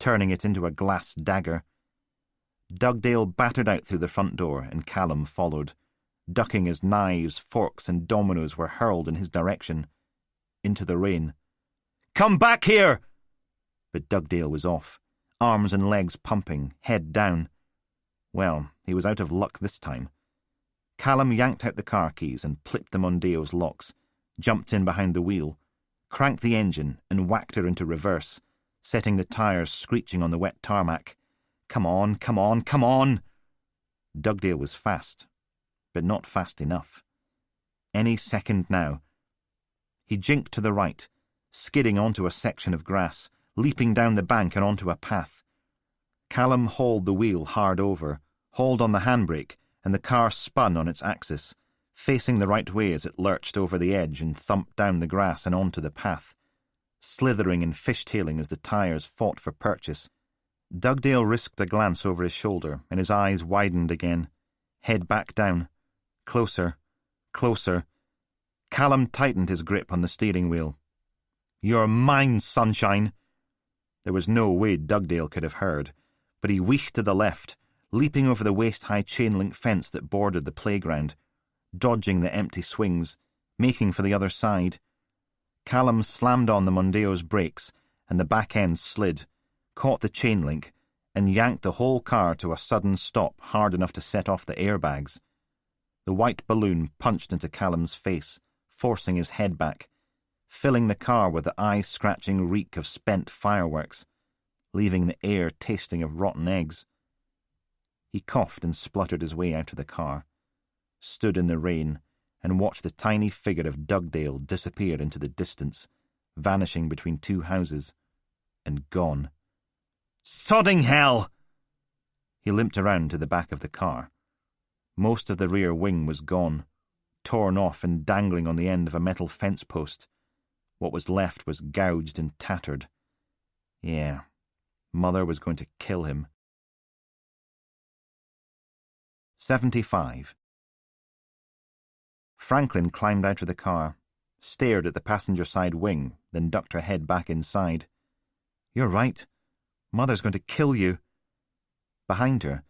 turning it into a glass dagger. Dugdale battered out through the front door, and Callum followed, ducking as knives, forks, and dominoes were hurled in his direction. Into the rain. "Come back here!" But Dugdale was off, arms and legs pumping, head down. Well, he was out of luck this time. Callum yanked out the car keys and plipped them on Deo's locks, jumped in behind the wheel, cranked the engine and whacked her into reverse, setting the tyres screeching on the wet tarmac. Come on, come on, come on! Dugdale was fast, but not fast enough. Any second now. He jinked to the right, skidding onto a section of grass, leaping down the bank and onto a path. Callum hauled the wheel hard over, hauled on the handbrake, and the car spun on its axis, facing the right way as it lurched over the edge and thumped down the grass and onto the path, slithering and fishtailing as the tyres fought for purchase. Dugdale risked a glance over his shoulder, and his eyes widened again, head back down. Closer, closer. Callum tightened his grip on the steering wheel. "You're mine, sunshine!" There was no way Dugdale could have heard, but he weaved to the left, leaping over the waist-high chain-link fence that bordered the playground, dodging the empty swings, making for the other side. Callum slammed on the Mondeo's brakes, and the back end slid, caught the chain-link, and yanked the whole car to a sudden stop hard enough to set off the airbags. The white balloon punched into Callum's face, forcing his head back, filling the car with the eye-scratching reek of spent fireworks, leaving the air tasting of rotten eggs. He coughed and spluttered his way out of the car, stood in the rain, and watched the tiny figure of Dugdale disappear into the distance, vanishing between 2 houses, and gone. "Sodding hell!" He limped around to the back of the car. Most of the rear wing was gone, torn off and dangling on the end of a metal fence post. What was left was gouged and tattered. Yeah, Mother was going to kill him. 75. Franklin climbed out of the car, stared at the passenger side wing, then ducked her head back inside. "You're right. Mother's going to kill you." Behind her,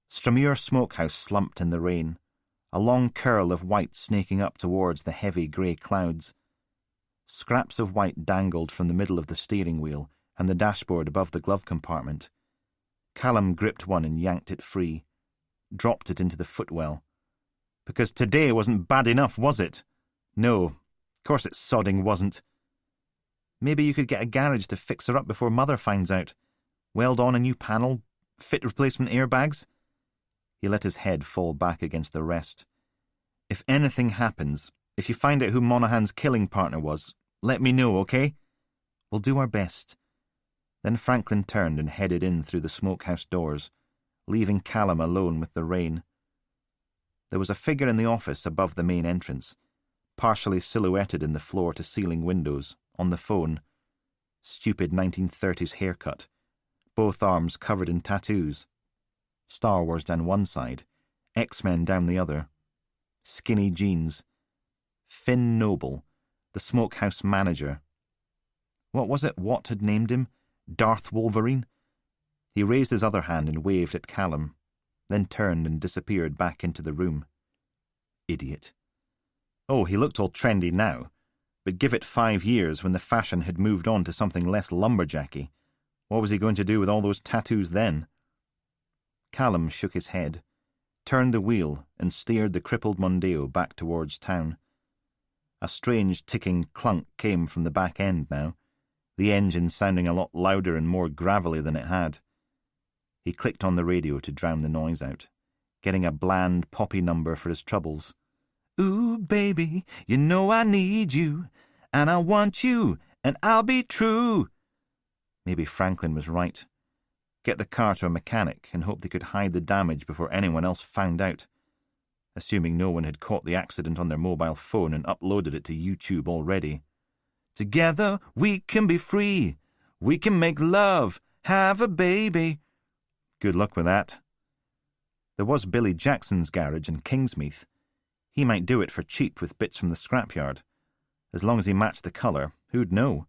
Stramure Smokehouse slumped in the rain, a long curl of white snaking up towards the heavy grey clouds. Scraps of white dangled from the middle of the steering wheel and the dashboard above the glove compartment. Callum gripped one and yanked it free. dropped it into the footwell. Because today wasn't bad enough, was it? No, of course it sodding wasn't. Maybe you could get a garage to fix her up before Mother finds out. Weld on a new panel, fit replacement airbags. He let his head fall back against the rest. If anything happens, if you find out who Monaghan's killing partner was, let me know, okay? We'll do our best. Then Franklin turned and headed in through the smokehouse doors, leaving Callum alone with the rain. There was a figure in the office above the main entrance, partially silhouetted in the floor-to-ceiling windows, on the phone. Stupid 1930s haircut, both arms covered in tattoos. Star Wars down one side, X-Men down the other. Skinny jeans. Finn Noble, the smokehouse manager. What was it Watt had named him? Darth Wolverine? He raised his other hand and waved at Callum, then turned and disappeared back into the room. Idiot. Oh, he looked all trendy now, but give it 5 years when the fashion had moved on to something less lumberjacky. What was he going to do with all those tattoos then? Callum shook his head, turned the wheel and steered the crippled Mondeo back towards town. A strange ticking clunk came from the back end now, the engine sounding a lot louder and more gravelly than it had. He clicked on the radio to drown the noise out, getting a bland poppy number for his troubles. Ooh, baby, you know I need you, and I want you, and I'll be true. Maybe Franklin was right. Get the car to a mechanic and hope they could hide the damage before anyone else found out, assuming no one had caught the accident on their mobile phone and uploaded it to YouTube already. Together we can be free. We can make love, have a baby. Good luck with that. There was Billy Jackson's garage in Kingsmeath. He might do it for cheap with bits from the scrapyard. As long as he matched the colour, who'd know?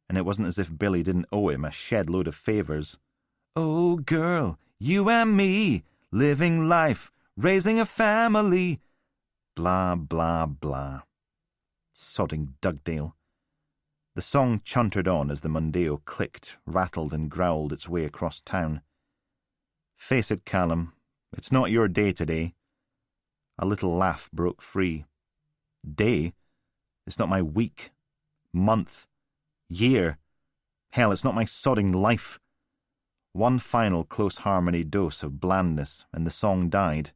And it wasn't as if Billy didn't owe him a shed load of favours. Oh, girl, you and me, living life, raising a family. Blah, blah, blah. Sodding Dugdale. The song chuntered on as the Mondeo clicked, rattled and growled its way across town. Face it, Callum, it's not your day today. A little laugh broke free. Day? It's not my week, month, year. Hell, it's not my sodding life. One final close harmony dose of blandness, and the song died.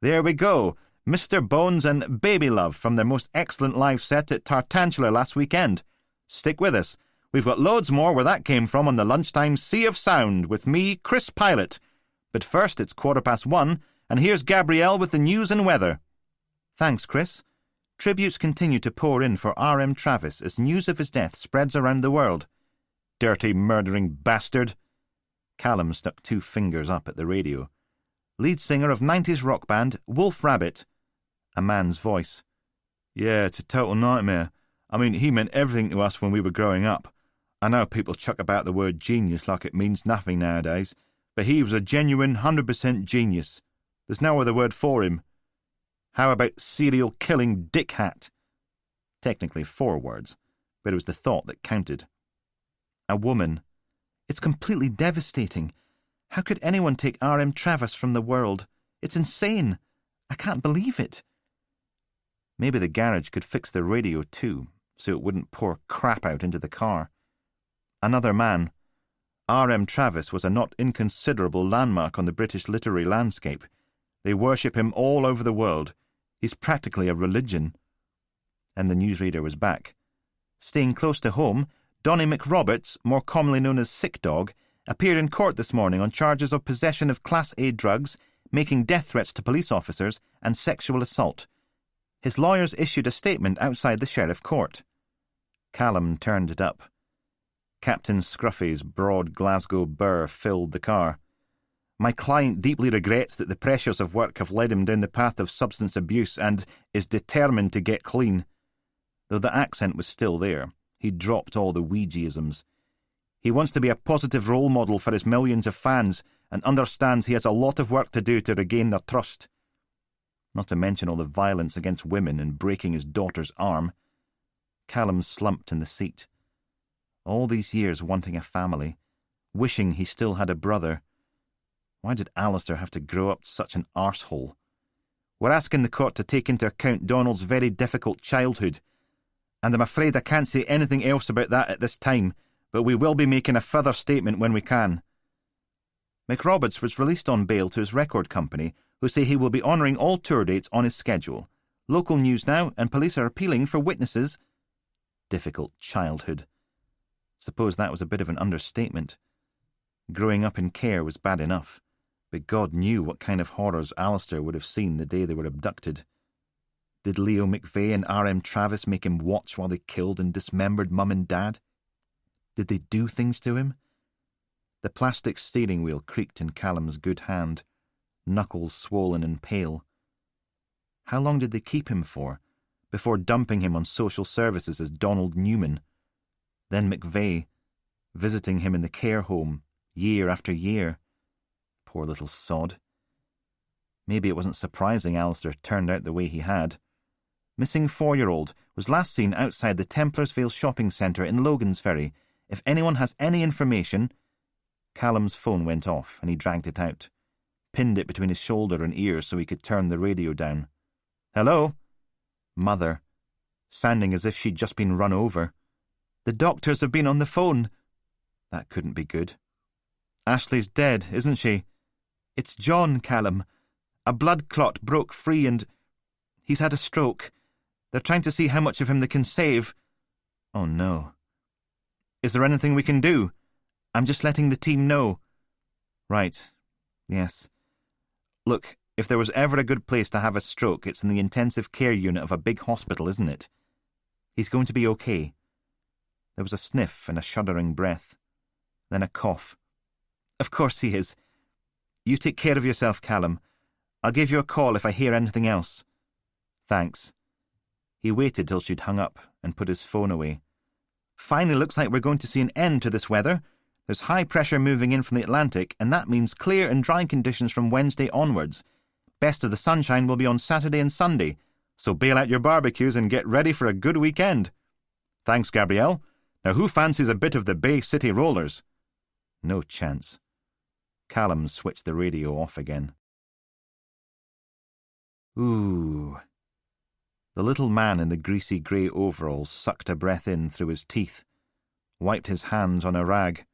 There we go, Mr. Bones and Baby Love from their most excellent live set at Tartantula last weekend. Stick with us. We've got loads more where that came from on the lunchtime Sea of Sound with me, Chris Pilot. But first it's 1:15, and here's Gabrielle with the news and weather. Thanks, Chris. Tributes continue to pour in for R.M. Travis as news of his death spreads around the world. Dirty, murdering bastard. Callum stuck 2 fingers up at the radio. Lead singer of 90s rock band Wolf Rabbit. A man's voice. Yeah, it's a total nightmare. I mean, he meant everything to us when we were growing up. I know people chuck about the word genius like it means nothing nowadays, but he was a genuine 100% genius. There's no other word for him. How about serial-killing dickhat? Technically 4 words, but it was the thought that counted. A woman. It's completely devastating. How could anyone take R.M. Travis from the world? It's insane. I can't believe it. Maybe the garage could fix the radio too, so it wouldn't pour crap out into the car. Another man. R.M. Travis was a not inconsiderable landmark on the British literary landscape. They worship him all over the world. He's practically a religion. And the newsreader was back. Staying close to home, Donnie McRoberts, more commonly known as Sick Dog, appeared in court this morning on charges of possession of Class A drugs, making death threats to police officers, and sexual assault. His lawyers issued a statement outside the Sheriff Court. Callum turned it up. Captain Scruffy's broad Glasgow burr filled the car. My client deeply regrets that the pressures of work have led him down the path of substance abuse and is determined to get clean. Though the accent was still there, he dropped all the Ouija-isms. He wants to be a positive role model for his millions of fans and understands he has a lot of work to do to regain their trust. Not to mention all the violence against women and breaking his daughter's arm. Callum slumped in the seat. All these years wanting a family, wishing he still had a brother. Why did Alistair have to grow up such an arsehole? We're asking the court to take into account Donald's very difficult childhood, and I'm afraid I can't say anything else about that at this time, but we will be making a further statement when we can. McRoberts was released on bail to his record company, who say he will be honouring all tour dates on his schedule. Local news now, and police are appealing for witnesses. Difficult childhood. Suppose that was a bit of an understatement. Growing up in care was bad enough, but God knew what kind of horrors Alistair would have seen the day they were abducted. Did Leo McVeigh and R.M. Travis make him watch while they killed and dismembered Mum and Dad? Did they do things to him? The plastic steering wheel creaked in Callum's good hand, knuckles swollen and pale. How long did they keep him for, before dumping him on social services as Donald Newman? Then McVeigh, visiting him in the care home, year after year. Poor little sod. Maybe it wasn't surprising Alistair turned out the way he had. Missing 4-year-old was last seen outside the Templersville shopping centre in Logansferry. If anyone has any information... Callum's phone went off and he dragged it out, pinned it between his shoulder and ear so he could turn the radio down. Hello? Mother, sounding as if she'd just been run over. The doctors have been on the phone. That couldn't be good. Ashley's dead, isn't she? It's John, Callum. A blood clot broke free and... he's had a stroke. They're trying to see how much of him they can save. Oh no. Is there anything we can do? I'm just letting the team know. Right. Yes. Look, if there was ever a good place to have a stroke, it's in the intensive care unit of a big hospital, isn't it? He's going to be okay. There was a sniff and a shuddering breath. Then a cough. Of course he is. You take care of yourself, Callum. I'll give you a call if I hear anything else. Thanks. He waited till she'd hung up and put his phone away. Finally looks like we're going to see an end to this weather. There's high pressure moving in from the Atlantic, and that means clear and dry conditions from Wednesday onwards. Best of the sunshine will be on Saturday and Sunday, so bail out your barbecues and get ready for a good weekend. Thanks, Gabrielle. Now who fancies a bit of the Bay City Rollers? No chance. Callum switched the radio off again. Ooh. The little man in the greasy grey overalls sucked a breath in through his teeth, wiped his hands on a rag.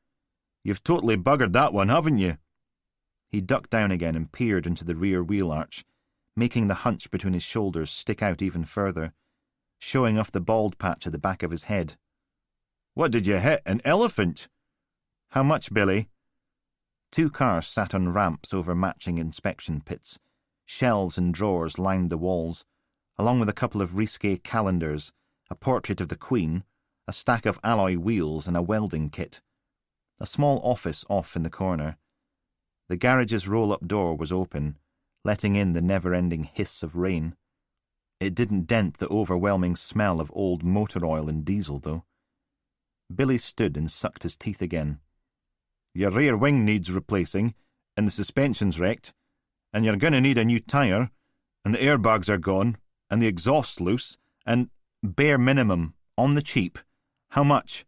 You've totally buggered that one, haven't you? He ducked down again and peered into the rear wheel arch, making the hunch between his shoulders stick out even further, showing off the bald patch at the back of his head. What did you hit, an elephant? How much, Billy? 2 cars sat on ramps over matching inspection pits. Shelves and drawers lined the walls, along with a couple of risque calendars, a portrait of the Queen, a stack of alloy wheels and a welding kit. A small office off in the corner. The garage's roll-up door was open, letting in the never-ending hiss of rain. It didn't dent the overwhelming smell of old motor oil and diesel, though. Billy stood and sucked his teeth again. Your rear wing needs replacing, and the suspension's wrecked, and you're going to need a new tyre, and the airbags are gone, and the exhaust's loose, and bare minimum, on the cheap. How much?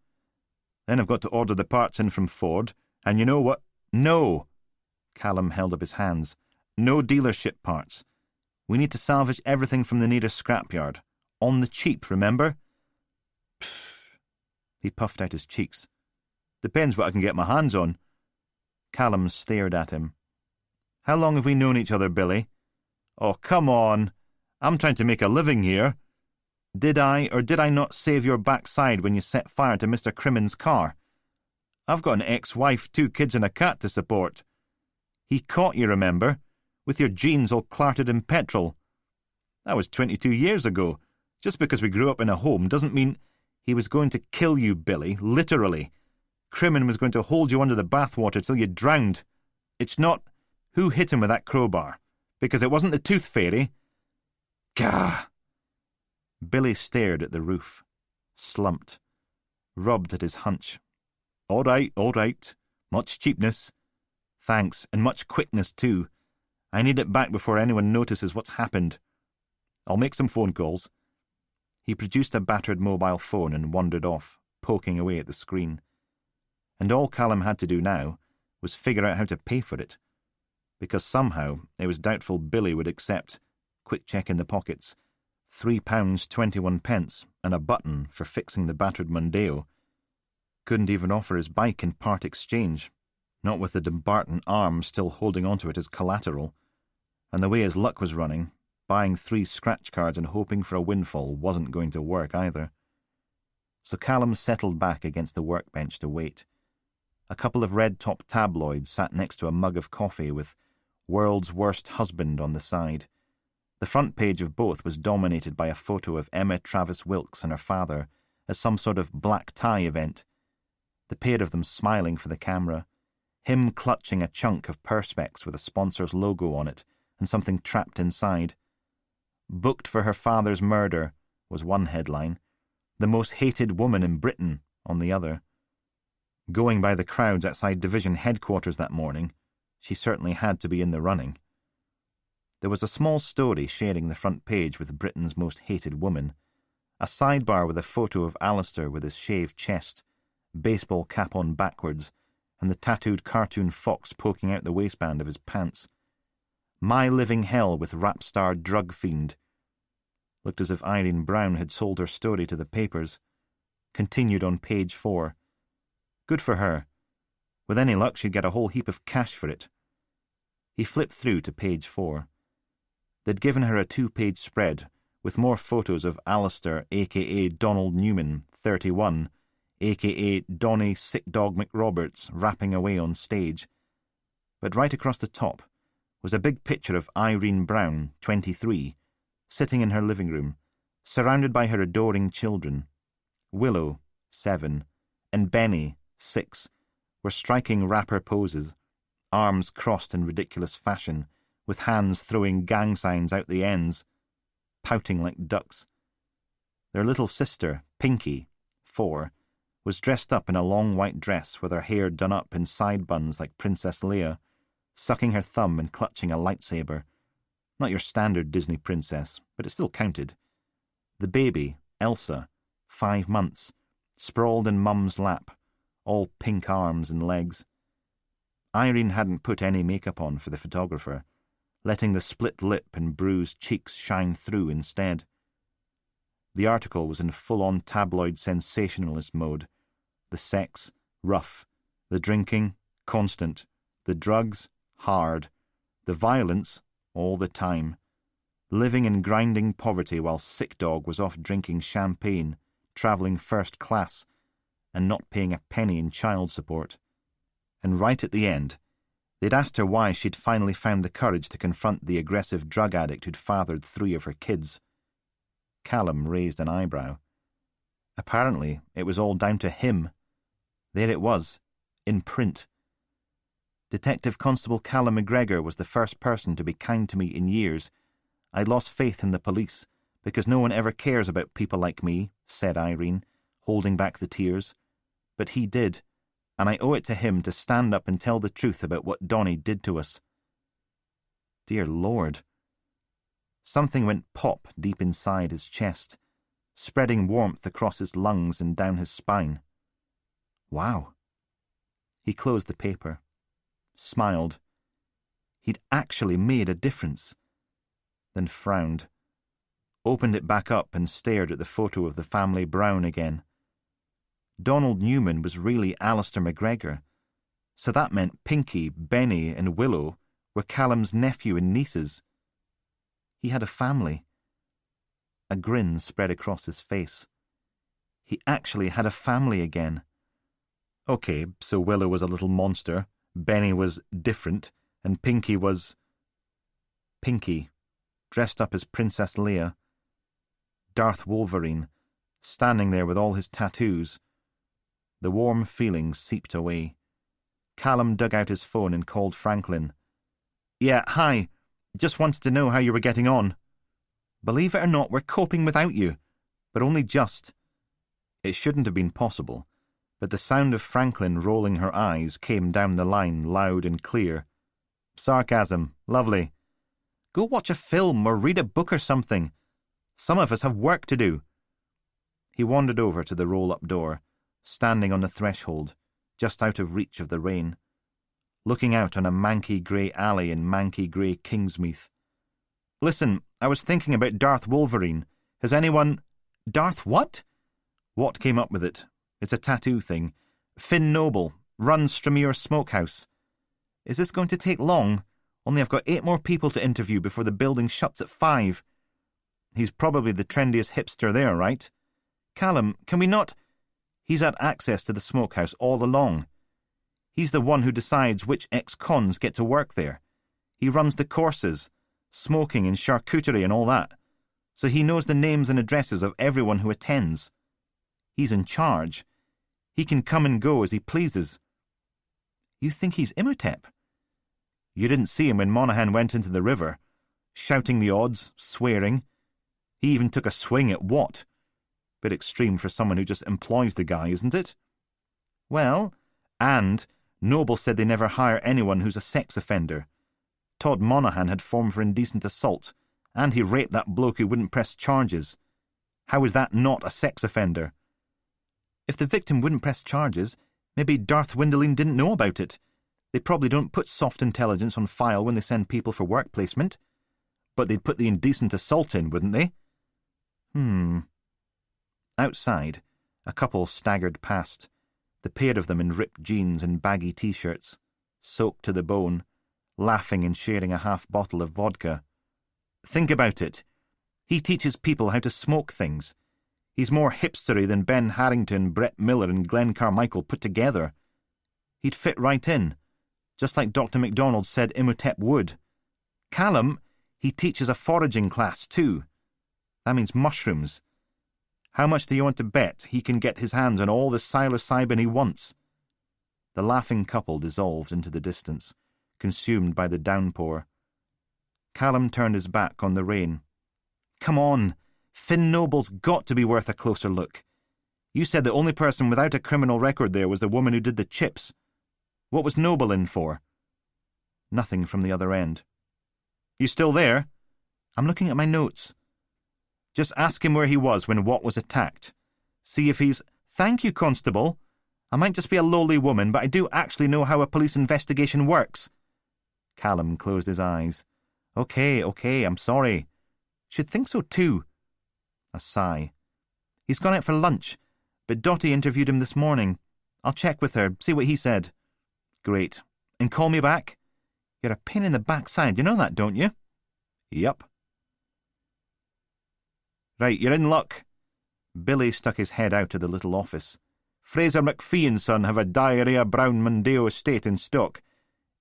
Then I've got to order the parts in from Ford, and you know what? No! Callum held up his hands. No dealership parts. We need to salvage everything from the nearest scrapyard. On the cheap, remember? Pfft. He puffed out his cheeks. Depends what I can get my hands on. Callum stared at him. How long have we known each other, Billy? Oh, come on. I'm trying to make a living here. Did I or did I not save your backside when you set fire to Mr. Crimmon's car? I've got an ex-wife, 2 kids and a cat to support. He caught you, remember, with your jeans all clarted in petrol. That was 22 years ago. Just because we grew up in a home doesn't mean... He was going to kill you, Billy, literally. Crimmon was going to hold you under the bathwater till you drowned. It's not... Who hit him with that crowbar? Because it wasn't the tooth fairy. Gah! Billy stared at the roof, slumped, rubbed at his hunch. All right. Much cheapness. Thanks, and much quickness too. I need it back before anyone notices what's happened. I'll make some phone calls. He produced a battered mobile phone and wandered off, poking away at the screen. And all Callum had to do now was figure out how to pay for it. because somehow it was doubtful Billy would accept, quick check in the pockets, £3.21 and a button for fixing the battered Mondeo. Couldn't even offer his bike in part exchange, not with the Dumbarton arm still holding onto it as collateral. And the way his luck was running, buying 3 scratch cards and hoping for a windfall wasn't going to work either. So Callum settled back against the workbench to wait. A couple of red-top tabloids sat next to a mug of coffee with "World's Worst Husband" on the side. The front page of both was dominated by a photo of Emma Travis Wilkes and her father as some sort of black tie event. The pair of them smiling for the camera, him clutching a chunk of perspex with a sponsor's logo on it and something trapped inside. "Booked for her father's murder" was one headline, "The most hated woman in Britain" on the other. Going by the crowds outside division headquarters that morning, she certainly had to be in the running. There was a small story sharing the front page with Britain's most hated woman, a sidebar with a photo of Alistair with his shaved chest, baseball cap on backwards, and the tattooed cartoon fox poking out the waistband of his pants. "My living hell with rap star drug fiend." Looked as if Irene Brown had sold her story to the papers. Continued on page 4. Good for her. With any luck she'd get a whole heap of cash for it. He flipped through to page 4. They'd given her a 2-page spread with more photos of Alistair, a.k.a. Donald Newman, 31, a.k.a. Donny Sick Dog McRoberts, rapping away on stage. But right across the top was a big picture of Irene Brown, 23, sitting in her living room, surrounded by her adoring children. Willow, 7, and Benny, 6, were striking rapper poses, arms crossed in ridiculous fashion, with hands throwing gang signs out the ends, pouting like ducks. Their little sister, Pinky, 4, was dressed up in a long white dress with her hair done up in side buns like Princess Leia, sucking her thumb and clutching a lightsaber. Not your standard Disney princess, but it still counted. The baby, Elsa, 5 months, sprawled in Mum's lap, all pink arms and legs. Irene hadn't put any makeup on for the photographer, letting the split lip and bruised cheeks shine through instead. The article was in full-on tabloid sensationalist mode. The sex, rough. The drinking, constant. The drugs, hard. The violence, all the time. Living in grinding poverty while Sick Dog was off drinking champagne, travelling first class, and not paying a penny in child support. And right at the end, they'd asked her why she'd finally found the courage to confront the aggressive drug addict who'd fathered 3 of her kids. Callum raised an eyebrow. Apparently, it was all down to him. There it was, in print. Detective Constable Callum McGregor was the first person to be kind to me in years. I'd lost faith in the police, because no one ever cares about people like me, said Irene, holding back the tears. But he did, and I owe it to him to stand up and tell the truth about what Donny did to us. Dear Lord. Something went pop deep inside his chest, spreading warmth across his lungs and down his spine. Wow. He closed the paper, smiled. He'd actually made a difference. Then frowned, opened it back up and stared at the photo of the family Brown again. Donald Newman was really Alistair McGregor, so that meant Pinky, Benny and Willow were Callum's nephew and nieces. He had a family. A grin spread across his face. He actually had a family again. Okay, so Willow was a little monster, Benny was different, and Pinky was... Pinky, dressed up as Princess Leia. Darth Wolverine, standing there with all his tattoos. The warm feelings seeped away. Callum dug out his phone and called Franklin. Yeah, hi. Just wanted to know how you were getting on. Believe it or not, we're coping without you, but only just. It shouldn't have been possible, but the sound of Franklin rolling her eyes came down the line loud and clear. Sarcasm, lovely. Go watch a film or read a book or something. Some of us have work to do. He wandered over to the roll-up door, standing on the threshold, just out of reach of the rain. looking out on a manky grey alley in manky grey Kingsmeath. "Listen, I was thinking about Darth Wolverine. Has anyone—" "Darth what?" Watt came up with it. It's a tattoo thing. "Finn Noble, runs Stremere Smokehouse." "Is this going to take long? Only I've got 8 more people to interview before the building shuts at 5. "He's probably the trendiest hipster there, right?" "Callum, can we not—" "He's had access to the smokehouse all along. He's the one who decides which ex-cons get to work there. He runs the courses, smoking and charcuterie and all that. So he knows the names and addresses of everyone who attends. He's in charge. He can come and go as he pleases." "You think he's Imhotep?" "You didn't see him when Monaghan went into the river, shouting the odds, swearing. He even took a swing at Watt. Bit extreme for someone who just employs the guy, isn't it?" "Well, and Noble said they never hire anyone who's a sex offender. Todd Monaghan had formed for indecent assault, and he raped that bloke who wouldn't press charges. How is that not a sex offender?" "If the victim wouldn't press charges, maybe Darth Windeline didn't know about it. They probably don't put soft intelligence on file when they send people for work placement. But they'd put the indecent assault in, wouldn't they?" Outside, a couple staggered past, the pair of them in ripped jeans and baggy T-shirts, soaked to the bone, laughing and sharing a half bottle of vodka. "Think about it. He teaches people how to smoke things. He's more hipstery than Ben Harrington, Brett Miller and Glenn Carmichael put together. He'd fit right in, just like Dr. MacDonald said Imhotep would. Callum, he teaches a foraging class too. That means mushrooms. How much do you want to bet he can get his hands on all the psilocybin he wants?" The laughing couple dissolved into the distance, consumed by the downpour. Callum turned his back on the rain. "Come on, Finn Noble's got to be worth a closer look. You said the only person without a criminal record there was the woman who did the chips. What was Noble in for?" Nothing from the other end. "You still there?" "I'm looking at my notes." "Just ask him where he was when Watt was attacked. See if he's—" "Thank you, Constable. I might just be a lowly woman, but I do actually know how a police investigation works." Callum closed his eyes. Okay, I'm sorry. Should think so too." A sigh. "He's gone out for lunch, but Dottie interviewed him this morning. I'll check with her, see what he said." "Great. And call me back? You're a pain in the backside, you know that, don't you?" "Yup." "Right, you're in luck." Billy stuck his head out of the little office. "Fraser McPhee and Son have a Diarrhea Brown Mondeo estate in stock.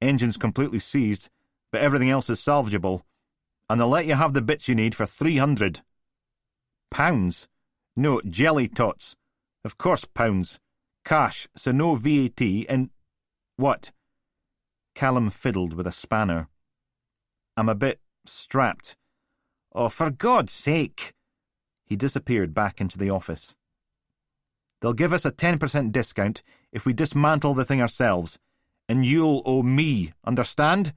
Engine's completely seized, but everything else is salvageable. And they'll let you have the bits you need for £300. Pounds? No, jelly tots. Of course pounds. Cash, so no VAT and—" "What?" Callum fiddled with a spanner. "I'm a bit strapped." "Oh, for God's sake!" He disappeared back into the office. "They'll give us a 10% discount if we dismantle the thing ourselves, and you'll owe me, understand?"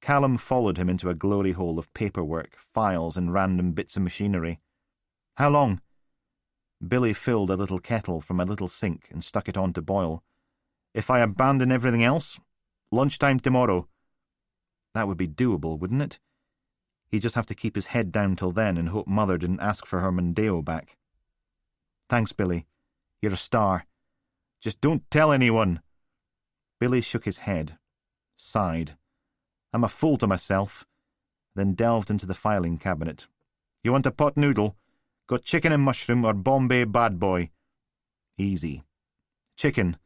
Callum followed him into a glory hole of paperwork, files and random bits of machinery. "How long?" Billy filled a little kettle from a little sink and stuck it on to boil. "If I abandon everything else, lunchtime tomorrow." That would be doable, wouldn't it? He'd just have to keep his head down till then and hope Mother didn't ask for her Mondeo back. "Thanks, Billy. You're a star. Just don't tell anyone." Billy shook his head, sighed. "I'm a fool to myself," then delved into the filing cabinet. "You want a pot noodle? Got chicken and mushroom or Bombay bad boy?" "Easy. Chicken.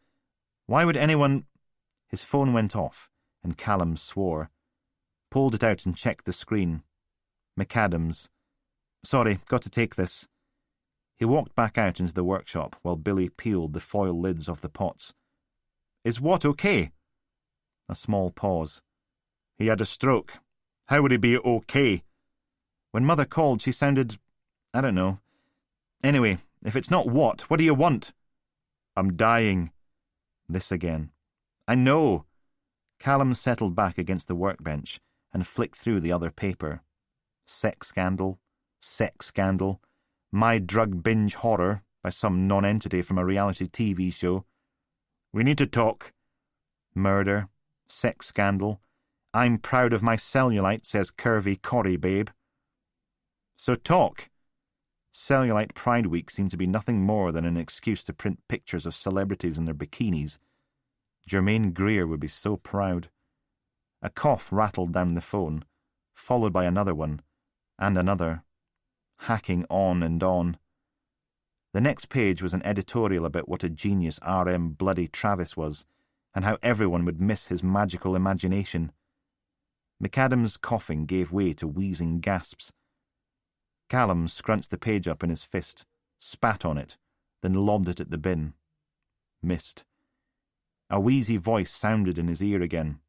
Why would anyone—" His phone went off, and Callum swore. Pulled it out and checked the screen. McAdams. "Sorry, got to take this." He walked back out into the workshop while Billy peeled the foil lids off the pots. "Is Watt okay?" A small pause. "He had a stroke. How would he be okay?" "When Mother called, she sounded— I don't know. Anyway, if it's not Watt, what do you want?" "I'm dying." This again. "I know." Callum settled back against the workbench and flicked through the other paper. Sex scandal. My drug binge horror by some non-entity from a reality TV show. "We need to talk." "Murder. Sex scandal. I'm proud of my cellulite, says curvy Corrie babe. So talk. Cellulite Pride Week seemed to be nothing more than an excuse to print pictures of celebrities in their bikinis. Germaine Greer would be so proud. A cough rattled down the phone, followed by another one, and another, hacking on and on. The next page was an editorial about what a genius R.M. Bloody Travis was, and how everyone would miss his magical imagination. McAdam's coughing gave way to wheezing gasps. Callum scrunched the page up in his fist, spat on it, then lobbed it at the bin. Missed. A wheezy voice sounded in his ear again.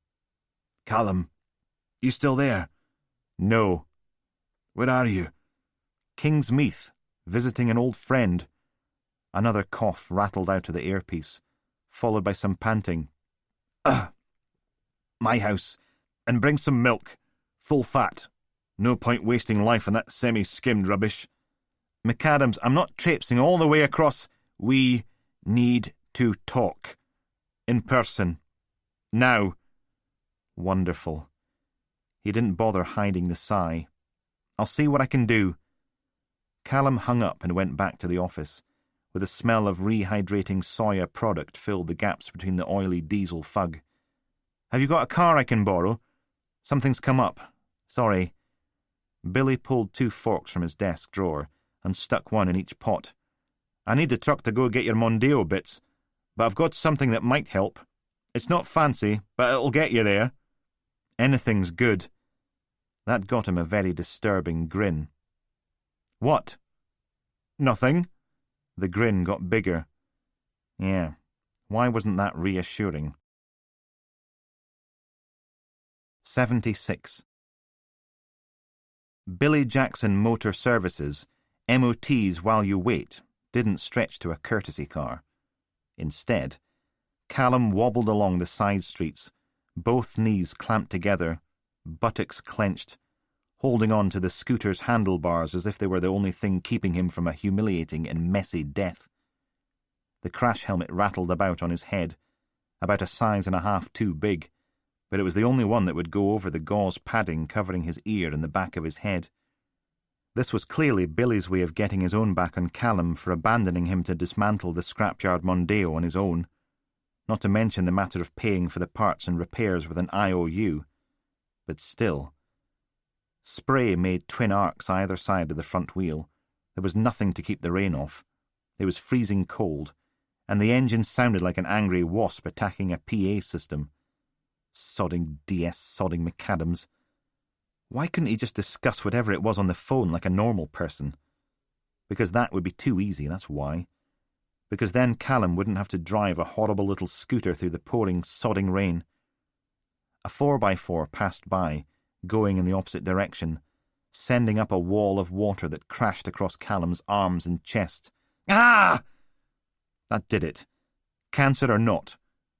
"Callum, you still there?" "No." "Where are you?" "Kingsmeath, visiting an old friend." Another cough rattled out of the earpiece, followed by some panting. "My house, and bring some milk, full fat. No point wasting life on that semi-skimmed rubbish." "McAdams, I'm not traipsing all the way across." "We need to talk. In person. Now." Wonderful. He didn't bother hiding the sigh. "I'll see what I can do." Callum hung up and went back to the office, where the smell of rehydrating soya product filled the gaps between the oily diesel fug. "Have you got a car I can borrow? Something's come up. Sorry." Billy pulled 2 forks from his desk drawer and stuck one in each pot. "I need the truck to go get your Mondeo bits, but I've got something that might help. It's not fancy, but it'll get you there." "Anything's good." That got him a very disturbing grin. "What?" "Nothing." The grin got bigger. Yeah, why wasn't that reassuring? 76. Billy Jackson Motor Services, MOTs while you wait, didn't stretch to a courtesy car. Instead, Callum wobbled along the side streets, both knees clamped together, buttocks clenched, holding on to the scooter's handlebars as if they were the only thing keeping him from a humiliating and messy death. The crash helmet rattled about on his head, about a size and a half too big, but it was the only one that would go over the gauze padding covering his ear and the back of his head. This was clearly Billy's way of getting his own back on Callum for abandoning him to dismantle the scrapyard Mondeo on his own, not to mention the matter of paying for the parts and repairs with an IOU. But still. Spray made twin arcs either side of the front wheel. There was nothing to keep the rain off. It was freezing cold, and the engine sounded like an angry wasp attacking a PA system. Sodding DS, sodding McAdams. Why couldn't he just discuss whatever it was on the phone like a normal person? Because that would be too easy, that's why. Because then Callum wouldn't have to drive a horrible little scooter through the pouring, sodding rain. A 4x4 passed by, going in the opposite direction, sending up a wall of water that crashed across Callum's arms and chest. Ah! That did it. Cancer or not,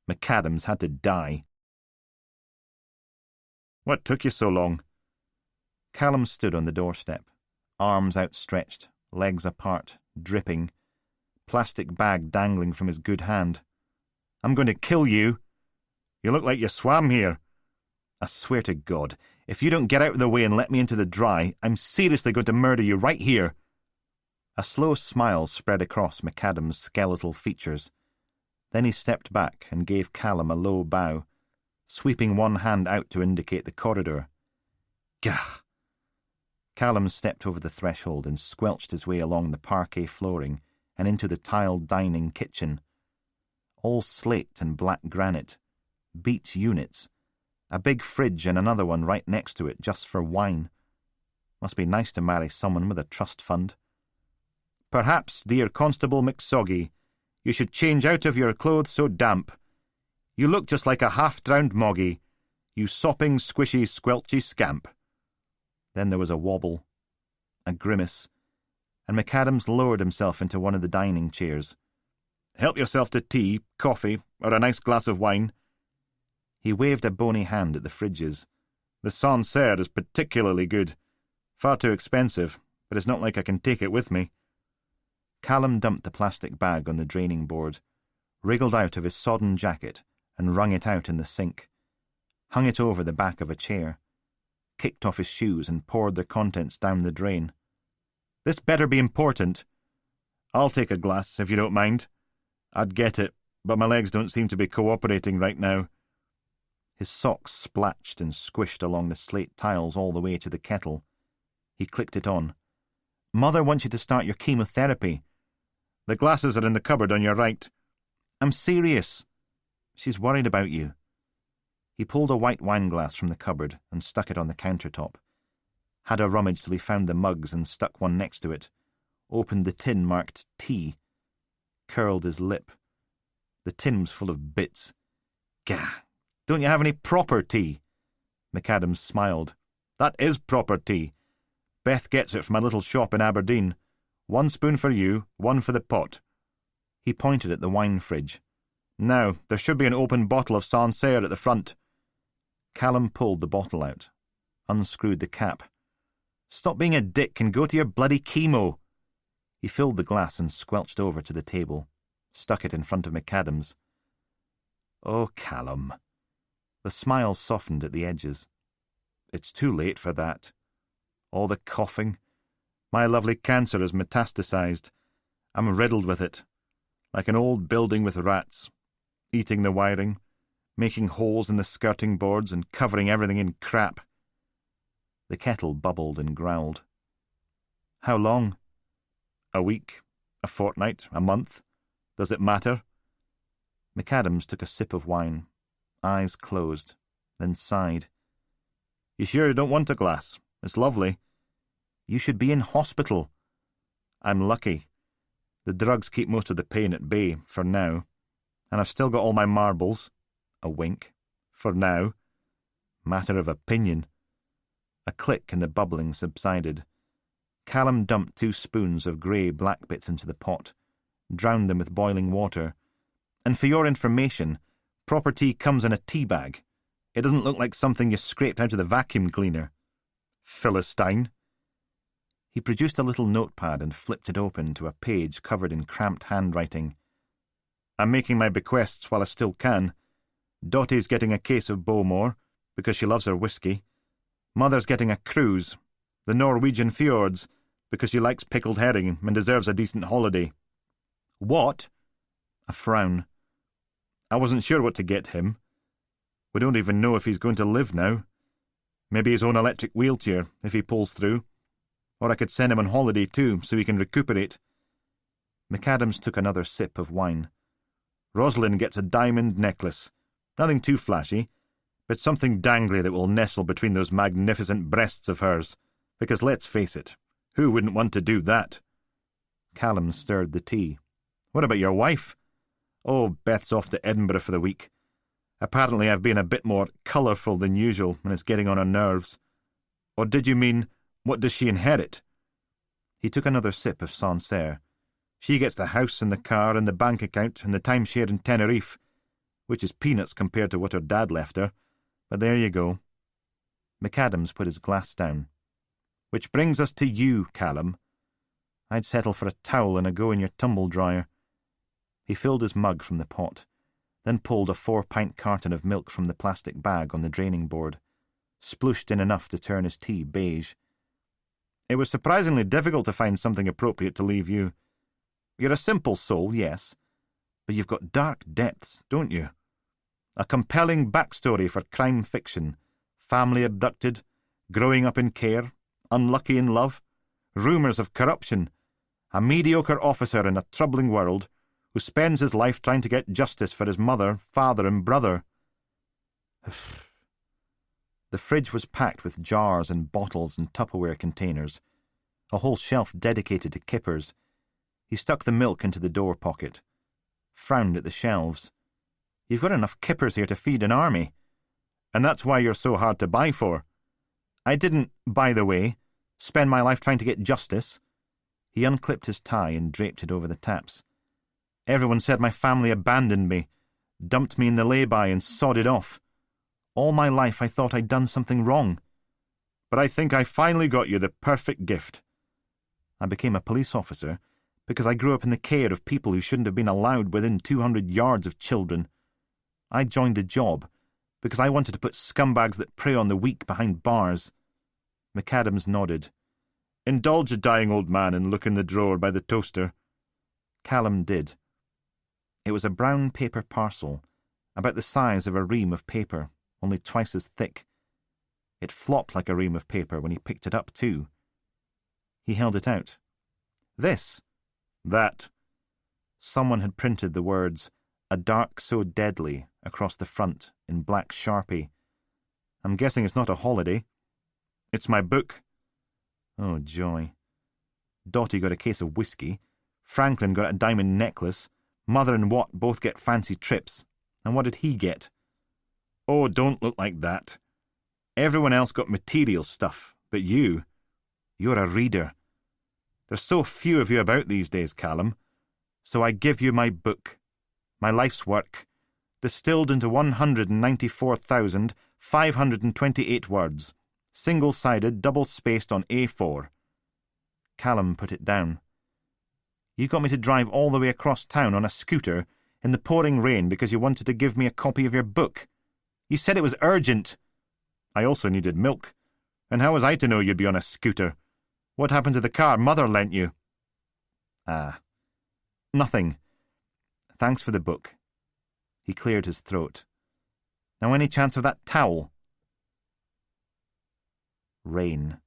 McAdams had to die. What took you so long? Callum stood on the doorstep, arms outstretched, legs apart, dripping, plastic bag dangling from his good hand. I'm going to kill you. You look like you swam here. I swear to God, if you don't get out of the way and let me into the dry, I'm seriously going to murder you right here. A slow smile spread across McAdam's skeletal features. Then he stepped back and gave Callum a low bow, sweeping one hand out to indicate the corridor. Gah! Callum stepped over the threshold and squelched his way along the parquet flooring and into the tiled dining kitchen. All slate and black granite, beech units, a big fridge and another one right next to it just for wine. Must be nice to marry someone with a trust fund. Perhaps, dear Constable McSoggy, you should change out of your clothes so damp. You look just like a half-drowned moggy, you sopping, squishy, squelchy scamp. Then there was a wobble, a grimace, and McAdams lowered himself into one of the dining chairs. Help yourself to tea, coffee, or a nice glass of wine. He waved a bony hand at the fridges. The Sancerre is particularly good. Far too expensive, but it's not like I can take it with me. Callum dumped the plastic bag on the draining board, wriggled out of his sodden jacket, and wrung it out in the sink. hung it over the back of a chair, kicked off his shoes and poured their contents down the drain. "This better be important." "I'll take a glass, if you don't mind. I'd get it, but my legs don't seem to be cooperating right now." His socks splatched and squished along the slate tiles all the way to the kettle. He clicked it on. "Mother wants you to start your chemotherapy." "The glasses are in the cupboard on your right." "I'm serious." "She's worried about you." He pulled a white wine glass from the cupboard and stuck it on the countertop. Had a rummage till he found the mugs and stuck one next to it. Opened the tin marked tea. Curled his lip. The tin was full of bits. "Gah! Don't you have any proper tea?" McAdams smiled. "That is proper tea. Beth gets it from a little shop in Aberdeen. 1 spoon for you, 1 for the pot." He pointed at the wine fridge. "Now, there should be an open bottle of Sancerre at the front." Callum pulled the bottle out, unscrewed the cap. "Stop being a dick and go to your bloody chemo." He filled the glass and squelched over to the table, stuck it in front of McAdams. "Oh, Callum." The smile softened at the edges. "It's too late for that. All the coughing. My lovely cancer has metastasized. I'm riddled with it, like an old building with rats, eating the wiring, making holes in the skirting boards and covering everything in crap." The kettle bubbled and growled. "How long?" "A week, a fortnight, a month. Does it matter?" McAdams took a sip of wine, eyes closed, then sighed. "You sure you don't want a glass? It's lovely." "You should be in hospital." "I'm lucky. The drugs keep most of the pain at bay, for now. And I've still got all my marbles." A wink. "For now." "Matter of opinion." A click and the bubbling subsided. Callum dumped 2 spoons of grey-black bits into the pot, drowned them with boiling water. "And for your information, proper tea comes in a tea bag. It doesn't look like something you scraped out of the vacuum cleaner." "Philistine." He produced a little notepad and flipped it open to a page covered in cramped handwriting. "I'm making my bequests while I still can. Dottie's getting a case of Bowmore, because she loves her whiskey. Mother's getting a cruise, the Norwegian fjords, because she likes pickled herring and deserves a decent holiday." "What?" A frown. "I wasn't sure what to get him. We don't even know if he's going to live now. Maybe his own electric wheelchair, if he pulls through. Or I could send him on holiday too, so he can recuperate." McAdams took another sip of wine. "Rosalind gets a diamond necklace. Nothing too flashy, but something dangly that will nestle between those magnificent breasts of hers, because let's face it, who wouldn't want to do that?" Callum stirred the tea. "What about your wife?" "Oh, Beth's off to Edinburgh for the week. Apparently I've been a bit more colourful than usual, and it's getting on her nerves." "Or did you mean, what does she inherit?" He took another sip of Sancerre. "She gets the house and the car and the bank account and the timeshare in Tenerife, which is peanuts compared to what her dad left her. But there you go." McAdams put his glass down. "Which brings us to you, Callum. I'd settle for a towel and a go in your tumble dryer." He filled his mug from the pot, then pulled a 4-pint carton of milk from the plastic bag on the draining board, splooshed in enough to turn his tea beige. "It was surprisingly difficult to find something appropriate to leave you. You're a simple soul, yes, but you've got dark depths, don't you? A compelling backstory for crime fiction, family abducted, growing up in care, unlucky in love, rumours of corruption, a mediocre officer in a troubling world who spends his life trying to get justice for his mother, father and brother." The fridge was packed with jars and bottles and Tupperware containers, a whole shelf dedicated to kippers. He stuck the milk into the door pocket, frowned at the shelves. "You've got enough kippers here to feed an army. And that's why you're so hard to buy for. I didn't, by the way, spend my life trying to get justice." He unclipped his tie and draped it over the taps. "Everyone said my family abandoned me, dumped me in the lay-by and sodded off. All my life I thought I'd done something wrong. But I think I finally got you the perfect gift. I became a police officer because I grew up in the care of people who shouldn't have been allowed within 200 yards of children. I joined the job because I wanted to put scumbags that prey on the weak behind bars. McAdams nodded. Indulge a dying old man and look in the drawer by the toaster. Callum did. It was a brown paper parcel, about the size of a ream of paper, only twice as thick. It flopped like a ream of paper when he picked it up, too. He held it out. This. That. Someone had printed the words, "A dark so deadly," across the front in black Sharpie. I'm guessing it's not a holiday. It's my book. Oh, joy. Dotty got a case of whiskey. Franklin got a diamond necklace. Mother and Watt both get fancy trips. And what did he get? Oh, don't look like that. Everyone else got material stuff, but you're a reader. There's so few of you about these days, Callum. So I give you my book, my life's work, distilled into 194,528 words, single-sided, double-spaced on A4. Callum put it down. You got me to drive all the way across town on a scooter in the pouring rain because you wanted to give me a copy of your book. You said it was urgent. I also needed milk. And how was I to know you'd be on a scooter? What happened to the car Mother lent you? Nothing. Thanks for the book. He cleared his throat. Now any chance of that towel? Rain.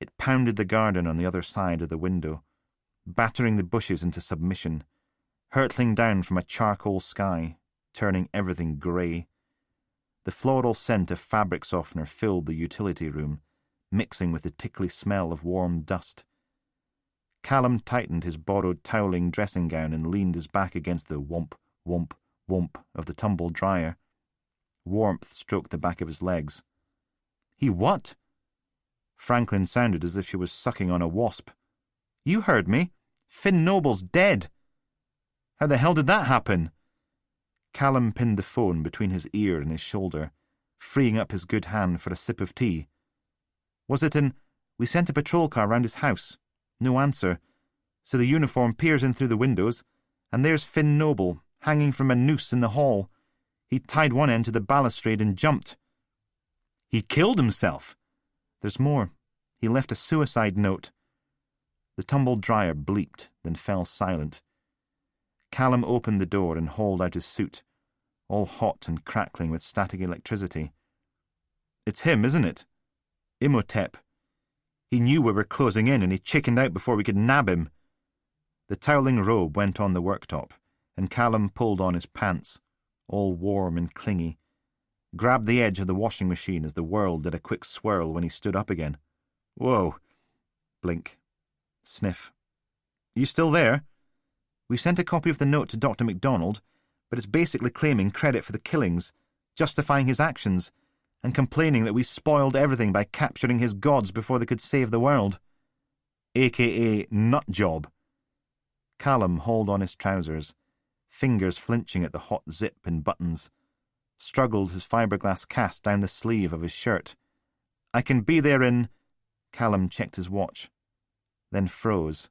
It pounded the garden on the other side of the window, battering the bushes into submission, hurtling down from a charcoal sky, turning everything grey. The floral scent of fabric softener filled the utility room, mixing with the tickly smell of warm dust. Callum tightened his borrowed toweling dressing gown and leaned his back against the whomp, whomp, whomp of the tumble dryer. Warmth stroked the back of his legs. He what? Franklin sounded as if she was sucking on a wasp. You heard me. Finn Noble's dead. How the hell did that happen? Callum pinned the phone between his ear and his shoulder, freeing up his good hand for a sip of tea. Was it an, we sent a patrol car round his house? No answer. So the uniform peers in through the windows, and there's Finn Noble, hanging from a noose in the hall. He tied one end to the balustrade and jumped. He killed himself. There's more. He left a suicide note. The tumbled dryer bleeped, then fell silent. Callum opened the door and hauled out his suit, all hot and crackling with static electricity. It's him, isn't it? Imhotep. He knew we were closing in and he chickened out before we could nab him. The toweling robe went on the worktop, and Callum pulled on his pants, all warm and clingy, grabbed the edge of the washing machine as the world did a quick swirl when he stood up again. Whoa. Blink. Sniff. You still there? We sent a copy of the note to Dr. MacDonald, but it's basically claiming credit for the killings, justifying his actions, and complaining that we spoiled everything by capturing his gods before they could save the world. A.K.A. Nutjob. Callum hauled on his trousers, fingers flinching at the hot zip and buttons, struggled his fiberglass cast down the sleeve of his shirt. I can be there in... Callum checked his watch, then froze.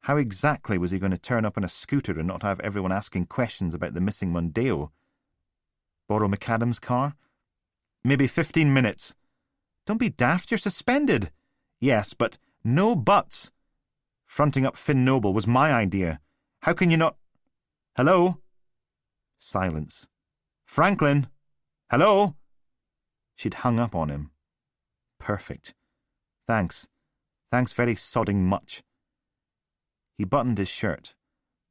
How exactly was he going to turn up on a scooter and not have everyone asking questions about the missing Mondeo? Borrow McAdams' car? Maybe 15 minutes. Don't be daft, you're suspended. Yes, but no buts. Fronting up Finn Noble was my idea. How can you not... Hello? Silence. Franklin? Hello? She'd hung up on him. Perfect. Thanks. Thanks very sodding much. He buttoned his shirt,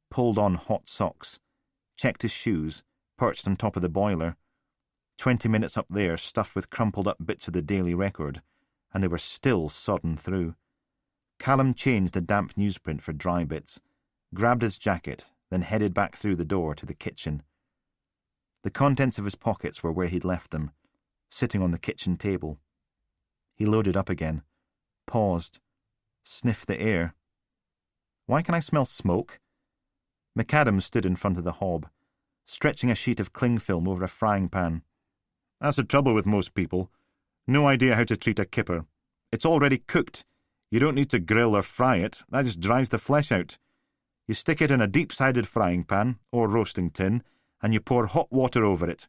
pulled on hot socks, checked his shoes, perched on top of the boiler. 20 minutes up there stuffed with crumpled up bits of the Daily Record, and they were still sodden through. Callum changed the damp newsprint for dry bits, grabbed his jacket, then headed back through the door to the kitchen. The contents of his pockets were where he'd left them, sitting on the kitchen table. He loaded up again, paused, sniffed the air. Why can I smell smoke? McAdams stood in front of the hob, stretching a sheet of cling film over a frying pan. That's the trouble with most people. No idea how to treat a kipper. It's already cooked. You don't need to grill or fry it. That just dries the flesh out. You stick it in a deep-sided frying pan, or roasting tin, and you pour hot water over it.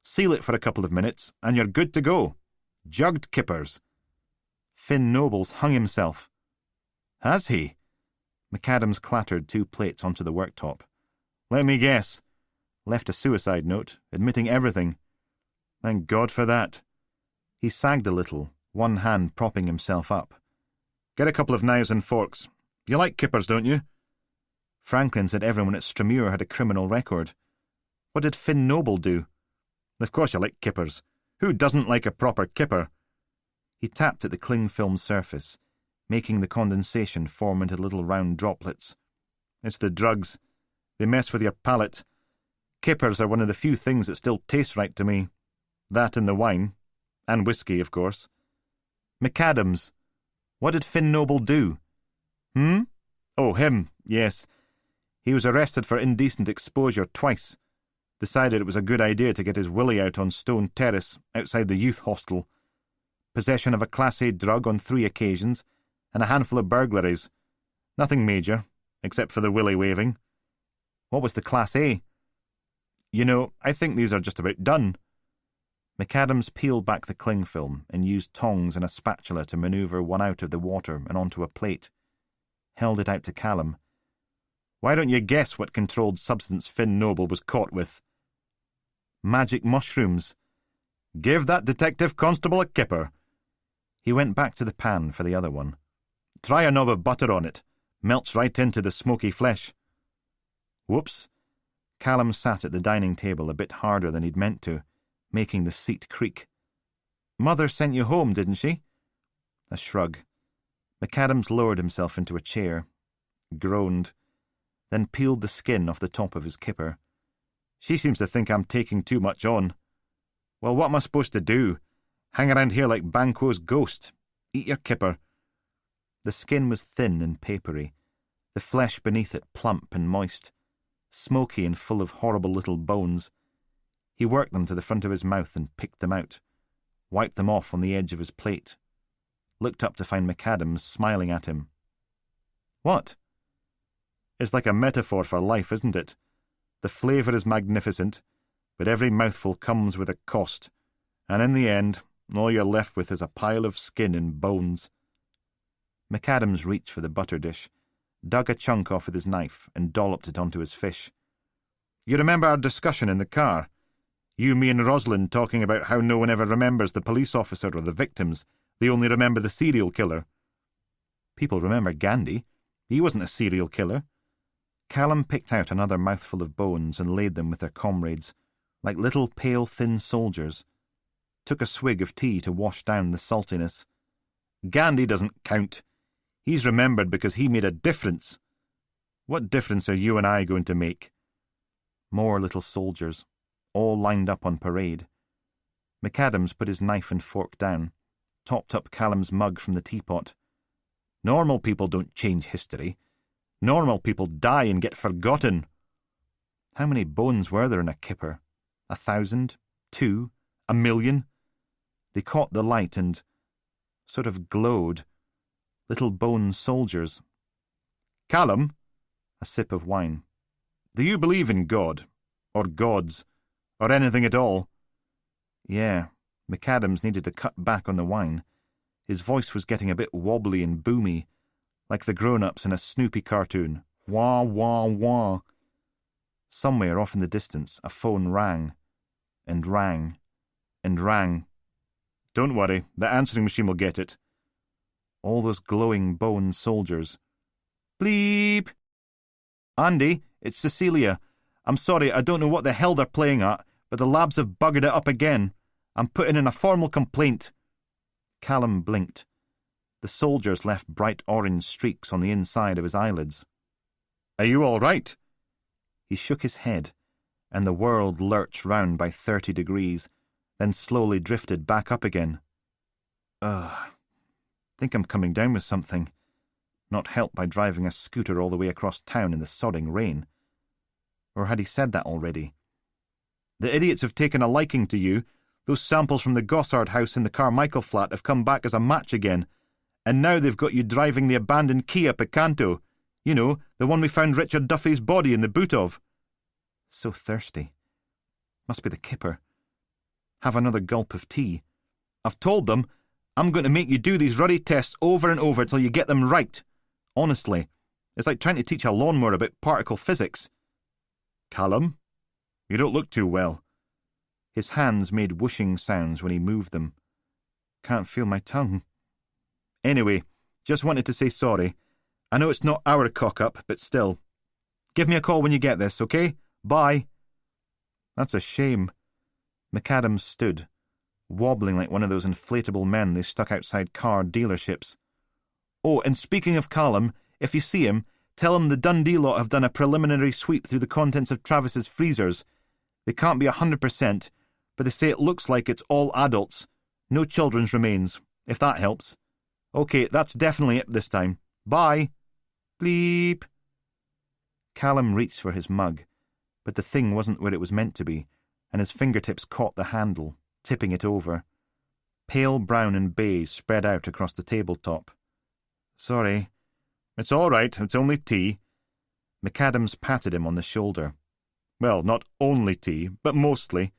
Seal it for a couple of minutes, and you're good to go. Jugged kippers. Finn Noble's hung himself. Has he? McAdams clattered 2 plates onto the worktop. Let me guess. Left a suicide note, admitting everything. Thank God for that. He sagged a little, one hand propping himself up. Get a couple of knives and forks. You like kippers, don't you? Franklin said everyone at Stremure had a criminal record. What did Finn Noble do? Of course you like kippers. Who doesn't like a proper kipper? He tapped at the cling film surface, making the condensation form into little round droplets. It's the drugs. They mess with your palate. Kippers are one of the few things that still taste right to me. That and the wine. And whiskey, of course. McAdams. What did Finn Noble do? Oh, him, yes. He was arrested for indecent exposure twice. Decided it was a good idea to get his willy out on Stone Terrace, outside the youth hostel. Possession of a Class A drug on 3 occasions, and a handful of burglaries. Nothing major, except for the willy waving. What was the Class A? You know, I think these are just about done. McAdams peeled back the cling film and used tongs and a spatula to manoeuvre one out of the water and onto a plate. Held it out to Callum. Why don't you guess what controlled substance Finn Noble was caught with? Magic mushrooms. Give that detective constable a kipper. He went back to the pan for the other one. Try a knob of butter on it. Melts right into the smoky flesh. Whoops. Callum sat at the dining table a bit harder than he'd meant to, making the seat creak. Mother sent you home, didn't she? A shrug. McAdams lowered himself into a chair, groaned, then peeled the skin off the top of his kipper. She seems to think I'm taking too much on. Well, what am I supposed to do? Hang around here like Banquo's ghost? Eat your kipper. The skin was thin and papery, the flesh beneath it plump and moist, smoky and full of horrible little bones. He worked them to the front of his mouth and picked them out, wiped them off on the edge of his plate, looked up to find McAdams smiling at him. What? It's like a metaphor for life, isn't it? The flavour is magnificent, but every mouthful comes with a cost, and in the end, all you're left with is a pile of skin and bones. McAdams reached for the butter dish, dug a chunk off with his knife, and dolloped it onto his fish. You remember our discussion in the car? You, me and Rosalind talking about how no one ever remembers the police officer or the victims. They only remember the serial killer. People remember Gandhi. He wasn't a serial killer. Callum picked out another mouthful of bones and laid them with their comrades, like little pale thin soldiers. Took a swig of tea to wash down the saltiness. Gandhi doesn't count. He's remembered because he made a difference. What difference are you and I going to make? More little soldiers, all lined up on parade. McAdams put his knife and fork down, topped up Callum's mug from the teapot. Normal people don't change history. Normal people die and get forgotten. How many bones were there in a kipper? 1,000? 2? 1,000,000? They caught the light and sort of glowed. Little bone soldiers. Callum? A sip of wine. Do you believe in God? Or gods? Or anything at all? Yeah, McAdams needed to cut back on the wine. His voice was getting a bit wobbly and boomy, like the grown-ups in a Snoopy cartoon. Wah, wah, wah. Somewhere off in the distance, a phone rang, and rang, and rang. Don't worry, the answering machine will get it. All those glowing bone soldiers. Bleep! Andy, it's Cecilia. I'm sorry, I don't know what the hell they're playing at, but the labs have buggered it up again. I'm putting in a formal complaint. Callum blinked. The soldiers left bright orange streaks on the inside of his eyelids. Are you all right? He shook his head, and the world lurched round by 30 degrees, then slowly drifted back up again. Think I'm coming down with something. Not helped by driving a scooter all the way across town in the sodding rain. Or had he said that already? The idiots have taken a liking to you. Those samples from the Gossard house in the Carmichael flat have come back as a match again. And now they've got you driving the abandoned Kia Picanto. You know, the one we found Richard Duffy's body in the boot of. So thirsty. Must be the kipper. Have another gulp of tea. I've told them I'm going to make you do these ruddy tests over and over till you get them right. Honestly, it's like trying to teach a lawnmower about particle physics. Callum, you don't look too well. His hands made whooshing sounds when he moved them. Can't feel my tongue. Anyway, just wanted to say sorry. I know it's not our cock-up, but still. Give me a call when you get this, okay? Bye. That's a shame. McAdams stood, wobbling like one of those inflatable men they stuck outside car dealerships. Oh, and speaking of Callum, if you see him, tell him the Dundee lot have done a preliminary sweep through the contents of Travis's freezers. They can't be 100%, but they say it looks like it's all adults. No children's remains, if that helps. Okay, that's definitely it this time. Bye. Bleep. Callum reached for his mug, but the thing wasn't where it was meant to be, and his fingertips caught the handle, tipping it over. Pale brown and beige spread out across the tabletop. Sorry. It's all right, it's only tea. McAdams patted him on the shoulder. Well, not only tea, but mostly.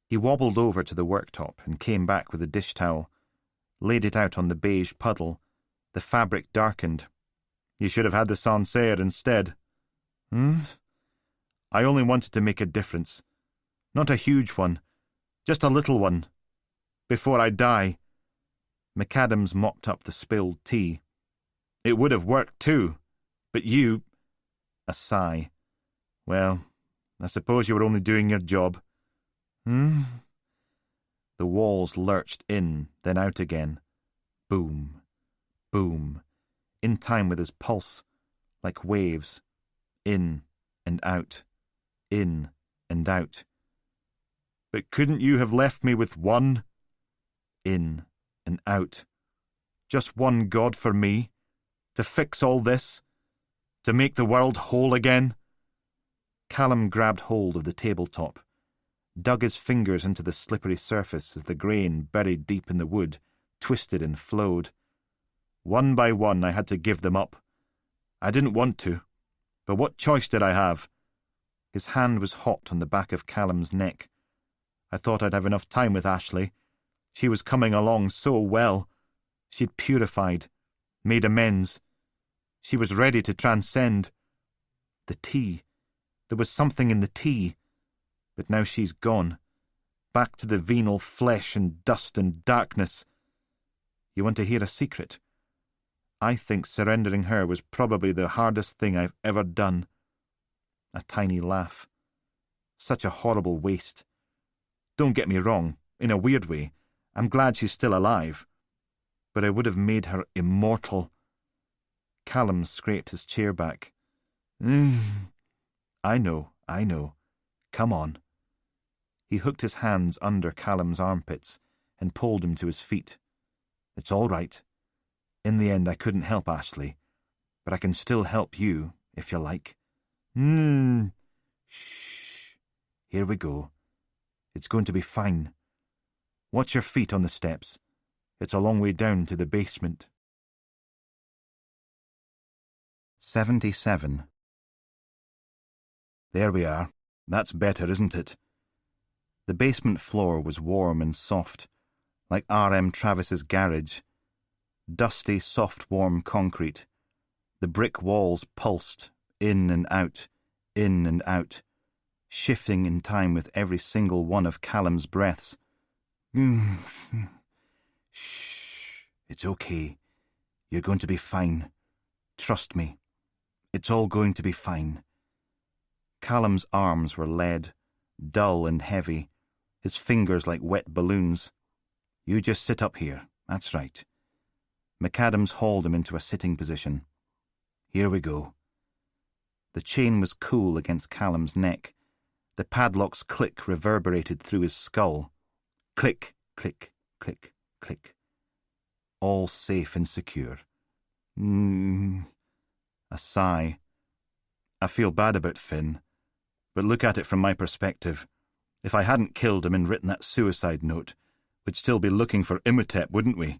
He wobbled over to the worktop and came back with a dish towel, laid it out on the beige puddle. The fabric darkened. You should have had the Sancerre instead. I only wanted to make a difference. Not a huge one, just a little one. Before I die. McAdams mopped up the spilled tea. It would have worked too, but you... A sigh. Well, I suppose you were only doing your job. The walls lurched in, then out again. Boom, boom, in time with his pulse, like waves. In and out, in and out. But couldn't you have left me with one? In and out. Just one God for me? To fix all this? To make the world whole again? Callum grabbed hold of the tabletop, dug his fingers into the slippery surface as the grain, buried deep in the wood, twisted and flowed. One by one I had to give them up. I didn't want to, but what choice did I have? His hand was hot on the back of Callum's neck. I thought I'd have enough time with Ashley. She was coming along so well. She'd purified, made amends. She was ready to transcend. The tea. There was something in the tea. But now she's gone. Back to the venal flesh and dust and darkness. You want to hear a secret? I think surrendering her was probably the hardest thing I've ever done. A tiny laugh. Such a horrible waste. Don't get me wrong, in a weird way, I'm glad she's still alive. But I would have made her immortal. Callum scraped his chair back. I know. Come on. He hooked his hands under Callum's armpits and pulled him to his feet. It's all right. In the end, I couldn't help Ashley, but I can still help you, if you like. Shh. Here we go. It's going to be fine. Watch your feet on the steps. It's a long way down to the basement. 77. There we are. That's better, isn't it? The basement floor was warm and soft, like R.M. Travis's garage. Dusty, soft, warm concrete. The brick walls pulsed, in and out, shifting in time with every single one of Callum's breaths. Shh, it's okay. You're going to be fine. Trust me. It's all going to be fine. Callum's arms were lead, dull and heavy, his fingers like wet balloons. You just sit up here, that's right. McAdams hauled him into a sitting position. Here we go. The chain was cool against Callum's neck. The padlock's click reverberated through his skull. Click, click, click, click. All safe and secure. A sigh. I feel bad about Finn, but look at it from my perspective. If I hadn't killed him and written that suicide note, we'd still be looking for Imhotep, wouldn't we?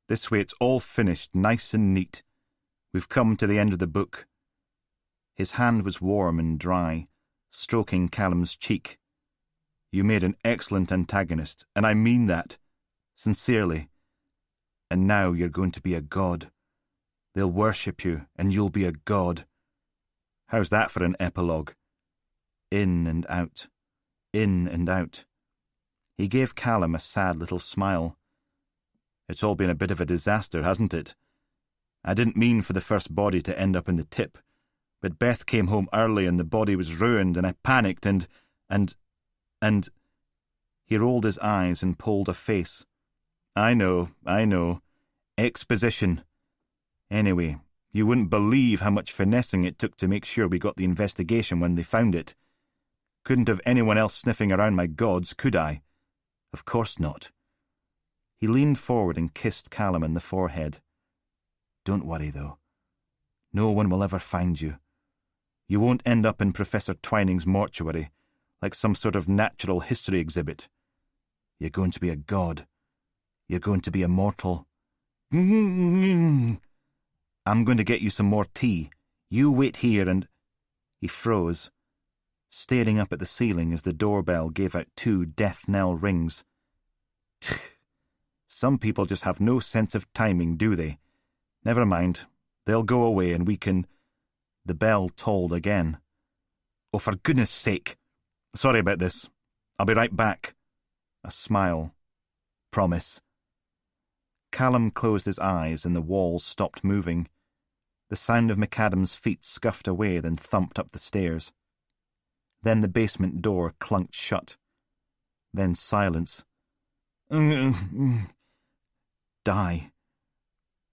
This way it's all finished, nice and neat. We've come to the end of the book. His hand was warm and dry, stroking Callum's cheek. You made an excellent antagonist, and I mean that, sincerely. And now you're going to be a god. They'll worship you, and you'll be a god. How's that for an epilogue? In and out. In and out. He gave Callum a sad little smile. It's all been a bit of a disaster, hasn't it? I didn't mean for the first body to end up in the tip, but Beth came home early and the body was ruined, and I panicked and... He rolled his eyes and pulled a face. I know. Exposition. Anyway, you wouldn't believe how much finessing it took to make sure we got the investigation when they found it. Couldn't have anyone else sniffing around my gods, could I? Of course not. He leaned forward and kissed Callum in the forehead. Don't worry, though. No one will ever find you. You won't end up in Professor Twining's mortuary, like some sort of natural history exhibit. You're going to be a god. You're going to be immortal. I'm going to get you some more tea. You wait here and... He froze, staring up at the ceiling as the doorbell gave out 2 death knell rings. Some people just have no sense of timing, do they? Never mind. They'll go away and we can... The bell tolled again. Oh, for goodness sake. Sorry about this. I'll be right back. A smile. Promise. Callum closed his eyes and the walls stopped moving. The sound of McAdam's feet scuffed away, then thumped up the stairs. Then the basement door clunked shut. Then silence. Die.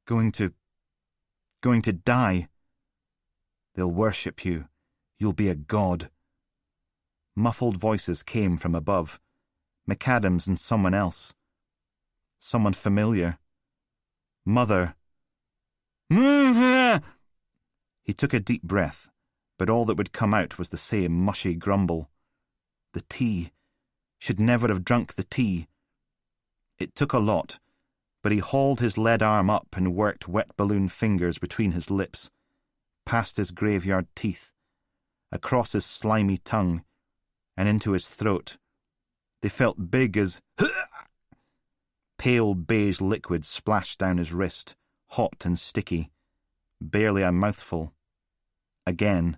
Going to die. They'll worship you. You'll be a god. Muffled voices came from above. McAdam's and someone else. Someone familiar. Mother. He took a deep breath, but all that would come out was the same mushy grumble. The tea. Should never have drunk the tea. It took a lot, but he hauled his lead arm up and worked wet balloon fingers between his lips, past his graveyard teeth, across his slimy tongue, and into his throat. They felt big as... Pale beige liquid splashed down his wrist, hot and sticky, barely a mouthful. Again.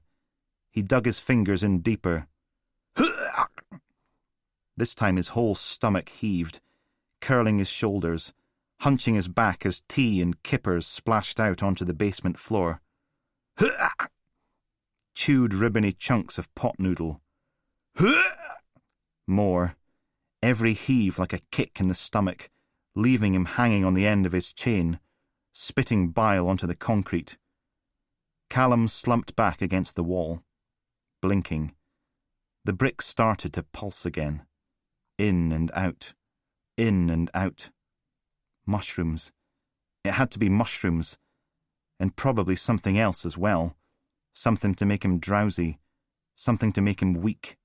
He dug his fingers in deeper. This time his whole stomach heaved, curling his shoulders, hunching his back as tea and kippers splashed out onto the basement floor. Chewed ribbony chunks of pot noodle. More. Every heave like a kick in the stomach, leaving him hanging on the end of his chain, spitting bile onto the concrete. Callum slumped back against the wall, blinking. The bricks started to pulse again. In and out. In and out. Mushrooms. It had to be mushrooms. And probably something else as well. Something to make him drowsy. Something to make him weak.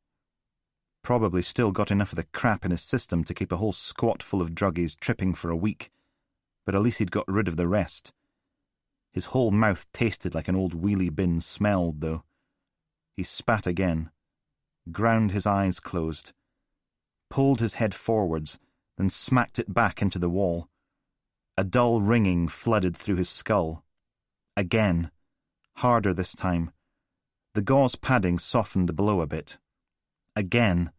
Probably still got enough of the crap in his system to keep a whole squat full of druggies tripping for a week. But at least he'd got rid of the rest. His whole mouth tasted like an old wheelie bin smelled, though. He spat again, ground his eyes closed, pulled his head forwards, then smacked it back into the wall. A dull ringing flooded through his skull. Again. Harder this time. The gauze padding softened the blow a bit. Again.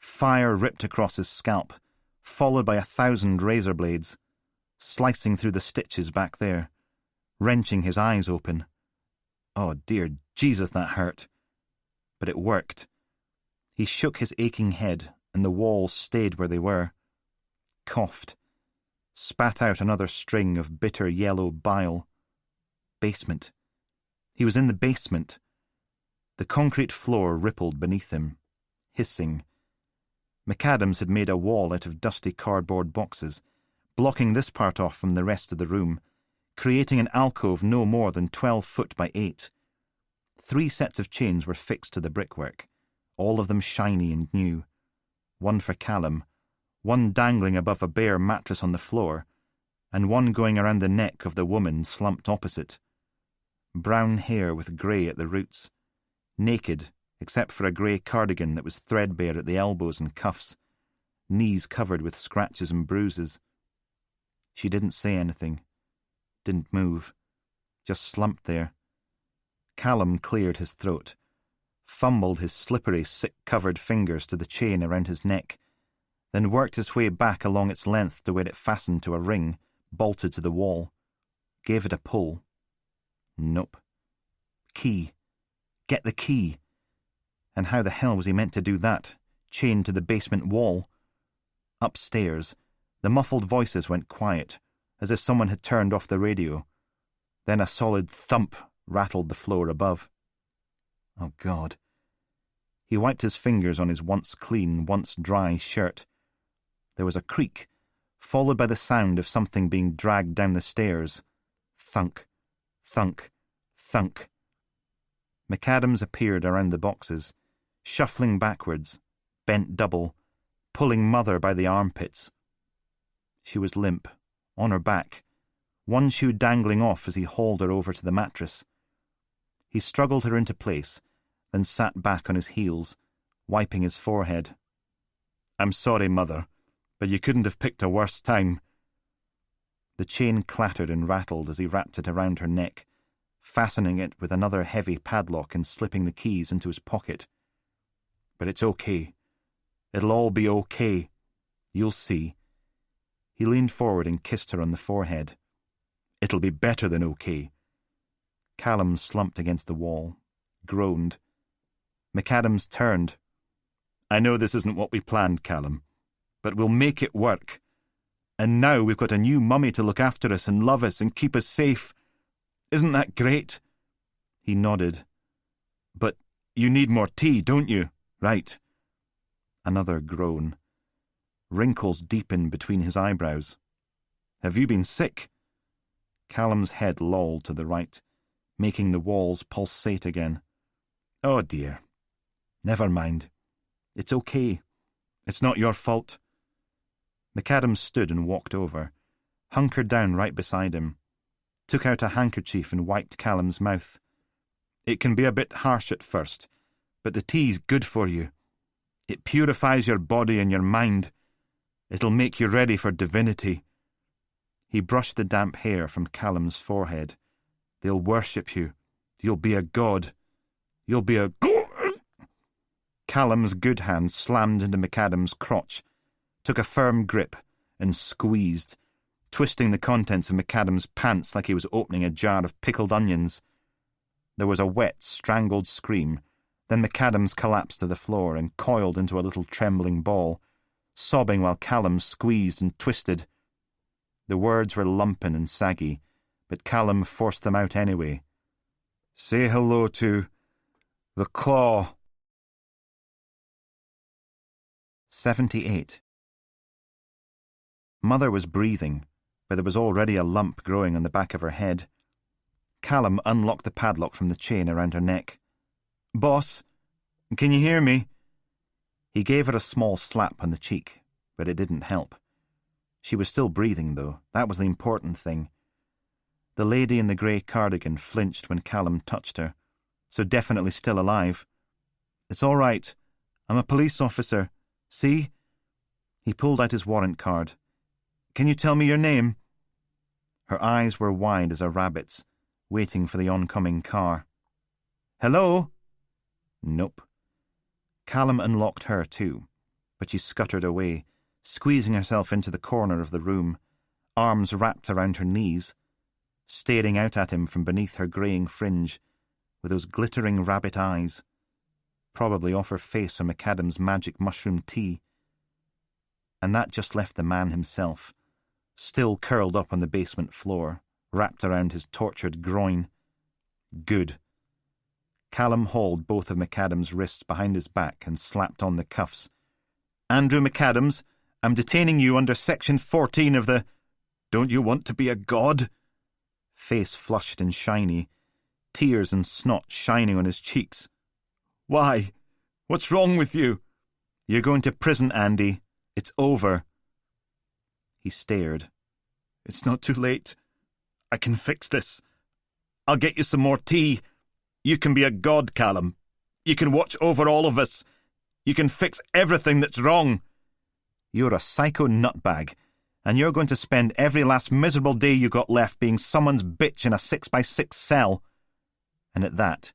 Fire ripped across his scalp, followed by 1,000 razor blades, slicing through the stitches back there, wrenching his eyes open. Oh, dear Jesus, that hurt. But it worked. He shook his aching head, and the walls stayed where they were. Coughed. Spat out another string of bitter yellow bile. Basement. He was in the basement. The concrete floor rippled beneath him, hissing. McAdams had made a wall out of dusty cardboard boxes, blocking this part off from the rest of the room, creating an alcove no more than 12 foot by 8. 3 sets of chains were fixed to the brickwork, all of them shiny and new. One for Callum, one dangling above a bare mattress on the floor, and one going around the neck of the woman slumped opposite. Brown hair with grey at the roots, naked except for a grey cardigan that was threadbare at the elbows and cuffs, knees covered with scratches and bruises. She didn't say anything, didn't move, just slumped there. Callum cleared his throat, fumbled his slippery, sick-covered fingers to the chain around his neck, then worked his way back along its length to where it fastened to a ring, bolted to the wall. Gave it a pull. Nope. Key. Get the key. And how the hell was he meant to do that, chained to the basement wall? Upstairs, the muffled voices went quiet, as if someone had turned off the radio. Then a solid thump rattled the floor above. Oh, God. He wiped his fingers on his once clean, once dry shirt. There was a creak, followed by the sound of something being dragged down the stairs. Thunk, thunk, thunk. McAdams appeared around the boxes, shuffling backwards, bent double, pulling Mother by the armpits. She was limp, on her back, one shoe dangling off as he hauled her over to the mattress. He struggled her into place, then sat back on his heels, wiping his forehead. "I'm sorry, Mother, but you couldn't have picked a worse time." The chain clattered and rattled as he wrapped it around her neck, fastening it with another heavy padlock and slipping the keys into his pocket. "But it's okay. It'll all be okay. You'll see." He leaned forward and kissed her on the forehead. "It'll be better than okay." Callum slumped against the wall, groaned. McAdams turned. "I know this isn't what we planned, Callum, but we'll make it work. And now we've got a new mummy to look after us and love us and keep us safe. Isn't that great?" He nodded. "But you need more tea, don't you? Right." Another groan. Wrinkles deepened between his eyebrows. "Have you been sick?" Callum's head lolled to the right, making the walls pulsate again. "Oh, dear. Never mind. It's okay. It's not your fault." McAdams stood and walked over, hunkered down right beside him, took out a handkerchief and wiped Callum's mouth. "It can be a bit harsh at first, but the tea's good for you. It purifies your body and your mind. It'll make you ready for divinity." He brushed the damp hair from Callum's forehead. "They'll worship you. You'll be a god. You'll be a god." Callum's good hand slammed into McAdams' crotch, took a firm grip, and squeezed, twisting the contents of McAdams' pants like he was opening a jar of pickled onions. There was a wet, strangled scream. Then McAdams collapsed to the floor and coiled into a little trembling ball, sobbing while Callum squeezed and twisted. The words were lumping and saggy, but Callum forced them out anyway. "Say hello to the claw." 78. Mother was breathing, but there was already a lump growing on the back of her head. Callum unlocked the padlock from the chain around her neck. "Boss, can you hear me?" He gave her a small slap on the cheek, but it didn't help. She was still breathing, though. That was the important thing. The lady in the grey cardigan flinched when Callum touched her, so definitely still alive. "It's all right. I'm a police officer. See?" He pulled out his warrant card. "Can you tell me your name?" Her eyes were wide as a rabbit's, waiting for the oncoming car. "Hello?" Nope. Callum unlocked her too, but she scuttered away, squeezing herself into the corner of the room, arms wrapped around her knees, staring out at him from beneath her greying fringe, with those glittering rabbit eyes, probably off her face on McAdams' magic mushroom tea. And that just left the man himself, still curled up on the basement floor, wrapped around his tortured groin. Good. Callum hauled both of McAdams' wrists behind his back and slapped on the cuffs. "Andrew McAdams, I'm detaining you under Section 14 of the—" "Don't you want to be a god?" Face flushed and shiny, tears and snot shining on his cheeks. "Why? What's wrong with you?" "You're going to prison, Andy. It's over." He stared. "It's not too late. I can fix this. I'll get you some more tea. You can be a god, Callum. You can watch over all of us. You can fix everything that's wrong. You're a psycho nutbag, and you're going to spend every last miserable day you got left being someone's bitch in a 6x6 cell. And at that,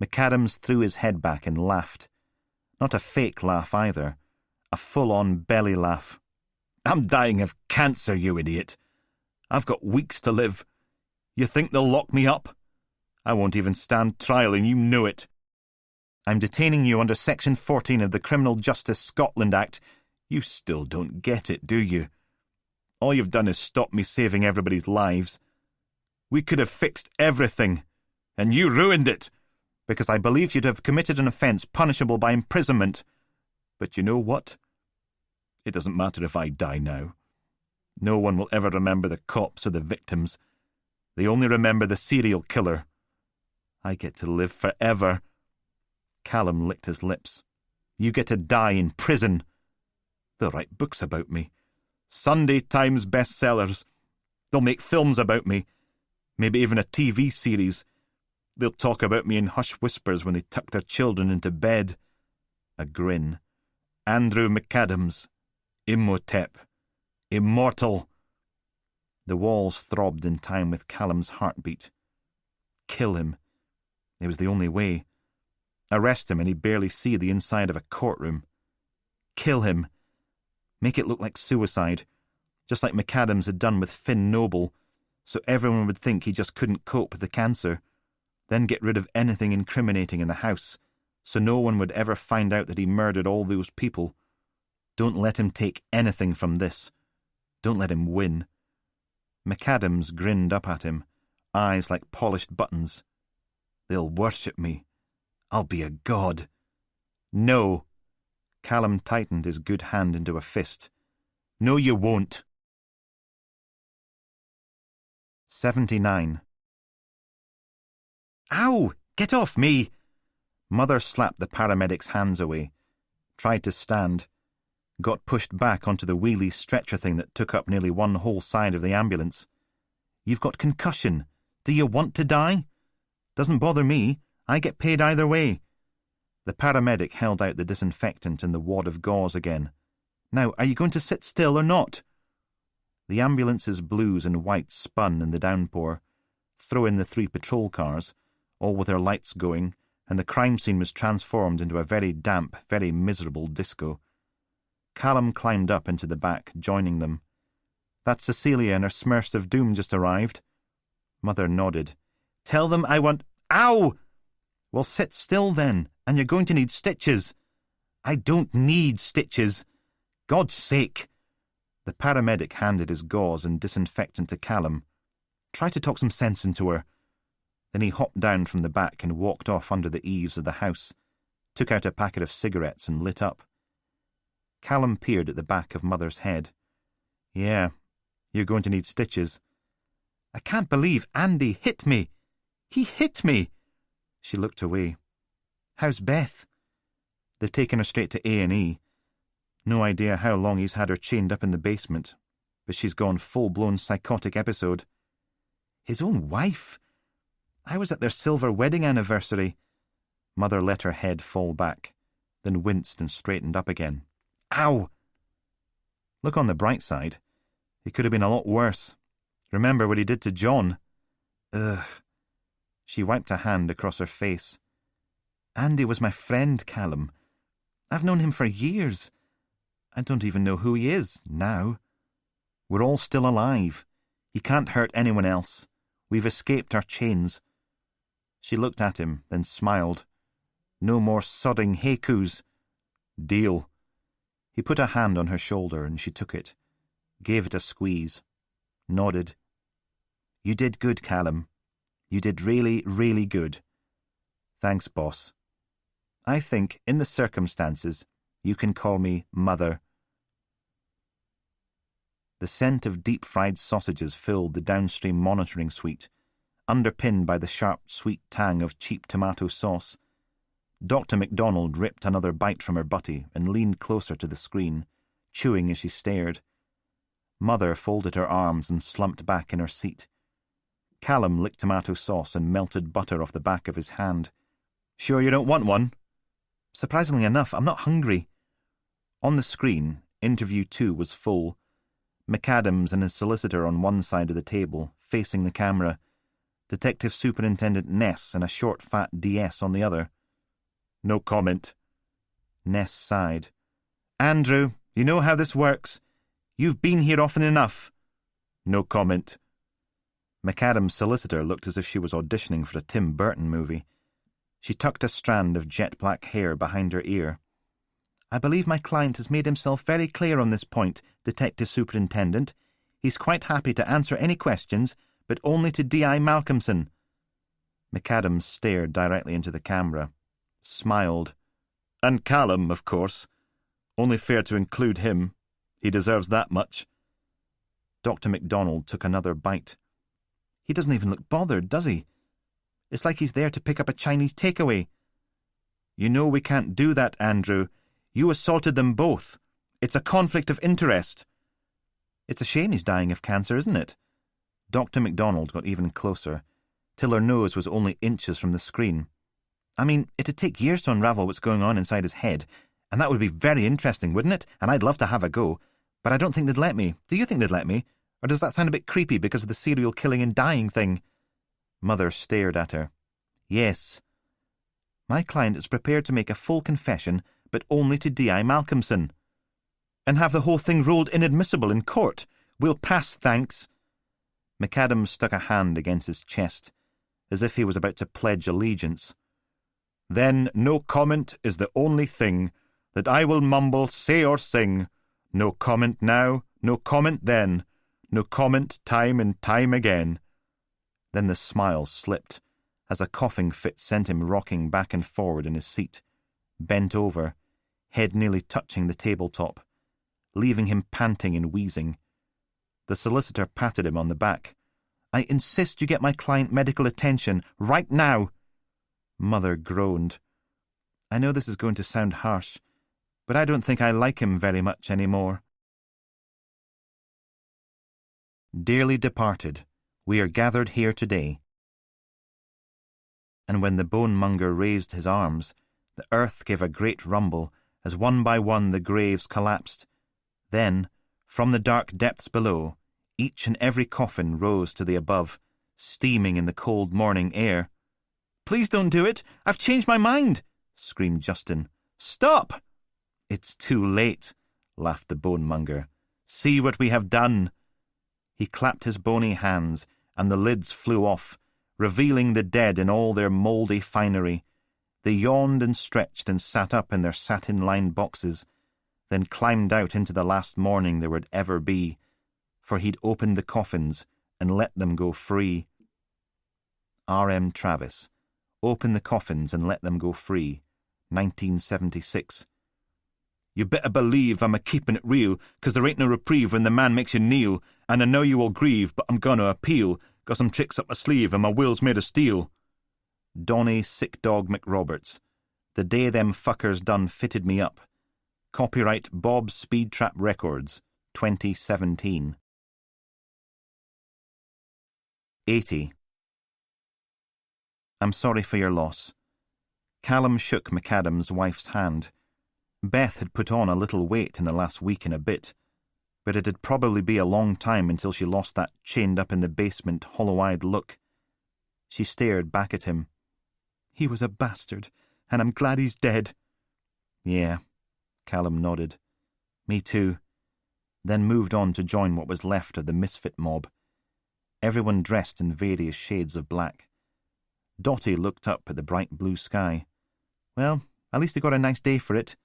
McAdams threw his head back and laughed. Not a fake laugh either, a full-on belly laugh. I'm dying of cancer, you idiot. I've got weeks to live. You think they'll lock me up? I won't even stand trial, and you know it. I'm detaining you under Section 14 of the Criminal Justice Scotland Act. You still don't get it, do you? All you've done is stop me saving everybody's lives. We could have fixed everything, and you ruined it, because I believed you'd have committed an offence punishable by imprisonment. But you know what? It doesn't matter if I die now. No one will ever remember the cops or the victims. They only remember the serial killer. I get to live forever. Callum licked his lips. You get to die in prison. They'll write books about me. Sunday Times bestsellers. They'll make films about me. Maybe even a TV series. They'll talk about me in hushed whispers when they tuck their children into bed. A grin. Andrew McAdams. Imhotep. Immortal. The walls throbbed in time with Callum's heartbeat. Kill him. It was the only way. Arrest him and he'd barely see the inside of a courtroom. Kill him. Make it look like suicide, just like McAdams had done with Finn Noble, so everyone would think he just couldn't cope with the cancer. Then get rid of anything incriminating in the house, so no one would ever find out that he murdered all those people. Don't let him take anything from this. Don't let him win. McAdams grinned up at him, eyes like polished buttons. They'll worship me. I'll be a god. No. Callum tightened his good hand into a fist. No, you won't. 79. Ow! Get off me! Mother slapped the paramedic's hands away, tried to stand, got pushed back onto the wheelie stretcher thing that took up nearly one whole side of the ambulance. You've got concussion. Do you want to die? Doesn't bother me. I get paid either way. The paramedic held out the disinfectant and the wad of gauze again. Now, are you going to sit still or not? The ambulance's blues and whites spun in the downpour. Throw in the 3 patrol cars, all with their lights going, and the crime scene was transformed into a very damp, very miserable disco. Callum climbed up into the back, joining them. That's Cecilia and her Smurfs of Doom just arrived. Mother nodded. Tell them I want... Ow! Well, sit still then, and you're going to need stitches. I don't need stitches. God's sake. The paramedic handed his gauze and disinfectant to Callum. Try to talk some sense into her. Then he hopped down from the back and walked off under the eaves of the house, took out a packet of cigarettes and lit up. Callum peered at the back of Mother's head. Yeah, you're going to need stitches. I can't believe Andy hit me. He hit me. She looked away. How's Beth? They've taken her straight to A&E. No idea how long he's had her chained up in the basement, but she's gone full-blown psychotic episode. His own wife? I was at their silver wedding anniversary. Mother let her head fall back, then winced and straightened up again. Ow! Look on the bright side. It could have been a lot worse. Remember what he did to John? Ugh. She wiped a hand across her face. Andy was my friend, Callum. I've known him for years. I don't even know who he is, now. We're all still alive. He can't hurt anyone else. We've escaped our chains. She looked at him, then smiled. No more sodding haikus. Deal. He put a hand on her shoulder and she took it, gave it a squeeze, nodded. You did good, Callum. You did really, really good. Thanks, boss. I think, in the circumstances, you can call me Mother. The scent of deep-fried sausages filled the downstream monitoring suite, underpinned by the sharp, sweet tang of cheap tomato sauce. Dr. MacDonald ripped another bite from her butty and leaned closer to the screen, chewing as she stared. Mother folded her arms and slumped back in her seat. Callum licked tomato sauce and melted butter off the back of his hand. Sure you don't want one? Surprisingly enough, I'm not hungry. On the screen, interview 2 was full. McAdams and his solicitor on one side of the table, facing the camera. Detective Superintendent Ness and a short, fat DS on the other. No comment. Ness sighed. Andrew, you know how this works. You've been here often enough. No comment. McAdams' solicitor looked as if she was auditioning for a Tim Burton movie. She tucked a strand of jet-black hair behind her ear. I believe my client has made himself very clear on this point, Detective Superintendent. He's quite happy to answer any questions, but only to D.I. Malcolmson. McAdams stared directly into the camera, smiled. And Callum, of course. Only fair to include him. He deserves that much. Dr. MacDonald took another bite. He doesn't even look bothered, does he? It's like he's there to pick up a Chinese takeaway. You know we can't do that, Andrew. You assaulted them both. It's a conflict of interest. It's a shame he's dying of cancer, isn't it? Dr. MacDonald got even closer, till her nose was only inches from the screen. I mean, it'd take years to unravel what's going on inside his head, and that would be very interesting, wouldn't it? And I'd love to have a go. But I don't think they'd let me. Do you think they'd let me? Or does that sound a bit creepy because of the serial killing and dying thing? Mother stared at her. Yes. My client is prepared to make a full confession, but only to D.I. Malcolmson. And have the whole thing ruled inadmissible in court. We'll pass, thanks. McAdams stuck a hand against his chest, as if he was about to pledge allegiance. Then no comment is the only thing that I will mumble, say or sing. No comment now, no comment then, no comment time and time again. Then the smile slipped, as a coughing fit sent him rocking back and forward in his seat, bent over, head nearly touching the tabletop, leaving him panting and wheezing. The solicitor patted him on the back. I insist you get my client medical attention, right now. Mother groaned. I know this is going to sound harsh, but I don't think I like him very much anymore. Dearly departed, we are gathered here today. And when the bone-monger raised his arms, the earth gave a great rumble as one by one the graves collapsed. Then, from the dark depths below, each and every coffin rose to the above, steaming in the cold morning air. Please don't do it! I've changed my mind! Screamed Justin. Stop! It's too late, laughed the bone-monger. See what we have done! He clapped his bony hands, and the lids flew off, revealing the dead in all their mouldy finery. They yawned and stretched and sat up in their satin-lined boxes, then climbed out into the last morning there would ever be, for he'd opened the coffins and let them go free. R.M. Travis. Open the coffins and let them go free. 1976. You better believe I'm a-keeping it real, 'cause there ain't no reprieve when the man makes you kneel, and I know you all grieve, but I'm gonna appeal. Got some tricks up my sleeve and my will's made of steel. Donny Sick Dog McRoberts. The day them fuckers done fitted me up. Copyright Bob Speed Trap Records, 2017. 80. I'm sorry for your loss. Callum shook McAdams' wife's hand. Beth had put on a little weight in the last week and a bit, but it'd probably be a long time until she lost that chained-up-in-the-basement, hollow-eyed look. She stared back at him. He was a bastard, and I'm glad he's dead. Yeah, Callum nodded. Me too. Then moved on to join what was left of the misfit mob. Everyone dressed in various shades of black. Dotty looked up at the bright blue sky. Well, at least they got a nice day for it.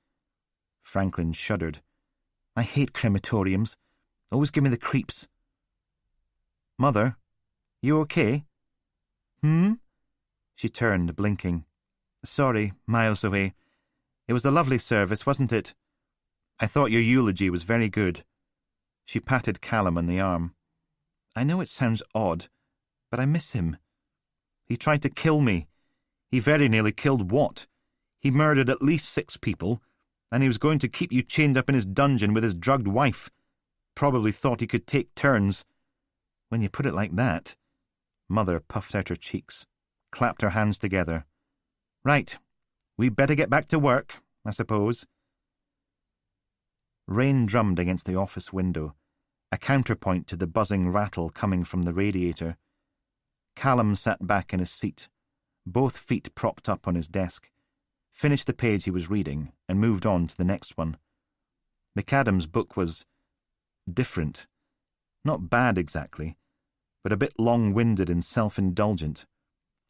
Franklin shuddered. I hate crematoriums. Always give me the creeps. Mother, you okay? She turned, blinking. Sorry, miles away. It was a lovely service, wasn't it? I thought your eulogy was very good. She patted Callum on the arm. I know it sounds odd, but I miss him. He tried to kill me. He very nearly killed Watt. He murdered at least 6 people, and he was going to keep you chained up in his dungeon with his drugged wife. Probably thought he could take turns. When you put it like that. Mother puffed out her cheeks, clapped her hands together. Right, We'd better get back to work, I suppose. Rain drummed against the office window, a counterpoint to the buzzing rattle coming from the radiator. Callum sat back in his seat, both feet propped up on his desk, finished the page he was reading, and moved on to the next one. McAdam's book was different. Not bad exactly, but a bit long-winded and self-indulgent,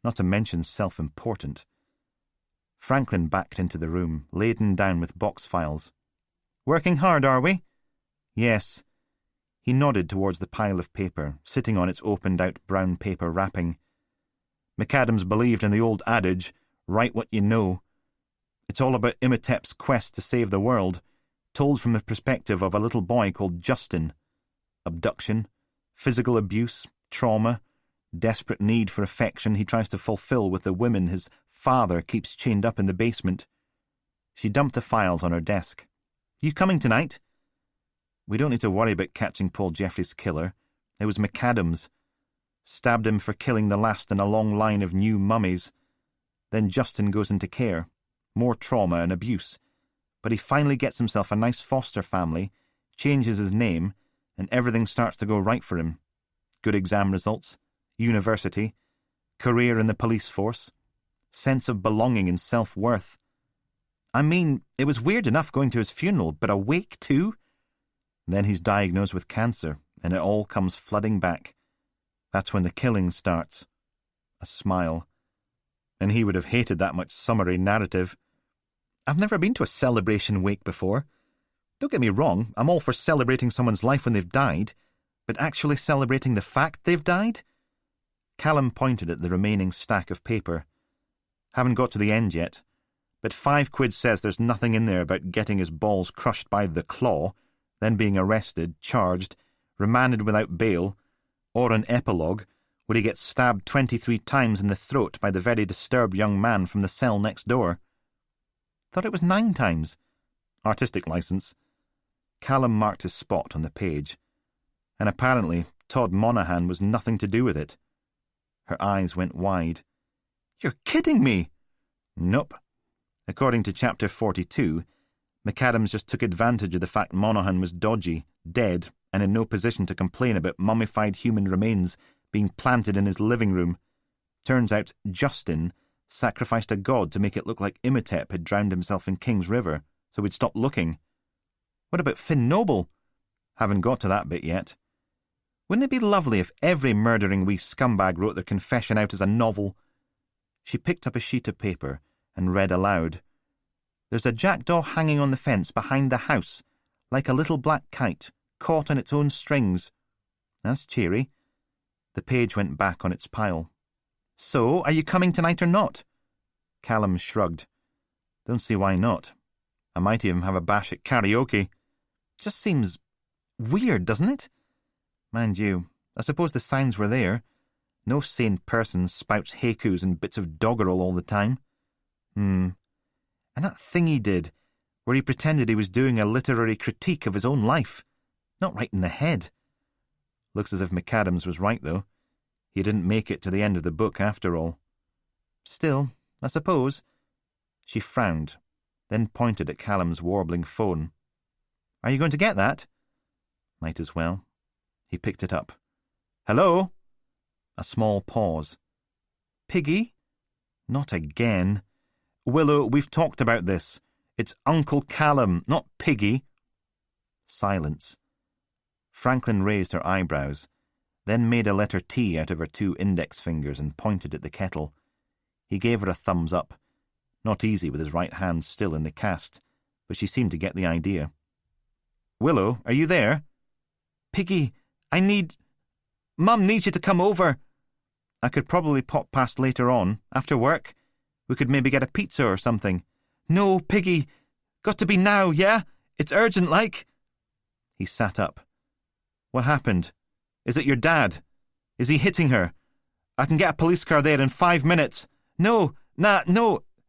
not to mention self-important. Franklin backed into the room, laden down with box files. "Working hard, are we?" "Yes." He nodded towards the pile of paper, sitting on its opened-out brown paper wrapping. McAdams believed in the old adage, "Write what you know." It's all about Imhotep's quest to save the world, told from the perspective of a little boy called Justin. Abduction, physical abuse, trauma, desperate need for affection he tries to fulfill with the women his father keeps chained up in the basement. She dumped the files on her desk. "You coming tonight?" "We don't need to worry about catching Paul Jeffrey's killer. It was McAdams. Stabbed him for killing the last in a long line of new mummies. Then Justin goes into care. More trauma and abuse. But he finally gets himself a nice foster family, changes his name, and everything starts to go right for him. Good exam results, university, career in the police force, sense of belonging and self-worth. I mean, it was weird enough going to his funeral, but a wake too? Then he's diagnosed with cancer, and it all comes flooding back. That's when the killing starts." A smile. And he would have hated that much summary narrative. "I've never been to a celebration wake before. Don't get me wrong, I'm all for celebrating someone's life when they've died, but actually celebrating the fact they've died?" Callum pointed at the remaining stack of paper. "Haven't got to the end yet, but £5 says there's nothing in there about getting his balls crushed by the claw, then being arrested, charged, remanded without bail, or an epilogue where he gets stabbed 23 times in the throat by the very disturbed young man from the cell next door." "Thought it was 9 times. Artistic license." Callum marked his spot on the page. And apparently Todd Monaghan was nothing to do with it. Her eyes went wide. "You're kidding me!" "Nope. According to Chapter 42, McAdams just took advantage of the fact Monaghan was dodgy, dead, and in no position to complain about mummified human remains being planted in his living room. Turns out Justin sacrificed a god to make it look like Imhotep had drowned himself in King's River, so we'd stop looking." "What about Finn Noble?" "Haven't got to that bit yet." "Wouldn't it be lovely if every murdering wee scumbag wrote their confession out as a novel?" She picked up a sheet of paper and read aloud. "There's a jackdaw hanging on the fence behind the house, like a little black kite, caught on its own strings." "That's cheery." The page went back on its pile. "So, are you coming tonight or not?" Callum shrugged. "Don't see why not. I might even have a bash at karaoke." "Just seems weird, doesn't it?" "Mind you, I suppose the signs were there. No sane person spouts haikus and bits of doggerel all the time." And that thing he did, where he pretended he was doing a literary critique of his own life. Not right in the head. Looks as if McAdams was right, though. He didn't make it to the end of the book, after all. "Still, I suppose." She frowned, then pointed at Callum's warbling phone. "Are you going to get that?" "Might as well." He picked it up. "Hello?" A small pause. "Piggy?" "Not again." "Willow, we've talked about this. It's Uncle Callum, not Piggy." Silence. Franklin raised her eyebrows, then made a letter T out of her 2 index fingers and pointed at the kettle. He gave her a thumbs up. Not easy with his right hand still in the cast, but she seemed to get the idea. "Willow, are you there?" "Piggy, Mum needs you to come over." "I could probably pop past later on, after work. We could maybe get a pizza or something." "No, Piggy. Got to be now, yeah? It's urgent, like." He sat up. "What happened? Is it your dad? Is he hitting her? I can get a police car there in 5 minutes." No,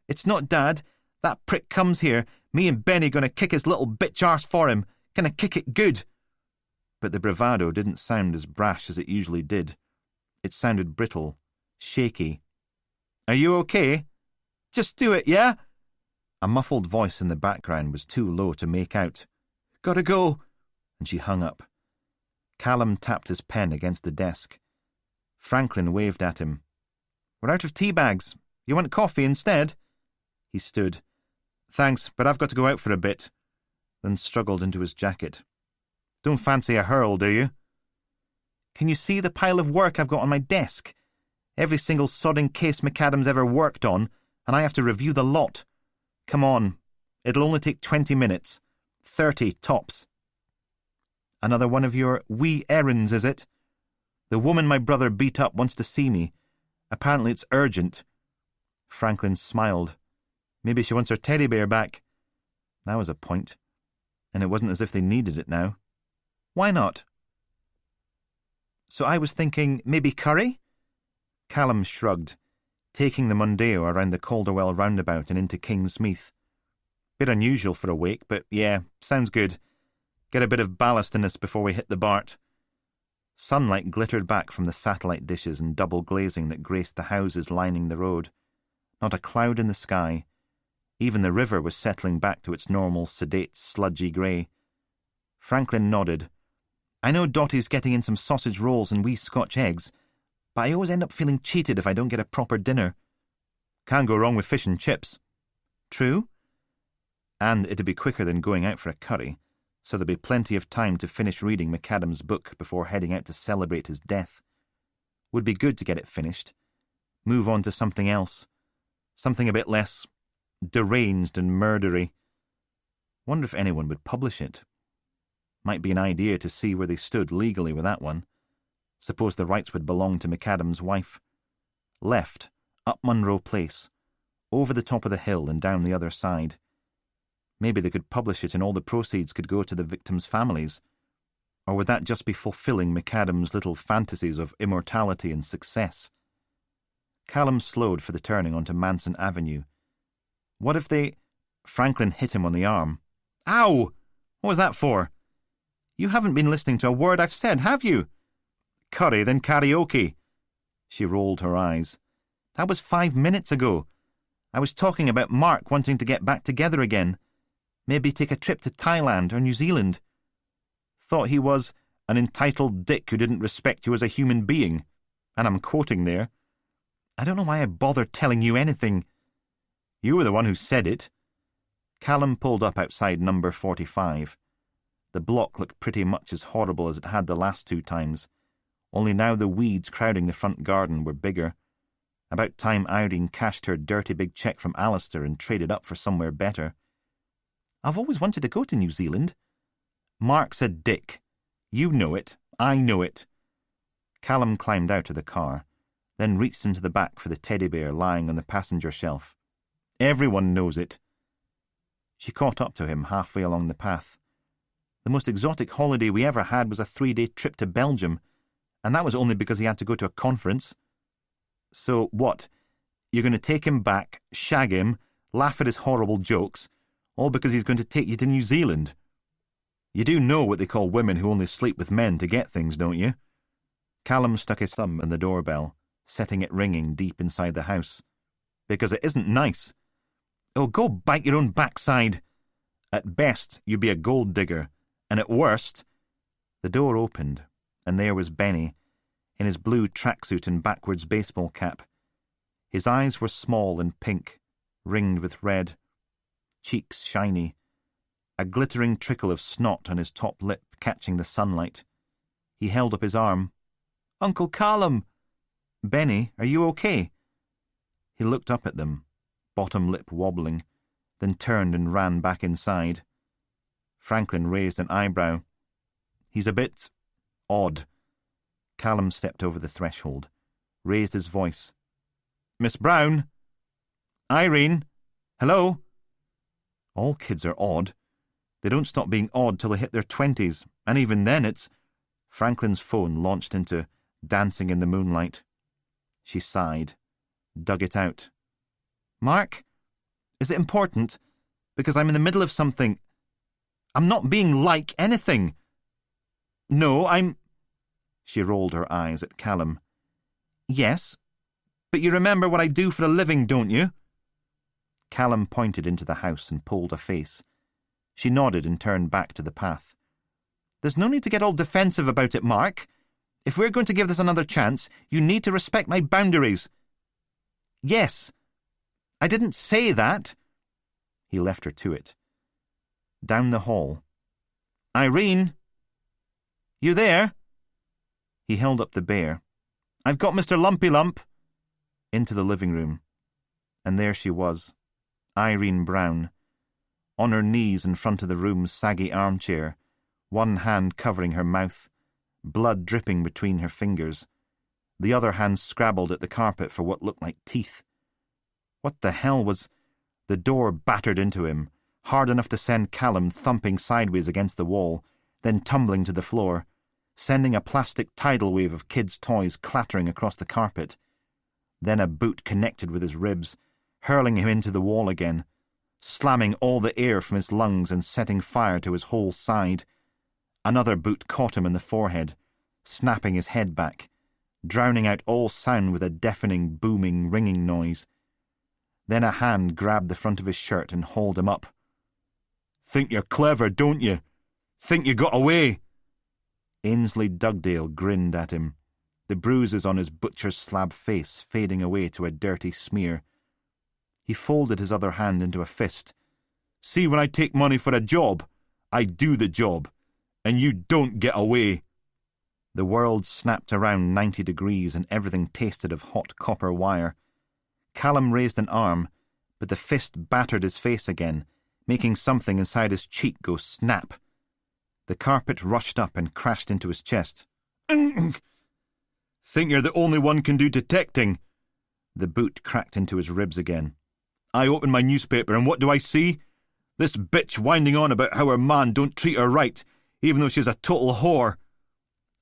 it's not Dad. That prick comes here. Me and Benny gonna kick his little bitch arse for him. Gonna kick it good." But the bravado didn't sound as brash as it usually did. It sounded brittle, shaky. "Are you okay?" "Just do it, yeah?" A muffled voice in the background was too low to make out. "Gotta go," and she hung up. Callum tapped his pen against the desk. Franklin waved at him. "We're out of tea bags. You want coffee instead?" He stood. "Thanks, but I've got to go out for a bit," then struggled into his jacket. "Don't fancy a hurl, do you?" "Can you see the pile of work I've got on my desk? Every single sodding case McAdam's ever worked on, and I have to review the lot. Come on, it'll only take 20 minutes. 30 tops." "Another one of your wee errands, is it? The woman my brother beat up wants to see me. Apparently it's urgent." Franklin smiled. Maybe she wants her teddy bear back. That was a point. And it wasn't as if they needed it now. "Why not?" "So I was thinking maybe curry?" Callum shrugged, taking the Mondeo around the Calderwell roundabout and into Kingsmeath. "Bit unusual for a wake, but yeah, sounds good. Get a bit of ballast in us before we hit the Bart." Sunlight glittered back from the satellite dishes and double glazing that graced the houses lining the road. Not a cloud in the sky. Even the river was settling back to its normal, sedate, sludgy grey. Franklin nodded. "I know Dottie's getting in some sausage rolls and wee Scotch eggs, but I always end up feeling cheated if I don't get a proper dinner." "Can't go wrong with fish and chips." "True. And it'd be quicker than going out for a curry, so there'd be plenty of time to finish reading McAdam's book before heading out to celebrate his death. Would be good to get it finished. Move on to something else. Something a bit less deranged and murdery. Wonder if anyone would publish it. Might be an idea to see where they stood legally with that one. Suppose the rights would belong to McAdam's wife. Left, up Munro Place, over the top of the hill and down the other side. Maybe they could publish it and all the proceeds could go to the victims' families. Or would that just be fulfilling McAdam's little fantasies of immortality and success? Callum slowed for the turning onto Manson Avenue. What if they... Franklin hit him on the arm. "Ow! What was that for?" "You haven't been listening to a word I've said, have you?" "Curry, then karaoke." She rolled her eyes. "That was 5 minutes ago. I was talking about Mark wanting to get back together again. Maybe take a trip to Thailand or New Zealand. Thought he was an entitled dick who didn't respect you as a human being. And I'm quoting there. I don't know why I bothered telling you anything." "You were the one who said it." Callum pulled up outside number 45. The block looked pretty much as horrible as it had the last 2 times, only now the weeds crowding the front garden were bigger. About time Irene cashed her dirty big cheque from Alistair and traded up for somewhere better. "I've always wanted to go to New Zealand." "Mark's a dick. You know it. I know it." Callum climbed out of the car, then reached into the back for the teddy bear lying on the passenger shelf. "Everyone knows it." She caught up to him halfway along the path. "The most exotic holiday we ever had was a 3-day trip to Belgium, and that was only because he had to go to a conference." "So what? You're going to take him back, shag him, laugh at his horrible jokes, all because he's going to take you to New Zealand? You do know what they call women who only sleep with men to get things, don't you?" Callum stuck his thumb in the doorbell, setting it ringing deep inside the house. "Because it isn't nice." "Oh, go bite your own backside. At best, you'd be a gold digger, and at worst..." The door opened, and there was Benny, in his blue tracksuit and backwards baseball cap. His eyes were small and pink, ringed with red, cheeks shiny, a glittering trickle of snot on his top lip catching the sunlight. He held up his arm. "Uncle Callum!" "Benny, are you okay?" He looked up at them, bottom lip wobbling, then turned and ran back inside. Franklin raised an eyebrow. "He's a bit... odd." Callum stepped over the threshold, raised his voice. "Miss Brown? Irene? Hello?" All kids are odd. They don't stop being odd till they hit their 20s, and even then it's... Franklin's phone launched into Dancing in the Moonlight. She sighed, dug it out. "Mark? Is it important? Because I'm in the middle of something. I'm not being like anything." "No, I'm..." She rolled her eyes at Callum. "Yes, but you remember what I do for a living, don't you?" Callum pointed into the house and pulled a face. She nodded and turned back to the path. "There's no need to get all defensive about it, Mark. If we're going to give this another chance, you need to respect my boundaries." "Yes. I didn't say that." He left her to it. Down the hall. "Irene? You there?" He held up the bear. "I've got Mr. Lumpy Lump." Into the living room. And there she was, Irene Brown, on her knees in front of the room's saggy armchair, one hand covering her mouth, blood dripping between her fingers, the other hand scrabbled at the carpet for what looked like teeth. What the hell was... The door battered into him, hard enough to send Callum thumping sideways against the wall, then tumbling to the floor, sending a plastic tidal wave of kids' toys clattering across the carpet. Then a boot connected with his ribs, hurling him into the wall again, slamming all the air from his lungs and setting fire to his whole side. Another boot caught him in the forehead, snapping his head back, drowning out all sound with a deafening, booming, ringing noise. Then a hand grabbed the front of his shirt and hauled him up. "Think you're clever, don't you? Think you got away?" Ainsley Dugdale grinned at him, the bruises on his butcher's slab face fading away to a dirty smear. He folded his other hand into a fist. "See, when I take money for a job, I do the job, and you don't get away." The world snapped around 90 degrees and everything tasted of hot copper wire. Callum raised an arm, but the fist battered his face again, making something inside his cheek go snap. The carpet rushed up and crashed into his chest. "Think you're the only one can do detecting?" The boot cracked into his ribs again. "I open my newspaper and what do I see? This bitch whining on about how her man don't treat her right, even though she's a total whore."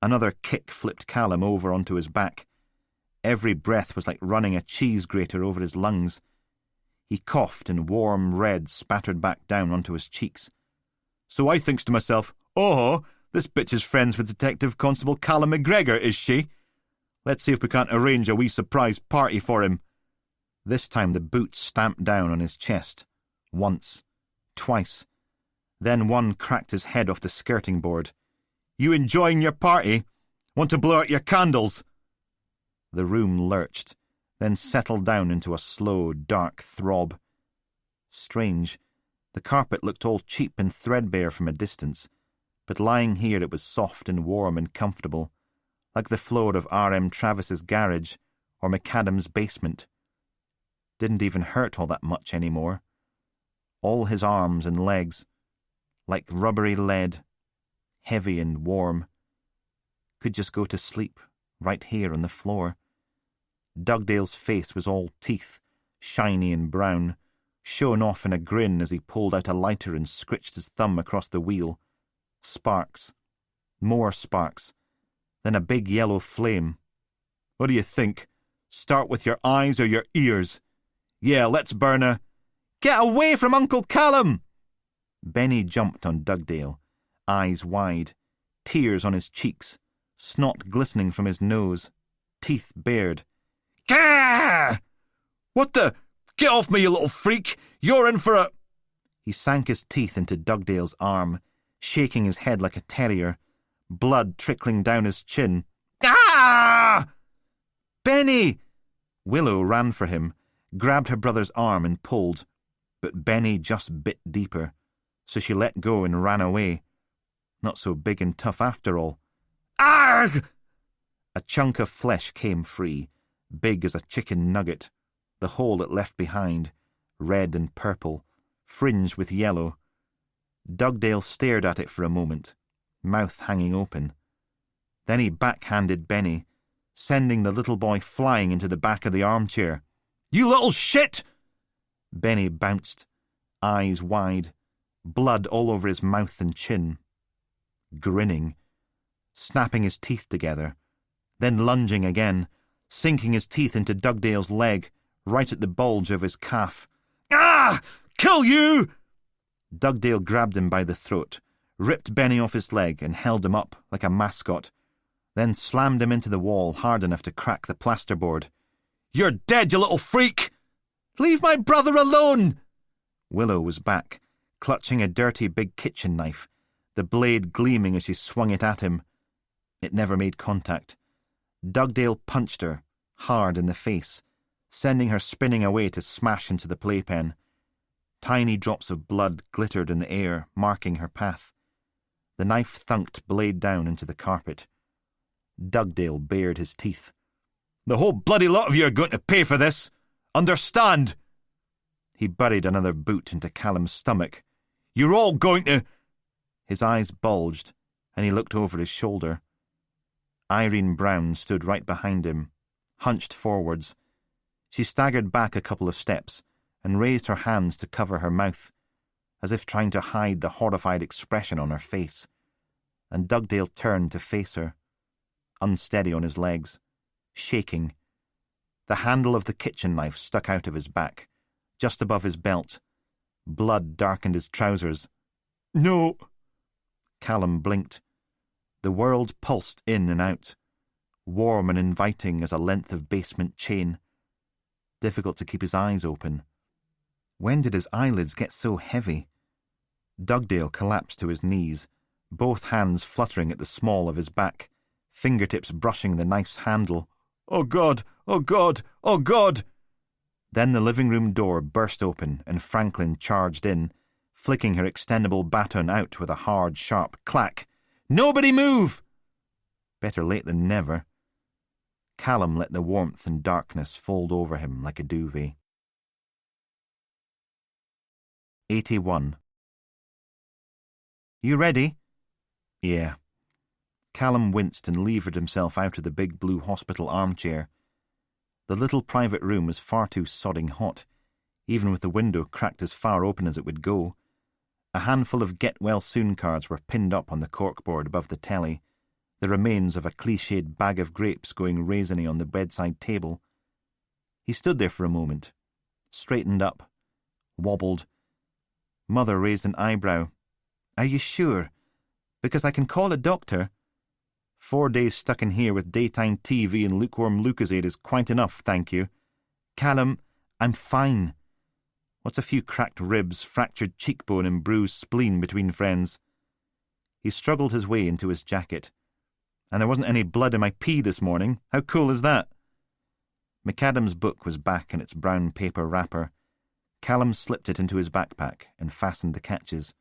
Another kick flipped Callum over onto his back. Every breath was like running a cheese grater over his lungs. He coughed and warm red spattered back down onto his cheeks. "So I thinks to myself, oh, this bitch is friends with Detective Constable Callum McGregor, is she? Let's see if we can't arrange a wee surprise party for him." This time the boot stamped down on his chest. Once. Twice. Then one cracked his head off the skirting board. "You enjoying your party? Want to blow out your candles?" The room lurched, then settled down into a slow, dark throb. Strange. The carpet looked all cheap and threadbare from a distance, but lying here it was soft and warm and comfortable, like the floor of R.M. Travis's garage or McAdam's basement. Didn't even hurt all that much anymore. All his arms and legs, like rubbery lead, heavy and warm. Could just go to sleep, right here on the floor. Dugdale's face was all teeth, shiny and brown, shown off in a grin as he pulled out a lighter and scritched his thumb across the wheel. Sparks. More sparks. Then a big yellow flame. "What do you think? Start with your eyes or your ears? Yeah, let's burn a..." "Get away from Uncle Callum!" Benny jumped on Dugdale, eyes wide, tears on his cheeks, snot glistening from his nose, teeth bared. "Gah! What the... Get off me, you little freak! You're in for a..." He sank his teeth into Dugdale's arm, shaking his head like a terrier, blood trickling down his chin. "Ah! Benny!" Willow ran for him, grabbed her brother's arm and pulled, but Benny just bit deeper, so she let go and ran away. Not so big and tough after all. "Ah!" A chunk of flesh came free, big as a chicken nugget, the hole it left behind, red and purple, fringed with yellow. Dugdale stared at it for a moment, mouth hanging open. Then he backhanded Benny, sending the little boy flying into the back of the armchair. "You little shit!" Benny bounced, eyes wide, blood all over his mouth and chin. Grinning, snapping his teeth together, then lunging again, sinking his teeth into Dugdale's leg, right at the bulge of his calf. "Ah! Kill you!" Dugdale grabbed him by the throat, ripped Benny off his leg and held him up like a mascot, then slammed him into the wall hard enough to crack the plasterboard. "You're dead, you little freak!" Leave my brother alone! Willow was back, clutching a dirty big kitchen knife, the blade gleaming as she swung it at him. It never made contact. Dugdale punched her, hard in the face, sending her spinning away to smash into the playpen. Tiny drops of blood glittered in the air, marking her path. The knife thunked blade down into the carpet. Dugdale bared his teeth. The whole bloody lot of you are going to pay for this! Understand? He buried another boot into Callum's stomach. You're all going to... His eyes bulged, and he looked over his shoulder. Irene Brown stood right behind him, hunched forwards. She staggered back a couple of steps and raised her hands to cover her mouth, as if trying to hide the horrified expression on her face. And Dugdale turned to face her, unsteady on his legs, shaking. The handle of the kitchen knife stuck out of his back, just above his belt. Blood darkened his trousers. No! Callum blinked. The world pulsed in and out, warm and inviting as a length of basement chain. Difficult to keep his eyes open. When did his eyelids get so heavy? Dugdale collapsed to his knees, both hands fluttering at the small of his back, fingertips brushing the knife's handle. Oh God! Oh God! Oh God! Then the living room door burst open and Franklin charged in, flicking her extendable baton out with a hard, sharp clack. Nobody move! Better late than never. Callum let the warmth and darkness fold over him like a duvet. 81. You ready? Yeah. Callum winced and levered himself out of the big blue hospital armchair. The little private room was far too sodding hot, even with the window cracked as far open as it would go. A handful of get-well-soon cards were pinned up on the corkboard above the telly, the remains of a cliched bag of grapes going raisiny on the bedside table. He stood there for a moment, straightened up, wobbled. Mother raised an eyebrow. Are you sure? Because I can call a doctor. 4 days stuck in here with daytime TV and lukewarm Lucozade is quite enough, thank you. Callum, I'm fine. What's a few cracked ribs, fractured cheekbone and bruised spleen between friends? He struggled his way into his jacket. And there wasn't any blood in my pee this morning. How cool is that? McAdam's book was back in its brown paper wrapper. Callum slipped it into his backpack and fastened the catches.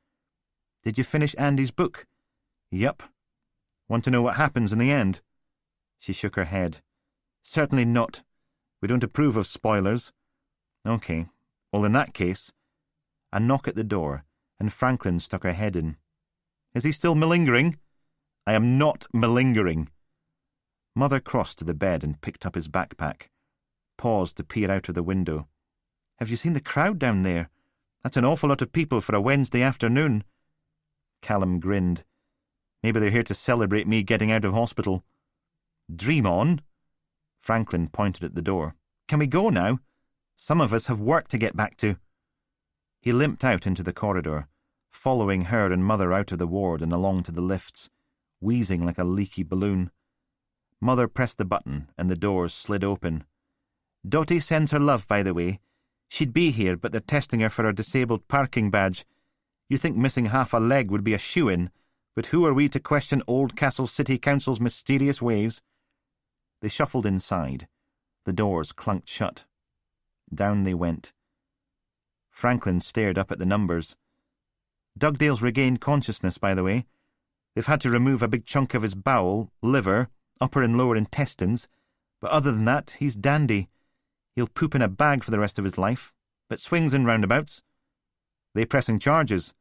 Did you finish Andy's book? Yup. Want to know what happens in the end? She shook her head. Certainly not. We don't approve of spoilers. Okay. Well, in that case... A knock at the door, and Franklin stuck her head in. Is he still malingering? I am not malingering. Mother crossed to the bed and picked up his backpack, paused to peer out of the window. Have you seen the crowd down there? That's an awful lot of people for a Wednesday afternoon. Callum grinned. Maybe they're here to celebrate me getting out of hospital. Dream on. Franklin pointed at the door. Can we go now? Some of us have work to get back to. He limped out into the corridor, following her and Mother out of the ward and along to the lifts, wheezing like a leaky balloon. Mother pressed the button and the doors slid open. Dottie sends her love, by the way. She'd be here, but they're testing her for her disabled parking badge. You think missing half a leg would be a shoo-in, but who are we to question Oldcastle City Council's mysterious ways? They shuffled inside. The doors clunked shut. Down they went. Franklin stared up at the numbers. Dugdale's regained consciousness, by the way. They've had to remove a big chunk of his bowel, liver, upper and lower intestines, but other than that, he's dandy. He'll poop in a bag for the rest of his life, but swings and roundabouts. They pressing charges.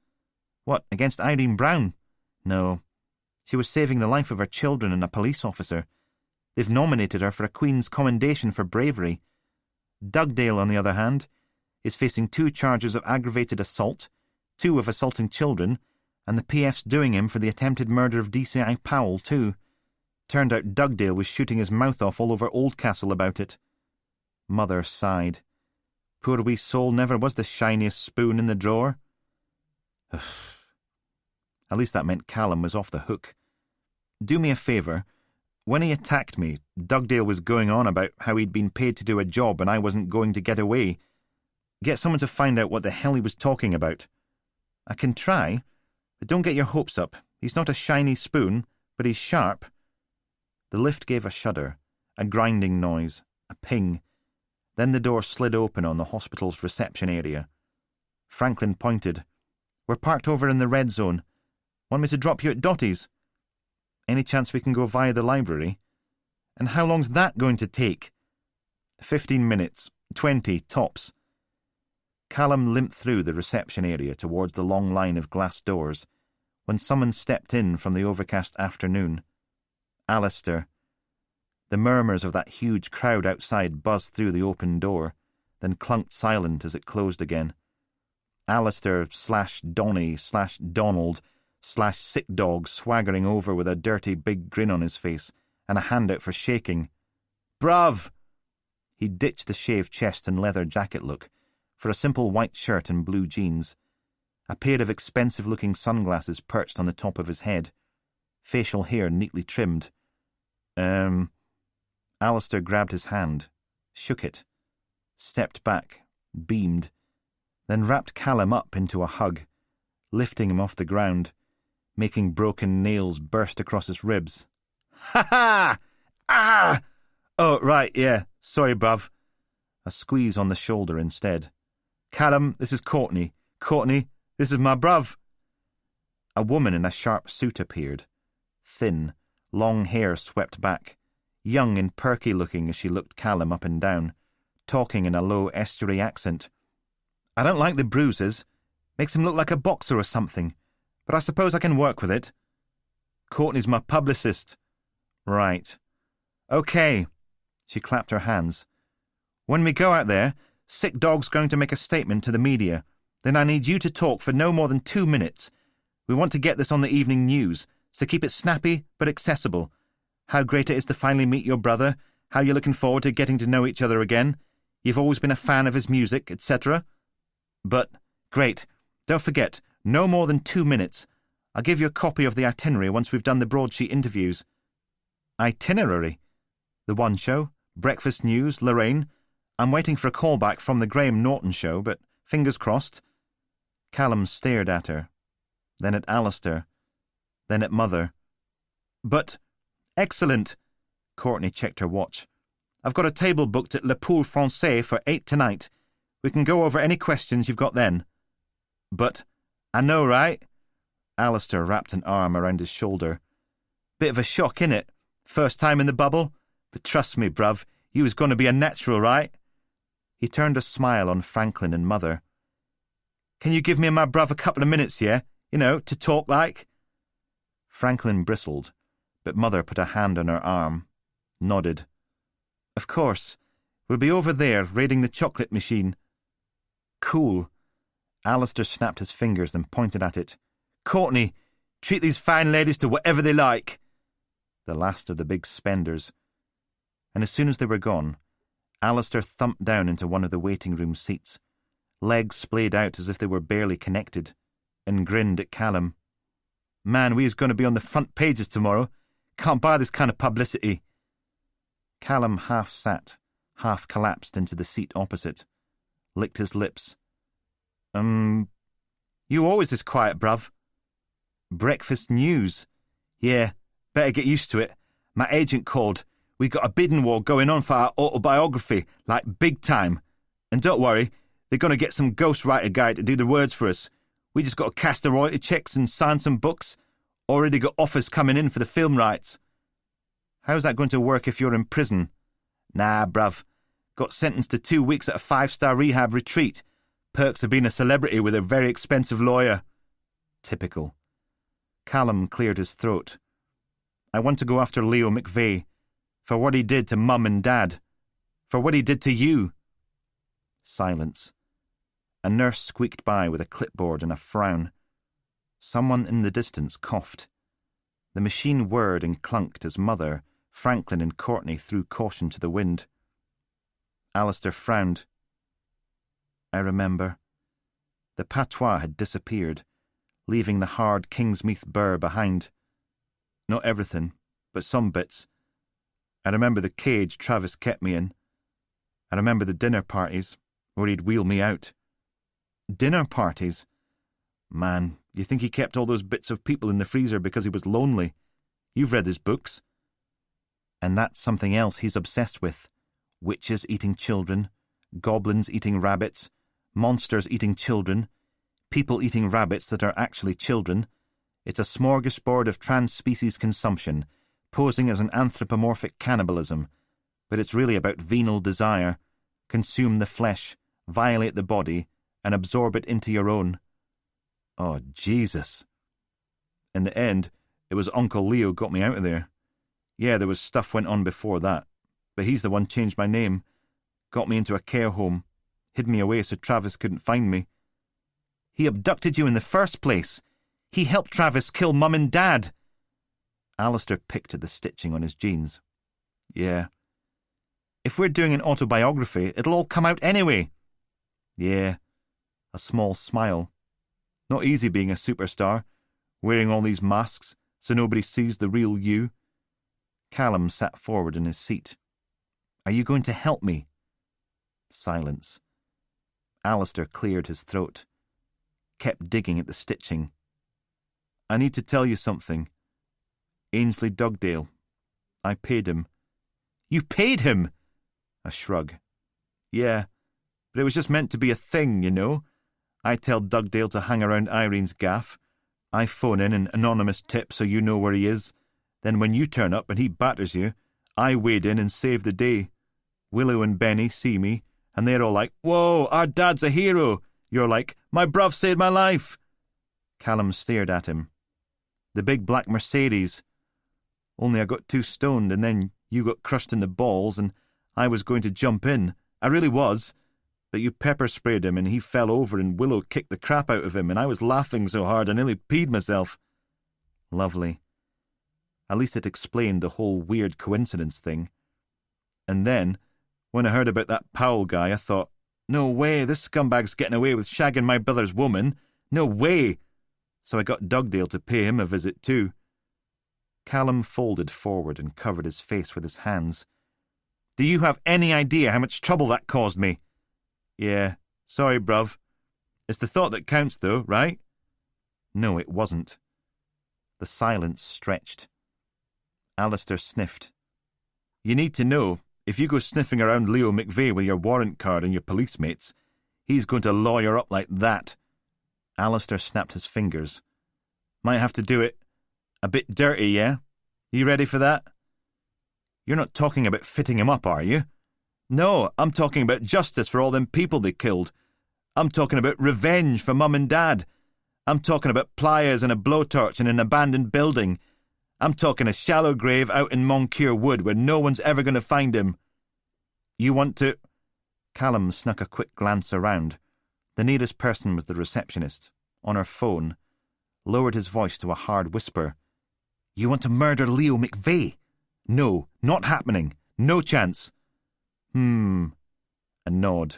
What, against Irene Brown? No. She was saving the life of her children and a police officer. They've nominated her for a Queen's Commendation for bravery. Dugdale, on the other hand, is facing 2 charges of aggravated assault, 2 of assaulting children, and the PF's doing him for the attempted murder of DCI Powell, too. Turned out Dugdale was shooting his mouth off all over Oldcastle about it. Mother sighed. Poor wee soul never was the shiniest spoon in the drawer. At least that meant Callum was off the hook. Do me a favour. When he attacked me, Dugdale was going on about how he'd been paid to do a job and I wasn't going to get away. Get someone to find out what the hell he was talking about. I can try, but don't get your hopes up. He's not a shiny spoon, but he's sharp. The lift gave a shudder, a grinding noise, a ping. Then the door slid open on the hospital's reception area. Franklin pointed. We're parked over in the red zone. Want me to drop you at Dottie's? Any chance we can go via the library? And how long's that going to take? 15 minutes, 20 tops. Callum limped through the reception area towards the long line of glass doors when someone stepped in from the overcast afternoon. Alistair. The murmurs of that huge crowd outside buzzed through the open door, then clunked silent as it closed again. Alistair/Donny/Donald/sick dog swaggering over with a dirty big grin on his face and a hand out for shaking. Bruv! He ditched the shaved chest and leather jacket look for a simple white shirt and blue jeans. A pair of expensive-looking sunglasses perched on the top of his head. Facial hair neatly trimmed. Alistair grabbed his hand, shook it, stepped back, beamed, then wrapped Callum up into a hug, lifting him off the ground, making broken nails burst across his ribs. Ha ha! Ah! Oh, right, yeah. Sorry, bruv. A squeeze on the shoulder instead. Callum, this is Courtney. Courtney, this is my bruv. A woman in a sharp suit appeared. Thin, long hair swept back, young and perky looking as she looked Callum up and down, talking in a low estuary accent. I don't like the bruises. Makes him look like a boxer or something, but I suppose I can work with it. Courtney's my publicist. Right. Okay. She clapped her hands. When we go out there, Sick Dog's going to make a statement to the media. Then I need you to talk for no more than 2 minutes. We want to get this on the evening news, so keep it snappy but accessible. How great it is to finally meet your brother, how you're looking forward to getting to know each other again. You've always been a fan of his music, etc. But, great, don't forget, no more than 2 minutes. I'll give you a copy of the itinerary once we've done the broadsheet interviews. Itinerary? The One Show, Breakfast News, Lorraine. I'm waiting for a call back from the Graham Norton show, but fingers crossed. Callum stared at her, then at Alistair, then at Mother. But, excellent. Courtney checked her watch. I've got a table booked at Le Poule Français for 8 tonight. We can go over any questions you've got then. But, I know, right? Alistair wrapped an arm around his shoulder. Bit of a shock, innit? First time in the bubble? But trust me, bruv, you was going to be a natural, right? He turned a smile on Franklin and Mother. Can you give me and my bruv a couple of minutes, yeah? You know, to talk like? Franklin bristled, but Mother put a hand on her arm, nodded. Of course. We'll be over there, raiding the chocolate machine. Cool. Alistair snapped his fingers and pointed at it. Courtney, treat these fine ladies to whatever they like. The last of the big spenders. And as soon as they were gone, Alistair thumped down into one of the waiting room seats, legs splayed out as if they were barely connected, and grinned at Callum. Man, we's going to be on the front pages tomorrow. Can't buy this kind of publicity. Callum half sat, half collapsed into the seat opposite, licked his lips. You always this quiet, bruv. Breakfast news. Yeah, better get used to it. My agent called. We got a bidding war going on for our autobiography, like big time. And don't worry, they're going to get some ghostwriter guy to do the words for us. We just got to cash the royalty checks and sign some books. Already got offers coming in for the film rights. How's that going to work if you're in prison? Nah, bruv. Got sentenced to 2 weeks at a 5-star rehab retreat. Perks of being a celebrity with a very expensive lawyer. Typical. Callum cleared his throat. I want to go after Leo McVeigh. For what he did to Mum and Dad. For what he did to you. Silence. A nurse squeaked by with a clipboard and a frown. Someone in the distance coughed. The machine whirred and clunked as Mother, Franklin and Courtney threw caution to the wind. Alistair frowned. I remember. The patois had disappeared, leaving the hard Kingsmeath burr behind. Not everything, but some bits. I remember the cage Travis kept me in. I remember the dinner parties, where he'd wheel me out. Dinner parties? Man, you think he kept all those bits of people in the freezer because he was lonely? You've read his books. And that's something else he's obsessed with. Witches eating children, goblins eating rabbits, monsters eating children, people eating rabbits that are actually children. It's a smorgasbord of trans-species consumption, posing as an anthropomorphic cannibalism, but it's really about venal desire. Consume the flesh, violate the body, and absorb it into your own. Oh, Jesus. In the end, it was Uncle Leo got me out of there. Yeah, there was stuff went on before that, but he's the one changed my name, got me into a care home, hid me away so Travis couldn't find me. He abducted you in the first place. He helped Travis kill Mum and Dad. Alistair picked at the stitching on his jeans. Yeah. If we're doing an autobiography, it'll all come out anyway. Yeah. A small smile. Not easy being a superstar, wearing all these masks so nobody sees the real you. Callum sat forward in his seat. Are you going to help me? Silence. Alistair cleared his throat, kept digging at the stitching. I need to tell you something. Ainsley Dugdale. I paid him. You paid him? A shrug. Yeah, but it was just meant to be a thing, you know. I tell Dugdale to hang around Irene's gaff. I phone in an anonymous tip so you know where he is. Then when you turn up and he batters you, I wade in and save the day. Willow and Benny see me, and they're all like, whoa, our dad's a hero. You're like, my bruv saved my life. Callum stared at him. The big black Mercedes. Only I got too stoned and then you got crushed in the balls and I was going to jump in. I really was. But you pepper sprayed him and he fell over and Willow kicked the crap out of him and I was laughing so hard I nearly peed myself. Lovely. At least it explained the whole weird coincidence thing. And then, when I heard about that Powell guy, I thought, no way, this scumbag's getting away with shagging my brother's woman. No way. So I got Dugdale to pay him a visit too. Callum folded forward and covered his face with his hands. Do you have any idea how much trouble that caused me? Yeah, sorry, bruv. It's the thought that counts, though, right? No, it wasn't. The silence stretched. Alistair sniffed. You need to know, if you go sniffing around Leo McVeigh with your warrant card and your police mates, he's going to lawyer up like that. Alistair snapped his fingers. Might have to do it a bit dirty, yeah? You ready for that? You're not talking about fitting him up, are you? No, I'm talking about justice for all them people they killed. I'm talking about revenge for Mum and Dad. I'm talking about pliers and a blowtorch in an abandoned building. I'm talking a shallow grave out in Moncure Wood where no one's ever going to find him. You want to... Callum snuck a quick glance around. The nearest person was the receptionist, on her phone, lowered his voice to a hard whisper. You want to murder Leo McVeigh? No, not happening. No chance. A nod.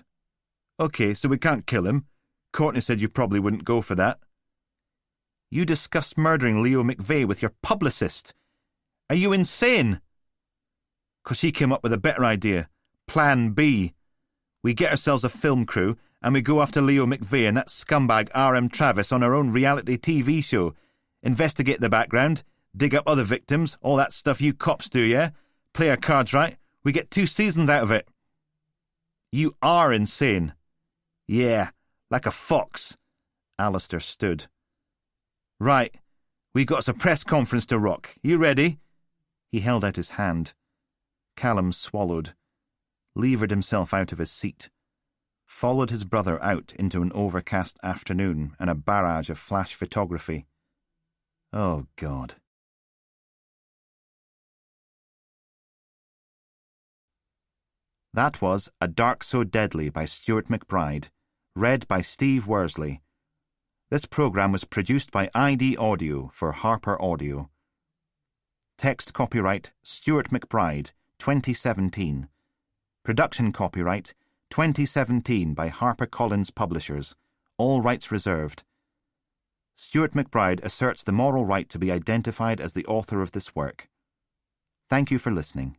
OK, so we can't kill him. Courtney said you probably wouldn't go for that. You discussed murdering Leo McVeigh with your publicist. Are you insane? 'Cause she came up with a better idea. Plan B. We get ourselves a film crew and we go after Leo McVeigh and that scumbag R.M. Travis on our own reality TV show. Investigate the background, dig up other victims, all that stuff you cops do, yeah? Play our cards right. We get 2 seasons out of it. You are insane. Yeah, like a fox. Alistair stood. Right, we got us a press conference to rock. You ready? He held out his hand. Callum swallowed, levered himself out of his seat, followed his brother out into an overcast afternoon and a barrage of flash photography. Oh, God. That was A Dark So Deadly by Stuart McBride, read by Steve Worsley. This programme was produced by ID Audio for Harper Audio. Text copyright Stuart McBride, 2017. Production copyright 2017 by HarperCollins Publishers. All rights reserved. Stuart McBride asserts the moral right to be identified as the author of this work. Thank you for listening.